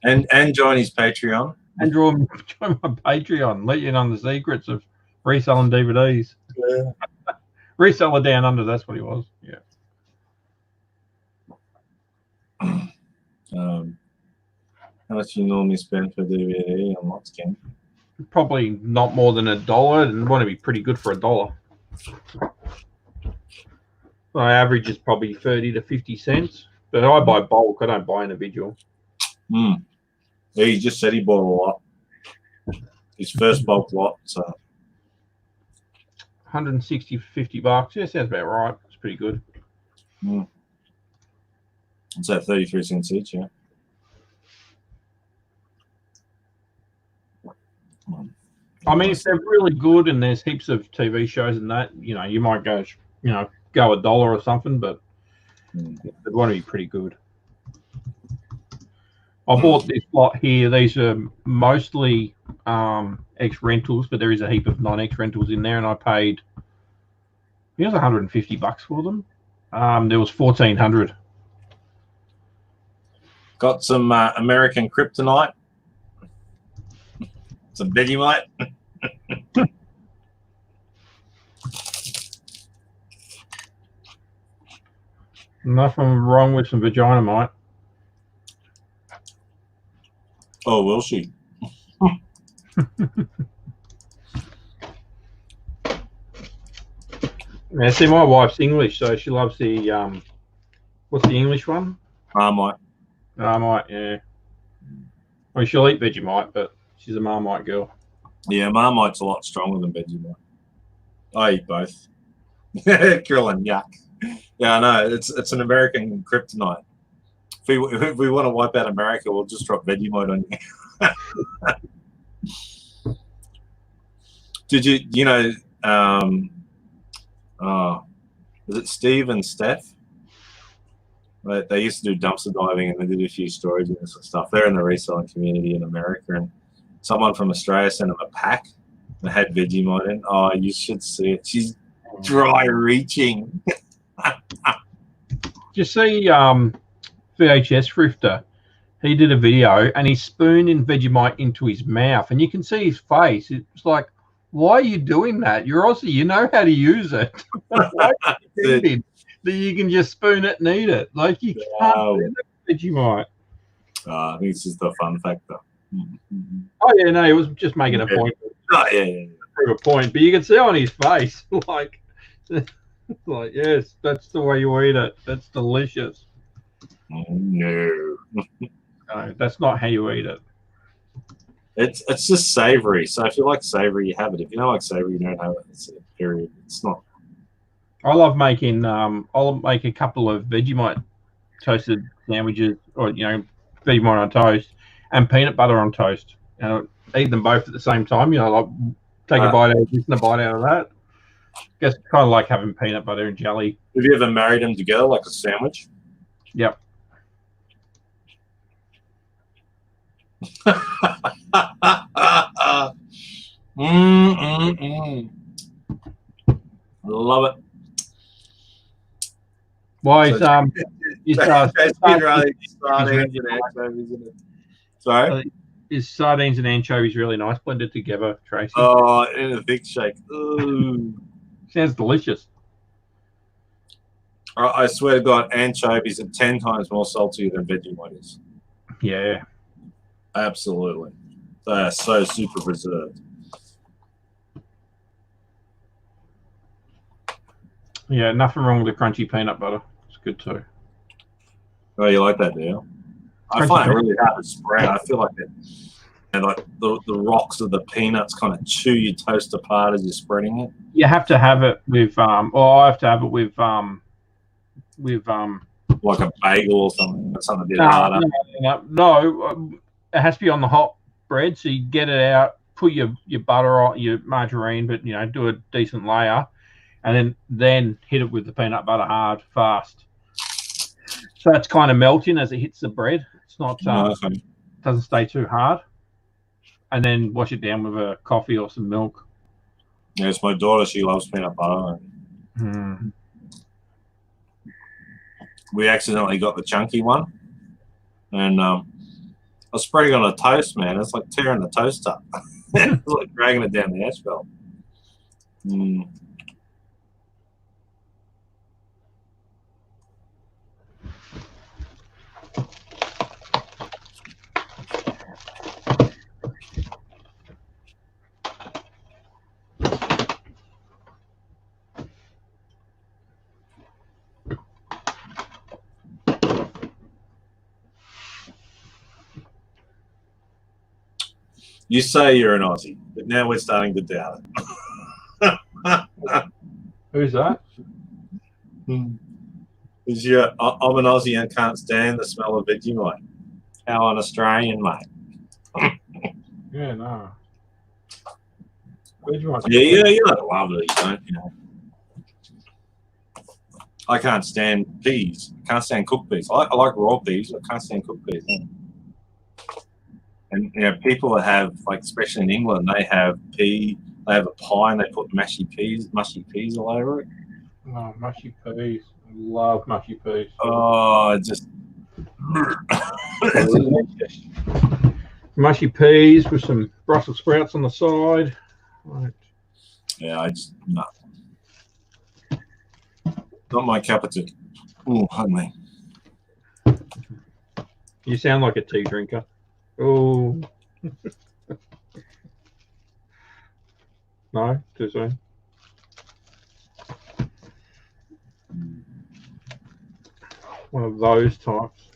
and join his Patreon. And join my Patreon. Let you in on the secrets of reselling DVDs. Yeah. Reseller down under. That's what he was. Yeah. How much do you normally spend for DVD on lock scan? Probably not more than $1, and want to be pretty good for $1. My average is probably 30 to 50 cents, but I buy bulk. I don't buy individual. Yeah, he just said he bought a lot. His first bulk lot, so 160, $50. Yeah, sounds about right. It's pretty good. It's at 33 cents each, yeah. I mean, if they're really good and there's heaps of TV shows and that, you know, you might go, go $1 or something, but they'd want to be pretty good. I bought this lot here. These are mostly ex-rentals, but there is a heap of non-ex-rentals in there, and I paid, it was $150 for them. There was 1,400. Got some American Kryptonite. Some Vegemite. Nothing wrong with some Vaginamite. Oh, will she? Yeah, see, my wife's English, so she loves the what's the English one? Marmite. Marmite, yeah. Well, she'll eat Vegemite, but she's a Marmite girl. Yeah, Marmite's a lot stronger than Vegemite. I eat both. Krillin, yuck. Yeah, I know. It's an American kryptonite. If we want to wipe out America, we'll just drop Vegemite on you. Did you know? Is it Steve and Steph? They used to do dumpster diving, and they did a few stories and this stuff. They're in the reselling community in America, and someone from Australia sent them a pack that had Vegemite in. Oh, you should see it. She's dry reaching. Did you see VHS Thrifter? He did a video and he spooned in Vegemite into his mouth, and you can see his face. It's like, why are you doing that? You're Aussie. You know how to use it. Why are you thinking that you can just spoon it and eat it? Like, you can't do that with Vegemite. I think this is the fun factor. Oh yeah, no, he was just making a point. Oh, yeah. A point, but you can see on his face, like, yes, that's the way you eat it. That's delicious. No, no, that's not how you eat it. It's just savory. So if you like savory, you have it. If you don't like savory, you don't have it. It's a period. It's not. I love making. I'll make a couple of Vegemite toasted sandwiches, or Vegemite on toast and peanut butter on toast. Eat them both at the same time. Like take a bite out of this and a bite out of that. Just kind of like having peanut butter and jelly. Have you ever married them together like a sandwich? Yep. Love it. Why is Sorry? Is sardines and anchovies really nice blended together, Tracy? Oh, in a thick shake. Ooh. Sounds delicious. I swear to God, anchovies are 10 times more salty than Vegemite is. Yeah. Absolutely. They are so super preserved. Yeah, nothing wrong with the crunchy peanut butter. It's good too. Oh, you like that, do you? I find it really hard to spread. I feel like it, and like the rocks of the peanuts kind of chew your toast apart as you're spreading it. You have to have it with or I have to have it with like a bagel or something. Something a bit harder. No, it has to be on the hot bread. So you get it out, put your butter on, your margarine, but do a decent layer, and then hit it with the peanut butter hard, fast. So it's kind of melting as it hits the bread. It's not doesn't stay too hard. And then wash it down with a coffee or some milk. Yes, my daughter, she loves peanut butter. We accidentally got the chunky one, and I was spreading on a toast, man. It's like tearing the toast up. It's like dragging it down the asphalt. You say you're an Aussie, but now we're starting to doubt it. Who's that? Because I'm an Aussie and can't stand the smell of Vegemite. How an Australian, mate. Yeah, no. Vegemite. Yeah, you don't love it, don't you? I can't stand peas. I can't stand cooked peas. I like raw peas, but I can't stand cooked peas. And people that have, like, especially in England, they have a pie and they put mushy peas all over it. Oh, mushy peas. I love mushy peas. Oh, just mushy peas with some Brussels sprouts on the side. Right. Yeah, no. Not my cup of tea. Oh, honey. You sound like a tea drinker. Oh. No, too soon. One of those types.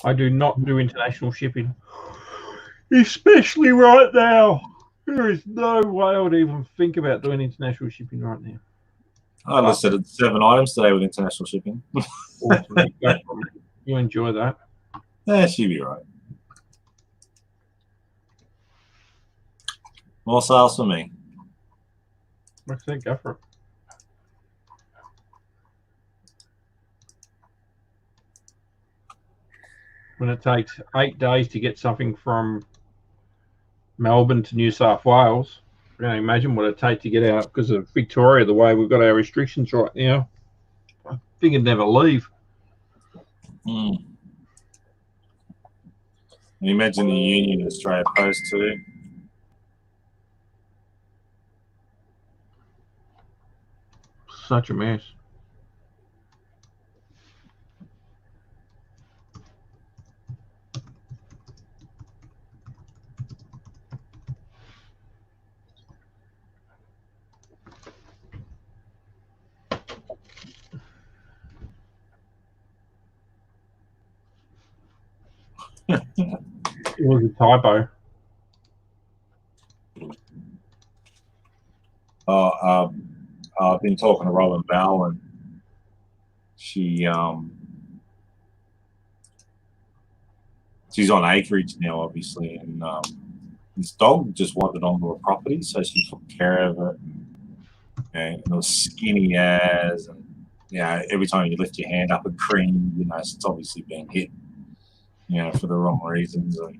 I do not do international shipping, especially right now. There is no way I would even think about doing international shipping right now. I listed 7 items today with international shipping. Awesome. You enjoy that. Yeah, she'll be right. More sales for me. Like I said, go for it. When it takes 8 days to get something from Melbourne to New South Wales, I can imagine what it'd take to get out because of Victoria, the way we've got our restrictions right now. I think it'd never leave. Can you imagine the Union Australia Post too? Such a mess. It was a typo. I've been talking to Robin Bell, and she's on acreage now, obviously, and this dog just wandered onto a property, so she took care of it. And it was skinny as, and every time you lift your hand up, it creamed. It's obviously been hit, for the wrong reasons. And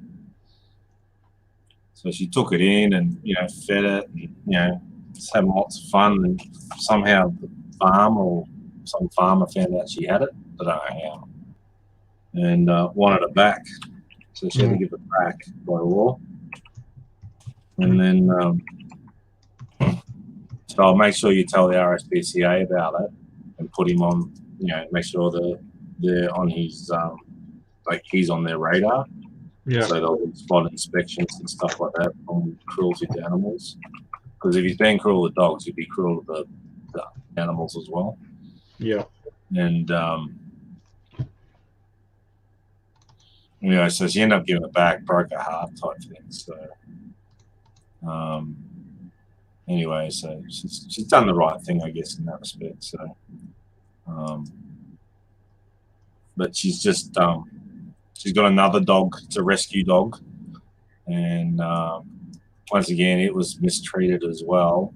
so she took it in and fed it, and just having lots of fun. And somehow the farm or some farmer found out she had it. I don't know how, and wanted it back. So she had to give it back by law. And then, so I'll make sure you tell the RSPCA about it and put him on, make sure they're on his, he's on their radar. Yeah. So they'll do spot inspections and stuff like that on cruelty to animals. Because if he's being cruel to dogs, he'd be cruel to the animals as well. Yeah. And, so she ended up giving it back, broke her heart type thing. So, anyway, so she's done the right thing, I guess, in that respect. So, but she's just she's got another dog. It's a rescue dog, and once again, it was mistreated as well.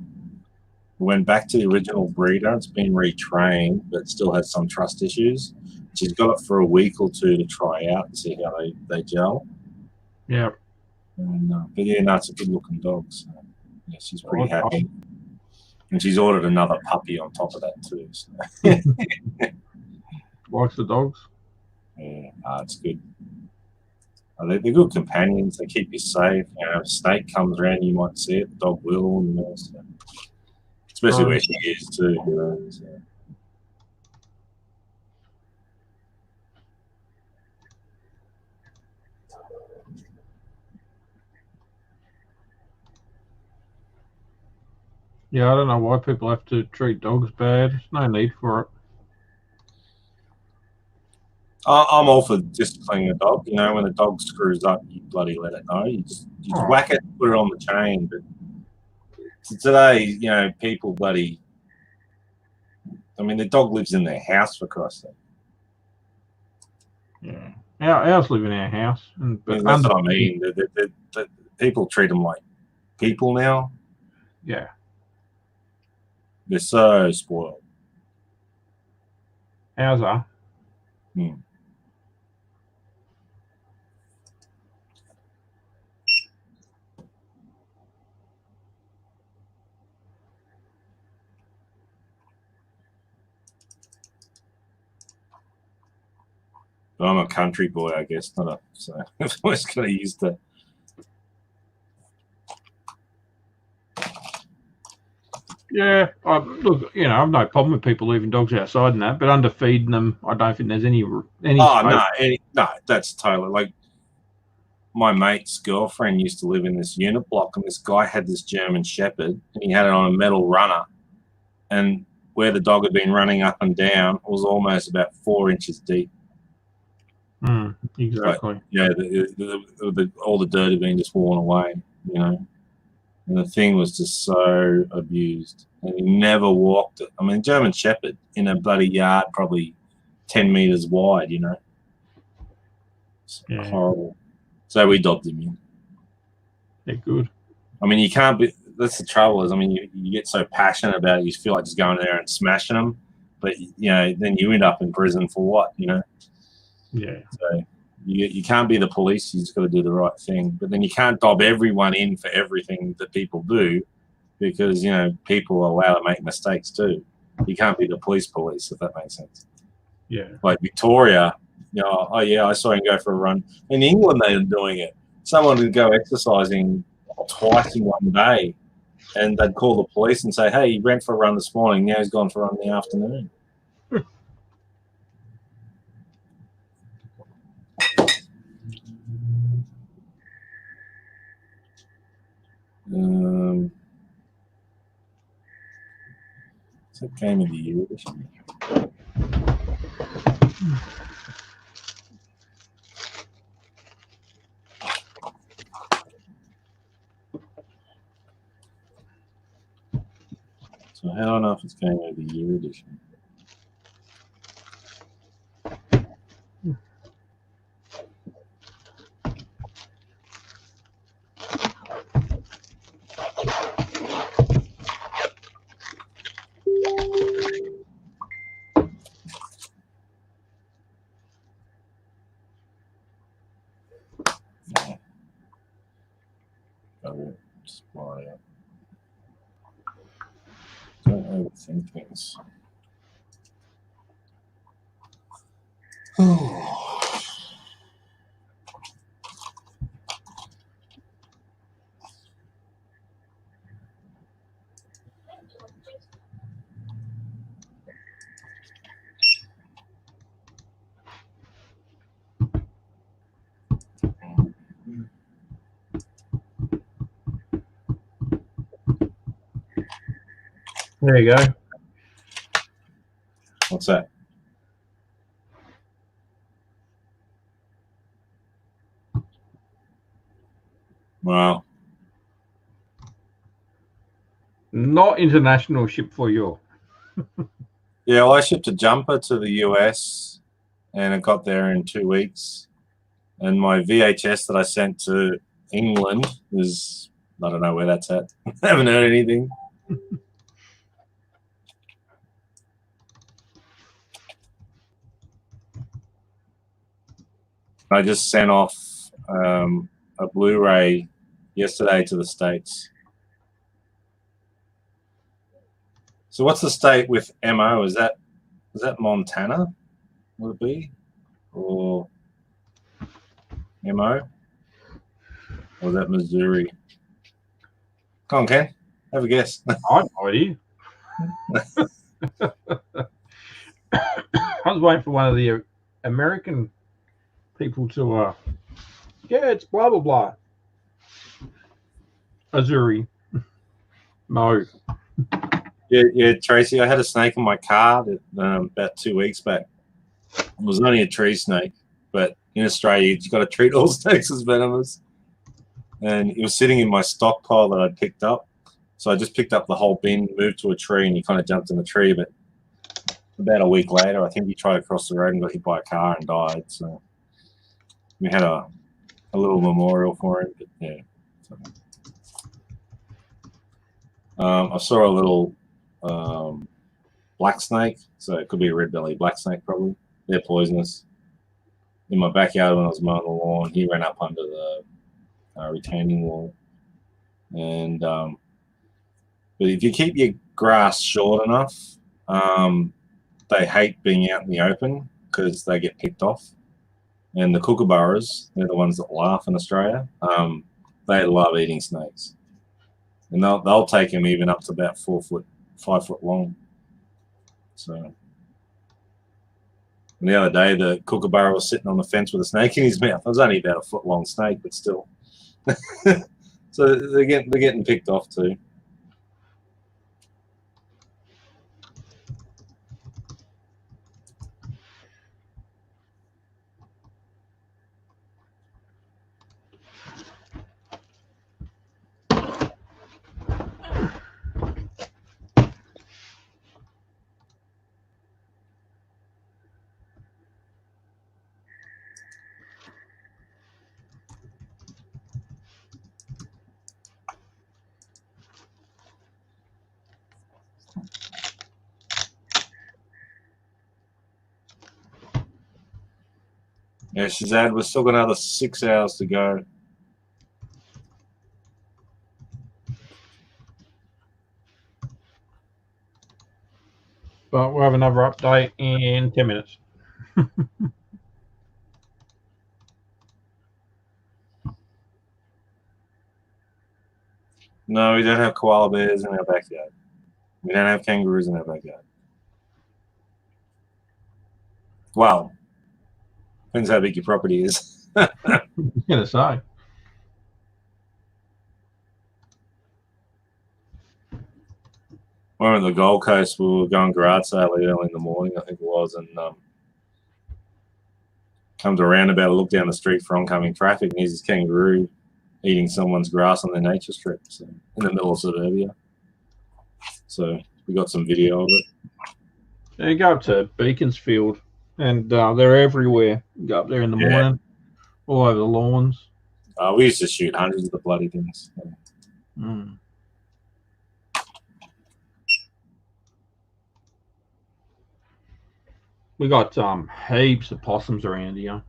We went back to the original breeder. It's been retrained, but still has some trust issues. She's got it for a week or two to try out and see how they gel. Yeah. And, but yeah, no, it's a good-looking dog. So, yeah, she's pretty happy. And she's ordered another puppy on top of that too. So. Likes the dogs. Yeah, it's good. They're good companions. They keep you safe. If a snake comes around, you might see it. The dog will, so. Especially where she is too. So. Yeah, I don't know why people have to treat dogs bad. There's no need for it. I'm all for disciplining a dog. When a dog screws up, you bloody let it know. You just whack it, put it on the chain. But today, people bloody. I mean, the dog lives in their house, for Christ's sake. Yeah, ours live in our house. But that's what I mean. The people treat them like people now. Yeah. They're so spoiled. Ours are. But I'm a country boy, I guess, not a. So I've always got to use the. Yeah, look, you know, I've no problem with people leaving dogs outside and that, but underfeeding them, I don't think there's any. Oh space. no, that's totally like. My mate's girlfriend used to live in this unit block, and this guy had this German Shepherd, and he had it on a metal runner, and where the dog had been running up and down was almost about 4 inches deep. Exactly. But, yeah, all the dirt had been just worn away, you know. And the thing was just so abused. And he never walked it. I mean, German Shepherd in a bloody yard, probably 10 meters wide, you know. It's horrible. So we dobbed him in. They're good. I mean, you can't be. That's the trouble. Is I mean, you get so passionate about it, you feel like just going there and smashing them, but you know, then you end up in prison for what, you know? Yeah. So you can't be the police. You just got to do the right thing. But then you can't dob everyone in for everything that people do, because you know people are allowed to make mistakes too. You can't be the police, if that makes sense. Yeah. Like Victoria, you know, oh yeah, I saw him go for a run. In England, they were doing it. Someone would go exercising twice in one day, and they'd call the police and say, "Hey, he went for a run this morning. Now he's gone for a run in the afternoon." It's a game of the year edition. So I don't know if it's game of the year edition. Just fly up. Don't overthink things. There you go. What's that? Wow. Not international ship for you. Yeah, well, I shipped a jumper to the US, and it got there in 2 weeks. And my VHS that I sent to England is, I don't know where that's at. I haven't heard anything. I just sent off a Blu-ray yesterday to the States. So what's the state with MO? Is that Montana? Would it be? Or MO? Or is that Missouri? Come on, Ken. Have a guess. I have no idea. I was waiting for one of the American people to, yeah, it's blah, blah, blah. Missouri. No. Yeah, Tracy, I had a snake in my car about 2 weeks back. It was only a tree snake, but in Australia, you've got to treat all snakes as venomous. And it was sitting in my stockpile that I'd picked up. So I just picked up the whole bin, moved to a tree, and he kind of jumped in the tree. But about a week later, I think he tried to cross the road and got hit by a car and died. So we had a little memorial for him. But yeah. So, I saw a little black snake, so it could be a red-bellied black snake probably. They're poisonous. In my backyard when I was mowing the lawn, he ran up under the retaining wall. And but if you keep your grass short enough, they hate being out in the open because they get picked off. And the kookaburras, they're the ones that laugh in Australia. They love eating snakes, and they'll take them even up to about 4 foot, 5 foot long. So, and the other day, the kookaburra was sitting on the fence with a snake in his mouth. It was only about a foot long snake, but still. So they're getting picked off too. Yeah, Shazad, we're still got another 6 hours to go. But we'll have another update in 10 minutes. No, we don't have koala bears in our backyard. We don't have kangaroos in our backyard. Well, depends how big your property is. I was going to say. We're on the Gold Coast. We were going garage sale early in the morning, I think it was, and come to a roundabout, look down the street for oncoming traffic, and here's this kangaroo eating someone's grass on their nature strip, so, in the middle of suburbia. So we got some video of it. Yeah, you go up to Beaconsfield, and they're everywhere. You go up there in the morning, all over the lawns. We used to shoot hundreds of the bloody things. So. Mm. We got heaps of possums around here.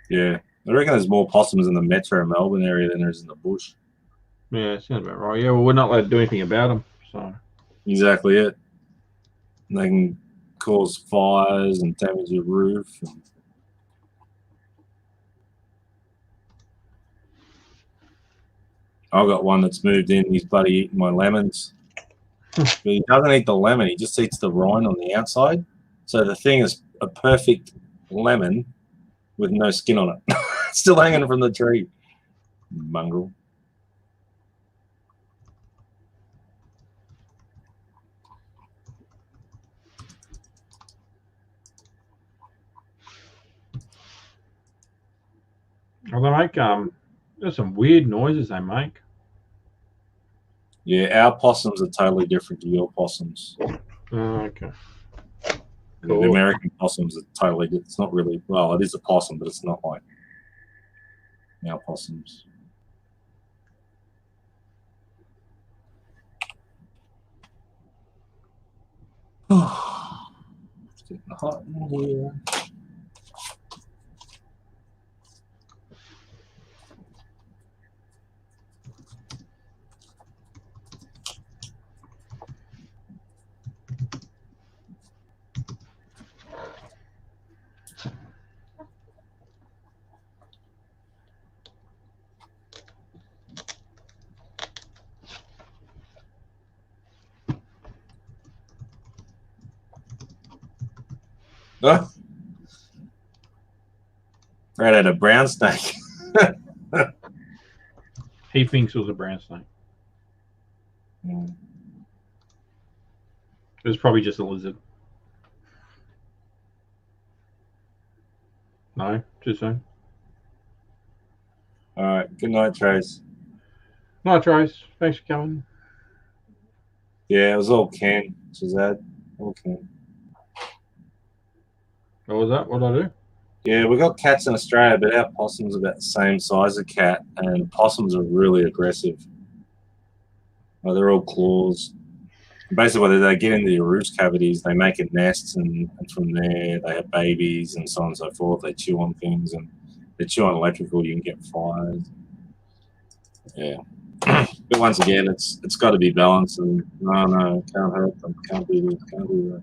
Yeah, I reckon there's more possums in the metro Melbourne area than there is in the bush. Yeah, sounds about right. Yeah, well, we're not allowed to do anything about them. So exactly it. And they can cause fires and damage your roof. And I've got one that's moved in. He's bloody eating my lemons. But he doesn't eat the lemon. He just eats the rind on the outside. So the thing is a perfect lemon with no skin on it. Still hanging from the tree. Mongrel. Well, they make there's some weird noises they make. Yeah, our possums are totally different to your possums. Okay. Cool. The American possums are totally, it's not really, well, it is a possum, but it's not like our possums. It's getting hot in here. Oh. Right at a brown snake. He thinks it was a brown snake. Mm. It was probably just a lizard. No, too soon. All right. Good night, Trace. Night, Trace. Thanks for coming. Yeah, it was all Ken. Shazad. All Ken. What was that? What did I do? Yeah, we got cats in Australia, but our possum's about the same size as a cat, and possums are really aggressive. Well, they're all claws. Basically, they get into your roost cavities, they make a nest, and from there they have babies and so on and so forth. They chew on things, and they chew on electrical. You can get fired. Yeah, but once again, it's got to be balanced. And no, can't hurt them. Can't do this. Can't do that.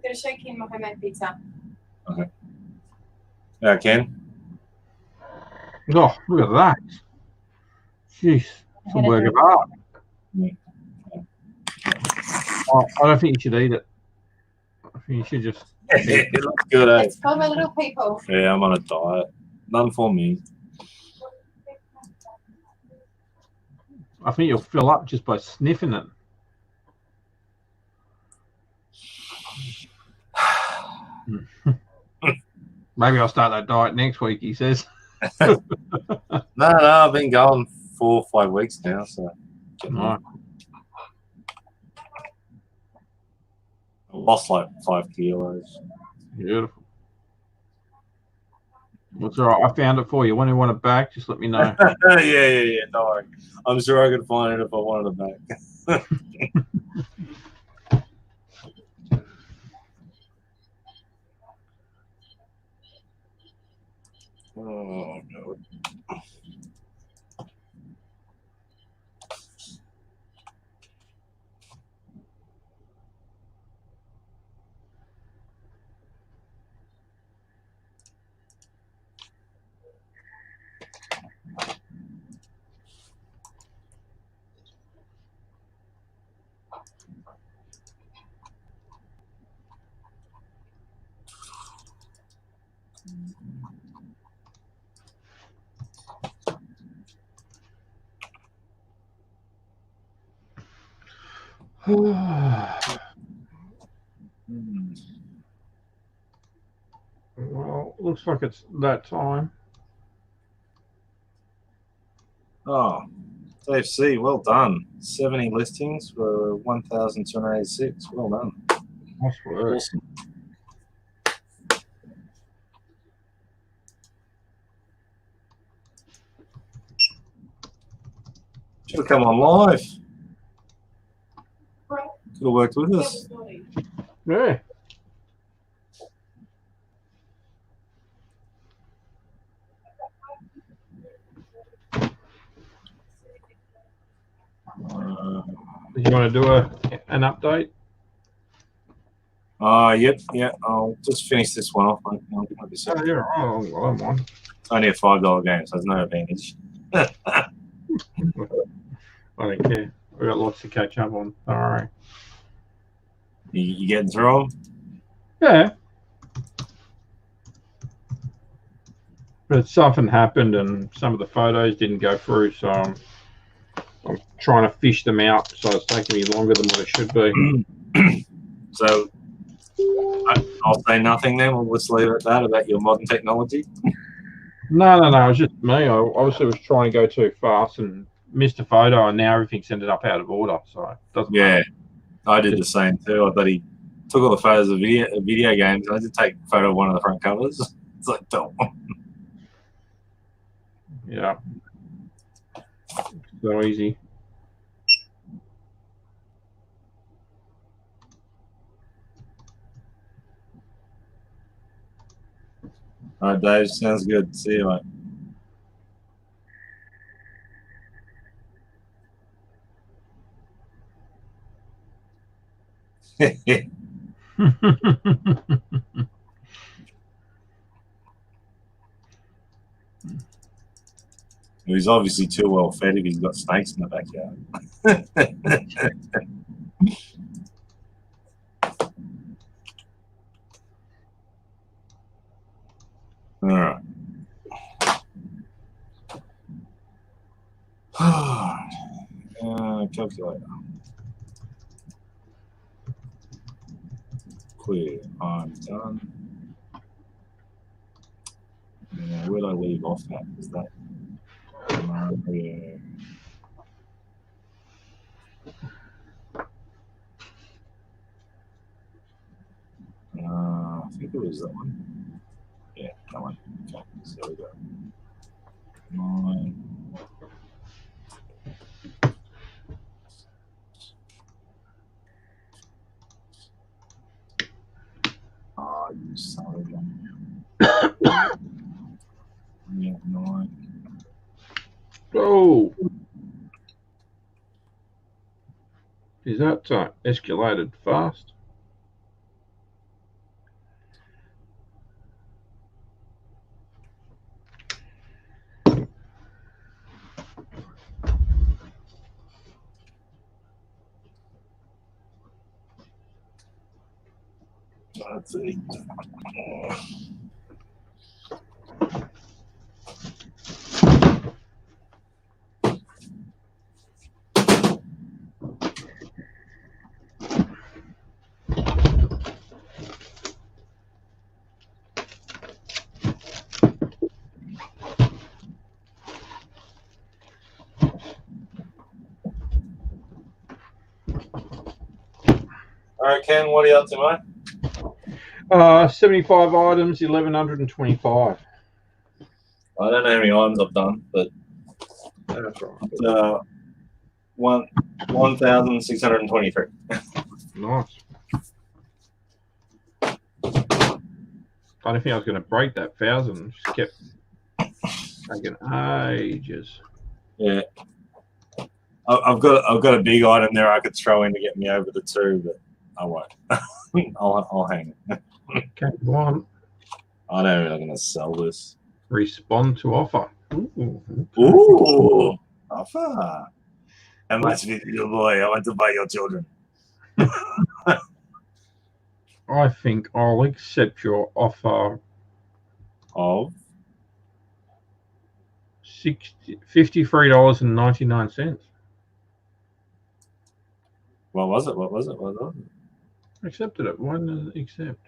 going to show Ken my homemade pizza. Okay. Yeah, Ken. Oh, look at that. Jeez, some work of art. Yeah. Oh, I don't think you should eat it. I think you should just. It looks good, eh? It's for my little people. Yeah, I'm on a diet. None for me. I think you'll fill up just by sniffing it. Maybe I'll start that diet next week, he says. No, I've been going 4 or 5 weeks now, so Right. I lost like 5 kilos. Beautiful. That's all right. I found it for you. When you want it back, just let me know. yeah. Don't worry. I'm sure I could find it if I wanted it back. Oh, no. Well, looks like it's that time. Oh, Dave C, well done. 70 listings for 1,286. Well done. Nice work. Awesome. Should have come on live. Could have worked with us. Yeah. You want to do an update? Yep. I'll just finish this one off. I'll be Oh, yeah. Oh, well, I'm on. It's only a $5 game, so there's no advantage. I don't care. We've got lots to catch up on. All right. You getting through them? Yeah. But something happened and some of the photos didn't go through, so I'm trying to fish them out, so it's taking me longer than what it should be. So I'll say nothing then. We'll just leave it at that about your modern technology. No. It was just me. I obviously was trying to go too fast and missed a photo, and now everything's ended up out of order. So it doesn't matter. I did the same too. I thought he took all the photos of video games. I did take a photo of one of the front covers. It's like, don't. Yeah. So easy. All right, Dave. Sounds good. See you, mate. He's obviously too well fed if he's got snakes in the backyard. All right. Calculator. Clear. I'm done. Where did I leave off at? Is that? Yeah. I think it was that one. Yeah, that one. Okay, so there we go. 9. Oh, you son of a Yeah, 9. Oh. Is that escalated fast? Let's see. All right, Ken, what are you up to, mate? 75 items, 1125. I don't know how many items I've done, but That's right. 1,623. Nice. I don't think I was going to break that 1,000. Just kept taking ages. Yeah. I've got a big item there I could throw in to get me over the 2, but I won't. I'll hang it. Okay, one. I don't know if I'm going to sell this. Respond to offer. Ooh. Okay. Ooh, offer. How much for your boy? I want to buy your children. I think I'll accept your offer Of $53.99. what was it? What was it? Accepted it. Why not accept?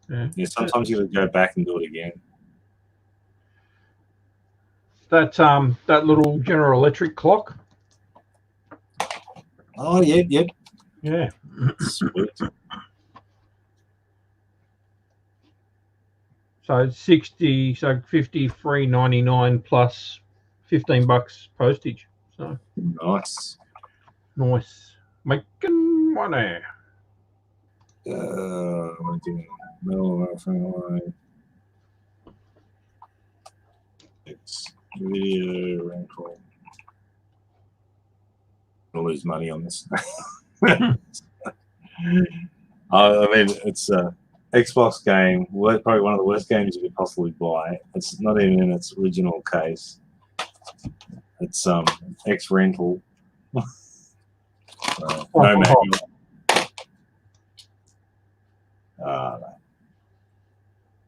Yeah, sometimes you got to go back and do it again. That little General Electric clock. Oh, yep. Yeah. Sweet. So 53.99 plus $15 postage. So Nice. nice. Making money. It's video rental. I'll lose money on this. I mean, it's a Xbox game. Probably one of the worst games you could possibly buy. It's not even in its original case. It's X rental. No manual.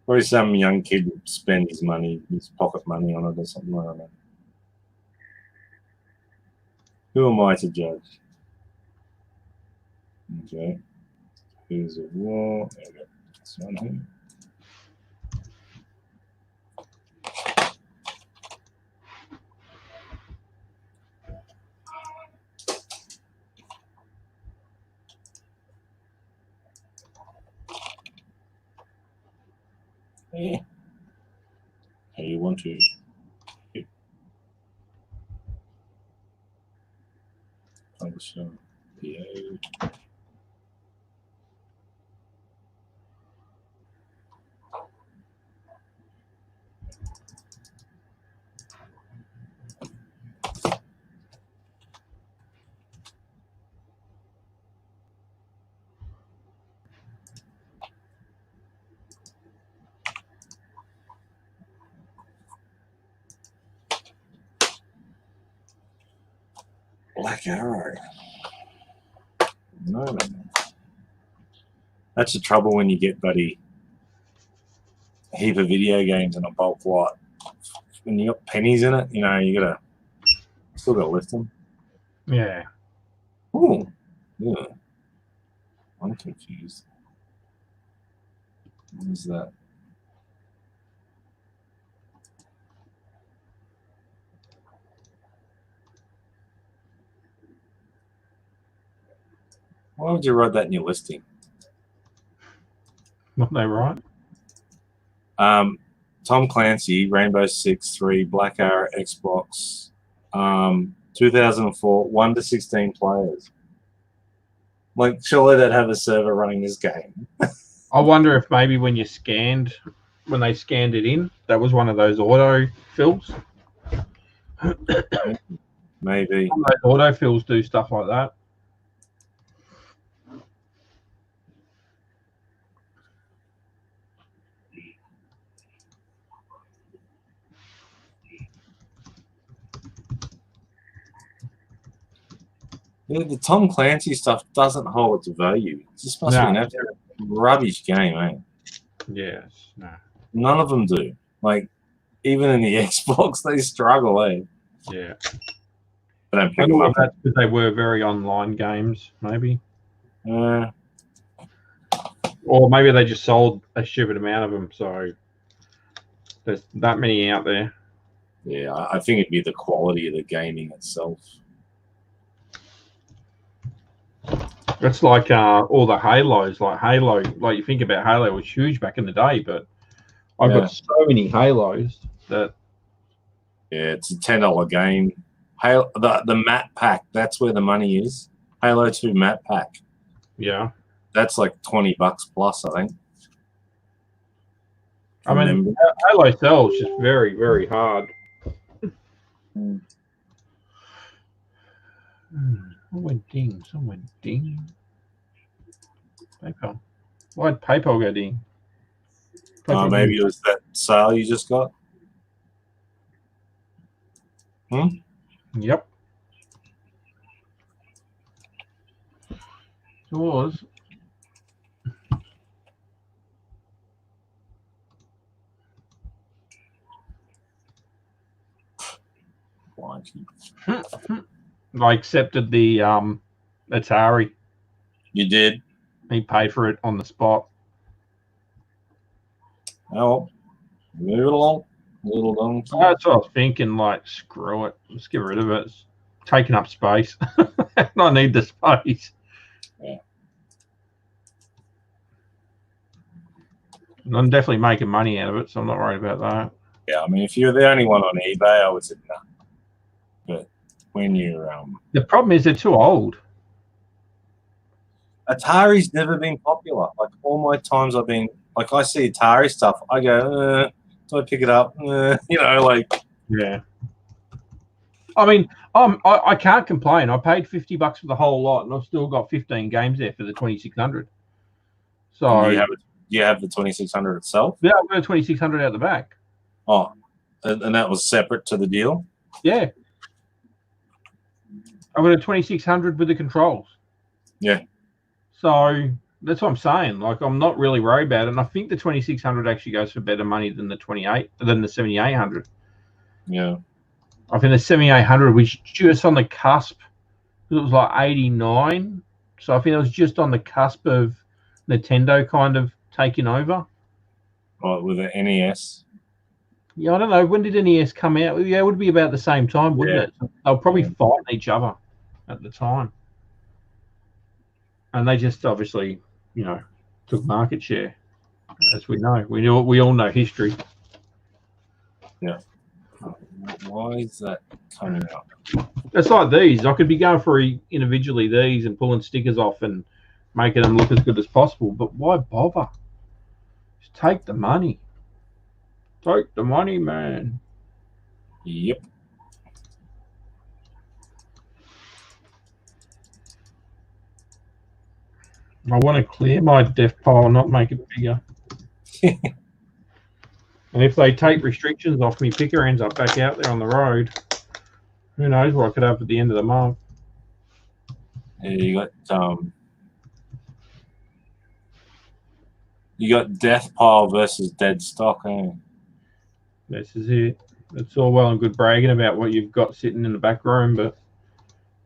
Probably some young kid would spend his money, his pocket money on it or something like that. Who am I to judge? Okay. Here's a wall. There we go. This one here. Yeah. How you want to? Publisher, PA. Black Arrow. No. That's the trouble when you get a heap of video games in a bulk lot. When you got pennies in it, you still gotta lift them. Yeah. Ooh. Yeah. I'm confused. What is that? Why would you write that in your listing? Not they right? Tom Clancy, Rainbow Six 3, Black Arrow, Xbox, 2004, 1 to 16 players. Like, surely they'd have a server running this game. I wonder if maybe when they scanned it in, that was one of those auto fills. Maybe. Those auto fills do stuff like that. The Tom Clancy stuff doesn't hold its value. It just must be an absolute rubbish game, eh? Yes. No. None of them do. Like, even in the Xbox, they struggle, eh? Yeah. They don't I pick them know up. that's because they were very online games, maybe. Or maybe they just sold a stupid amount of them, so there's that many out there. Yeah, I think it'd be the quality of the gaming itself. That's like all the Halos, like Halo. Like you think about Halo, it was huge back in the day, but I've got so many Halos that. Yeah, it's a $10 game. Halo, the map pack, that's where the money is. Halo 2 map pack. Yeah. That's like $20 plus, I think. I mean, Halo sells just very, very hard. Someone ding. PayPal. Why'd PayPal go ding? Maybe it was that sale you just got. Yep. It was. I accepted the Atari. You did? He paid for it on the spot. Oh, move it along. Little donkey. That's what I was thinking. Like, screw it. Let's get rid of it. It's taking up space. I need the space. Yeah. And I'm definitely making money out of it, so I'm not worried about that. Yeah, I mean, if you're the only one on eBay, I would say no. But when you're the problem is they're too old. Atari's never been popular. Like all my times I've been, like I see Atari stuff, I go, do I pick it up? You know, like. Yeah. I mean, I can't complain. I paid $50 for the whole lot, and I've still got 15 games there for the 2600. So do you have the 2600 itself? Yeah, I've got a 2600 out the back. Oh, and that was separate to the deal? Yeah. I've got a 2600 with the controls. Yeah. So that's what I'm saying. Like, I'm not really worried about it. And I think the 2600 actually goes for better money than the 7800. Yeah. I think the 7800 was just on the cusp. It was like 89. So I think it was just on the cusp of Nintendo kind of taking over. Right, with the NES. Yeah, I don't know. When did NES come out? Yeah, it would be about the same time, wouldn't it? They'll probably fight each other at the time. And they just obviously, you know, took market share, as we know. We all know history. Yeah. Why is that coming up? It's like these. I could be going for individually these and pulling stickers off and making them look as good as possible. But why bother? Just take the money. Take the money, man. Yep. I want to clear my death pile, not make it bigger. And if they take restrictions off me, picker ends up back out there on the road. Who knows what I could have at the end of the month? Yeah, you got death pile versus dead stock, eh? This is it. It's all well and good bragging about what you've got sitting in the back room, but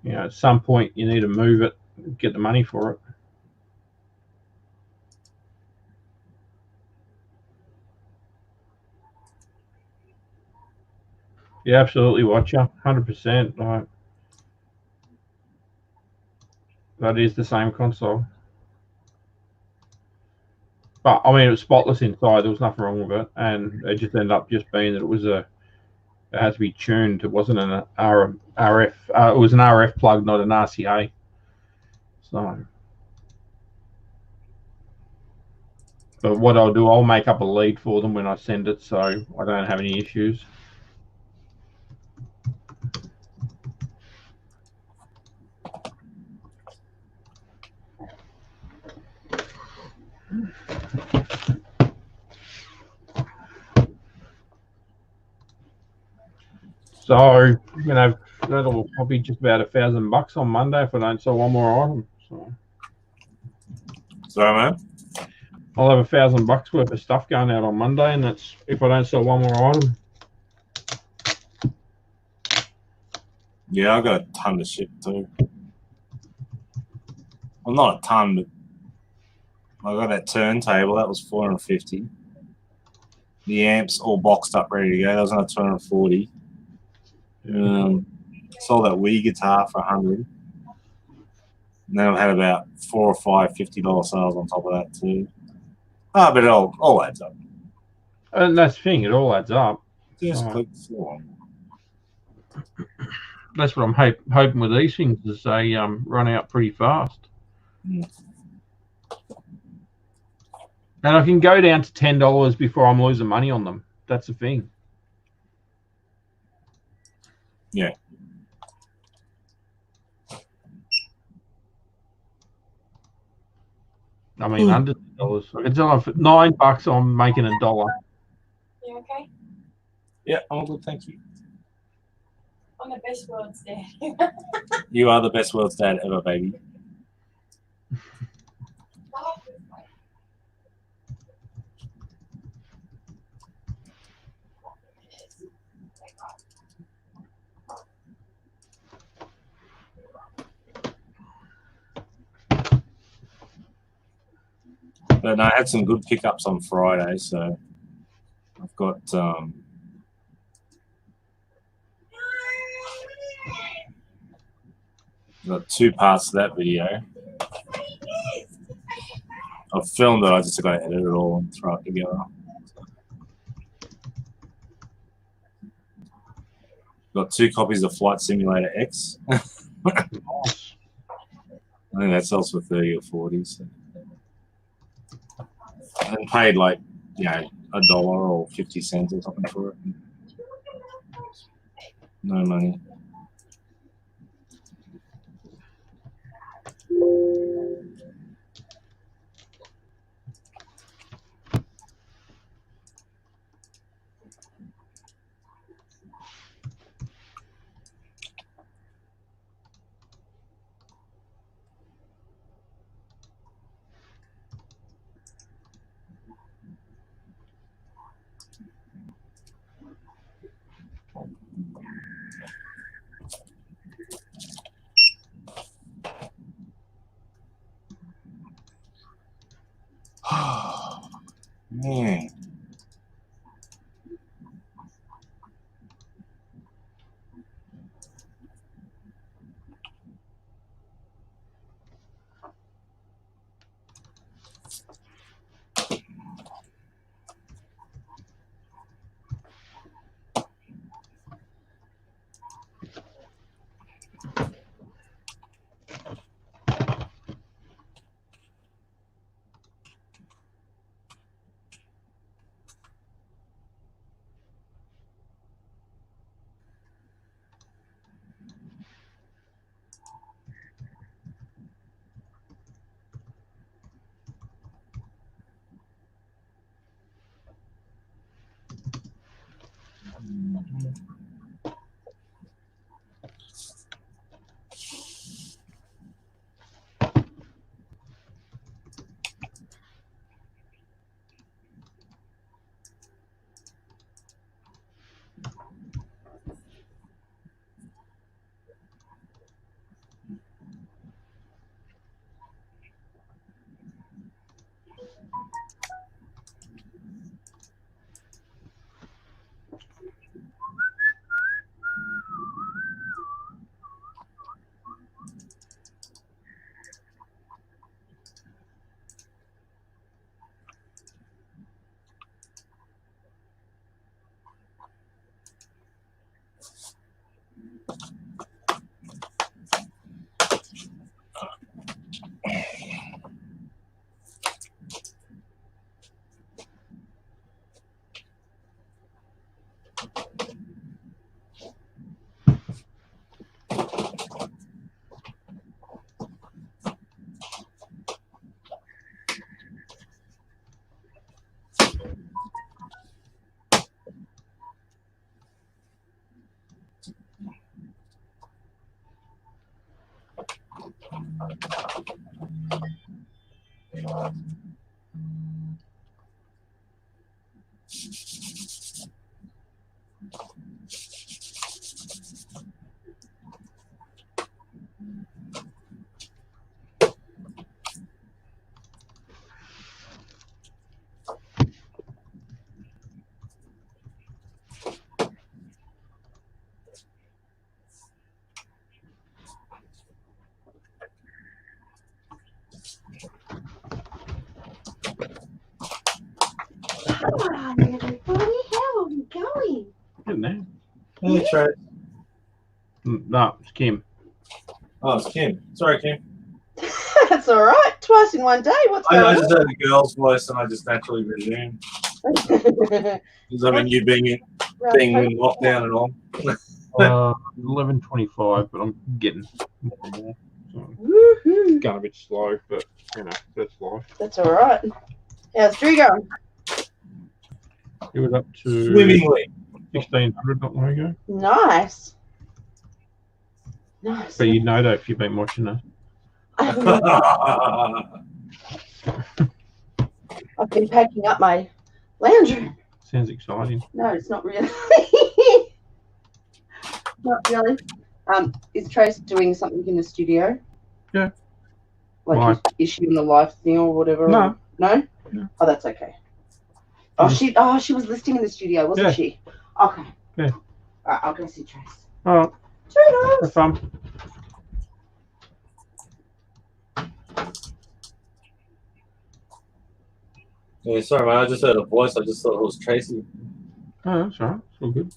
you know, at some point you need to move it, get the money for it. Yeah, absolutely, Watcher. 100%. Like, that is the same console. But I mean, it was spotless inside. There was nothing wrong with it, and it just ended up just being that it had to be tuned. It wasn't an RF. It was an RF plug, not an RCA. So, but what I'll do, I'll make up a lead for them when I send it, so I don't have any issues. So, you know, that'll probably just about $1,000 on Monday if I don't sell one more item. So Sorry, man. I'll have $1,000 worth of stuff going out on Monday, and that's if I don't sell one more item. Yeah, I got a ton of shit too. Well, not a ton, but I got that turntable. That was $450. The amps all boxed up, ready to go. That was another $240. Sold that Wii guitar for $100. And then I've had about 4 or 5 $50 sales on top of that too. Ah, but it all adds up. And that's the thing; it all adds up. Just So, click form. that's what I'm hoping with these things is they run out pretty fast. Mm. And I can go down to $10 before I'm losing money on them. That's the thing. Yeah. I mean, under $10. I can tell them for $9, I'm making $1. You okay? Yeah, I'm good, thank you. I'm the best world's dad. You are the best world's dad ever, baby. But no, I had some good pickups on Friday, so I've got two parts to that video. I've filmed it, I just got to edit it all and throw it together. Got 2 copies of Flight Simulator X. I think that sells for 30 or 40. So. And paid like, $1 or 50 cents or something for it. No money. Man. Hi, everybody. How are we going? Getting there. Hey, Trey. No, it's Kim. Oh, it's Kim. Sorry, Kim. That's all right. Twice in one day. What's I going just heard the girl's voice and I just naturally resumed. on? Does that mean you being in lockdown and all? 11:25, but I'm getting more and more. So Woohoo. going a bit slow, but you know that's life. That's all right. How's Drew going? It was up to Swimmingly. 1600 not long ago. Nice. Nice. But you know that if you've been watching that. I've been packing up my lounge room. Sounds exciting. No, it's not really. Not really. Is Trace doing something in the studio? Yeah. Like, is she in the live thing or whatever? No. No? No. Oh, that's okay. Oh, she was listening in the studio, wasn't she? Okay. Yeah. All right, I'll go see Trace. All right. Toodles. Have fun. Yeah, sorry, man. I just heard a voice. I just thought it was Tracy. Oh, that's all right. It's all good.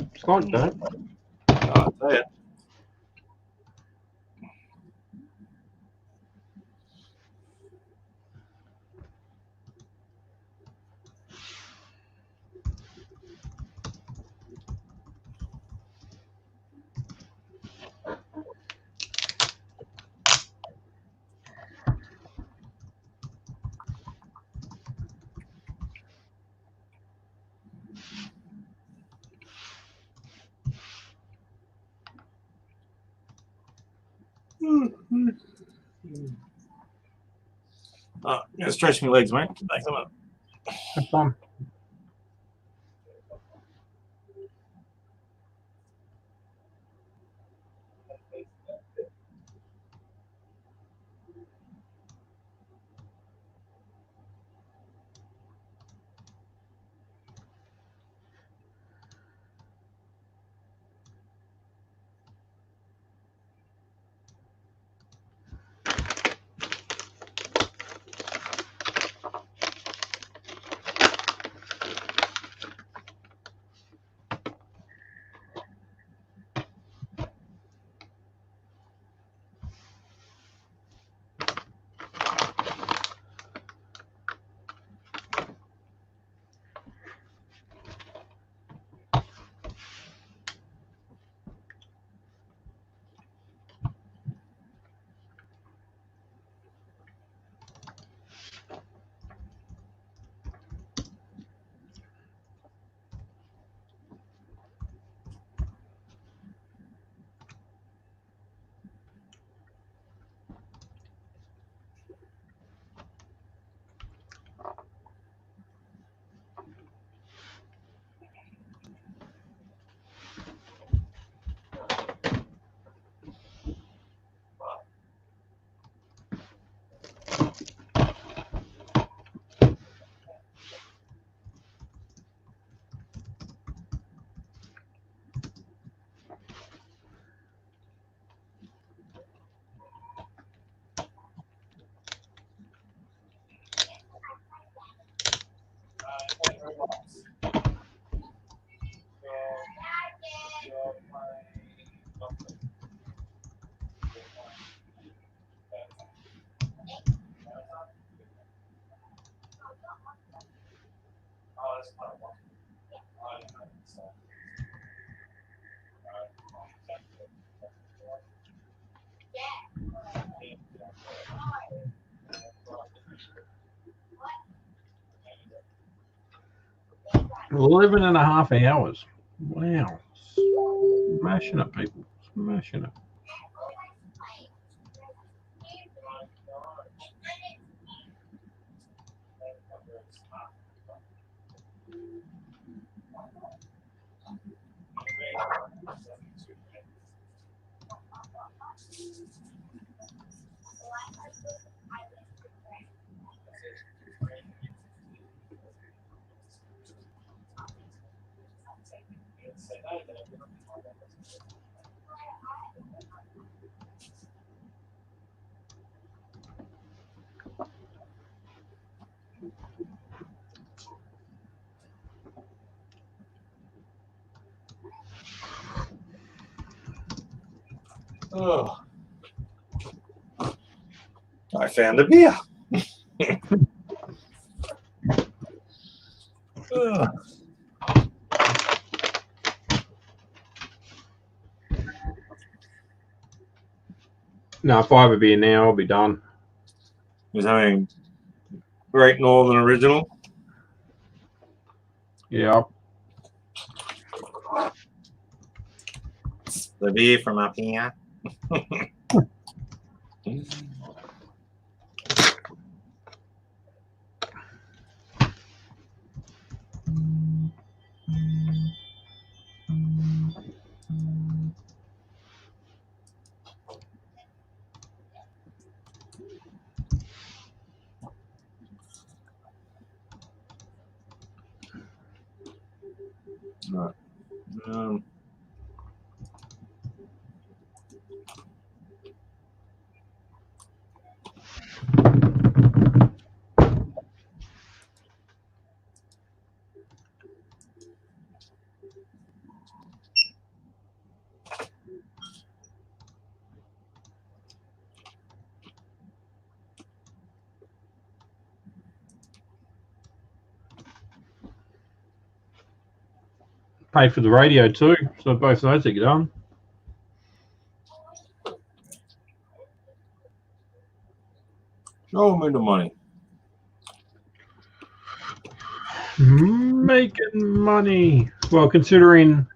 It's like that. Oh, yeah. I'm gonna stretch my legs, mate. Thanks a lot. Have fun. Eleven and a half hours. Wow. Smashing it, people. Smashing it. Oh. I found a beer. No, if I have a beer now, I'll be done. Was having Great Northern Original. Yeah. The beer from up here. Right. Pay for the radio too, so both those are done. Show me the money. Making money. Well, considering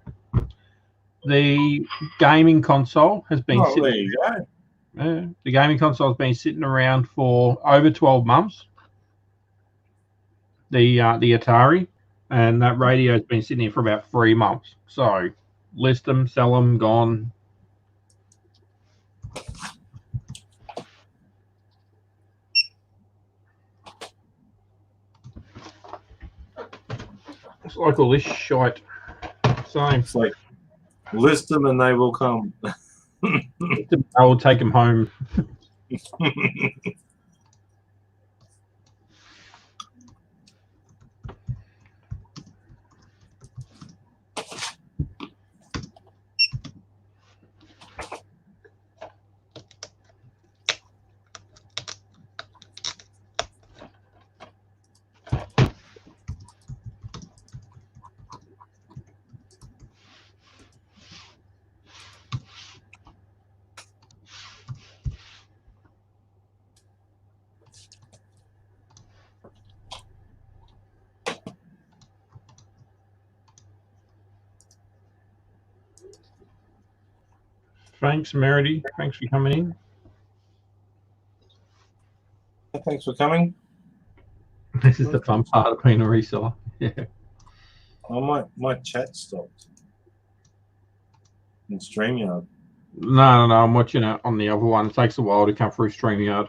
the gaming console has been There you go. The gaming console's been sitting around for over 12 months. The Atari, and that radio's been sitting here for about 3 months. So list them, sell them, gone. It's like all this shite. Same. It's like list them and they will come. I will take them home. Thanks, Meredy. Thanks for coming in. Thanks for coming. This is the fun part of being a reseller. Yeah. Oh, my chat stopped. In StreamYard. No, I'm watching it on the other one. It takes a while to come through StreamYard.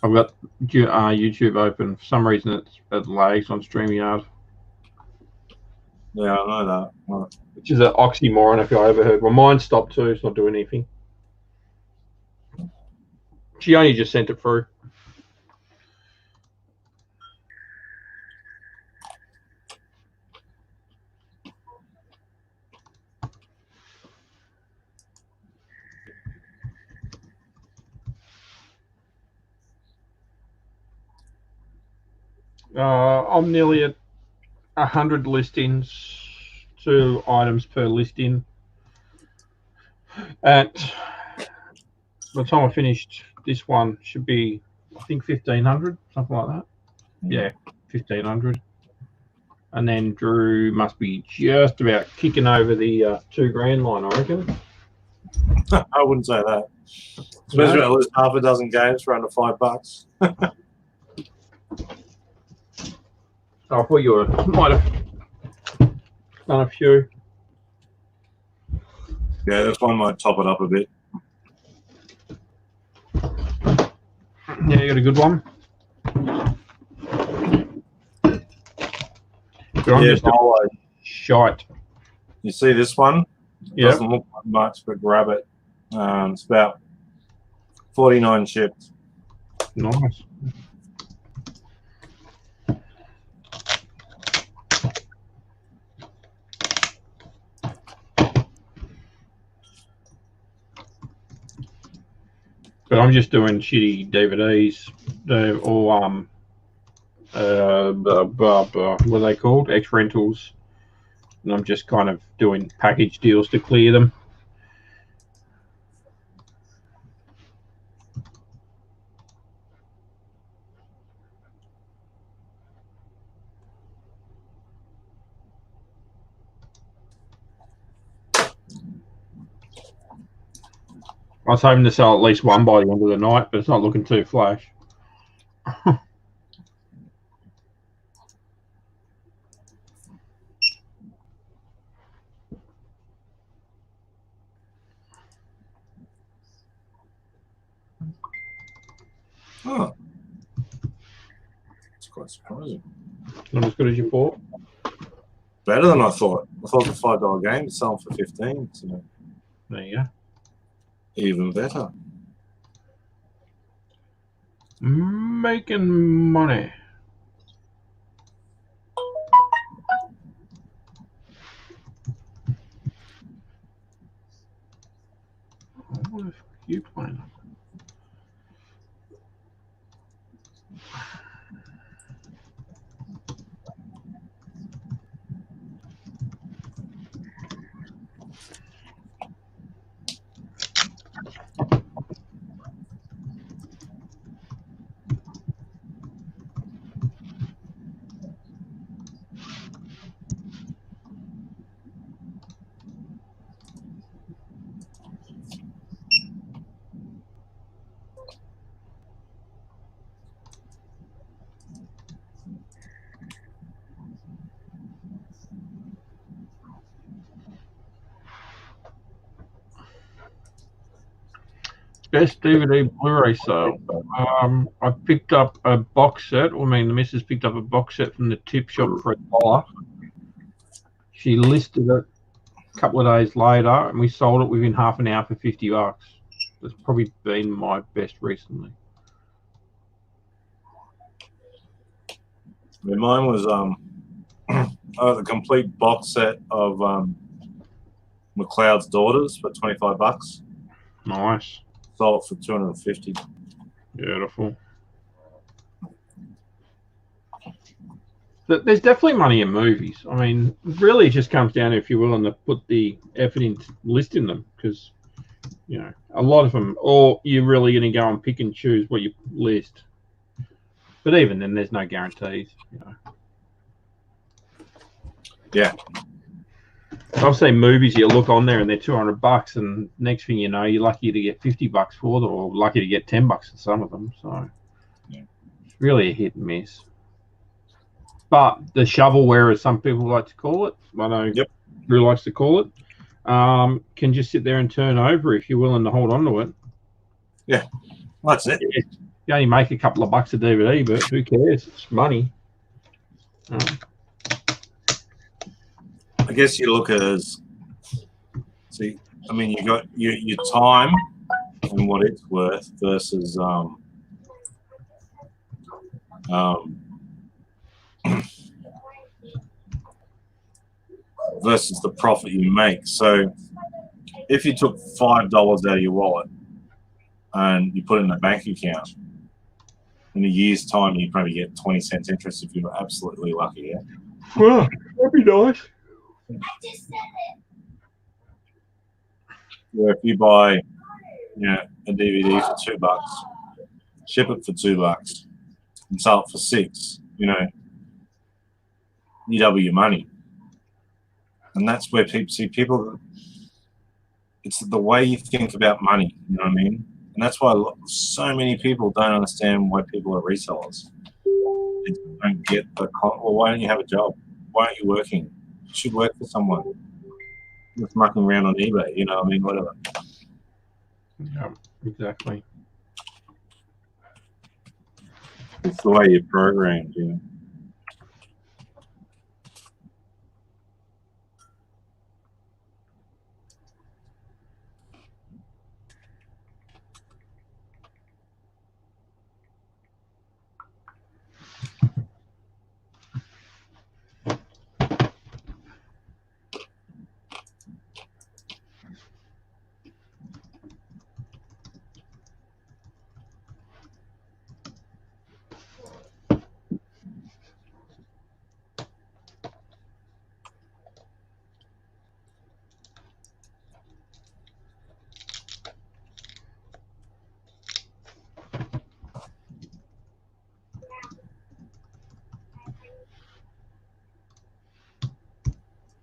I've got YouTube open. For some reason, it lags on StreamYard. Yeah, I know that. Right. Which is an oxymoron if I ever heard. Well, mine stopped too. It's not doing anything. She only just sent it through. I'm nearly at 100 listings, 2 items per listing. At the time I finished this one, should be, I think, 1,500, something like that. Yeah, 1,500. And then Drew must be just about kicking over the $2,000 line, I reckon. I wouldn't say that. Especially when I lose half a dozen games for under $5. I thought you might have done a few. Yeah, this one might top it up a bit. Yeah, you got a good one. But I'm just shite. You see this one? Yeah. Doesn't look like much, but grab it. It's about 49 shipped. Nice. But I'm just doing shitty DVDs, or what are they called? X rentals, and I'm just kind of doing package deals to clear them. I was hoping to sell at least one by the end of the night, but it's not looking too flash. Oh. It's quite surprising. Not as good as you thought. Better than I thought. I thought the $5 game would sell for 15. So There you go. even better. Making money. What the fuck are you playing? Best DVD Blu-ray sale. I picked up a box set. I mean, the missus picked up a box set from the tip shop for $1. She listed it a couple of days later, and we sold it within half an hour for $50. That's probably been my best recently. Mine was the complete box set of McLeod's Daughters for $25. Nice. Sold it for $250. Beautiful. There's definitely money in movies. I mean, really, it just comes down to if you're willing to put the effort into listing them, because you know a lot of them, or you're really going to go and pick and choose what you list. But even then, there's no guarantees. You know. Yeah. I've seen movies you look on there and they're $200, and next thing you know, you're lucky to get $50 for them, or lucky to get $10 for some of them. So it's really a hit and miss. But the shovelware, as some people like to call it, I know Drew likes to call it, can just sit there and turn over if you're willing to hold on to it. Yeah, well, that's it. You only make a couple of bucks a DVD, but who cares? It's money. I guess you look at it as, see, I mean, you got your time and what it's worth versus versus the profit you make. So if you took $5 out of your wallet and you put it in a bank account, in a year's time you probably get 20 cents interest if you're absolutely lucky. Yeah. Well, that'd be nice. Where if you buy, a DVD for $2, ship it for $2, and sell it for $6, you double your money. And that's where people, it's the way you think about money, you know what I mean? And that's why so many people don't understand why people are resellers. They don't get well, why don't you have a job? Why aren't you working? You should work for someone. Just mucking around on eBay, you know what I mean? Whatever. Yeah, exactly. It's the way you're programmed, you know.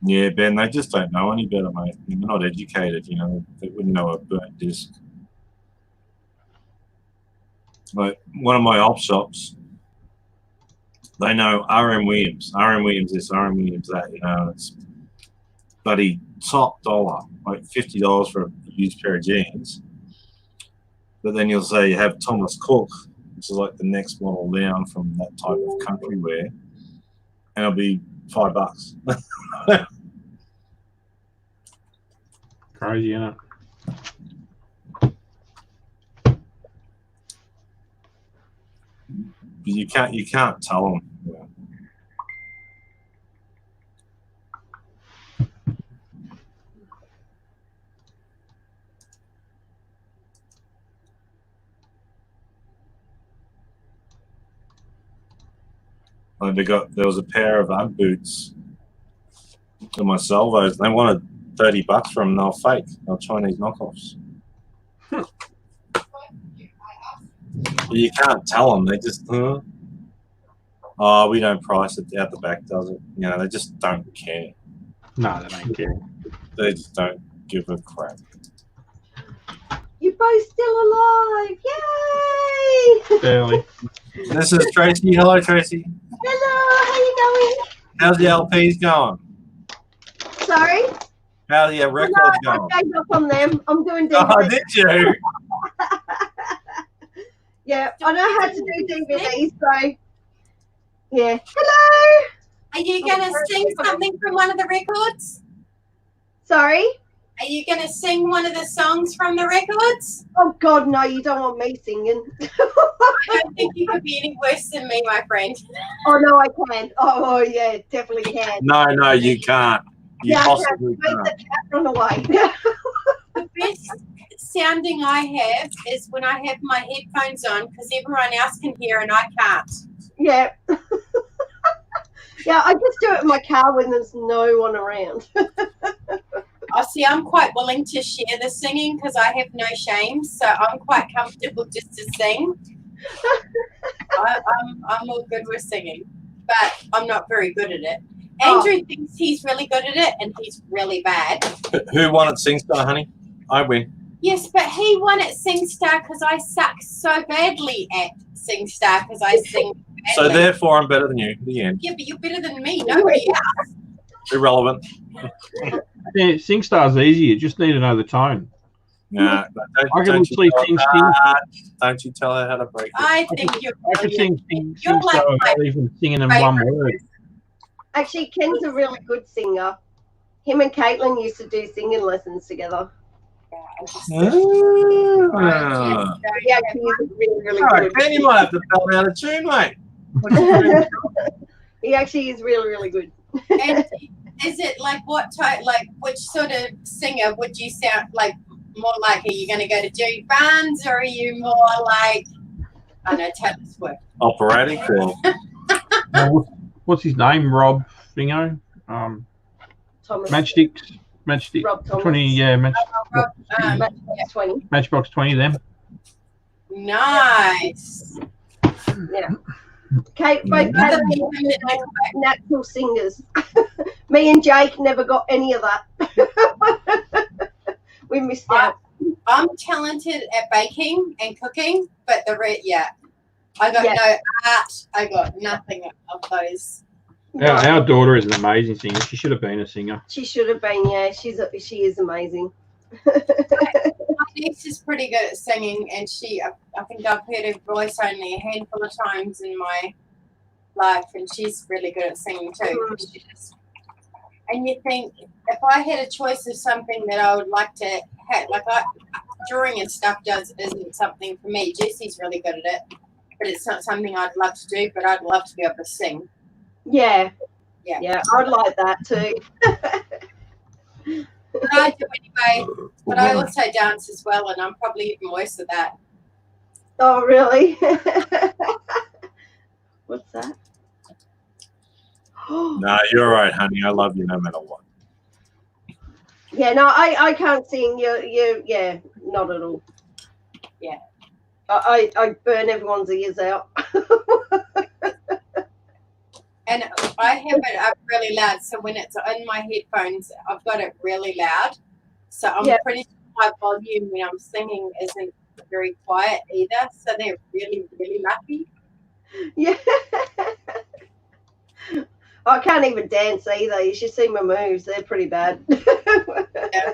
Yeah, Ben, they just don't know any better, mate. They're not educated, you know. They wouldn't know a burnt disc. Like one of my op shops, they know RM Williams this, RM Williams that, you know. It's bloody top dollar, like $50 for a used pair of jeans. But then you'll say you have Thomas Cook, which is like the next model down from that type of country wear, and it'll be $5. Crazy, isn't it? You can't tell them. Yeah. There was a pair of UGG boots in my salvos. They wanted $30 from them. They were fake. They were Chinese knockoffs. But you can't tell them. They just, oh, we don't price it out the back, does it? You know, they just don't care. No, they don't care. They just don't give a crap. You're both still alive! Yay! Barely. This is Tracy. Hello, Tracy. Hello, how you going? How's the LPs going? Sorry? How are the records going? I gave up on them. I'm doing Oh, did you? Yeah, I know how to do DVDs, so yeah. Hello. Are you going to sing something from one of the records? Sorry. Are you going to sing one of the songs from the records? Oh God, no! You don't want me singing. I don't think you could be any worse than me, my friend. Oh no, I can. Oh yeah, definitely can. No, you can't. You Yeah, possibly I can. can't. The cat run away. The best sounding I have is when I have my headphones on because everyone else can hear and I can't. Yeah. Yeah, I just do it in my car when there's no one around. See, I'm quite willing to share the singing because I have no shame, so I'm quite comfortable just to sing. I'm all good with singing, but I'm not very good at it. Andrew thinks he's really good at it, and he's really bad. Who won at SingStar, honey? I win. Yes, but he won at SingStar because I suck so badly at SingStar because I sing badly. So therefore, I'm better than you. The end. Yeah, but you're better than me. Nobody else. Irrelevant. Yeah, SingStar's easy. You just need to know the tone. Nah, I can literally sing. Don't you tell her how to break it. I think you're I could brilliant. sing You're like SingStar my without even singing in one word. Actually, Ken's a really good singer. Him and Caitlin used to do singing lessons together. Ah. Yeah, he's really, really Alright, good. then you might have to belt out a tune, mate. He actually is really, really good. And is it like what type, like which sort of singer would you sound like? More like, are you going to go to Judy Barnes or are you more like, I don't know, Taylor Swift? Operatic or What's his name? Rob Thingo? Thomas. Matchstick. Rob Thomas. 20, yeah, Matchbox 20. Matchbox 20, them. Nice. Yeah. Both Caitlin and natural singers. Me and Jake never got any of that. We missed out. I'm talented at baking and cooking, but I got no art. I got nothing of those. Our daughter is an amazing singer. She should have been a singer. She should have been, yeah. She is amazing. My niece is pretty good at singing, and I think I've heard her voice only a handful of times in my life, and she's really good at singing too. And you think, if I had a choice of something that I would like to have, like drawing and stuff isn't something for me. Jesse's really good at it, but it's not something I'd love to do, but I'd love to be able to sing. Yeah. Yeah. Yeah, I'd like that too. But I do anyway. But I also dance as well, and I'm probably even worse at that. Oh, really? What's that? No, you're all right, honey. I love you no matter what. Yeah, no, I can't sing. Yeah, not at all. Yeah. I burn everyone's ears out. And I have it up really loud, so when it's in my headphones, I've got it really loud. So I'm pretty sure my volume when I'm singing isn't very quiet either. So they're really, really lucky. Yeah. I can't even dance either. You should see my moves. They're pretty bad. Yeah.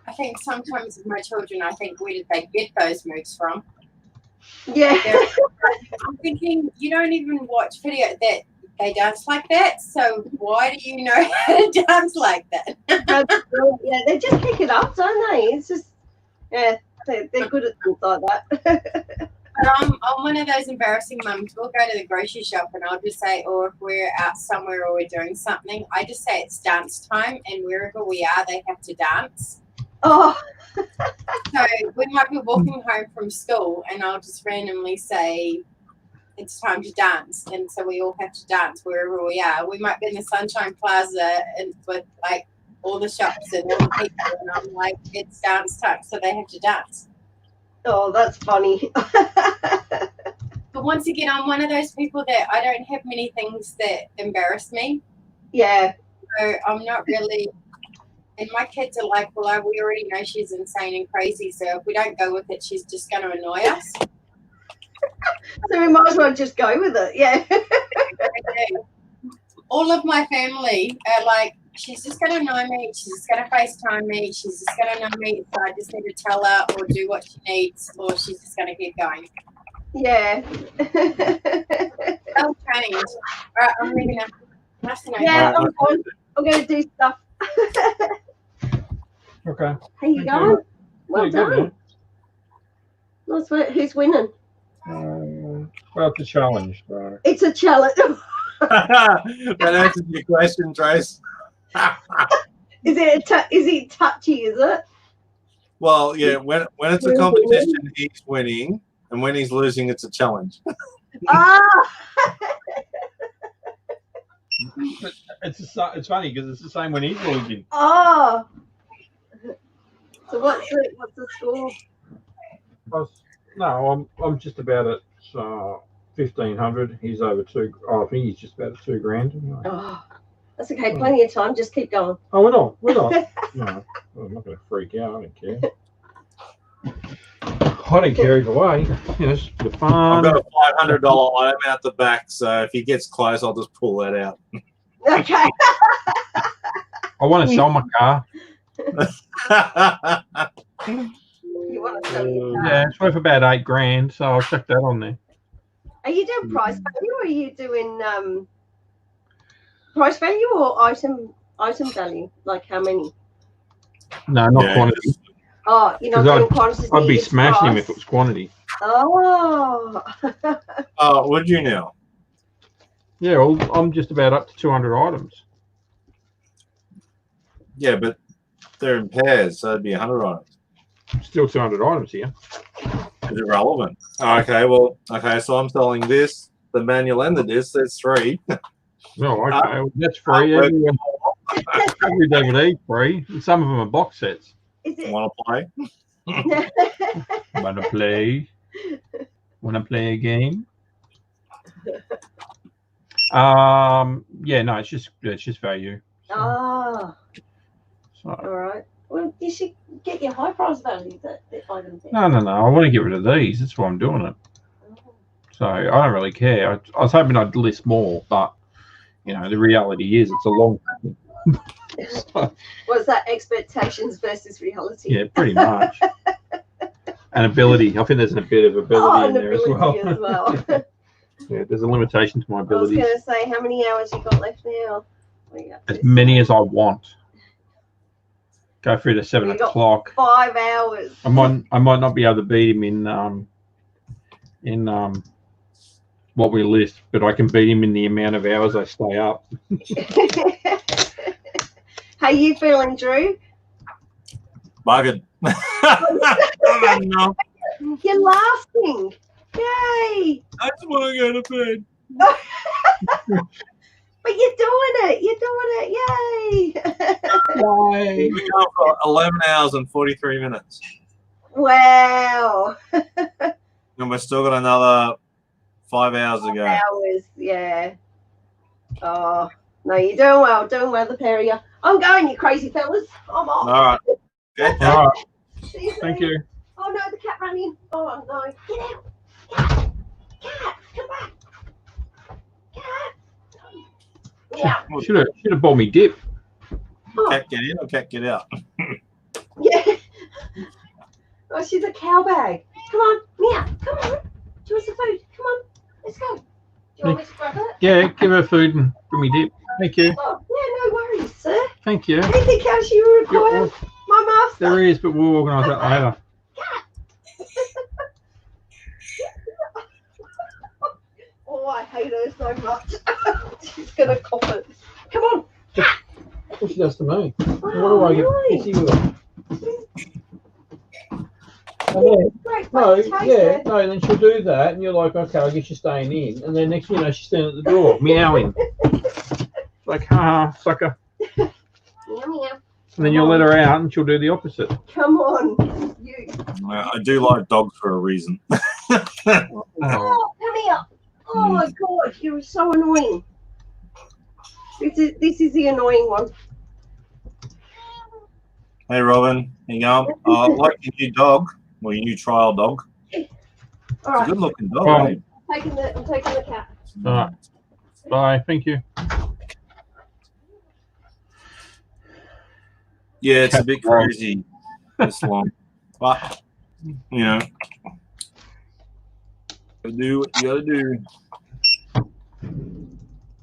I think sometimes with my children, I think, where did they get those moves from? Yeah. I'm thinking, you don't even watch video that they dance like that, so why do you know how to dance like that? Yeah, they just pick it up, don't they? It's just, yeah, they're good at things like that. But I'm one of those embarrassing mums. We'll go to the grocery shop and I'll just say, or if we're out somewhere or we're doing something, I just say it's dance time, and wherever we are, they have to dance. Oh. So we might be walking home from school and I'll just randomly say, it's time to dance. And so we all have to dance wherever we are. We might be in the Sunshine Plaza and with like all the shops and all the people, and I'm like, it's dance time. So they have to dance. Oh, that's funny. But once again, I'm one of those people that I don't have many things that embarrass me. Yeah. So I'm not really, and my kids are like, well, we already know she's insane and crazy, so if we don't go with it, she's just going to annoy us. So we might as well just go with it, yeah. All of my family are like she's just gonna know me. She's just gonna FaceTime me. She's just gonna know me. So I just need to tell her or do what she needs, or she's just gonna keep going. Yeah. That'll change. All right, I'm leaving now. Nice to know you. Yeah, I'm going to do stuff. Okay. How you going? Well Pretty good, done. Nice work. Who's winning? Well, it's a challenge. So. It's a challenge. That answers your question, Trace. Is it touchy? Is it? Well, yeah. When it's a competition, he's winning, and when he's losing, it's a challenge. Ah. It's funny because it's the same when he's losing. Oh. So what's the score? I'm just about at 1,500. He's over two. Oh, I think he's just about at $2,000. Anyway. Oh, that's okay. Plenty of time. Just keep going. Oh, we're not. No, I'm not going to freak out. I don't care. I don't care either way. You know, it's the fun. I've got a $500 item out the back, so if he gets close, I'll just pull that out. Okay. I want to sell my car. You want to sell your car? Yeah, it's worth about $8,000, so I'll check that on there. Are you doing price value, or are you doing price value or item value? Like how many? No, not quantity. Oh, you're not doing quantity. I'd be smashing him if it was quantity. Oh. Oh, would you now? Yeah, well, I'm just about up to 200 items. Yeah, but they're in pairs, so it'd be 100 items. Still 200 items here. Is it relevant? Okay, well, so I'm selling this, the manual and the disc. That's 3. Oh, okay. Well, that's free. Every DVD free. And some of them are box sets. Want to play? Want to play? Want to play a game? Yeah, no, it's just value. So. Ah. So. All right. Well, you should get your high price value that items. No. I want to get rid of these. That's why I'm doing it. So I don't really care. I was hoping I'd list more, but you know, the reality is it's a long. So, what's that? Expectations versus reality. Yeah, pretty much. And ability. I think there's a bit of ability in there as well. Yeah, there's a limitation to my abilities. I was going to say, how many hours you got left now? As many as I want. Go through to 7 o'clock. 5 hours. I might not be able to beat him in what we list, but I can beat him in the amount of hours I stay up. How you feeling, Drew? Buggered. No. You're laughing. Yay. I just want to go to bed. But you're doing it. Yay. Yay. We're going for 11 hours and 43 minutes. Wow. And we're still got another 5 hours to go. 5 hours, yeah. Oh, no, you're doing well. The pair of you. I'm going, you crazy fellas. I'm off. All right. Okay. All right. Thank you. Oh, no, the cat ran in. Oh, no. Get out. Cat, come back. Cat. Yeah. Should have bought me dip. Cat get in or cat get out? Yeah. Oh, she's a cow bag. Come on, Mia. Come on. Do you want some food? Come on. Let's go. Do you want me to grab it? Yeah, give her food and bring me dip. Thank you. Oh, yeah, no worries, sir. Thank you. Anything else you require? My master. There is, but we'll organise that later. Oh, I hate her so much. She's going to cough it. Come on. What she does to me. Oh, What do I get pissy with her? No, then she'll do that, and you're like, okay, I guess you're staying in. And then next thing you know, she's standing at the door, meowing. Like, haha, sucker. Meow, meow. And then you'll let her out, and she'll do the opposite. Come on, you. I do like dogs for a reason. Oh, come here. Oh, my God, you're so annoying. This is the annoying one. Hey, Robin. How you going? I like your new dog. Well, your new trial dog. All It's right. a good looking dog. Oh. Eh? I'm taking the cat. All right. Bye. Thank you. Yeah, it's a bit crazy this long. But, you know, do what you gotta do.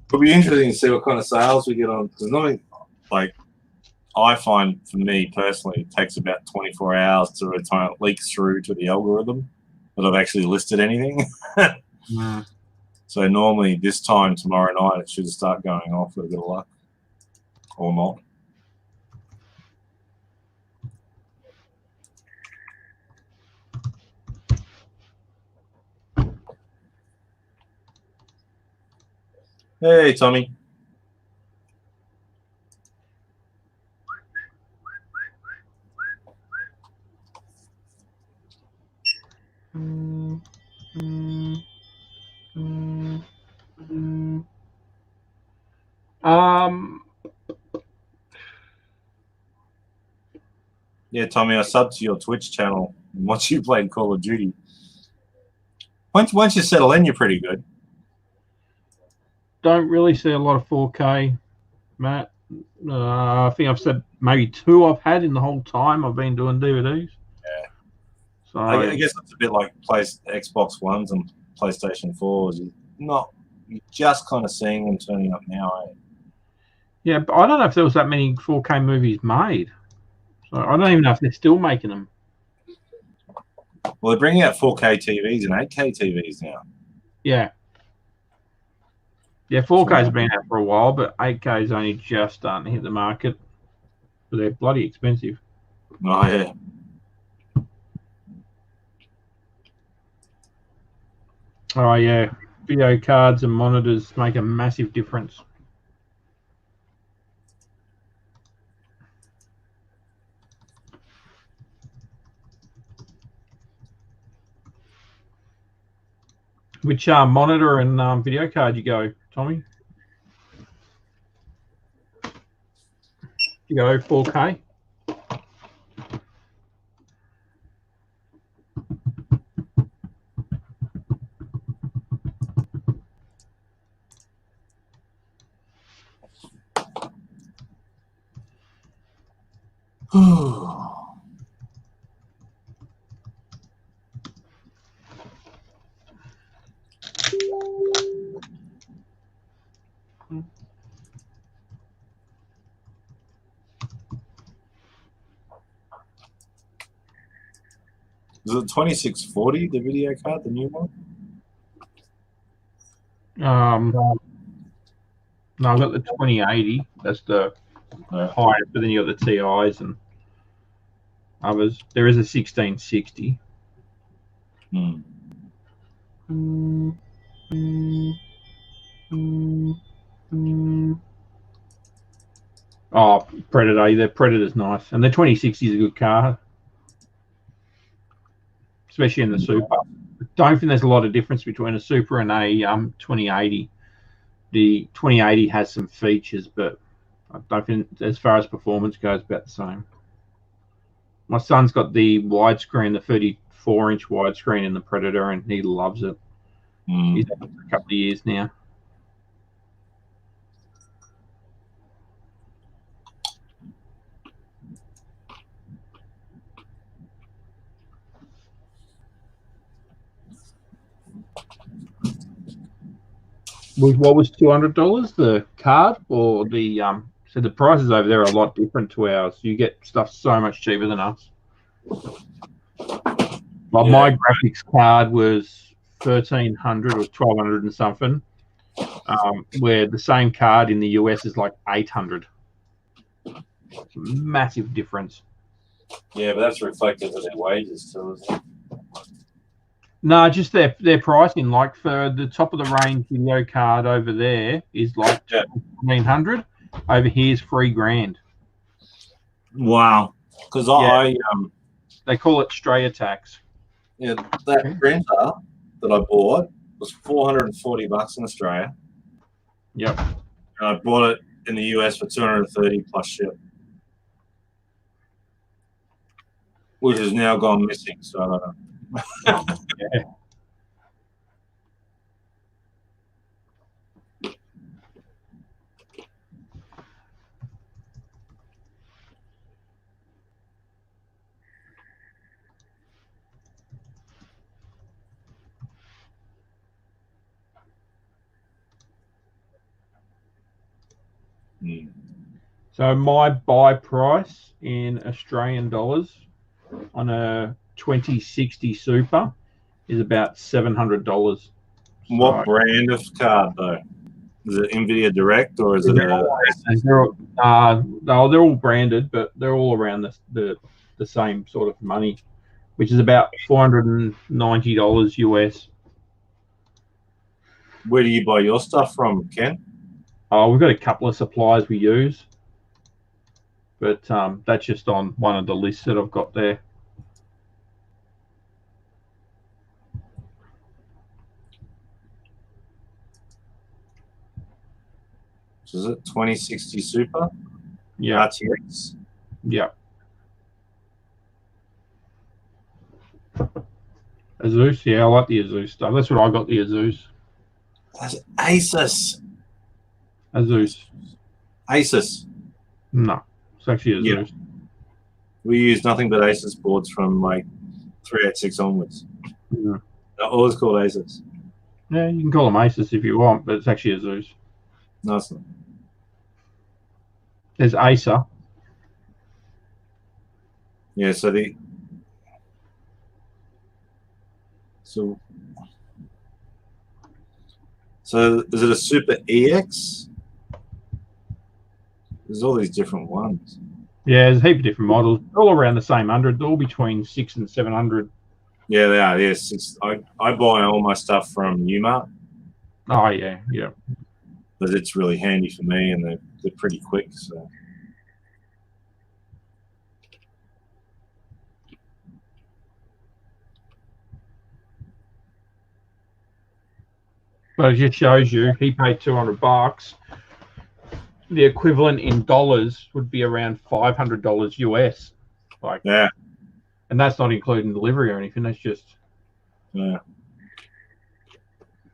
It'll be interesting to see what kind of sales we get on. Because normally, like, I find for me personally, it takes about 24 hours to time it leaks through to the algorithm that I've actually listed anything. Mm. So normally this time tomorrow night it should start going off with a bit of luck, or not. Hey, Tommy. Yeah, Tommy, I subbed to your Twitch channel and watched you playing Call of Duty. Once you settle in, you're pretty good. Don't really see a lot of 4K, Matt. I think I've said maybe 2 I've had in the whole time I've been doing DVDs. Yeah. So I guess it's a bit like Xbox Ones and PlayStation 4s. You're just kind of seeing them turning up now, eh? yeah, but I don't know if there was that many 4K movies made. So I don't even know if they're still making them. Well, they're bringing out 4K TVs and 8K TVs now. Yeah. Yeah, 4K's been out for a while, but 8K's only just starting to hit the market. But they're bloody expensive. Oh, yeah. Oh, yeah. Video cards and monitors make a massive difference. Which monitor and video card you go, Tommy? You go 4K? Is it 2640, the video card, the new one? No, I've got the 2080. That's the highest, but then you got the TIs and others. There is a 1660. Oh, Predator. The Predator's nice. And the 2060 is a good car, especially in the Super. Don't think there's a lot of difference between a Super and a 2080. The 2080 has some features, but I don't think, as far as performance goes, about the same. My son's got the widescreen, the 34-inch widescreen in the Predator, and he loves it. He's had it for a couple of years now. What was $200? The card or the So the prices over there are a lot different to ours. You get stuff so much cheaper than us. Like my graphics card was 1,300 or 1,200 and something, where the same card in the US is like 800. It's a massive difference. Yeah, but that's reflective of their wages too, isn't it? No, just their pricing. Like for the top of the range video card over there is like 1,400. Over here is $3,000. Wow. Because they call it Straya tax. Yeah, that printer that I bought was $440 in Australia. Yep. And I bought it in the US for $230 plus ship, which has now gone missing. So I don't know. Yeah. Mm. So my buy price in Australian dollars on a 2060 Super is about $700. What brand of card though? Is it NVIDIA Direct or is it they're all branded, but they're all around the same sort of money, which is about $490 US. Where do you buy your stuff from, Ken? Oh, we've got a couple of suppliers we use, but that's just on one of the lists that I've got there. Is it 2060 Super? Yeah. RTX? Yeah. Asus, yeah, I like the Asus stuff. That's what I got, the Asus. That's Asus. Asus. No, it's actually Asus. Yeah. We use nothing but Asus boards from like 386 onwards. Yeah. They're always called Asus. Yeah, you can call them Asus if you want, but it's actually Asus. No, it's not. There's Acer. Yeah, so is it a Super EX? There's all these different ones. Yeah, there's a heap of different models. They're all around the same 100. They're all between 600 and 700. Yeah, they are. Yes, I buy all my stuff from Newmart. Oh yeah, yeah. But it's really handy for me, and they're pretty quick. So. But it just shows you he paid $200. The equivalent in dollars would be around $500 US. Like, yeah, and that's not including delivery or anything. That's just yeah.